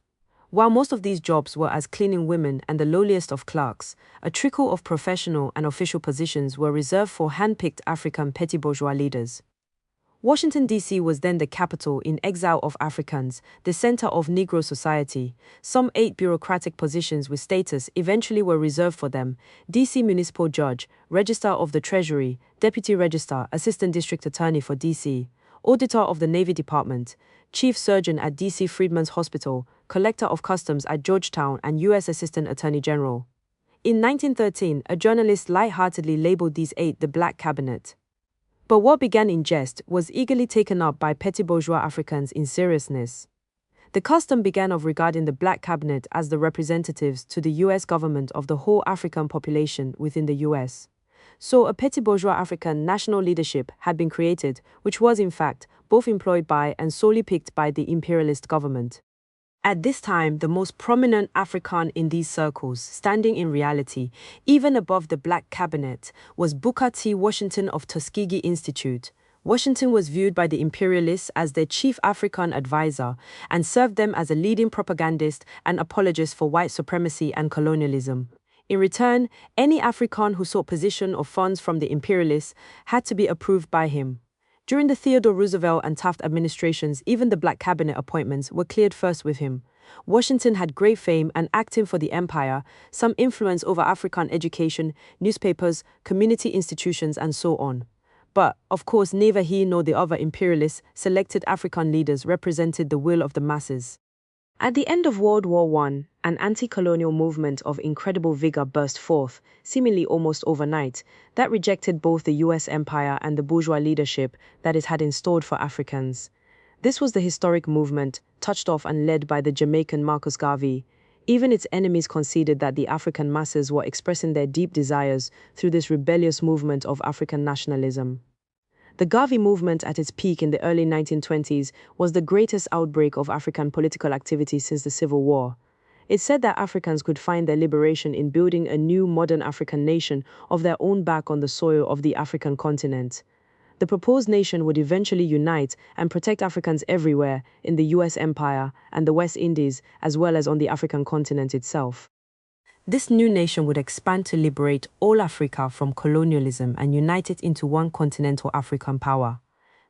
While most of these jobs were as cleaning women and the lowliest of clerks, a trickle of professional and official positions were reserved for hand-picked African petty bourgeois leaders. Washington, D.C. was then the capital in exile of Africans, the center of Negro society. Some 8 bureaucratic positions with status eventually were reserved for them: D.C. Municipal Judge, Register of the Treasury, Deputy Registrar, Assistant District Attorney for D.C., Auditor of the Navy Department, Chief Surgeon at D.C. Freedmen's Hospital, Collector of Customs at Georgetown, and U.S. Assistant Attorney General. In 1913, a journalist lightheartedly labeled these 8 the Black Cabinet. But what began in jest was eagerly taken up by petty bourgeois Africans in seriousness. The custom began of regarding the Black Cabinet as the representatives to the U.S. government of the whole African population within the U.S. So a petty bourgeois African national leadership had been created, which was in fact both employed by and solely picked by the imperialist government. At this time, the most prominent African in these circles, standing in reality even above the Black Cabinet, was Booker T. Washington of Tuskegee Institute. Washington was viewed by the imperialists as their chief African advisor and served them as a leading propagandist and apologist for white supremacy and colonialism. In return, any African who sought position or funds from the imperialists had to be approved by him. During the Theodore Roosevelt and Taft administrations, even the Black Cabinet appointments were cleared first with him. Washington had great fame and, acting for the empire, some influence over African education, newspapers, community institutions, and so on. But, of course, neither he nor the other imperialists selected African leaders represented the will of the masses. At the end of World War I, an anti-colonial movement of incredible vigor burst forth, seemingly almost overnight, that rejected both the US empire and the bourgeois leadership that it had installed for Africans. This was the historic movement, touched off and led by the Jamaican Marcus Garvey. Even its enemies conceded that the African masses were expressing their deep desires through this rebellious movement of African nationalism. The Garvey movement at its peak in the early 1920s was the greatest outbreak of African political activity since the Civil War. It said that Africans could find their liberation in building a new modern African nation of their own back on the soil of the African continent. The proposed nation would eventually unite and protect Africans everywhere in the US Empire and the West Indies, as well as on the African continent itself. This new nation would expand to liberate all Africa from colonialism and unite it into one continental African power.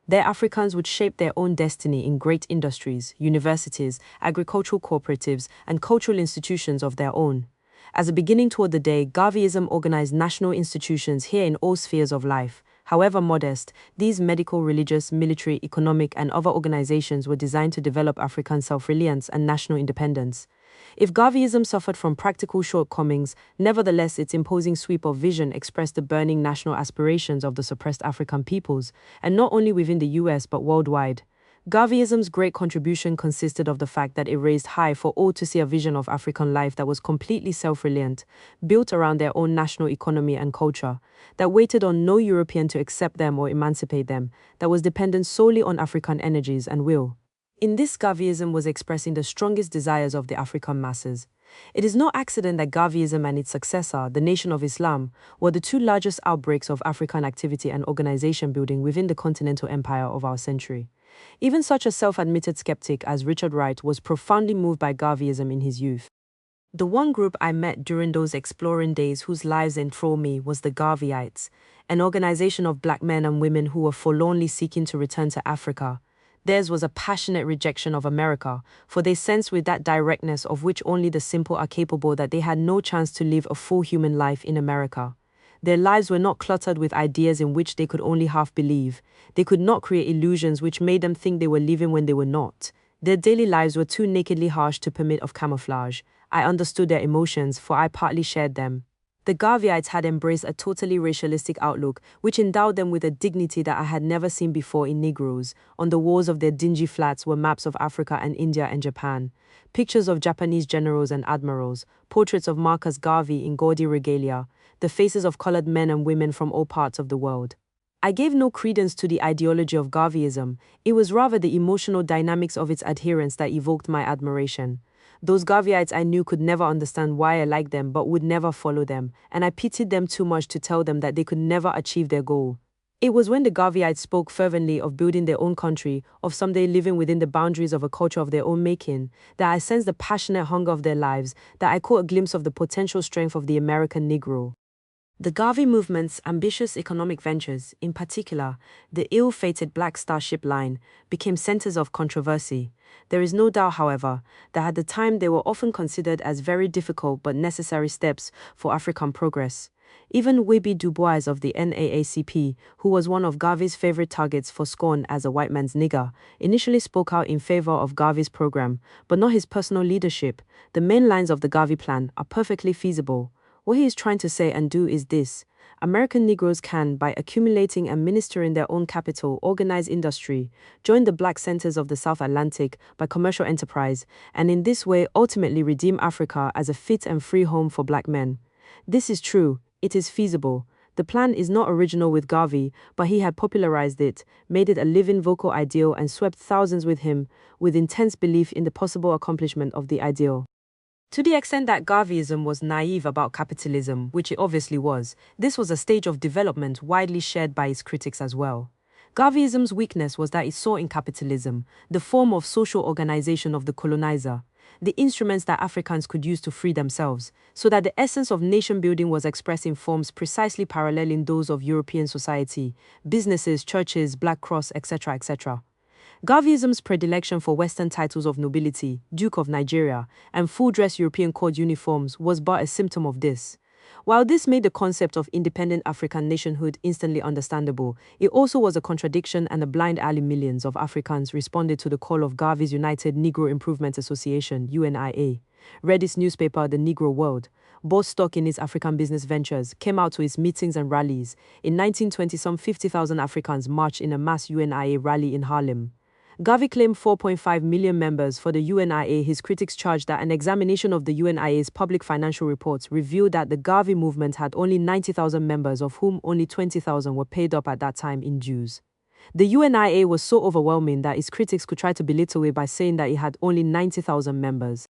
There, Africans would shape their own destiny in great industries, universities, agricultural cooperatives, and cultural institutions of their own. As a beginning toward the day, Garveyism organized national institutions here in all spheres of life. However modest, these medical, religious, military, economic, and other organizations were designed to develop African self-reliance and national independence. If Garveyism suffered from practical shortcomings, nevertheless its imposing sweep of vision expressed the burning national aspirations of the suppressed African peoples, and not only within the US but worldwide. Garveyism's great contribution consisted of the fact that it raised high for all to see a vision of African life that was completely self-reliant, built around their own national economy and culture, that waited on no European to accept them or emancipate them, that was dependent solely on African energies and will. In this, Garveyism was expressing the strongest desires of the African masses. It is no accident that Garveyism and its successor, the Nation of Islam, were the two largest outbreaks of African activity and organization building within the continental empire of our century. Even such a self-admitted skeptic as Richard Wright was profoundly moved by Garveyism in his youth. The one group I met during those exploring days whose lives enthralled me was the Garveyites, an organization of black men and women who were forlornly seeking to return to Africa. Theirs was a passionate rejection of America, for they sensed with that directness of which only the simple are capable that they had no chance to live a full human life in America. Their lives were not cluttered with ideas in which they could only half believe. They could not create illusions which made them think they were living when they were not. Their daily lives were too nakedly harsh to permit of camouflage. I understood their emotions, for I partly shared them. The Garveyites had embraced a totally racialistic outlook, which endowed them with a dignity that I had never seen before in Negroes. On the walls of their dingy flats were maps of Africa and India and Japan, pictures of Japanese generals and admirals, portraits of Marcus Garvey in gaudy regalia, the faces of colored men and women from all parts of the world. I gave no credence to the ideology of Garveyism. It was rather the emotional dynamics of its adherents that evoked my admiration. Those Garveyites I knew could never understand why I liked them but would never follow them, and I pitied them too much to tell them that they could never achieve their goal. It was when the Garveyites spoke fervently of building their own country, of someday living within the boundaries of a culture of their own making, that I sensed the passionate hunger of their lives, that I caught a glimpse of the potential strength of the American Negro. The Garvey movement's ambitious economic ventures, in particular, the ill-fated Black Starship Line, became centers of controversy. There is no doubt, however, that at the time they were often considered as very difficult but necessary steps for African progress. Even Webi Du Bois of the NAACP, who was one of Garvey's favorite targets for scorn as a white man's nigger, initially spoke out in favor of Garvey's program, but not his personal leadership. The main lines of the Garvey plan are perfectly feasible. What he is trying to say and do is this: American Negroes can, by accumulating and ministering their own capital, organize industry, join the black centers of the South Atlantic by commercial enterprise, and in this way ultimately redeem Africa as a fit and free home for black men. This is true, it is feasible. The plan is not original with Garvey, but he had popularized it, made it a living vocal ideal and swept thousands with him, with intense belief in the possible accomplishment of the ideal. To the extent that Garveyism was naive about capitalism, which it obviously was, this was a stage of development widely shared by its critics as well. Garveyism's weakness was that it saw in capitalism the form of social organization of the colonizer, the instruments that Africans could use to free themselves, so that the essence of nation building was expressed in forms precisely paralleling those of European society, businesses, churches, Black Cross, etc., etc. Garveyism's predilection for Western titles of nobility, Duke of Nigeria, and full-dress European court uniforms was but a symptom of this. While this made the concept of independent African nationhood instantly understandable, it also was a contradiction and a blind alley. Millions of Africans responded to the call of Garvey's United Negro Improvement Association, UNIA, read its newspaper, The Negro World, bought stock in its African business ventures, came out to its meetings and rallies. In 1920, some 50,000 Africans marched in a mass UNIA rally in Harlem. Garvey claimed 4.5 million members for the UNIA. His critics charged that an examination of the UNIA's public financial reports revealed that the Garvey movement had only 90,000 members, of whom only 20,000 were paid up at that time in dues. The UNIA was so overwhelming that its critics could try to belittle it by saying that it had only 90,000 members.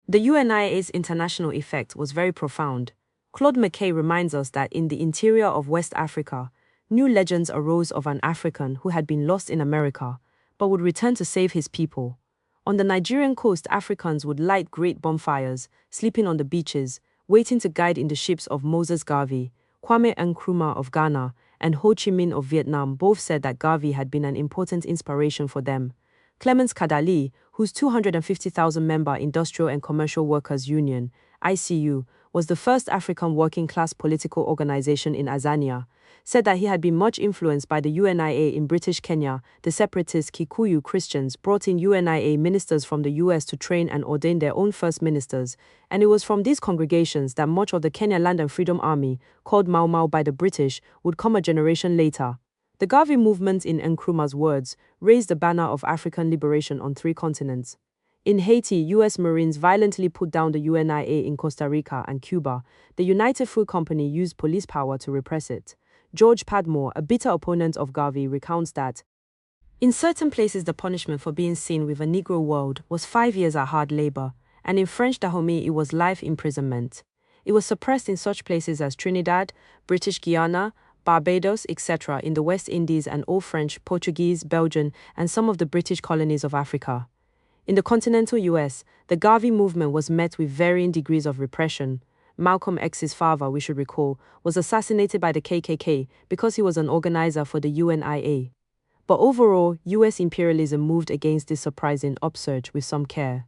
The UNIA's international effect was very profound. Claude McKay reminds us that in the interior of West Africa, new legends arose of an African who had been lost in America, but would return to save his people. On the Nigerian coast, Africans would light great bonfires, sleeping on the beaches, waiting to guide in the ships of Moses Garvey, Kwame Nkrumah of Ghana, and Ho Chi Minh of Vietnam both said that Garvey had been an important inspiration for them. Clemens Kadali, whose 250,000-member Industrial and Commercial Workers Union, ICU, was the first African working-class political organization in Azania, said that he had been much influenced by the UNIA in British Kenya. The separatist Kikuyu Christians brought in UNIA ministers from the US to train and ordain their own first ministers, and it was from these congregations that much of the Kenya Land and Freedom Army, called Mau Mau by the British, would come a generation later. The Garvey movement, in Nkrumah's words, raised the banner of African liberation on 3 continents. In Haiti, U.S. Marines violently put down the UNIA in Costa Rica and Cuba. The United Fruit Company used police power to repress it. George Padmore, a bitter opponent of Garvey, recounts that in certain places the punishment for being seen with a Negro world was 5 years at hard labor, and in French Dahomey it was life imprisonment. It was suppressed in such places as Trinidad, British Guiana, Barbados, etc. in the West Indies and all French, Portuguese, Belgian, and some of the British colonies of Africa. In the continental US, the Garvey movement was met with varying degrees of repression. Malcolm X's father, we should recall, was assassinated by the KKK because he was an organizer for the UNIA. But overall, US imperialism moved against this surprising upsurge with some care.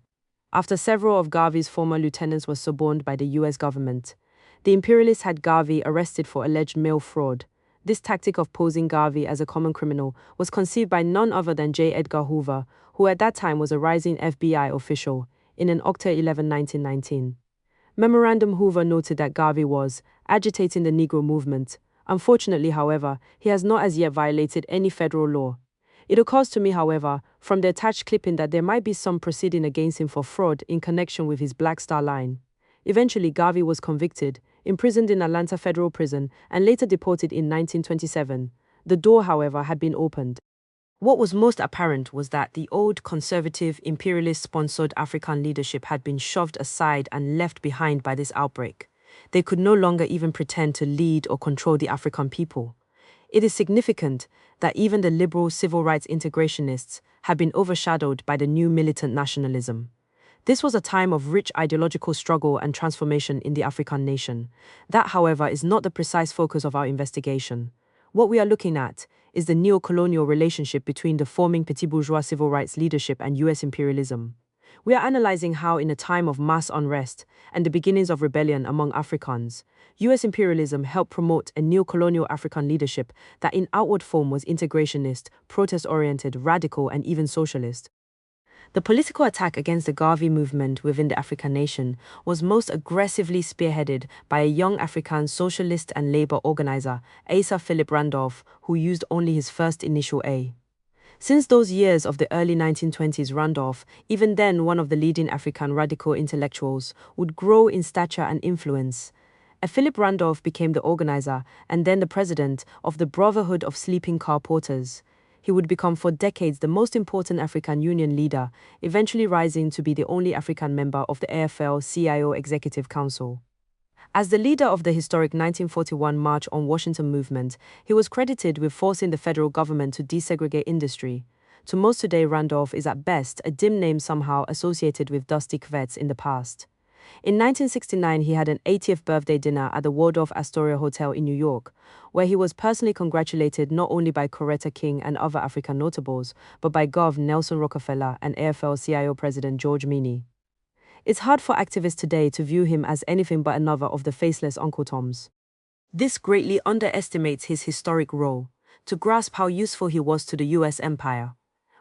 After several of Garvey's former lieutenants were suborned by the US government, the imperialists had Garvey arrested for alleged mail fraud. This tactic of posing Garvey as a common criminal was conceived by none other than J. Edgar Hoover, who at that time was a rising FBI official, in an October 11, 1919. Memorandum Hoover noted that Garvey was agitating the Negro movement. Unfortunately, however, he has not as yet violated any federal law. It occurs to me, however, from the attached clipping that there might be some proceeding against him for fraud in connection with his Black Star Line. Eventually, Garvey was convicted, imprisoned in Atlanta Federal Prison, and later deported in 1927. The door, however, had been opened. What was most apparent was that the old conservative, imperialist-sponsored African leadership had been shoved aside and left behind by this outbreak. They could no longer even pretend to lead or control the African people. It is significant that even the liberal civil rights integrationists had been overshadowed by the new militant nationalism. This was a time of rich ideological struggle and transformation in the African nation. That, however, is not the precise focus of our investigation. What we are looking at is the neo-colonial relationship between the forming petit bourgeois civil rights leadership and US imperialism. We are analyzing how, in a time of mass unrest and the beginnings of rebellion among Africans, US imperialism helped promote a neo-colonial African leadership that in outward form was integrationist, protest-oriented, radical, and even socialist. The political attack against the Garvey movement within the African nation was most aggressively spearheaded by a young African socialist and labor organizer, Asa Philip Randolph, who used only his first initial A. Since those years of the early 1920s, Randolph, even then one of the leading African radical intellectuals, would grow in stature and influence. Philip Randolph became the organizer and then the president of the Brotherhood of Sleeping Car Porters. He would become for decades the most important African Union leader, eventually rising to be the only African member of the AFL-CIO Executive Council. As the leader of the historic 1941 March on Washington movement, he was credited with forcing the federal government to desegregate industry. To most today, Randolph is at best a dim name somehow associated with dusty vets in the past. In 1969, he had an 80th birthday dinner at the Waldorf Astoria Hotel in New York, where he was personally congratulated not only by Coretta King and other African notables, but by Gov. Nelson Rockefeller and AFL-CIO President George Meany. It's hard for activists today to view him as anything but another of the faceless Uncle Toms. This greatly underestimates his historic role. To grasp how useful he was to the US empire,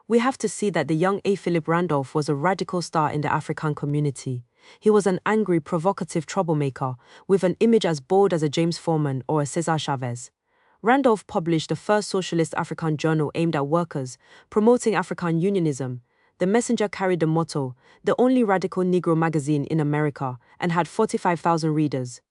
we have to see that the young A. Philip Randolph was a radical star in the African community. He was an angry, provocative troublemaker, with an image as bold as a James Foreman or a Cesar Chavez. Randolph published the first socialist African journal aimed at workers, promoting African unionism. The Messenger carried the motto, "The only radical Negro magazine in America," and had 45,000 readers.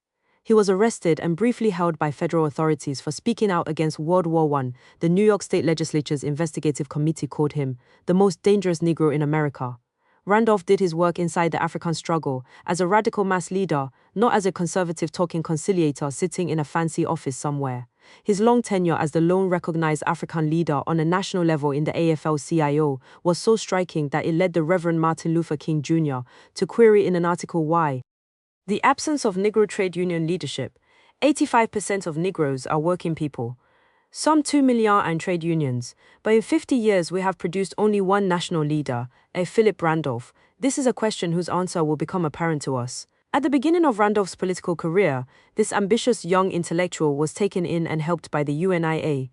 He was arrested and briefly held by federal authorities for speaking out against World War I. The New York State Legislature's investigative committee called him the most dangerous Negro in America. Randolph did his work inside the African struggle as a radical mass leader, not as a conservative talking conciliator sitting in a fancy office somewhere. His long tenure as the lone recognized African leader on a national level in the AFL-CIO was so striking that it led the Reverend Martin Luther King Jr. to query in an article why the absence of Negro trade union leadership. 85% of Negroes are working people. Some 2 million and trade unions, but in 50 years we have produced only one national leader, a Philip Randolph. This is a question whose answer will become apparent to us. At the beginning of Randolph's political career, this ambitious young intellectual was taken in and helped by the UNIA.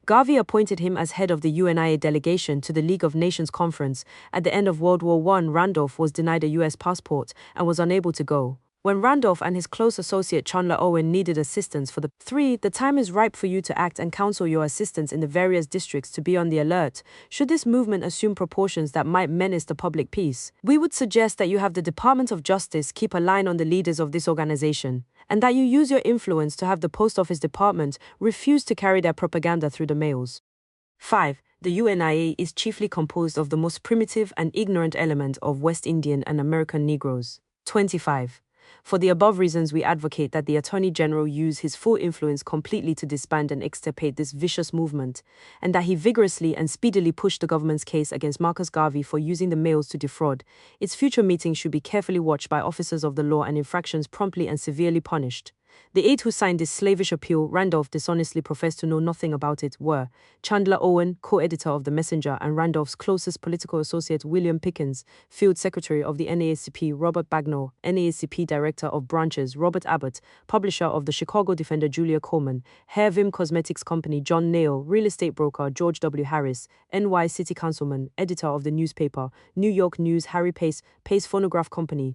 Garvey appointed him as head of the UNIA delegation to the League of Nations Conference. At the end of World War I, Randolph was denied a U.S. passport and was unable to go. When Randolph and his close associate Chandler Owen needed assistance for the time is ripe for you to act and counsel your assistants in the various districts to be on the alert. Should this movement assume proportions that might menace the public peace, we would suggest that you have the Department of Justice keep a line on the leaders of this organization, and that you use your influence to have the Post Office Department refuse to carry their propaganda through the mails. 5. The UNIA is chiefly composed of the most primitive and ignorant element of West Indian and American Negroes. 25. For the above reasons, we advocate that the Attorney General use his full influence completely to disband and extirpate this vicious movement, and that he vigorously and speedily push the government's case against Marcus Garvey for using the mails to defraud. Its future meetings should be carefully watched by officers of the law and infractions promptly and severely punished. The 8 who signed this slavish appeal, Randolph dishonestly professed to know nothing about it, were Chandler Owen, co-editor of The Messenger, and Randolph's closest political associate William Pickens, field secretary of the NAACP Robert Bagnall, NAACP director of branches Robert Abbott, publisher of the Chicago Defender Julia Coleman, Hair Vim Cosmetics Company John Nail, real estate broker George W. Harris, NY City Councilman, editor of the newspaper New York News Harry Pace, Pace Phonograph Company.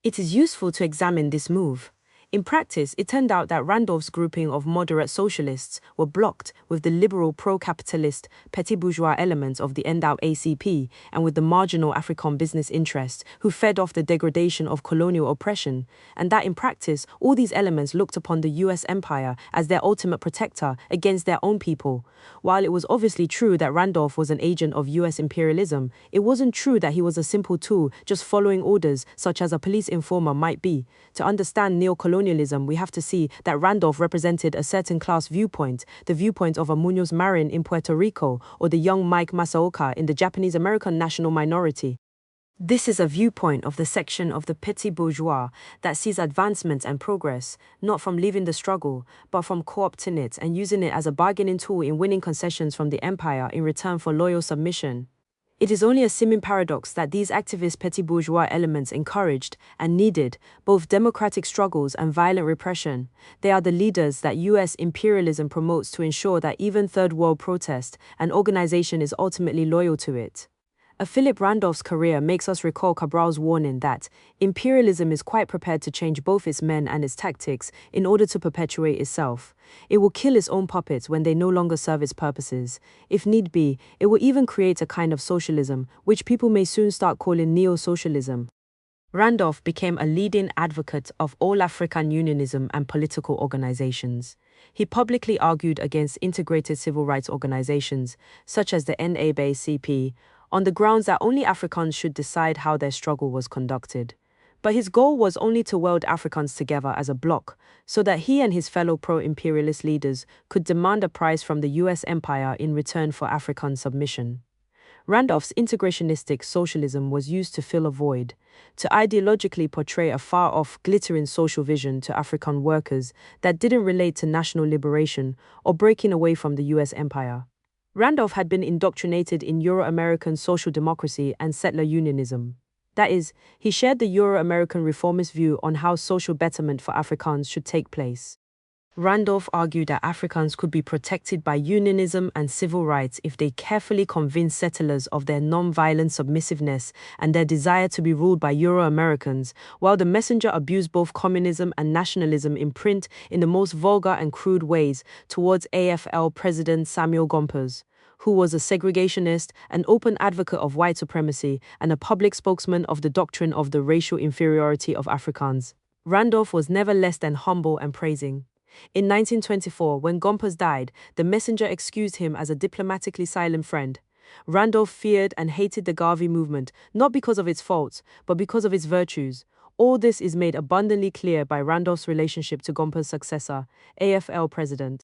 It is useful to examine this move. In practice, it turned out that Randolph's grouping of moderate socialists were blocked with the liberal pro-capitalist, petty bourgeois elements of the NAACP and with the marginal African business interests who fed off the degradation of colonial oppression, and that in practice, all these elements looked upon the U.S. empire as their ultimate protector against their own people. While it was obviously true that Randolph was an agent of U.S. imperialism, it wasn't true that he was a simple tool just following orders such as a police informer might be. To understand neocolonialism, we have to see that Randolph represented a certain class viewpoint, the viewpoint of a Munoz Marin in Puerto Rico or the young Mike Masaoka in the Japanese-American national minority. This is a viewpoint of the section of the petit bourgeois that sees advancement and progress, not from leaving the struggle, but from co-opting it and using it as a bargaining tool in winning concessions from the empire in return for loyal submission. It is only a seeming paradox that these activist petit bourgeois elements encouraged and needed both democratic struggles and violent repression. They are the leaders that U.S. imperialism promotes to ensure that even third world protest and organization is ultimately loyal to it. A Philip Randolph's career makes us recall Cabral's warning that imperialism is quite prepared to change both its men and its tactics in order to perpetuate itself. It will kill its own puppets when they no longer serve its purposes. If need be, it will even create a kind of socialism, which people may soon start calling neo-socialism. Randolph became a leading advocate of all African unionism and political organizations. He publicly argued against integrated civil rights organizations, such as the NAACP, on the grounds that only Africans should decide how their struggle was conducted. But his goal was only to weld Africans together as a bloc, so that he and his fellow pro-imperialist leaders could demand a price from the U.S. empire in return for African submission. Randolph's integrationistic socialism was used to fill a void, to ideologically portray a far-off, glittering social vision to African workers that didn't relate to national liberation or breaking away from the U.S. empire. Randolph had been indoctrinated in Euro-American social democracy and settler unionism. That is, he shared the Euro-American reformist view on how social betterment for Africans should take place. Randolph argued that Africans could be protected by unionism and civil rights if they carefully convinced settlers of their non-violent submissiveness and their desire to be ruled by Euro-Americans, while the messenger abused both communism and nationalism in print in the most vulgar and crude ways towards AFL President Samuel Gompers, who was a segregationist, an open advocate of white supremacy, and a public spokesman of the doctrine of the racial inferiority of Africans. Randolph was never less than humble and praising. In 1924, when Gompers died, the messenger excused him as a diplomatically silent friend. Randolph feared and hated the Garvey movement, not because of its faults, but because of its virtues. All this is made abundantly clear by Randolph's relationship to Gompers' successor, AFL president.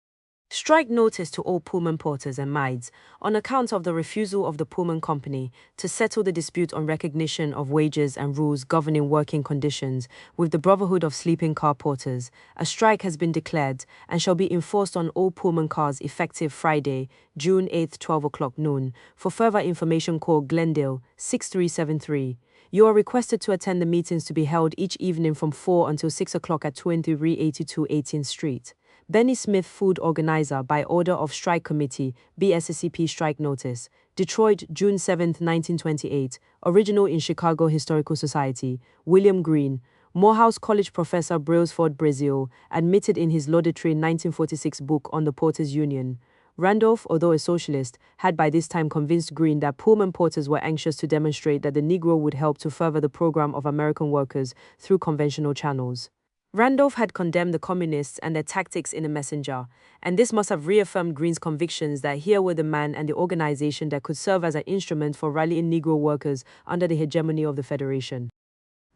Strike notice to all Pullman porters and maids on account of the refusal of the Pullman Company to settle the dispute on recognition of wages and rules governing working conditions with the Brotherhood of Sleeping Car Porters. A strike has been declared and shall be enforced on all Pullman cars effective Friday, June 8, 12 o'clock noon. For further information, call Glendale 6373. You are requested to attend the meetings to be held each evening from 4 until 6 o'clock at 2382 18th Street. Benny Smith, food organizer, by order of Strike Committee, BSCP Strike Notice. Detroit, June 7, 1928. Original in Chicago Historical Society. William Green. Morehouse College professor Brailsford Brazil, admitted in his laudatory 1946 book on the Porters Union. Randolph, although a socialist, had by this time convinced Green that Pullman porters were anxious to demonstrate that the Negro would help to further the program of American workers through conventional channels. Randolph had condemned the communists and their tactics in a messenger, and this must have reaffirmed Green's convictions that here were the man and the organization that could serve as an instrument for rallying Negro workers under the hegemony of the Federation.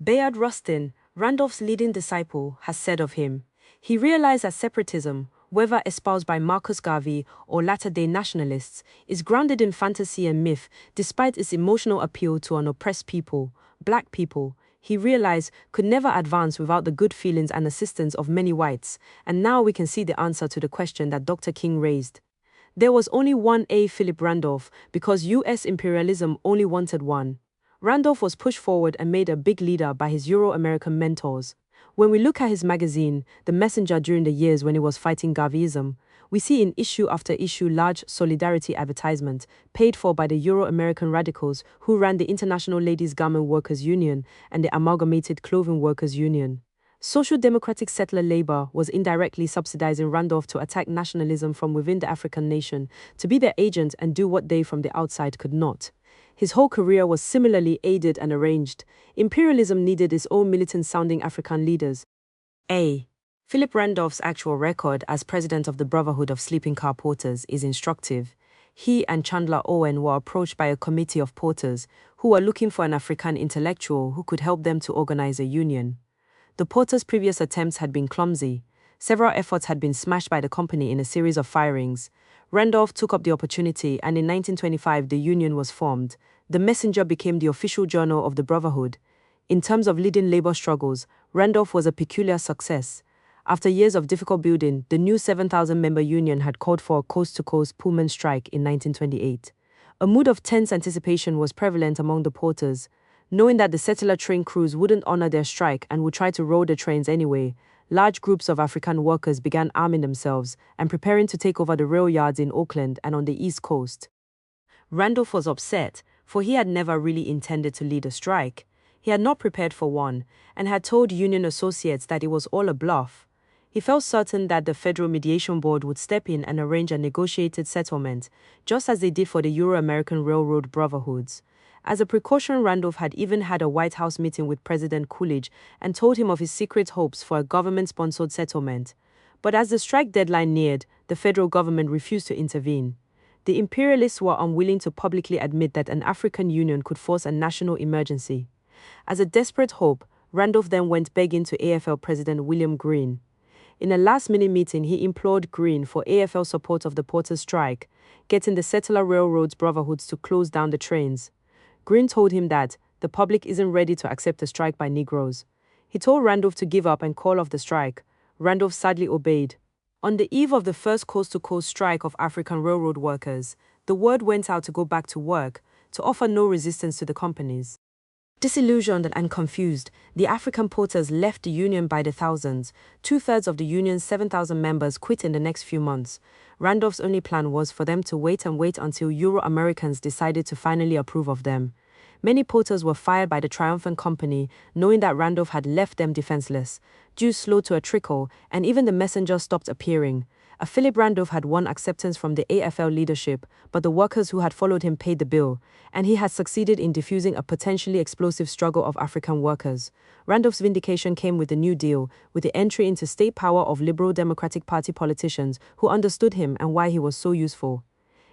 Bayard Rustin, Randolph's leading disciple, has said of him, he realized that separatism, whether espoused by Marcus Garvey or latter-day nationalists, is grounded in fantasy and myth despite its emotional appeal to an oppressed people, black people, he realized could never advance without the good feelings and assistance of many whites, and now we can see the answer to the question that Dr. King raised. There was only one A. Philip Randolph, because U.S. imperialism only wanted one. Randolph was pushed forward and made a big leader by his Euro-American mentors. When we look at his magazine, The Messenger, during the years when he was fighting Garveyism, we see in issue after issue large solidarity advertisement paid for by the Euro-American radicals who ran the International Ladies Garment Workers Union and the Amalgamated Clothing Workers Union. Social democratic settler labor was indirectly subsidizing Randolph to attack nationalism from within the African nation, to be their agent and do what they from the outside could not. His whole career was similarly aided and arranged. Imperialism needed its own militant-sounding African leaders. A. Philip Randolph's actual record as president of the Brotherhood of Sleeping Car Porters is instructive. He and Chandler Owen were approached by a committee of porters who were looking for an African intellectual who could help them to organize a union. The porters' previous attempts had been clumsy. Several efforts had been smashed by the company in a series of firings. Randolph took up the opportunity, and in 1925 the union was formed. The Messenger became the official journal of the Brotherhood. In terms of leading labor struggles, Randolph was a peculiar success. After years of difficult building, the new 7,000-member union had called for a coast-to-coast Pullman strike in 1928. A mood of tense anticipation was prevalent among the porters. Knowing that the settler train crews wouldn't honor their strike and would try to roll the trains anyway, large groups of African workers began arming themselves and preparing to take over the rail yards in Auckland and on the East Coast. Randolph was upset, for he had never really intended to lead a strike. He had not prepared for one, and had told union associates that it was all a bluff. He felt certain that the Federal Mediation Board would step in and arrange a negotiated settlement, just as they did for the Euro-American Railroad Brotherhoods. As a precaution, Randolph had even had a White House meeting with President Coolidge and told him of his secret hopes for a government-sponsored settlement. But as the strike deadline neared, the federal government refused to intervene. The imperialists were unwilling to publicly admit that an African union could force a national emergency. As a desperate hope, Randolph then went begging to AFL President William Green. In a last-minute meeting, he implored Green for AFL support of the porters' strike, getting the settler railroads brotherhoods to close down the trains. Green told him that the public isn't ready to accept a strike by Negroes. He told Randolph to give up and call off the strike. Randolph sadly obeyed. On the eve of the first coast-to-coast strike of African railroad workers, the word went out to go back to work, to offer no resistance to the companies. Disillusioned and confused, the African porters left the union by the thousands. 2/3 of the union's 7,000 members quit in the next few months. Randolph's only plan was for them to wait until Euro-Americans decided to finally approve of them. Many porters were fired by the triumphant company, knowing that Randolph had left them defenseless. Dues slowed to a trickle, and even the messenger stopped appearing. A Philip Randolph had won acceptance from the AFL leadership, but the workers who had followed him paid the bill, and he had succeeded in diffusing a potentially explosive struggle of African workers. Randolph's vindication came with the New Deal, with the entry into state power of Liberal Democratic Party politicians who understood him and why he was so useful.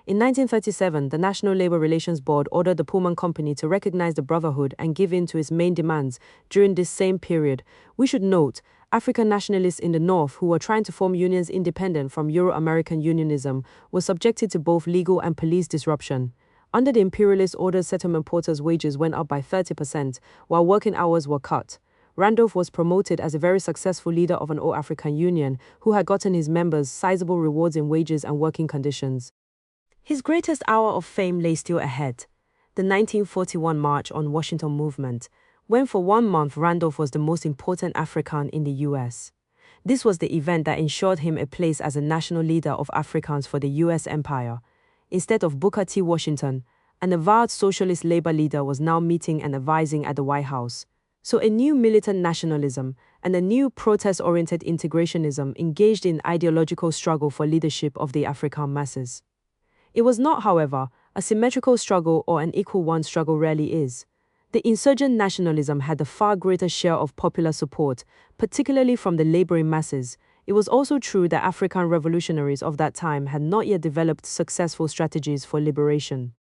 In 1937, the National Labor Relations Board ordered the Pullman Company to recognize the Brotherhood and give in to its main demands. During this same period, we should note, African nationalists in the North who were trying to form unions independent from Euro-American unionism were subjected to both legal and police disruption. Under the imperialist orders, settlement porters' wages went up by 30%, while working hours were cut. Randolph was promoted as a very successful leader of an all-African union who had gotten his members sizable rewards in wages and working conditions. His greatest hour of fame lay still ahead, the 1941 March on Washington movement, when for 1 month Randolph was the most important African in the US. This was the event that ensured him a place as a national leader of Africans for the US empire. Instead of Booker T. Washington, an avowed socialist labor leader was now meeting and advising at the White House. So a new militant nationalism and a new protest-oriented integrationism engaged in ideological struggle for leadership of the African masses. It was not, however, a symmetrical struggle or an equal one struggle rarely is. The insurgent nationalism had a far greater share of popular support, particularly from the laboring masses. It was also true that African revolutionaries of that time had not yet developed successful strategies for liberation.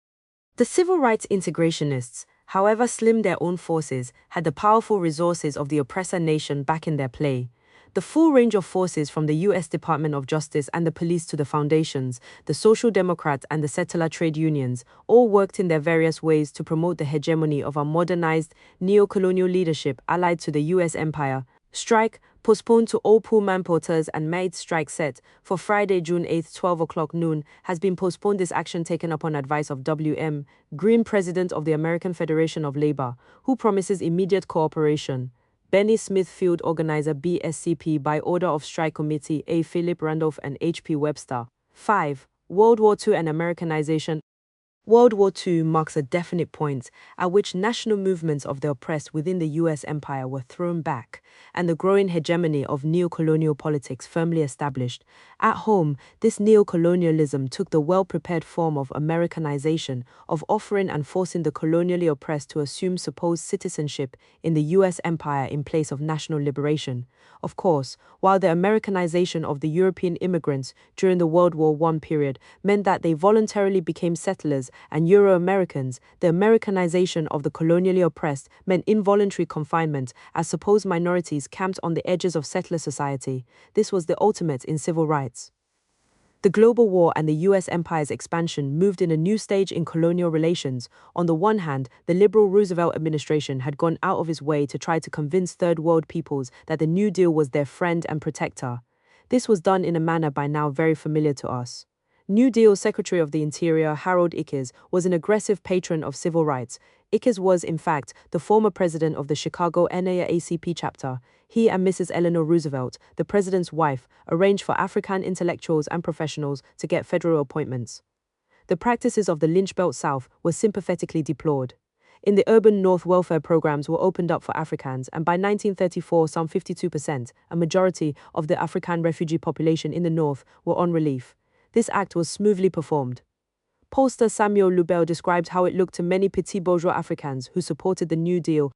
The civil rights integrationists, however slim their own forces, had the powerful resources of the oppressor nation back in their play. The full range of forces from the U.S. Department of Justice and the police to the foundations, the Social Democrats and the settler trade unions, all worked in their various ways to promote the hegemony of a modernized, neo-colonial leadership allied to the U.S. empire. Strike, postponed to all Pullman porters and maid strike set for Friday, June 8, 12 o'clock noon, has been postponed. This action taken upon advice of W.M. Greene, president of the American Federation of Labor, who promises immediate cooperation. Benny Smith, field organizer BSCP, by order of Strike Committee A. Philip Randolph and H.P. Webster. 5. World War II and Americanization. World War II marks a definite point at which national movements of the oppressed within the U.S. empire were thrown back, and the growing hegemony of neocolonial politics firmly established. At home, this neocolonialism took the well-prepared form of Americanization, of offering and forcing the colonially oppressed to assume supposed citizenship in the U.S. empire in place of national liberation. Of course, while the Americanization of the European immigrants during the World War I period meant that they voluntarily became settlers and Euro-Americans, the Americanization of the colonially oppressed meant involuntary confinement as supposed minorities camped on the edges of settler society. This was the ultimate in civil rights. The global war and the U.S. empire's expansion moved in a new stage in colonial relations. On the one hand, the liberal Roosevelt administration had gone out of its way to try to convince Third World peoples that the New Deal was their friend and protector. This was done in a manner by now very familiar to us. New Deal Secretary of the Interior Harold Ickes was an aggressive patron of civil rights. Ickes was, in fact, the former president of the Chicago NAACP chapter. He and Mrs. Eleanor Roosevelt, the president's wife, arranged for African intellectuals and professionals to get federal appointments. The practices of the Lynch Belt South were sympathetically deplored. In the urban North, welfare programs were opened up for Africans, and by 1934, some 52%, a majority of the African refugee population in the North, were on relief. This act was smoothly performed. Pollster Samuel Lubell described how it looked to many petit bourgeois Africans who supported the New Deal.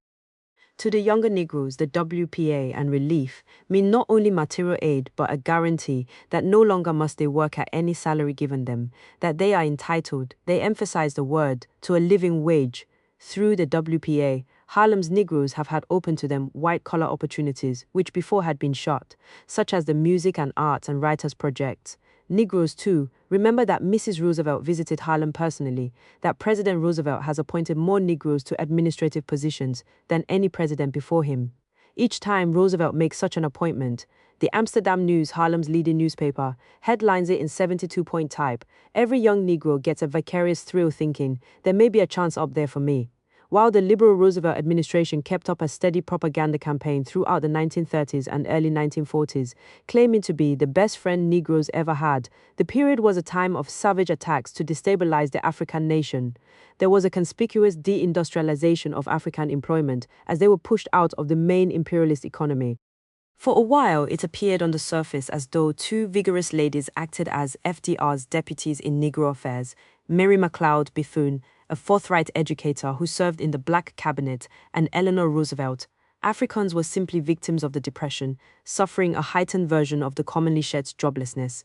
To the younger Negroes, the WPA and relief mean not only material aid but a guarantee that no longer must they work at any salary given them, that they are entitled, they emphasize the word, to a living wage. Through the WPA, Harlem's Negroes have had open to them white-collar opportunities which before had been shut, such as the Music and Arts and Writers Projects. Negroes, too, remember that Mrs. Roosevelt visited Harlem personally, that President Roosevelt has appointed more Negroes to administrative positions than any president before him. Each time Roosevelt makes such an appointment, the Amsterdam News, Harlem's leading newspaper, headlines it in 72-point type. Every young Negro gets a vicarious thrill thinking, there may be a chance up there for me. While the liberal Roosevelt administration kept up a steady propaganda campaign throughout the 1930s and early 1940s, claiming to be the best friend Negroes ever had, the period was a time of savage attacks to destabilize the African nation. There was a conspicuous deindustrialization of African employment as they were pushed out of the main imperialist economy. For a while, it appeared on the surface as though two vigorous ladies acted as FDR's deputies in Negro affairs, Mary McLeod Bethune, a forthright educator who served in the Black Cabinet, and Eleanor Roosevelt. Africans were simply victims of the Depression, suffering a heightened version of the commonly shared joblessness.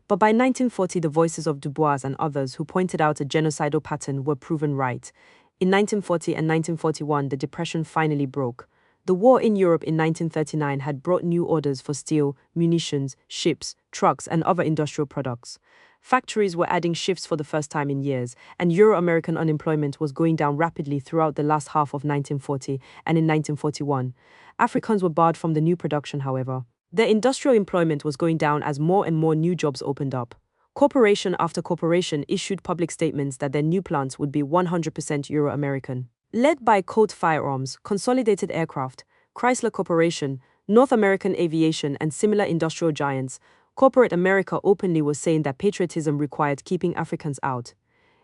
But by 1940, the voices of Du Bois and others who pointed out a genocidal pattern were proven right. In 1940 and 1941, the Depression finally broke. The war in Europe in 1939 had brought new orders for steel, munitions, ships, trucks, and other industrial products. Factories were adding shifts for the first time in years, and Euro-American unemployment was going down rapidly throughout the last half of 1940 and in 1941. Africans were barred from the new production, however. Their industrial employment was going down as more and more new jobs opened up. Corporation after corporation issued public statements that their new plants would be 100% Euro-American. Led by Colt Firearms, Consolidated Aircraft, Chrysler Corporation, North American Aviation, and similar industrial giants, corporate America openly was saying that patriotism required keeping Africans out.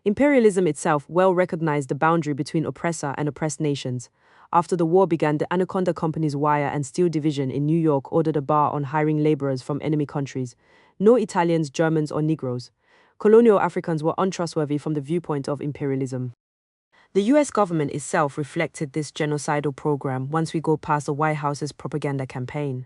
Imperialism itself well recognized the boundary between oppressor and oppressed nations. After the war began, the Anaconda Company's wire and steel division in New York ordered a bar on hiring laborers from enemy countries. No Italians, Germans, or Negroes. Colonial Africans were untrustworthy from the viewpoint of imperialism. The US government itself reflected this genocidal program once we go past the White House's propaganda campaign.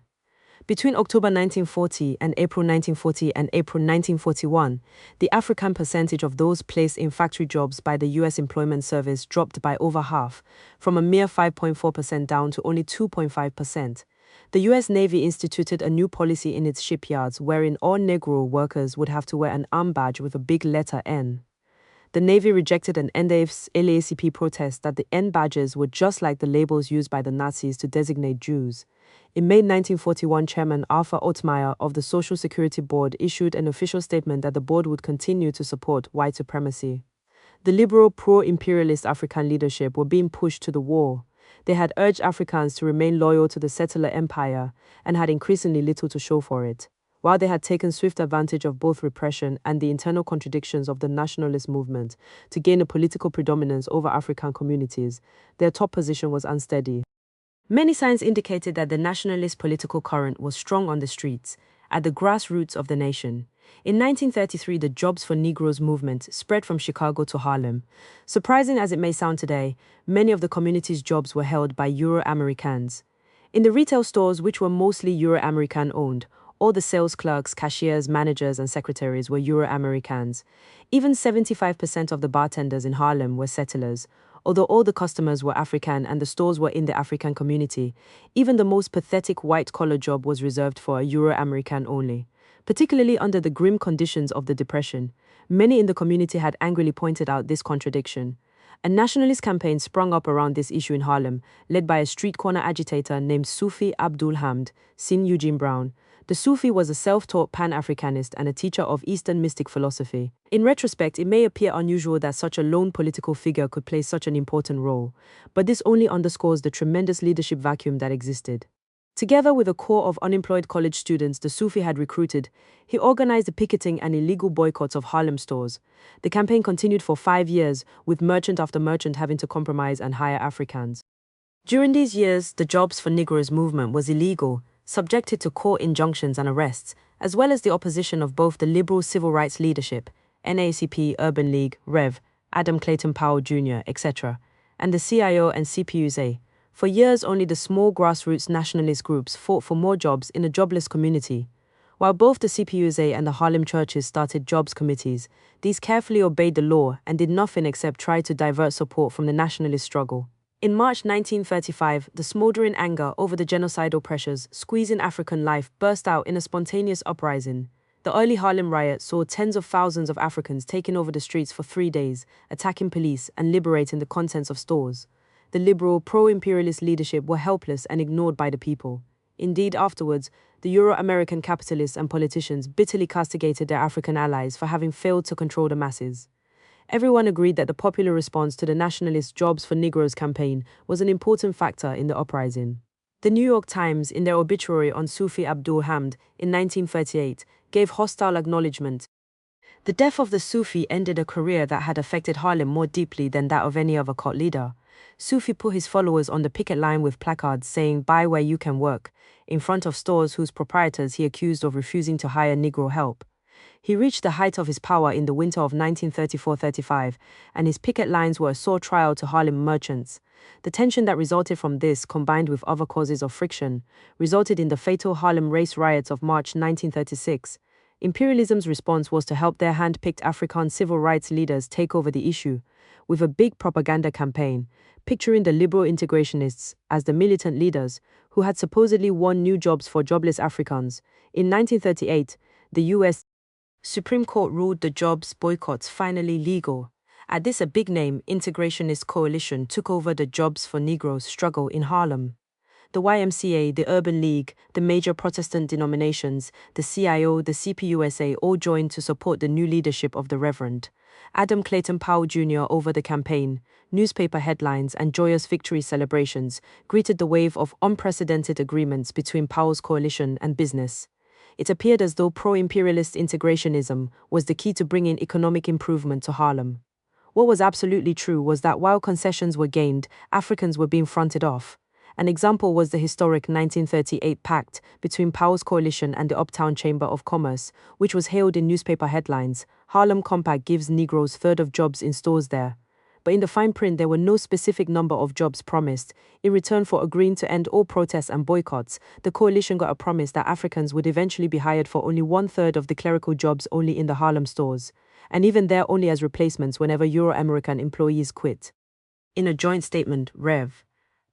Between October 1940 and April 1940 and April 1941, the African percentage of those placed in factory jobs by the US Employment Service dropped by over half, from a mere 5.4% down to only 2.5%. The US Navy instituted a new policy in its shipyards wherein all Negro workers would have to wear an arm badge with a big letter N. The Navy rejected an NAACP protest that the N badges were just like the labels used by the Nazis to designate Jews. In May 1941, Chairman Arthur Ottmeyer of the Social Security Board issued an official statement that the board would continue to support white supremacy. The liberal pro-imperialist African leadership were being pushed to the wall. They had urged Africans to remain loyal to the settler empire and had increasingly little to show for it. While they had taken swift advantage of both repression and the internal contradictions of the nationalist movement to gain a political predominance over African communities, their top position was unsteady. Many signs indicated that the nationalist political current was strong on the streets, at the grassroots of the nation. In 1933, the Jobs for Negroes movement spread from Chicago to Harlem. Surprising as it may sound today, many of the community's jobs were held by Euro-Americans. In the retail stores, which were mostly Euro-American owned, all the sales clerks, cashiers, managers, and secretaries were Euro-Americans. Even 75% of the bartenders in Harlem were settlers. Although all the customers were African and the stores were in the African community, even the most pathetic white-collar job was reserved for a Euro-American only. Particularly under the grim conditions of the Depression, many in the community had angrily pointed out this contradiction. A nationalist campaign sprung up around this issue in Harlem, led by a street corner agitator named Sufi Abdul Hamd, Sin Eugene Brown. The Sufi was a self-taught Pan-Africanist and a teacher of Eastern mystic philosophy. In retrospect, it may appear unusual that such a lone political figure could play such an important role, but this only underscores the tremendous leadership vacuum that existed. Together with a core of unemployed college students the Sufi had recruited, he organized the picketing and illegal boycotts of Harlem stores. The campaign continued for 5 years, with merchant after merchant having to compromise and hire Africans. During these years, the Jobs for Negroes movement was illegal, subjected to court injunctions and arrests, as well as the opposition of both the liberal civil rights leadership, NAACP, Urban League, Rev., Adam Clayton Powell Jr., etc., and the CIO and CPUSA. For years, only the small grassroots nationalist groups fought for more jobs in a jobless community. While both the CPUSA and the Harlem churches started jobs committees, these carefully obeyed the law and did nothing except try to divert support from the nationalist struggle. In March 1935, the smoldering anger over the genocidal pressures squeezing African life burst out in a spontaneous uprising. The early Harlem riot saw tens of thousands of Africans taking over the streets for 3 days, attacking police and liberating the contents of stores. The liberal, pro-imperialist leadership were helpless and ignored by the people. Indeed, afterwards, the Euro-American capitalists and politicians bitterly castigated their African allies for having failed to control the masses. Everyone agreed that the popular response to the nationalist Jobs for Negroes campaign was an important factor in the uprising. The New York Times, in their obituary on Sufi Abdul Hamd in 1938, gave hostile acknowledgement. The death of the Sufi ended a career that had affected Harlem more deeply than that of any other cult leader. Sufi put his followers on the picket line with placards saying, "Buy where you can work," in front of stores whose proprietors he accused of refusing to hire Negro help. He reached the height of his power in the winter of 1934-35, and his picket lines were a sore trial to Harlem merchants. The tension that resulted from this, combined with other causes of friction, resulted in the fatal Harlem race riots of March 1936. Imperialism's response was to help their hand-picked African civil rights leaders take over the issue, with a big propaganda campaign, picturing the liberal integrationists as the militant leaders who had supposedly won new jobs for jobless Africans. In 1938, the U.S. Supreme Court ruled the jobs boycotts finally legal. At this, a big-name integrationist coalition took over the Jobs for Negroes struggle in Harlem. The YMCA, the Urban League, the major Protestant denominations, the CIO, the CPUSA all joined to support the new leadership of the Reverend Adam Clayton Powell Jr. over the campaign. Newspaper headlines and joyous victory celebrations greeted the wave of unprecedented agreements between Powell's coalition and business. It appeared as though pro-imperialist integrationism was the key to bringing economic improvement to Harlem. What was absolutely true was that while concessions were gained, Africans were being fronted off. An example was the historic 1938 pact between Powell's coalition and the Uptown Chamber of Commerce, which was hailed in newspaper headlines. Harlem Compact gives Negroes third of jobs in stores there. But in the fine print, there were no specific number of jobs promised. In return for agreeing to end all protests and boycotts, the coalition got a promise that Africans would eventually be hired for only one-third of the clerical jobs only in the Harlem stores, and even there only as replacements whenever Euro-American employees quit. In a joint statement, Rev.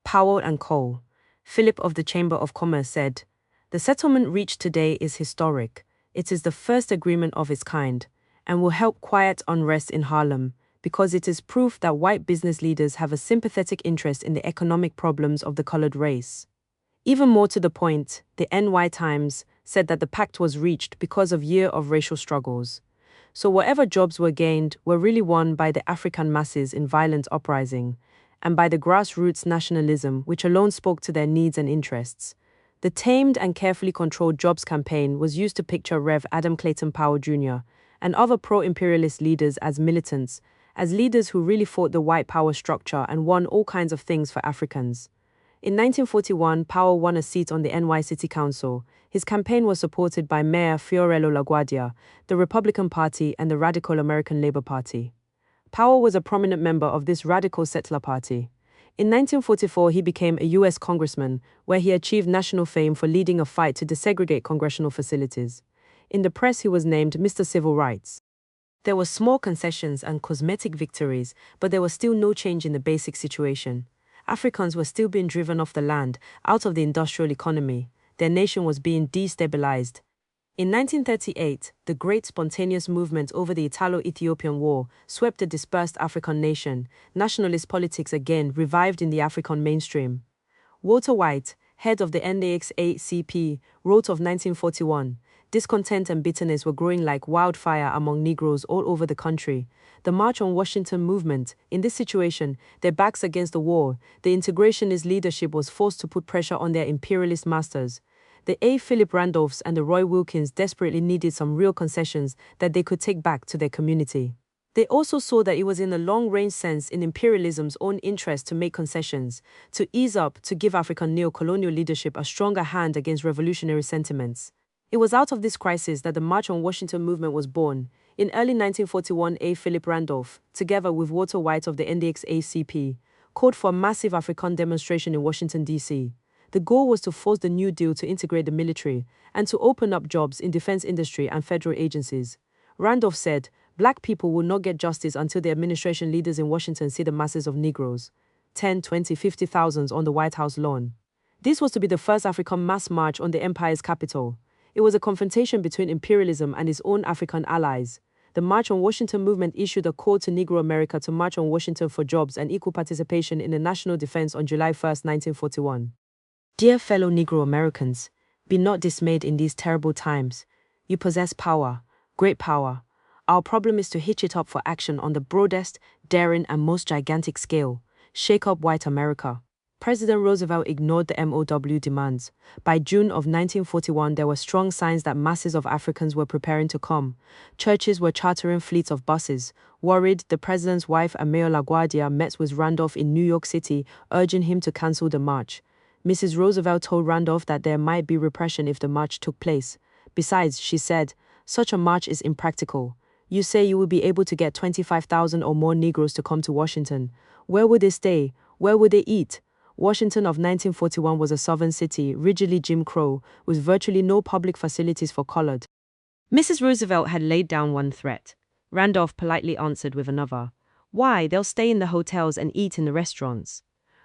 Powell and Cole, Philip of the Chamber of Commerce said, "The settlement reached today is historic. It is the first agreement of its kind, and will help quiet unrest in Harlem, because it is proof that white business leaders have a sympathetic interest in the economic problems of the colored race." Even more to the point, the NY Times said that the pact was reached because of years of racial struggles. So whatever jobs were gained were really won by the African masses in violent uprising, and by the grassroots nationalism which alone spoke to their needs and interests. The tamed and carefully controlled jobs campaign was used to picture Rev. Adam Clayton Powell Jr. and other pro-imperialist leaders as militants, as leaders who really fought the white power structure and won all kinds of things for Africans. In 1941, Powell won a seat on the NY City Council. His campaign was supported by Mayor Fiorello LaGuardia, the Republican Party, and the Radical American Labor Party. Powell was a prominent member of this radical settler party. In 1944, he became a U.S. congressman, where he achieved national fame for leading a fight to desegregate congressional facilities. In the press, he was named Mr. Civil Rights. There were small concessions and cosmetic victories, but there was still no change in the basic situation. Africans were still being driven off the land, out of the industrial economy. Their nation was being destabilized. In 1938, the Great Spontaneous Movement over the Italo-Ethiopian War swept the dispersed African nation. Nationalist politics again revived in the African mainstream. Walter White, head of the NASACP, wrote of 1941, "Discontent and bitterness were growing like wildfire among Negroes all over the country. The March on Washington movement, in this situation, their backs against the war, the integrationist leadership was forced to put pressure on their imperialist masters. The A. Philip Randolphs and the Roy Wilkins desperately needed some real concessions that they could take back to their community. They also saw that it was in the long-range sense in imperialism's own interest to make concessions, to ease up, to give African neo-colonial leadership a stronger hand against revolutionary sentiments. It was out of this crisis that the March on Washington movement was born. In early 1941, A. Philip Randolph, together with Walter White of the NASACP, called for a massive African demonstration in Washington, D.C. The goal was to force the New Deal to integrate the military and to open up jobs in defense industry and federal agencies. Randolph said, "Black people will not get justice until the administration leaders in Washington see the masses of Negroes, 10, 20, 50,000 on the White House lawn." This was to be the first African mass march on the empire's capital. It was a confrontation between imperialism and its own African allies. The March on Washington movement issued a call to Negro America to march on Washington for jobs and equal participation in the national defense on July 1, 1941. Dear fellow Negro Americans, be not dismayed in these terrible times. You possess power, great power. Our problem is to hitch it up for action on the broadest, daring, and most gigantic scale. Shake up white America. President Roosevelt ignored the MOW demands. By June of 1941, there were strong signs that masses of Africans were preparing to come. Churches were chartering fleets of buses. Worried, the president's wife, Amelia LaGuardia, met with Randolph in New York City, urging him to cancel the march. Mrs. Roosevelt told Randolph that there might be repression if the march took place. Besides, she said, such a march is impractical. You say you will be able to get 25,000 or more Negroes to come to Washington. Where would they stay? Where would they eat? Washington of 1941 was a southern city, rigidly Jim Crow, with virtually no public facilities for colored. Mrs. Roosevelt had laid down one threat. Randolph politely answered with another. Why, they'll stay in the hotels and eat in the restaurants.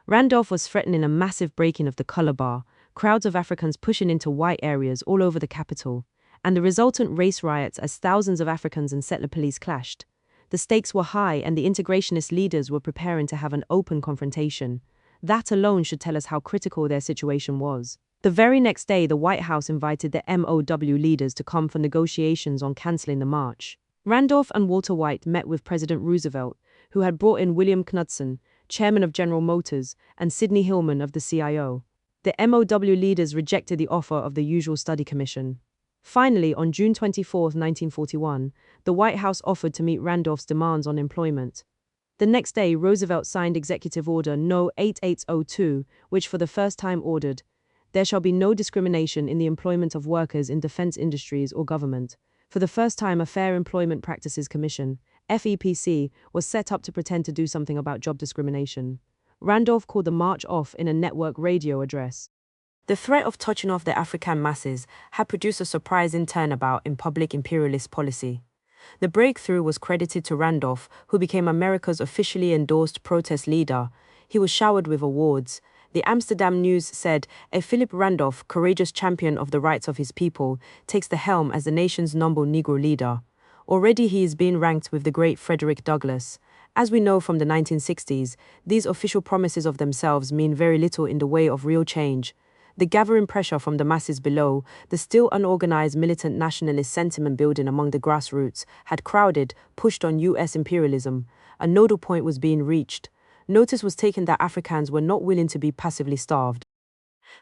Randolph was threatening a massive break-in of the color bar, crowds of Africans pushing into white areas all over the capital, and the resultant race riots as thousands of Africans and settler police clashed. The stakes were high and the integrationist leaders were preparing to have an open confrontation. That alone should tell us how critical their situation was. The very next day, the White House invited the MOW leaders to come for negotiations on canceling the march. Randolph and Walter White met with President Roosevelt, who had brought in William Knudsen, chairman of General Motors, and Sidney Hillman of the CIO. The MOW leaders rejected the offer of the usual study commission. Finally, on June 24, 1941, the White House offered to meet Randolph's demands on employment. The next day, Roosevelt signed Executive Order No. 8802, which for the first time ordered, there shall be no discrimination in the employment of workers in defense industries or government. For the first time, a Fair Employment Practices Commission, FEPC, was set up to pretend to do something about job discrimination. Randolph called the march off in a network radio address. The threat of touching off the African masses had produced a surprising turnabout in public imperialist policy. The breakthrough was credited to Randolph, who became America's officially endorsed protest leader. He was showered with awards. The Amsterdam News said, "A Philip Randolph, courageous champion of the rights of his people, takes the helm as the nation's noble Negro leader." Already he is being ranked with the great Frederick Douglass. As we know from the 1960s, these official promises of themselves mean very little in the way of real change. The gathering pressure from the masses below, the still unorganized militant nationalist sentiment building among the grassroots, had crowded, pushed on U.S. imperialism. A nodal point was being reached. Notice was taken that Africans were not willing to be passively starved.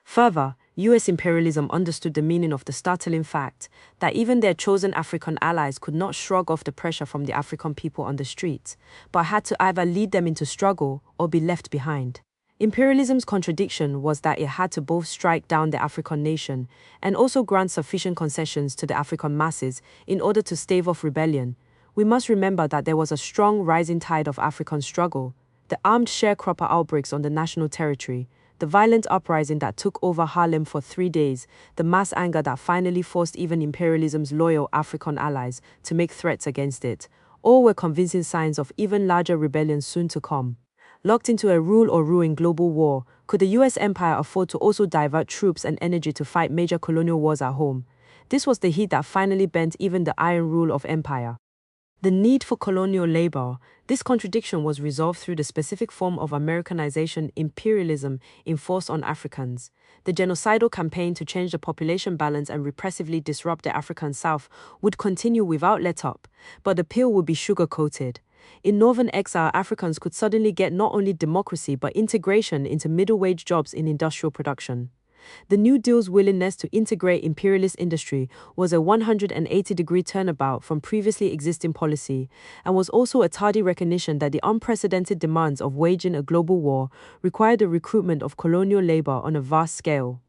Further, U.S. imperialism understood the meaning of the startling fact that even their chosen African allies could not shrug off the pressure from the African people on the streets, but had to either lead them into struggle or be left behind. Imperialism's contradiction was that it had to both strike down the African nation and also grant sufficient concessions to the African masses in order to stave off rebellion. We must remember that there was a strong rising tide of African struggle. The armed sharecropper outbreaks on the national territory, the violent uprising that took over Harlem for 3 days, the mass anger that finally forced even imperialism's loyal African allies to make threats against it, all were convincing signs of even larger rebellions soon to come. Locked into a rule or ruin global war, could the US empire afford to also divert troops and energy to fight major colonial wars at home? This was the heat that finally bent even the iron rule of empire. The need for colonial labor. This contradiction was resolved through the specific form of Americanization imperialism enforced on Africans. The genocidal campaign to change the population balance and repressively disrupt the African South would continue without let-up, but the pill would be sugar-coated. In northern exile, Africans could suddenly get not only democracy but integration into middle-wage jobs in industrial production. The New Deal's willingness to integrate imperialist industry was a 180-degree turnabout from previously existing policy, and was also a tardy recognition that the unprecedented demands of waging a global war required the recruitment of colonial labor on a vast scale.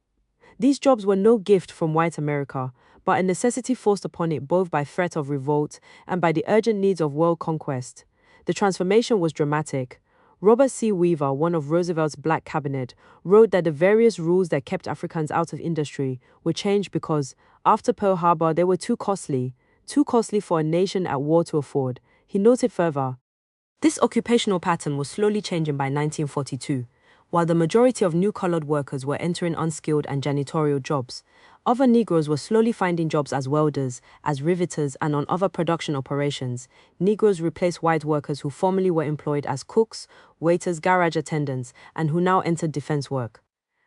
These jobs were no gift from white America, but a necessity forced upon it both by threat of revolt and by the urgent needs of world conquest. The transformation was dramatic. Robert C. Weaver, one of Roosevelt's Black Cabinet, wrote that the various rules that kept Africans out of industry were changed because, after Pearl Harbor, they were too costly for a nation at war to afford. He noted further, this occupational pattern was slowly changing by 1942. While the majority of new-colored workers were entering unskilled and janitorial jobs, other Negroes were slowly finding jobs as welders, as riveters, and on other production operations. Negroes replaced white workers who formerly were employed as cooks, waiters, garage attendants, and who now entered defense work.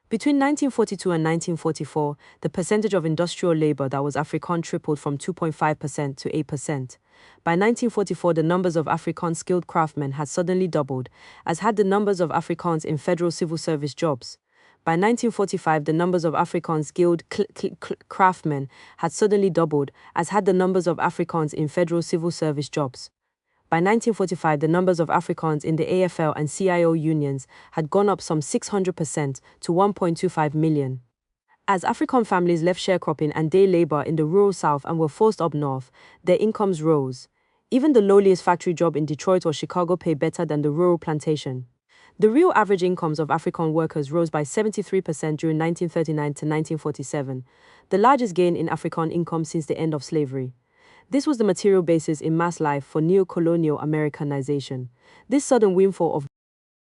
Between 1942 and 1944, the percentage of industrial labor that was Afrikaans tripled from 2.5% to 8%. By 1944, the numbers of Afrikaans skilled craftsmen had suddenly doubled, as had the numbers of Afrikaans in federal civil service jobs. By 1945, the numbers of Afrikaans skilled craftsmen had suddenly doubled, as had the numbers of Afrikaans in federal civil service jobs. By 1945, the numbers of Afrikaans in the AFL and CIO unions had gone up some 600% to 1.25 million. As African families left sharecropping and day labor in the rural South and were forced up north, their incomes rose. Even the lowliest factory job in Detroit or Chicago paid better than the rural plantation. The real average incomes of African workers rose by 73% during 1939 to 1947, the largest gain in African income since the end of slavery. This was the material basis in mass life for neo-colonial Americanization. This sudden windfall of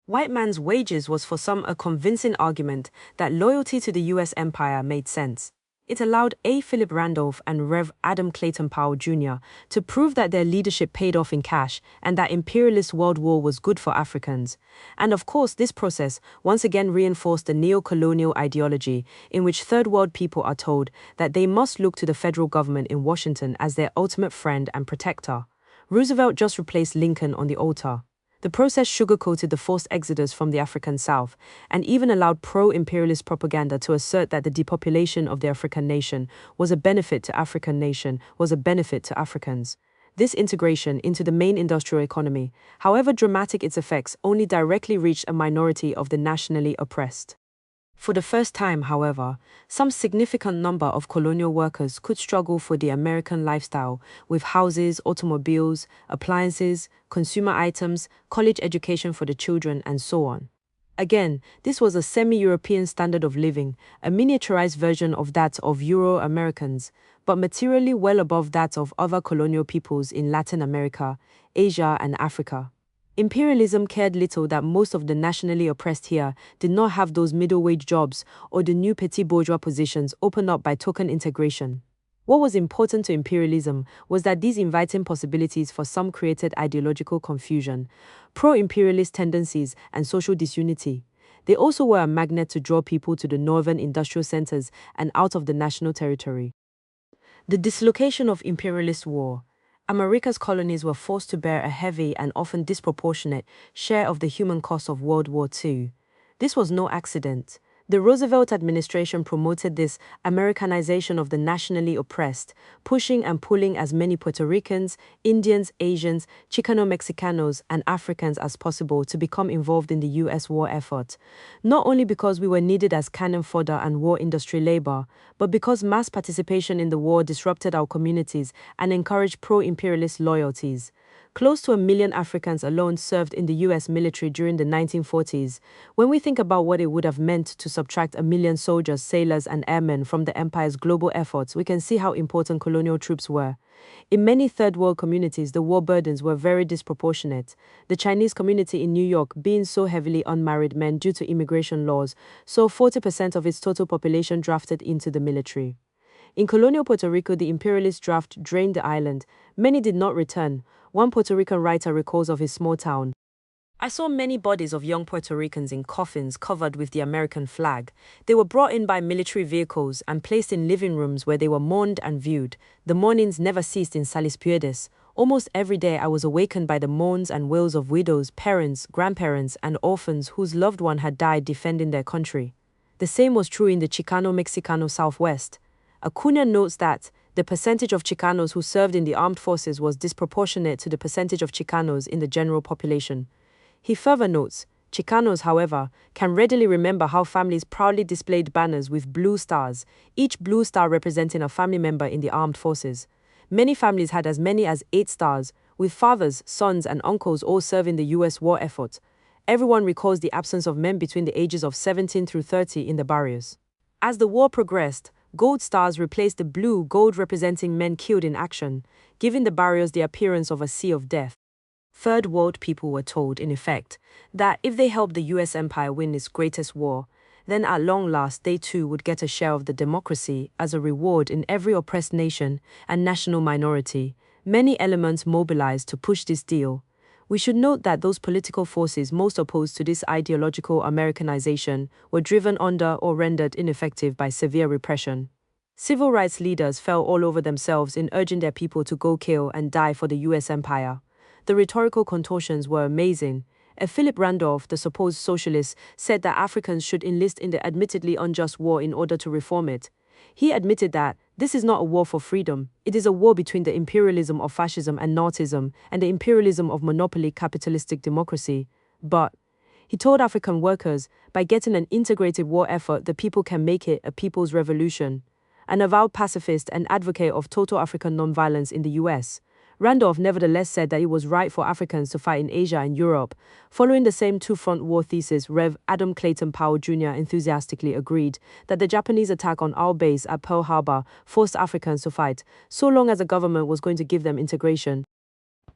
white man's wages was for some a convincing argument that loyalty to the U.S. empire made sense. It allowed A. Philip Randolph and Rev. Adam Clayton Powell Jr. to prove that their leadership paid off in cash and that imperialist world war was good for Africans. And of course, this process once again reinforced the neo-colonial ideology in which third world people are told that they must look to the federal government in Washington as their ultimate friend and protector. Roosevelt just replaced Lincoln on the altar. The process sugarcoated the forced exodus from the African South, and even allowed pro-imperialist propaganda to assert that the depopulation of the African nation was a benefit to Africans. This integration into the main industrial economy, however dramatic its effects, only directly reached a minority of the nationally oppressed. For the first time, however, some significant number of colonial workers could struggle for the American lifestyle with houses, automobiles, appliances, consumer items, college education for the children, and so on. Again, this was a semi-European standard of living, a miniaturized version of that of Euro-Americans, but materially well above that of other colonial peoples in Latin America, Asia, and Africa. Imperialism cared little that most of the nationally oppressed here did not have those middle-wage jobs or the new petit bourgeois positions opened up by token integration. What was important to imperialism was that these inviting possibilities for some created ideological confusion, pro-imperialist tendencies, and social disunity. They also were a magnet to draw people to the northern industrial centers and out of the national territory. The dislocation of imperialist war. America's colonies were forced to bear a heavy and often disproportionate share of the human cost of World War II. This was no accident. The Roosevelt administration promoted this Americanization of the nationally oppressed, pushing and pulling as many Puerto Ricans, Indians, Asians, Chicano-Mexicanos, and Africans as possible to become involved in the U.S. war effort, not only because we were needed as cannon fodder and war industry labor, but because mass participation in the war disrupted our communities and encouraged pro-imperialist loyalties. Close to 1 million Africans alone served in the U.S. military during the 1940s. When we think about what it would have meant to subtract 1 million soldiers, sailors, and airmen from the empire's global efforts, we can see how important colonial troops were. In many third world communities, the war burdens were very disproportionate. The Chinese community in New York, being so heavily unmarried men due to immigration laws, saw 40% of its total population drafted into the military. In colonial Puerto Rico, the imperialist draft drained the island. Many did not return. One Puerto Rican writer recalls of his small town. I saw many bodies of young Puerto Ricans in coffins covered with the American flag. They were brought in by military vehicles and placed in living rooms where they were mourned and viewed. The mournings never ceased in Salisbuedes. Almost every day I was awakened by the moans and wails of widows, parents, grandparents, and orphans whose loved one had died defending their country. The same was true in the Chicano-Mexicano Southwest. Acuna notes that the percentage of Chicanos who served in the armed forces was disproportionate to the percentage of Chicanos in the general population. He further notes, Chicanos, however, can readily remember how families proudly displayed banners with blue stars, each blue star representing a family member in the armed forces. Many families had as many as 8 stars, with fathers, sons, and uncles all serving the U.S. war effort. Everyone recalls the absence of men between the ages of 17 through 30 in the barrios. As the war progressed, gold stars replaced the blue gold representing men killed in action, giving the barrios the appearance of a sea of death. Third world people were told, in effect, that if they helped the U.S. empire win its greatest war, then at long last they too would get a share of the democracy as a reward in every oppressed nation and national minority. Many elements mobilized to push this deal. We should note that those political forces most opposed to this ideological Americanization were driven under or rendered ineffective by severe repression. Civil rights leaders fell all over themselves in urging their people to go kill and die for the US empire. The rhetorical contortions were amazing. Philip Randolph, the supposed socialist, said that Africans should enlist in the admittedly unjust war in order to reform it. He admitted that this is not a war for freedom, it is a war between the imperialism of fascism and Nazism and the imperialism of monopoly capitalistic democracy. But, he told African workers, by getting an integrated war effort, the people can make it a people's revolution. An avowed pacifist and advocate of total African nonviolence in the US, Randolph nevertheless said that it was right for Africans to fight in Asia and Europe. Following the same two-front war thesis, Rev. Adam Clayton Powell Jr. enthusiastically agreed that the Japanese attack on our base at Pearl Harbor forced Africans to fight, so long as the government was going to give them integration.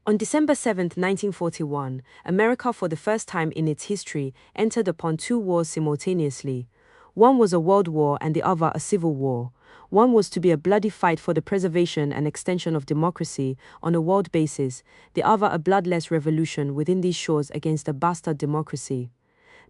On December 7, 1941, America for the first time in its history entered upon two wars simultaneously. One was a world war and the other a civil war. One was to be a bloody fight for the preservation and extension of democracy on a world basis, the other a bloodless revolution within these shores against a bastard democracy.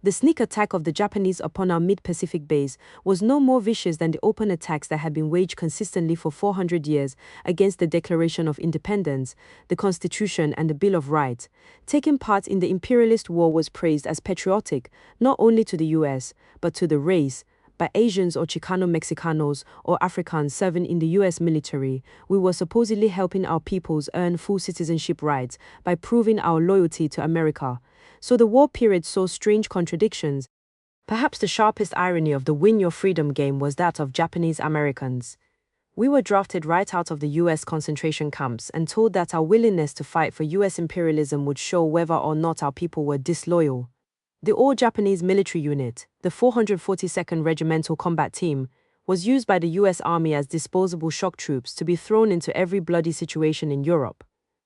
The sneak attack of the Japanese upon our mid-Pacific base was no more vicious than the open attacks that had been waged consistently for 400 years against the Declaration of Independence, the Constitution, and the Bill of Rights. Taking part in the imperialist war was praised as patriotic, not only to the US, but to the race, by Asians or Chicano-Mexicanos or Africans serving in the US military. We were supposedly helping our peoples earn full citizenship rights by proving our loyalty to America. So the war period saw strange contradictions. Perhaps the sharpest irony of the win your freedom game was that of Japanese Americans. We were drafted right out of the US concentration camps and told that our willingness to fight for US imperialism would show whether or not our people were disloyal. The all-Japanese military unit, the 442nd Regimental Combat Team, was used by the US Army as disposable shock troops to be thrown into every bloody situation in Europe.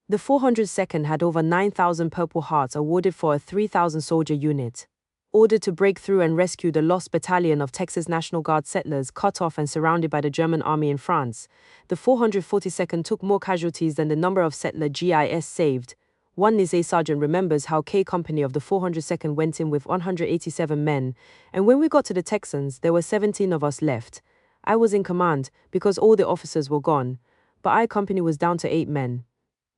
The 402nd had over 9,000 Purple Hearts awarded for a 3,000-soldier unit. Ordered to break through and rescue the lost battalion of Texas National Guard settlers cut off and surrounded by the German army in France, the 442nd took more casualties than the number of settler GIS saved. One Nizé sergeant remembers how K Company of the 402nd went in with 187 men, and when we got to the Texans, there were 17 of us left. I was in command because all the officers were gone, but I Company was down to 8 men.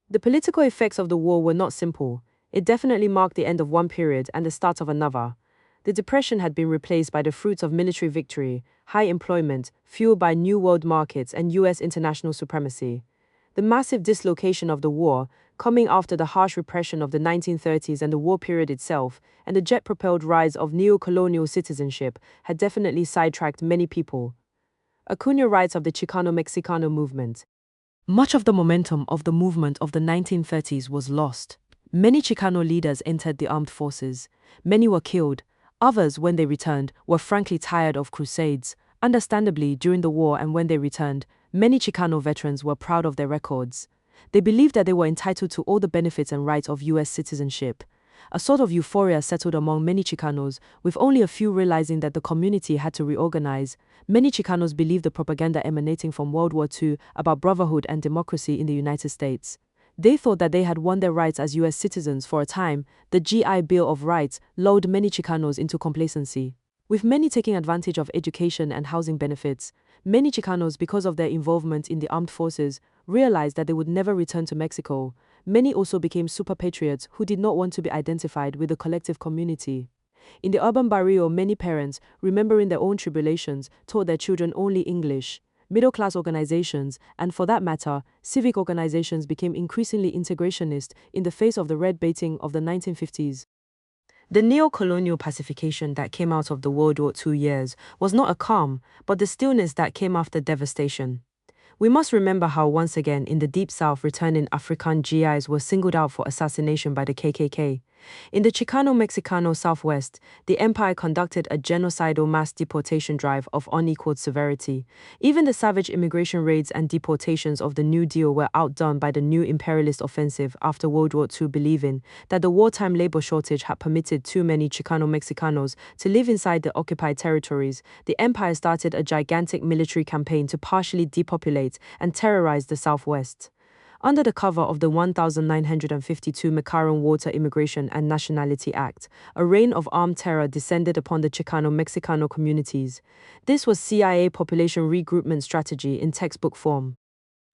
The political effects of the war were not simple. It definitely marked the end of one period and the start of another. The Depression had been replaced by the fruits of military victory, high employment, fueled by new world markets and US international supremacy. The massive dislocation of the war, coming after the harsh repression of the 1930s and the war period itself, and the jet-propelled rise of neo-colonial citizenship, had definitely sidetracked many people. Acuna writes of the Chicano-Mexicano movement. Much of the momentum of the movement of the 1930s was lost. Many Chicano leaders entered the armed forces. Many were killed. Others, when they returned, were frankly tired of crusades. Understandably, during the war and when they returned, many Chicano veterans were proud of their records. They believed that they were entitled to all the benefits and rights of US citizenship. A sort of euphoria settled among many Chicanos, with only a few realizing that the community had to reorganize. Many Chicanos believed the propaganda emanating from World War II about brotherhood and democracy in the United States. They thought that they had won their rights as US citizens for a time. The GI Bill of Rights lulled many Chicanos into complacency. With many taking advantage of education and housing benefits, many Chicanos, because of their involvement in the armed forces, realized that they would never return to Mexico. Many also became super patriots who did not want to be identified with the collective community. In the urban barrio, many parents, remembering their own tribulations, taught their children only English. Middle-class organizations, and for that matter, civic organizations became increasingly integrationist in the face of the red baiting of the 1950s. The neo-colonial pacification that came out of the World War II years was not a calm, but the stillness that came after devastation. We must remember how once again in the Deep South returning African GIs were singled out for assassination by the KKK. In the Chicano-Mexicano Southwest, the empire conducted a genocidal mass deportation drive of unequaled severity. Even the savage immigration raids and deportations of the New Deal were outdone by the new imperialist offensive after World War II, believing that the wartime labor shortage had permitted too many Chicano-Mexicanos to live inside the occupied territories. The empire started a gigantic military campaign to partially depopulate and terrorize the Southwest. Under the cover of the 1952 McCarran Water Immigration and Nationality Act, a reign of armed terror descended upon the Chicano-Mexicano communities. This was CIA population regroupment strategy in textbook form.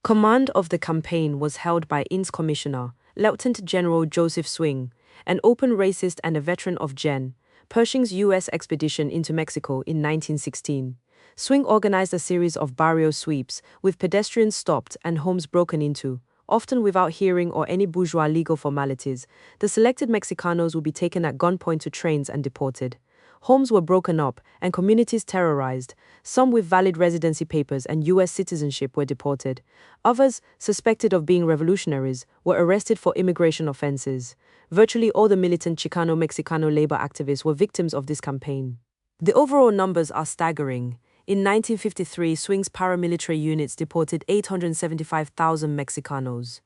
Command of the campaign was held by INS Commissioner, Lieutenant General Joseph Swing, an open racist and a veteran of Gen. Pershing's U.S. expedition into Mexico in 1916. Swing organized a series of barrio sweeps, with pedestrians stopped and homes broken into, often without hearing or any bourgeois legal formalities. The selected Mexicanos would be taken at gunpoint to trains and deported. Homes were broken up and communities terrorized. Some with valid residency papers and U.S. citizenship were deported. Others, suspected of being revolutionaries, were arrested for immigration offenses. Virtually all the militant Chicano-Mexicano labor activists were victims of this campaign. The overall numbers are staggering. In 1953, Swing's paramilitary units deported 875,000 Mexicanos.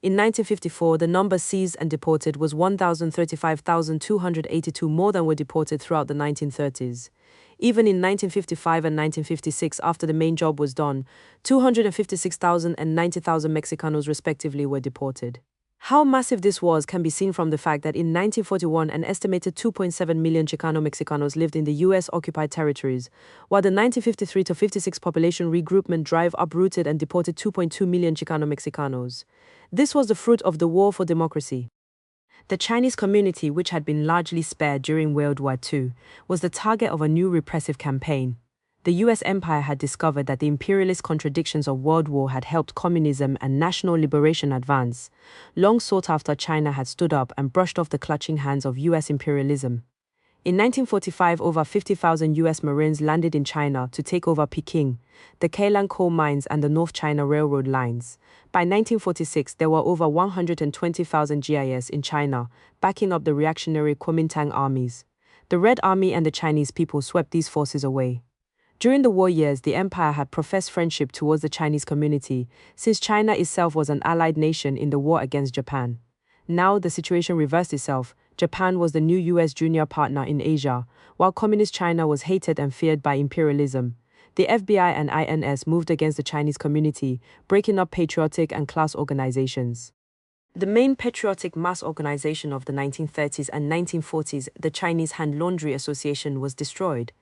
In 1954, the number seized and deported was 1,035,282 more than were deported throughout the 1930s. Even in 1955 and 1956, after the main job was done, 256,000 and 90,000 Mexicanos respectively were deported. How massive this was can be seen from the fact that in 1941 an estimated 2.7 million Chicano-Mexicanos lived in the U.S.-occupied territories, while the 1953-56 population regroupment drive uprooted and deported 2.2 million Chicano-Mexicanos. This was the fruit of the War for Democracy. The Chinese community, which had been largely spared during World War II, was the target of a new repressive campaign. The U.S. empire had discovered that the imperialist contradictions of World War had helped communism and national liberation advance. Long sought after, China had stood up and brushed off the clutching hands of U.S. imperialism. In 1945, over 50,000 U.S. Marines landed in China to take over Peking, the Kailan coal mines and the North China Railroad lines. By 1946, there were over 120,000 GIS in China, backing up the reactionary Kuomintang armies. The Red Army and the Chinese people swept these forces away. During the war years, the empire had professed friendship towards the Chinese community, since China itself was an allied nation in the war against Japan. Now, the situation reversed itself. Japan was the new U.S. junior partner in Asia, while Communist China was hated and feared by imperialism. The FBI and INS moved against the Chinese community, breaking up patriotic and class organizations. The main patriotic mass organization of the 1930s and 1940s, the Chinese Hand Laundry Association, was destroyed.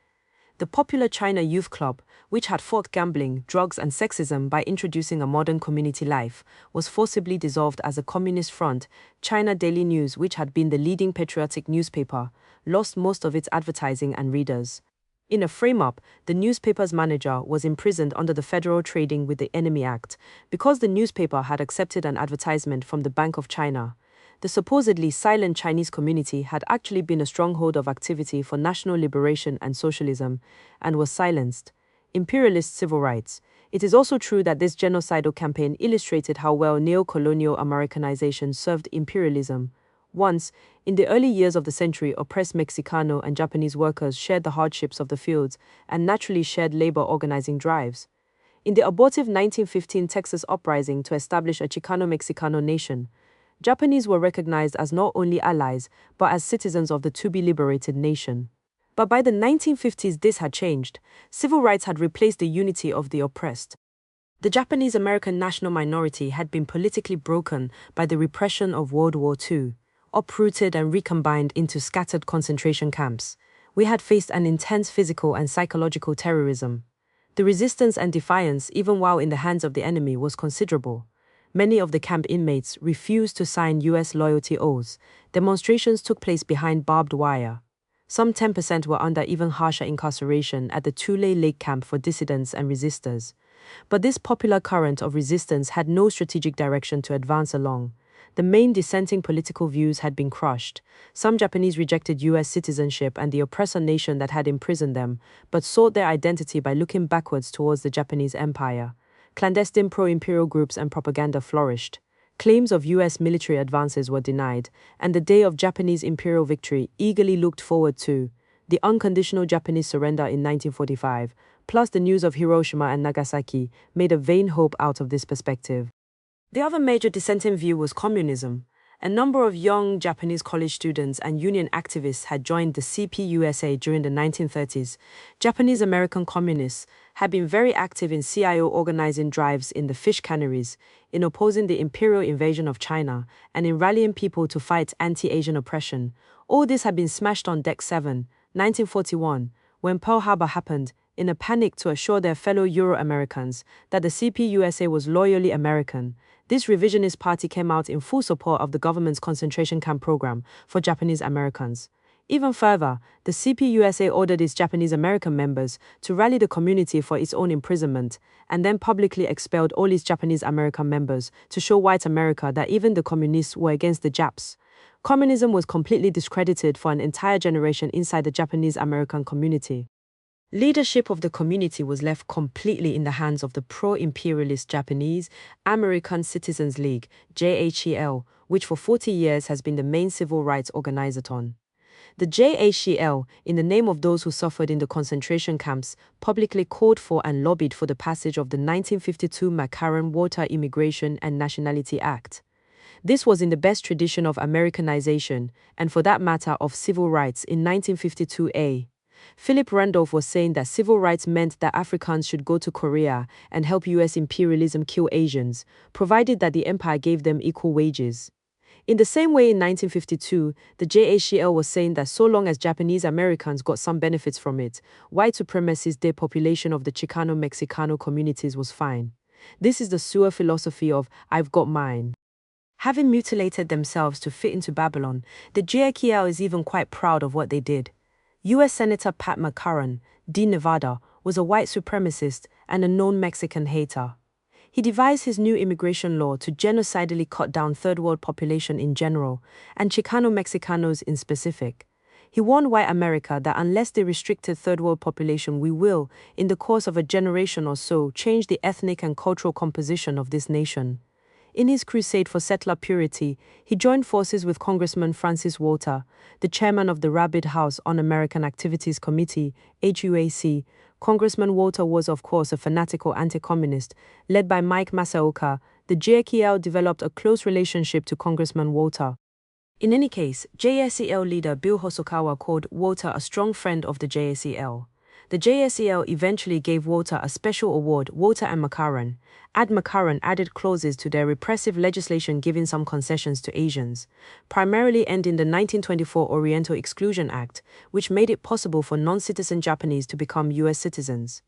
The popular China Youth Club, which had fought gambling, drugs and sexism by introducing a modern community life, was forcibly dissolved as a communist front. China Daily News, which had been the leading patriotic newspaper, lost most of its advertising and readers. In a frame-up, the newspaper's manager was imprisoned under the Federal Trading with the Enemy Act because the newspaper had accepted an advertisement from the Bank of China. The supposedly silent Chinese community had actually been a stronghold of activity for national liberation and socialism, and was silenced. Imperialist civil rights. It is also true that this genocidal campaign illustrated how well neo-colonial Americanization served imperialism. Once, in the early years of the century, oppressed Mexicano and Japanese workers shared the hardships of the fields and naturally shared labor organizing drives. In the abortive 1915 Texas uprising to establish a Chicano-Mexicano nation, Japanese were recognized as not only allies, but as citizens of the to-be-liberated nation. But by the 1950s, this had changed. Civil rights had replaced the unity of the oppressed. The Japanese-American national minority had been politically broken by the repression of World War II, uprooted and recombined into scattered concentration camps. We had faced an intense physical and psychological terrorism. The resistance and defiance, even while in the hands of the enemy, was considerable. Many of the camp inmates refused to sign U.S. loyalty oaths. Demonstrations took place behind barbed wire. Some 10% were under even harsher incarceration at the Tule Lake camp for dissidents and resistors. But this popular current of resistance had no strategic direction to advance along. The main dissenting political views had been crushed. Some Japanese rejected U.S. citizenship and the oppressor nation that had imprisoned them, but sought their identity by looking backwards towards the Japanese empire. Clandestine pro-imperial groups and propaganda flourished. Claims of U.S. military advances were denied, and the day of Japanese imperial victory eagerly looked forward to. The unconditional Japanese surrender in 1945, plus the news of Hiroshima and Nagasaki, made a vain hope out of this perspective. The other major dissenting view was communism. A number of young Japanese college students and union activists had joined the CPUSA during the 1930s. Japanese American communists had been very active in CIO organizing drives in the fish canneries, in opposing the imperial invasion of China, and in rallying people to fight anti-Asian oppression. All this had been smashed on Deck 7, 1941, when Pearl Harbor happened, in a panic to assure their fellow Euro-Americans that the CPUSA was loyally American. This revisionist party came out in full support of the government's concentration camp program for Japanese Americans. Even further, the CPUSA ordered its Japanese American members to rally the community for its own imprisonment, and then publicly expelled all its Japanese American members to show white America that even the communists were against the Japs. Communism was completely discredited for an entire generation inside the Japanese American community. Leadership of the community was left completely in the hands of the pro-imperialist Japanese American Citizens League, JACL, which for 40 years has been the main civil rights organizaton. The JACL, in the name of those who suffered in the concentration camps, publicly called for and lobbied for the passage of the 1952 McCarran-Walker Immigration and Nationality Act. This was in the best tradition of Americanization, and for that matter of civil rights in 1952A. Philip Randolph was saying that civil rights meant that Africans should go to Korea and help US imperialism kill Asians, provided that the empire gave them equal wages. In the same way in 1952, the JACL was saying that so long as Japanese Americans got some benefits from it, white supremacist depopulation of the Chicano-Mexicano communities was fine. This is the sewer philosophy of I've got mine. Having mutilated themselves to fit into Babylon, the JACL is even quite proud of what they did. U.S. Senator Pat McCarran, D. Nevada, was a white supremacist and a known Mexican hater. He devised his new immigration law to genocidally cut down third world population in general, and Chicano-Mexicanos in specific. He warned white America that unless they restricted third world population, we will, in the course of a generation or so, change the ethnic and cultural composition of this nation. In his crusade for settler purity, he joined forces with Congressman Francis Walter, the chairman of the Rabid House Un-American Activities Committee, HUAC. Congressman Walter was, of course, a fanatical anti-communist. Led by Mike Masaoka, the JACL developed a close relationship to Congressman Walter. In any case, JACL leader Bill Hosokawa called Walter a strong friend of the JACL. The JACL eventually gave Walter a special award, Walter and McCarran. McCarran added clauses to their repressive legislation giving some concessions to Asians, primarily ending the 1924 Oriental Exclusion Act, which made it possible for non-citizen Japanese to become U.S. citizens.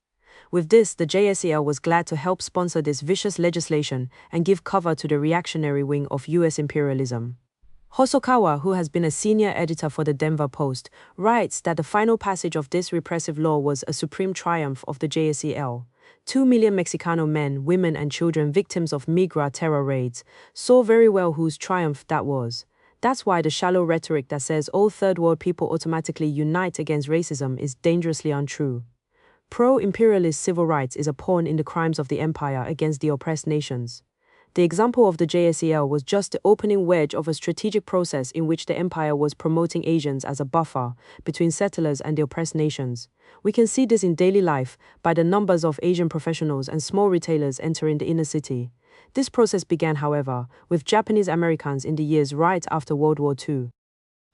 With this, the JACL was glad to help sponsor this vicious legislation and give cover to the reactionary wing of U.S. imperialism. Hosokawa, who has been a senior editor for the Denver Post, writes that the final passage of this repressive law was a supreme triumph of the JACL. 2 million Mexicano men, women and children victims of Migra terror raids saw very well whose triumph that was. That's why the shallow rhetoric that says all third world people automatically unite against racism is dangerously untrue. Pro-imperialist civil rights is a pawn in the crimes of the empire against the oppressed nations. The example of the JACL was just the opening wedge of a strategic process in which the empire was promoting Asians as a buffer between settlers and the oppressed nations. We can see this in daily life by the numbers of Asian professionals and small retailers entering the inner city. This process began, however, with Japanese Americans in the years right after World War II.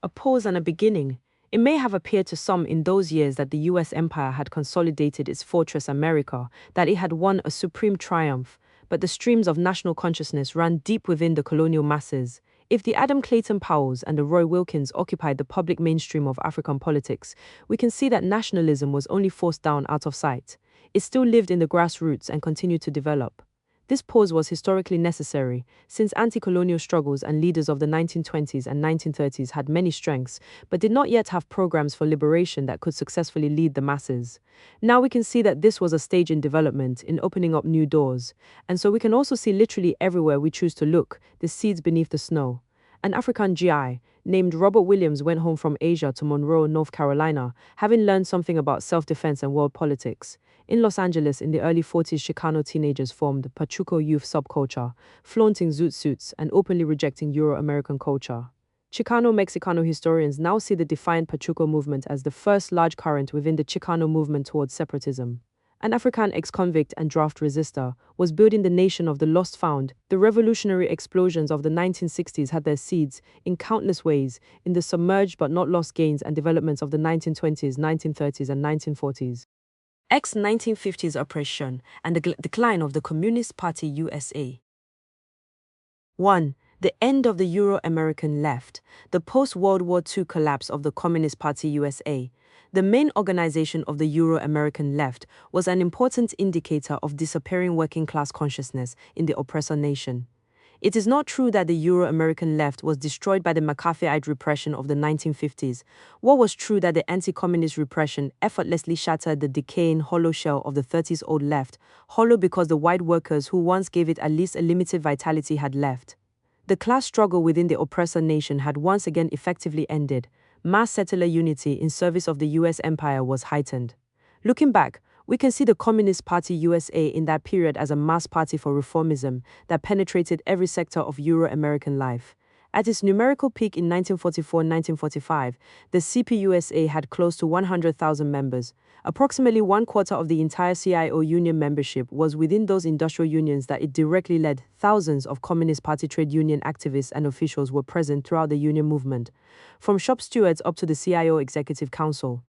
A pause and a beginning. It may have appeared to some in those years that the US empire had consolidated its fortress America, that it had won a supreme triumph. But the streams of national consciousness ran deep within the colonial masses. If the Adam Clayton Powells and the Roy Wilkins occupied the public mainstream of African politics, we can see that nationalism was only forced down out of sight. It still lived in the grassroots and continued to develop. This pause was historically necessary, since anti-colonial struggles and leaders of the 1920s and 1930s had many strengths, but did not yet have programs for liberation that could successfully lead the masses. Now we can see that this was a stage in development, in opening up new doors, and so we can also see literally everywhere we choose to look, the seeds beneath the snow. An African GI, named Robert Williams, went home from Asia to Monroe, North Carolina, having learned something about self-defense and world politics. In Los Angeles, in the early 40s, Chicano teenagers formed the Pachuco youth subculture, flaunting zoot suits and openly rejecting Euro-American culture. Chicano-Mexicano historians now see the defiant Pachuco movement as the first large current within the Chicano movement towards separatism. an African ex-convict and draft resister, was building the nation of the lost found. The revolutionary explosions of the 1960s had their seeds, in countless ways, in the submerged but not lost gains and developments of the 1920s, 1930s, and 1940s. Ex-1950s oppression and the decline of the Communist Party USA. 1. The end of the Euro-American left, the post-World War II collapse of the Communist Party USA. The main organization of the Euro-American left was an important indicator of disappearing working-class consciousness in the oppressor nation. It is not true that the Euro-American left was destroyed by the McCarthyite repression of the 1950s. What was true that the anti-communist repression effortlessly shattered the decaying hollow shell of the 30s-old left, hollow because the white workers who once gave it at least a limited vitality had left. The class struggle within the oppressor nation had once again effectively ended. Mass settler unity in service of the US empire was heightened. Looking back, we can see the Communist Party USA in that period as a mass party for reformism that penetrated every sector of Euro-American life. At its numerical peak in 1944-1945, the CPUSA had close to 100,000 members. Approximately one quarter of the entire CIO union membership was within those industrial unions that it directly led. Thousands of Communist Party trade union activists and officials were present throughout the union movement, from shop stewards up to the CIO Executive Council.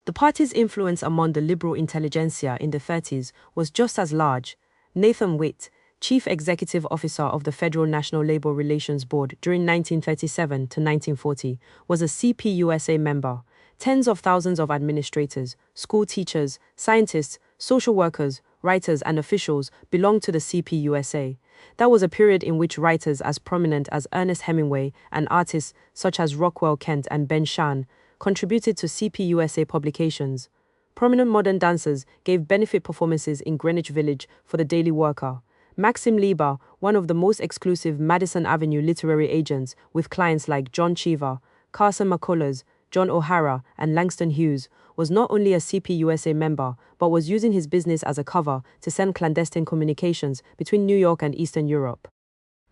The party's influence among the liberal intelligentsia in the 30s was just as large. Nathan Witt, Chief Executive Officer of the Federal National Labor Relations Board during 1937 to 1940, was a CPUSA member. Tens of thousands of administrators, school teachers, scientists, social workers, writers, and officials belonged to the CPUSA. That was a period in which writers as prominent as Ernest Hemingway and artists such as Rockwell Kent and Ben Shahn contributed to CPUSA publications. Prominent modern dancers gave benefit performances in Greenwich Village for the Daily Worker. Maxim Lieber, one of the most exclusive Madison Avenue literary agents with clients like John Cheever, Carson McCullers, John O'Hara, and Langston Hughes, was not only a CPUSA member, but was using his business as a cover to send clandestine communications between New York and Eastern Europe.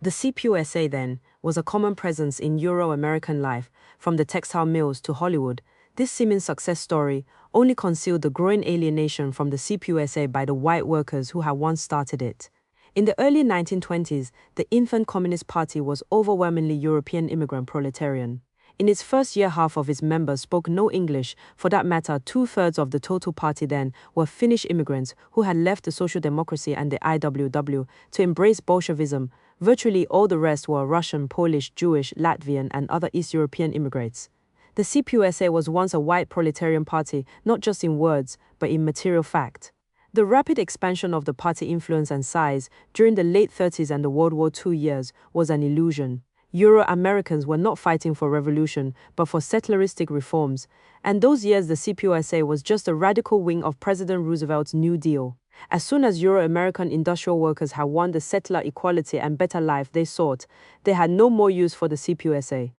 The CPUSA, then, was a common presence in Euro-American life, from the textile mills to Hollywood. This seeming success story only concealed the growing alienation from the CPUSA by the white workers who had once started it. In the early 1920s, the infant Communist Party was overwhelmingly European immigrant proletarian. In its first year, half of its members spoke no English. For that matter, two-thirds of the total party then were Finnish immigrants who had left the Social Democracy and the IWW to embrace Bolshevism. Virtually all the rest were Russian, Polish, Jewish, Latvian, and other East European immigrants. The CPUSA was once a white proletarian party, not just in words, but in material fact. The rapid expansion of the party influence and size during the late 30s and the World War II years was an illusion. Euro-Americans were not fighting for revolution, but for settleristic reforms, and those years the CPUSA was just a radical wing of President Roosevelt's New Deal. As soon as Euro-American industrial workers had won the settler equality and better life they sought, they had no more use for the CPUSA.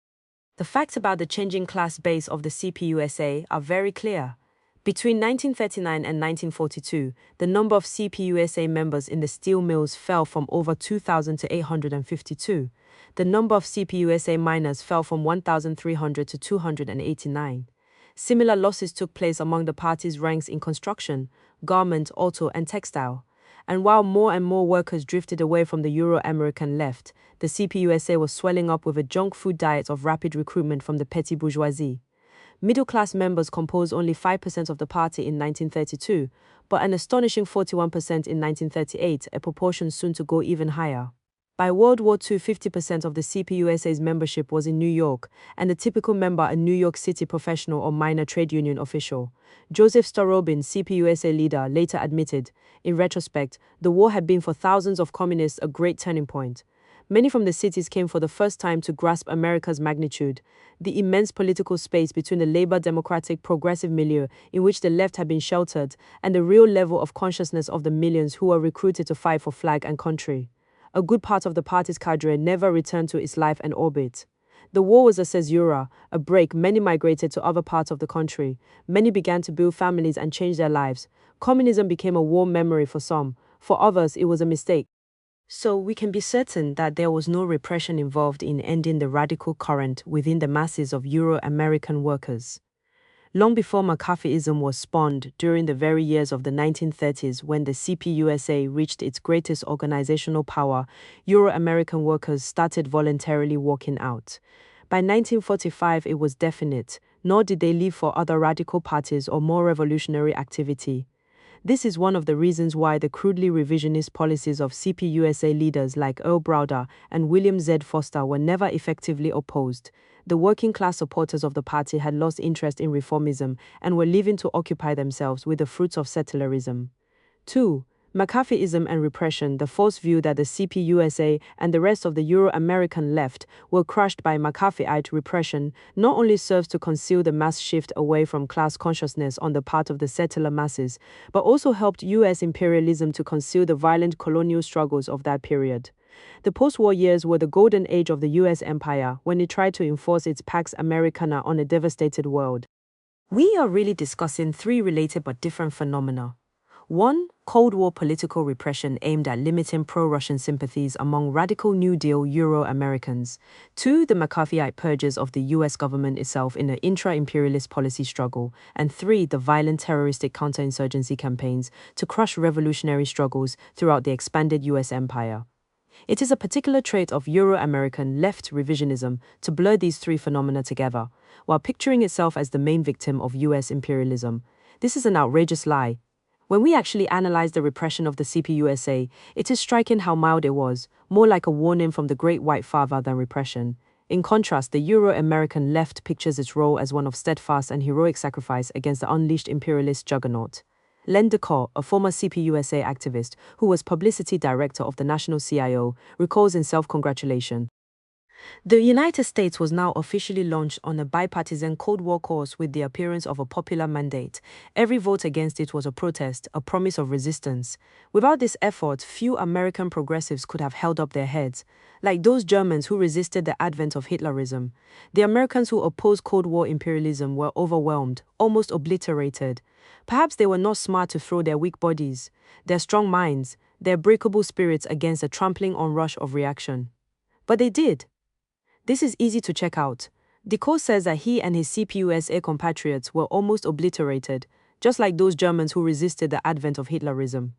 The facts about the changing class base of the CPUSA are very clear. Between 1939 and 1942, the number of CPUSA members in the steel mills fell from over 2,000 to 852. The number of CPUSA miners fell from 1,300 to 289. Similar losses took place among the party's ranks in construction, garment, auto, and textile. And while more and more workers drifted away from the Euro-American left, the CPUSA was swelling up with a junk food diet of rapid recruitment from the petty bourgeoisie. Middle-class members composed only 5% of the party in 1932, but an astonishing 41% in 1938, a proportion soon to go even higher. By World War II, 50% of the CPUSA's membership was in New York, and the typical member a New York City professional or minor trade union official. Joseph Starobin, CPUSA leader, later admitted, in retrospect, the war had been for thousands of communists a great turning point. Many from the cities came for the first time to grasp America's magnitude, the immense political space between the labor democratic progressive milieu in which the left had been sheltered and the real level of consciousness of the millions who were recruited to fight for flag and country. A good part of the party's cadre never returned to its life and orbit. The war was a caesura, a break. Many migrated to other parts of the country. Many began to build families and change their lives. Communism became a warm memory for some. For others, it was a mistake. So we can be certain that there was no repression involved in ending the radical current within the masses of Euro-American workers. long before McCarthyism was spawned during the very years of the 1930s when the CPUSA reached its greatest organizational power, Euro-American workers started voluntarily walking out. By 1945, it was definite, nor did they leave for other radical parties or more revolutionary activity. This is one of the reasons why the crudely revisionist policies of CPUSA leaders like Earl Browder and William Z. Foster were never effectively opposed. The working-class supporters of the party had lost interest in reformism and were leaving to occupy themselves with the fruits of settlerism. 2. McCarthyism and repression. The false view that the CPUSA and the rest of the Euro-American left were crushed by McCarthyite repression not only serves to conceal the mass shift away from class consciousness on the part of the settler masses, but also helped U.S. imperialism to conceal the violent colonial struggles of that period. The post-war years were the golden age of the U.S. empire when it tried to enforce its Pax Americana on a devastated world. We are really discussing three related but different phenomena. 1. Cold War political repression aimed at limiting pro-Russian sympathies among radical New Deal Euro-Americans. 2. The McCarthyite purges of the U.S. government itself in an intra-imperialist policy struggle. And 3. The violent terroristic counterinsurgency campaigns to crush revolutionary struggles throughout the expanded U.S. empire. It is a particular trait of Euro-American left revisionism to blur these three phenomena together, while picturing itself as the main victim of U.S. imperialism. This is an outrageous lie. When we actually analyze the repression of the CPUSA, it is striking how mild it was, more like a warning from the Great White Father than repression. In contrast, the Euro-American left pictures its role as one of steadfast and heroic sacrifice against the unleashed imperialist juggernaut. Len DeCaux, a former CPUSA activist who was publicity director of the national CIO, recalls in self-congratulation. The United States was now officially launched on a bipartisan Cold War course with the appearance of a popular mandate. Every vote against it was a protest, a promise of resistance. Without this effort, few American progressives could have held up their heads, like those Germans who resisted the advent of Hitlerism. The Americans who opposed Cold War imperialism were overwhelmed, almost obliterated. Perhaps they were not smart to throw their weak bodies, their strong minds, their breakable spirits against the trampling onrush of reaction. But they did. This is easy to check out. DeCaux says that he and his CPUSA compatriots were almost obliterated, just like those Germans who resisted the advent of Hitlerism.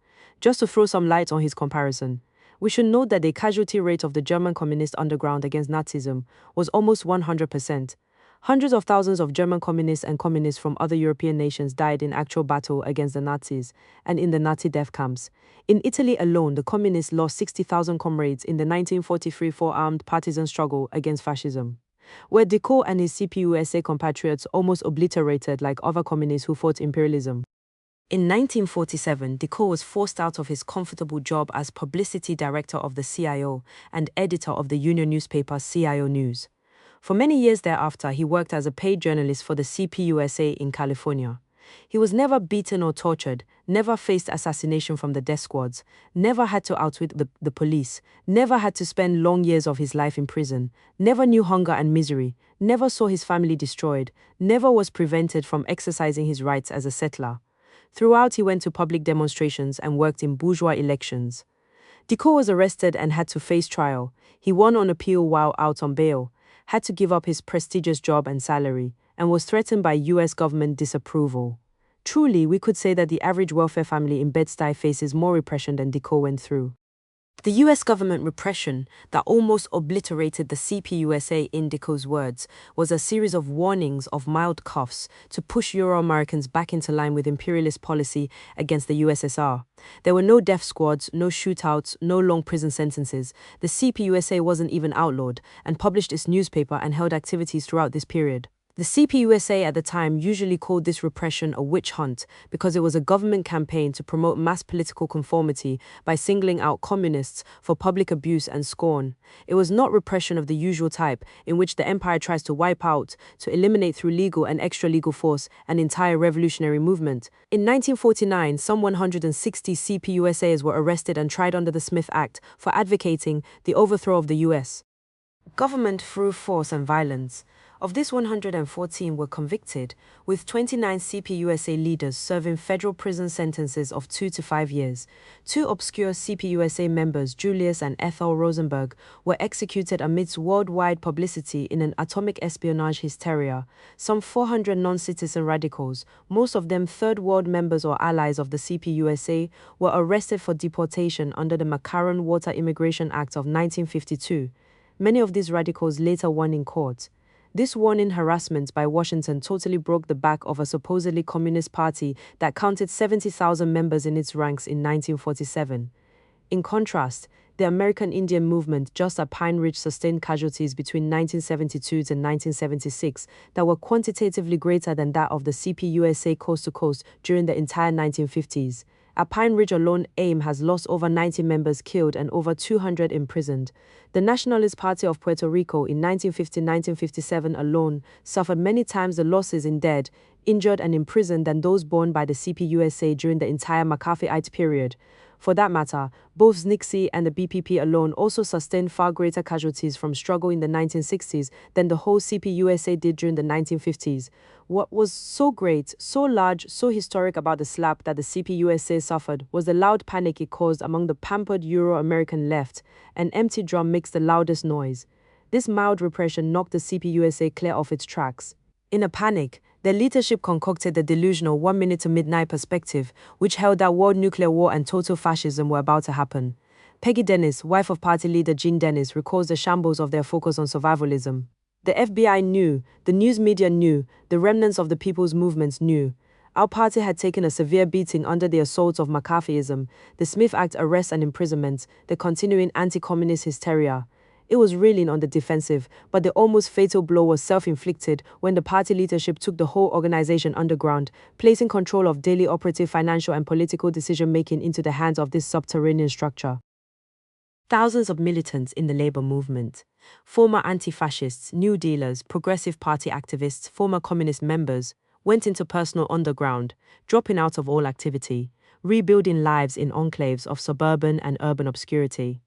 Just to throw some light on his comparison, we should note that the casualty rate of the German communist underground against Nazism was almost 100%. Hundreds of thousands of German communists and communists from other European nations died in actual battle against the Nazis and in the Nazi death camps. In Italy alone, the communists lost 60,000 comrades in the 1943 four-armed partisan struggle against fascism, where DeCaux and his CPUSA compatriots almost obliterated like other communists who fought imperialism. In 1947, DeCaux was forced out of his comfortable job as publicity director of the CIO and editor of the union newspaper CIO News. For many years thereafter, he worked as a paid journalist for the CPUSA in California. He was never beaten or tortured, never faced assassination from the death squads, never had to outwit the police, never had to spend long years of his life in prison, never knew hunger and misery, never saw his family destroyed, never was prevented from exercising his rights as a settler. Throughout, he went to public demonstrations and worked in bourgeois elections. DeCaux was arrested and had to face trial. He won on appeal while out on bail, had to give up his prestigious job and salary, and was threatened by U.S. government disapproval. Truly, we could say that the average welfare family in Bed-Stuy faces more repression than DeCaux went through. The U.S. government repression that almost obliterated the CPUSA, in DeCaux's words, was a series of warnings of mild cuffs to push Euro-Americans back into line with imperialist policy against the USSR. There were no death squads, no shootouts, no long prison sentences. The CPUSA wasn't even outlawed and published its newspaper and held activities throughout this period. The CPUSA at the time usually called this repression a witch hunt because it was a government campaign to promote mass political conformity by singling out communists for public abuse and scorn. It was not repression of the usual type in which the empire tries to wipe out, to eliminate through legal and extra-legal force, an entire revolutionary movement. In 1949, some 160 CPUSAs were arrested and tried under the Smith Act for advocating the overthrow of the US government through force and violence. Of this, 114 were convicted, with 29 CPUSA leaders serving federal prison sentences of 2 to 5 years. Two obscure CPUSA members, Julius and Ethel Rosenberg, were executed amidst worldwide publicity in an atomic espionage hysteria. Some 400 non-citizen radicals, most of them Third World members or allies of the CPUSA, were arrested for deportation under the McCarran-Water Immigration Act of 1952. Many of these radicals later won in court. This warning harassment by Washington totally broke the back of a supposedly communist party that counted 70,000 members in its ranks in 1947. In contrast, the American Indian movement just at Pine Ridge sustained casualties between 1972 to 1976 that were quantitatively greater than that of the CPUSA coast to coast during the entire 1950s. At Pine Ridge alone, AIM has lost over 90 members killed and over 200 imprisoned. The Nationalist Party of Puerto Rico in 1950-1957 alone suffered many times the losses in dead, injured and imprisoned than those borne by the CPUSA during the entire McCarthyite period. For that matter, both NICSI and the BPP alone also sustained far greater casualties from struggle in the 1960s than the whole CPUSA did during the 1950s. What was so great, so large, so historic about the slap that the CPUSA suffered was the loud panic it caused among the pampered Euro-American left. An empty drum makes the loudest noise. This mild repression knocked the CPUSA clear off its tracks. In a panic, their leadership concocted the delusional 1 minute to midnight perspective, which held that world nuclear war and total fascism were about to happen. Peggy Dennis, wife of party leader Gene Dennis, recalls the shambles of their focus on survivalism. The FBI knew, the news media knew, the remnants of the people's movements knew. Our party had taken a severe beating under the assaults of McCarthyism, the Smith Act arrests and imprisonments, the continuing anti-communist hysteria. It was reeling on the defensive, but the almost fatal blow was self-inflicted when the party leadership took the whole organization underground, placing control of daily operative financial and political decision-making into the hands of this subterranean structure. Thousands of militants in the labor movement, former anti-fascists, New Dealers, Progressive Party activists, former communist members, went into personal underground, dropping out of all activity, rebuilding lives in enclaves of suburban and urban obscurity.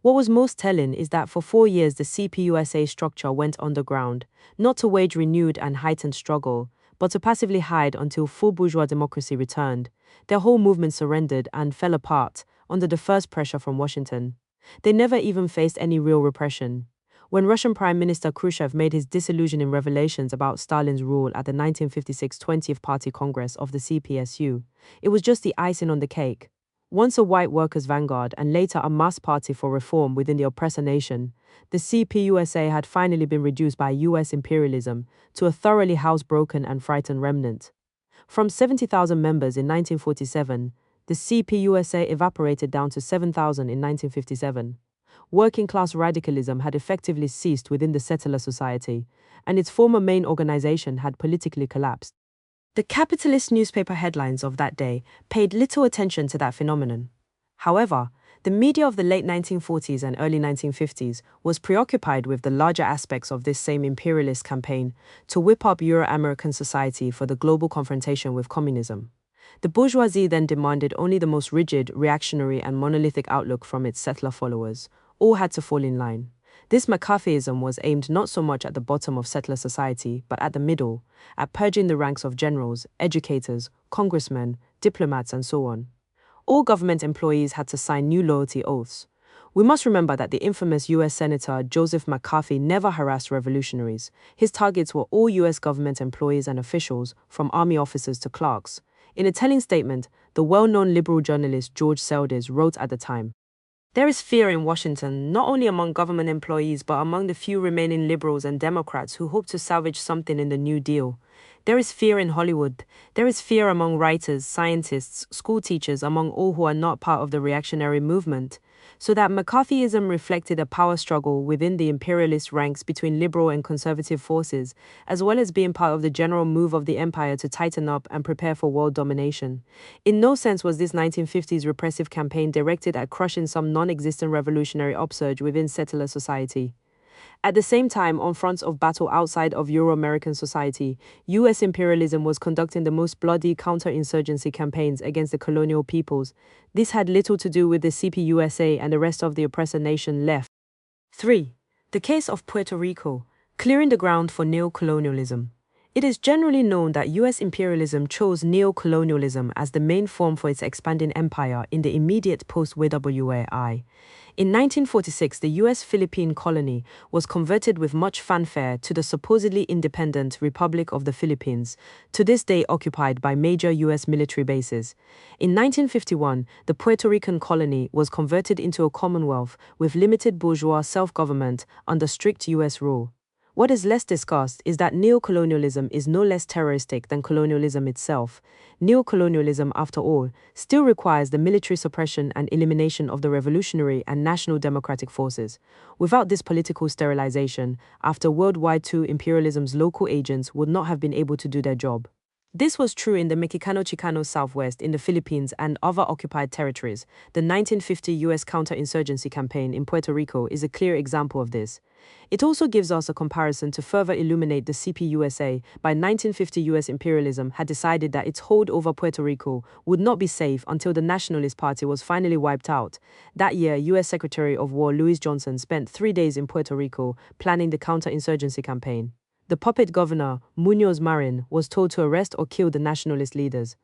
What was most telling is that for 4 years the CPUSA structure went underground, not to wage renewed and heightened struggle, but to passively hide until full bourgeois democracy returned. Their whole movement surrendered and fell apart under the first pressure from Washington. They never even faced any real repression. When Russian Prime Minister Khrushchev made his disillusioning revelations about Stalin's rule at the 1956 20th Party Congress of the CPSU, it was just the icing on the cake. Once a white workers' vanguard and later a mass party for reform within the oppressor nation, the CPUSA had finally been reduced by US imperialism to a thoroughly housebroken and frightened remnant. From 70,000 members in 1947, the CPUSA evaporated down to 7,000 in 1957. Working-class radicalism had effectively ceased within the settler society, and its former main organization had politically collapsed. The capitalist newspaper headlines of that day paid little attention to that phenomenon. However, the media of the late 1940s and early 1950s was preoccupied with the larger aspects of this same imperialist campaign to whip up Euro-American society for the global confrontation with communism. The bourgeoisie then demanded only the most rigid, reactionary and monolithic outlook from its settler followers. All had to fall in line. This McCarthyism was aimed not so much at the bottom of settler society, but at the middle, at purging the ranks of generals, educators, congressmen, diplomats, and so on. All government employees had to sign new loyalty oaths. We must remember that the infamous US Senator Joseph McCarthy never harassed revolutionaries. His targets were all US government employees and officials, from army officers to clerks. In a telling statement, the well-known liberal journalist George Seldes wrote at the time, "There is fear in Washington, not only among government employees but among the few remaining liberals and Democrats who hope to salvage something in the New Deal. There is fear in Hollywood. There is fear among writers, scientists, school teachers, among all who are not part of the reactionary movement." So that McCarthyism reflected a power struggle within the imperialist ranks between liberal and conservative forces, as well as being part of the general move of the empire to tighten up and prepare for world domination. In no sense was this 1950s repressive campaign directed at crushing some non-existent revolutionary upsurge within settler society. At the same time, on fronts of battle outside of Euro-American society, US imperialism was conducting the most bloody counter-insurgency campaigns against the colonial peoples. This had little to do with the CPUSA and the rest of the oppressor nation left. 3. The case of Puerto Rico. Clearing the ground for neocolonialism. It is generally known that U.S. imperialism chose neocolonialism as the main form for its expanding empire in the immediate post-WWI. In 1946, the U.S. Philippine colony was converted with much fanfare to the supposedly independent Republic of the Philippines, to this day occupied by major U.S. military bases. In 1951, the Puerto Rican colony was converted into a commonwealth with limited bourgeois self-government under strict U.S. rule. What is less discussed is that neocolonialism is no less terroristic than colonialism itself. Neocolonialism, after all, still requires the military suppression and elimination of the revolutionary and national democratic forces. Without this political sterilization, after World War II, imperialism's local agents would not have been able to do their job. This was true in the Mexicano-Chicano Southwest in the Philippines and other occupied territories. The 1950 U.S. counterinsurgency campaign in Puerto Rico is a clear example of this. It also gives us a comparison to further illuminate the CPUSA. By 1950, U.S. imperialism had decided that its hold over Puerto Rico would not be safe until the Nationalist Party was finally wiped out. That year, U.S. Secretary of War Louis Johnson spent 3 days in Puerto Rico planning the counterinsurgency campaign. The puppet governor, Muñoz Marin, was told to arrest or kill the nationalist leaders.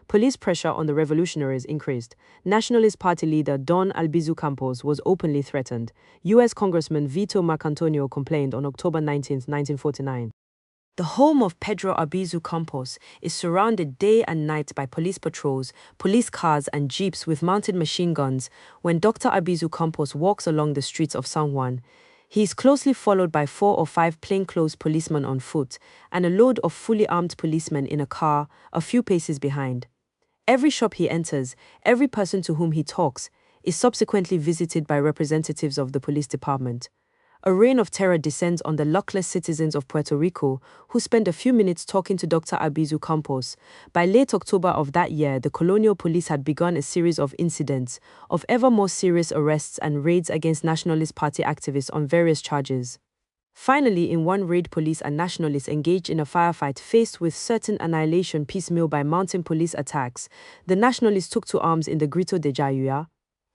Police pressure on the revolutionaries increased. Nationalist Party leader Don Albizu Campos was openly threatened. U.S. Congressman Vito Marcantonio complained on October 19, 1949. The home of Pedro Albizu Campos is surrounded day and night by police patrols, police cars and jeeps with mounted machine guns. When Dr. Albizu Campos walks along the streets of San Juan, he is closely followed by 4 or 5 plainclothes policemen on foot and a load of fully armed policemen in a car a few paces behind. Every shop he enters, every person to whom he talks, is subsequently visited by representatives of the police department. A reign of terror descends on the luckless citizens of Puerto Rico, who spend a few minutes talking to Dr. Albizu Campos. By late October of that year, the colonial police had begun a series of incidents, of ever more serious arrests and raids against Nationalist Party activists on various charges. Finally, in one raid, police and nationalists engaged in a firefight faced with certain annihilation piecemeal by mountain police attacks. The nationalists took to arms in the Grito de Jayuya.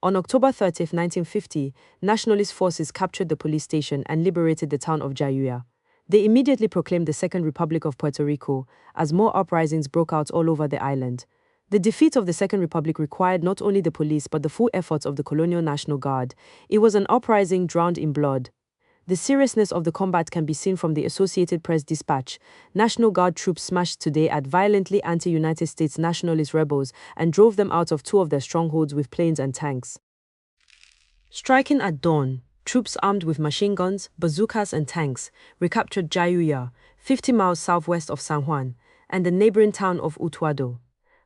On October 30, 1950, nationalist forces captured the police station and liberated the town of Jayuya. They immediately proclaimed the Second Republic of Puerto Rico, as more uprisings broke out all over the island. The defeat of the Second Republic required not only the police but the full efforts of the Colonial National Guard. It was an uprising drowned in blood. The seriousness of the combat can be seen from the Associated Press dispatch. National Guard troops smashed today at violently anti-United States nationalist rebels and drove them out of 2 of their strongholds with planes and tanks. Striking at dawn, troops armed with machine guns, bazookas and tanks recaptured Jayuya, 50 miles southwest of San Juan, and the neighboring town of Utuado.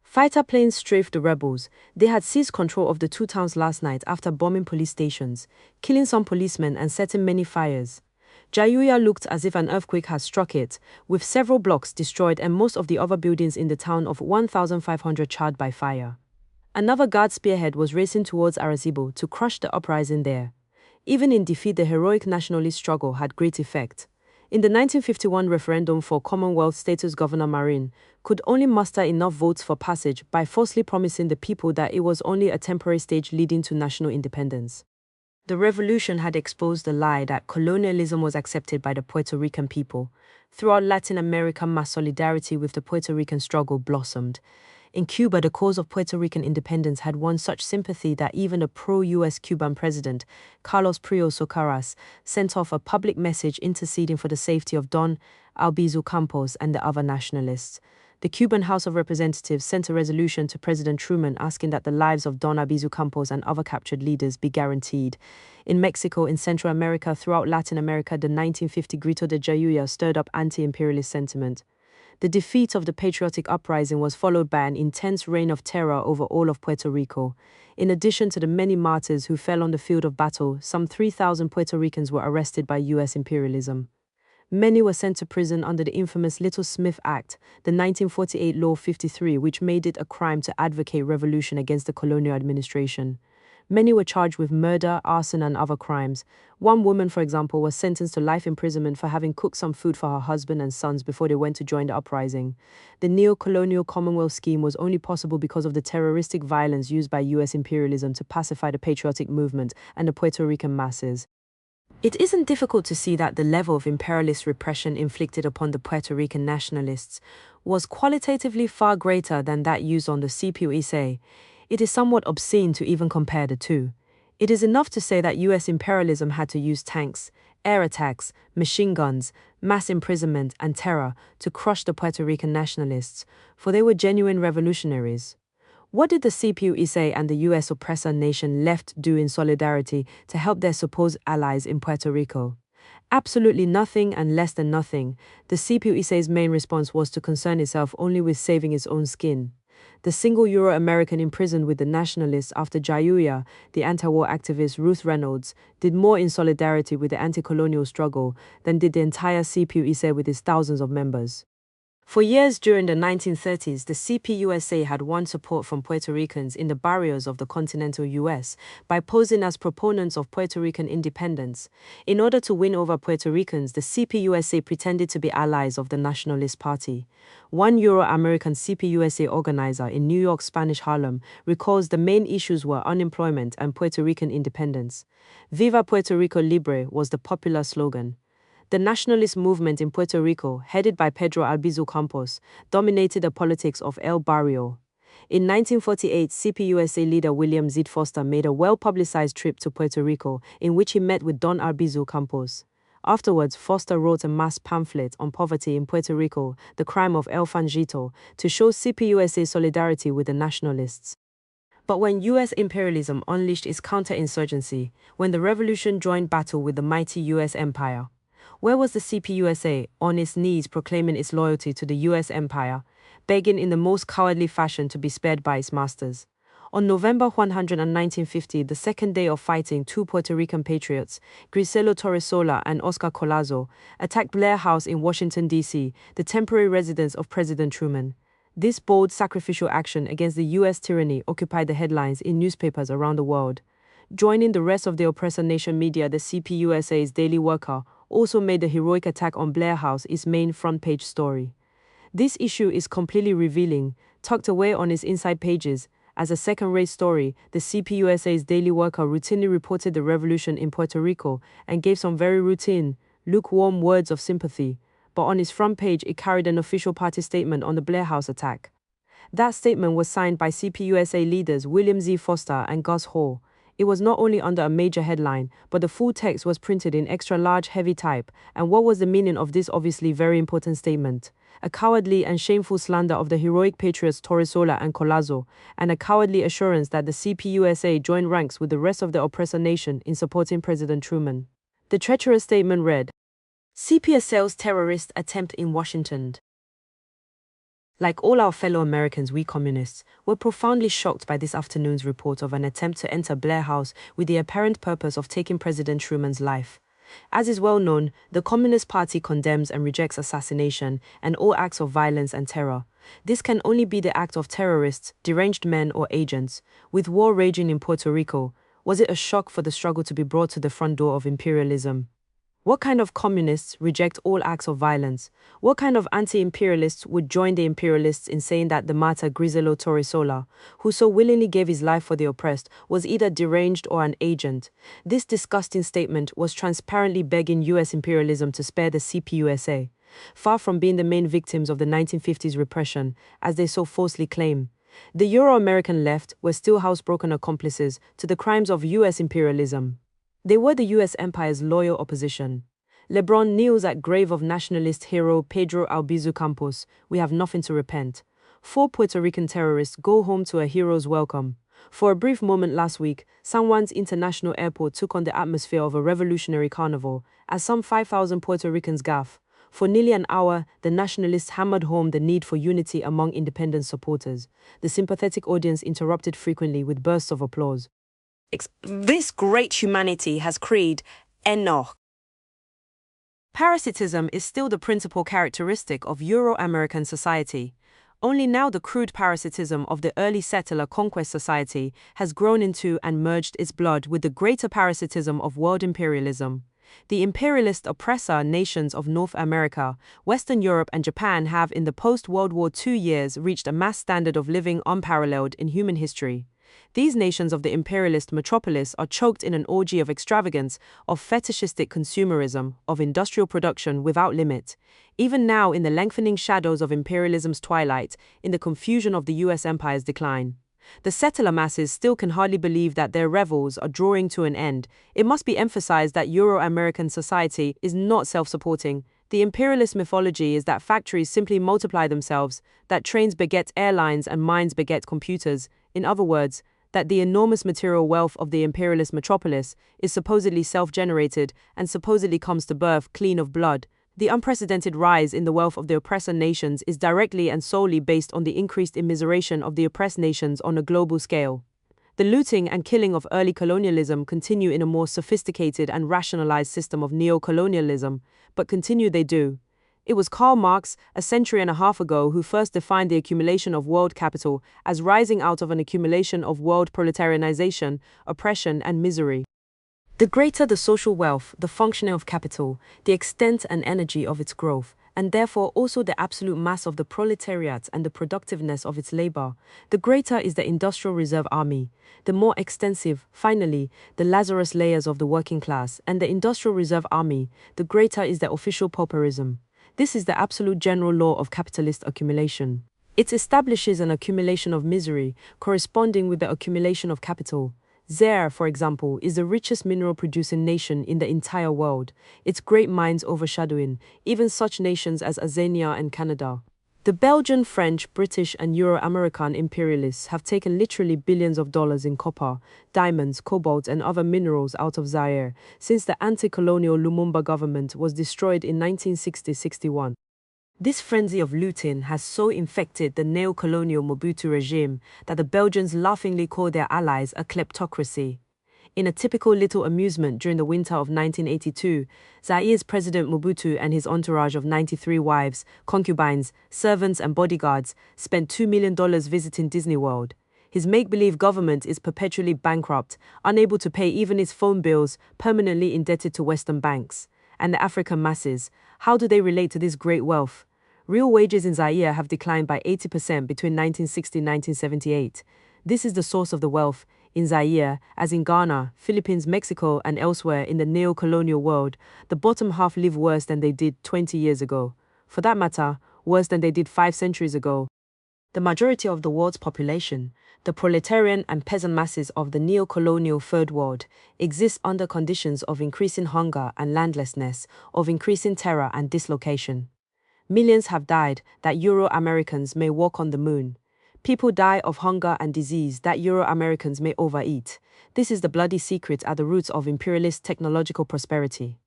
Fighter planes strafed the rebels. They had seized control of the 2 towns last night after bombing police stations, killing some policemen and setting many fires. Jayuya looked as if an earthquake had struck it, with several blocks destroyed and most of the other buildings in the town of 1,500 charred by fire. Another guard spearhead was racing towards Arecibo to crush the uprising there. Even in defeat, the heroic nationalist struggle had great effect. In the 1951 referendum for Commonwealth status, Governor Marin could only muster enough votes for passage by falsely promising the people that it was only a temporary stage leading to national independence. The revolution had exposed the lie that colonialism was accepted by the Puerto Rican people. Throughout Latin America, mass solidarity with the Puerto Rican struggle blossomed. In Cuba, the cause of Puerto Rican independence had won such sympathy that even a pro-US Cuban president, Carlos Prio Socaras, sent off a public message interceding for the safety of Don Albizu Campos and the other nationalists. The Cuban House of Representatives sent a resolution to President Truman asking that the lives of Don Albizu Campos and other captured leaders be guaranteed. In Mexico, in Central America, throughout Latin America, the 1950 Grito de Jayuya stirred up anti-imperialist sentiment. The defeat of the patriotic uprising was followed by an intense reign of terror over all of Puerto Rico. In addition to the many martyrs who fell on the field of battle, some 3,000 Puerto Ricans were arrested by U.S. imperialism. Many were sent to prison under the infamous Little Smith Act, the 1948 Law 53, which made it a crime to advocate revolution against the colonial administration. Many were charged with murder, arson, and other crimes. One woman, for example, was sentenced to life imprisonment for having cooked some food for her husband and sons before they went to join the uprising. The neo-colonial Commonwealth scheme was only possible because of the terroristic violence used by U.S. imperialism to pacify the patriotic movement and the Puerto Rican masses. It isn't difficult to see that the level of imperialist repression inflicted upon the Puerto Rican nationalists was qualitatively far greater than that used on the CPUSA. It is somewhat obscene to even compare the two. It is enough to say that US imperialism had to use tanks, air attacks, machine guns, mass imprisonment, and terror to crush the Puerto Rican nationalists, for they were genuine revolutionaries. What did the CPUSA and the US oppressor nation left do in solidarity to help their supposed allies in Puerto Rico? Absolutely nothing and less than nothing. The CPUSA's main response was to concern itself only with saving its own skin. The single Euro-American imprisoned with the nationalists after Jayuya, the anti-war activist Ruth Reynolds, did more in solidarity with the anti-colonial struggle than did the entire CPUSA with its thousands of members. For years during the 1930s, the CPUSA had won support from Puerto Ricans in the barrios of the continental US by posing as proponents of Puerto Rican independence. In order to win over Puerto Ricans, the CPUSA pretended to be allies of the Nationalist Party. One Euro-American CPUSA organizer in New York's Spanish Harlem recalls the main issues were unemployment and Puerto Rican independence. Viva Puerto Rico Libre was the popular slogan. The nationalist movement in Puerto Rico, headed by Pedro Albizu Campos, dominated the politics of El Barrio. In 1948, CPUSA leader William Z. Foster made a well-publicized trip to Puerto Rico in which he met with Don Albizu Campos. Afterwards, Foster wrote a mass pamphlet on poverty in Puerto Rico, The Crime of El Fangito, to show CPUSA solidarity with the nationalists. But when US imperialism unleashed its counterinsurgency, when the revolution joined battle with the mighty US empire, where was the CPUSA, on its knees proclaiming its loyalty to the US empire, begging in the most cowardly fashion to be spared by its masters? On November 100, 1950, the second day of fighting, two Puerto Rican patriots, Griselio Torresola and Oscar Collazo, attacked Blair House in Washington, D.C., the temporary residence of President Truman. This bold, sacrificial action against the US tyranny occupied the headlines in newspapers around the world. Joining the rest of the oppressor nation media, the CPUSA's Daily Worker also made the heroic attack on Blair House its main front-page story. This issue is completely revealing, tucked away on its inside pages. As a second-rate story, the CPUSA's Daily Worker routinely reported the revolution in Puerto Rico and gave some very routine, lukewarm words of sympathy, but on its front page it carried an official party statement on the Blair House attack. That statement was signed by CPUSA leaders William Z. Foster and Gus Hall. It was not only under a major headline, but the full text was printed in extra-large heavy type. And what was the meaning of this obviously very important statement? A cowardly and shameful slander of the heroic patriots Torresola and Collazo, and a cowardly assurance that the CPUSA joined ranks with the rest of the oppressor nation in supporting President Truman. The treacherous statement read, CPUSA's terrorist attempt in Washington. Like all our fellow Americans, we communists were profoundly shocked by this afternoon's report of an attempt to enter Blair House with the apparent purpose of taking President Truman's life. As is well known, the Communist Party condemns and rejects assassination and all acts of violence and terror. This can only be the act of terrorists, deranged men or agents. With war raging in Puerto Rico, was it a shock for the struggle to be brought to the front door of imperialism? What kind of communists reject all acts of violence? What kind of anti-imperialists would join the imperialists in saying that the martyr Griselio Torresola, who so willingly gave his life for the oppressed, was either deranged or an agent? This disgusting statement was transparently begging US imperialism to spare the CPUSA, far from being the main victims of the 1950s repression, as they so falsely claim. The Euro-American left were still housebroken accomplices to the crimes of US imperialism. They were the US empire's loyal opposition. LeBron kneels at grave of nationalist hero Pedro Albizu Campos. We have nothing to repent. 4 Puerto Rican terrorists go home to a hero's welcome. For a brief moment last week, San Juan's international airport took on the atmosphere of a revolutionary carnival, as some 5,000 Puerto Ricans gaff. For nearly an hour, the nationalists hammered home the need for unity among independence supporters. The sympathetic audience interrupted frequently with bursts of applause. This great humanity has creed enough. Parasitism is still the principal characteristic of Euro-American society. Only now the crude parasitism of the early settler conquest society has grown into and merged its blood with the greater parasitism of world imperialism. The imperialist oppressor nations of North America, Western Europe and Japan have in the post-World War II years reached a mass standard of living unparalleled in human history. These nations of the imperialist metropolis are choked in an orgy of extravagance, of fetishistic consumerism, of industrial production without limit. Even now, in the lengthening shadows of imperialism's twilight, in the confusion of the US empire's decline, the settler masses still can hardly believe that their revels are drawing to an end. It must be emphasized that Euro-American society is not self-supporting. The imperialist mythology is that factories simply multiply themselves, that trains beget airlines and mines beget computers. In other words, that the enormous material wealth of the imperialist metropolis is supposedly self-generated and supposedly comes to birth clean of blood. The unprecedented rise in the wealth of the oppressor nations is directly and solely based on the increased immiseration of the oppressed nations on a global scale. The looting and killing of early colonialism continue in a more sophisticated and rationalized system of neo-colonialism, but continue they do. It was Karl Marx, a century and a half ago, who first defined the accumulation of world capital as rising out of an accumulation of world proletarianization, oppression, and misery. The greater the social wealth, the functioning of capital, the extent and energy of its growth, and therefore also the absolute mass of the proletariat and the productiveness of its labor, the greater is the industrial reserve army, the more extensive, finally, the Lazarus layers of the working class, and the industrial reserve army, the greater is the official pauperism. This is the absolute general law of capitalist accumulation. It establishes an accumulation of misery corresponding with the accumulation of capital. Zaire, for example, is the richest mineral-producing nation in the entire world, its great mines overshadowing even such nations as Azania and Canada. The Belgian, French, British, and Euro-American imperialists have taken literally billions of dollars in copper, diamonds, cobalt, and other minerals out of Zaire since the anti-colonial Lumumba government was destroyed in 1960-61. This frenzy of looting has so infected the neo-colonial Mobutu regime that the Belgians laughingly call their allies a kleptocracy. In a typical little amusement during the winter of 1982, Zaire's President Mobutu and his entourage of 93 wives, concubines, servants, and bodyguards spent $2 million visiting Disney World. His make-believe government is perpetually bankrupt, unable to pay even its phone bills, permanently indebted to Western banks. And the African masses, how do they relate to this great wealth? Real wages in Zaire have declined by 80% between 1960 and 1978. This is the source of the wealth. In Zaire, as in Ghana, Philippines, Mexico, and elsewhere in the neo-colonial world, the bottom half live worse than they did 20 years ago. For that matter, worse than they did 5 centuries ago. The majority of the world's population, the proletarian and peasant masses of the neo-colonial Third World, exist under conditions of increasing hunger and landlessness, of increasing terror and dislocation. Millions have died that Euro-Americans may walk on the moon. People die of hunger and disease that Euro-Americans may overeat. This is the bloody secret at the roots of imperialist technological prosperity.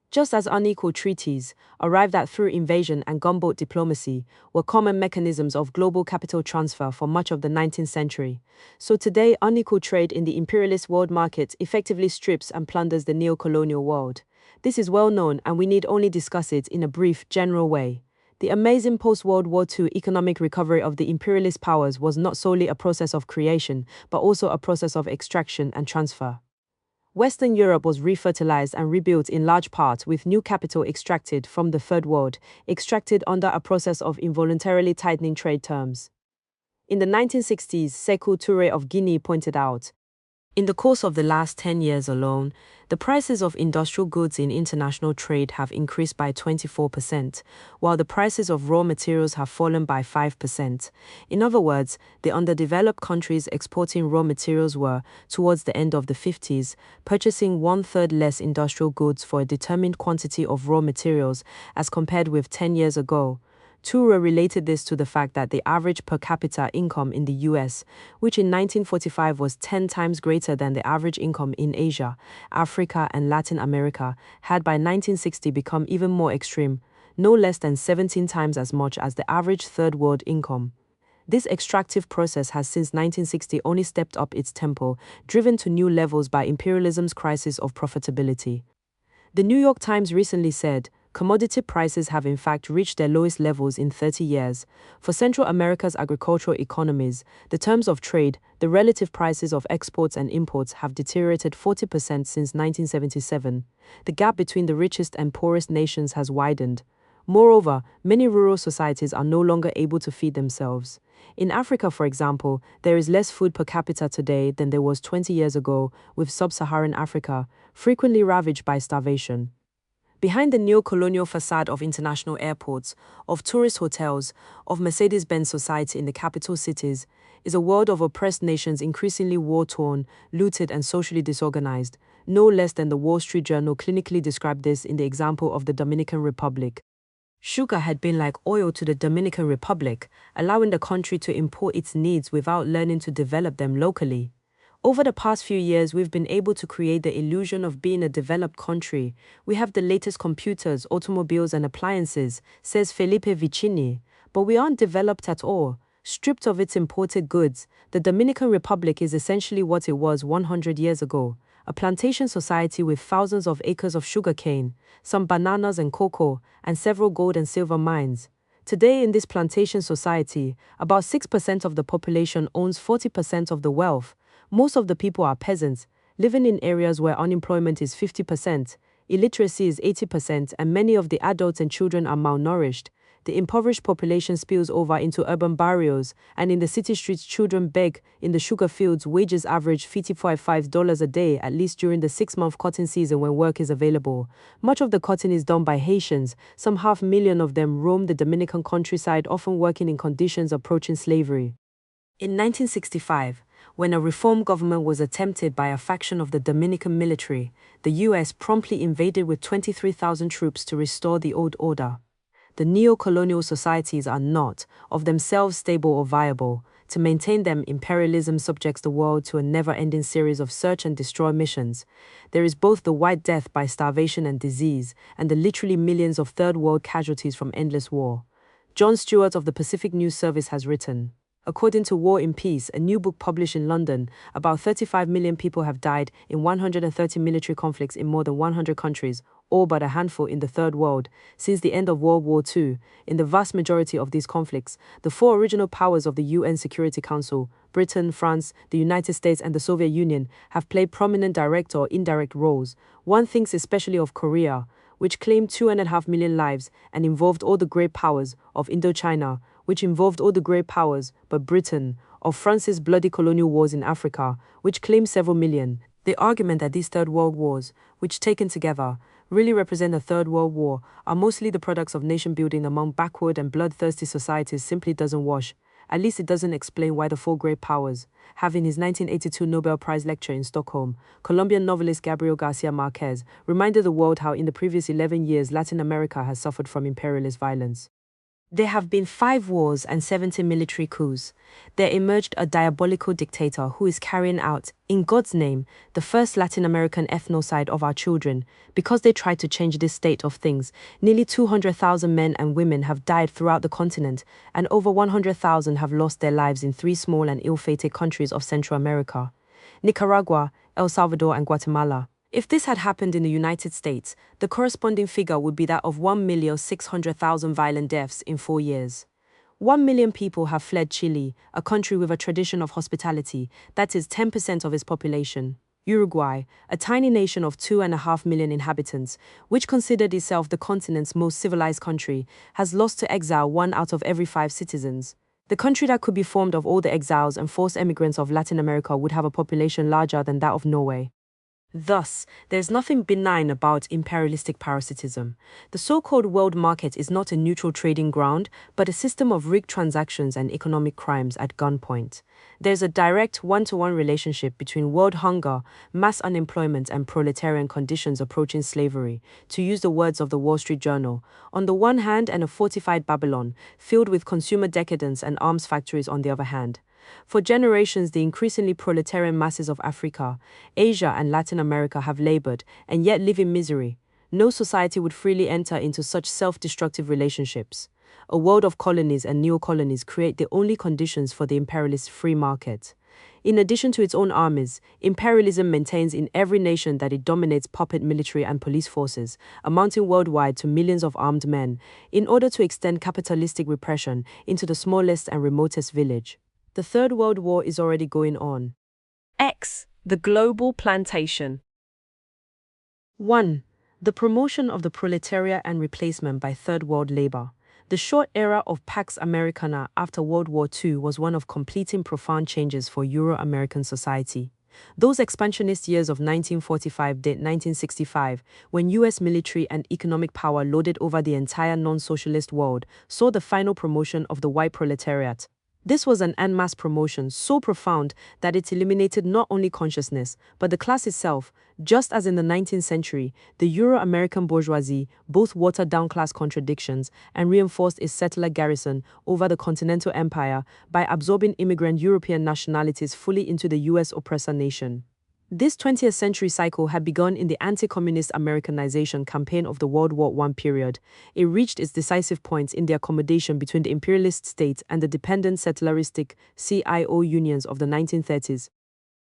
Just as unequal treaties, arrived at through invasion and gunboat diplomacy, were common mechanisms of global capital transfer for much of the 19th century, so today unequal trade in the imperialist world market effectively strips and plunders the neo-colonial world. This is well known, and we need only discuss it in a brief, general way. The amazing post-World War II economic recovery of the imperialist powers was not solely a process of creation, but also a process of extraction and transfer. Western Europe was refertilized and rebuilt in large part with new capital extracted from the Third World, extracted under a process of involuntarily tightening trade terms. In the 1960s, Sekou Touré of Guinea pointed out, in the course of the last 10 years alone, the prices of industrial goods in international trade have increased by 24%, while the prices of raw materials have fallen by 5%. In other words, the underdeveloped countries exporting raw materials were, towards the end of the 50s, purchasing 1/3 less industrial goods for a determined quantity of raw materials as compared with 10 years ago. Toure related this to the fact that the average per capita income in the US, which in 1945 was 10 times greater than the average income in Asia, Africa, and Latin America, had by 1960 become even more extreme, no less than 17 times as much as the average third world income. This extractive process has since 1960 only stepped up its tempo, driven to new levels by imperialism's crisis of profitability. The New York Times recently said, commodity prices have in fact reached their lowest levels in 30 years. For Central America's agricultural economies, the terms of trade, the relative prices of exports and imports have deteriorated 40% since 1977. The gap between the richest and poorest nations has widened. Moreover, many rural societies are no longer able to feed themselves. In Africa, for example, there is less food per capita today than there was 20 years ago, with sub-Saharan Africa frequently ravaged by starvation. Behind the neo-colonial facade of international airports, of tourist hotels, of Mercedes-Benz society in the capital cities, is a world of oppressed nations increasingly war-torn, looted and socially disorganized, no less than the Wall Street Journal clinically described this in the example of the Dominican Republic. Sugar had been like oil to the Dominican Republic, allowing the country to import its needs without learning to develop them locally. Over the past few years, we've been able to create the illusion of being a developed country. We have the latest computers, automobiles, and appliances, says Felipe Vicini. But we aren't developed at all. Stripped of its imported goods, the Dominican Republic is essentially what it was 100 years ago, a plantation society with thousands of acres of sugarcane, some bananas and cocoa, and several gold and silver mines. Today, in this plantation society, about 6% of the population owns 40% of the wealth. Most of the people are peasants, living in areas where unemployment is 50%, illiteracy is 80%, and many of the adults and children are malnourished. The impoverished population spills over into urban barrios, and in the city streets, children beg. In the sugar fields, wages average $55 a day, at least during the 6-month cotton season when work is available. Much of the cotton is done by Haitians. Some 500,000 of them roam the Dominican countryside, often working in conditions approaching slavery. In 1965, when a reform government was attempted by a faction of the Dominican military, the U.S. promptly invaded with 23,000 troops to restore the old order. The neo-colonial societies are not, of themselves, stable or viable. To maintain them, imperialism subjects the world to a never-ending series of search and destroy missions. There is both the white death by starvation and disease, and the literally millions of third-world casualties from endless war. Jon Stewart of the Pacific News Service has written, according to War and Peace, a new book published in London, about 35 million people have died in 130 military conflicts in more than 100 countries, all but a handful in the Third World, since the end of World War II. In the vast majority of these conflicts, the four original powers of the UN Security Council, Britain, France, the United States, and the Soviet Union, have played prominent direct or indirect roles. One thinks especially of Korea, which claimed 2.5 million lives and involved all the great powers, of Indochina, which involved all the great powers, but Britain, of France's bloody colonial wars in Africa, which claimed several million. The argument that these Third World Wars, which taken together, really represent a Third World War, are mostly the products of nation building among backward and bloodthirsty societies simply doesn't wash. At least it doesn't explain why the four great powers have, in his 1982 Nobel Prize lecture in Stockholm, Colombian novelist Gabriel Garcia Marquez reminded the world how in the previous 11 years Latin America has suffered from imperialist violence. There have been 5 wars and 70 military coups. There emerged a diabolical dictator who is carrying out, in God's name, the first Latin American ethnocide of our children. Because they tried to change this state of things, nearly 200,000 men and women have died throughout the continent, and over 100,000 have lost their lives in 3 small and ill-fated countries of Central America: Nicaragua, El Salvador, and Guatemala. If this had happened in the United States, the corresponding figure would be that of 1,600,000 violent deaths in 4 years. 1 million people have fled Chile, a country with a tradition of hospitality, that is 10% of its population. Uruguay, a tiny nation of 2.5 million inhabitants, which considered itself the continent's most civilized country, has lost to exile 1 out of every 5 citizens. The country that could be formed of all the exiles and forced emigrants of Latin America would have a population larger than that of Norway. Thus, there is nothing benign about imperialistic parasitism. The so-called world market is not a neutral trading ground, but a system of rigged transactions and economic crimes at gunpoint. There is a direct one-to-one relationship between world hunger, mass unemployment, and proletarian conditions approaching slavery, to use the words of the Wall Street Journal, on the one hand, and a fortified Babylon, filled with consumer decadence and arms factories on the other hand. For generations, the increasingly proletarian masses of Africa, Asia, and Latin America have labored and yet live in misery. No society would freely enter into such self-destructive relationships. A world of colonies and neo-colonies create the only conditions for the imperialist free market. In addition to its own armies, imperialism maintains in every nation that it dominates puppet military and police forces, amounting worldwide to millions of armed men, in order to extend capitalistic repression into the smallest and remotest village. The Third World War is already going on. X. The global plantation. 1. The promotion of the proletariat and replacement by Third World labor. The short era of Pax Americana after World War II was one of completing profound changes for Euro-American society. Those expansionist years of 1945 to 1965, when US military and economic power lorded over the entire non-socialist world, saw the final promotion of the white proletariat. This was an en masse promotion so profound that it eliminated not only consciousness, but the class itself. Just as in the 19th century, the Euro-American bourgeoisie both watered down class contradictions and reinforced its settler garrison over the continental empire by absorbing immigrant European nationalities fully into the US oppressor nation. This 20th century cycle had begun in the anti-communist Americanization campaign of the World War I period. It reached its decisive point in the accommodation between the imperialist state and the dependent settleristic CIO unions of the 1930s.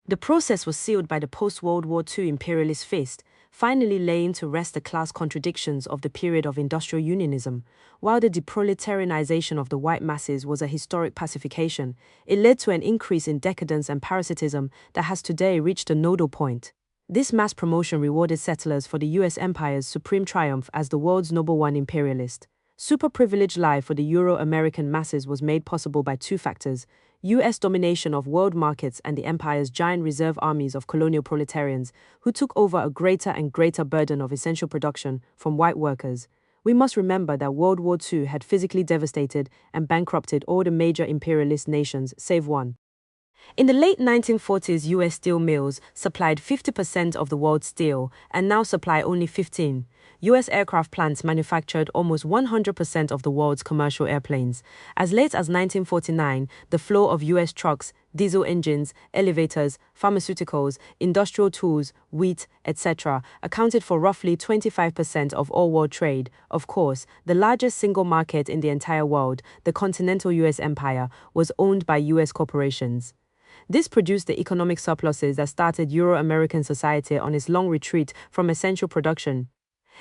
The process was sealed by the post-World War II imperialist fist, finally laying to rest the class contradictions of the period of industrial unionism. While the deproletarianization of the white masses was a historic pacification, it led to an increase in decadence and parasitism that has today reached a nodal point. This mass promotion rewarded settlers for the US empire's supreme triumph as the world's number one imperialist. Super-privileged life for the Euro-American masses was made possible by two factors: US domination of world markets and the empire's giant reserve armies of colonial proletarians who took over a greater and greater burden of essential production from white workers. We must remember that World War II had physically devastated and bankrupted all the major imperialist nations, save one. In the late 1940s, US steel mills supplied 50% of the world's steel and now supply only 15%. US aircraft plants manufactured almost 100% of the world's commercial airplanes. As late as 1949, the flow of US trucks, diesel engines, elevators, pharmaceuticals, industrial tools, wheat, etc., accounted for roughly 25% of all world trade. Of course, the largest single market in the entire world, the continental US empire, was owned by US corporations. This produced the economic surpluses that started Euro-American society on its long retreat from essential production.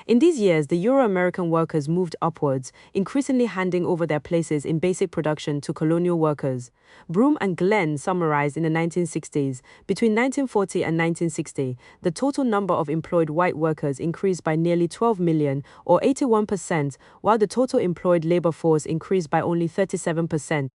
In these years, the Euro-American workers moved upwards, increasingly handing over their places in basic production to colonial workers. Broom and Glenn summarized in the 1960s, between 1940 and 1960, the total number of employed white workers increased by nearly 12 million, or 81%, while the total employed labor force increased by only 37%.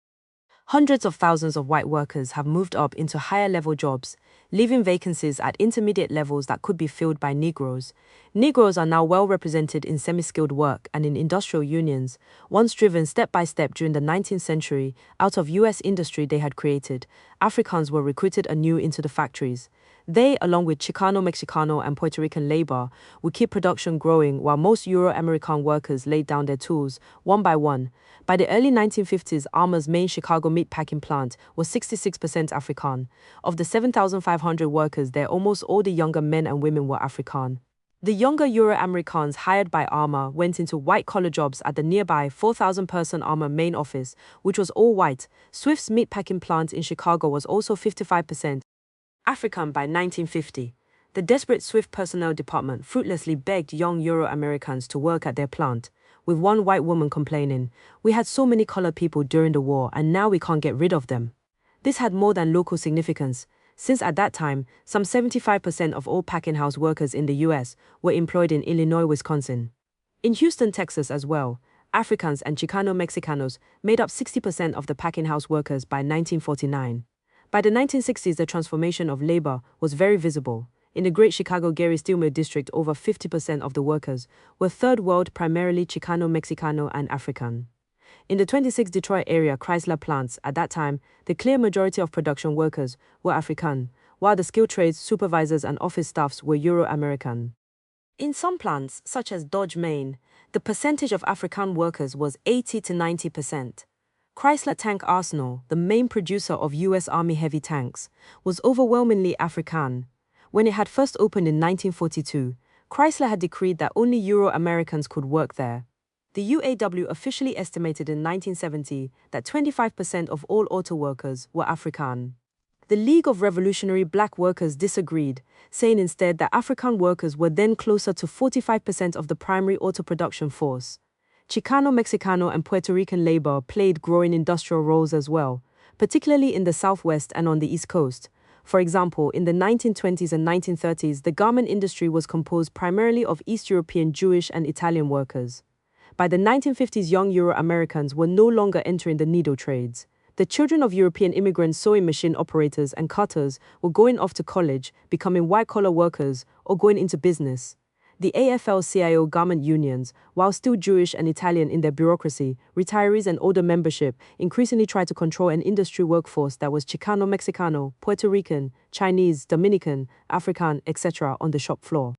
Hundreds of thousands of white workers have moved up into higher-level jobs, leaving vacancies at intermediate levels that could be filled by Negroes. Negroes are now well represented in semi-skilled work and in industrial unions, once driven step by step during the 19th century out of US industry they had created. Africans were recruited anew into the factories. They, along with Chicano, Mexicano, and Puerto Rican labor, would keep production growing while most Euro-American workers laid down their tools, one by one. By the early 1950s, Armour's main Chicago meatpacking plant was 66% African. Of the 7,500 workers there, almost all the younger men and women were African. The younger Euro-Americans hired by Armour went into white-collar jobs at the nearby 4,000-person Armour main office, which was all white. Swift's meatpacking plant in Chicago was also 55% African by 1950. The desperate Swift personnel department fruitlessly begged young Euro-Americans to work at their plant, with one white woman complaining, "We had so many colored people during the war and now we can't get rid of them." This had more than local significance, since at that time, some 75% of all packing house workers in the US were employed in Illinois, Wisconsin. In Houston, Texas as well, Africans and Chicano Mexicanos made up 60% of the packing house workers by 1949. By the 1960s, the transformation of labor was very visible. In the Great Chicago Gary Steel Mill District, over 50% of the workers were Third World, primarily Chicano, Mexicano, and African. In the 26 Detroit area Chrysler plants, at that time, the clear majority of production workers were African, while the skilled trades, supervisors, and office staffs were Euro-American. In some plants, such as Dodge, Maine, the percentage of African workers was 80 to 90%. Chrysler Tank Arsenal, the main producer of US Army heavy tanks, was overwhelmingly African. When it had first opened in 1942, Chrysler had decreed that only Euro-Americans could work there. The UAW officially estimated in 1970 that 25% of all auto workers were African. The League of Revolutionary Black Workers disagreed, saying instead that African workers were then closer to 45% of the primary auto production force. Chicano, Mexicano, and Puerto Rican labor played growing industrial roles as well, particularly in the Southwest and on the East Coast. For example, in the 1920s and 1930s, the garment industry was composed primarily of East European Jewish and Italian workers. By the 1950s, young Euro-Americans were no longer entering the needle trades. The children of European immigrant sewing machine operators and cutters were going off to college, becoming white-collar workers, or going into business. The AFL-CIO garment unions, while still Jewish and Italian in their bureaucracy, retirees and older membership increasingly tried to control an industry workforce that was Chicano-Mexicano, Puerto Rican, Chinese, Dominican, African, etc. on the shop floor.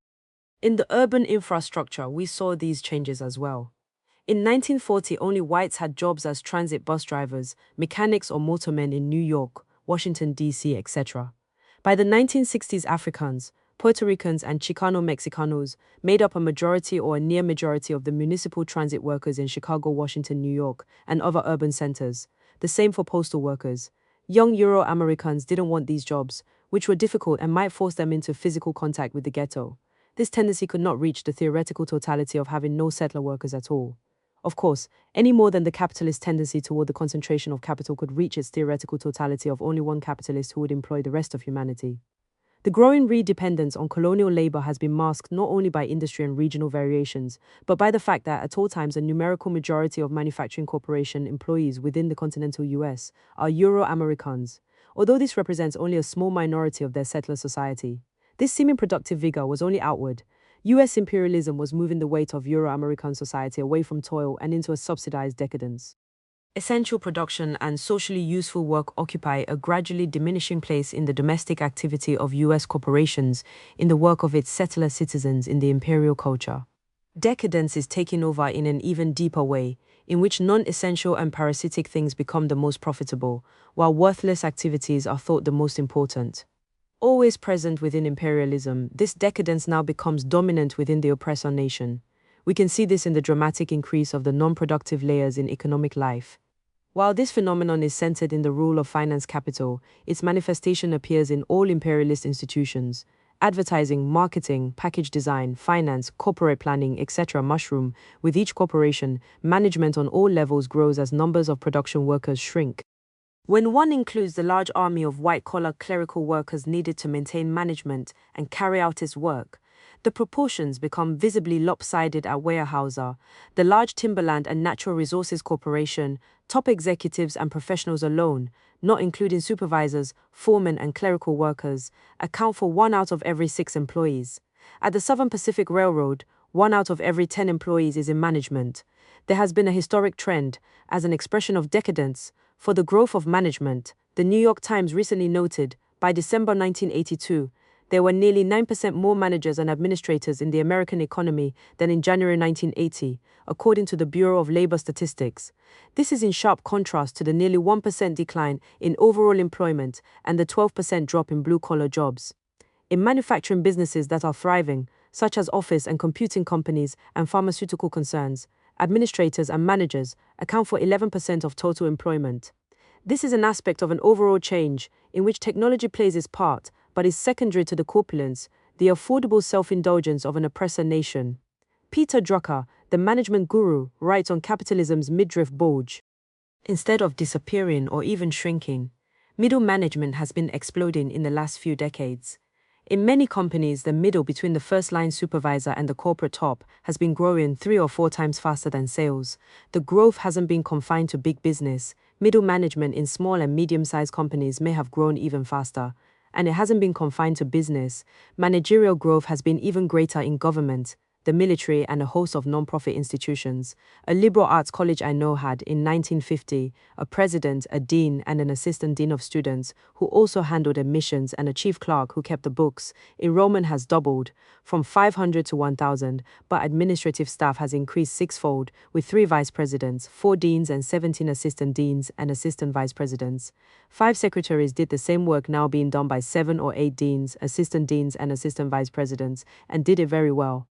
In the urban infrastructure, we saw these changes as well. In 1940, only whites had jobs as transit bus drivers, mechanics or motormen in New York, Washington, D.C., etc. By the 1960s, Africans, Puerto Ricans and Chicano-Mexicanos made up a majority or a near majority of the municipal transit workers in Chicago, Washington, New York, and other urban centers. The same for postal workers. Young Euro-Americans didn't want these jobs, which were difficult and might force them into physical contact with the ghetto. This tendency could not reach the theoretical totality of having no settler workers at all. Of course, any more than the capitalist tendency toward the concentration of capital could reach its theoretical totality of only one capitalist who would employ the rest of humanity. The growing redependence on colonial labor has been masked not only by industry and regional variations, but by the fact that at all times a numerical majority of manufacturing corporation employees within the continental US are Euro-Americans, although this represents only a small minority of their settler society. This seeming productive vigor was only outward. US imperialism was moving the weight of Euro-American society away from toil and into a subsidized decadence. Essential production and socially useful work occupy a gradually diminishing place in the domestic activity of US corporations, in the work of its settler citizens in the imperial culture. Decadence is taking over in an even deeper way, in which non-essential and parasitic things become the most profitable, while worthless activities are thought the most important. Always present within imperialism, this decadence now becomes dominant within the oppressor nation. We can see this in the dramatic increase of the non-productive layers in economic life. While this phenomenon is centered in the rule of finance capital, its manifestation appears in all imperialist institutions. Advertising, marketing, package design, finance, corporate planning, etc. mushroom. With each corporation, management on all levels grows as numbers of production workers shrink. When one includes the large army of white-collar clerical workers needed to maintain management and carry out its work, the proportions become visibly lopsided at Weyerhaeuser, the large timberland and natural resources corporation. Top executives and professionals alone, not including supervisors, foremen and clerical workers, account for 1 out of every 6 employees. At the Southern Pacific Railroad, 1 out of every 10 employees is in management. There has been a historic trend, as an expression of decadence, for the growth of management. The New York Times recently noted, by December 1982, there were nearly 9% more managers and administrators in the American economy than in January 1980, according to the Bureau of Labor Statistics. This is in sharp contrast to the nearly 1% decline in overall employment and the 12% drop in blue-collar jobs. In manufacturing businesses that are thriving, such as office and computing companies and pharmaceutical concerns, administrators and managers account for 11% of total employment. This is an aspect of an overall change in which technology plays its part, but is secondary to the corpulence, the affordable self-indulgence of an oppressor nation. Peter Drucker, the management guru, writes on capitalism's midriff bulge. Instead of disappearing or even shrinking, middle management has been exploding in the last few decades. In many companies, the middle between the first-line supervisor and the corporate top has been growing 3 or 4 times faster than sales. The growth hasn't been confined to big business. Middle management in small and medium-sized companies may have grown even faster. And it hasn't been confined to business. Managerial growth has been even greater in government, the military, and a host of non-profit institutions. A liberal arts college I know had, in 1950, a president, a dean, and an assistant dean of students, who also handled admissions, and a chief clerk who kept the books. Enrollment has doubled, from 500 to 1,000, but administrative staff has increased sixfold, with 3 vice presidents, 4 deans, and 17 assistant deans and assistant vice presidents. 5 secretaries did the same work now being done by 7 or 8 deans, assistant deans, and assistant vice presidents, and did it very well.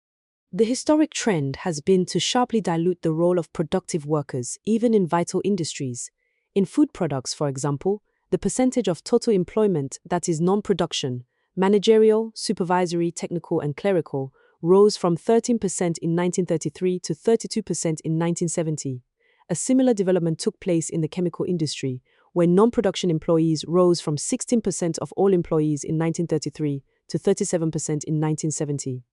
The historic trend has been to sharply dilute the role of productive workers, even in vital industries. In food products, for example, the percentage of total employment that is non-production, managerial, supervisory, technical, and clerical, rose from 13% in 1933 to 32% in 1970. A similar development took place in the chemical industry, where non-production employees rose from 16% of all employees in 1933 to 37% in 1970.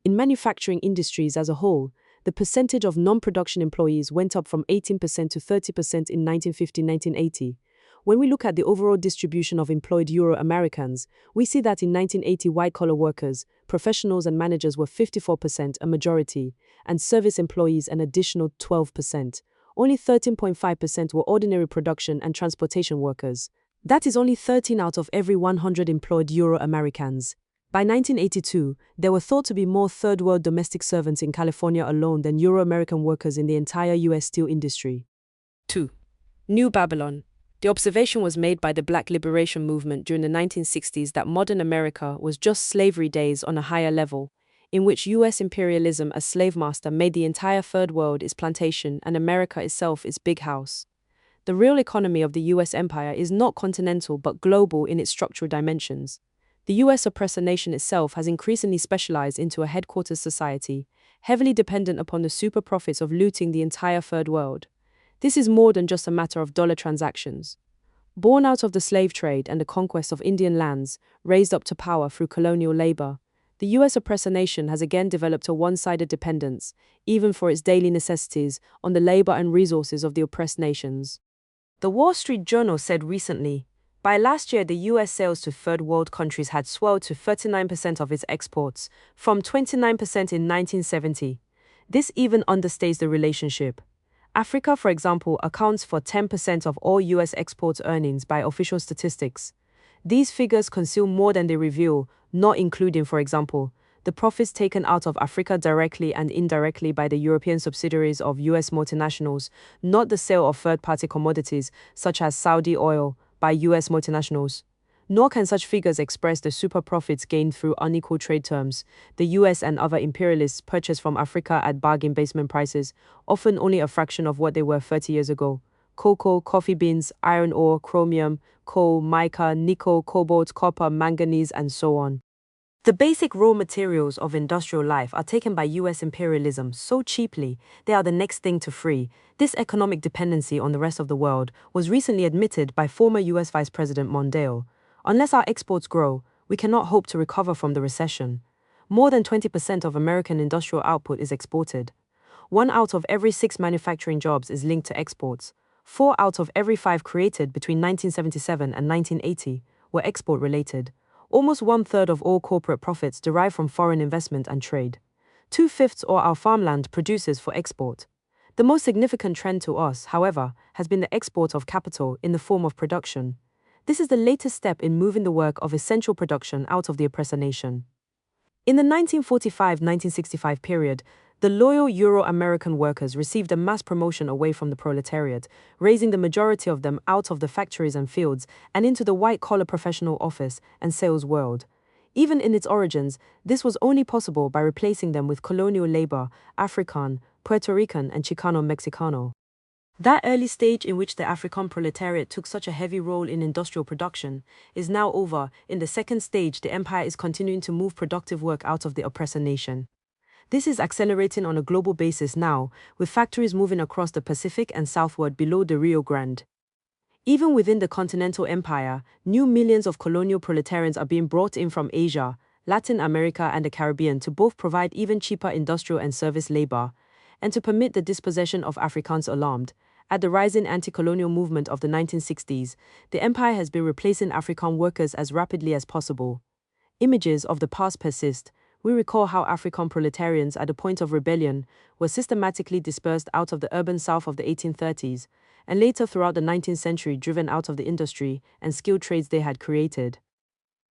In manufacturing industries as a whole, the percentage of non-production employees went up from 18% to 30% in 1950-1980. When we look at the overall distribution of employed Euro-Americans, we see that in 1980 white-collar workers, professionals and managers were 54%, a majority, and service employees an additional 12%. Only 13.5% were ordinary production and transportation workers. That is only 13 out of every 100 employed Euro-Americans. By 1982, there were thought to be more third-world domestic servants in California alone than Euro-American workers in the entire U.S. steel industry. 2. New Babylon. The observation was made by the Black Liberation Movement during the 1960s that modern America was just slavery days on a higher level, in which U.S. imperialism as slave master made the entire Third World its plantation and America itself its big house. The real economy of the U.S. empire is not continental but global in its structural dimensions. The U.S. oppressor nation itself has increasingly specialized into a headquarters society, heavily dependent upon the super profits of looting the entire Third World. This is more than just a matter of dollar transactions. Born out of the slave trade and the conquest of Indian lands, raised up to power through colonial labor, the U.S. oppressor nation has again developed a one-sided dependence, even for its daily necessities, on the labor and resources of the oppressed nations. The Wall Street Journal said recently, by last year the U.S. sales to third world countries had swelled to 39% of its exports, from 29% in 1970. This even understates the relationship. Africa, for example, accounts for 10% of all U.S. exports earnings by official statistics. These figures conceal more than they reveal, not including, for example, the profits taken out of Africa directly and indirectly by the European subsidiaries of U.S. multinationals, not the sale of third-party commodities, such as Saudi oil, by U.S. multinationals. Nor can such figures express the super profits gained through unequal trade terms. The US and other imperialists purchase from Africa at bargain basement prices, often only a fraction of what they were 30 years ago. Cocoa, coffee beans, iron ore, chromium, coal, mica, nickel, cobalt, copper, manganese, and so on. The basic raw materials of industrial life are taken by US imperialism so cheaply, they are the next thing to free. This economic dependency on the rest of the world was recently admitted by former US Vice President Mondale. Unless our exports grow, we cannot hope to recover from the recession. More than 20% of American industrial output is exported. 1 out of every 6 manufacturing jobs is linked to exports. 4 out of every 5 created between 1977 and 1980 were export-related. Almost 1/3 of all corporate profits derive from foreign investment and trade. 2/5 of our farmland produces for export. The most significant trend to us, however, has been the export of capital in the form of production. This is the latest step in moving the work of essential production out of the oppressor nation. In the 1945-1965 period, the loyal Euro-American workers received a mass promotion away from the proletariat, raising the majority of them out of the factories and fields and into the white-collar professional office and sales world. Even in its origins, this was only possible by replacing them with colonial labor, African, Puerto Rican, and Chicano-Mexicano. That early stage in which the African proletariat took such a heavy role in industrial production is now over. In the second stage, the empire is continuing to move productive work out of the oppressor nation. This is accelerating on a global basis now, with factories moving across the Pacific and southward below the Rio Grande. Even within the continental empire, new millions of colonial proletarians are being brought in from Asia, Latin America, and the Caribbean to both provide even cheaper industrial and service labor, and to permit the dispossession of Afrikaans alarmed. At the rising anti-colonial movement of the 1960s, the empire has been replacing African workers as rapidly as possible. Images of the past persist. We recall how African proletarians at the point of rebellion were systematically dispersed out of the urban south of the 1830s, and later throughout the 19th century driven out of the industry and skilled trades they had created.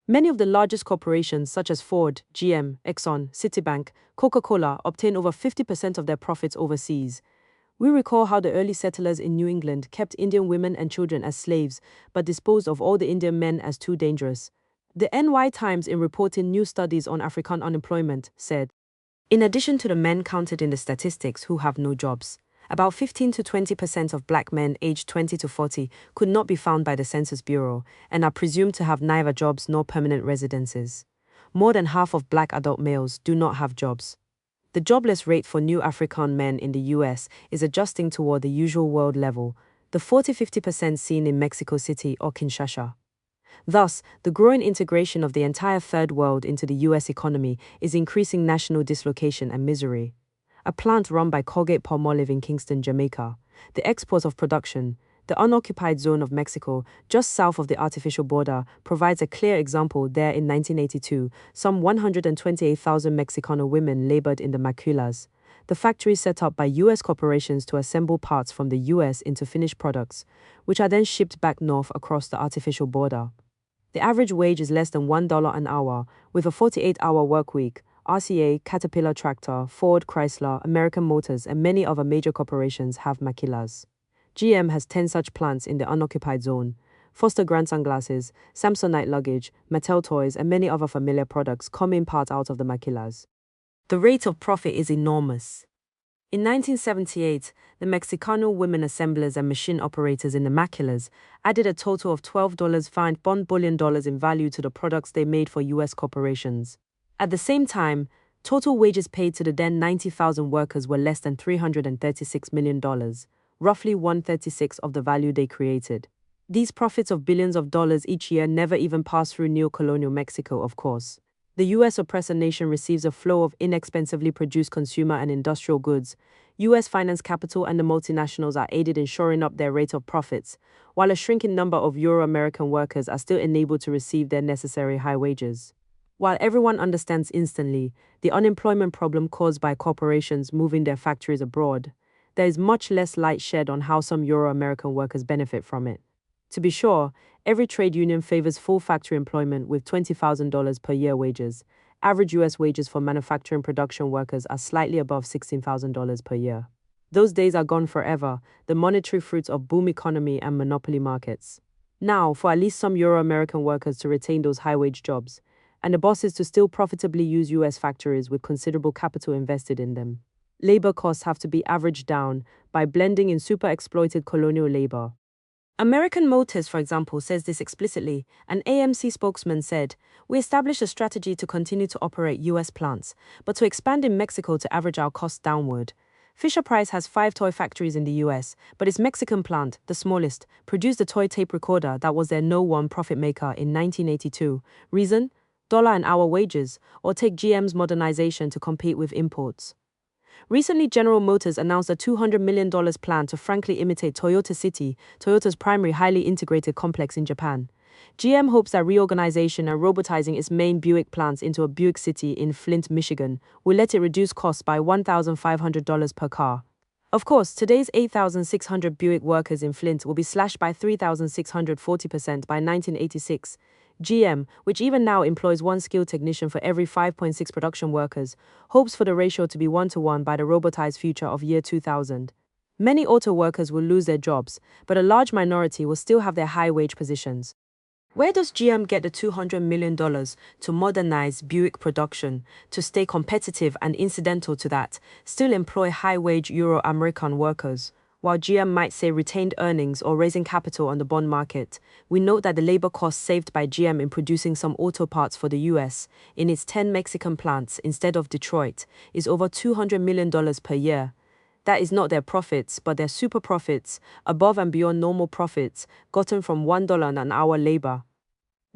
Many of the largest corporations such as Ford, GM, Exxon, Citibank, Coca-Cola obtain over 50% of their profits overseas. We recall how the early settlers in New England kept Indian women and children as slaves, but disposed of all the Indian men as too dangerous. The NY Times, in reporting new studies on African unemployment, said, in addition to the men counted in the statistics who have no jobs, about 15 to 20% of black men aged 20 to 40 could not be found by the Census Bureau and are presumed to have neither jobs nor permanent residences. More than half of black adult males do not have jobs. The jobless rate for new African men in the US is adjusting toward the usual world level. the 40–50% seen in Mexico City or Kinshasa. Thus, the growing integration of the entire Third World into the US economy is increasing national dislocation and misery. A plant run by Colgate-Palmolive in Kingston, Jamaica, the export of production, the unoccupied zone of Mexico, just south of the artificial border, provides a clear example. There in 1982, some 128,000 Mexicano women labored in the maquilas, the factories set up by US corporations to assemble parts from the US into finished products, which are then shipped back north across the artificial border. The average wage is less than $1 an hour, with a 48-hour work week. RCA, Caterpillar Tractor, Ford, Chrysler, American Motors, and many other major corporations have maquilas. GM has 10 such plants in the unoccupied zone. Foster Grant sunglasses, Samsonite luggage, Mattel toys, and many other familiar products come in part out of the maquilas. The rate of profit is enormous. In 1978, the Mexicano women assemblers and machine operators in the maquilas added a total of $12.5 billion in value to the products they made for US corporations. At the same time, total wages paid to the then 90,000 workers were less than $336 million, roughly 1/36 of the value they created. These profits of billions of dollars each year never even pass through neo-colonial Mexico, of course. The US oppressor nation receives a flow of inexpensively produced consumer and industrial goods. US finance capital and the multinationals are aided in shoring up their rate of profits, while a shrinking number of Euro-American workers are still enabled to receive their necessary high wages. While everyone understands instantly the unemployment problem caused by corporations moving their factories abroad, there is much less light shed on how some Euro-American workers benefit from it. To be sure, every trade union favors full factory employment with $20,000 per year wages. Average US wages for manufacturing production workers are slightly above $16,000 per year. Those days are gone forever, the monetary fruits of boom economy and monopoly markets. Now, for at least some Euro-American workers to retain those high-wage jobs, and the bosses to still profitably use US factories with considerable capital invested in them. Labor costs have to be averaged down by blending in super-exploited colonial labor. American Motors, for example, says this explicitly. An AMC spokesman said, "We established a strategy to continue to operate US plants, but to expand in Mexico to average our costs downward." Fisher-Price has 5 toy factories in the US, but its Mexican plant, the smallest, produced the toy tape recorder that was their #1 profit maker in 1982. Reason? $1 an hour wages, or take GM's modernization to compete with imports. Recently, General Motors announced a $200 million plan to frankly imitate Toyota City, Toyota's primary highly integrated complex in Japan. GM hopes that reorganization and robotizing its main Buick plants into a Buick City in Flint, Michigan, will let it reduce costs by $1,500 per car. Of course, today's 8,600 Buick workers in Flint will be slashed by 3,640% by 1986. GM, which even now employs 1 skilled technician for every 5.6 production workers, hopes for the ratio to be 1-to-1 by the robotized future of year 2000. Many auto workers will lose their jobs, but a large minority will still have their high-wage positions. Where does GM get the $200 million to modernize Buick production, to stay competitive and, incidental to that, still employ high-wage Euro-American workers? While GM might say retained earnings or raising capital on the bond market, we note that the labor costs saved by GM in producing some auto parts for the US, in its 10 Mexican plants instead of Detroit, is over $200 million per year. That is not their profits, but their super profits, above and beyond normal profits, gotten from $1 an hour labor.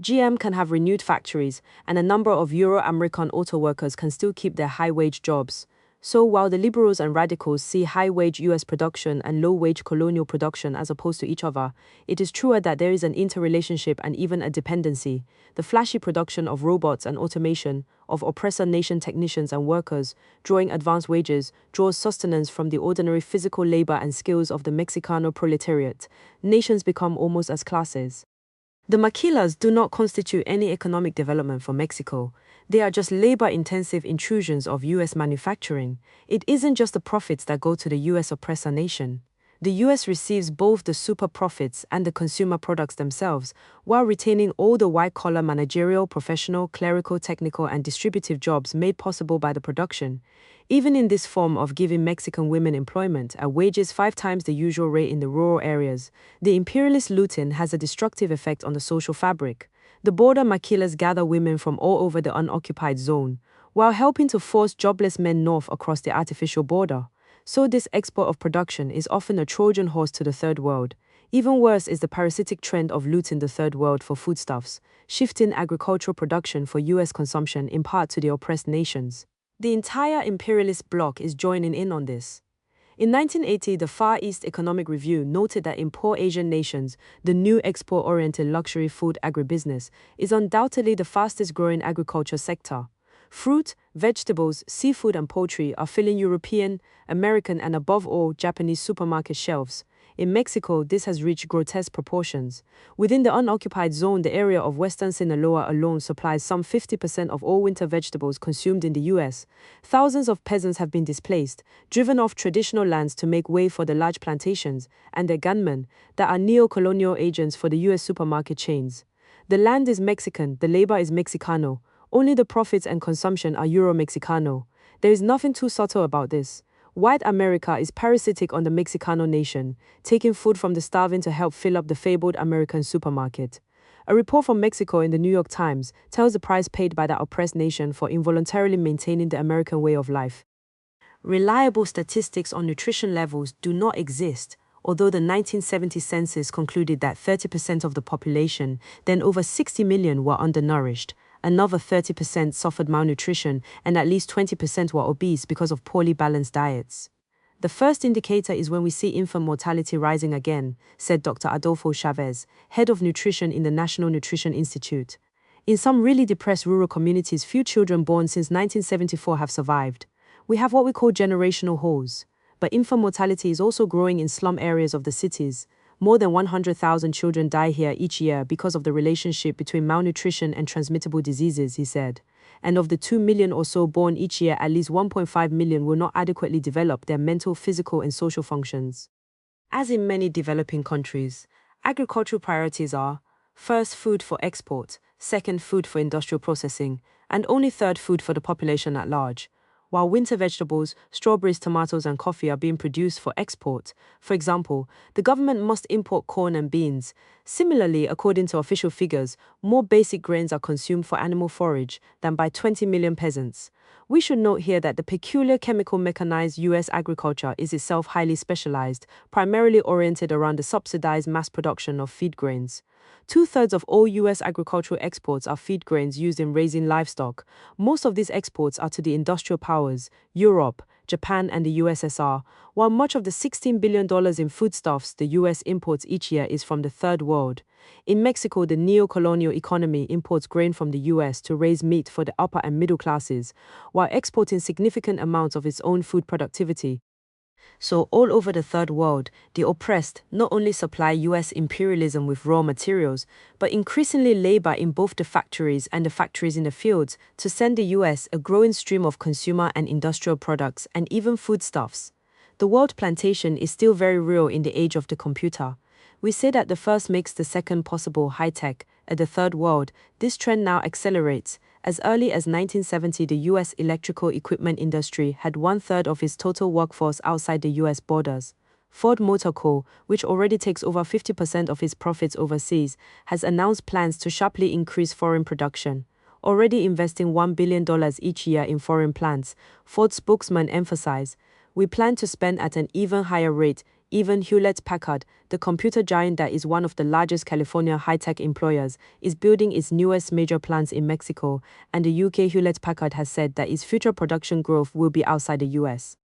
GM can have renewed factories, and a number of Euro-American auto workers can still keep their high-wage jobs. So while the liberals and radicals see high-wage US production and low-wage colonial production as opposed to each other, it is truer that there is an interrelationship and even a dependency. The flashy production of robots and automation, of oppressor nation technicians and workers, drawing advanced wages, draws sustenance from the ordinary physical labor and skills of the Mexicano proletariat. Nations become almost as classes. The maquilas do not constitute any economic development for Mexico. They are just labor-intensive intrusions of US manufacturing. It isn't just the profits that go to the US oppressor nation. The US receives both the super profits and the consumer products themselves, while retaining all the white-collar managerial, professional, clerical, technical, and distributive jobs made possible by the production. Even in this form of giving Mexican women employment at wages 5 times the usual rate in the rural areas, the imperialist looting has a destructive effect on the social fabric. The border maquilas gather women from all over the unoccupied zone, while helping to force jobless men north across the artificial border. So this export of production is often a Trojan horse to the Third World. Even worse is the parasitic trend of looting the third world for foodstuffs, shifting agricultural production for US consumption in part to the oppressed nations. The entire imperialist bloc is joining in on this. In 1980, the Far East Economic Review noted that in poor Asian nations, the new export-oriented luxury food agribusiness is undoubtedly the fastest-growing agriculture sector. Fruit, vegetables, seafood and poultry are filling European, American and above all Japanese supermarket shelves. In Mexico, this has reached grotesque proportions. Within the unoccupied zone, the area of Western Sinaloa alone supplies some 50% of all winter vegetables consumed in the US. Thousands of peasants have been displaced, driven off traditional lands to make way for the large plantations and their gunmen that are neo-colonial agents for the US supermarket chains. The land is Mexican, the labor is Mexicano. Only the profits and consumption are Euro-Mexicano. There is nothing too subtle about this. White America is parasitic on the Mexicano nation, taking food from the starving to help fill up the fabled American supermarket. A report from Mexico in the New York Times tells the price paid by that oppressed nation for involuntarily maintaining the American way of life. Reliable statistics on nutrition levels do not exist, although the 1970 census concluded that 30% of the population, then over 60 million, were undernourished. Another 30% suffered malnutrition, and at least 20% were obese because of poorly balanced diets. The first indicator is when we see infant mortality rising again, said Dr. Adolfo Chavez, head of nutrition in the National Nutrition Institute. In some really depressed rural communities, few children born since 1974 have survived. We have what we call generational holes. But infant mortality is also growing in slum areas of the cities. More than 100,000 children die here each year because of the relationship between malnutrition and transmittable diseases, he said. And of the 2 million or so born each year, at least 1.5 million will not adequately develop their mental, physical, and social functions. As in many developing countries, agricultural priorities are: first, food for export; second, food for industrial processing; and only third, food for the population at large. While winter vegetables, strawberries, tomatoes, and coffee are being produced for export, for example, the government must import corn and beans. Similarly, according to official figures, more basic grains are consumed for animal forage than by 20 million peasants. We should note here that the peculiar chemical mechanized U.S. agriculture is itself highly specialized, primarily oriented around the subsidized mass production of feed grains. Two-thirds of all U.S. agricultural exports are feed grains used in raising livestock. Most of these exports are to the industrial powers, Europe, Japan, and the USSR, while much of the $16 billion in foodstuffs the U.S. imports each year is from the Third World. In Mexico, the neo-colonial economy imports grain from the U.S. to raise meat for the upper and middle classes, while exporting significant amounts of its own food productivity. So all over the Third World, the oppressed not only supply US imperialism with raw materials, but increasingly labor in both the factories and the factories in the fields to send the US a growing stream of consumer and industrial products and even foodstuffs. The world plantation is still very real in the age of the computer. We say that the first makes the second possible high-tech. At the Third World, this trend now accelerates. As early as 1970, the U.S. electrical equipment industry had one-third of its total workforce outside the U.S. borders. Ford Motor Co., which already takes over 50% of its profits overseas, has announced plans to sharply increase foreign production. Already investing $1 billion each year in foreign plants, Ford spokesman emphasized, "We plan to spend at an even higher rate." Even Hewlett-Packard, the computer giant that is one of the largest California high-tech employers, is building its newest major plants in Mexico, and the UK Hewlett-Packard has said that its future production growth will be outside the US.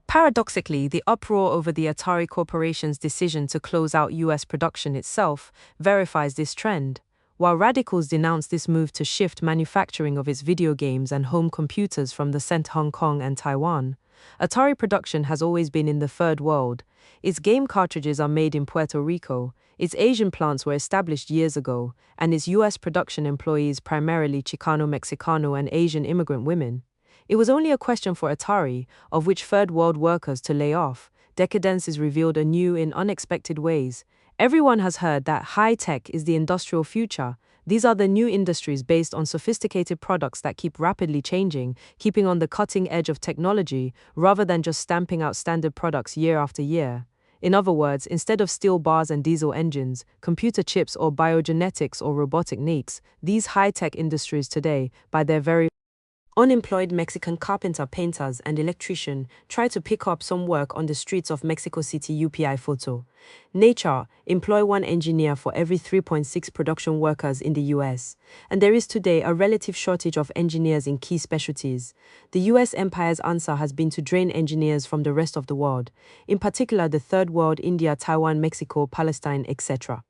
Paradoxically, the uproar over the Atari Corporation's decision to close out US production itself verifies this trend. While radicals denounce this move to shift manufacturing of its video games and home computers from the center Hong Kong and Taiwan, Atari production has always been in the Third World. Its game cartridges are made in Puerto Rico, its Asian plants were established years ago, and its US production employees primarily Chicano, Mexicano, and Asian immigrant women. It was only a question for Atari, of which Third World workers, to lay off. Decadence is revealed anew in unexpected ways. Everyone has heard that high-tech is the industrial future. These are the new industries based on sophisticated products that keep rapidly changing, keeping on the cutting edge of technology, rather than just stamping out standard products year after year. In other words, instead of steel bars and diesel engines, computer chips or biogenetics or robotic techniques, these high-tech industries today, by their very Unemployed Mexican carpenter, painters, and electrician try to pick up some work on the streets of Mexico City. UPI photo. Nature, employ one engineer for every 3.6 production workers in the US. And there is today a relative shortage of engineers in key specialties. The US empire's answer has been to drain engineers from the rest of the world, in particular the Third World, India, Taiwan, Mexico, Palestine, etc.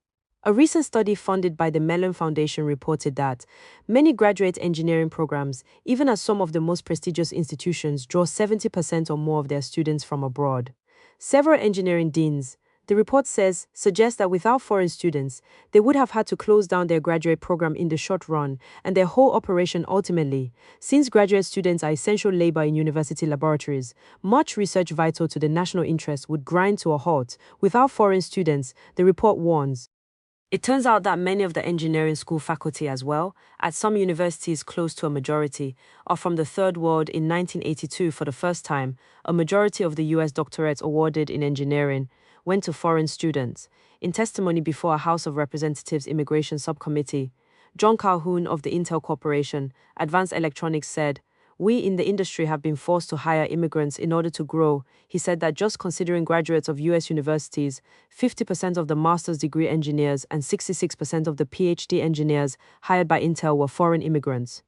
A recent study funded by the Mellon Foundation reported that many graduate engineering programs, even as some of the most prestigious institutions, draw 70% or more of their students from abroad. Several engineering deans, the report says, suggest that without foreign students, they would have had to close down their graduate program in the short run and their whole operation ultimately. Since graduate students are essential labor in university laboratories, much research vital to the national interest would grind to a halt. Without foreign students, the report warns. It turns out that many of the engineering school faculty as well, at some universities close to a majority, are from the Third World. In 1982, for the first time, a majority of the US doctorates awarded in engineering went to foreign students. In testimony before a House of Representatives Immigration Subcommittee, John Calhoun of the Intel Corporation, Advanced Electronics said, "We in the industry have been forced to hire immigrants in order to grow." He said that just considering graduates of US universities, 50% of the master's degree engineers and 66% of the PhD engineers hired by Intel were foreign immigrants.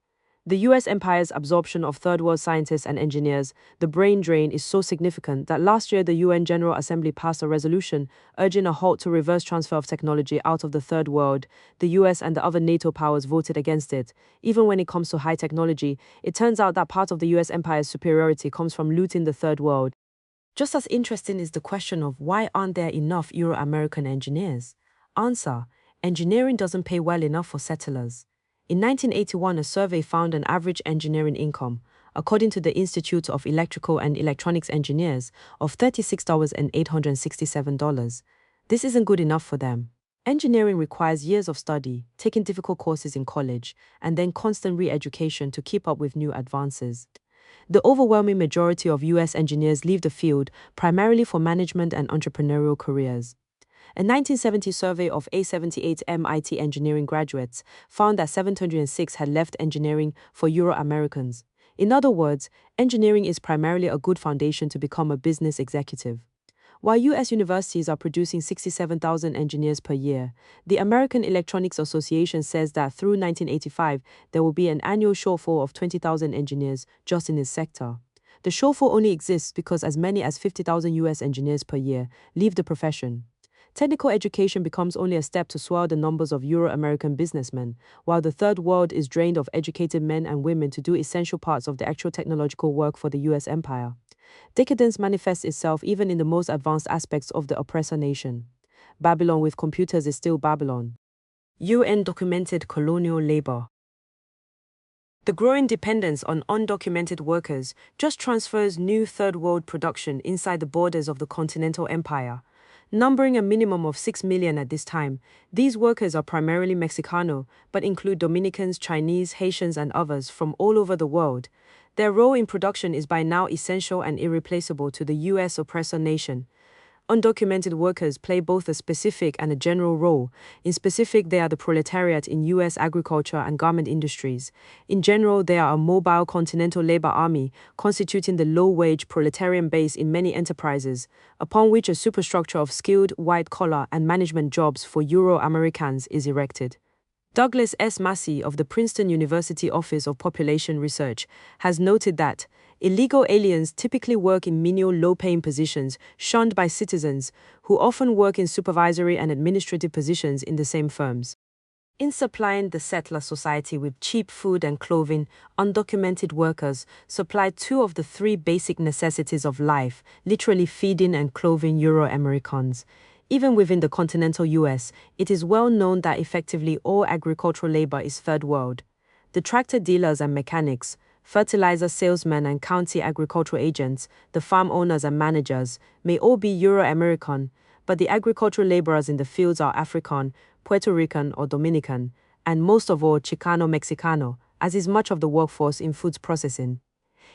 The US empire's absorption of third world scientists and engineers, the brain drain, is so significant that last year the UN General Assembly passed a resolution urging a halt to reverse transfer of technology out of the third world. The US and the other NATO powers voted against it. Even when it comes to high technology, it turns out that part of the US empire's superiority comes from looting the third world. Just as interesting is the question of why aren't there enough Euro-American engineers? Answer: engineering doesn't pay well enough for settlers. In 1981, a survey found an average engineering income, according to the Institute of Electrical and Electronics Engineers, of $36,867. This isn't good enough for them. Engineering requires years of study, taking difficult courses in college, and then constant re-education to keep up with new advances. The overwhelming majority of US engineers leave the field primarily for management and entrepreneurial careers. A 1970 survey of A78 MIT engineering graduates found that 706 had left engineering for Euro-Americans. In other words, engineering is primarily a good foundation to become a business executive. While US universities are producing 67,000 engineers per year, the American Electronics Association says that through 1985, there will be an annual shortfall of 20,000 engineers just in this sector. The shortfall only exists because as many as 50,000 US engineers per year leave the profession. Technical education becomes only a step to swell the numbers of Euro-American businessmen, while the third world is drained of educated men and women to do essential parts of the actual technological work for the US empire. Decadence manifests itself even in the most advanced aspects of the oppressor nation. Babylon with computers is still Babylon. UN documented colonial labor. The growing dependence on undocumented workers just transfers new third world production inside the borders of the continental empire. Numbering a minimum of 6 million at this time, these workers are primarily Mexicano, but include Dominicans, Chinese, Haitians, and others from all over the world. Their role in production is by now essential and irreplaceable to the US oppressor nation. Undocumented workers play both a specific and a general role. In specific, they are the proletariat in US agriculture and garment industries. In general, they are a mobile continental labor army constituting the low-wage proletarian base in many enterprises, upon which a superstructure of skilled, white-collar, and management jobs for Euro-Americans is erected. Douglas S. Massey of the Princeton University Office of Population Research has noted that illegal aliens typically work in menial, low-paying positions shunned by citizens who often work in supervisory and administrative positions in the same firms. In supplying the settler society with cheap food and clothing, undocumented workers supply two of the three basic necessities of life, literally feeding and clothing Euro-Americans. Even within the continental US, it is well known that effectively all agricultural labor is third world. The tractor dealers and mechanics, fertilizer salesmen and county agricultural agents, the farm owners and managers, may all be Euro-American, but the agricultural laborers in the fields are African, Puerto Rican or Dominican, and most of all Chicano-Mexicano, as is much of the workforce in foods processing.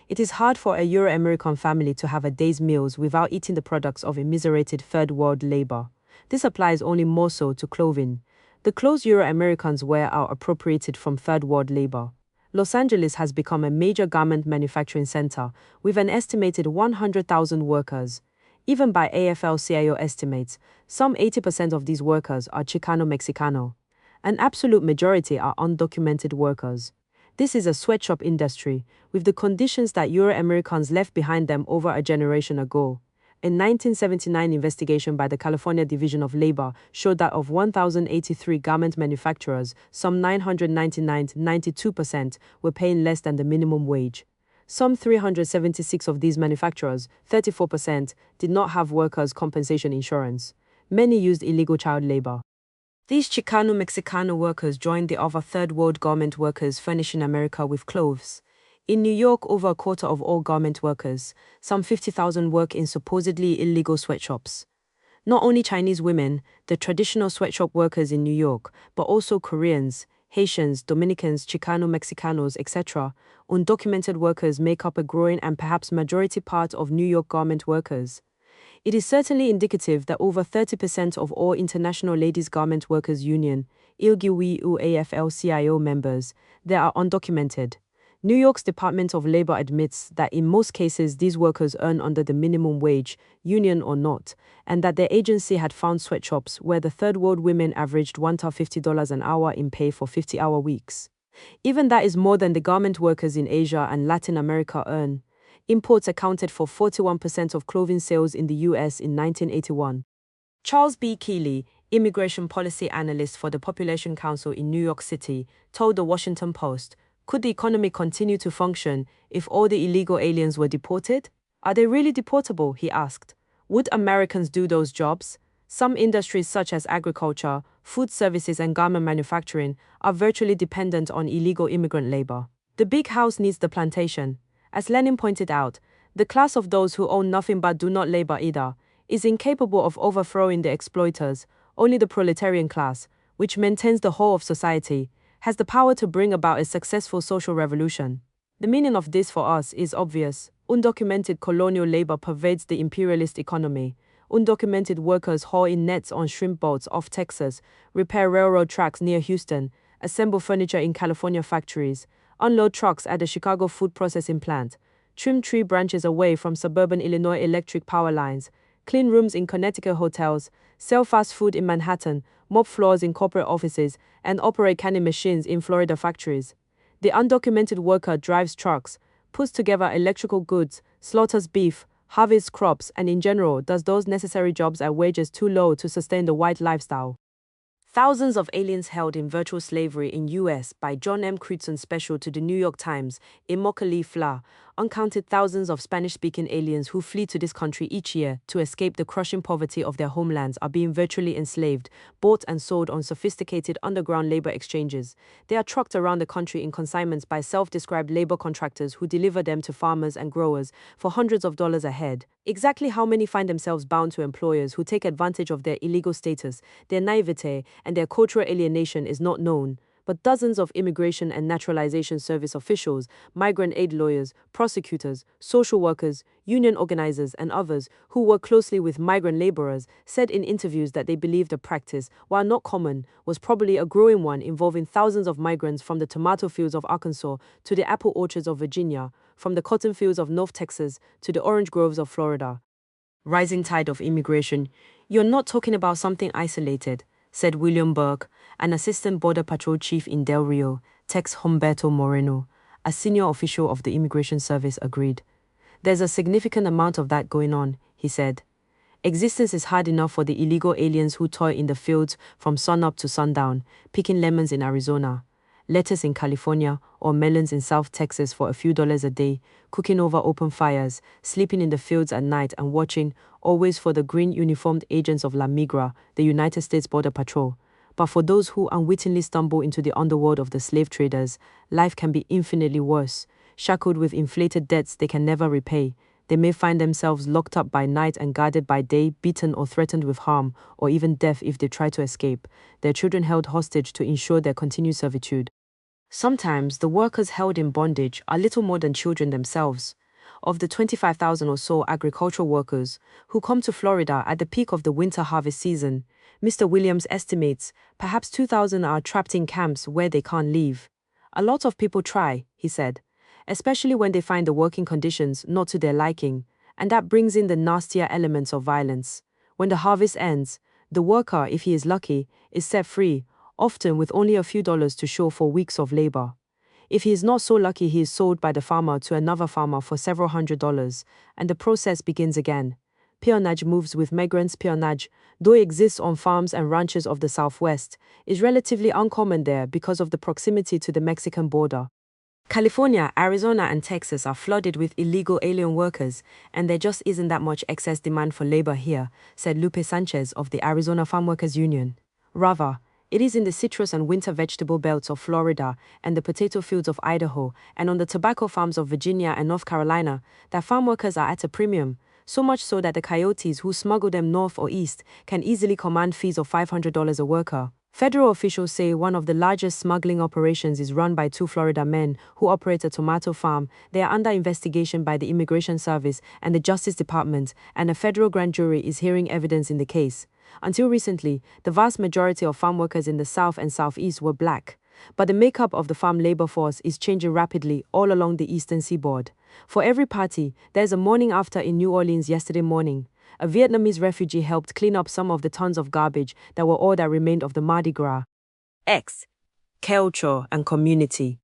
It is hard for a Euro-American family to have a day's meals without eating the products of immiserated third world labor. This applies only more so to clothing. The clothes Euro-Americans wear are appropriated from third world labor. Los Angeles has become a major garment manufacturing center, with an estimated 100,000 workers. Even by AFL-CIO estimates, some 80% of these workers are Chicano-Mexicano. An absolute majority are undocumented workers. This is a sweatshop industry, with the conditions that Euro-Americans left behind them over a generation ago. A 1979 investigation by the California Division of Labor showed that of 1,083 garment manufacturers, some 999 to 92% were paying less than the minimum wage. Some 376 of these manufacturers, 34%, did not have workers' compensation insurance. Many used illegal child labor. These Chicano-Mexicano workers joined the other third world garment workers furnishing America with clothes. In New York, over a quarter of all garment workers, some 50,000, work in supposedly illegal sweatshops. Not only Chinese women, the traditional sweatshop workers in New York, but also Koreans, Haitians, Dominicans, Chicano-Mexicanos, etc., undocumented workers make up a growing and perhaps majority part of New York garment workers. It is certainly indicative that over 30% of all International Ladies Garment Workers Union, ILGWU AFL-CIO members, they are undocumented. New York's Department of Labor admits that in most cases these workers earn under the minimum wage, union or not, and that their agency had found sweatshops where the third world women averaged $150 an hour in pay for 50-hour weeks. Even that is more than the garment workers in Asia and Latin America earn. Imports accounted for 41% of clothing sales in the US in 1981. Charles B. Keeley, immigration policy analyst for the Population Council in New York City, told the Washington Post, "Could the economy continue to function if all the illegal aliens were deported? Are they really deportable?" he asked. Would Americans do those jobs? Some industries such as agriculture, food services and garment manufacturing are virtually dependent on illegal immigrant labor. The big house needs the plantation. As Lenin pointed out, the class of those who own nothing but do not labor either is incapable of overthrowing the exploiters. Only the proletarian class, which maintains the whole of society, has the power to bring about a successful social revolution. The meaning of this for us is obvious. Undocumented colonial labor pervades the imperialist economy. Undocumented workers haul in nets on shrimp boats off Texas, repair railroad tracks near Houston, assemble furniture in California factories, unload trucks at the Chicago food processing plant, trim tree branches away from suburban Illinois electric power lines, clean rooms in Connecticut hotels, sell fast food in Manhattan, mop floors in corporate offices, and operate canning machines in Florida factories. The undocumented worker drives trucks, puts together electrical goods, slaughters beef, harvests crops, and in general does those necessary jobs at wages too low to sustain the white lifestyle. Thousands of aliens held in virtual slavery in U.S. by John M. Crutzen special to the New York Times, Immokalee Fla, uncounted thousands of Spanish-speaking aliens who flee to this country each year to escape the crushing poverty of their homelands are being virtually enslaved, bought and sold on sophisticated underground labor exchanges. They are trucked around the country in consignments by self-described labor contractors who deliver them to farmers and growers for hundreds of dollars a head. Exactly how many find themselves bound to employers who take advantage of their illegal status, their naivete, and their cultural alienation is not known, but dozens of Immigration and Naturalization Service officials, migrant aid lawyers, prosecutors, social workers, union organizers, and others who work closely with migrant laborers said in interviews that they believed the practice, while not common, was probably a growing one involving thousands of migrants from the tomato fields of Arkansas to the apple orchards of Virginia, from the cotton fields of North Texas to the orange groves of Florida. Rising tide of immigration. You're not talking about something isolated, said William Burke, an assistant border patrol chief in Del Rio. Tex Humberto Moreno, a senior official of the Immigration Service, agreed. There's a significant amount of that going on, he said. Existence is hard enough for the illegal aliens who toil in the fields from sunup to sundown, picking lemons in Arizona, lettuce in California, or melons in South Texas for a few dollars a day, cooking over open fires, sleeping in the fields at night and watching, always for the green uniformed agents of La Migra, the United States Border Patrol. But for those who unwittingly stumble into the underworld of the slave traders, life can be infinitely worse. Shackled with inflated debts they can never repay, they may find themselves locked up by night and guarded by day, beaten or threatened with harm, or even death if they try to escape, their children held hostage to ensure their continued servitude. Sometimes the workers held in bondage are little more than children themselves. Of the 25,000 or so agricultural workers who come to Florida at the peak of the winter harvest season, Mr. Williams estimates perhaps 2,000 are trapped in camps where they can't leave. A lot of people try, he said, especially when they find the working conditions not to their liking, and that brings in the nastier elements of violence. When the harvest ends, the worker, if he is lucky, is set free, often with only a few dollars to show for weeks of labor. If he is not so lucky, he is sold by the farmer to another farmer for several $100s, and the process begins again. Peonage moves with migrants. Peonage, though it exists on farms and ranches of the Southwest, is relatively uncommon there because of the proximity to the Mexican border. California, Arizona, and Texas are flooded with illegal alien workers, and there just isn't that much excess demand for labor here, said Lupe Sanchez of the Arizona Farm Workers Union. Rather, it is in the citrus and winter vegetable belts of Florida and the potato fields of Idaho and on the tobacco farms of Virginia and North Carolina that farm workers are at a premium, so much so that the coyotes who smuggle them north or east can easily command fees of $500 a worker. Federal officials say one of the largest smuggling operations is run by two Florida men who operate a tomato farm. They are under investigation by the Immigration Service and the Justice Department, and a federal grand jury is hearing evidence in the case. Until recently, the vast majority of farm workers in the South and Southeast were black. But the makeup of the farm labor force is changing rapidly all along the eastern seaboard. For every party, there's a morning after in New Orleans yesterday morning. A Vietnamese refugee helped clean up some of the tons of garbage that were all that remained of the Mardi Gras. X. Culture and community.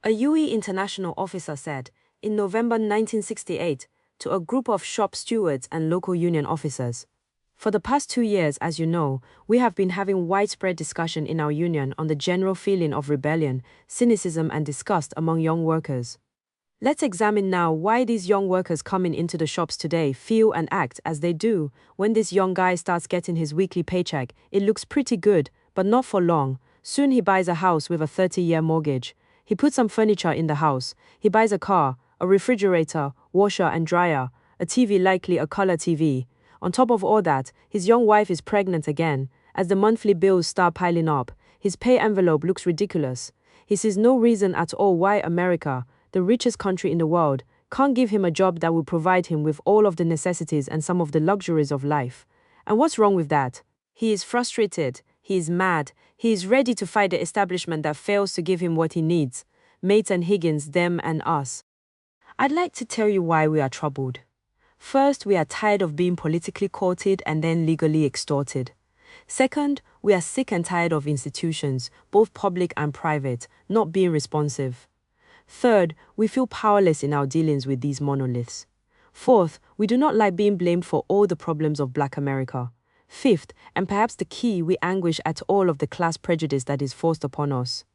A UE international officer said, in November 1968, to a group of shop stewards and local union officers, "For the past 2 years, as you know, we have been having widespread discussion in our union on the general feeling of rebellion, cynicism, and disgust among young workers. Let's examine now why these young workers coming into the shops today feel and act as they do. When this young guy starts getting his weekly paycheck, it looks pretty good, but not for long. Soon he buys a house with a 30-year mortgage. He puts some furniture in the house. He buys a car, a refrigerator, washer and dryer, a TV, likely a color TV. On top of all that, his young wife is pregnant again. As the monthly bills start piling up, his pay envelope looks ridiculous. He sees no reason at all why America, the richest country in the world, can't give him a job that will provide him with all of the necessities and some of the luxuries of life. And what's wrong with that? He is frustrated, he is mad, he is ready to fight the establishment that fails to give him what he needs. Mates and Higgins, them and us. I'd like to tell you why we are troubled. First, we are tired of being politically courted and then legally extorted. Second, we are sick and tired of institutions, both public and private, not being responsive. Third, we feel powerless in our dealings with these monoliths. Fourth, we do not like being blamed for all the problems of Black America. Fifth, and perhaps the key, we anguish at all of the class prejudice that is forced upon us.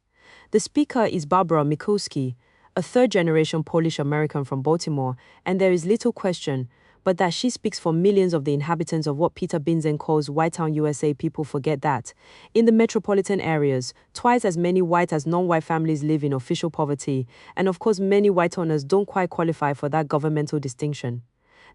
The speaker is Barbara Mikulski, a third-generation Polish-American from Baltimore, and there is little question but that she speaks for millions of the inhabitants of what Peter Binzen calls Whitetown, USA. People forget that. In the metropolitan areas, twice as many white as non-white families live in official poverty, and of course many white-owners don't quite qualify for that governmental distinction.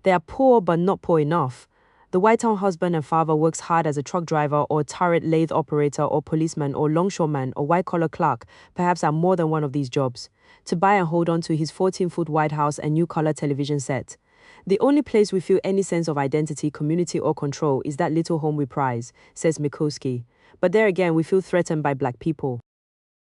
They are poor but not poor enough. The Whitetown husband and father works hard as a truck driver or turret lathe operator or policeman or longshoreman or white-collar clerk, perhaps at more than one of these jobs, to buy and hold on to his 14-foot White House and new color television set. The only place we feel any sense of identity, community, or control is that little home we prize, says Mikulski. But there again, we feel threatened by Black people.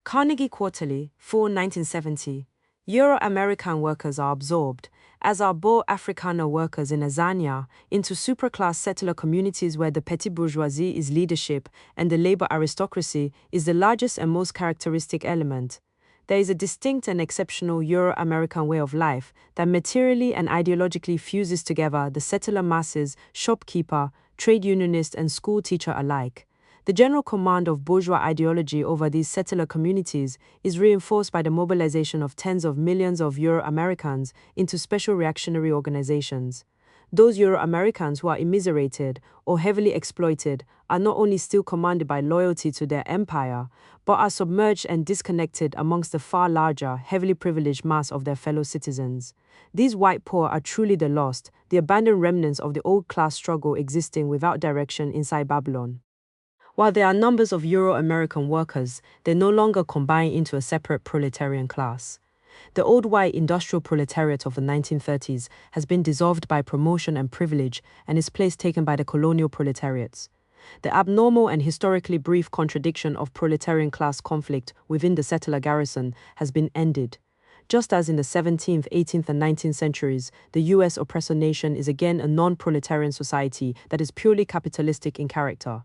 Carnegie Quarterly, fall 1970. Euro-American workers are absorbed, as are Boer Afrikaner workers in Azania, into superclass settler communities where the petty bourgeoisie is leadership and the labor aristocracy is the largest and most characteristic element. There is a distinct and exceptional Euro-American way of life that materially and ideologically fuses together the settler masses, shopkeeper, trade unionist, and school teacher alike. The general command of bourgeois ideology over these settler communities is reinforced by the mobilization of tens of millions of Euro-Americans into special reactionary organizations. Those Euro-Americans who are immiserated or heavily exploited are not only still commanded by loyalty to their empire, but are submerged and disconnected amongst the far larger, heavily privileged mass of their fellow citizens. These white poor are truly the lost, the abandoned remnants of the old class struggle existing without direction inside Babylon. While there are numbers of Euro-American workers, they no longer combine into a separate proletarian class. The old white industrial proletariat of the 1930s has been dissolved by promotion and privilege and its place taken by the colonial proletariats. The abnormal and historically brief contradiction of proletarian class conflict within the settler garrison has been ended. Just as in the 17th, 18th, and 19th centuries, the U.S. oppressor nation is again a non-proletarian society that is purely capitalistic in character.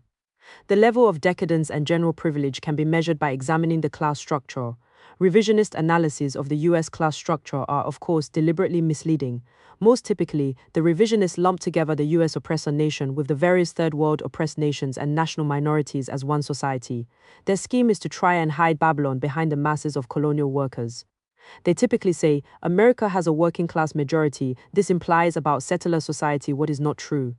The level of decadence and general privilege can be measured by examining the class structure. Revisionist analyses of the U.S. class structure are, of course, deliberately misleading. Most typically, the revisionists lump together the U.S. oppressor nation with the various third world oppressed nations and national minorities as one society. Their scheme is to try and hide Babylon behind the masses of colonial workers. They typically say, America has a working class majority, this implies about settler society what is not true.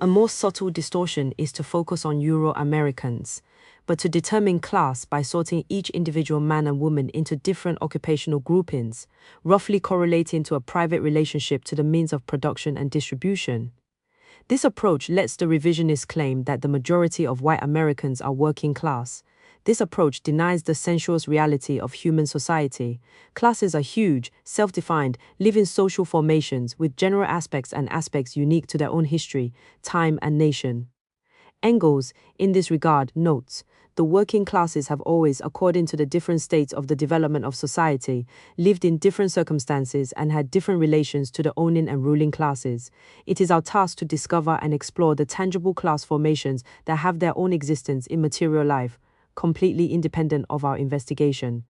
A more subtle distortion is to focus on Euro-Americans, but to determine class by sorting each individual man and woman into different occupational groupings, roughly correlating to a private relationship to the means of production and distribution. This approach lets the revisionists claim that the majority of white Americans are working class. This approach denies the sensuous reality of human society. Classes are huge, self-defined, living social formations with general aspects and aspects unique to their own history, time, and nation. Engels, in this regard, notes, the working classes have always, according to the different states of the development of society, lived in different circumstances and had different relations to the owning and ruling classes. It is our task to discover and explore the tangible class formations that have their own existence in material life, completely independent of our investigation.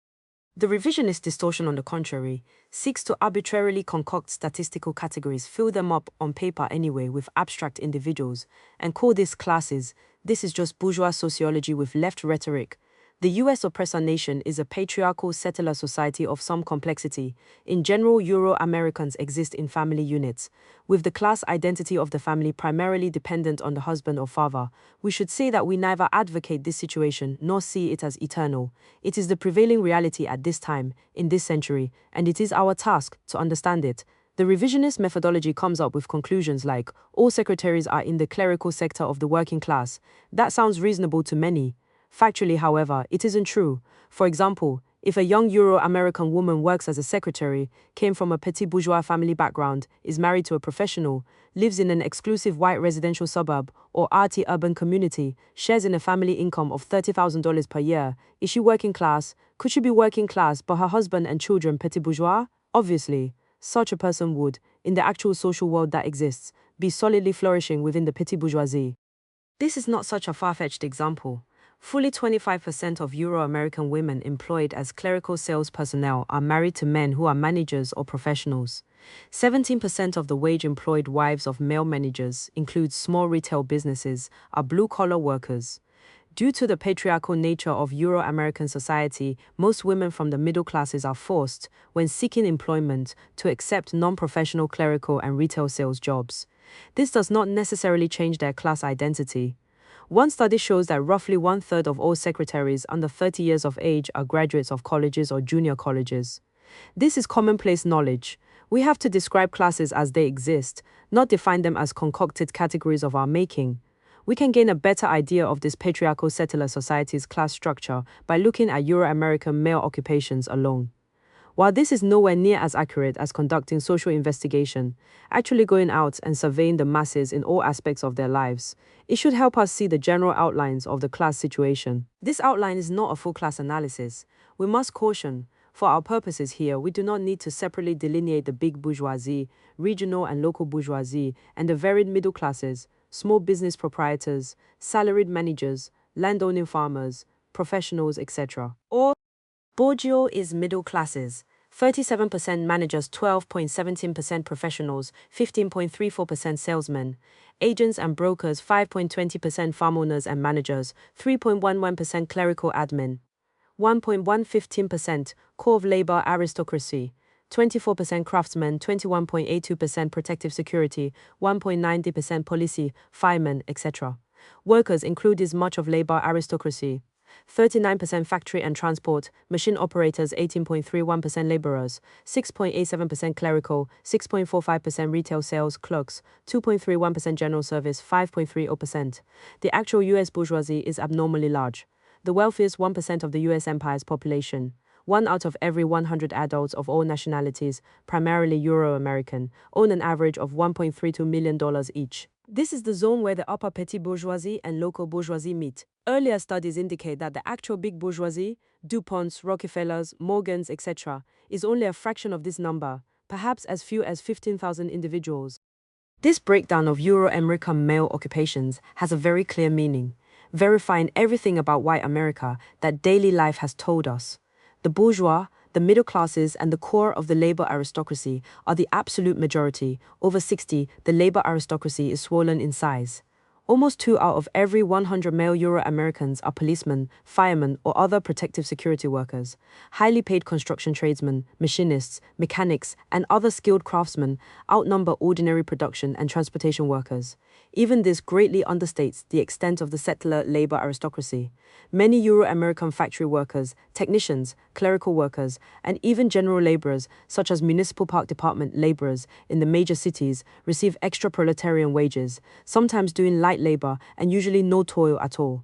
The revisionist distortion, on the contrary, seeks to arbitrarily concoct statistical categories, fill them up on paper anyway with abstract individuals, and call this classes. This is just bourgeois sociology with left rhetoric. The U.S. oppressor nation is a patriarchal settler society of some complexity. In general, Euro-Americans exist in family units, with the class identity of the family primarily dependent on the husband or father. We should say that we neither advocate this situation nor see it as eternal. It is the prevailing reality at this time, in this century, and it is our task to understand it. The revisionist methodology comes up with conclusions like, all secretaries are in the clerical sector of the working class. That sounds reasonable to many. Factually, however, it isn't true. For example, if a young Euro-American woman works as a secretary, came from a petit bourgeois family background, is married to a professional, lives in an exclusive white residential suburb or arty urban community, shares in a family income of $30,000 per year, is she working class? Could she be working class but her husband and children petit bourgeois? Obviously, such a person would, in the actual social world that exists, be solidly flourishing within the petit bourgeoisie. This is not such a far-fetched example. Fully 25% of Euro-American women employed as clerical sales personnel are married to men who are managers or professionals. 17% of the wage-employed wives of male managers, includes small retail businesses, are blue-collar workers. Due to the patriarchal nature of Euro-American society, most women from the middle classes are forced, when seeking employment, to accept non-professional clerical and retail sales jobs. This does not necessarily change their class identity. One study shows that roughly one-third of all secretaries under 30 years of age are graduates of colleges or junior colleges. This is commonplace knowledge. We have to describe classes as they exist, not define them as concocted categories of our making. We can gain a better idea of this patriarchal settler society's class structure by looking at Euro-American male occupations alone. While this is nowhere near as accurate as conducting social investigation, actually going out and surveying the masses in all aspects of their lives, it should help us see the general outlines of the class situation. This outline is not a full class analysis. We must caution, for our purposes here, we do not need to separately delineate the big bourgeoisie, regional and local bourgeoisie, and the varied middle classes, small business proprietors, salaried managers, landowning farmers, professionals, etc. Or Bourgeois is middle classes, 37% managers, 12.17% professionals, 15.34% salesmen, agents and brokers, 5.20% farm owners and managers, 3.11% clerical admin, 1.115% core of labor aristocracy, 24% craftsmen, 21.82% protective security, 1.90% policy, firemen, etc. Workers include as much of labor aristocracy, 39% factory and transport, machine operators 18.31% laborers, 6.87% clerical, 6.45% retail sales clerks, 2.31% general service, 5.30%. The actual US bourgeoisie is abnormally large. The wealthiest 1% of the US empire's population, 1 out of every 100 adults of all nationalities, primarily Euro-American, own an average of $1.32 million each. This is the zone where the upper petty bourgeoisie and local bourgeoisie meet. Earlier studies indicate that the actual big bourgeoisie, DuPonts, Rockefellers, Morgans, etc., is only a fraction of this number, perhaps as few as 15,000 individuals. This breakdown of Euro-American male occupations has a very clear meaning, verifying everything about white America that daily life has told us. The bourgeois, the middle classes, and the core of the labor aristocracy are the absolute majority. Over 60, the labor aristocracy is swollen in size. Almost 2 out of every 100 male Euro-Americans are policemen, firemen, or other protective security workers. Highly paid construction tradesmen, machinists, mechanics, and other skilled craftsmen outnumber ordinary production and transportation workers. Even this greatly understates the extent of the settler labor aristocracy. Many Euro-American factory workers, technicians, clerical workers, and even general laborers, such as municipal park department laborers in the major cities, receive extra proletarian wages, sometimes doing light labor and usually no toil at all.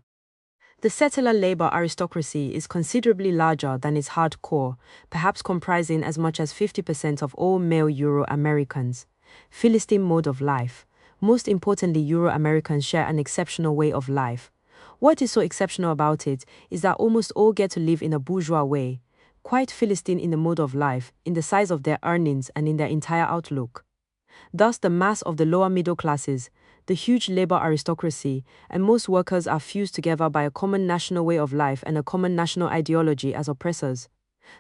The settler labor aristocracy is considerably larger than its hard core, perhaps comprising as much as 50% of all male Euro-Americans. Philistine mode of life. Most importantly, Euro-Americans share an exceptional way of life. What is so exceptional about it is that almost all get to live in a bourgeois way, quite Philistine in the mode of life, in the size of their earnings and in their entire outlook. Thus, the mass of the lower middle classes, the huge labor aristocracy, and most workers are fused together by a common national way of life and a common national ideology as oppressors.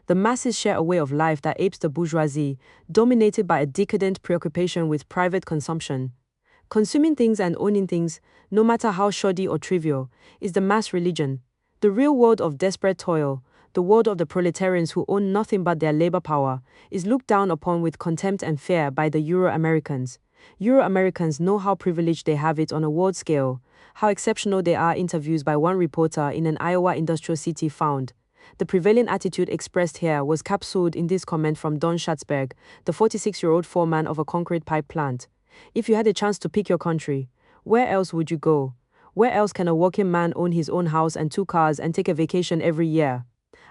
The masses share a way of life that apes the bourgeoisie, dominated by a decadent preoccupation with private consumption. Consuming things and owning things, no matter how shoddy or trivial, is the mass religion. The real world of desperate toil, the world of the proletarians who own nothing but their labor power, is looked down upon with contempt and fear by the Euro-Americans. Euro-Americans know how privileged they have it on a world scale, how exceptional they are. Interviews by one reporter in an Iowa industrial city found. The prevailing attitude expressed here was capsuled in this comment from Don Schatzberg, the 46-year-old foreman of a concrete pipe plant. If you had a chance to pick your country, where else would you go? Where else can a working man own his own house and 2 cars and take a vacation every year?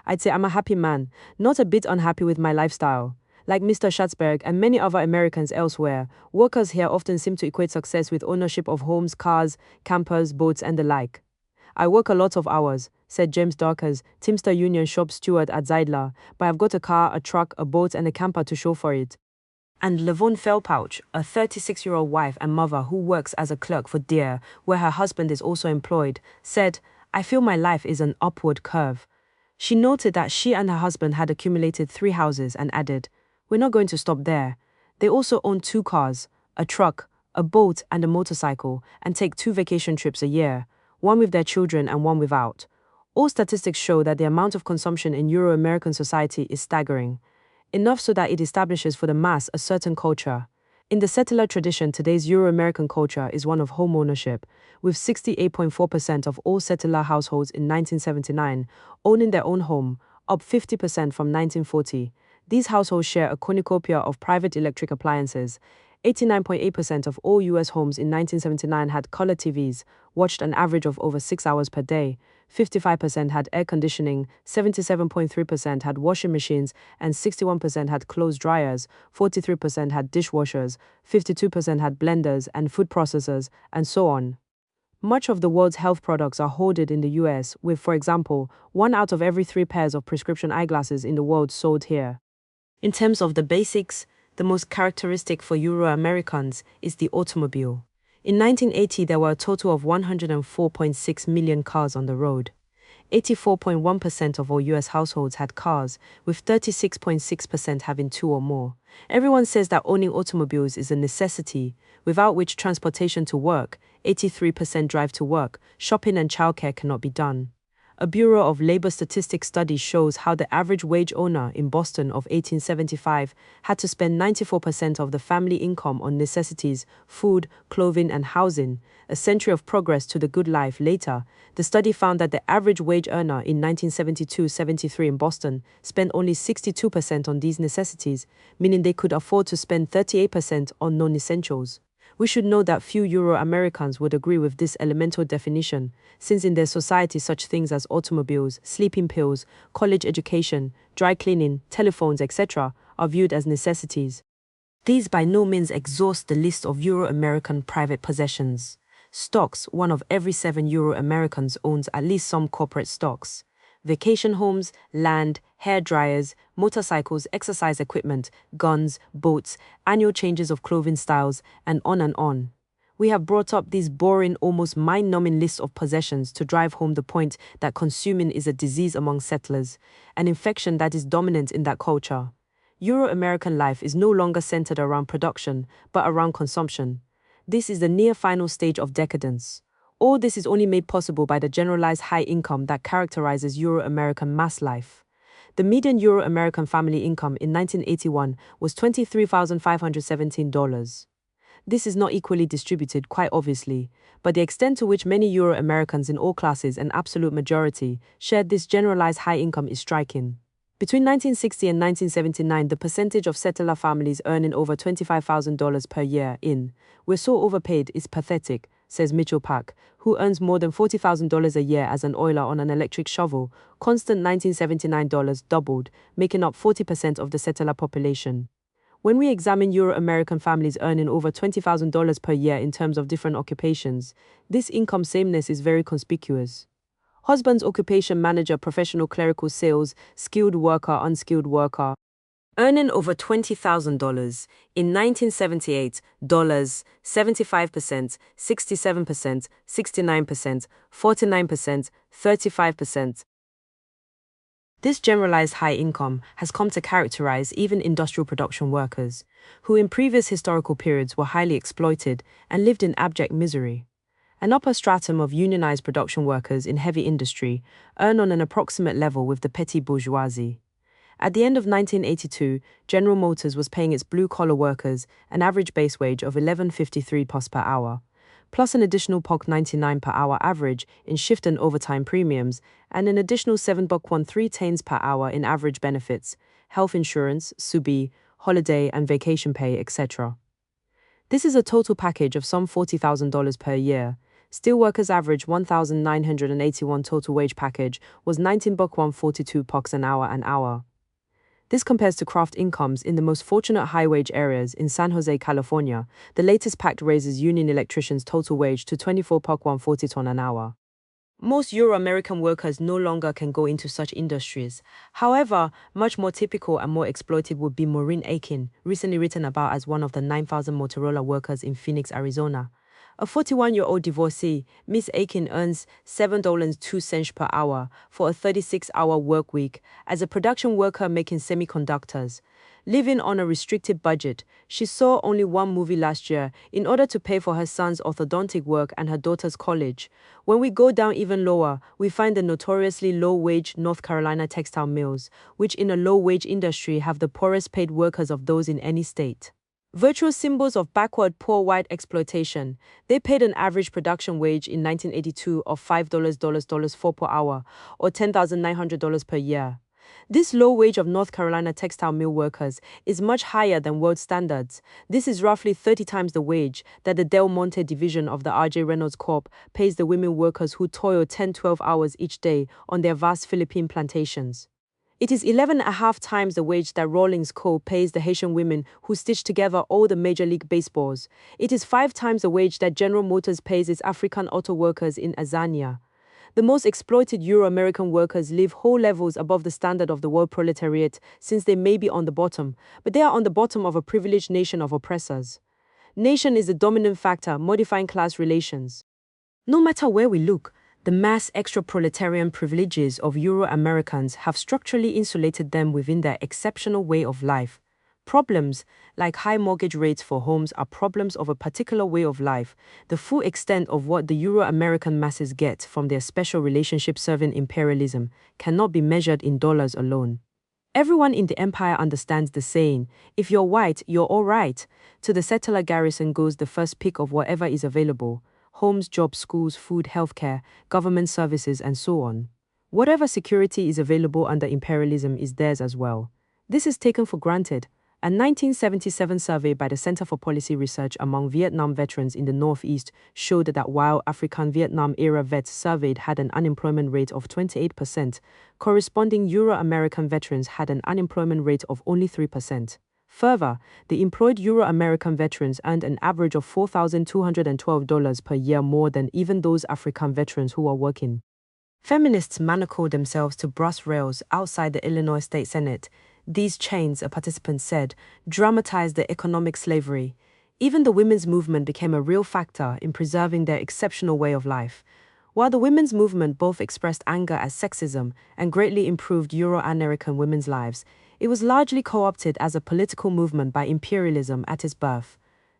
I'd say I'm a happy man, not a bit unhappy with my lifestyle. Like Mr. Schatzberg and many other Americans elsewhere, workers here often seem to equate success with ownership of homes, cars, campers, boats, and the like. I work a lot of hours, said James Darkers, Teamster Union shop steward at Zeidler, but I've got a car, a truck, a boat, and a camper to show for it. And Levon Fellpouch, a 36-year-old wife and mother who works as a clerk for Deere, where her husband is also employed, said, I feel my life is an upward curve. She noted that she and her husband had accumulated 3 houses and added, we're not going to stop there. They also own 2 cars, a truck, a boat, and a motorcycle, and take 2 vacation trips a year, one with their children and one without. All statistics show that the amount of consumption in Euro-American society is staggering. Enough so that it establishes for the mass a certain culture. In the settler tradition, today's Euro-American culture is one of home ownership, with 68.4% of all settler households in 1979 owning their own home, up 50% from 1940. These households share a cornucopia of private electric appliances. 89.8% of all U.S. homes in 1979 had color TVs, watched an average of over 6 hours per day. 55% had air conditioning, 77.3% had washing machines, and 61% had clothes dryers, 43% had dishwashers, 52% had blenders and food processors, and so on. Much of the world's health products are hoarded in the US, with, for example, 1 out of every 3 pairs of prescription eyeglasses in the world sold here. In terms of the basics, the most characteristic for Euro-Americans is the automobile. In 1980, there were a total of 104.6 million cars on the road. 84.1% of all US households had cars, with 36.6% having 2 or more. Everyone says that owning automobiles is a necessity, without which transportation to work, 83% drive to work, shopping and childcare cannot be done. A Bureau of Labor Statistics study shows how the average wage owner in Boston of 1875 had to spend 94% of the family income on necessities, food, clothing, and housing. A century of progress to the good life later, the study found that the average wage earner in 1972-73 in Boston spent only 62% on these necessities, meaning they could afford to spend 38% on non-essentials. We should know that few Euro-Americans would agree with this elemental definition, since in their society such things as automobiles, sleeping pills, college education, dry cleaning, telephones, etc. are viewed as necessities. These by no means exhaust the list of Euro-American private possessions. Stocks: one of every 7 Euro-Americans owns at least some corporate stocks. Vacation homes, land, hair dryers, motorcycles, exercise equipment, guns, boats, annual changes of clothing styles, and on and on. We have brought up these boring, almost mind-numbing lists of possessions to drive home the point that consuming is a disease among settlers, an infection that is dominant in that culture. Euro-American life is no longer centered around production, but around consumption. This is the near-final stage of decadence. All this is only made possible by the generalized high income that characterizes Euro-American mass life. The median Euro-American family income in 1981 was $23,517. This is not equally distributed, quite obviously, but the extent to which many Euro-Americans in all classes, an absolute majority, shared this generalized high income is striking. Between 1960 and 1979, the percentage of settler families earning over $25,000 per year in "we're so overpaid" is pathetic, says Mitchell Pack, who earns more than $40,000 a year as an oiler on an electric shovel. Constant $1979 doubled, making up 40% of the settler population. When we examine Euro-American families earning over $20,000 per year in terms of different occupations, this income sameness is very conspicuous. Husband's occupation: manager, professional clerical, sales, skilled worker, unskilled worker. Earning over $20,000 in 1978, dollars, 75%, 67%, 69%, 49%, 35%. This generalized high income has come to characterize even industrial production workers, who in previous historical periods were highly exploited and lived in abject misery. An upper stratum of unionized production workers in heavy industry earn on an approximate level with the petty bourgeoisie. At the end of 1982, General Motors was paying its blue-collar workers an average base wage of $11.53 per hour, plus an additional $99 per hour average in shift and overtime premiums, and an additional $7.13 per hour in average benefits, health insurance, subi, holiday and vacation pay, etc. This is a total package of some $40,000 per year. Steelworkers' average $1,981 total wage package was $19.142 an hour. This compares to craft incomes in the most fortunate high-wage areas in San Jose, California. The latest pact raises union electricians' total wage to $24.140 an hour. Most Euro-American workers no longer can go into such industries. However, much more typical and more exploited would be Maureen Aiken, recently written about as one of the 9,000 Motorola workers in Phoenix, Arizona. A 41-year-old divorcee, Miss Aiken earns $7.02 per hour for a 36-hour work week as a production worker making semiconductors. Living on a restricted budget, she saw only one movie last year in order to pay for her son's orthodontic work and her daughter's college. When we go down even lower, we find the notoriously low-wage North Carolina textile mills, which in a low-wage industry have the poorest paid workers of those in any state. Virtual symbols of backward poor white exploitation, they paid an average production wage in 1982 of $5.4 per hour, or $10,900 per year. This low wage of North Carolina textile mill workers is much higher than world standards. This is roughly 30 times the wage that the Del Monte division of the R.J. Reynolds Corp. Pays the women workers who toil 10-12 hours each day on their vast Philippine plantations. It is 11.5 times the wage that Rawlings Co. pays the Haitian women who stitch together all the Major League Baseballs. It is 5 times the wage that General Motors pays its African auto workers in Azania. The most exploited Euro-American workers live whole levels above the standard of the world proletariat, since they may be on the bottom, but they are on the bottom of a privileged nation of oppressors. Nation is the dominant factor modifying class relations. No matter where we look, the mass extra-proletarian privileges of Euro-Americans have structurally insulated them within their exceptional way of life. Problems, like high mortgage rates for homes, are problems of a particular way of life. The full extent of what the Euro-American masses get from their special relationship serving imperialism cannot be measured in dollars alone. Everyone in the empire understands the saying, if you're white, you're all right. To the settler garrison goes the first pick of whatever is available: homes, jobs, schools, food, healthcare, government services, and so on. Whatever security is available under imperialism is theirs as well. This is taken for granted. A 1977 survey by the Center for Policy Research among Vietnam veterans in the Northeast showed that while African Vietnam-era vets surveyed had an unemployment rate of 28%, corresponding Euro-American veterans had an unemployment rate of only 3%. Further, the employed Euro-American veterans earned an average of $4,212 per year more than even those African veterans who are working. Feminists manacled themselves to brass rails outside the Illinois State Senate. These chains, a participant said, dramatized the economic slavery. Even the women's movement became a real factor in preserving their exceptional way of life. While the women's movement both expressed anger at sexism and greatly improved Euro-American women's lives, it was largely co-opted as a political movement by imperialism at its birth.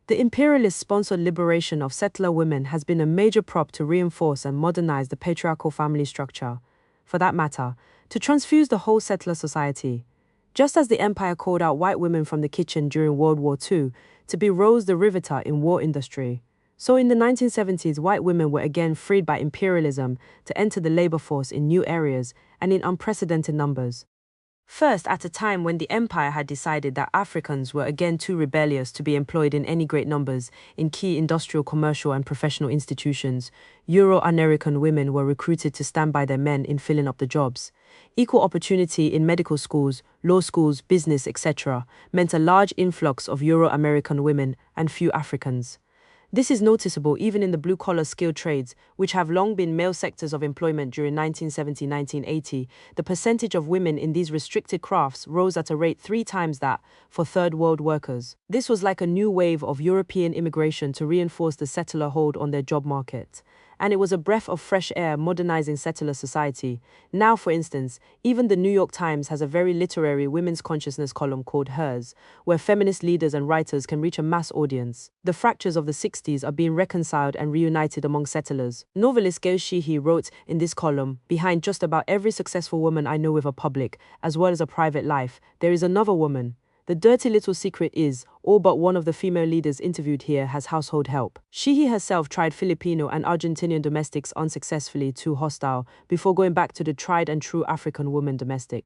The imperialist-sponsored liberation of settler women has been a major prop to reinforce and modernize the patriarchal family structure. For that matter, to transfuse the whole settler society. Just as the empire called out white women from the kitchen during World War II to be Rose the Riveter in war industry, so in the 1970s white women were again freed by imperialism to enter the labor force in new areas and in unprecedented numbers. First, at a time when the empire had decided that Africans were again too rebellious to be employed in any great numbers in key industrial, commercial, and professional institutions, Euro-American women were recruited to stand by their men in filling up the jobs. Equal opportunity in medical schools, law schools, business, etc., meant a large influx of Euro-American women and few Africans. This is noticeable even in the blue-collar skilled trades, which have long been male sectors of employment during 1970-1980. The percentage of women in these restricted crafts rose at a rate 3 times that for third world workers. This was like a new wave of European immigration to reinforce the settler hold on their job market. And it was a breath of fresh air modernizing settler society. Now, for instance, even the New York Times has a very literary women's consciousness column called Hers, where feminist leaders and writers can reach a mass audience. The fractures of the 60s are being reconciled and reunited among settlers. Novelist Gail Sheehy wrote in this column, "Behind just about every successful woman I know with a public, as well as a private life, there is another woman. The dirty little secret is, all but one of the female leaders interviewed here has household help." Sheehy herself tried Filipino and Argentinian domestics unsuccessfully, too hostile, before going back to the tried and true African woman domestic.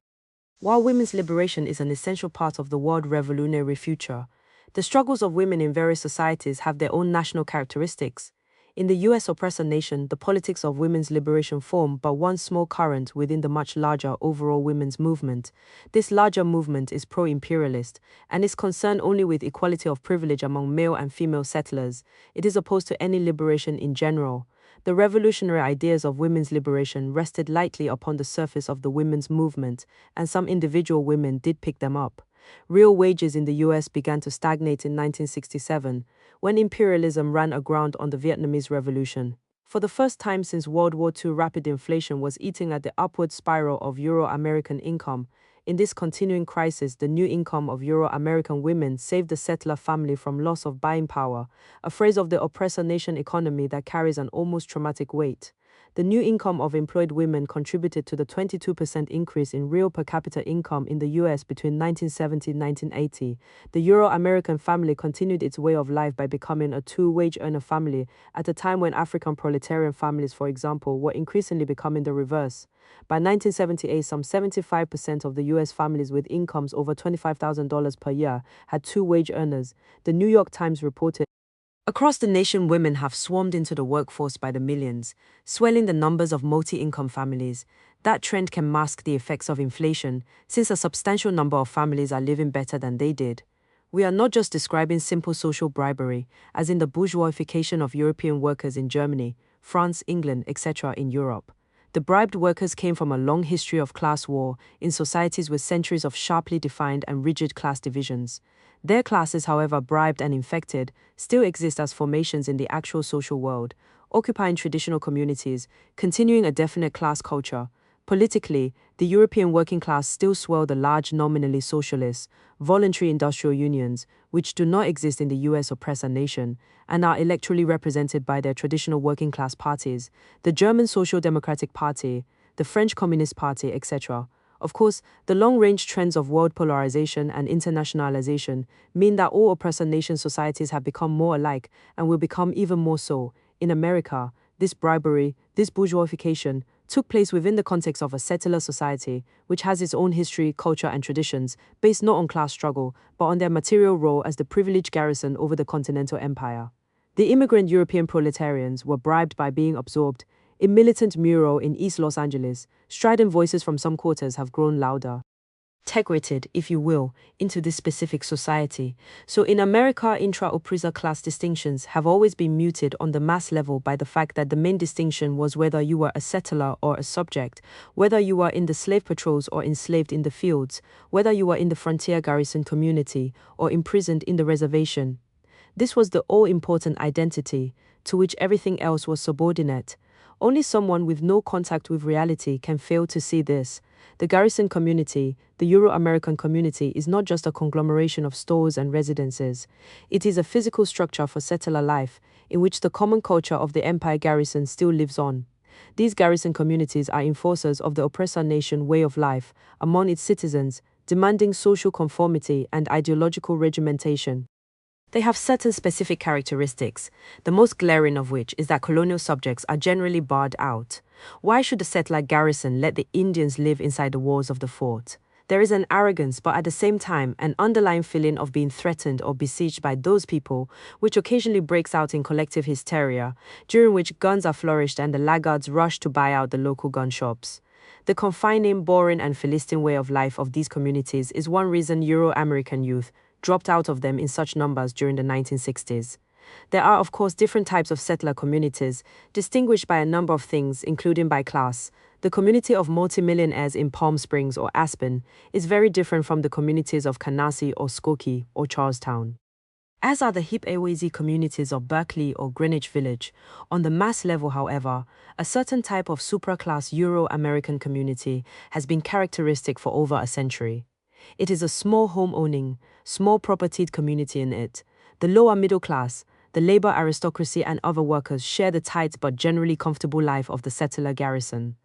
While women's liberation is an essential part of the world revolutionary future, the struggles of women in various societies have their own national characteristics. In the US oppressor nation, the politics of women's liberation form but one small current within the much larger overall women's movement. This larger movement is pro-imperialist and is concerned only with equality of privilege among male and female settlers. It is opposed to any liberation in general. The revolutionary ideas of women's liberation rested lightly upon the surface of the women's movement, and some individual women did pick them up. Real wages in the US began to stagnate in 1967, when imperialism ran aground on the Vietnamese Revolution. For the first time since World War II, rapid inflation was eating at the upward spiral of Euro-American income. In this continuing crisis, the new income of Euro-American women saved the settler family from loss of buying power, a phrase of the oppressor nation economy that carries an almost traumatic weight. The new income of employed women contributed to the 22% increase in real per capita income in the US between 1970 and 1980. The Euro-American family continued its way of life by becoming a two-wage earner family at a time when African proletarian families, for example, were increasingly becoming the reverse. By 1978, some 75% of the US families with incomes over $25,000 per year had two-wage earners, the New York Times reported. Across the nation, women have swarmed into the workforce by the millions, swelling the numbers of multi-income families. That trend can mask the effects of inflation, since a substantial number of families are living better than they did. We are not just describing simple social bribery, as in the bourgeoisification of European workers in Germany, France, England, etc. in Europe. The bribed workers came from a long history of class war in societies with centuries of sharply defined and rigid class divisions. Their classes, however bribed and infected, still exist as formations in the actual social world, occupying traditional communities, continuing a definite class culture. Politically, the European working class still swell the large nominally socialist, voluntary industrial unions, which do not exist in the US oppressor nation, and are electorally represented by their traditional working class parties, the German Social Democratic Party, the French Communist Party, etc. Of course, the long-range trends of world polarization and internationalization mean that all oppressor nation societies have become more alike and will become even more so. In America, this bribery, this bourgeoisification, took place within the context of a settler society, which has its own history, culture, and traditions, based not on class struggle, but on their material role as the privileged garrison over the continental empire. The immigrant European proletarians were bribed by being absorbed. In militant mural in East Los Angeles, strident voices from some quarters have grown louder. integrated, if you will, into this specific society. So in America, intra-oppressor class distinctions have always been muted on the mass level by the fact that the main distinction was whether you were a settler or a subject, whether you were in the slave patrols or enslaved in the fields, whether you were in the frontier garrison community or imprisoned in the reservation. This was the all-important identity, to which everything else was subordinate. Only someone with no contact with reality can fail to see this. The garrison community, the Euro-American community, is not just a conglomeration of stores and residences. It is a physical structure for settler life, in which the common culture of the empire garrison still lives on. These garrison communities are enforcers of the oppressor nation way of life among its citizens, demanding social conformity and ideological regimentation. They have certain specific characteristics, the most glaring of which is that colonial subjects are generally barred out. Why should the settler garrison let the Indians live inside the walls of the fort? There is an arrogance, but at the same time, an underlying feeling of being threatened or besieged by those people, which occasionally breaks out in collective hysteria, during which guns are flourished and the laggards rush to buy out the local gun shops. The confining, boring, and Philistine way of life of these communities is one reason Euro-American youth dropped out of them in such numbers during the 1960s. There are, of course, different types of settler communities, distinguished by a number of things, including by class. The community of multimillionaires in Palm Springs or Aspen is very different from the communities of Canarsie or Skokie or Charlestown. As are the hip Awazi communities of Berkeley or Greenwich Village. On the mass level, however, a certain type of supraclass Euro-American community has been characteristic for over a century. It is a small home-owning, small propertied community in it. The lower middle class, the labor aristocracy and other workers share the tight but generally comfortable life of the settler garrison.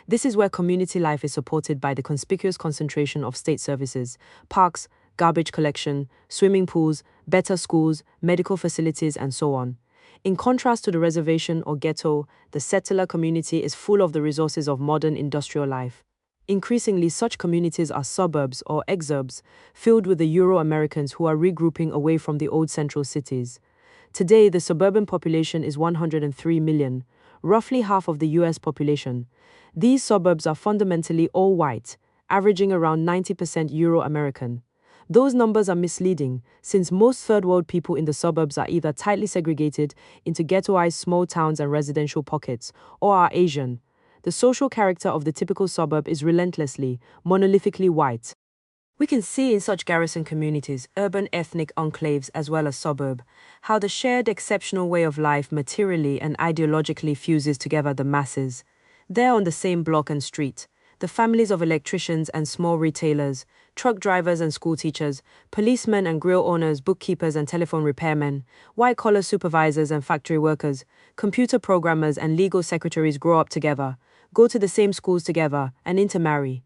This is where community life is supported by the conspicuous concentration of state services, parks, garbage collection, swimming pools, better schools, medical facilities, and so on. In contrast to the reservation or ghetto, the settler community is full of the resources of modern industrial life. Increasingly, such communities are suburbs or exurbs, filled with the Euro-Americans who are regrouping away from the old central cities. Today, the suburban population is 103 million, roughly half of the US population. These suburbs are fundamentally all white, averaging around 90% Euro-American. Those numbers are misleading, since most third-world people in the suburbs are either tightly segregated into ghettoized small towns and residential pockets, or are Asian. The social character of the typical suburb is relentlessly, monolithically white. We can see in such garrison communities, urban ethnic enclaves as well as suburb, how the shared exceptional way of life materially and ideologically fuses together the masses. There on the same block and street, the families of electricians and small retailers, truck drivers and school teachers, policemen and grill owners, bookkeepers and telephone repairmen, white-collar supervisors and factory workers, computer programmers and legal secretaries grow up together, go to the same schools together, and intermarry.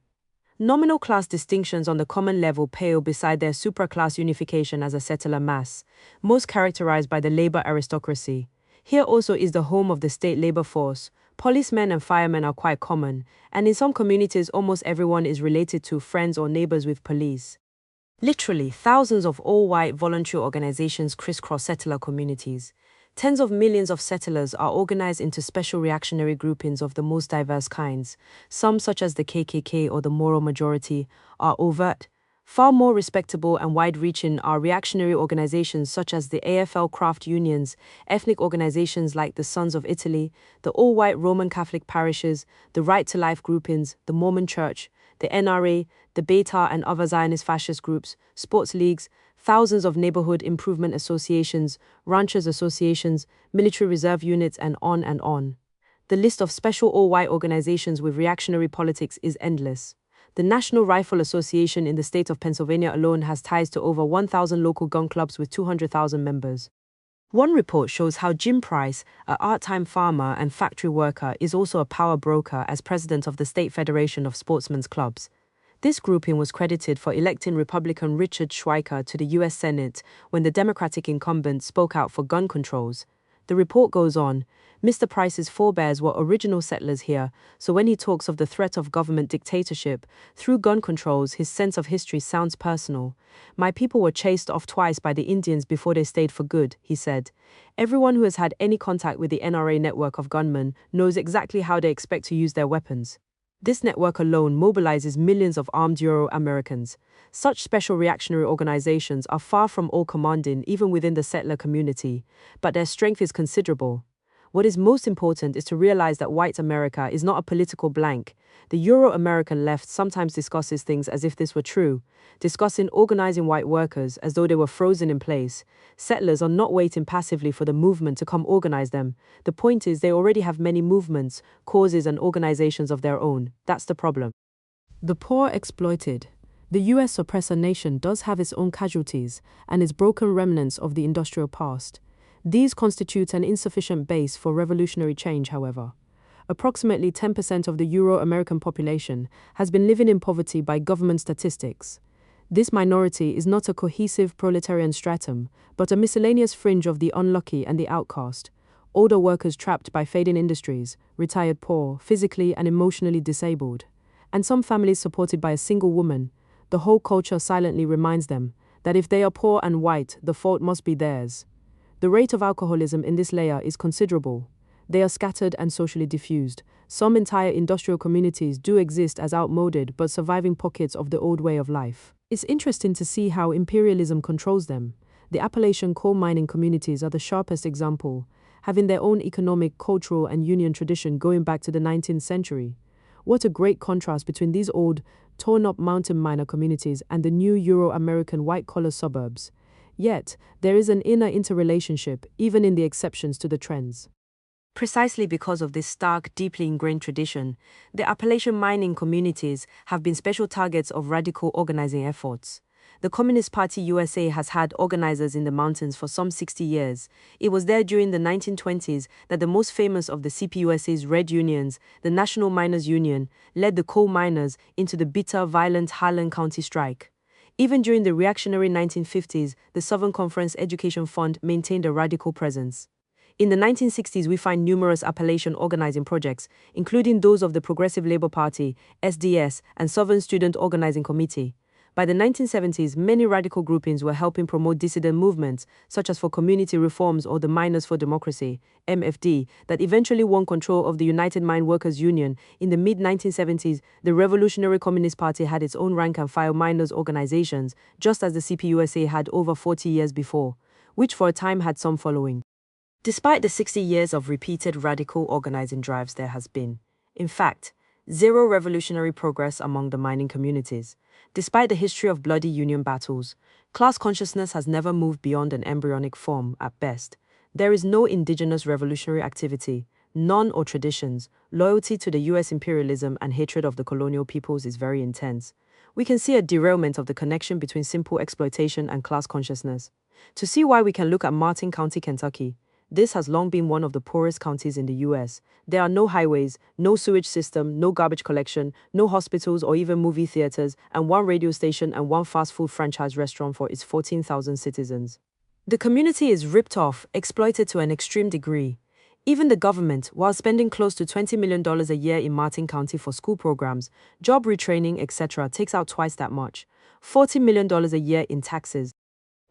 Nominal class distinctions on the common level pale beside their supraclass unification as a settler mass, most characterized by the labor aristocracy. Here also is the home of the state labor force. Policemen and firemen are quite common, and in some communities almost everyone is related to, friends or neighbors with police. Literally, thousands of all-white voluntary organizations crisscross settler communities. Tens of millions of settlers are organized into special reactionary groupings of the most diverse kinds. Some, such as the KKK or the Moral Majority, are overt. Far more respectable and wide-reaching are reactionary organizations such as the AFL craft unions, ethnic organizations like the Sons of Italy, the all-white Roman Catholic parishes, the Right to Life groupings, the Mormon Church, the NRA, the Beta and other Zionist fascist groups, sports leagues, thousands of neighborhood improvement associations, ranchers associations, military reserve units, and on and on. The list of special all-white organizations with reactionary politics is endless. The National Rifle Association in the state of Pennsylvania alone has ties to over 1,000 local gun clubs with 200,000 members. One report shows how Jim Price, a part-time farmer and factory worker, is also a power broker as president of the State Federation of Sportsmen's Clubs. This grouping was credited for electing Republican Richard Schweiker to the U.S. Senate when the Democratic incumbent spoke out for gun controls. The report goes on, Mr. Price's forebears were original settlers here, so when he talks of the threat of government dictatorship through gun controls, his sense of history sounds personal. My people were chased off twice by the Indians before they stayed for good, he said. Everyone who has had any contact with the NRA network of gunmen knows exactly how they expect to use their weapons. This network alone mobilizes millions of armed Euro-Americans. Such special reactionary organizations are far from all commanding even within the settler community, but their strength is considerable. What is most important is to realize that white America is not a political blank. The Euro-American left sometimes discusses things as if this were true, discussing organizing white workers as though they were frozen in place. Settlers are not waiting passively for the movement to come organize them. The point is they already have many movements, causes and organizations of their own. That's the problem. The poor exploited. The US oppressor nation does have its own casualties and its broken remnants of the industrial past. These constitute an insufficient base for revolutionary change, however. Approximately 10% of the Euro-American population has been living in poverty by government statistics. This minority is not a cohesive proletarian stratum, but a miscellaneous fringe of the unlucky and the outcast. Older workers trapped by fading industries, retired poor, physically and emotionally disabled, and some families supported by a single woman. The whole culture silently reminds them that if they are poor and white, the fault must be theirs. The rate of alcoholism in this layer is considerable. They are scattered and socially diffused. Some entire industrial communities do exist as outmoded but surviving pockets of the old way of life. It's interesting to see how imperialism controls them. The Appalachian coal mining communities are the sharpest example, having their own economic, cultural, and union tradition going back to the 19th century. What a great contrast between these old, torn-up mountain miner communities and the new Euro-American white-collar suburbs. Yet, there is an inner interrelationship, even in the exceptions to the trends. Precisely because of this stark, deeply ingrained tradition, the Appalachian mining communities have been special targets of radical organizing efforts. The Communist Party USA has had organizers in the mountains for some 60 years. It was there during the 1920s that the most famous of the CPUSA's red unions, the National Miners Union, led the coal miners into the bitter, violent Harlan County strike. Even during the reactionary 1950s, the Southern Conference Education Fund maintained a radical presence. In the 1960s, we find numerous Appalachian organizing projects, including those of the Progressive Labor Party, SDS, and Southern Student Organizing Committee. By the 1970s, many radical groupings were helping promote dissident movements, such as for community reforms or the Miners for Democracy, MFD, that eventually won control of the United Mine Workers Union. In the mid-1970s, the Revolutionary Communist Party had its own rank-and-file miners' organizations, just as the CPUSA had over 40 years before, which for a time had some following. Despite the 60 years of repeated radical organizing drives there has been, in fact, zero revolutionary progress among the mining communities. Despite the history of bloody union battles, class consciousness has never moved beyond an embryonic form at best. There is no indigenous revolutionary activity, none or traditions. Loyalty to the US imperialism and hatred of the colonial peoples is very intense. We can see a derailment of the connection between simple exploitation and class consciousness. To see why, we can look at Martin County, Kentucky. This has long been one of the poorest counties in the US. There are no highways, no sewage system, no garbage collection, no hospitals or even movie theaters, and one radio station and one fast food franchise restaurant for its 14,000 citizens. The community is ripped off, exploited to an extreme degree. Even the government, while spending close to $20 million a year in Martin County for school programs, job retraining, etc., takes out twice that much, $40 million a year in taxes.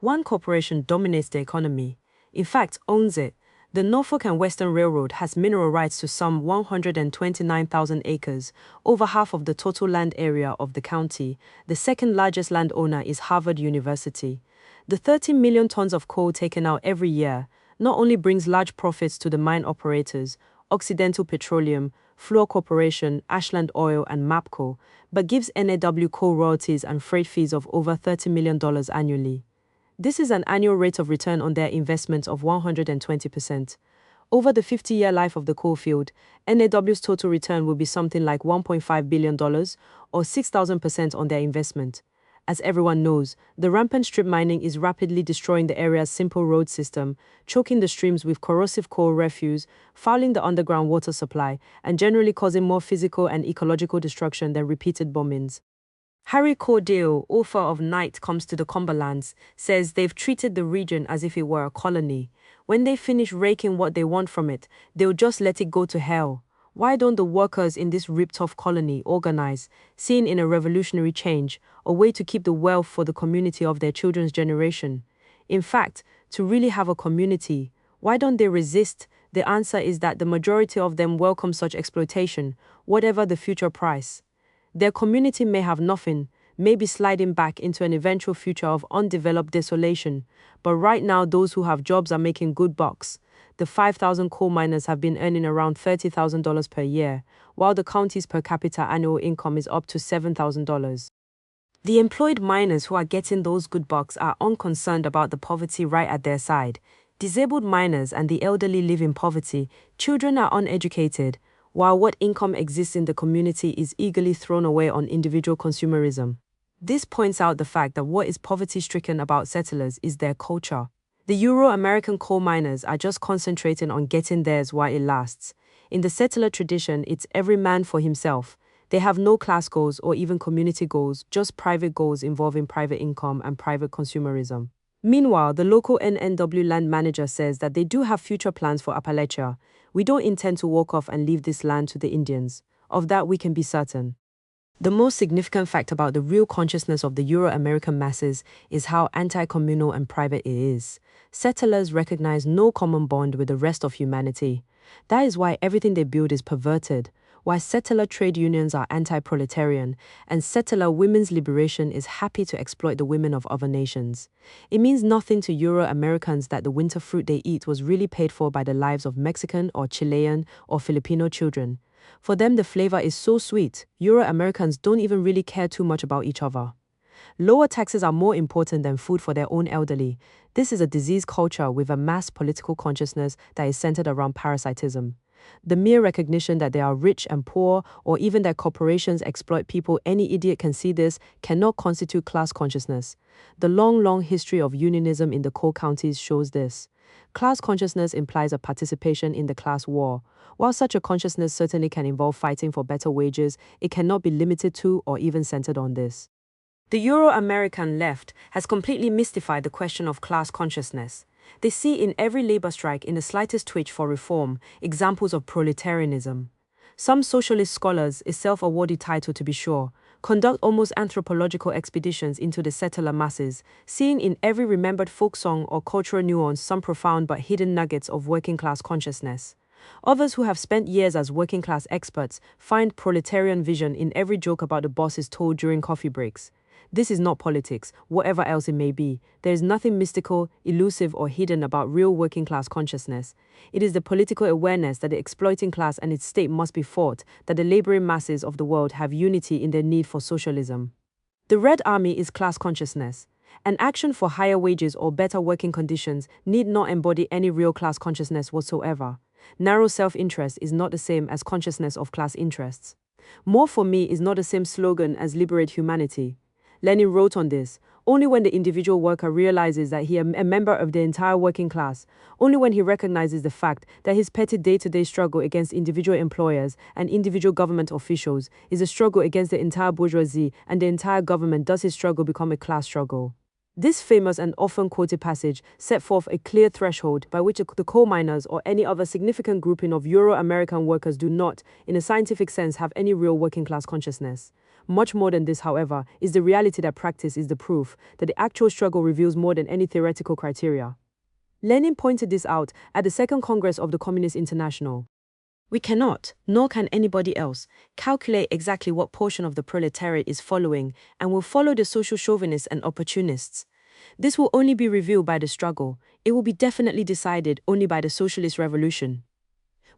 One corporation dominates the economy. In fact, owns it. The Norfolk and Western Railroad has mineral rights to some 129,000 acres, over half of the total land area of the county. The second largest landowner is Harvard University. The 13 million tons of coal taken out every year not only brings large profits to the mine operators, Occidental Petroleum, Fluor Corporation, Ashland Oil, and MAPCO, but gives NAW coal royalties and freight fees of over $30 million annually. This is an annual rate of return on their investment of 120%. Over the 50-year life of the coal field, NAW's total return will be something like $1.5 billion, or 6,000% on their investment. As everyone knows, the rampant strip mining is rapidly destroying the area's simple road system, choking the streams with corrosive coal refuse, fouling the underground water supply, and generally causing more physical and ecological destruction than repeated bombings. Harry Cordell, author of Night Comes to the Cumberlands, says they've treated the region as if it were a colony. When they finish raking what they want from it, they'll just let it go to hell. Why don't the workers in this ripped-off colony organize, seeing in a revolutionary change, a way to keep the wealth for the community of their children's generation? In fact, to really have a community, why don't they resist The answer is that the majority of them welcome such exploitation, whatever the future price. Their community may have nothing, may be sliding back into an eventual future of undeveloped desolation, but right now those who have jobs are making good bucks. The 5,000 coal miners have been earning around $30,000 per year, while the county's per capita annual income is up to $7,000. The employed miners who are getting those good bucks are unconcerned about the poverty right at their side. Disabled miners and the elderly live in poverty, children are uneducated, while what income exists in the community is eagerly thrown away on individual consumerism. This points out the fact that what is poverty-stricken about settlers is their culture. The Euro-American coal miners are just concentrating on getting theirs while it lasts. In the settler tradition, it's every man for himself. They have no class goals or even community goals, just private goals involving private income and private consumerism. Meanwhile, the local NNW land manager says that they do have future plans for Appalachia. We don't intend to walk off and leave this land to the Indians. Of that we can be certain. The most significant fact about the real consciousness of the Euro-American masses is how anti-communal and private it is. Settlers recognize no common bond with the rest of humanity. That is why everything they build is perverted. Why settler trade unions are anti-proletarian, and settler women's liberation is happy to exploit the women of other nations. It means nothing to Euro-Americans that the winter fruit they eat was really paid for by the lives of Mexican or Chilean or Filipino children. For them, the flavor is so sweet, Euro-Americans don't even really care too much about each other. Lower taxes are more important than food for their own elderly. This is a diseased culture with a mass political consciousness that is centered around parasitism. The mere recognition that they are rich and poor, or even that corporations exploit people, any idiot can see this, cannot constitute class consciousness. The long history of unionism in the coal counties shows this. Class consciousness implies a participation in the class war. While such a consciousness certainly can involve fighting for better wages, it cannot be limited to or even centered on this. The Euro-American left has completely mystified the question of class consciousness. They see in every labor strike, in the slightest twitch for reform, examples of proletarianism. Some socialist scholars, a self-awarded title to be sure, conduct almost anthropological expeditions into the settler masses, seeing in every remembered folk song or cultural nuance some profound but hidden nuggets of working-class consciousness. Others who have spent years as working-class experts find proletarian vision in every joke about the bosses told during coffee breaks. This is not politics, whatever else it may be. There is nothing mystical, elusive, or hidden about real working-class consciousness. It is the political awareness that the exploiting class and its state must be fought, that the laboring masses of the world have unity in their need for socialism. The Red Army is class consciousness. An action for higher wages or better working conditions need not embody any real class consciousness whatsoever. Narrow self-interest is not the same as consciousness of class interests. More for me is not the same slogan as liberate humanity. Lenin wrote on this, only when the individual worker realizes that he is a member of the entire working class, only when he recognizes the fact that his petty day-to-day struggle against individual employers and individual government officials is a struggle against the entire bourgeoisie and the entire government, does his struggle become a class struggle. This famous and often quoted passage set forth a clear threshold by which the coal miners or any other significant grouping of Euro-American workers do not, in a scientific sense, have any real working-class consciousness. Much more than this, however, is the reality that practice is the proof that the actual struggle reveals more than any theoretical criteria. Lenin pointed this out at the Second Congress of the Communist International. We cannot, nor can anybody else, calculate exactly what portion of the proletariat is following and will follow the social chauvinists and opportunists. This will only be revealed by the struggle. It will be definitely decided only by the socialist revolution.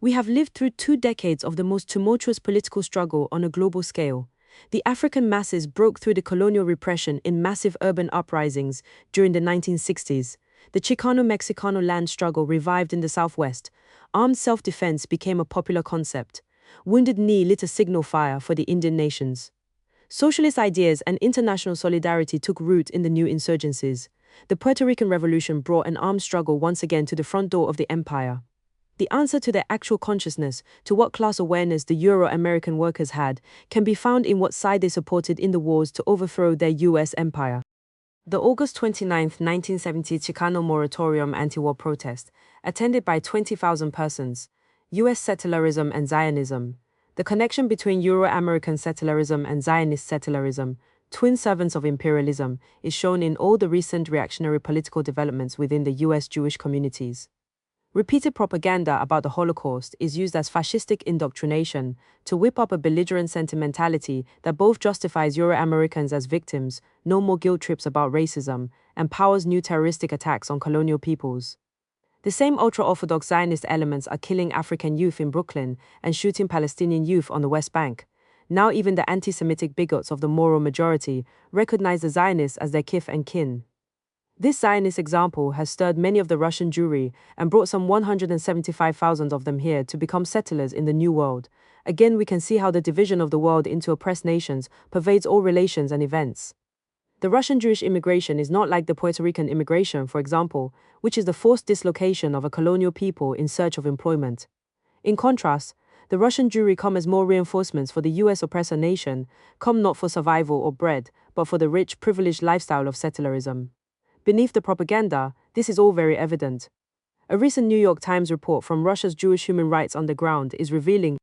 We have lived through 2 decades of the most tumultuous political struggle on a global scale. The African masses broke through the colonial repression in massive urban uprisings during the 1960s. The Chicano-Mexicano land struggle revived in the Southwest. Armed self-defense became a popular concept. Wounded Knee lit a signal fire for the Indian nations. Socialist ideas and international solidarity took root in the new insurgencies. The Puerto Rican Revolution brought an armed struggle once again to the front door of the empire. The answer to their actual consciousness, to what class awareness the Euro-American workers had, can be found in what side they supported in the wars to overthrow their U.S. empire. The August 29, 1970 Chicano moratorium anti-war protest, attended by 20,000 persons, U.S. settlerism and Zionism. The connection between Euro-American settlerism and Zionist settlerism, twin servants of imperialism, is shown in all the recent reactionary political developments within the U.S. Jewish communities. Repeated propaganda about the Holocaust is used as fascistic indoctrination to whip up a belligerent sentimentality that both justifies Euro-Americans as victims, no more guilt trips about racism, and powers new terroristic attacks on colonial peoples. The same ultra-Orthodox Zionist elements are killing African youth in Brooklyn and shooting Palestinian youth on the West Bank. Now even the anti-Semitic bigots of the moral majority recognize the Zionists as their kith and kin. This Zionist example has stirred many of the Russian Jewry and brought some 175,000 of them here to become settlers in the New World. Again, we can see how the division of the world into oppressed nations pervades all relations and events. The Russian Jewish immigration is not like the Puerto Rican immigration, for example, which is the forced dislocation of a colonial people in search of employment. In contrast, the Russian Jewry come as more reinforcements for the US oppressor nation, come not for survival or bread, but for the rich, privileged lifestyle of settlerism. Beneath the propaganda, this is all very evident. A recent New York Times report from Russia's Jewish Human Rights Underground is revealing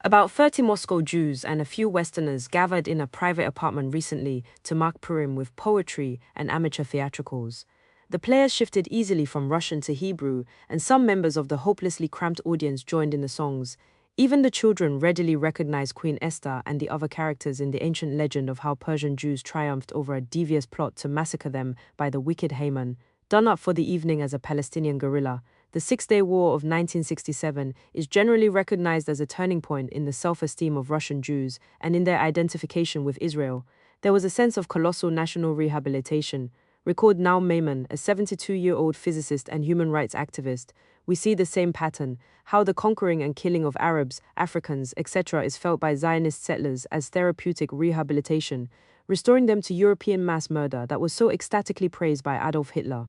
about 30 Moscow Jews and a few Westerners gathered in a private apartment recently to mark Purim with poetry and amateur theatricals. The players shifted easily from Russian to Hebrew, and some members of the hopelessly cramped audience joined in the songs. Even the children readily recognized Queen Esther and the other characters in the ancient legend of how Persian Jews triumphed over a devious plot to massacre them by the wicked Haman. Done up for the evening as a Palestinian guerrilla, the Six-Day War of 1967 is generally recognized as a turning point in the self-esteem of Russian Jews and in their identification with Israel. There was a sense of colossal national rehabilitation. Record Now Maimon, a 72-year-old physicist and human rights activist. We see the same pattern, how the conquering and killing of Arabs, Africans, etc. is felt by Zionist settlers as therapeutic rehabilitation, restoring them to European mass murder that was so ecstatically praised by Adolf Hitler.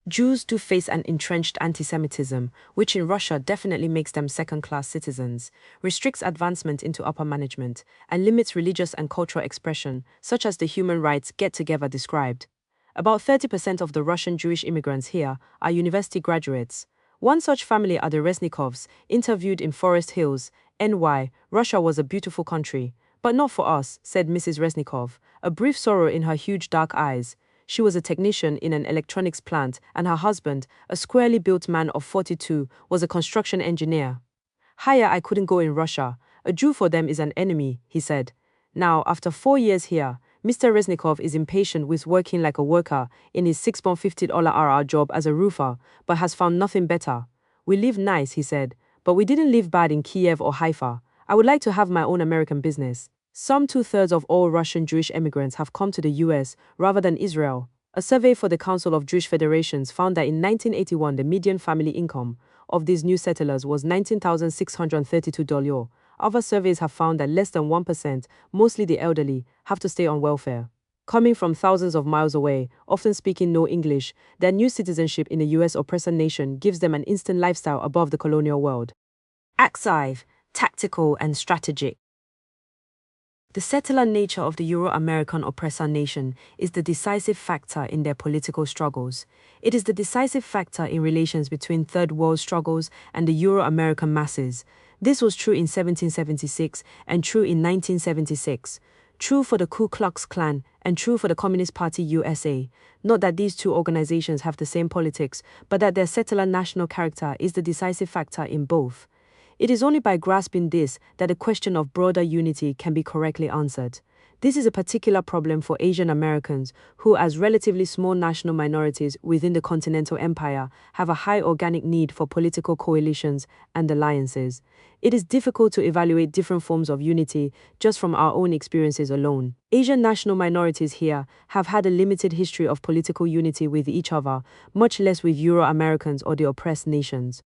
Jews do face an entrenched anti-Semitism, which in Russia definitely makes them second-class citizens, restricts advancement into upper management, and limits religious and cultural expression, such as the human rights get-together described. About 30% of the Russian Jewish immigrants here are university graduates. One such family are the Resnikovs, interviewed in Forest Hills, NY. Russia was a beautiful country. But not for us, said Mrs. Resnikov, a brief sorrow in her huge dark eyes. She was a technician in an electronics plant, and her husband, a squarely built man of 42, was a construction engineer. Higher I couldn't go in Russia. A Jew for them is an enemy, he said. Now, after 4 years here, Mr. Resnikov is impatient with working like a worker in his $6.50 job as a roofer, but has found nothing better. We live nice, he said, but we didn't live bad in Kiev or Haifa. I would like to have my own American business. Some 2/3 of all Russian Jewish immigrants have come to the US rather than Israel. A survey for the Council of Jewish Federations found that in 1981 the median family income of these new settlers was $19,632. Other surveys have found that less than 1%, mostly the elderly, have to stay on welfare. Coming from thousands of miles away, often speaking no English, their new citizenship in a US oppressor nation gives them an instant lifestyle above the colonial world. Active, tactical and strategic. The settler nature of the Euro-American oppressor nation is the decisive factor in their political struggles. It is the decisive factor in relations between Third World struggles and the Euro-American masses. This was true in 1776 and true in 1976. True for the Ku Klux Klan and true for the Communist Party USA. Not that these two organizations have the same politics, but that their settler national character is the decisive factor in both. It is only by grasping this that the question of broader unity can be correctly answered. This is a particular problem for Asian Americans, who, as relatively small national minorities within the continental empire, have a high organic need for political coalitions and alliances. It is difficult to evaluate different forms of unity just from our own experiences alone. Asian national minorities here have had a limited history of political unity with each other, much less with Euro-Americans or the oppressed nations.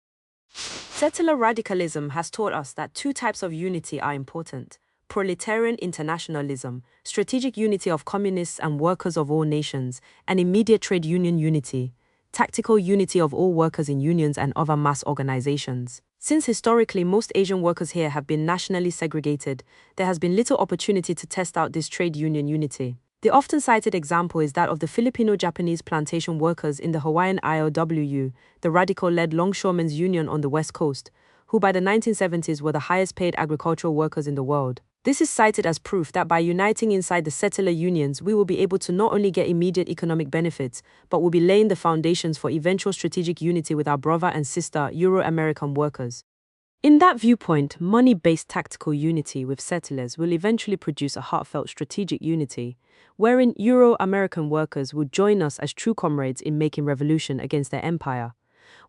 Settler radicalism has taught us that two types of unity are important: proletarian internationalism, strategic unity of communists and workers of all nations, and immediate trade union unity, tactical unity of all workers in unions and other mass organizations. Since historically most Asian workers here have been nationally segregated, there has been little opportunity to test out this trade union unity. The often cited example is that of the Filipino-Japanese plantation workers in the Hawaiian ILWU, the radical-led longshoremen's union on the West Coast, who by the 1970s were the highest-paid agricultural workers in the world. This is cited as proof that by uniting inside the settler unions, we will be able to not only get immediate economic benefits, but will be laying the foundations for eventual strategic unity with our brother and sister Euro-American workers. In that viewpoint, money-based tactical unity with settlers will eventually produce a heartfelt strategic unity, wherein Euro-American workers will join us as true comrades in making revolution against their empire.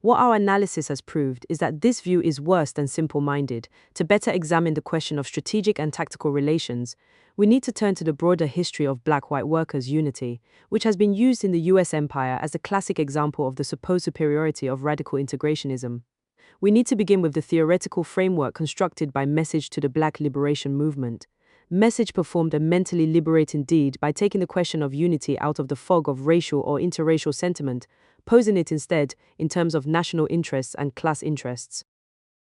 What our analysis has proved is that this view is worse than simple-minded. To better examine the question of strategic and tactical relations, we need to turn to the broader history of black-white workers' unity, which has been used in the US empire as a classic example of the supposed superiority of radical integrationism. We need to begin with the theoretical framework constructed by Message to the Black Liberation Movement. Message performed a mentally liberating deed by taking the question of unity out of the fog of racial or interracial sentiment, posing it instead in terms of national interests and class interests.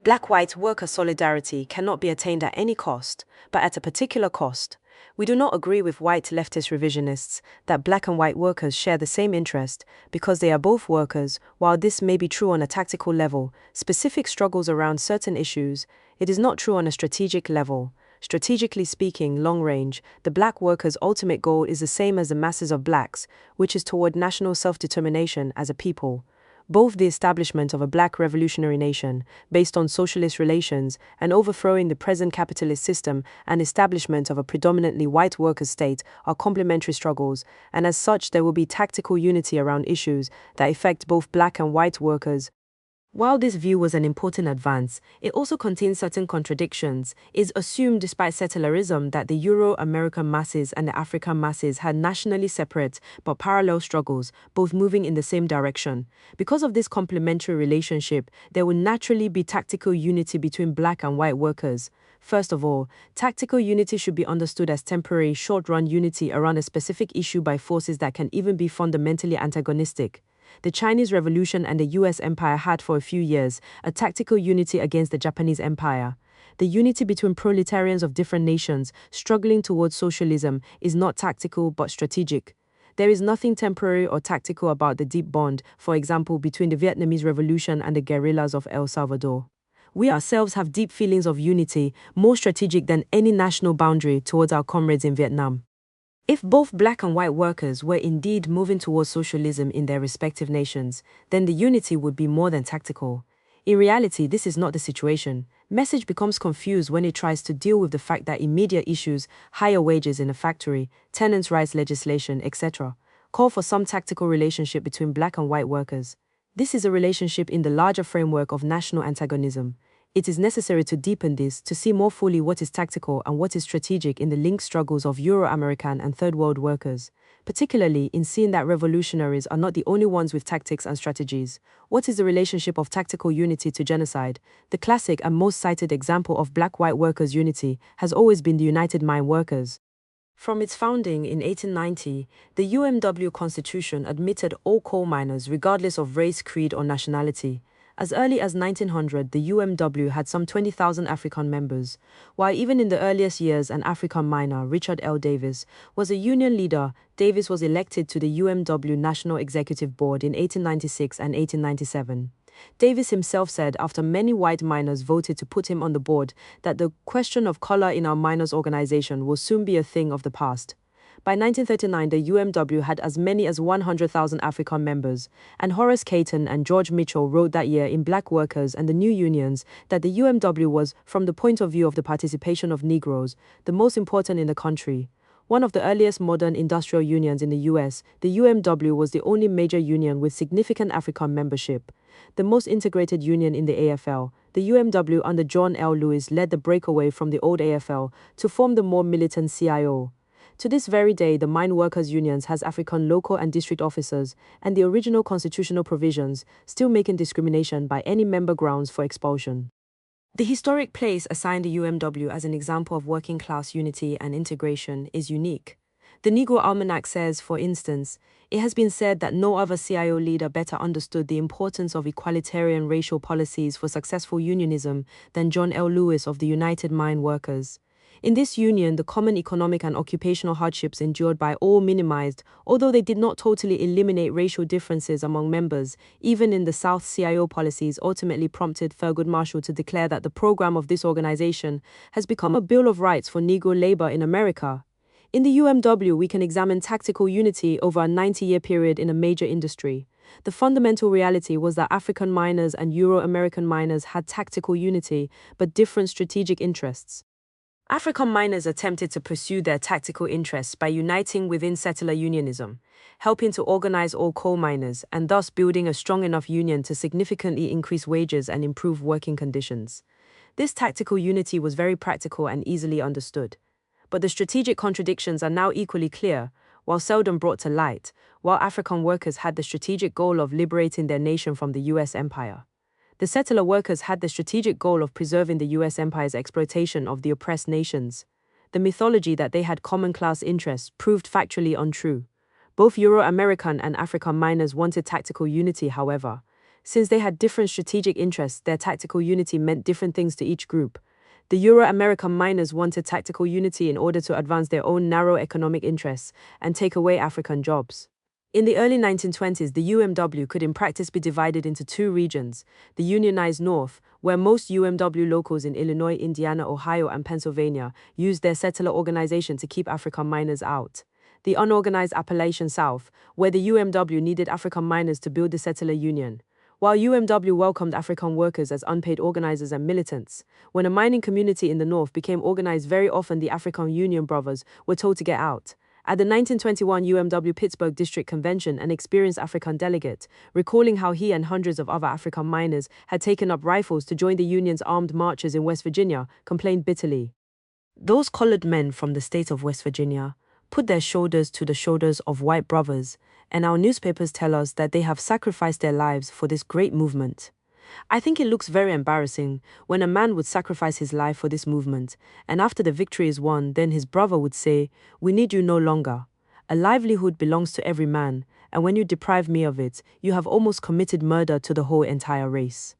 Black-white worker solidarity cannot be attained at any cost, but at a particular cost. We do not agree with white leftist revisionists that black and white workers share the same interest because they are both workers. While this may be true on a tactical level, specific struggles around certain issues, it is not true on a strategic level. Strategically speaking, long range, the black workers' ultimate goal is the same as the masses of blacks, which is toward national self-determination as a people. Both the establishment of a black revolutionary nation, based on socialist relations, and overthrowing the present capitalist system and establishment of a predominantly white workers' state are complementary struggles, and as such there will be tactical unity around issues that affect both black and white workers. While this view was an important advance, it also contains certain contradictions. It is assumed despite settlerism that the Euro-American masses and the African masses had nationally separate but parallel struggles, both moving in the same direction. Because of this complementary relationship, there will naturally be tactical unity between black and white workers. First of all, tactical unity should be understood as temporary, short-run unity around a specific issue by forces that can even be fundamentally antagonistic. The Chinese Revolution and the US Empire had for a few years a tactical unity against the Japanese Empire. The unity between proletarians of different nations struggling towards socialism is not tactical but strategic. There is nothing temporary or tactical about the deep bond, for example, between the Vietnamese Revolution and the guerrillas of El Salvador. We ourselves have deep feelings of unity, more strategic than any national boundary towards our comrades in Vietnam. If both black and white workers were indeed moving towards socialism in their respective nations, then the unity would be more than tactical. In reality, this is not the situation. Message becomes confused when it tries to deal with the fact that immediate issues, higher wages in a factory, tenants' rights legislation, etc., call for some tactical relationship between black and white workers. This is a relationship in the larger framework of national antagonism. It is necessary to deepen this to see more fully what is tactical and what is strategic in the linked struggles of Euro-American and Third World workers, particularly in seeing that revolutionaries are not the only ones with tactics and strategies. What is the relationship of tactical unity to genocide? The classic and most cited example of black-white workers' unity has always been the United Mine Workers. From its founding in 1890, the UMW Constitution admitted all coal miners regardless of race, creed, or nationality. As early as 1900, the UMW had some 20,000 African members, while even in the earliest years an African miner, Richard L. Davis, was a union leader. Davis was elected to the UMW National Executive Board in 1896 and 1897. Davis himself said after many white miners voted to put him on the board that the question of color in our miners' organization will soon be a thing of the past. By 1939, the UMW had as many as 100,000 African members, and Horace Caton and George Mitchell wrote that year in Black Workers and the New Unions that the UMW was, from the point of view of the participation of Negroes, the most important in the country. One of the earliest modern industrial unions in the US, the UMW was the only major union with significant African membership. The most integrated union in the AFL, the UMW under John L. Lewis led the breakaway from the old AFL to form the more militant CIO. To this very day, the Mine Workers Unions has African local and district officers, and the original constitutional provisions still making discrimination by any member grounds for expulsion. The historic place assigned the UMW as an example of working-class unity and integration is unique. The Negro Almanac says, for instance, it has been said that no other CIO leader better understood the importance of equalitarian racial policies for successful unionism than John L. Lewis of the United Mine Workers. In this union, the common economic and occupational hardships endured by all minimized, although they did not totally eliminate racial differences among members. Even in the South, CIO policies ultimately prompted Thurgood Marshall to declare that the program of this organization has become a Bill of Rights for Negro labor in America. In the UMW, we can examine tactical unity over a 90-year period in a major industry. The fundamental reality was that African miners and Euro-American miners had tactical unity, but different strategic interests. African miners attempted to pursue their tactical interests by uniting within settler unionism, helping to organize all coal miners, and thus building a strong enough union to significantly increase wages and improve working conditions. This tactical unity was very practical and easily understood. But the strategic contradictions are now equally clear, while seldom brought to light, while African workers had the strategic goal of liberating their nation from the U.S. empire. The settler workers had the strategic goal of preserving the U.S. empire's exploitation of the oppressed nations. The mythology that they had common class interests proved factually untrue. Both Euro-American and African miners wanted tactical unity, however. Since they had different strategic interests, their tactical unity meant different things to each group. The Euro-American miners wanted tactical unity in order to advance their own narrow economic interests and take away African jobs. In the early 1920s, the UMW could in practice be divided into two regions: the unionized North, where most UMW locals in Illinois, Indiana, Ohio, and Pennsylvania used their settler organization to keep African miners out; the unorganized Appalachian South, where the UMW needed African miners to build the settler union. While UMW welcomed African workers as unpaid organizers and militants, when a mining community in the North became organized, very often the African Union brothers were told to get out. At the 1921 UMW Pittsburgh District Convention, an experienced African delegate, recalling how he and hundreds of other African miners had taken up rifles to join the Union's armed marches in West Virginia, complained bitterly. Those colored men from the state of West Virginia put their shoulders to the shoulders of white brothers, and our newspapers tell us that they have sacrificed their lives for this great movement. I think it looks very embarrassing when a man would sacrifice his life for this movement, and after the victory is won, then his brother would say, "We need you no longer. A livelihood belongs to every man, and when you deprive me of it, you have almost committed murder to the whole entire race."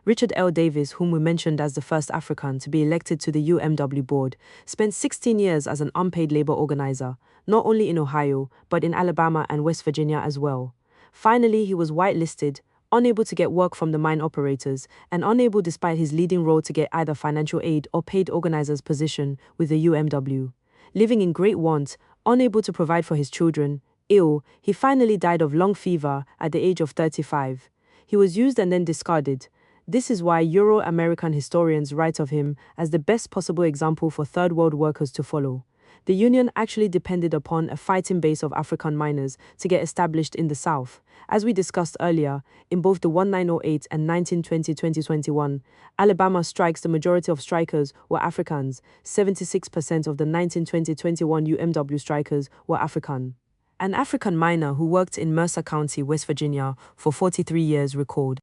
Richard L. Davis, whom we mentioned as the first African to be elected to the UMW board, spent 16 years as an unpaid labor organizer, not only in Ohio, but in Alabama and West Virginia as well. Finally, he was whitelisted, unable to get work from the mine operators, and unable despite his leading role to get either financial aid or paid organizer's position with the UMW. Living in great want, unable to provide for his children, ill, he finally died of lung fever at the age of 35. He was used and then discarded. This is why Euro-American historians write of him as the best possible example for Third World workers to follow. The Union actually depended upon a fighting base of African miners to get established in the South. As we discussed earlier, in both the 1908 and 1920-2021 Alabama strikes, the majority of strikers were Africans. 76% of the 1920-21 UMW strikers were African. An African miner who worked in Mercer County, West Virginia, for 43 years recalled,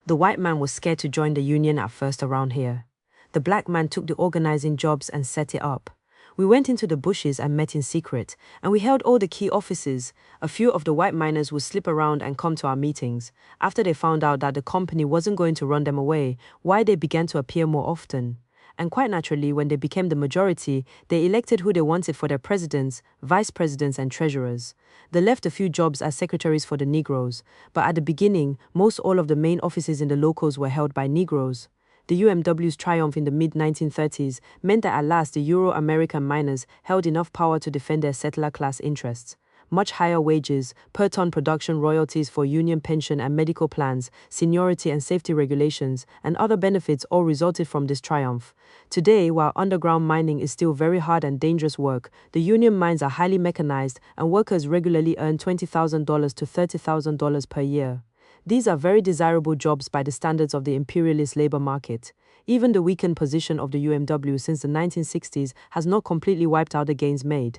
"The white man was scared to join the union at first around here. The black man took the organizing jobs and set it up. We went into the bushes and met in secret, and we held all the key offices. A few of the white miners would slip around and come to our meetings. After they found out that the company wasn't going to run them away, why they began to appear more often. And quite naturally, when they became the majority, they elected who they wanted for their presidents, vice presidents, and treasurers. They left a few jobs as secretaries for the Negroes, but at the beginning, most all of the main offices in the locals were held by Negroes. The UMW's triumph in the mid-1930s meant that at last the Euro-American miners held enough power to defend their settler class interests. Much higher wages, per-ton production royalties for union pension and medical plans, seniority and safety regulations, and other benefits all resulted from this triumph. Today, while underground mining is still very hard and dangerous work, the union mines are highly mechanized and workers regularly earn $20,000 to $30,000 per year. These are very desirable jobs by the standards of the imperialist labor market. Even the weakened position of the UMW since the 1960s has not completely wiped out the gains made.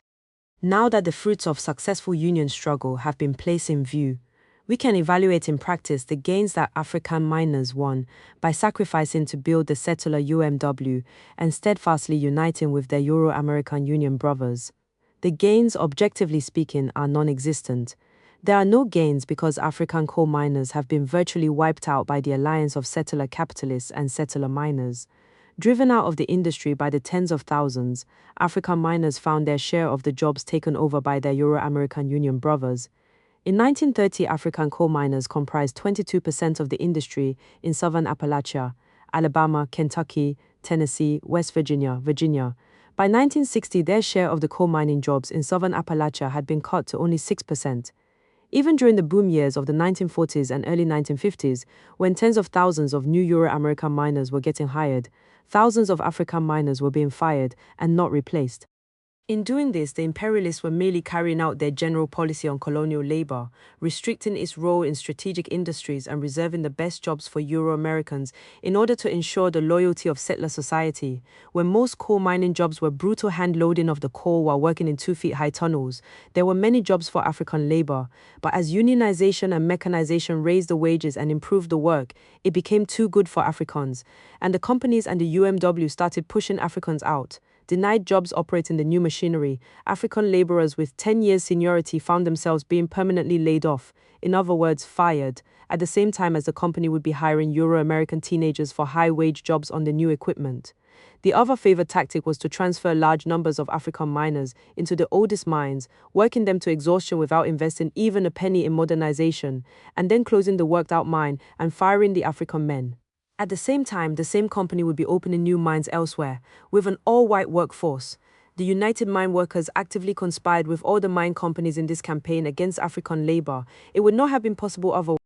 Now that the fruits of successful union struggle have been placed in view, we can evaluate in practice the gains that African miners won by sacrificing to build the settler UMW and steadfastly uniting with their Euro-American Union brothers. The gains, objectively speaking, are non-existent. There are no gains because African coal miners have been virtually wiped out by the alliance of settler capitalists and settler miners. Driven out of the industry by the tens of thousands, African miners found their share of the jobs taken over by their Euro-American Union brothers. In 1930, African coal miners comprised 22% of the industry in southern Appalachia, Alabama, Kentucky, Tennessee, West Virginia, Virginia. By 1960, their share of the coal mining jobs in southern Appalachia had been cut to only 6%. Even during the boom years of the 1940s and early 1950s, when tens of thousands of new Euro-American miners were getting hired, thousands of African miners were being fired and not replaced. In doing this, the imperialists were merely carrying out their general policy on colonial labor, restricting its role in strategic industries and reserving the best jobs for Euro-Americans in order to ensure the loyalty of settler society. When most coal mining jobs were brutal hand-loading of the coal while working in 2-feet-high tunnels, there were many jobs for African labor, but as unionization and mechanization raised the wages and improved the work, it became too good for Africans, and the companies and the UMW started pushing Africans out. Denied jobs operating the new machinery, African laborers with 10 years seniority found themselves being permanently laid off, in other words, fired, at the same time as the company would be hiring Euro-American teenagers for high-wage jobs on the new equipment. The other favored tactic was to transfer large numbers of African miners into the oldest mines, working them to exhaustion without investing even a penny in modernization, and then closing the worked-out mine and firing the African men. At the same time, the same company would be opening new mines elsewhere, with an all-white workforce. The United Mine Workers actively conspired with all the mine companies in this campaign against African labor. It would not have been possible otherwise.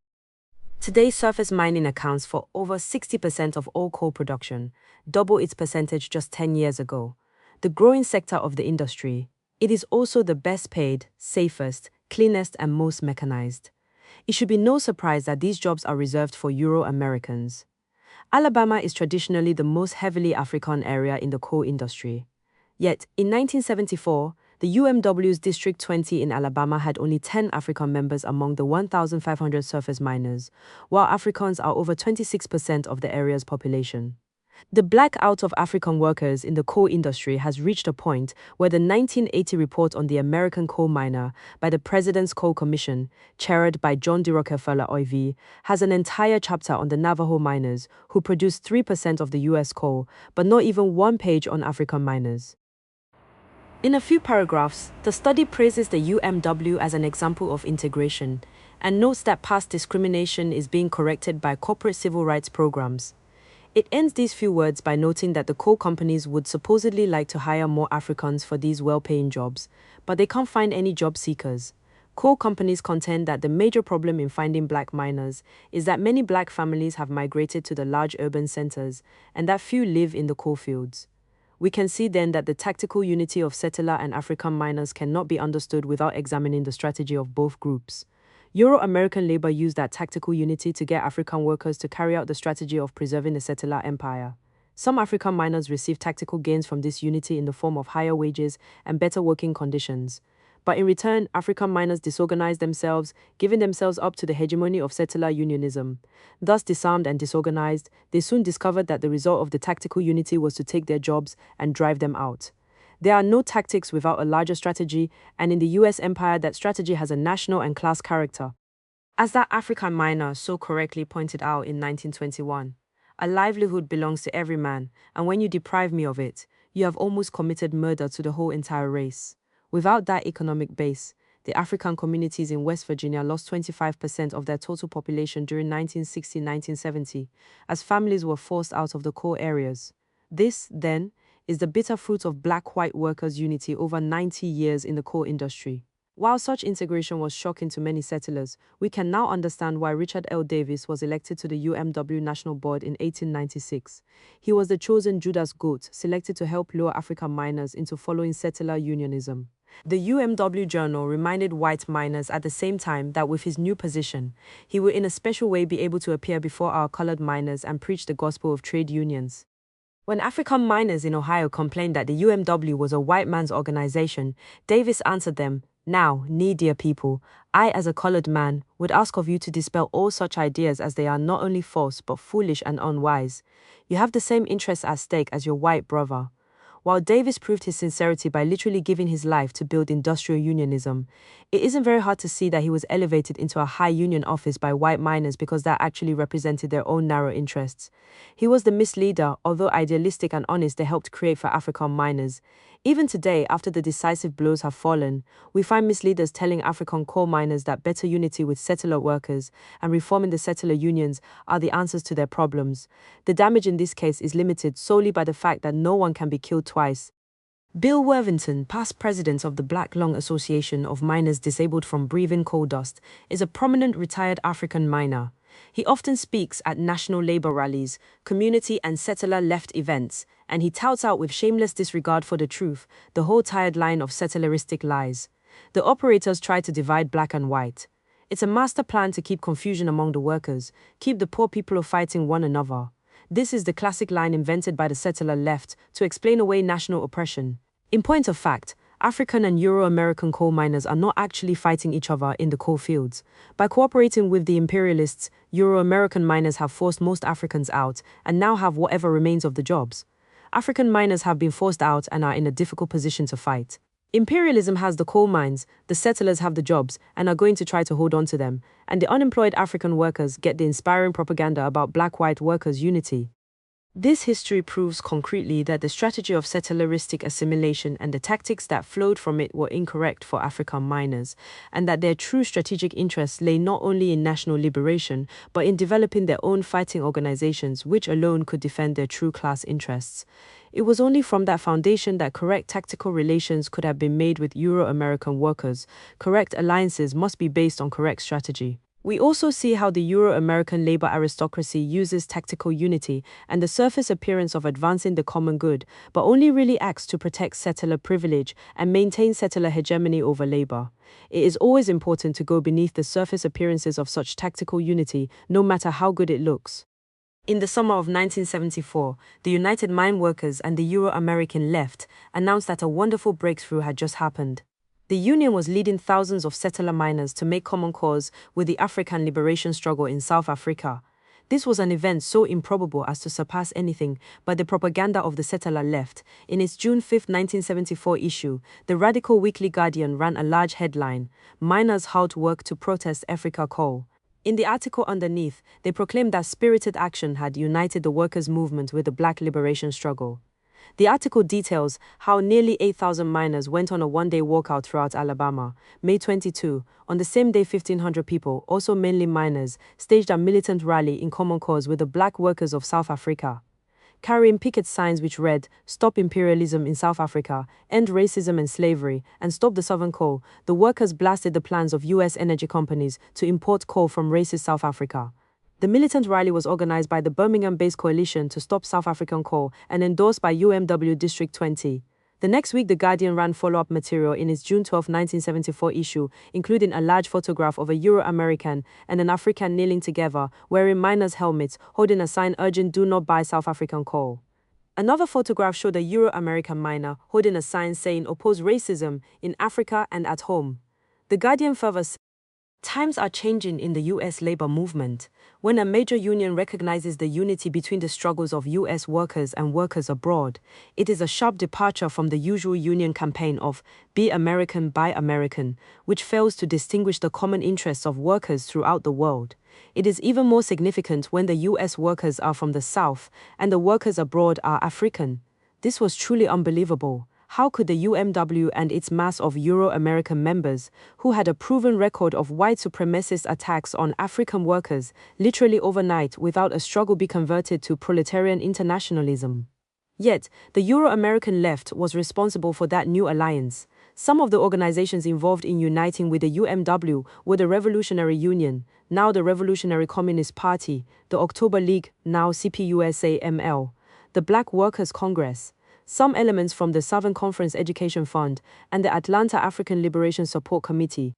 Today, surface mining accounts for over 60% of all coal production, double its percentage just 10 years ago. The growing sector of the industry, it is also the best paid, safest, cleanest, and most mechanized. It should be no surprise that these jobs are reserved for Euro-Americans. Alabama is traditionally the most heavily African area in the coal industry. Yet, in 1974, the UMW's District 20 in Alabama had only 10 African members among the 1,500 surface miners, while Africans are over 26% of the area's population. The blackout of African workers in the coal industry has reached a point where the 1980 report on the American coal miner by the President's Coal Commission, chaired by John D. Rockefeller OIV, has an entire chapter on the Navajo miners, who produce 3% of the U.S. coal, but not even one page on African miners. In a few paragraphs, the study praises the UMW as an example of integration, and notes that past discrimination is being corrected by corporate civil rights programs. It ends these few words by noting that the coal companies would supposedly like to hire more Africans for these well-paying jobs, but they can't find any job seekers. Coal companies contend that the major problem in finding black miners is that many black families have migrated to the large urban centers and that few live in the coal fields. We can see then that the tactical unity of settler and African miners cannot be understood without examining the strategy of both groups. Euro-American labor used that tactical unity to get African workers to carry out the strategy of preserving the settler empire. Some African miners received tactical gains from this unity in the form of higher wages and better working conditions. But in return, African miners disorganized themselves, giving themselves up to the hegemony of settler unionism. Thus disarmed and disorganized, they soon discovered that the result of the tactical unity was to take their jobs and drive them out. There are no tactics without a larger strategy, and in the US empire that strategy has a national and class character. As that African miner so correctly pointed out in 1921, a livelihood belongs to every man, and when you deprive me of it, you have almost committed murder to the whole entire race. Without that economic base, the African communities in West Virginia lost 25% of their total population during 1960-1970, as families were forced out of the coal areas. This, then, is the bitter fruit of black-white workers' unity over 90 years in the coal industry. While such integration was shocking to many settlers, we can now understand why Richard L. Davis was elected to the UMW National Board in 1896. He was the chosen Judas goat, selected to help lure African miners into following settler unionism. The UMW Journal reminded white miners at the same time that with his new position, he would in a special way be able to appear before our colored miners and preach the gospel of trade unions. When African miners in Ohio complained that the UMW was a white man's organization, Davis answered them, "Now, dear people, I as a colored man would ask of you to dispel all such ideas as they are not only false but foolish and unwise. You have the same interests at stake as your white brother. While Davis proved his sincerity by literally giving his life to build industrial unionism, it isn't very hard to see that he was elevated into a high union office by white miners because that actually represented their own narrow interests. He was the misleader, although idealistic and honest, they helped create for African miners. Even today, after the decisive blows have fallen, we find misleaders telling African coal miners that better unity with settler workers and reforming the settler unions are the answers to their problems. The damage in this case is limited solely by the fact that no one can be killed twice. Bill Worthington, past president of the Black Lung Association of Miners Disabled from Breathing Coal Dust, is a prominent retired African miner. He often speaks at national labor rallies, community and settler left events, and he touts out with shameless disregard for the truth the whole tired line of settleristic lies. The operators try to divide black and white. It's a master plan to keep confusion among the workers, keep the poor people fighting one another. This is the classic line invented by the settler left to explain away national oppression. In point of fact, African and Euro-American coal miners are not actually fighting each other in the coal fields. By cooperating with the imperialists, Euro-American miners have forced most Africans out and now have whatever remains of the jobs. African miners have been forced out and are in a difficult position to fight. Imperialism has the coal mines, the settlers have the jobs and are going to try to hold on to them, and the unemployed African workers get the inspiring propaganda about black-white workers' unity. This history proves concretely that the strategy of settleristic assimilation and the tactics that flowed from it were incorrect for African miners, and that their true strategic interests lay not only in national liberation, but in developing their own fighting organizations which alone could defend their true class interests. It was only from that foundation that correct tactical relations could have been made with Euro-American workers. Correct alliances must be based on correct strategy. We also see how the Euro-American labor aristocracy uses tactical unity and the surface appearance of advancing the common good, but only really acts to protect settler privilege and maintain settler hegemony over labor. It is always important to go beneath the surface appearances of such tactical unity, no matter how good it looks. In the summer of 1974, the United Mine Workers and the Euro-American left announced that a wonderful breakthrough had just happened. The union was leading thousands of settler miners to make common cause with the African liberation struggle in South Africa. This was an event so improbable as to surpass anything but the propaganda of the settler left. In its June 5, 1974 issue, the radical Weekly Guardian ran a large headline, "Miners Halt Work to Protest Africa Coal." In the article underneath, they proclaimed that spirited action had united the workers' movement with the black liberation struggle. The article details how nearly 8,000 miners went on a one-day walkout throughout Alabama. May 22, on the same day 1,500 people, also mainly miners, staged a militant rally in common cause with the black workers of South Africa. Carrying picket signs which read, "Stop imperialism in South Africa, End racism and slavery, and Stop the Southern Coal," the workers blasted the plans of U.S. energy companies to import coal from racist South Africa. The militant rally was organized by the Birmingham-based Coalition to Stop South African Coal and endorsed by UMW District 20. The next week, The Guardian ran follow-up material in its June 12, 1974 issue, including a large photograph of a Euro-American and an African kneeling together, wearing miners' helmets, holding a sign urging "Do not buy South African coal." Another photograph showed a Euro-American miner holding a sign saying "Oppose racism in Africa and at home." The Guardian further said, "Times are changing in the U.S. labor movement. When a major union recognizes the unity between the struggles of U.S. workers and workers abroad, it is a sharp departure from the usual union campaign of Be American, Buy American, which fails to distinguish the common interests of workers throughout the world. It is even more significant when the U.S. workers are from the South and the workers abroad are African. This was truly unbelievable. How could the UMW and its mass of Euro-American members, who had a proven record of white supremacist attacks on African workers, literally overnight without a struggle be converted to proletarian internationalism? Yet, the Euro-American left was responsible for that new alliance. Some of the organizations involved in uniting with the UMW were the Revolutionary Union, now the Revolutionary Communist Party, the October League, now CPUSA-ML, the Black Workers' Congress, some elements from the Southern Conference Education Fund, and the Atlanta African Liberation Support Committee.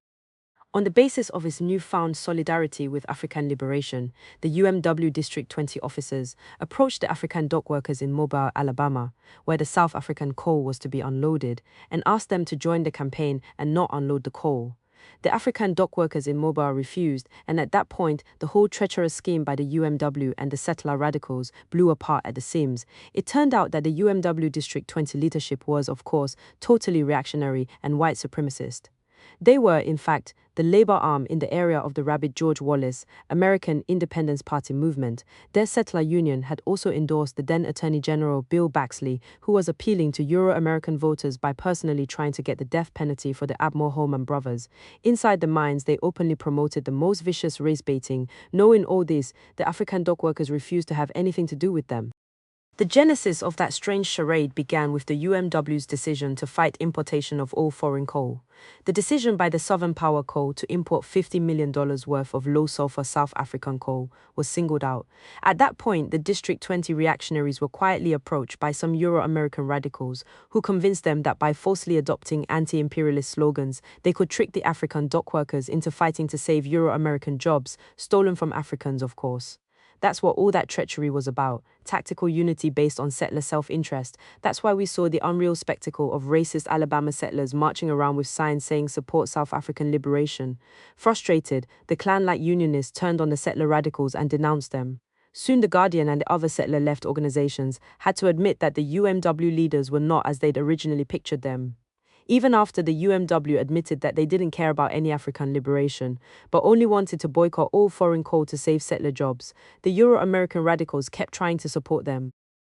On the basis of its newfound solidarity with African liberation, the UMW District 20 officers approached the African dock workers in Mobile, Alabama, where the South African coal was to be unloaded, and asked them to join the campaign and not unload the coal. The African dock workers in Mobile refused, and at that point, the whole treacherous scheme by the UMW and the settler radicals blew apart at the seams. It turned out that the UMW District 20 leadership was, of course, totally reactionary and white supremacist. They were, in fact, the labor arm in the area of the rabid George Wallace American Independence Party movement. Their settler union had also endorsed the then Attorney General Bill Baxley, who was appealing to Euro-American voters by personally trying to get the death penalty for the Abmore Holman brothers. Inside the mines, they openly promoted the most vicious race baiting. Knowing all this, the African dock workers refused to have anything to do with them. The genesis of that strange charade began with the UMW's decision to fight importation of all foreign coal. The decision by the Southern Power Coal to import $50 million worth of low-sulfur South African coal was singled out. At that point, the District 20 reactionaries were quietly approached by some Euro-American radicals who convinced them that by falsely adopting anti-imperialist slogans, they could trick the African dock workers into fighting to save Euro-American jobs, stolen from Africans, of course. That's what all that treachery was about, tactical unity based on settler self-interest. That's why we saw the unreal spectacle of racist Alabama settlers marching around with signs saying support South African liberation. Frustrated, the Klan-like unionists turned on the settler radicals and denounced them. Soon the Guardian and the other settler-left organizations had to admit that the UMW leaders were not as they'd originally pictured them. Even after the UMW admitted that they didn't care about any African liberation, but only wanted to boycott all foreign coal to save settler jobs, the Euro-American radicals kept trying to support them.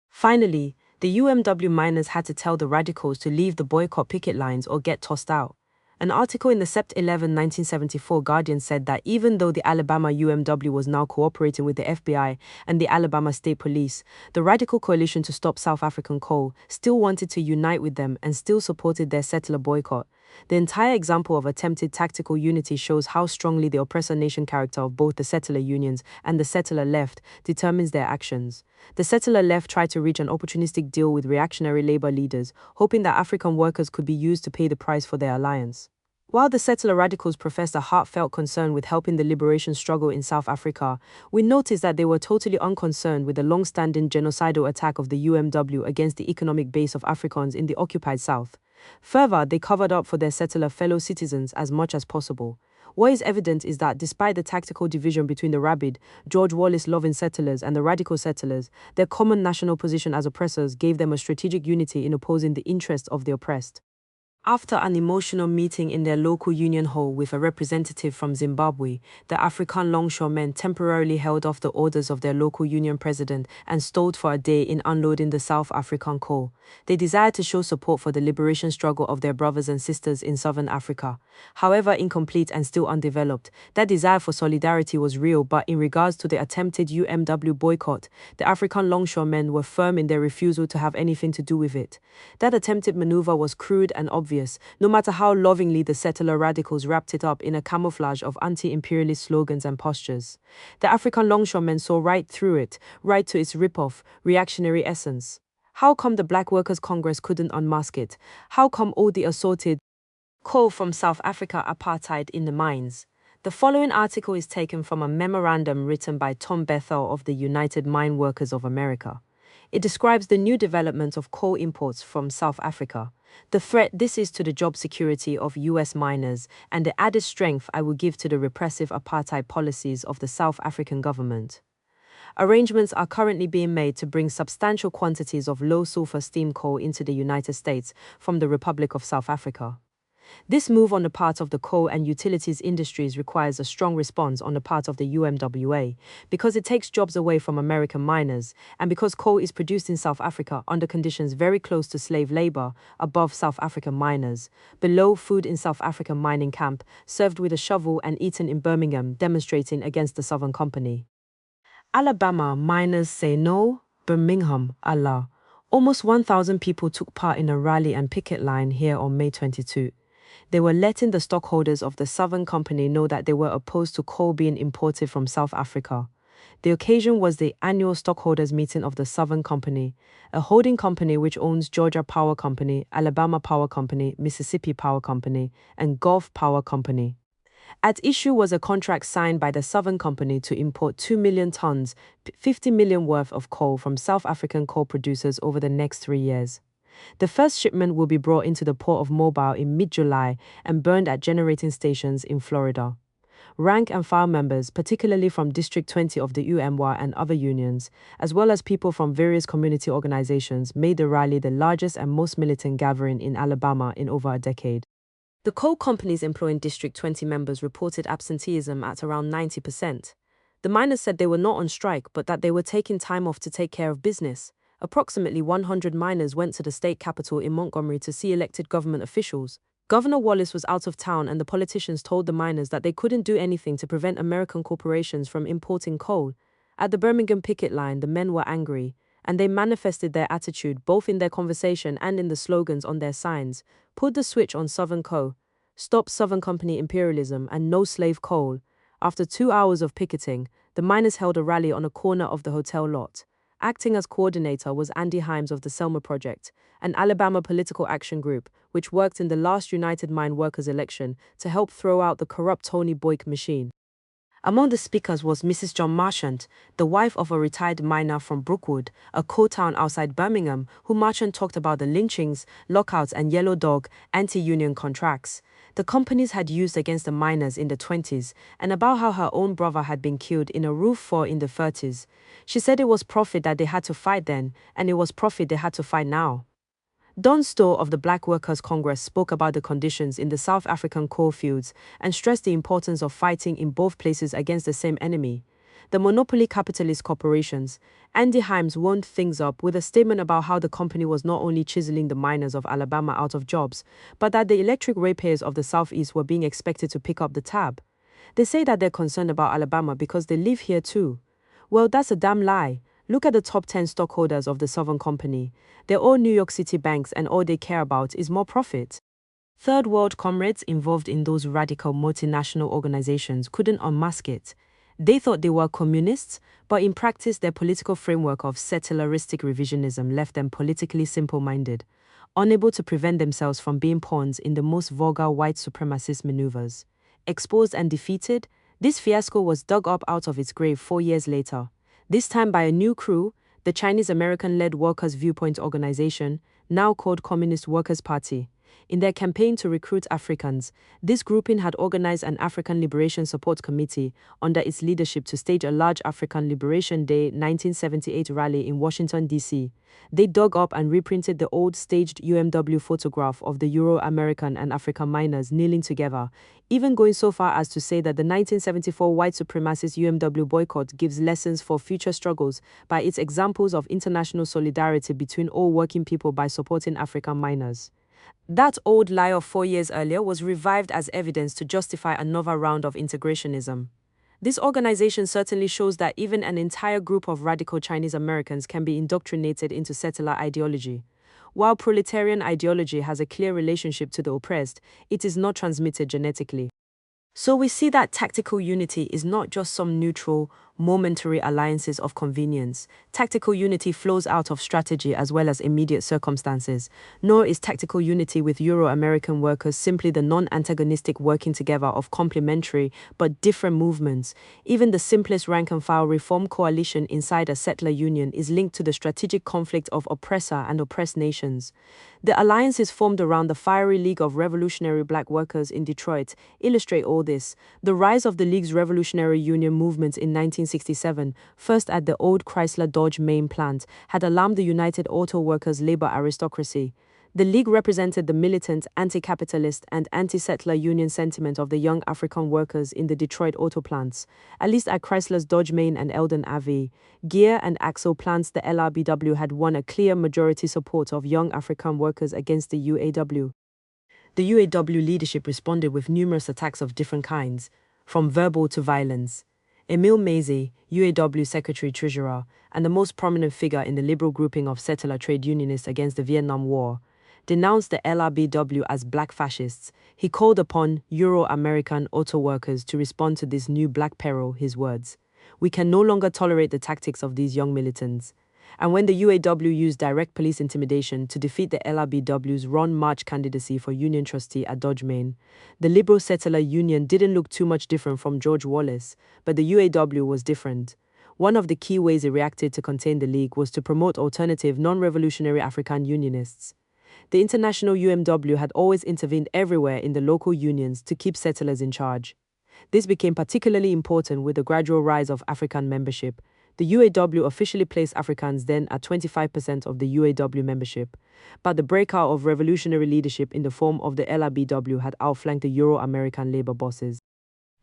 Finally, the UMW miners had to tell the radicals to leave the boycott picket lines or get tossed out. An article in the Sept 11, 1974 Guardian said that even though the Alabama UMW was now cooperating with the FBI and the Alabama State Police, the Radical Coalition to Stop South African Coal still wanted to unite with them and still supported their settler boycott. The entire example of attempted tactical unity shows how strongly the oppressor nation character of both the settler unions and the settler left determines their actions. The settler left tried to reach an opportunistic deal with reactionary labor leaders, hoping that African workers could be used to pay the price for their alliance. While the settler radicals professed a heartfelt concern with helping the liberation struggle in South Africa, we noticed that they were totally unconcerned with the long-standing genocidal attack of the UMW against the economic base of Afrikaans in the occupied South. Further, they covered up for their settler fellow citizens as much as possible. What is evident is that despite the tactical division between the rabid, George Wallace-loving settlers and the radical settlers, their common national position as oppressors gave them a strategic unity in opposing the interests of the oppressed. After an emotional meeting in their local union hall with a representative from Zimbabwe, the African longshoremen temporarily held off the orders of their local union president and stalled for a day in unloading the South African coal. They desired to show support for the liberation struggle of their brothers and sisters in Southern Africa. However incomplete and still undeveloped, that desire for solidarity was real, but in regards to the attempted UMW boycott, the African longshoremen were firm in their refusal to have anything to do with it. That attempted maneuver was crude and obvious, no matter how lovingly the settler radicals wrapped it up in a camouflage of anti-imperialist slogans and postures. The African longshoremen saw right through it, right to its rip-off, reactionary essence. How come the Black Workers' Congress couldn't unmask it? How come all the assorted coal from South Africa apartheid in the mines? The following article is taken from a memorandum written by Tom Bethel of the United Mine Workers of America. It describes the new development of coal imports from South Africa, the threat this is to the job security of U.S. miners, and the added strength I will give to the repressive apartheid policies of the South African government. Arrangements are currently being made to bring substantial quantities of low-sulfur steam coal into the United States from the Republic of South Africa. This move on the part of the coal and utilities industries requires a strong response on the part of the UMWA, because it takes jobs away from American miners, and because coal is produced in South Africa under conditions very close to slave labor, above South African miners, below food in South African mining camp, served with a shovel and eaten in Birmingham, demonstrating against the Southern Company. Alabama miners say no, Birmingham, Allah. Almost 1,000 people took part in a rally and picket line here on May 22. They were letting the stockholders of the Southern Company know that they were opposed to coal being imported from South Africa. The occasion was the annual stockholders meeting of the Southern Company, a holding company which owns Georgia Power Company, Alabama Power Company, Mississippi Power Company, and Gulf Power Company. At issue was a contract signed by the Southern Company to import 2 million tons, 50 million worth of coal from South African coal producers over the next 3 years. The first shipment will be brought into the port of Mobile in mid-July and burned at generating stations in Florida. Rank and file members, particularly from District 20 of the UMY and other unions, as well as people from various community organizations, made the rally the largest and most militant gathering in Alabama in over a decade. The coal companies employing District 20 members reported absenteeism at around 90%. The miners said they were not on strike, but that they were taking time off to take care of business. Approximately 100 miners went to the state capitol in Montgomery to see elected government officials. Governor Wallace was out of town, and the politicians told the miners that they couldn't do anything to prevent American corporations from importing coal. At the Birmingham picket line, the men were angry, and they manifested their attitude both in their conversation and in the slogans on their signs. Put the switch on Southern Co., Stop Southern Company imperialism, and No Slave Coal. After 2 hours of picketing, the miners held a rally on a corner of the hotel lot. Acting as coordinator was Andy Himes of the Selma Project, an Alabama political action group which worked in the last United Mine Workers election to help throw out the corrupt Tony Boyk machine. Among the speakers was Mrs. John Marchant, the wife of a retired miner from Brookwood, a coal town outside Birmingham, who Marchant talked about the lynchings, lockouts, and yellow dog, anti-union contracts the companies had used against the miners in the 20s, and about how her own brother had been killed in a roof fall in the 30s. She said it was profit that they had to fight then, and it was profit they had to fight now. Don Stowe of the Black Workers' Congress spoke about the conditions in the South African coal fields and stressed the importance of fighting in both places against the same enemy, the monopoly capitalist corporations. Andy Himes wound things up with a statement about how the company was not only chiseling the miners of Alabama out of jobs, but that the electric ratepayers of the Southeast were being expected to pick up the tab. They say that they're concerned about Alabama because they live here too. Well, that's a damn lie. Look at the top 10 stockholders of the Southern Company. They're all New York City banks, and all they care about is more profit. Third world comrades involved in those radical multinational organizations couldn't unmask it. They thought they were communists, but in practice their political framework of settleristic revisionism left them politically simple-minded, unable to prevent themselves from being pawns in the most vulgar white supremacist maneuvers. Exposed and defeated, this fiasco was dug up out of its grave 4 years later, this time by a new crew, the Chinese-American-led Workers' Viewpoint Organization, now called Communist Workers' Party. In their campaign to recruit Africans, this grouping had organized an African Liberation Support Committee under its leadership to stage a large African Liberation Day 1978 rally in Washington, D.C. They dug up and reprinted the old staged UMW photograph of the Euro-American and African miners kneeling together, even going so far as to say that the 1974 white supremacist UMW boycott gives lessons for future struggles by its examples of international solidarity between all working people by supporting African miners. That old lie of 4 years earlier was revived as evidence to justify another round of integrationism. This organization certainly shows that even an entire group of radical Chinese Americans can be indoctrinated into settler ideology. While proletarian ideology has a clear relationship to the oppressed, it is not transmitted genetically. So we see that tactical unity is not just some neutral, momentary alliances of convenience. Tactical unity flows out of strategy as well as immediate circumstances. Nor is tactical unity with Euro-American workers simply the non-antagonistic working together of complementary but different movements. Even the simplest rank-and-file reform coalition inside a settler union is linked to the strategic conflict of oppressor and oppressed nations. The alliances formed around the fiery League of Revolutionary Black Workers in Detroit illustrate all this. The rise of the League's Revolutionary Union movement in 1967, first at the old Chrysler Dodge main plant, had alarmed the United Auto Workers labor aristocracy. The League represented the militant, anti-capitalist, and anti-settler union sentiment of the young African workers in the Detroit auto plants, at least at Chrysler's Dodge Main and Eldon Ave. Gear and axle plants, the LRBW had won a clear majority support of young African workers against the UAW. The UAW leadership responded with numerous attacks of different kinds, from verbal to violence. Emil Mazie, UAW Secretary-Treasurer, and the most prominent figure in the liberal grouping of settler trade unionists against the Vietnam War, denounced the LRBW as black fascists. He called upon Euro-American auto workers to respond to this new black peril, his words. We can no longer tolerate the tactics of these young militants. And when the UAW used direct police intimidation to defeat the LRBW's Ron March candidacy for union trustee at Dodge Main, the Liberal Settler Union didn't look too much different from George Wallace, but the UAW was different. One of the key ways it reacted to contain the League was to promote alternative, non-revolutionary African unionists. the international UMW had always intervened everywhere in the local unions to keep settlers in charge. This became particularly important with the gradual rise of African membership. The UAW officially placed Africans then at 25% of the UAW membership, but the breakout of revolutionary leadership in the form of the LRBW had outflanked the Euro-American labor bosses.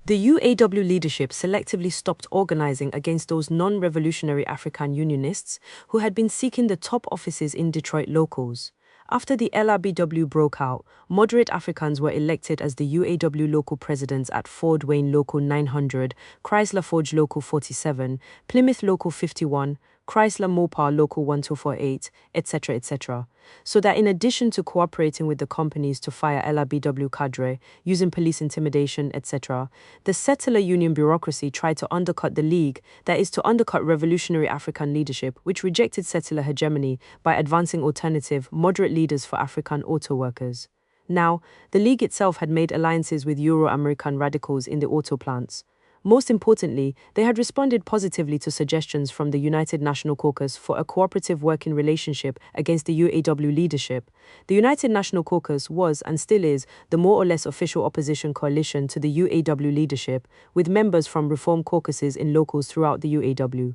The UAW leadership selectively stopped organizing against those non-revolutionary African unionists who had been seeking the top offices in Detroit locals. After the LRBW broke out, moderate Africans were elected as the UAW local presidents at Fort Wayne Local 900, Chrysler Forge Local 47, Plymouth Local 51, Chrysler Mopar Local 1248, etc., etc. So that in addition to cooperating with the companies to fire LRBW cadre, using police intimidation, etc., the settler union bureaucracy tried to undercut the League, that is to undercut revolutionary African leadership, which rejected settler hegemony by advancing alternative, moderate leaders for African auto workers. Now, the League itself had made alliances with Euro-American radicals in the auto plants. Most importantly, they had responded positively to suggestions from the United National Caucus for a cooperative working relationship against the UAW leadership. The United National Caucus was, and still is, the more or less official opposition coalition to the UAW leadership, with members from reform caucuses in locals throughout the UAW.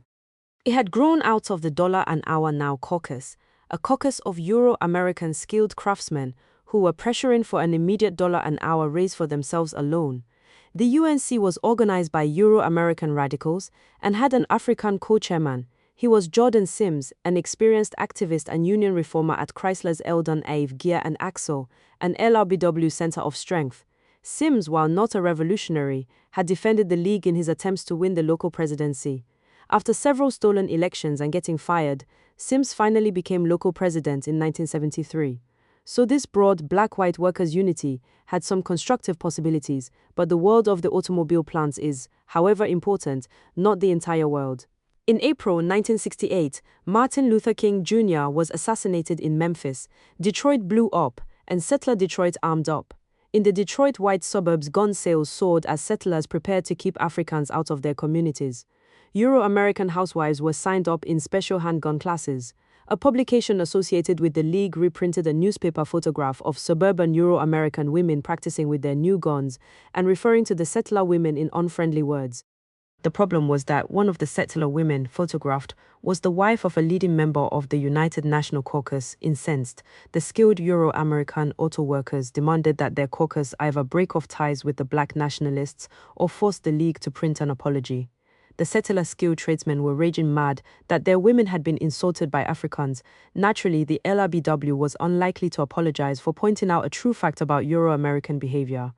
It had grown out of the Dollar an Hour Now caucus, a caucus of Euro-American skilled craftsmen who were pressuring for an immediate dollar an hour raise for themselves alone. The UNC was organized by Euro-American radicals and had an African co-chairman. He was Jordan Sims, an experienced activist and union reformer at Chrysler's Eldon Ave Gear and Axle, an LRBW center of strength. Sims, while not a revolutionary, had defended the League in his attempts to win the local presidency. After several stolen elections and getting fired, Sims finally became local president in 1973. So this broad black-white workers' unity had some constructive possibilities, but the world of the automobile plants is, however important, not the entire world. In April 1968, Martin Luther King Jr. was assassinated in Memphis. Detroit blew up, and settler Detroit armed up. In the Detroit white suburbs, gun sales soared as settlers prepared to keep Africans out of their communities. Euro-American housewives were signed up in special handgun classes. A publication associated with the League reprinted a newspaper photograph of suburban Euro-American women practicing with their new guns and referring to the settler women in unfriendly words. The problem was that one of the settler women photographed was the wife of a leading member of the United National Caucus. Incensed, the skilled Euro-American auto workers demanded that their caucus either break off ties with the black nationalists or force the League to print an apology. The settler skilled tradesmen were raging mad that their women had been insulted by Africans. Naturally, the LRBW was unlikely to apologize for pointing out a true fact about Euro-American behavior.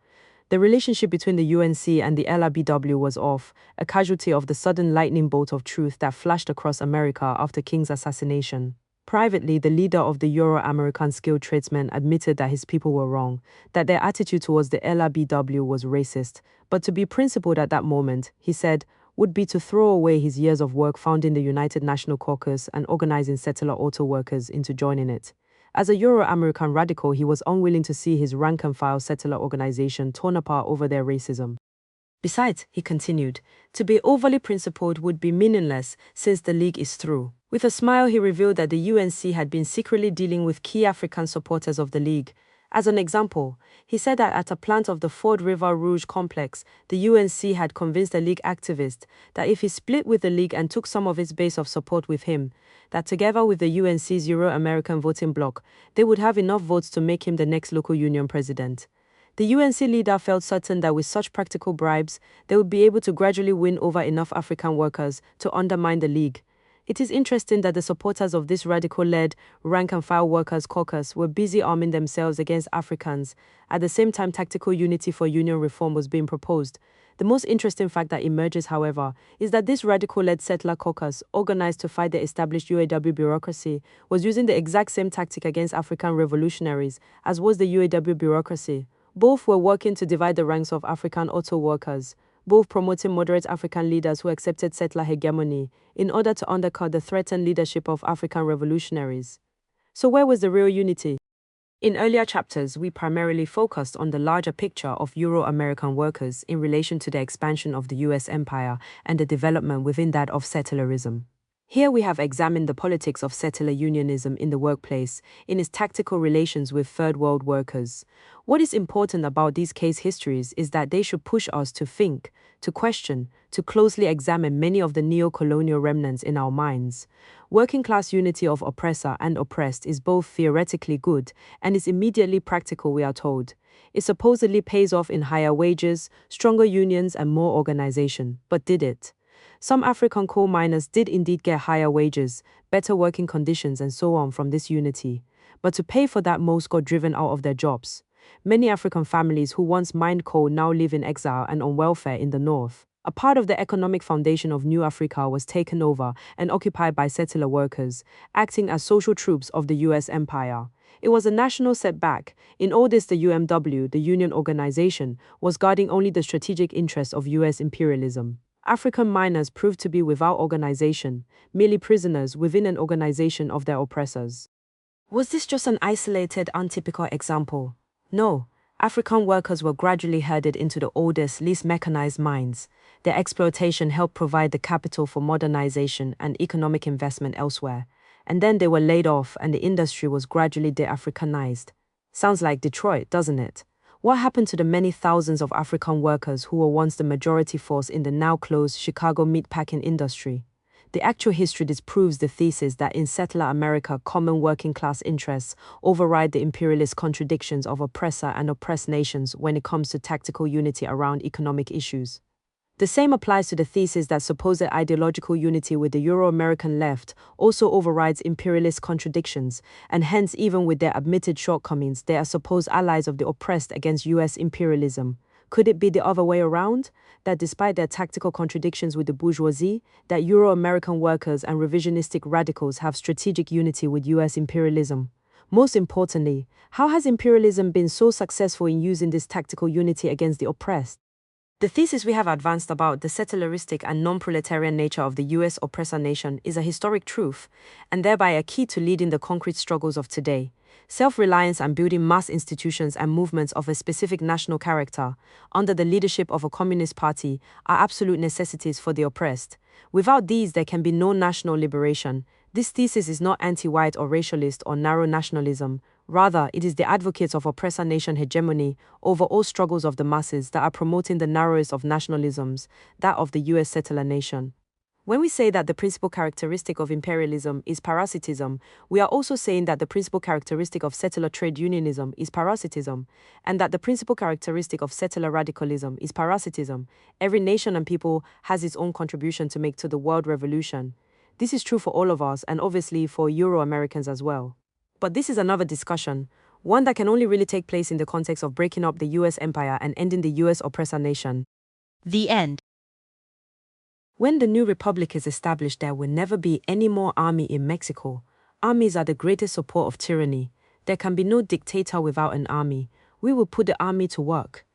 The relationship between the UNC and the LRBW was off, a casualty of the sudden lightning bolt of truth that flashed across America after King's assassination. Privately, the leader of the Euro-American skilled tradesmen admitted that his people were wrong, that their attitude towards the LRBW was racist, but to be principled at that moment, he said, would be to throw away his years of work founding the United National Caucus and organizing settler auto workers into joining it. As a Euro-American radical, he was unwilling to see his rank-and-file settler organization torn apart over their racism. Besides, he continued, to be overly principled would be meaningless since the League is through. With a smile, he revealed that the UNC had been secretly dealing with key African supporters of the League. As an example, he said that at a plant of the Ford River Rouge complex, the UNC had convinced a League activist that if he split with the League and took some of its base of support with him, that together with the UNC's Euro-American voting bloc, they would have enough votes to make him the next local union president. The UNC leader felt certain that with such practical bribes, they would be able to gradually win over enough African workers to undermine the League. It is interesting that the supporters of this radical-led rank-and-file workers' caucus were busy arming themselves against Africans. At the same time, tactical unity for union reform was being proposed. The most interesting fact that emerges, however, is that this radical-led settler caucus, organized to fight the established UAW bureaucracy, was using the exact same tactic against African revolutionaries as was the UAW bureaucracy. Both were working to divide the ranks of African auto workers, both promoting moderate African leaders who accepted settler hegemony in order to undercut the threatened leadership of African revolutionaries. So where was the real unity? In earlier chapters, we primarily focused on the larger picture of Euro-American workers in relation to the expansion of the US empire and the development within that of settlerism. Here we have examined the politics of settler unionism in the workplace, in its tactical relations with third world workers. What is important about these case histories is that they should push us to think, to question, to closely examine many of the neo-colonial remnants in our minds. Working class unity of oppressor and oppressed is both theoretically good and is immediately practical, we are told. It supposedly pays off in higher wages, stronger unions, and more organization. But did it? Some African coal miners did indeed get higher wages, better working conditions, and so on from this unity. But to pay for that, most got driven out of their jobs. Many African families who once mined coal now live in exile and on welfare in the north. A part of the economic foundation of New Africa was taken over and occupied by settler workers, acting as social troops of the US empire. It was a national setback. In all this, the UMW, the union organization, was guarding only the strategic interests of US imperialism. African miners proved to be without organization, merely prisoners within an organization of their oppressors. Was this just an isolated, untypical example? No. African workers were gradually herded into the oldest, least mechanized mines. Their exploitation helped provide the capital for modernization and economic investment elsewhere. And then they were laid off and the industry was gradually de-Africanized. Sounds like Detroit, doesn't it? What happened to the many thousands of African workers who were once the majority force in the now-closed Chicago meatpacking industry? The actual history disproves the thesis that in settler America common working-class interests override the imperialist contradictions of oppressor and oppressed nations when it comes to tactical unity around economic issues. The same applies to the thesis that supposed ideological unity with the Euro-American left also overrides imperialist contradictions, and hence even with their admitted shortcomings, they are supposed allies of the oppressed against US imperialism. Could it be the other way around? That despite their tactical contradictions with the bourgeoisie, that Euro-American workers and revisionistic radicals have strategic unity with US imperialism? Most importantly, how has imperialism been so successful in using this tactical unity against the oppressed? The thesis we have advanced about the settleristic and non-proletarian nature of the US oppressor nation is a historic truth, and thereby a key to leading the concrete struggles of today. Self-reliance and building mass institutions and movements of a specific national character, under the leadership of a communist party, are absolute necessities for the oppressed. Without these, there can be no national liberation. This thesis is not anti-white or racialist or narrow nationalism. Rather, it is the advocates of oppressor nation hegemony over all struggles of the masses that are promoting the narrowest of nationalisms, that of the US settler nation. When we say that the principal characteristic of imperialism is parasitism, we are also saying that the principal characteristic of settler trade unionism is parasitism, and that the principal characteristic of settler radicalism is parasitism. Every nation and people has its own contribution to make to the world revolution. This is true for all of us and obviously for Euro-Americans as well. But this is another discussion, one that can only really take place in the context of breaking up the US empire and ending the US oppressor nation. The end. When the new republic is established, there will never be any more army in Mexico. Armies are the greatest support of tyranny. There can be no dictator without an army. We will put the army to work.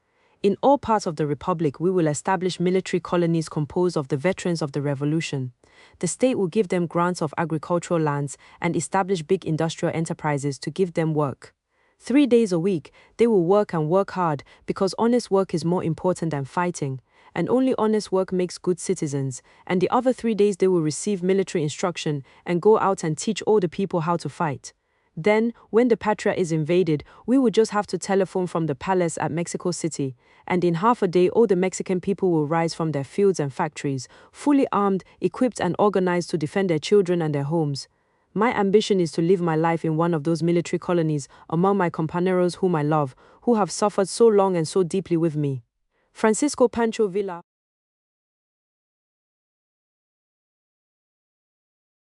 In all parts of the republic, we will establish military colonies composed of the veterans of the revolution. The state will give them grants of agricultural lands and establish big industrial enterprises to give them work. 3 days a week, they will work and work hard because honest work is more important than fighting. And only honest work makes good citizens, and the other 3 days they will receive military instruction and go out and teach all the people how to fight. Then, when the Patria is invaded, we will just have to telephone from the palace at Mexico City, and in half a day all the Mexican people will rise from their fields and factories, fully armed, equipped and organized to defend their children and their homes. My ambition is to live my life in one of those military colonies among my compañeros whom I love, who have suffered so long and so deeply with me. Francisco Pancho Villa.